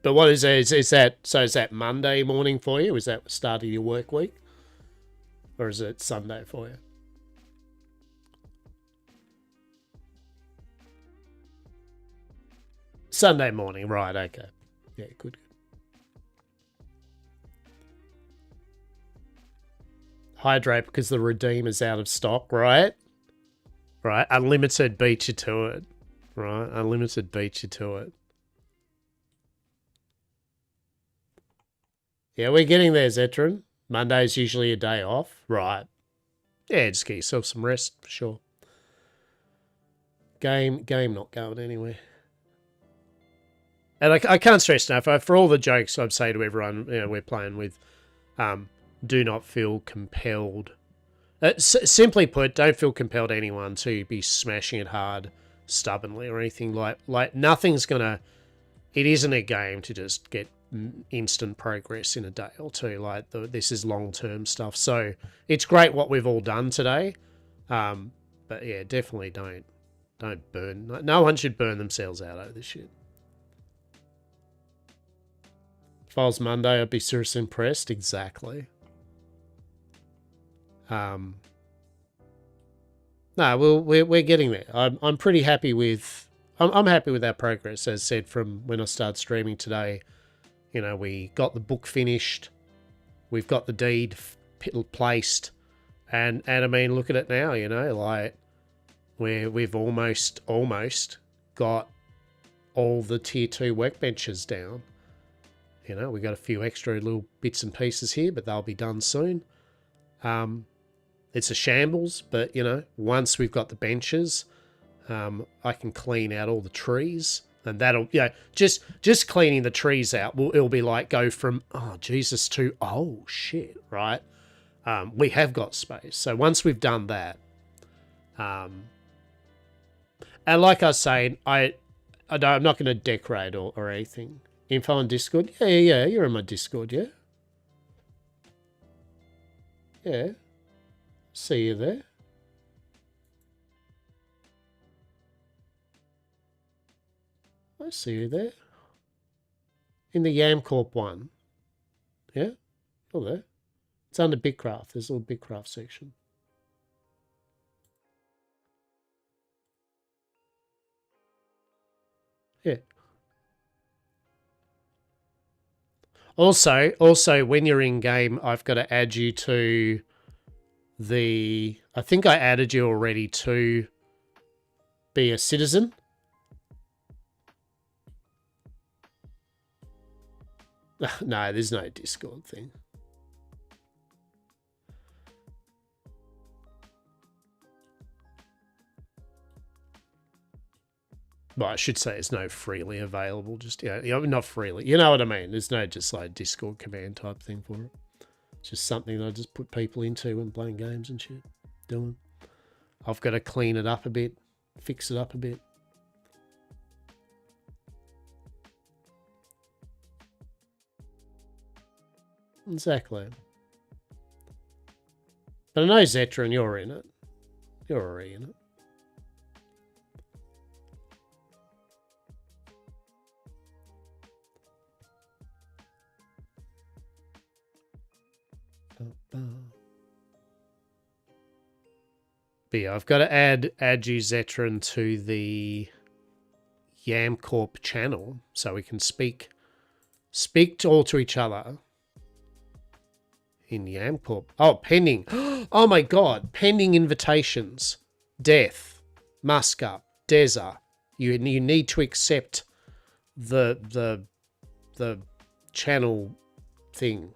But what is that? Is that Monday morning for you? Is that the start of your work week? Or is it Sunday for you? Sunday morning, right, okay. Yeah, good. Hydrate because the Redeemer's out of stock, right? Right, Unlimited beat you to it. Right, Unlimited beat you to it. Yeah, we're getting there, Zetron. Monday's usually a day off. Right. Yeah, just get yourself some rest, for sure. Game not going anywhere. And I can't stress enough, for all the jokes I'd say to everyone we're playing with, do not feel compelled. Simply put, don't feel compelled anyone to be smashing it hard, stubbornly, or anything like nothing's gonna. It isn't a game to just get instant progress in a day or two. Like this is long-term stuff. So it's great what we've all done today, but yeah, definitely don't burn. No one should burn themselves out over this shit. If I was Monday, I'd be seriously impressed. Exactly. No, we're getting there. I'm pretty happy with. I'm happy with our progress, as said, from when I started streaming today. You know, we got the book finished. We've got the deed placed, and I mean, look at it now. You know, like we've almost got all the tier 2 workbenches down. You know, we got a few extra little bits and pieces here, but they'll be done soon. It's a shambles, but you know, once we've got the benches, I can clean out all the trees, and that'll, you know, just cleaning the trees out it'll be like go from oh Jesus to oh shit, right? We have got space, so once we've done that, and like I was saying, I'm not going to decorate or anything. Info on Discord, yeah, you're in my Discord, yeah, yeah. See you there. I see you there. In the YamCorp one. Yeah? Oh, there. It's under Bitcraft. There's a little Bitcraft section. Yeah. Also, when you're in game, I've got to add you to the... I think I added you already to be a citizen. No, there's no Discord thing. Well, I should say it's no freely available. Just, you know, not freely. You know what I mean? There's no just like Discord command type thing for it. It's just something that I just put people into when playing games and shit. Doing. I've got to clean it up a bit. Fix it up a bit. Exactly. But I know Zetron, you're in it. You're already in it. But yeah, I've got to add you, Zetron, to the YamCorp channel so we can speak all to each other in YamCorp. Oh, pending. Oh my god, pending invitations. Death, Muskup, Deza. You need to accept the channel thing.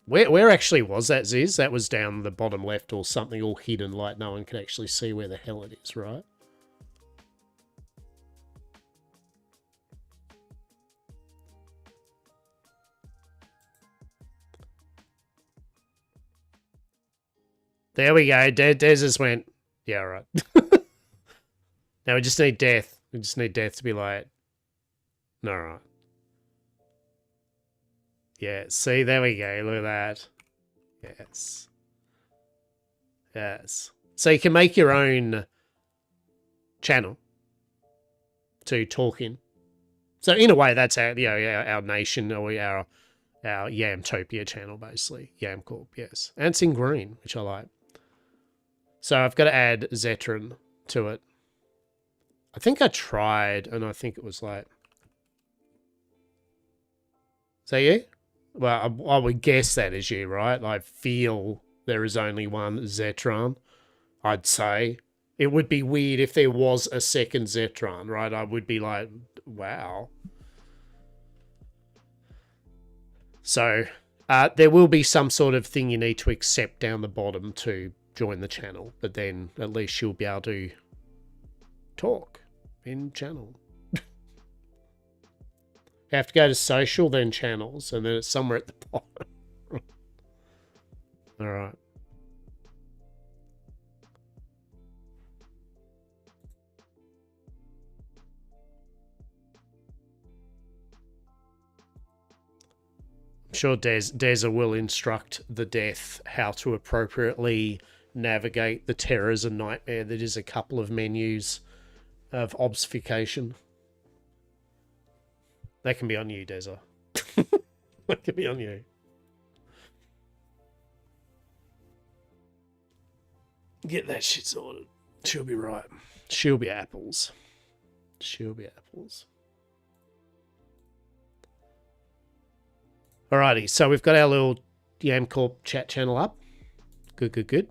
Where actually was that, Ziz? That was down the bottom left or something, all hidden, like no one could actually see where the hell it is, right? There we go. Des just went, yeah, right. Now we just need Death. We just need Death to be like, no, right. Yeah, see, there we go. Look at that. Yes. Yes. So you can make your own channel to talk in. So in a way, that's our, you know, our nation or our YamTopia channel, basically. YamCorp, yes. And it's in green, which I like. So I've got to add Zetron to it. I think I tried, and I think it was like... Is that you? Well, I would guess that is you, right? I feel there is only one Zetron, I'd say. It would be weird if there was a second Zetron, right? I would be like, wow. So, there will be some sort of thing you need to accept down the bottom to join the channel, but then at least you'll be able to talk in channel. You have to go to social, then channels, and then it's somewhere at the bottom. All right. I'm sure Deza will instruct the Death how to appropriately navigate the terrors and nightmare that is a couple of menus of obfuscation. That can be on you, Deza. That can be on you. Get that shit sorted. She'll be right. She'll be apples. She'll be apples. Alrighty, so we've got our little YamCorp chat channel up. Good, good, good.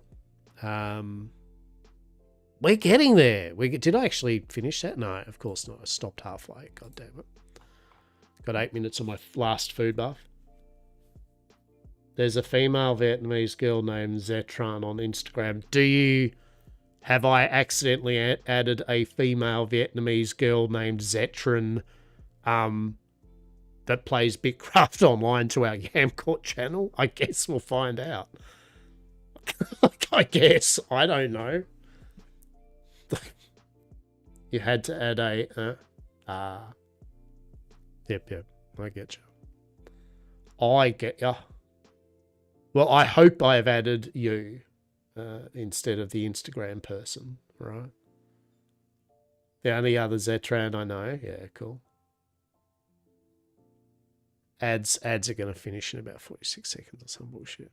We're getting there. Did I actually finish that? No, of course not. I stopped halfway. God damn it. Got 8 minutes on my last food buff. There's a female Vietnamese girl named Zetran on Instagram. Have I accidentally added a female Vietnamese girl named Zetran that plays Bitcraft Online to our YamCorp channel? I guess we'll find out. I guess. I don't know. You had to add a... Yep. I get you. I get you. Well, I hope I have added you instead of the Instagram person, right? The only other Zetran I know. Yeah, cool. Ads are going to finish in about 46 seconds or some bullshit.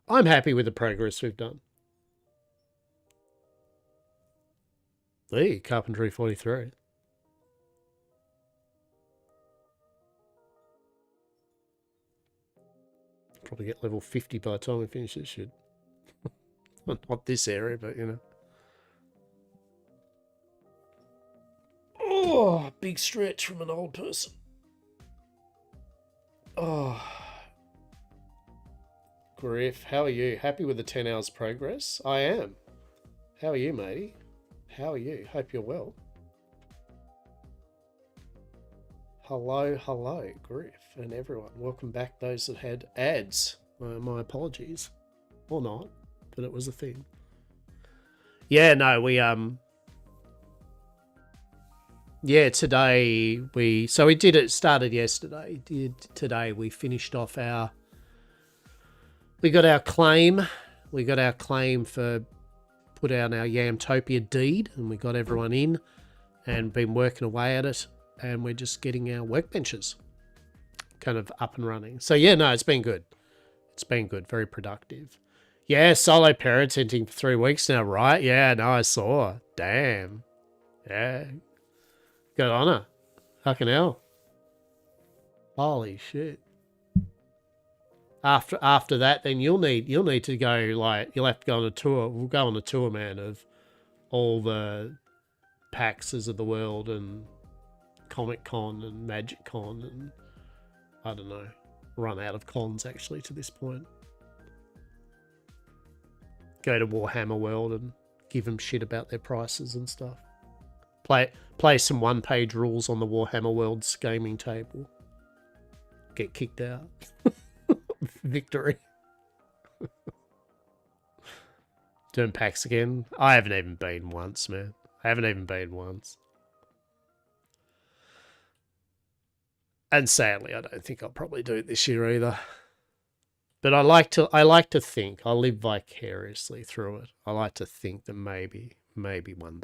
I'm happy with the progress we've done. Hey, Carpentry 43. Probably get level 50 by the time we finish this shit. Not this area, but you know. Oh, big stretch from an old person. Oh. Griff, how are you? Happy with the 10 hours progress? I am. How are you, matey? How are you? Hope you're well. Hello, Griff and everyone. Welcome back, those that had ads. My apologies. Or not, but it was a thing. Yeah, no, yeah, today we did it, started yesterday. Today we finished off we got our claim. We got our claim for put out our YamCorpia deed, and we got everyone in and been working away at it. And we're just getting our workbenches kind of up and running. So yeah, no, it's been good. It's been good. Very productive. Yeah, solo parenting for 3 weeks now, right? Yeah, no, I saw. Damn. Yeah. Good on her. Fucking hell. Holy shit. After that, then you'll need to go, like, you'll have to go on a tour. We'll go on a tour, man, of all the PAXs of the world and Comic Con and Magic Con, and I don't know, run out of cons actually to this point. Go to Warhammer World and give them shit about their prices and stuff. Play some one-page rules on the Warhammer World's gaming table. Get kicked out. Victory. Doing PAX again? I haven't even been once, man. I haven't even been once. And sadly, I don't think I'll probably do it this year either. But I like to think, I live vicariously through it. I like to think that maybe one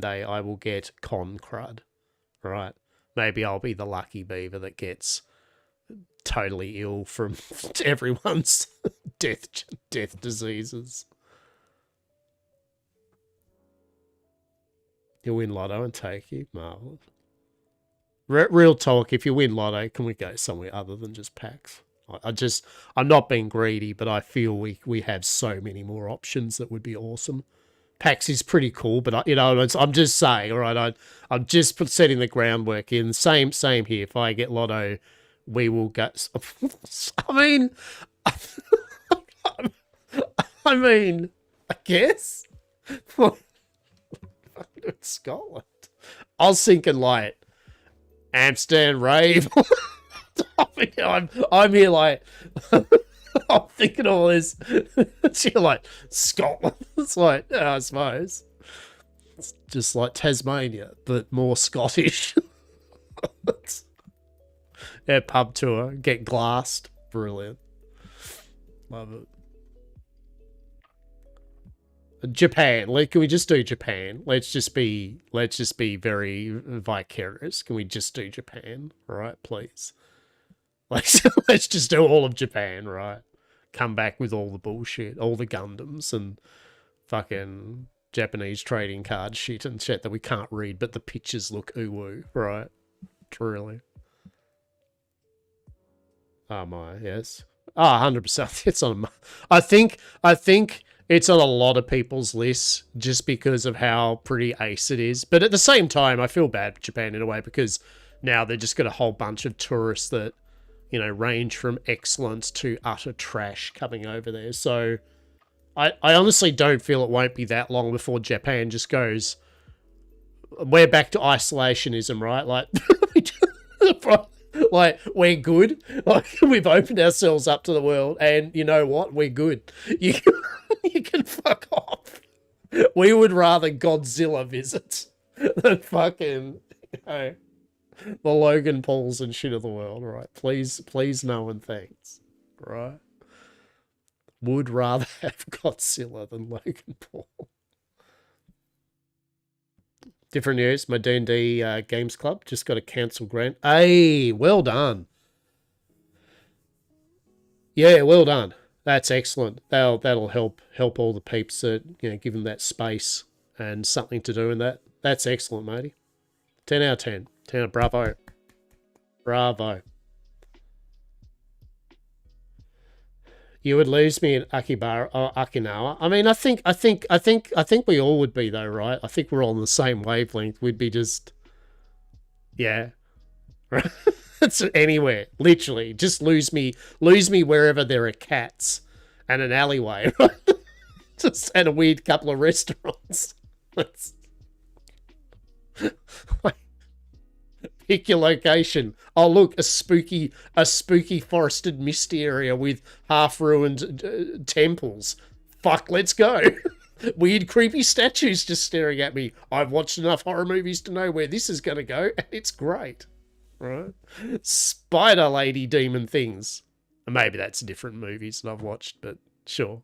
day I will get con crud, right? Maybe I'll be the lucky beaver that gets totally ill from everyone's death diseases. You'll win Lotto and take you, Marvel. Real talk, if you win Lotto, can we go somewhere other than just PAX? I'm not being greedy, but I feel we have so many more options that would be awesome. PAX is pretty cool, but I'm just saying, all right, I'm just setting the groundwork in. Same here. If I get Lotto, we will go. I mean, I guess. Scotland. I was thinking like Amsterdam rave. I'm here like I'm thinking all this. You're like Scotland. It's like I suppose it's just like Tasmania, but more Scottish. Yeah, pub tour, get glassed, brilliant. Love it. Japan. Can we just do Japan? Let's just be very vicarious. Can we just do Japan? All right, please. Let's just do all of Japan, right? Come back with all the bullshit, all the Gundams and fucking Japanese trading card shit and shit that we can't read, but the pictures look ooh-woo, right? Truly. Oh my, yes. Oh, 100%. It's on. I think it's on a lot of people's lists just because of how pretty ace it is. But at the same time, I feel bad for Japan in a way because now they've just got a whole bunch of tourists that, you know, range from excellence to utter trash coming over there. So I honestly don't feel it won't be that long before Japan just goes, we're back to isolationism, right? Like, like we're good. Like we've opened ourselves up to the world, and you know what? We're good. You can, you can fuck off. We would rather Godzilla visit than fucking the Logan Pauls and shit of the world. Right? Please, no and thanks. Right? Would rather have Godzilla than Logan Paul. Different news. My D&D Games Club just got a cancel grant. Hey, well done. Yeah, well done. That's excellent. That'll help all the peeps that, you know, give them that space and something to do in that. That's excellent, matey. 10 out of 10. 10 out of bravo. Bravo. You would lose me in Akibara or Okinawa. I mean, I think we all would be though, right? I think we're all on the same wavelength. We'd be just, yeah, right. It's anywhere, literally. Just lose me wherever there are cats and an alleyway, right? Just and a weird couple of restaurants. Pick your location. Oh, look, a spooky forested misty area with half-ruined temples. Fuck, let's go. Weird, creepy statues just staring at me. I've watched enough horror movies to know where this is going to go, and it's great. Right? Spider lady demon things. Maybe that's different movies that I've watched, but sure.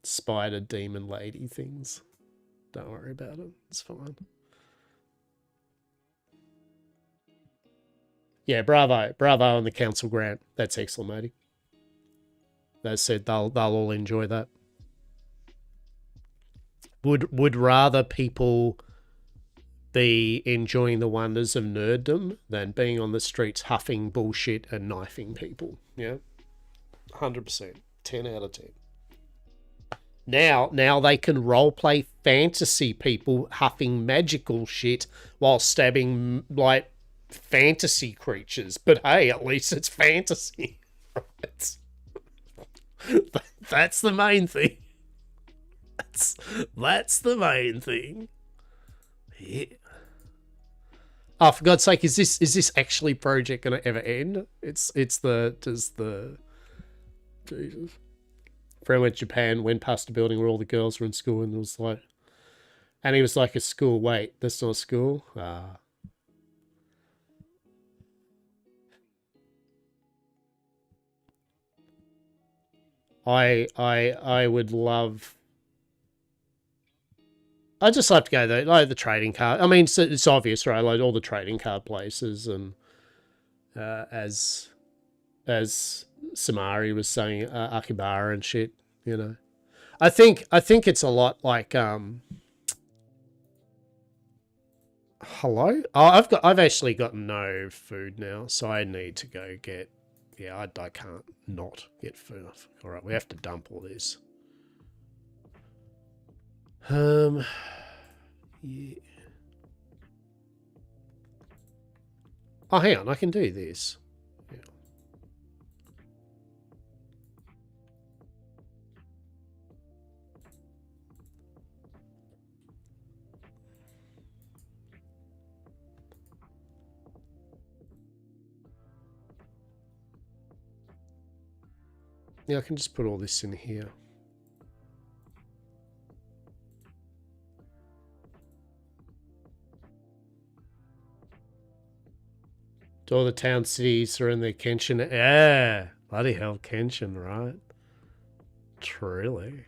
Spider demon lady things. Don't worry about it. It's fine. Yeah, bravo on the council grant. That's excellent, matey. They said they'll all enjoy that. Would rather people be enjoying the wonders of nerddom than being on the streets huffing bullshit and knifing people. Yeah, 100%. 10 out of 10. Now they can roleplay fantasy people huffing magical shit while stabbing like fantasy creatures, but hey, at least it's fantasy. That's the main thing. That's the main thing. Yeah. Oh, for God's sake, is this actually project gonna ever end? It's the Jesus. Friend went to Japan, went past a building where all the girls were in school, and it was like, and he was like, a school. Wait, that's not a school. Ah. I would love. I'd just love to go though, like the trading card. I mean, it's obvious, right? Like all the trading card places, and as Samari was saying, Akibara and shit. You know, I think it's a lot like Hello. Oh, I've actually got no food now, so I need to go get. Yeah, I can't not get food. All right, we have to dump all this. Yeah. Oh, hang on, I can do this. Yeah. Yeah, I can just put all this in here. All the town cities are in the Kenshin. Yeah, bloody hell, Kenshin, right? Truly.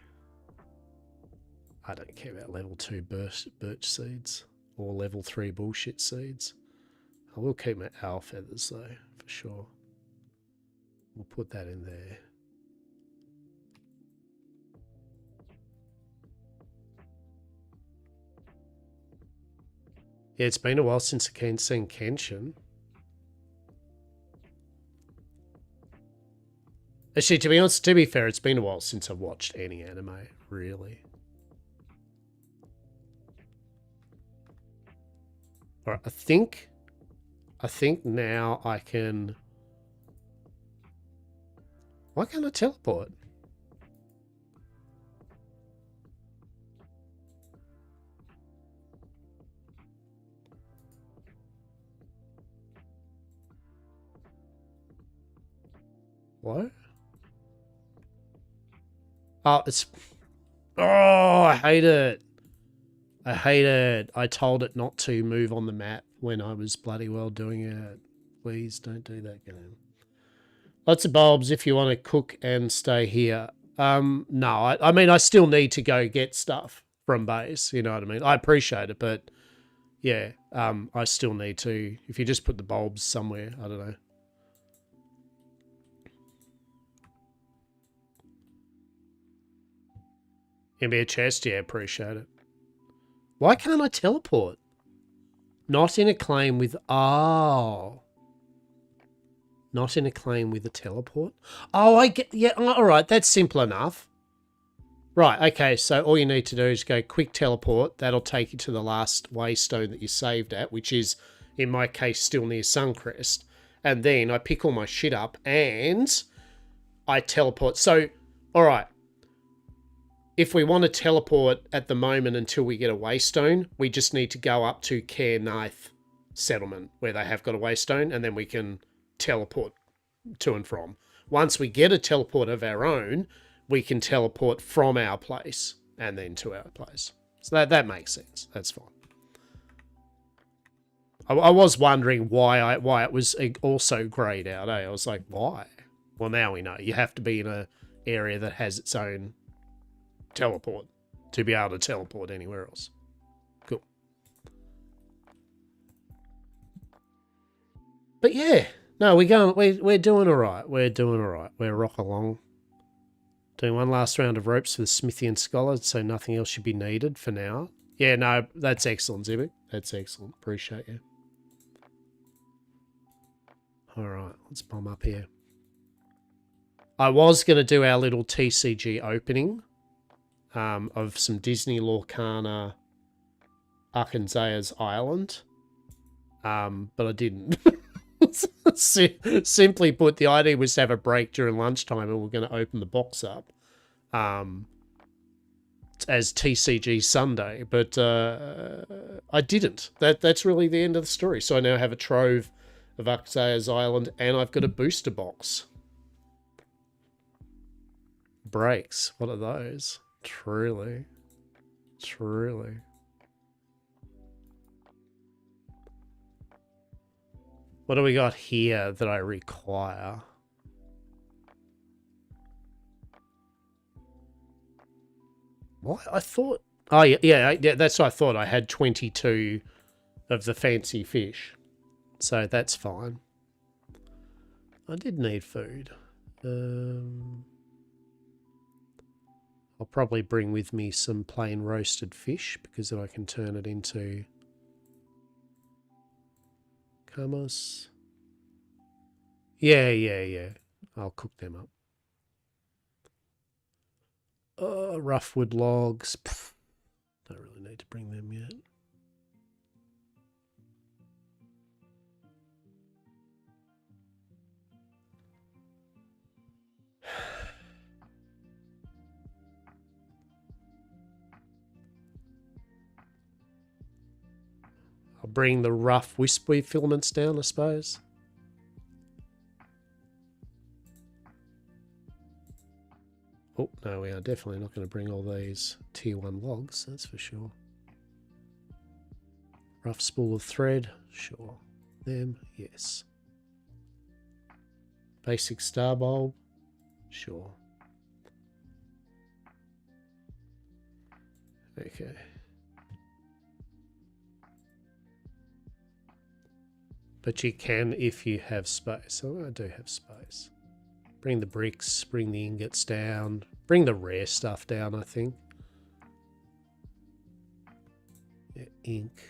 I don't care about level 2 birch seeds or level 3 bullshit seeds. I will keep my owl feathers though, for sure. we'll put that in there. Yeah, it's been a while since I've seen Kenshin. Actually, to be honest, to be fair, it's been a while since I've watched any anime, really. All right, I think now I can... Why can't I teleport? What? Oh, it's... Oh, I hate it. I hate it. I told it not to move on the map when I was bloody well doing it. Please don't do that, game. Lots of bulbs if you want to cook and stay here. No, I mean, I still need to go get stuff from base. You know what I mean? I appreciate it, but yeah, I still need to. If you just put the bulbs somewhere, I don't know. Give me a chest, yeah, appreciate it. Why can't I teleport? Not in a claim with... Oh. Not in a claim with a teleport? Oh, I get... Yeah, all right, that's simple enough. Right, okay, so all you need to do is go quick teleport. That'll take you to the last waystone that you saved at, which is, in my case, still near Suncrest. And then I pick all my shit up and I teleport. So, all right. If we want to teleport at the moment until we get a waystone, we just need to go up to Care Ninth settlement where they have got a waystone, and then we can teleport to and from. Once we get a teleport of our own, we can teleport from our place and then to our place. So that makes sense. That's fine. I was wondering why it was also grayed out. I was like, why? Well, now we know. You have to be in an area that has its own teleport to be able to teleport anywhere else. Cool. But yeah, no, we're doing all right. We're doing all right. We're rock along. Doing one last round of ropes for the Smithian Scholar, so nothing else should be needed for now. Yeah, no, that's excellent, Zibik. That's excellent. Appreciate you. All right, let's bomb up here. I was going to do our little TCG opening of some Disney Lorcana Arkansaya's Island, but I didn't. Simply put, the idea was to have a break during lunchtime and we're going to open the box up as TCG Sunday, but I didn't. That's really the end of the story. So I now have a trove of Arkansaya's Island and I've got a booster box. Breaks. What are those? Truly. Truly. What do we got here that I require? What? I thought... Oh, yeah, that's what I thought. I had 22 of the fancy fish. So that's fine. I did need food. I'll probably bring with me some plain roasted fish because then I can turn it into hummus. Yeah. I'll cook them up. Rough wood logs. Pff, don't really need to bring them yet. I'll bring the rough wispy filaments down, I suppose. Oh, no, we are definitely not going to bring all these tier 1 logs, that's for sure. Rough spool of thread, sure. Them, yes. Basic star bulb, sure. Okay. But you can if you have space. Oh, I do have space. Bring the bricks, bring the ingots down, bring the rare stuff down, I think. Yeah, ink.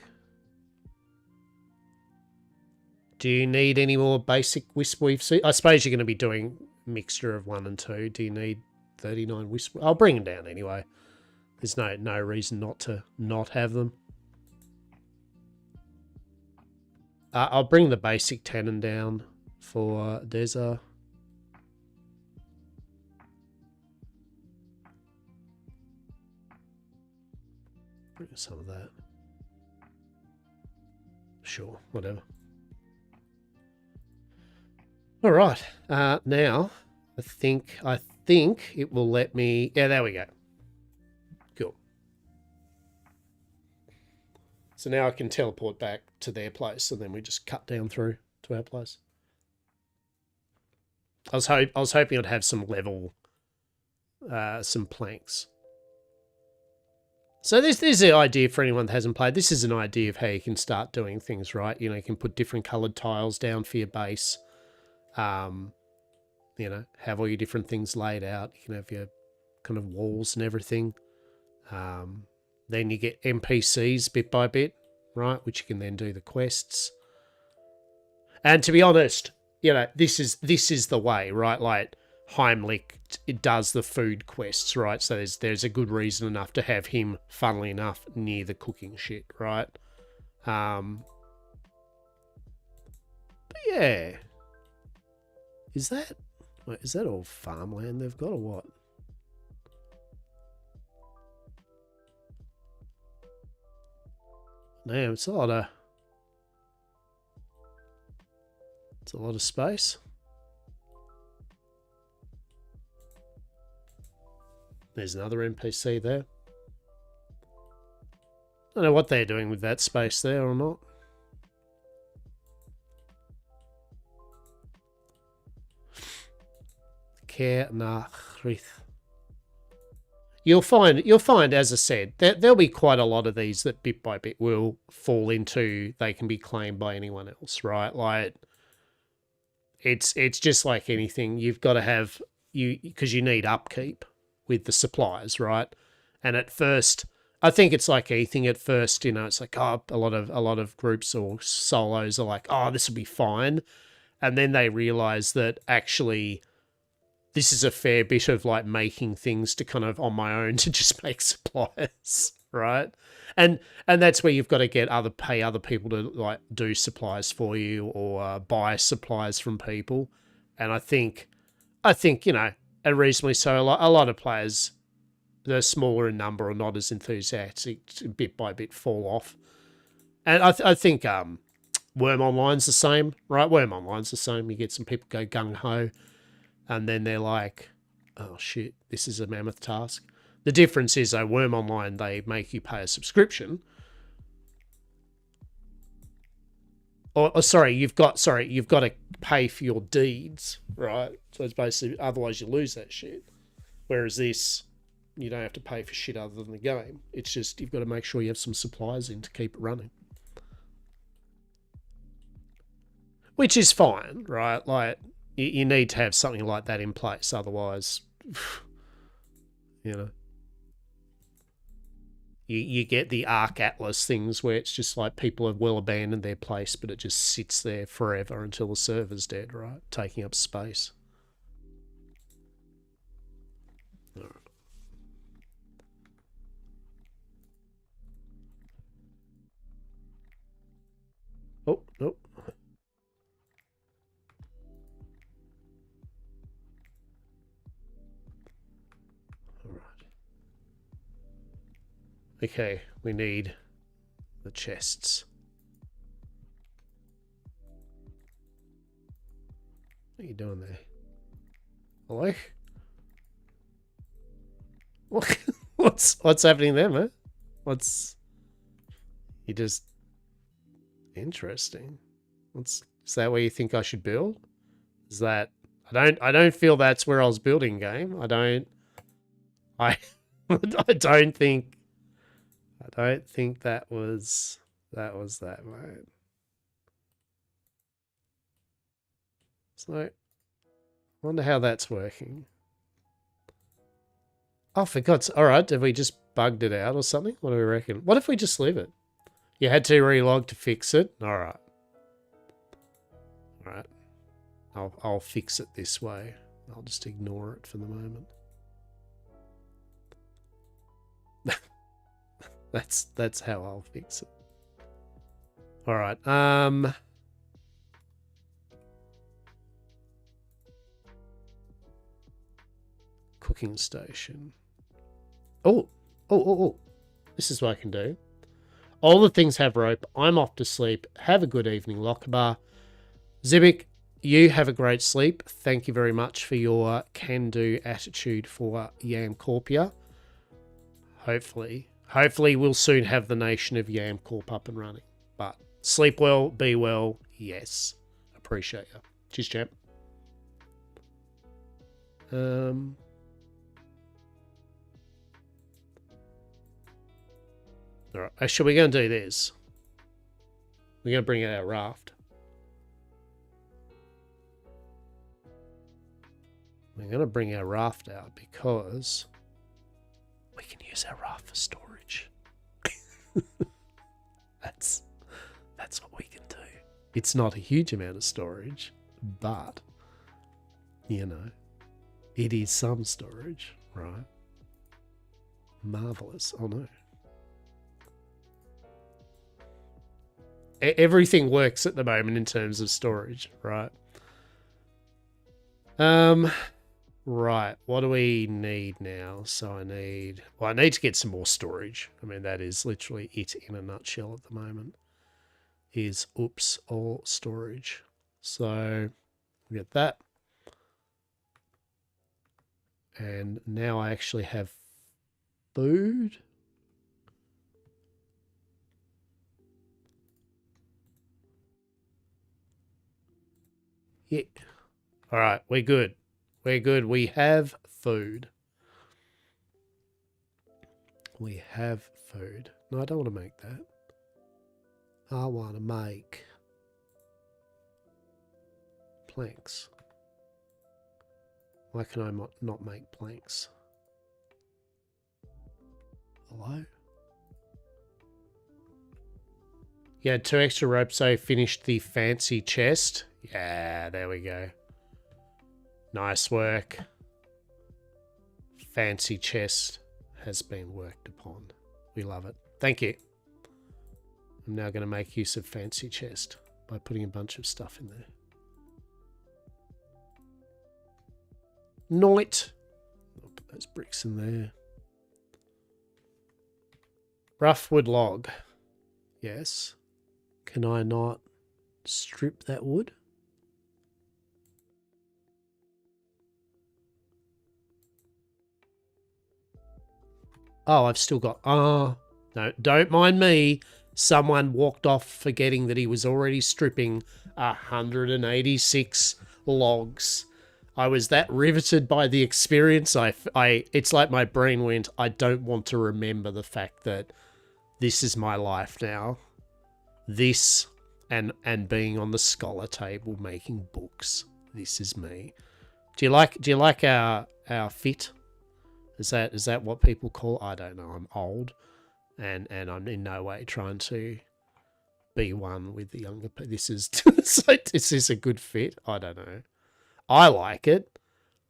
Do you need any more basic wisp weave? I suppose you're going to be doing a mixture of 1 and 2. Do you need 39 wisp? I'll bring them down anyway. There's no reason not to not have them. I'll bring the basic tenon down for Deza. Bring some of that. Sure, whatever. All right. Now, I think it will let me... Yeah, there we go. Cool. So now I can teleport back to their place, and then we just cut down through to our place. I was hoping I'd have some level, some planks. So this is the idea for anyone that hasn't played. This is an idea of how you can start doing things, right? You know, you can put different coloured tiles down for your base. You know, have all your different things laid out. You can have your kind of walls and everything. Then you get NPCs bit by bit, right? Which you can then do the quests. And to be honest, you know, this is the way, right? Like Heimlich, it does the food quests, right? So there's a good reason enough to have him, funnily enough, near the cooking shit, right? But yeah. Is that all farmland they've got or what? Damn, it's a lot of space. There's another NPC there. I don't know what they're doing with that space there or not. Care Nachrith. You'll find, as I said, there'll be quite a lot of these that bit by bit will fall into they can be claimed by anyone else, right? Like it's just like anything. You've got to have because you need upkeep with the supplies, right? And at first, I think it's like anything. At first, you know, it's like, oh, a lot of groups or solos are like, oh, this will be fine, and then they realize that actually this is a fair bit of like making things to kind of on my own to just make supplies, right? And that's where you've got to pay other people to like do supplies for you or buy supplies from people. And I think you know, and reasonably so, a lot of players, they're smaller in number or not as enthusiastic, bit by bit fall off. And I think Worm Online's the same, right? Worm Online's the same. You get some people go gung ho. And then they're like, oh, shit, this is a mammoth task. The difference is, though, Worm Online, they make you pay a subscription. You've got to pay for your deeds, right? So it's basically, otherwise you lose that shit. Whereas this, you don't have to pay for shit other than the game. It's just, you've got to make sure you have some supplies in to keep it running. Which is fine, right? Like, you need to have something like that in place, otherwise, you know, you get the Arc Atlas things where it's just like people have well abandoned their place, but it just sits there forever until the server's dead, right? Taking up space. All right. Oh, nope. Okay, we need the chests. What are you doing there? Hello? What's happening there, man? You just interesting. Is that where you think I should build? Is that I don't feel that's where I was building, game. I don't think that was that, mate. So Wonder how that's working. Oh, for God's... Alright, have we just bugged it out or something? What do we reckon? What if we just leave it? You had to relog to fix it? Alright. Alright. I'll fix it this way. I'll just ignore it for the moment. That's how I'll fix it. Alright, cooking station. Oh. This is what I can do. All the things have rope. I'm off to sleep. Have a good evening, Lockbar. Zibik, you have a great sleep. Thank you very much for your can-do attitude for YamCorpia. Hopefully we'll soon have the nation of YamCorp up and running. But sleep well, be well. Yes. Appreciate you. Cheers, champ. All right. Actually, we're going to do this. We're going to bring out our raft. We're going to bring our raft out because we can use our raft for storage. That's what we can do. It's not a huge amount of storage, but, you know, it is some storage, right? Marvelous. Oh, no. Everything works at the moment in terms of storage, right? Right. What do we need now? So I need to get some more storage. I mean, that is literally it in a nutshell at the moment. Is all storage. So we get that. And now I actually have food. Yeah. All right, we're good. We're good. We have food. We have food. No, I don't want to make that. I want to make planks. Why can I not make planks? Hello? Yeah, 2 extra ropes, so I finished the fancy chest. Yeah, there we go. Nice work. Fancy chest has been worked upon. We love it. Thank you. I'm now going to make use of fancy chest by putting a bunch of stuff in there. Night. I'll put those bricks in there. Rough wood log. Yes. Can I not strip that wood? Oh, I've still got... no, don't mind me. Someone walked off forgetting that he was already stripping 186 logs. I was that riveted by the experience. It's like my brain went, I don't want to remember the fact that this is my life now. This and being on the scholar table making books. This is me. Do you like our fit? Is that what people call? I don't know. I'm old, and I'm in no way trying to be one with the younger people. This is is this a good fit? I don't know. I like it.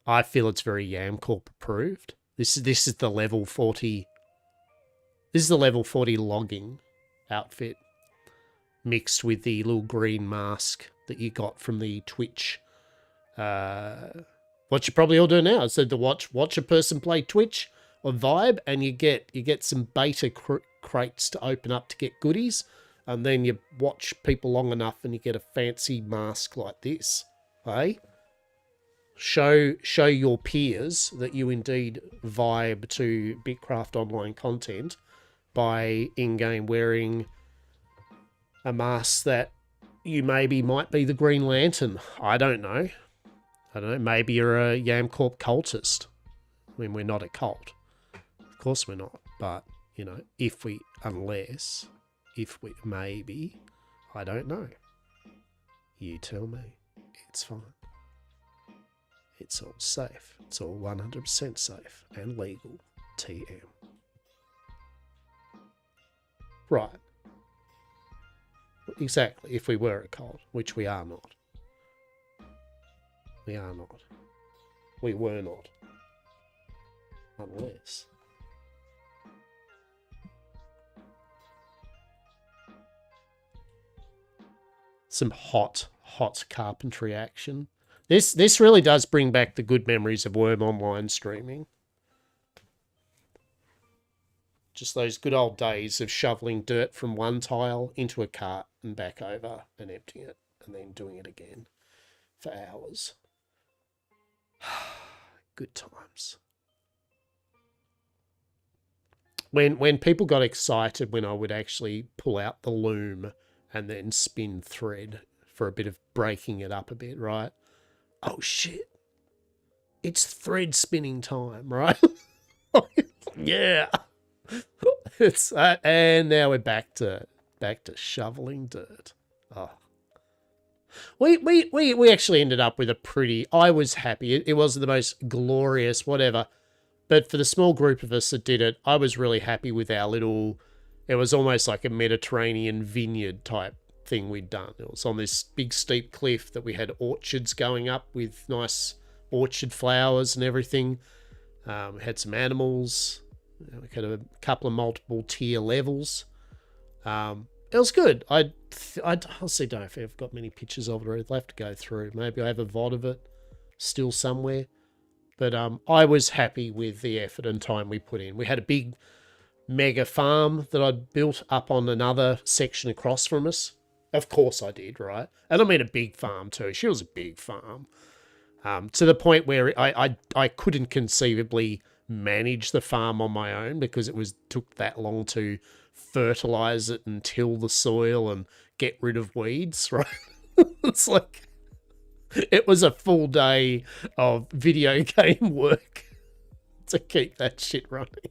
I feel it's very YamCorp approved. This is the level 40. This is the level 40 logging outfit mixed with the little green mask that you got from the Twitch. What you probably all do now is to watch a person play Twitch or Vibe, and you get some beta crates to open up to get goodies, and then you watch people long enough and you get a fancy mask like this. Hey, show your peers that you indeed vibe to Bitcraft Online content by in-game wearing a mask that you maybe might be the Green Lantern. I don't know. Maybe you're a YamCorp cultist. I mean, we're not a cult. Of course we're not. But, you know, maybe, I don't know. You tell me. It's fine. It's all safe. It's all 100% safe and legal. TM. Right. Exactly. If we were a cult, which we are not. We are not. We were not. Unless. Some hot carpentry action. This really does bring back the good memories of Worm Online streaming. Just those good old days of shoveling dirt from one tile into a cart and back over and emptying it and then doing it again for hours. Good times. When people got excited when I would actually pull out the loom and then spin thread for a bit of breaking it up a bit, right? Oh shit. It's thread spinning time, right? Yeah. It's and now we're back to shoveling dirt. Oh. We actually ended up with a pretty, I was happy. It wasn't the most glorious whatever, but for the small group of us that did it, I was really happy with our little, it was almost like a Mediterranean vineyard type thing we'd done. It was on this big steep cliff that we had orchards going up with nice orchard flowers and everything. We had some animals. We had a couple of multiple tier levels. It was good. I honestly don't know if I've got many pictures of it. I'll have to go through. Maybe I have a VOD of it still somewhere. But I was happy with the effort and time we put in. We had a big mega farm that I'd built up on another section across from us. Of course I did, right? And I mean a big farm too. She was a big farm. To the point where I couldn't conceivably manage the farm on my own because it took that long to fertilize it and till the soil and get rid of weeds, right? It's like it was a full day of video game work to keep that shit running.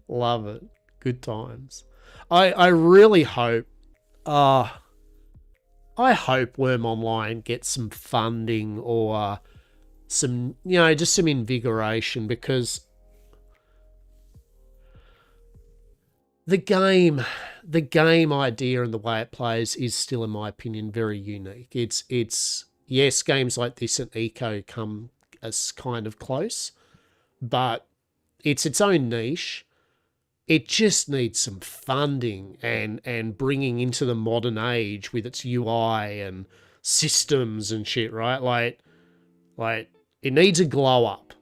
Love it. Good times. I really hope I hope Worm Online gets some funding or some, just some invigoration, because the game idea and the way it plays is still, in my opinion, very unique. It's yes, games like this and Eco come as kind of close, but it's its own niche. It just needs some funding and bringing into the modern age with its UI and systems and shit, right? Like it needs a glow up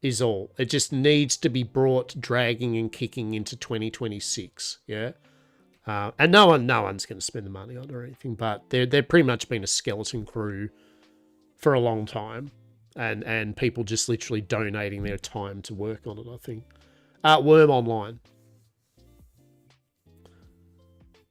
is all. It just needs to be brought dragging and kicking into 2026, yeah? And no one's going to spend the money on it or anything, but they've pretty much been a skeleton crew for a long time, and people just literally donating their time to work on it, I think. Worm Online.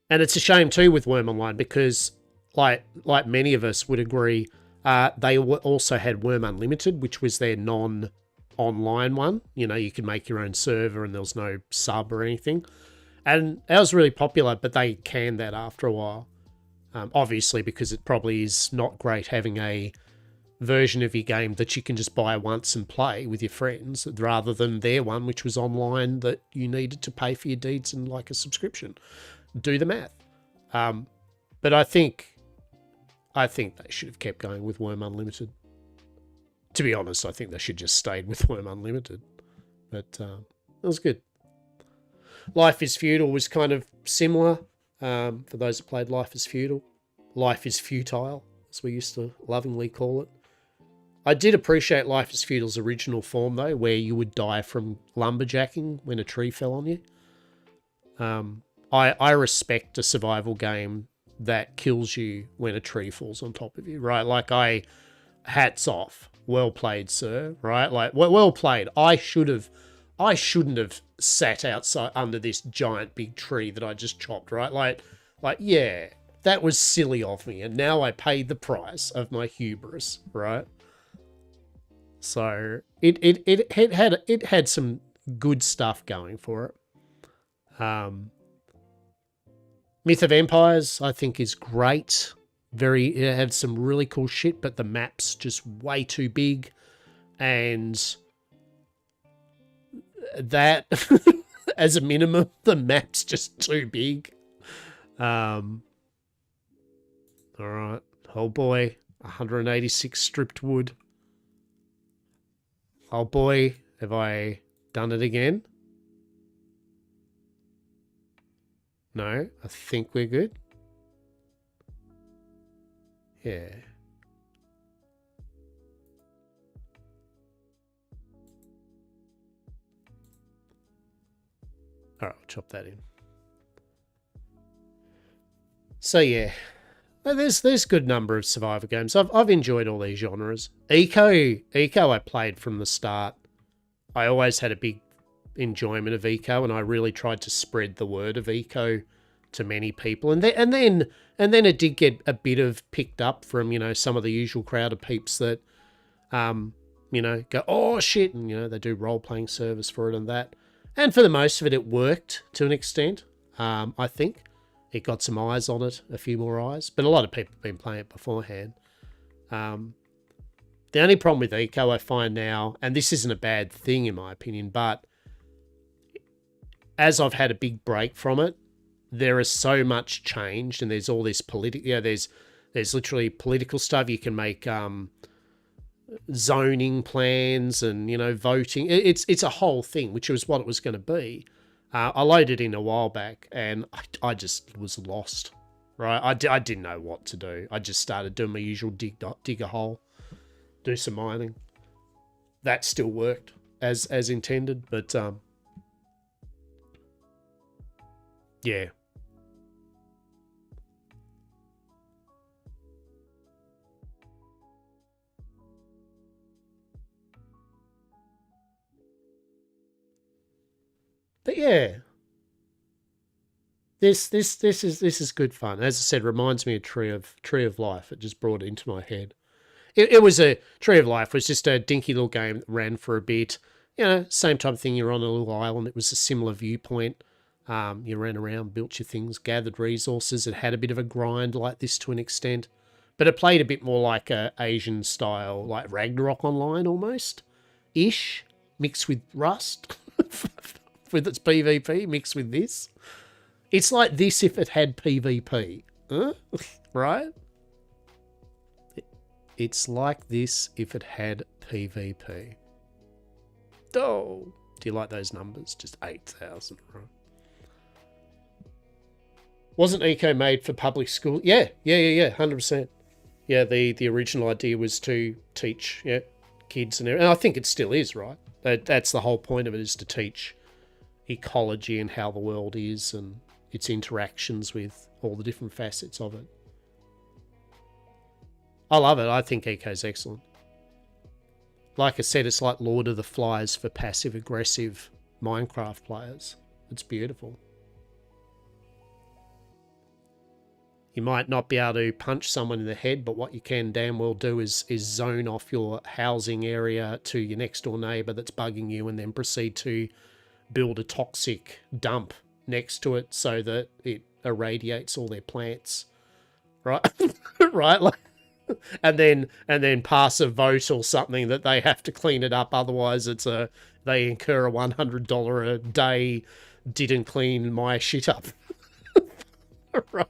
And it's a shame too with Worm Online because, like many of us would agree, they also had Worm Unlimited, which was their non-online one. You could make your own server and there was no sub or anything. And that was really popular, but they canned that after a while. Obviously, because it probably is not great having a version of your game that you can just buy once and play with your friends, rather than their one, which was online, that you needed to pay for your deeds and like a subscription. Do the math. But I think they should have kept going with Worm Unlimited. To be honest, I think they should just stayed with Worm Unlimited. But it was good. Life is Feudal was kind of similar. For those that played Life is Feudal. Life is Futile, as we used to lovingly call it. I did appreciate Life is Feudal's original form, though, where you would die from lumberjacking when a tree fell on you. I respect a survival game that kills you when a tree falls on top of you, right? Like, hats off. Well played, sir, right? Like, well played. I shouldn't have sat outside under this giant big tree that I just chopped, right? Like, yeah, that was silly of me, and now I paid the price of my hubris, right? So it had some good stuff going for it. Myth of Empires, I think, is great. It had some really cool shit, but the map's just way too big. And that, as a minimum, the map's just too big. All right. Oh boy. 186 stripped wood. Oh boy. Have I done it again? No, I think we're good. Yeah. All right, I'll chop that in. So yeah, there's good number of survivor games. I've enjoyed all these genres. Eco I played from the start. I always had a big enjoyment of Eco, and I really tried to spread the word of Eco to many people. And then it did get a bit of picked up from, you know, some of the usual crowd of peeps that you know, go, oh shit, and you know, they do role-playing service for it and that. And for the most of it, it worked to an extent. I think it got some eyes on it, a few more eyes, but a lot of people have been playing it beforehand. The only problem with Eco I find now, and this isn't a bad thing in my opinion, but as I've had a big break from it, there is so much changed, and there's all this political, you know, there's literally political stuff. You can make zoning plans and, you know, voting. It's a whole thing, which was what it was going to be. I loaded in a while back, and I just was lost, right? I didn't know what to do. I just started doing my usual dig a hole, do some mining. That still worked as intended, but yeah. But yeah, this is good fun. As I said, reminds me of Tree of Life. It just brought it into my head. It was a Tree of Life was just a dinky little game that ran for a bit. You know, same type of thing. You're on a little island. It was a similar viewpoint. You ran around, built your things, gathered resources. It had a bit of a grind like this to an extent, but it played a bit more like a Asian style, like Ragnarok Online almost, ish, mixed with Rust, with its PvP mixed with this. It's like this if it had PvP, huh? Right? It's like this if it had PvP. Oh, do you like those numbers? Just 8,000, right? Wasn't Eco made for public school? Yeah, 100%. Yeah, the original idea was to teach kids and everything. And I think it still is, right? That's the whole point of it, is to teach ecology and how the world is and its interactions with all the different facets of it. I love it. I think Eco's excellent. Like I said, it's like Lord of the Flies for passive-aggressive Minecraft players. It's beautiful. You might not be able to punch someone in the head, but what you can damn well do is zone off your housing area to your next door neighbour that's bugging you, and then proceed to build a toxic dump next to it so that it irradiates all their plants, right? Right, like, and then pass a vote or something that they have to clean it up. Otherwise, they incur a $100 a day didn't clean my shit up, right?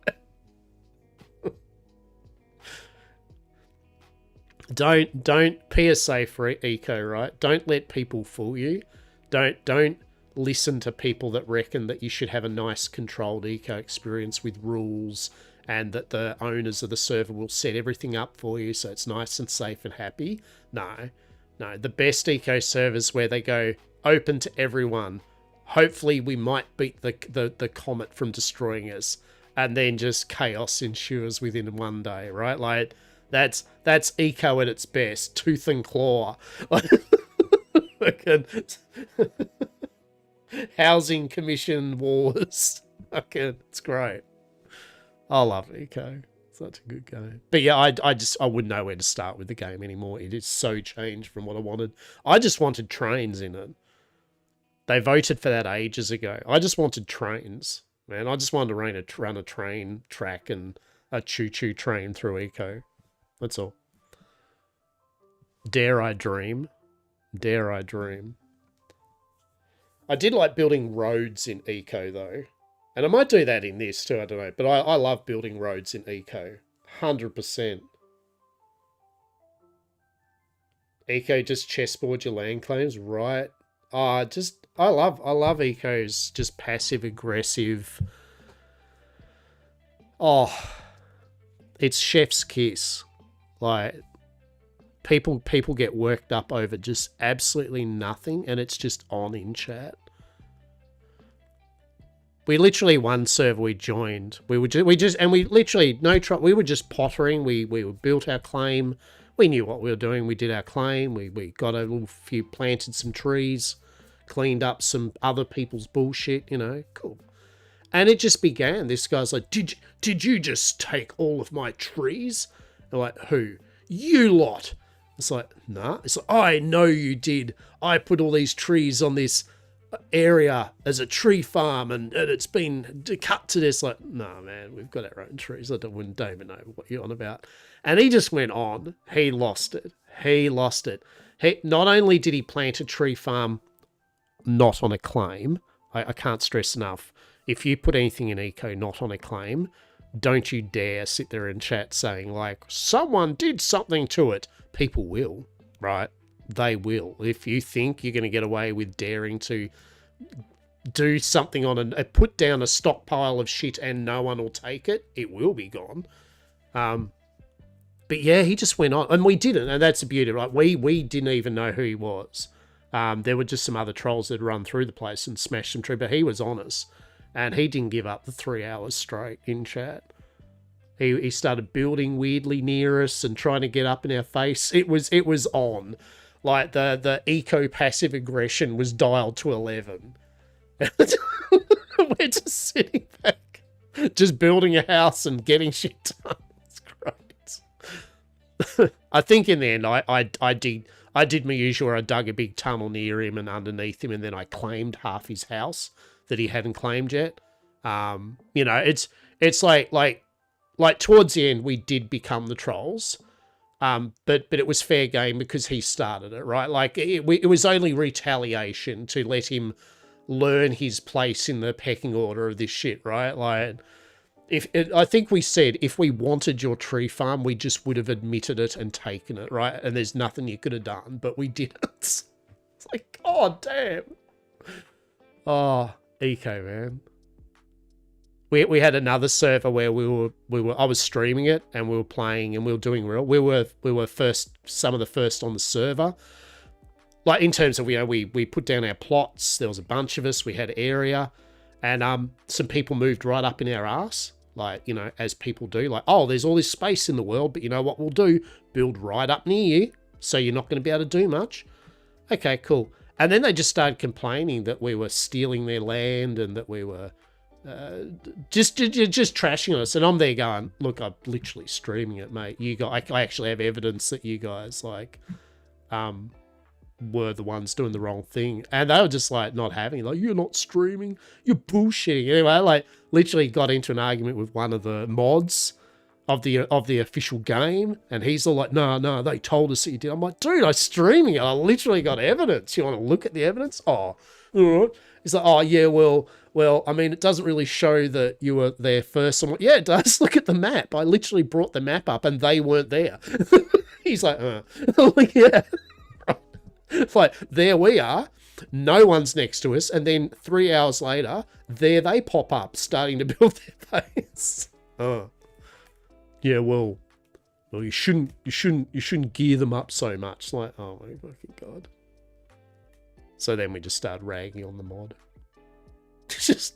Don't PSA for Eco, right? Don't let people fool you. Don't listen to people that reckon that you should have a nice controlled Eco experience with rules and that the owners of the server will set everything up for you so it's nice and safe and happy. No. The best Eco servers where they go open to everyone. Hopefully we might beat the comet from destroying us, and then just chaos ensues within one day, right? Like, that's Eco at its best, tooth and claw. Housing commission wars. Okay, it's great. I love Eco. Such a good game. But yeah, I wouldn't know where to start with the game anymore. It is so changed from what I wanted. I just wanted trains in it. They voted for that ages ago. I just wanted trains, man. I just wanted to run a train track and a choo-choo train through eco. That's all. Dare I dream? Dare I dream? I did like building roads in eco though. And I might do that in this too, I don't know. But I love building roads in eco. 100%. Eco just chessboard your land claims, right? I love eco's just passive aggressive. Oh, it's chef's kiss. Like people get worked up over just absolutely nothing, and it's just on in chat. We literally, one server we joined, we were just pottering. We built our claim. We knew what we were doing. We did our claim. We got a little few, planted some trees, cleaned up some other people's bullshit, you know, cool. And it just began. This guy's like, did you just take all of my trees? I'm like, who? You lot. It's like, nah. It's like, I know you did. I put all these trees on this area as a tree farm, and it's been cut to this. Like, nah, man, we've got our own trees. I don't even know what you're on about. And he just went on. He lost it. He not only did he plant a tree farm not on a claim, I can't stress enough, if you put anything in eco not on a claim, don't you dare sit there and chat saying like, someone did something to it. People will, right? They will. If you think you're going to get away with daring to do something on put down a stockpile of shit and no one will take it, it will be gone. But yeah, he just went on, and we didn't, and that's the beauty, right? We didn't even know who he was. There were just some other trolls that run through the place and smashed some tree, but he was on us, and he didn't give up the 3 hours straight in chat. He started building weirdly near us and trying to get up in our face. It was on. Like the eco passive aggression was dialed to 11. We're just sitting back, just building a house and getting shit done. It's great. I think in the end, I did my usual where I dug a big tunnel near him and underneath him, and then I claimed half his house that he hadn't claimed yet. You know, it's like towards the end we did become the trolls. But it was fair game because he started it, right? Like it was only retaliation to let him learn his place in the pecking order of this shit, right? Like I think we said if we wanted your tree farm, we just would have admitted it and taken it, right? And there's nothing you could have done, but we didn't. It's like, god damn. Oh, eco, man. We had another server where I was streaming it and we were playing and we were doing real. We were some of the first on the server. Like in terms of, you know, we put down our plots. There was a bunch of us. We had area, and some people moved right up in our ass. Like, you know, as people do. Like, oh, there's all this space in the world, but you know what we'll do? Build right up near you, so you're not going to be able to do much. Okay, cool. And then they just started complaining that we were stealing their land and that we were just trashing us. And I'm there going, look, I'm literally streaming it, mate. You guys, I actually have evidence that you guys like were the ones doing the wrong thing, and they were just like not having it. Like, you're not streaming, you're bullshitting. Anyway, I like literally got into an argument with one of the mods of the official game, and he's all like, no, they told us that you did. I'm like, dude, I'm streaming it. I literally got evidence. You want to look at the evidence? Oh, all right. He's like, oh yeah, well, I mean, it doesn't really show that you were there first. I'm like, yeah, it does. Look at the map. I literally brought the map up and they weren't there. He's like, I'm like, yeah. It's like, there we are. No one's next to us. And then 3 hours later, there they pop up, starting to build their base. Oh. Yeah, well, you shouldn't gear them up so much. Like, oh my fucking god. So then we just started ragging on the mod. Just,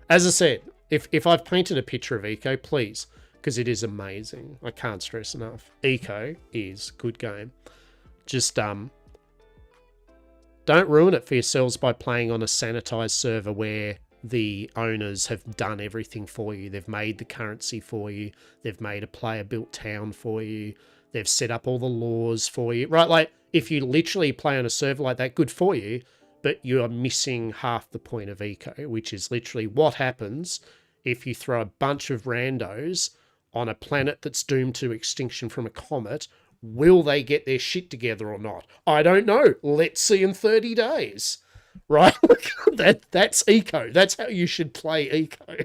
as I said, if I've painted a picture of Eco, please, because it is amazing. I can't stress enough. Eco is good game. Just don't ruin it for yourselves by playing on a sanitized server where the owners have done everything for you. They've made the currency for you. They've made a player-built town for you. They've set up all the laws for you. Right, like, if you literally play on a server like that, good for you, but you are missing half the point of Eco, which is literally what happens if you throw a bunch of randos on a planet that's doomed to extinction from a comet, will they get their shit together or not? I don't know. Let's see in 30 days. Right? That's eco. That's how you should play eco.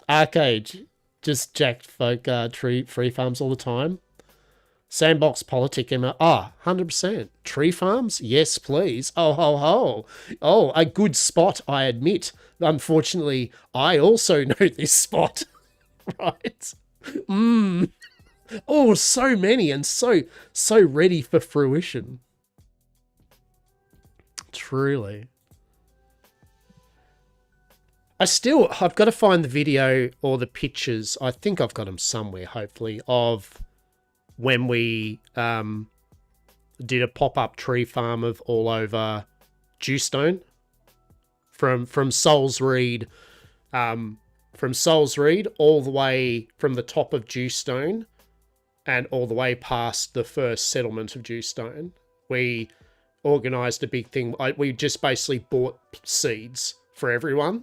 Arcade. Just jacked folk tree free farms all the time. Sandbox politic, Emma. 100%. Tree farms? Yes, please. Oh, ho, ho. Oh, a good spot, I admit. Unfortunately, I also know this spot. Right? Oh, so many and so ready for fruition. Truly. I've got to find the video or the pictures. I think I've got them somewhere, hopefully, of when we did a pop-up tree farm of all over Dewstone. From Souls Reed, all the way from the top of Dewstone and all the way past the first settlement of Dewstone. We organised a big thing. We just basically bought seeds for everyone.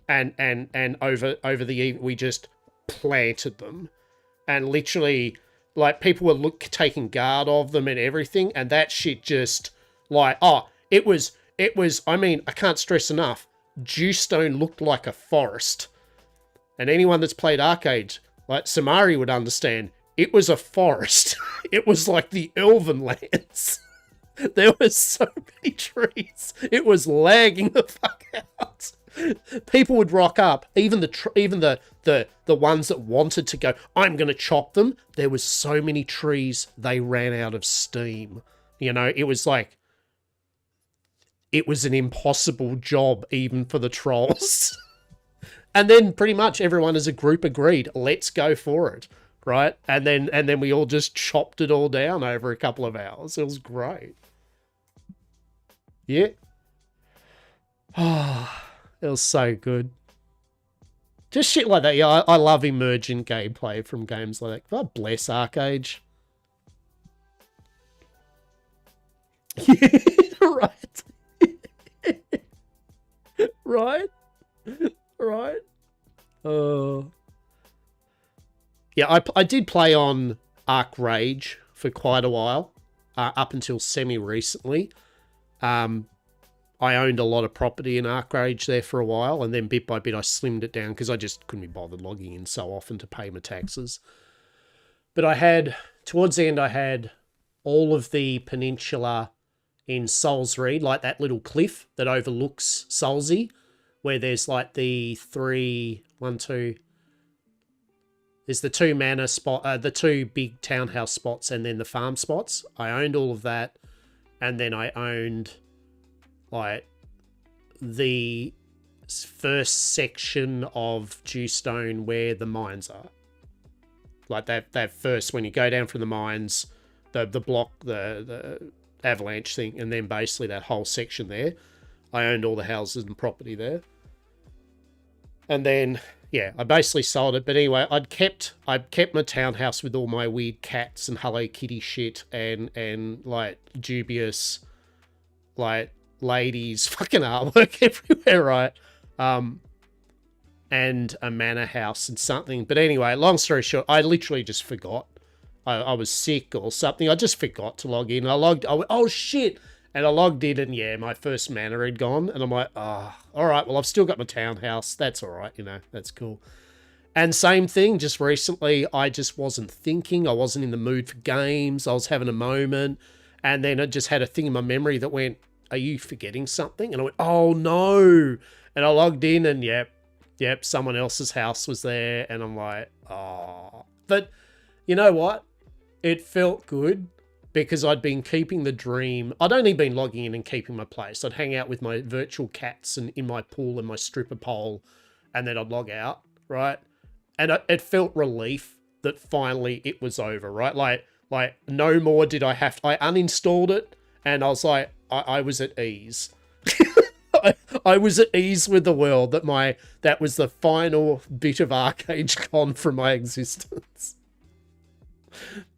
And over the evening, we just planted them, and literally, like, people were taking guard of them and everything, and that shit just, like, it was. I mean, I can't stress enough. Dewstone looked like a forest, and anyone that's played Arcade, like Samari, would understand. It was a forest. It was like the Elven lands. There were so many trees. It was lagging the fuck out. People would rock up, even the ones that wanted to go, I'm going to chop them. There was so many trees, they ran out of steam. You know, it was like, it was an impossible job even for the trolls. And then pretty much everyone as a group agreed, let's go for it, right? And then we all just chopped it all down over a couple of hours. It was great. Yeah. It was so good. Just shit like that. Yeah, I love emergent gameplay from games like that. God bless Arcade. Yeah, right. Right. Right. Oh. Yeah, I did play on Arc Rage for quite a while, up until semi-recently. I owned a lot of property in Arc Rage there for a while, and then bit by bit I slimmed it down because I just couldn't be bothered logging in so often to pay my taxes. But towards the end, I had all of the peninsula in Souls Reed, like that little cliff that overlooks Soulsy, where there's like there's the two manor spot, the two big townhouse spots, and then the farm spots. I owned all of that, and then I owned like the first section of Dewstone where the mines are. Like that first, when you go down from the mines, the block, the avalanche thing, and then basically that whole section there. I owned all the houses and property there. And then, yeah, I basically sold it. But anyway, I'd kept my townhouse with all my weird cats and Hello Kitty shit and like dubious, like, ladies fucking artwork everywhere, right? And a manor house and something. But anyway, long story short, I literally just forgot. I was sick or something. I just forgot to log in. I went, oh shit. And I logged in and yeah, my first manor had gone. And I'm like, all right, well, I've still got my townhouse. That's all right, you know, that's cool. And same thing, just recently, I just wasn't thinking. I wasn't in the mood for games. I was having a moment. And then I just had a thing in my memory that went, are you forgetting something? And I went, oh no. And I logged in and yep, someone else's house was there. And I'm like, oh. But you know what? It felt good because I'd been keeping the dream. I'd only been logging in and keeping my place. I'd hang out with my virtual cats and in my pool and my stripper pole, and then I'd log out, right? And it felt relief that finally it was over, right? Like no more did I have. I uninstalled it, and I was like, I was at ease. I was at ease with the world that was the final bit of Arcade gone from my existence.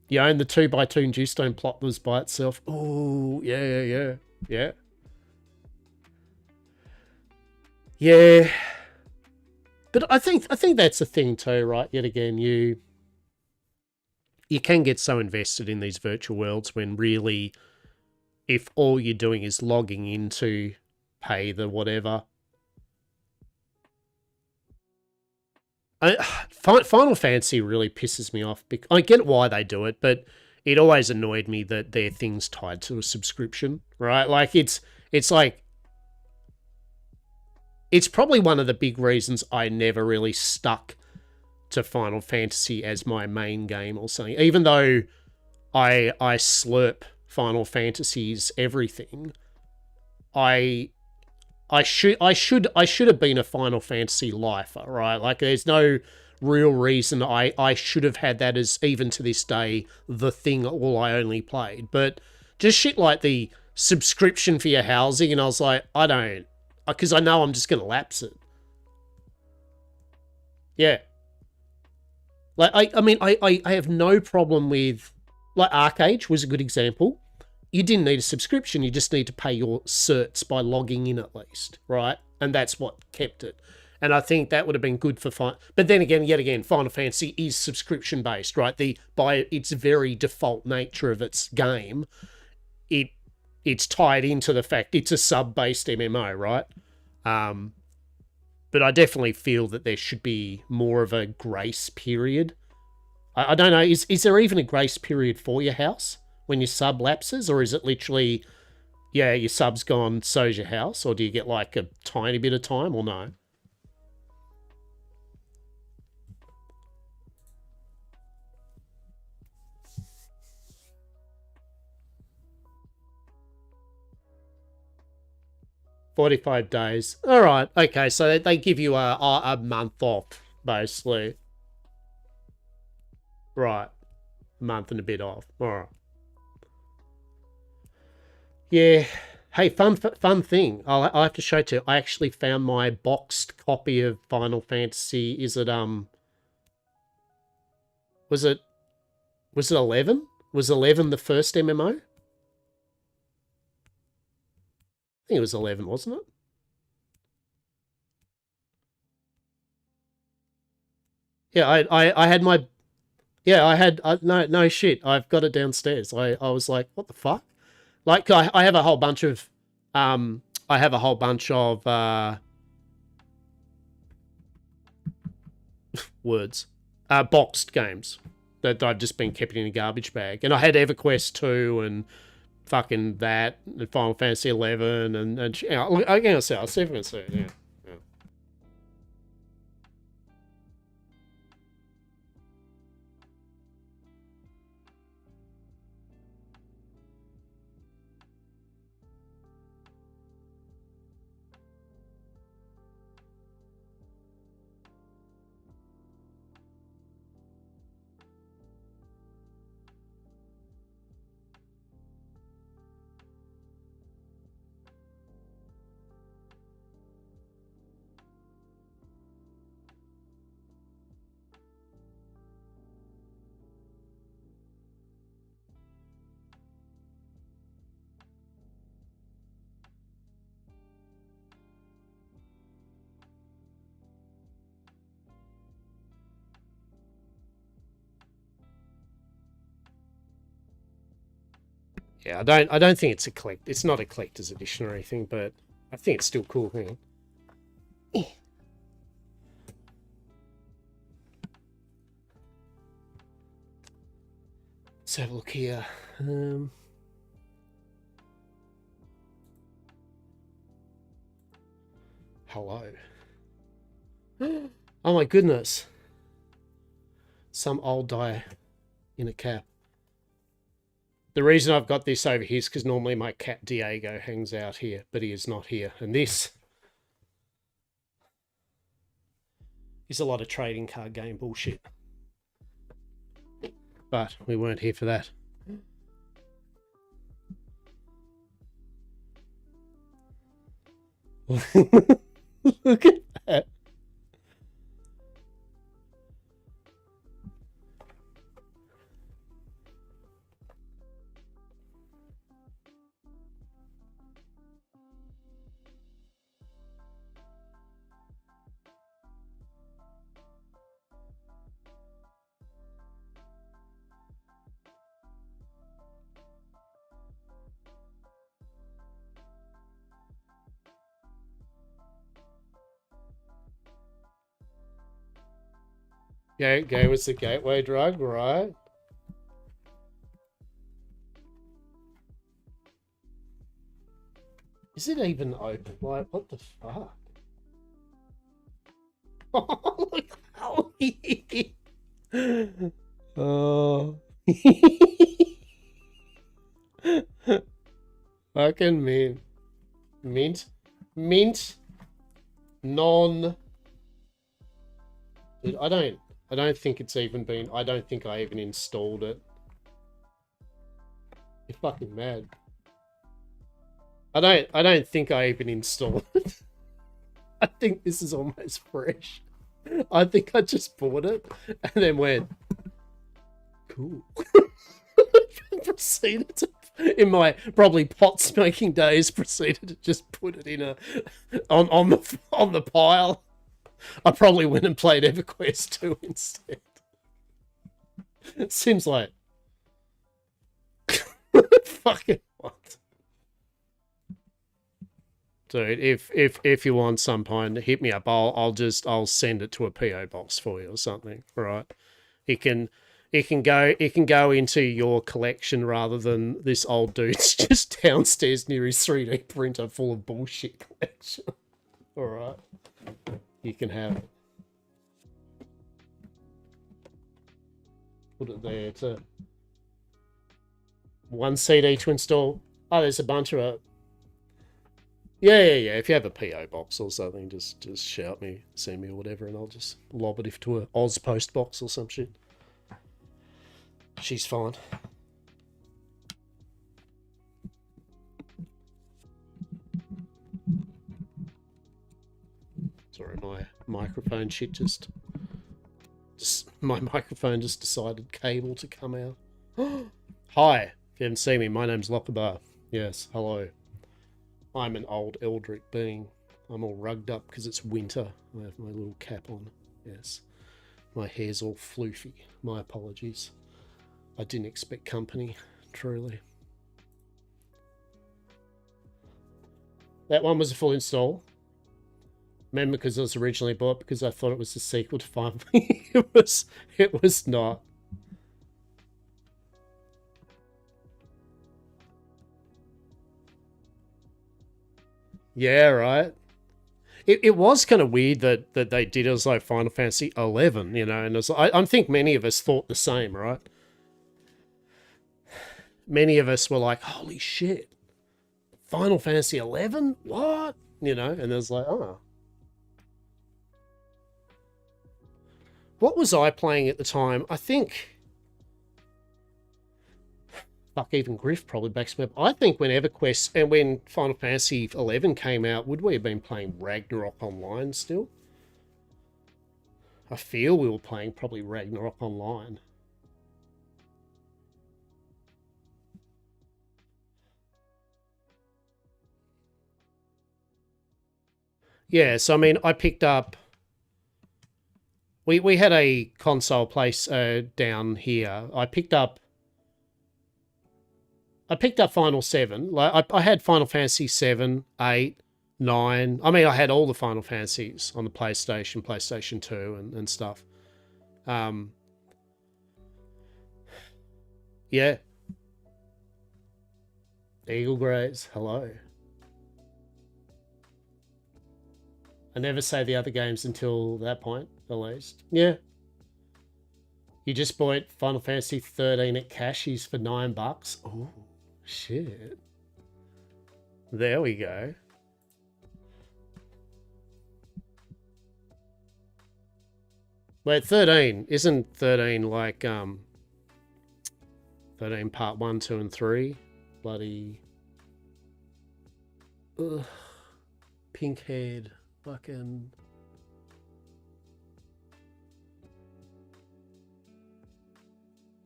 You own the 2x2 Dewstone plot was by itself. Oh, yeah. Yeah. But I think that's the thing too, right? Yet again, you can get so invested in these virtual worlds when really, if all you're doing is logging into pay the whatever. Final Fantasy really pisses me off. I get why they do it, but it always annoyed me that their things tied to a subscription, right? Like it's like, it's probably one of the big reasons I never really stuck to Final Fantasy as my main game or something. Even though I slurp Final Fantasy's everything, I should have been a Final Fantasy lifer, right? Like there's no real reason I should have had that as, even to this day, the thing all I only played. But just shit like the subscription for your housing, and I was like, I don't, because I know I'm just going to lapse it. Yeah. Like, I have no problem with, like, Arcade was a good example. You didn't need a subscription. You just need to pay your certs by logging in at least, right? And that's what kept it. And I think that would have been good for But then again, yet again, Final Fantasy is subscription based, right? By its very default nature of its game, it's tied into the fact it's a sub-based MMO, right? But I definitely feel that there should be more of a grace period. I don't know, is there even a grace period for your house when your sub lapses, or is it literally, yeah, your sub's gone, so's your house, or do you get like a tiny bit of time, or no? $45 days. All right, okay, so they give you a month off, basically. Right, a month and a bit off. All right. Yeah. Hey, fun thing. I'll have to show it to you. I actually found my boxed copy of Final Fantasy. Is it was it 11? Was 11 the first MMO? I think it was 11, wasn't it? Yeah, I had my, yeah, I had, no shit. I've got it downstairs. I was like, what the fuck? Like, I have a whole bunch of, I have a whole bunch of, words, boxed games that I've just been keeping in a garbage bag. And I had EverQuest 2 and fucking that, and Final Fantasy 11, and you know, I can say, I'll see if I can see it, yeah. Yeah, I don't think it's not a collector's edition or anything, but I think it's still cool. Hang on. Let's have a look here. Hello. Oh my goodness. Some old guy in a cap. The reason I've got this over here is because normally my cat Diego hangs out here, but he is not here. And this is a lot of trading card game bullshit. But we weren't here for that. Look at that. Game was the gateway drug, right? Is it even open? Like, what the fuck? Oh, look how oh. Fucking mint. Mint. Non. Dude, I don't think it's even been, I don't think I even installed it. You're fucking mad. I don't think I even installed it. I think this is almost fresh. I think I just bought it and then went, cool. Proceeded to, in my probably pot smoking days, proceeded to just put it in a on the pile. I probably went and played EverQuest 2 instead. It seems like fucking what? Dude, if you want some point, hit me up. I'll send it to a PO box for you or something. Right? It can go into your collection rather than this old dude's just downstairs near his 3D printer full of bullshit collection. All right, you can have it. Put it there. It's a 1 CD to install. Oh, there's a bunch of it. Yeah. If you have a PO box or something, just shout me, send me or whatever, and I'll just lob it to a Oz post box or some shit. She's fine. Sorry, my microphone shit just my microphone just decided cable to come out. Hi, if you haven't seen me, my name's Lockabar. Yes, hello. I'm an old eldritch being. I'm all rugged up because it's winter. I have my little cap on. Yes. My hair's all floofy. My apologies. I didn't expect company, truly. That one was a full install. Remember, because it was originally bought because I thought it was the sequel to Final Fantasy. It was not. Yeah, right. It was kind of weird that they did it as like Final Fantasy 11, you know, and it was, I think many of us thought the same, right? Many of us were like, holy shit, Final Fantasy 11? What? You know, and there's like, oh. What was I playing at the time? I think... Fuck, even Griff probably backs me up. I think when EverQuest and when Final Fantasy 11 came out, would we have been playing Ragnarok Online still? I feel we were playing probably Ragnarok Online. Yeah, so I mean, I picked up... We had a console place down here. I picked up Final 7. Like I had Final Fantasy 7, 8, 9. I mean, I had all the Final Fantasies on the PlayStation, PlayStation 2 and stuff. Yeah. Eagle Greys, hello. I never say the other games until that point, at least. Yeah. You just bought Final Fantasy 13 at Cashies for $9. Oh, shit. There we go. Wait, 13. Isn't 13 like 13 part 1, 2, and 3? Bloody ugh. Pink haired fucking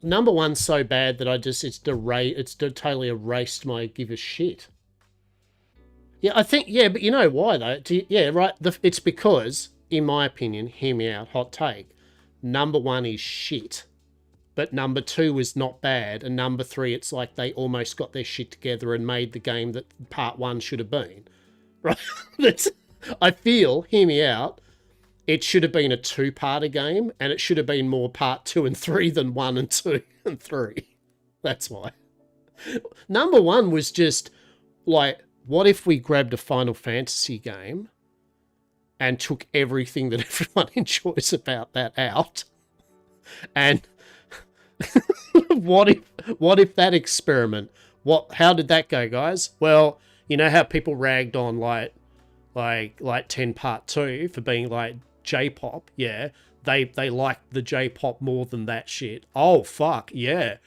number 1's so bad that it's totally erased my give a shit. Yeah, I think, yeah, but you know why though? Yeah, right. It's because, in my opinion, hear me out, hot take. Number 1 is shit, but number 2 is not bad, and number 3, it's like they almost got their shit together and made the game that part 1 should have been. Right? I feel, hear me out, it should have been a two-parter game, and it should have been more part 2 and 3 than 1 and 2 and 3. That's why. Number 1 was just like, what if we grabbed a Final Fantasy game and took everything that everyone enjoys about that out? And what if that experiment, how did that go, guys? Well, you know how people ragged on like 10 Part 2 for being like J-pop? Yeah, they liked the J-pop more than that shit. Oh fuck, yeah,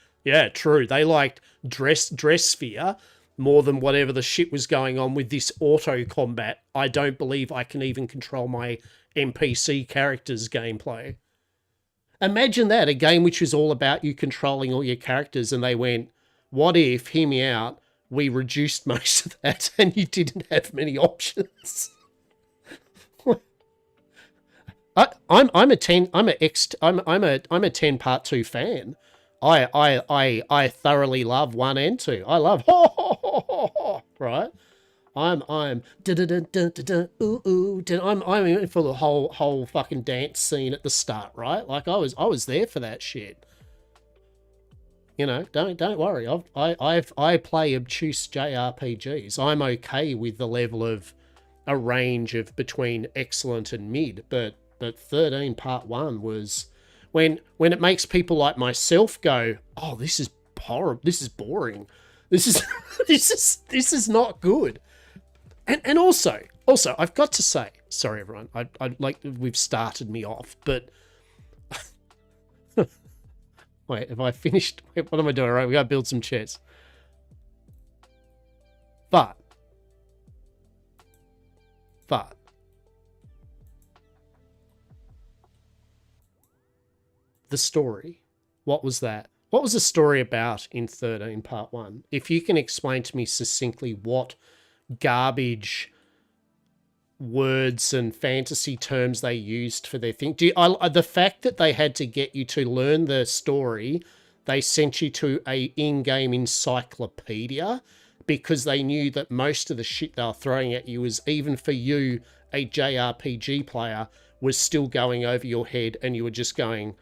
true. They liked Dress Sphere more than whatever the shit was going on with this auto combat. I don't believe I can even control my NPC characters gameplay. Imagine that, a game which was all about you controlling all your characters, and they went, what if, hear me out, we reduced most of that and you didn't have many options? I'm a 10 Part 2 fan. I thoroughly love 1 and 2. I love right? I'm in for the whole fucking dance scene at the start, right? Like I was there for that shit. You know, don't worry. I play obtuse JRPGs. I'm okay with the level of a range of between excellent and mid, but 13 Part 1 was when it makes people like myself go, oh, this is horrible. This is boring. This is this is not good. And also, I've got to say, sorry everyone, I like, we've started me off, but wait, have I finished? Wait, what am I doing? All right, we got to build some chairs. But the story, what was that? What was the story about in 13 Part 1? If you can explain to me succinctly what garbage words and fantasy terms they used for their thing. The fact that they had to get you to learn the story, they sent you to a in-game encyclopedia because they knew that most of the shit they were throwing at you was, even for you, a JRPG player, was still going over your head, and you were just going,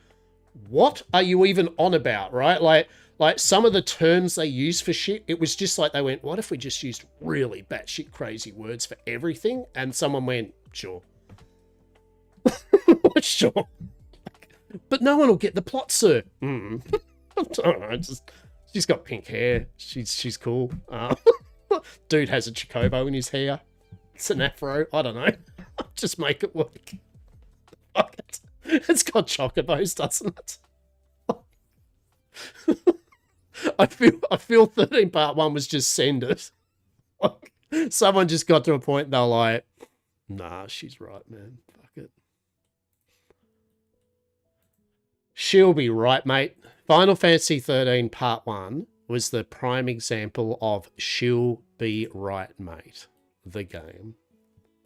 what are you even on about, right? Like some of the terms they use for shit, it was just like they went, what if we just used really batshit crazy words for everything? And someone went, sure. Sure. But no one will get the plot, sir. I don't know, she's got pink hair. She's cool. Dude has a chocobo in his hair. It's an afro. I don't know. Just make it work. Fuck it. It's got chocobos, doesn't it? I feel 13 Part 1 was just send it. Like, someone just got to a point and they were like, nah, she's right, man. Fuck it. She'll be right, mate. Final Fantasy 13 Part 1 was the prime example of she'll be right, mate. The game.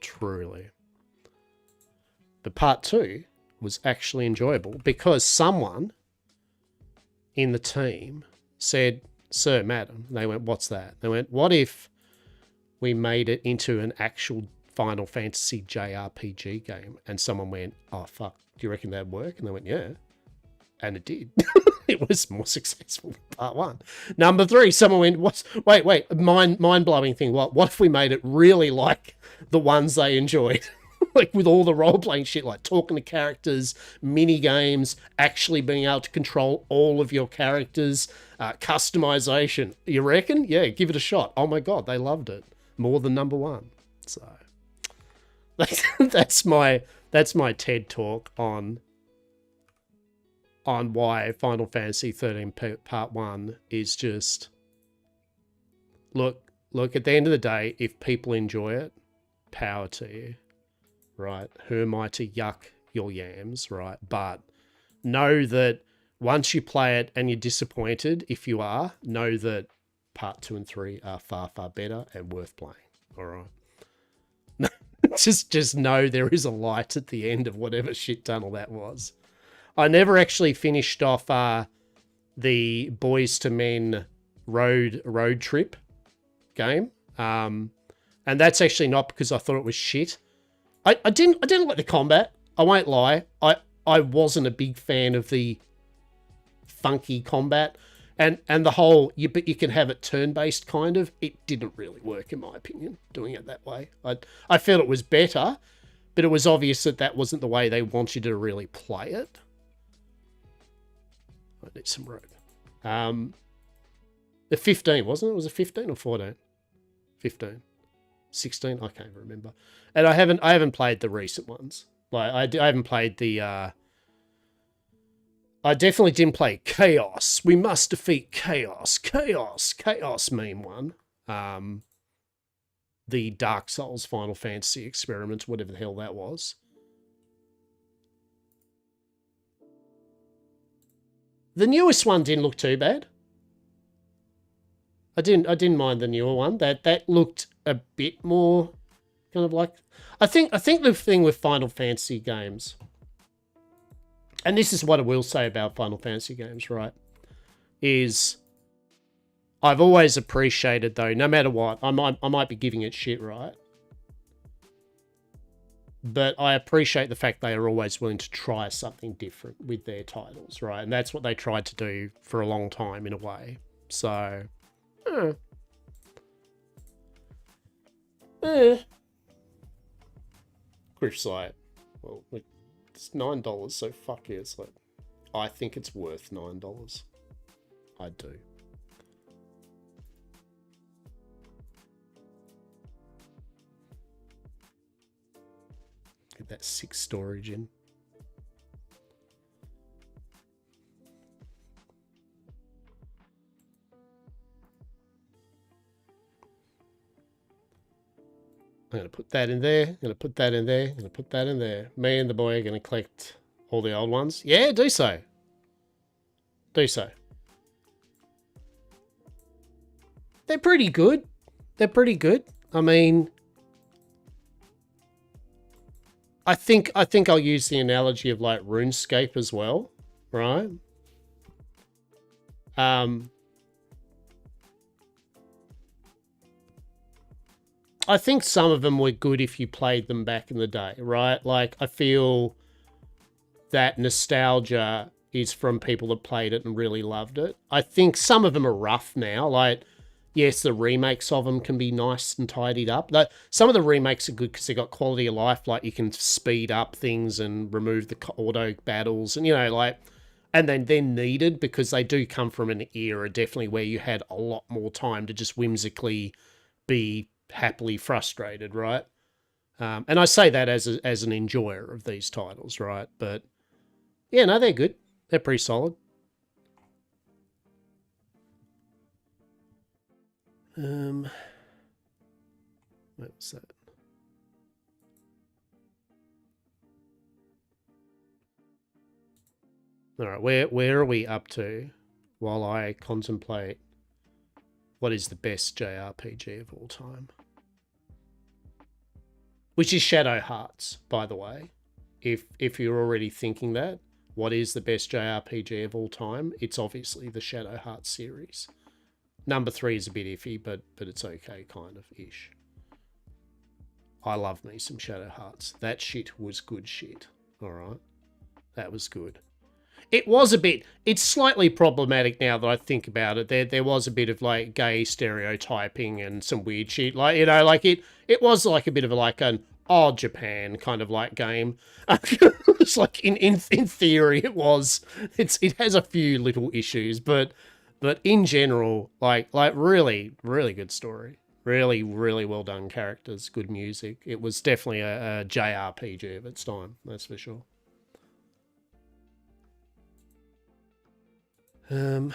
Truly. But Part 2 was actually enjoyable because someone in the team said, sir, madam. They went, what's that? They went, what if we made it into an actual Final Fantasy JRPG game? And someone went, oh, fuck, do you reckon that'd work? And they went, yeah. And it did. It was more successful than Part 1. Number 3, someone went, wait, mind-blowing thing. What if we made it really like the ones they enjoyed? Like with all the role-playing shit, like talking to characters, mini-games, actually being able to control all of your characters, customization. You reckon? Yeah, give it a shot. Oh my God, they loved it. More than number 1. So that's my TED talk on why Final Fantasy 13 Part 1 is just... Look, at the end of the day, if people enjoy it, power to you. Right? Who am I to yuck your yams, right? But know that once you play it and you're disappointed, if you are, know that Part 2 and 3 are far, far better and worth playing. All right? just know there is a light at the end of whatever shit tunnel that was. I never actually finished off the Boys to Men road trip game. And that's actually not because I thought it was shit. I didn't like the combat. I won't lie. I wasn't a big fan of the funky combat and the whole but you can have it turn-based kind of. It didn't really work in my opinion doing it that way. I felt it was better, but it was obvious that that wasn't the way they wanted to really play it. I need some rope. The 15, wasn't it? Was it 15 or 14? 15. 16, I can't remember. And I haven't played the recent ones. Like I haven't played the I definitely didn't play Chaos. We must defeat Chaos. Chaos meme one. The Dark Souls Final Fantasy experiment, whatever the hell that was. The newest one didn't look too bad. I didn't mind the newer one. That looked a bit more kind of like I think the thing with Final Fantasy games, and this is what I will say about Final Fantasy games, right, is I've always appreciated, though, no matter what, I might be giving it shit, right? But I appreciate the fact they are always willing to try something different with their titles, right? And that's what they tried to do for a long time, in a way. So, Griff's like, well, it's $9, so fuck yeah. It's like, I think it's worth $9. I do. Get that 6 storage in. I'm going to put that in there. I'm going to put that in there. I'm going to put that in there. Me and the boy are going to collect all the old ones. Yeah, do so. Do so. They're pretty good. They're pretty good. I mean, I think I'll use the analogy of like RuneScape as well, right? I think some of them were good if you played them back in the day, right? Like, I feel that nostalgia is from people that played it and really loved it. I think some of them are rough now. Like, yes, the remakes of them can be nice and tidied up. Like, some of the remakes are good because they got quality of life. Like, you can speed up things and remove the auto battles and, you know, like, and then they're needed because they do come from an era definitely where you had a lot more time to just whimsically be happily frustrated, right? And I say that as an enjoyer of these titles, right? But yeah, no, they're good. They're pretty solid. What was that? All right, where are we up to while I contemplate what is the best JRPG of all time? Which is Shadow Hearts, by the way. If you're already thinking that, what is the best JRPG of all time? It's obviously the Shadow Hearts series. Number 3 is a bit iffy, but it's okay, kind of ish. I love me some Shadow Hearts. That shit was good shit. All right, that was good. It was a bit. It's slightly problematic now that I think about it. There was a bit of like gay stereotyping and some weird shit. Like, you know, like it was like a bit of like an Japan kind of like game. It's like in theory it was. It has a few little issues, but in general, like really good story. Really well done characters, good music. It was definitely a JRPG of its time, that's for sure. Let's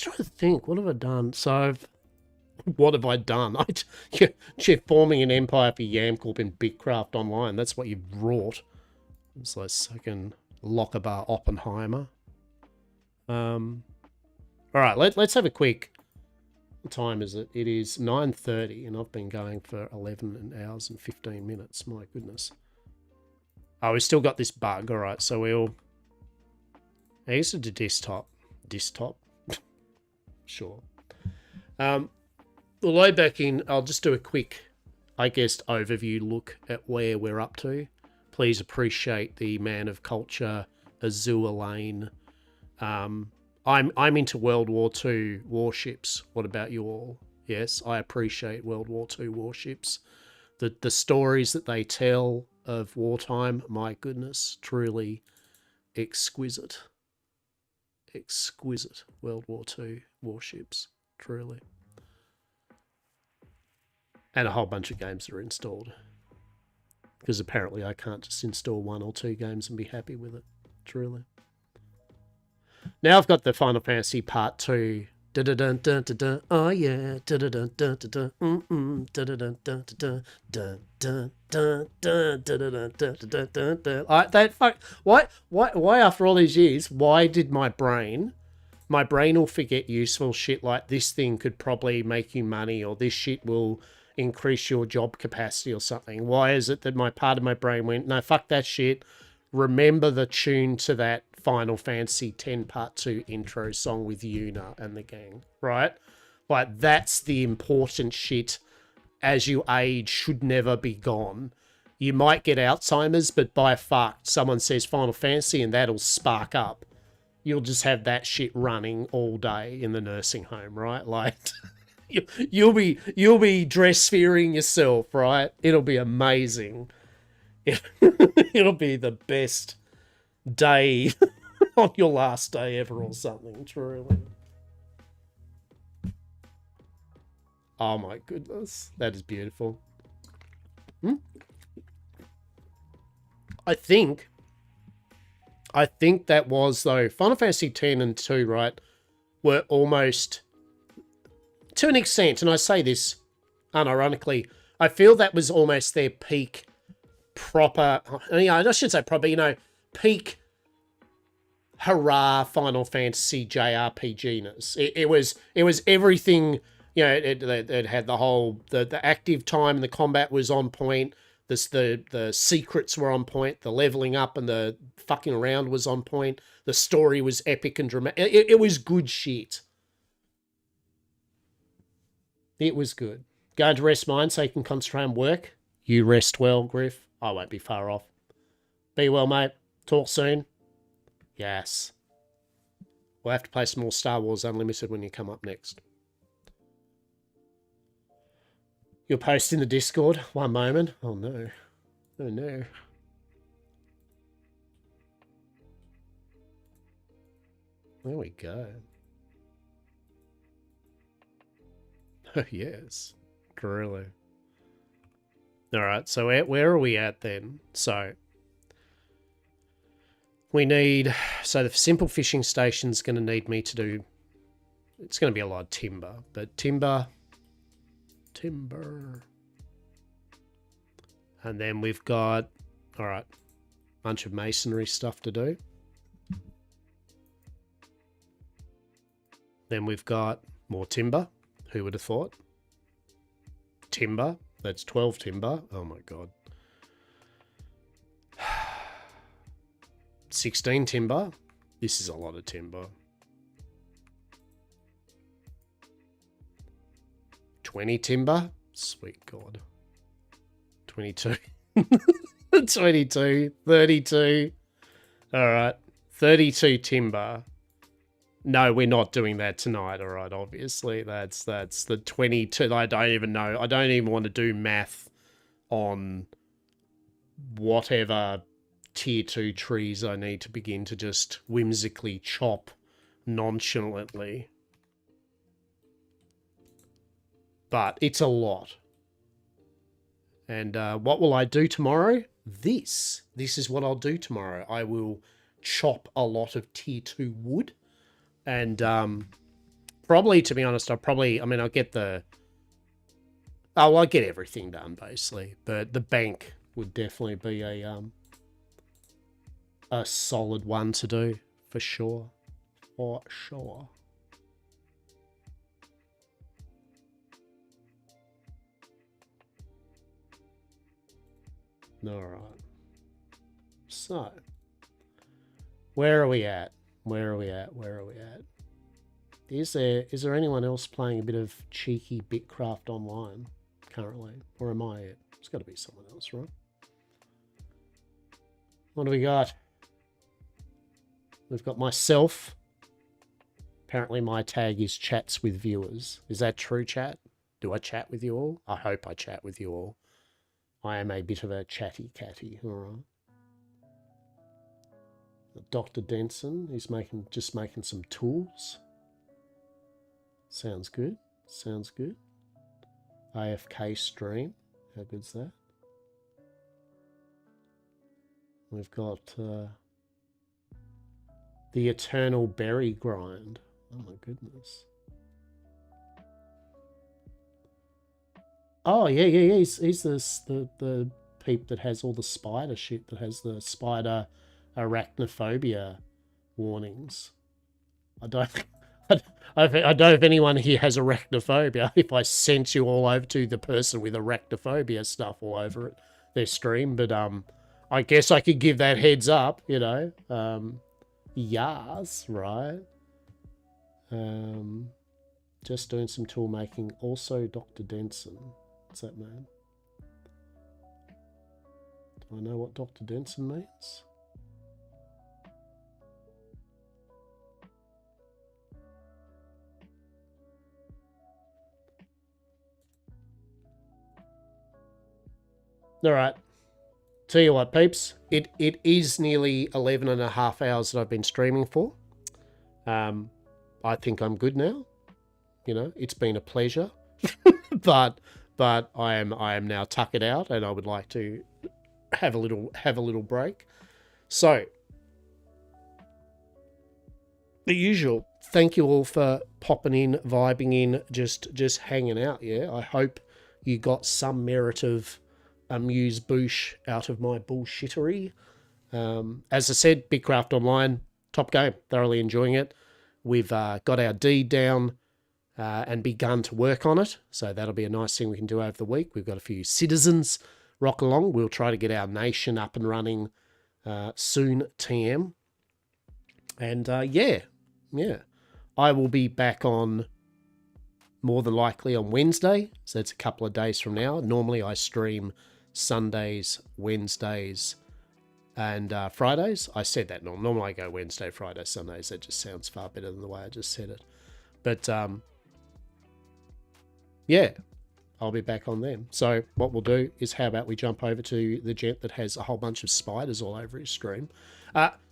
try to think. What have I done? So, what have I done? You're forming an empire for YamCorp in Bitcraft Online. That's what you've wrought. It's like second Lockerbar Oppenheimer. All right, let's have a quick. What time is it? It is 9:30, and I've been going for 11 hours and 15 minutes. My goodness. Oh, we've still got this bug. All right, so we'll. I guess it's a desktop. Sure. We'll load back in. I'll just do a quick I guess, overview look at where we're up to. Please appreciate the man of culture, Azure Lane. I'm into World War II warships. What about you all? Yes, I appreciate World War II warships. The stories that they tell of wartime, my goodness, truly exquisite. Exquisite World War II warships, truly. And a whole bunch of games that are installed. Because apparently I can't just install 1 or 2 games and be happy with it, truly. Now I've got the Final Fantasy Part 2. Da-da-dun-dun-dun-dun. Oh yeah. Da-da-dun-dun-dun-dun. Mm-mm. Da-da-dun-dun-dun-dun. Dun-dun-dun-dun-dun-dun-dun-dun-dun. That fuck. Why after all these years, why did my brain will forget useful shit like this thing could probably make you money, or this shit will increase your job capacity or something? Why is it that my part of my brain went, no, fuck that shit. Remember the tune to that Final Fantasy X Part 2 intro song with Yuna and the gang, right? Like, that's the important shit as you age should never be gone. You might get Alzheimer's, but by fuck, someone says Final Fantasy and that'll spark up. You'll just have that shit running all day in the nursing home, right? Like, you'll be dress fearing yourself, right? It'll be amazing. It'll be the best day on your last day ever or something, truly. Oh my goodness, that is beautiful. I think that was, though, Final Fantasy X and 2, right, were almost, to an extent, and I say this unironically, I feel that was almost their peak proper, I shouldn't say proper, peak hurrah Final Fantasy JRPG-ness. It was everything, it had the whole, the active time and the combat was on point. The secrets were on point. The leveling up and the fucking around was on point. The story was epic and dramatic. It was good shit. It was good. Going to rest mine so you can concentrate on work. You rest well, Griff. I won't be far off. Be well, mate. Talk soon. Yes. We'll have to play some more Star Wars Unlimited when you come up next. You'll post in the Discord. One moment. Oh, no. Oh, no. There we go. Oh, yes. Really. All right. So where are we at then? So we need... So the simple fishing station's going to need me to do... It's going to be a lot of timber. But timber... And then we've got, all right, bunch of masonry stuff to do. Then we've got more timber. Who would have thought? Timber. That's 12 timber. Oh my God. 16 timber. This is a lot of timber. 20 timber. Sweet God. 22. 22. 32. All right. 32 timber. No, we're not doing that tonight. All right. Obviously, that's the 22. I don't even know. I don't even want to do math on whatever tier 2 trees I need to begin to just whimsically chop nonchalantly. But it's a lot. And what will I do tomorrow? This is what I'll do tomorrow. I will chop a lot of tier 2 wood. And probably, to be honest, I'll get the... Oh, I'll get everything done, basically. The bank would definitely be a solid one to do, for sure. For sure. All right. So, where are we at? Where are we at? Where are we at? Is there anyone else playing a bit of cheeky Bitcraft Online? currently. Or am I it? It's got to be someone else, right? What do we got? We've got myself. Apparently my tag is chats with viewers. Is that true, chat? Do I chat with you all? I hope I chat with you all. I am a bit of a chatty catty, all right. Dr. Denson, he's just making some tools. Sounds good. Sounds good. AFK stream. How good's that? We've got the Eternal Berry Grind. Oh my goodness. Oh yeah. He's the peep that has all the spider shit, that has the spider arachnophobia warnings. I don't know if anyone here has arachnophobia. If I sent you all over to the person with arachnophobia stuff all over their stream, but I guess I could give that heads up, you know. Yas, right? Just doing some tool making. Also, Dr. Denson. What's that mean? Do I know what Dr. Denson means? All right. Tell you what, peeps. It is nearly 11 and a half hours that I've been streaming for. I think I'm good now. You know, it's been a pleasure. but I am now tuckered out, and I would like to have a little break. So, the usual. Thank you all for popping in, vibing in, just hanging out. Yeah, I hope you got some merit of amuse bouche out of my bullshittery. As I said, Bitcraft Online, top game. Thoroughly enjoying it. We've got our deed down and begun to work on it. So that'll be a nice thing we can do over the week. We've got a few citizens rock along. We'll try to get our nation up and running soon, TM. And yeah. I will be back on more than likely on Wednesday. So it's a couple of days from now. Normally I stream Sundays, Wednesdays, and Fridays. I said that normally I go Wednesday, Friday, Sundays. That just sounds far better than the way I just said it. But yeah, I'll be back on them. So what we'll do is, how about we jump over to the gent that has a whole bunch of spiders all over his stream.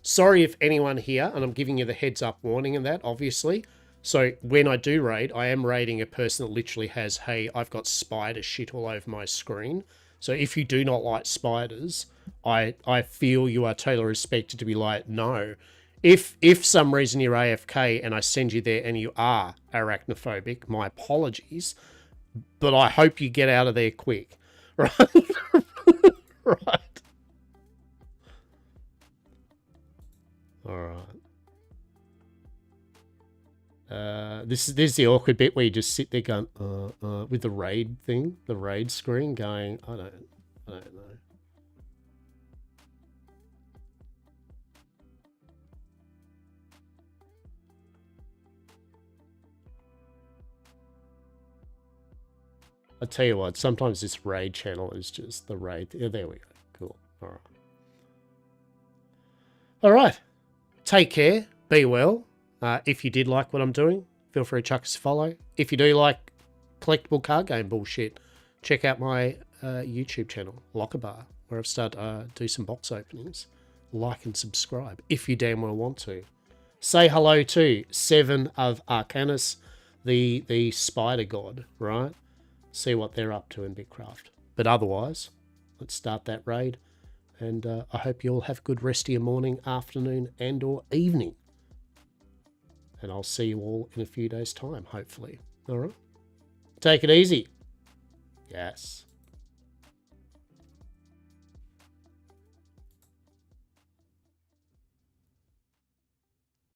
Sorry if anyone here, and I'm giving you the heads up warning and that, obviously. So when I do raid, I am raiding a person that literally has, hey, I've got spider shit all over my screen. So if you do not like spiders, I feel you are totally expected to be like, no. If some reason you're AFK and I send you there and you are arachnophobic, my apologies, but I hope you get out of there quick, right? Right. All right. This is the awkward bit where you just sit there going, with the raid thing, the raid screen going, I don't know. I'll tell you what, sometimes this raid channel is just the raid. Yeah, there we go. Cool. All right. All right. Take care. Be well. If you did like what I'm doing, feel free to chuck us a follow. If you do like collectible card game bullshit, check out my YouTube channel, Lockerbar, where I've started to do some box openings. Like and subscribe if you damn well want to. Say hello to Seven of Arcanus, the spider god, right? See what they're up to in Bitcraft. But otherwise, let's start that raid. And I hope you all have a good rest of your morning, afternoon, and or evening. And I'll see you all in a few days' time, hopefully. All right? Take it easy. Yes.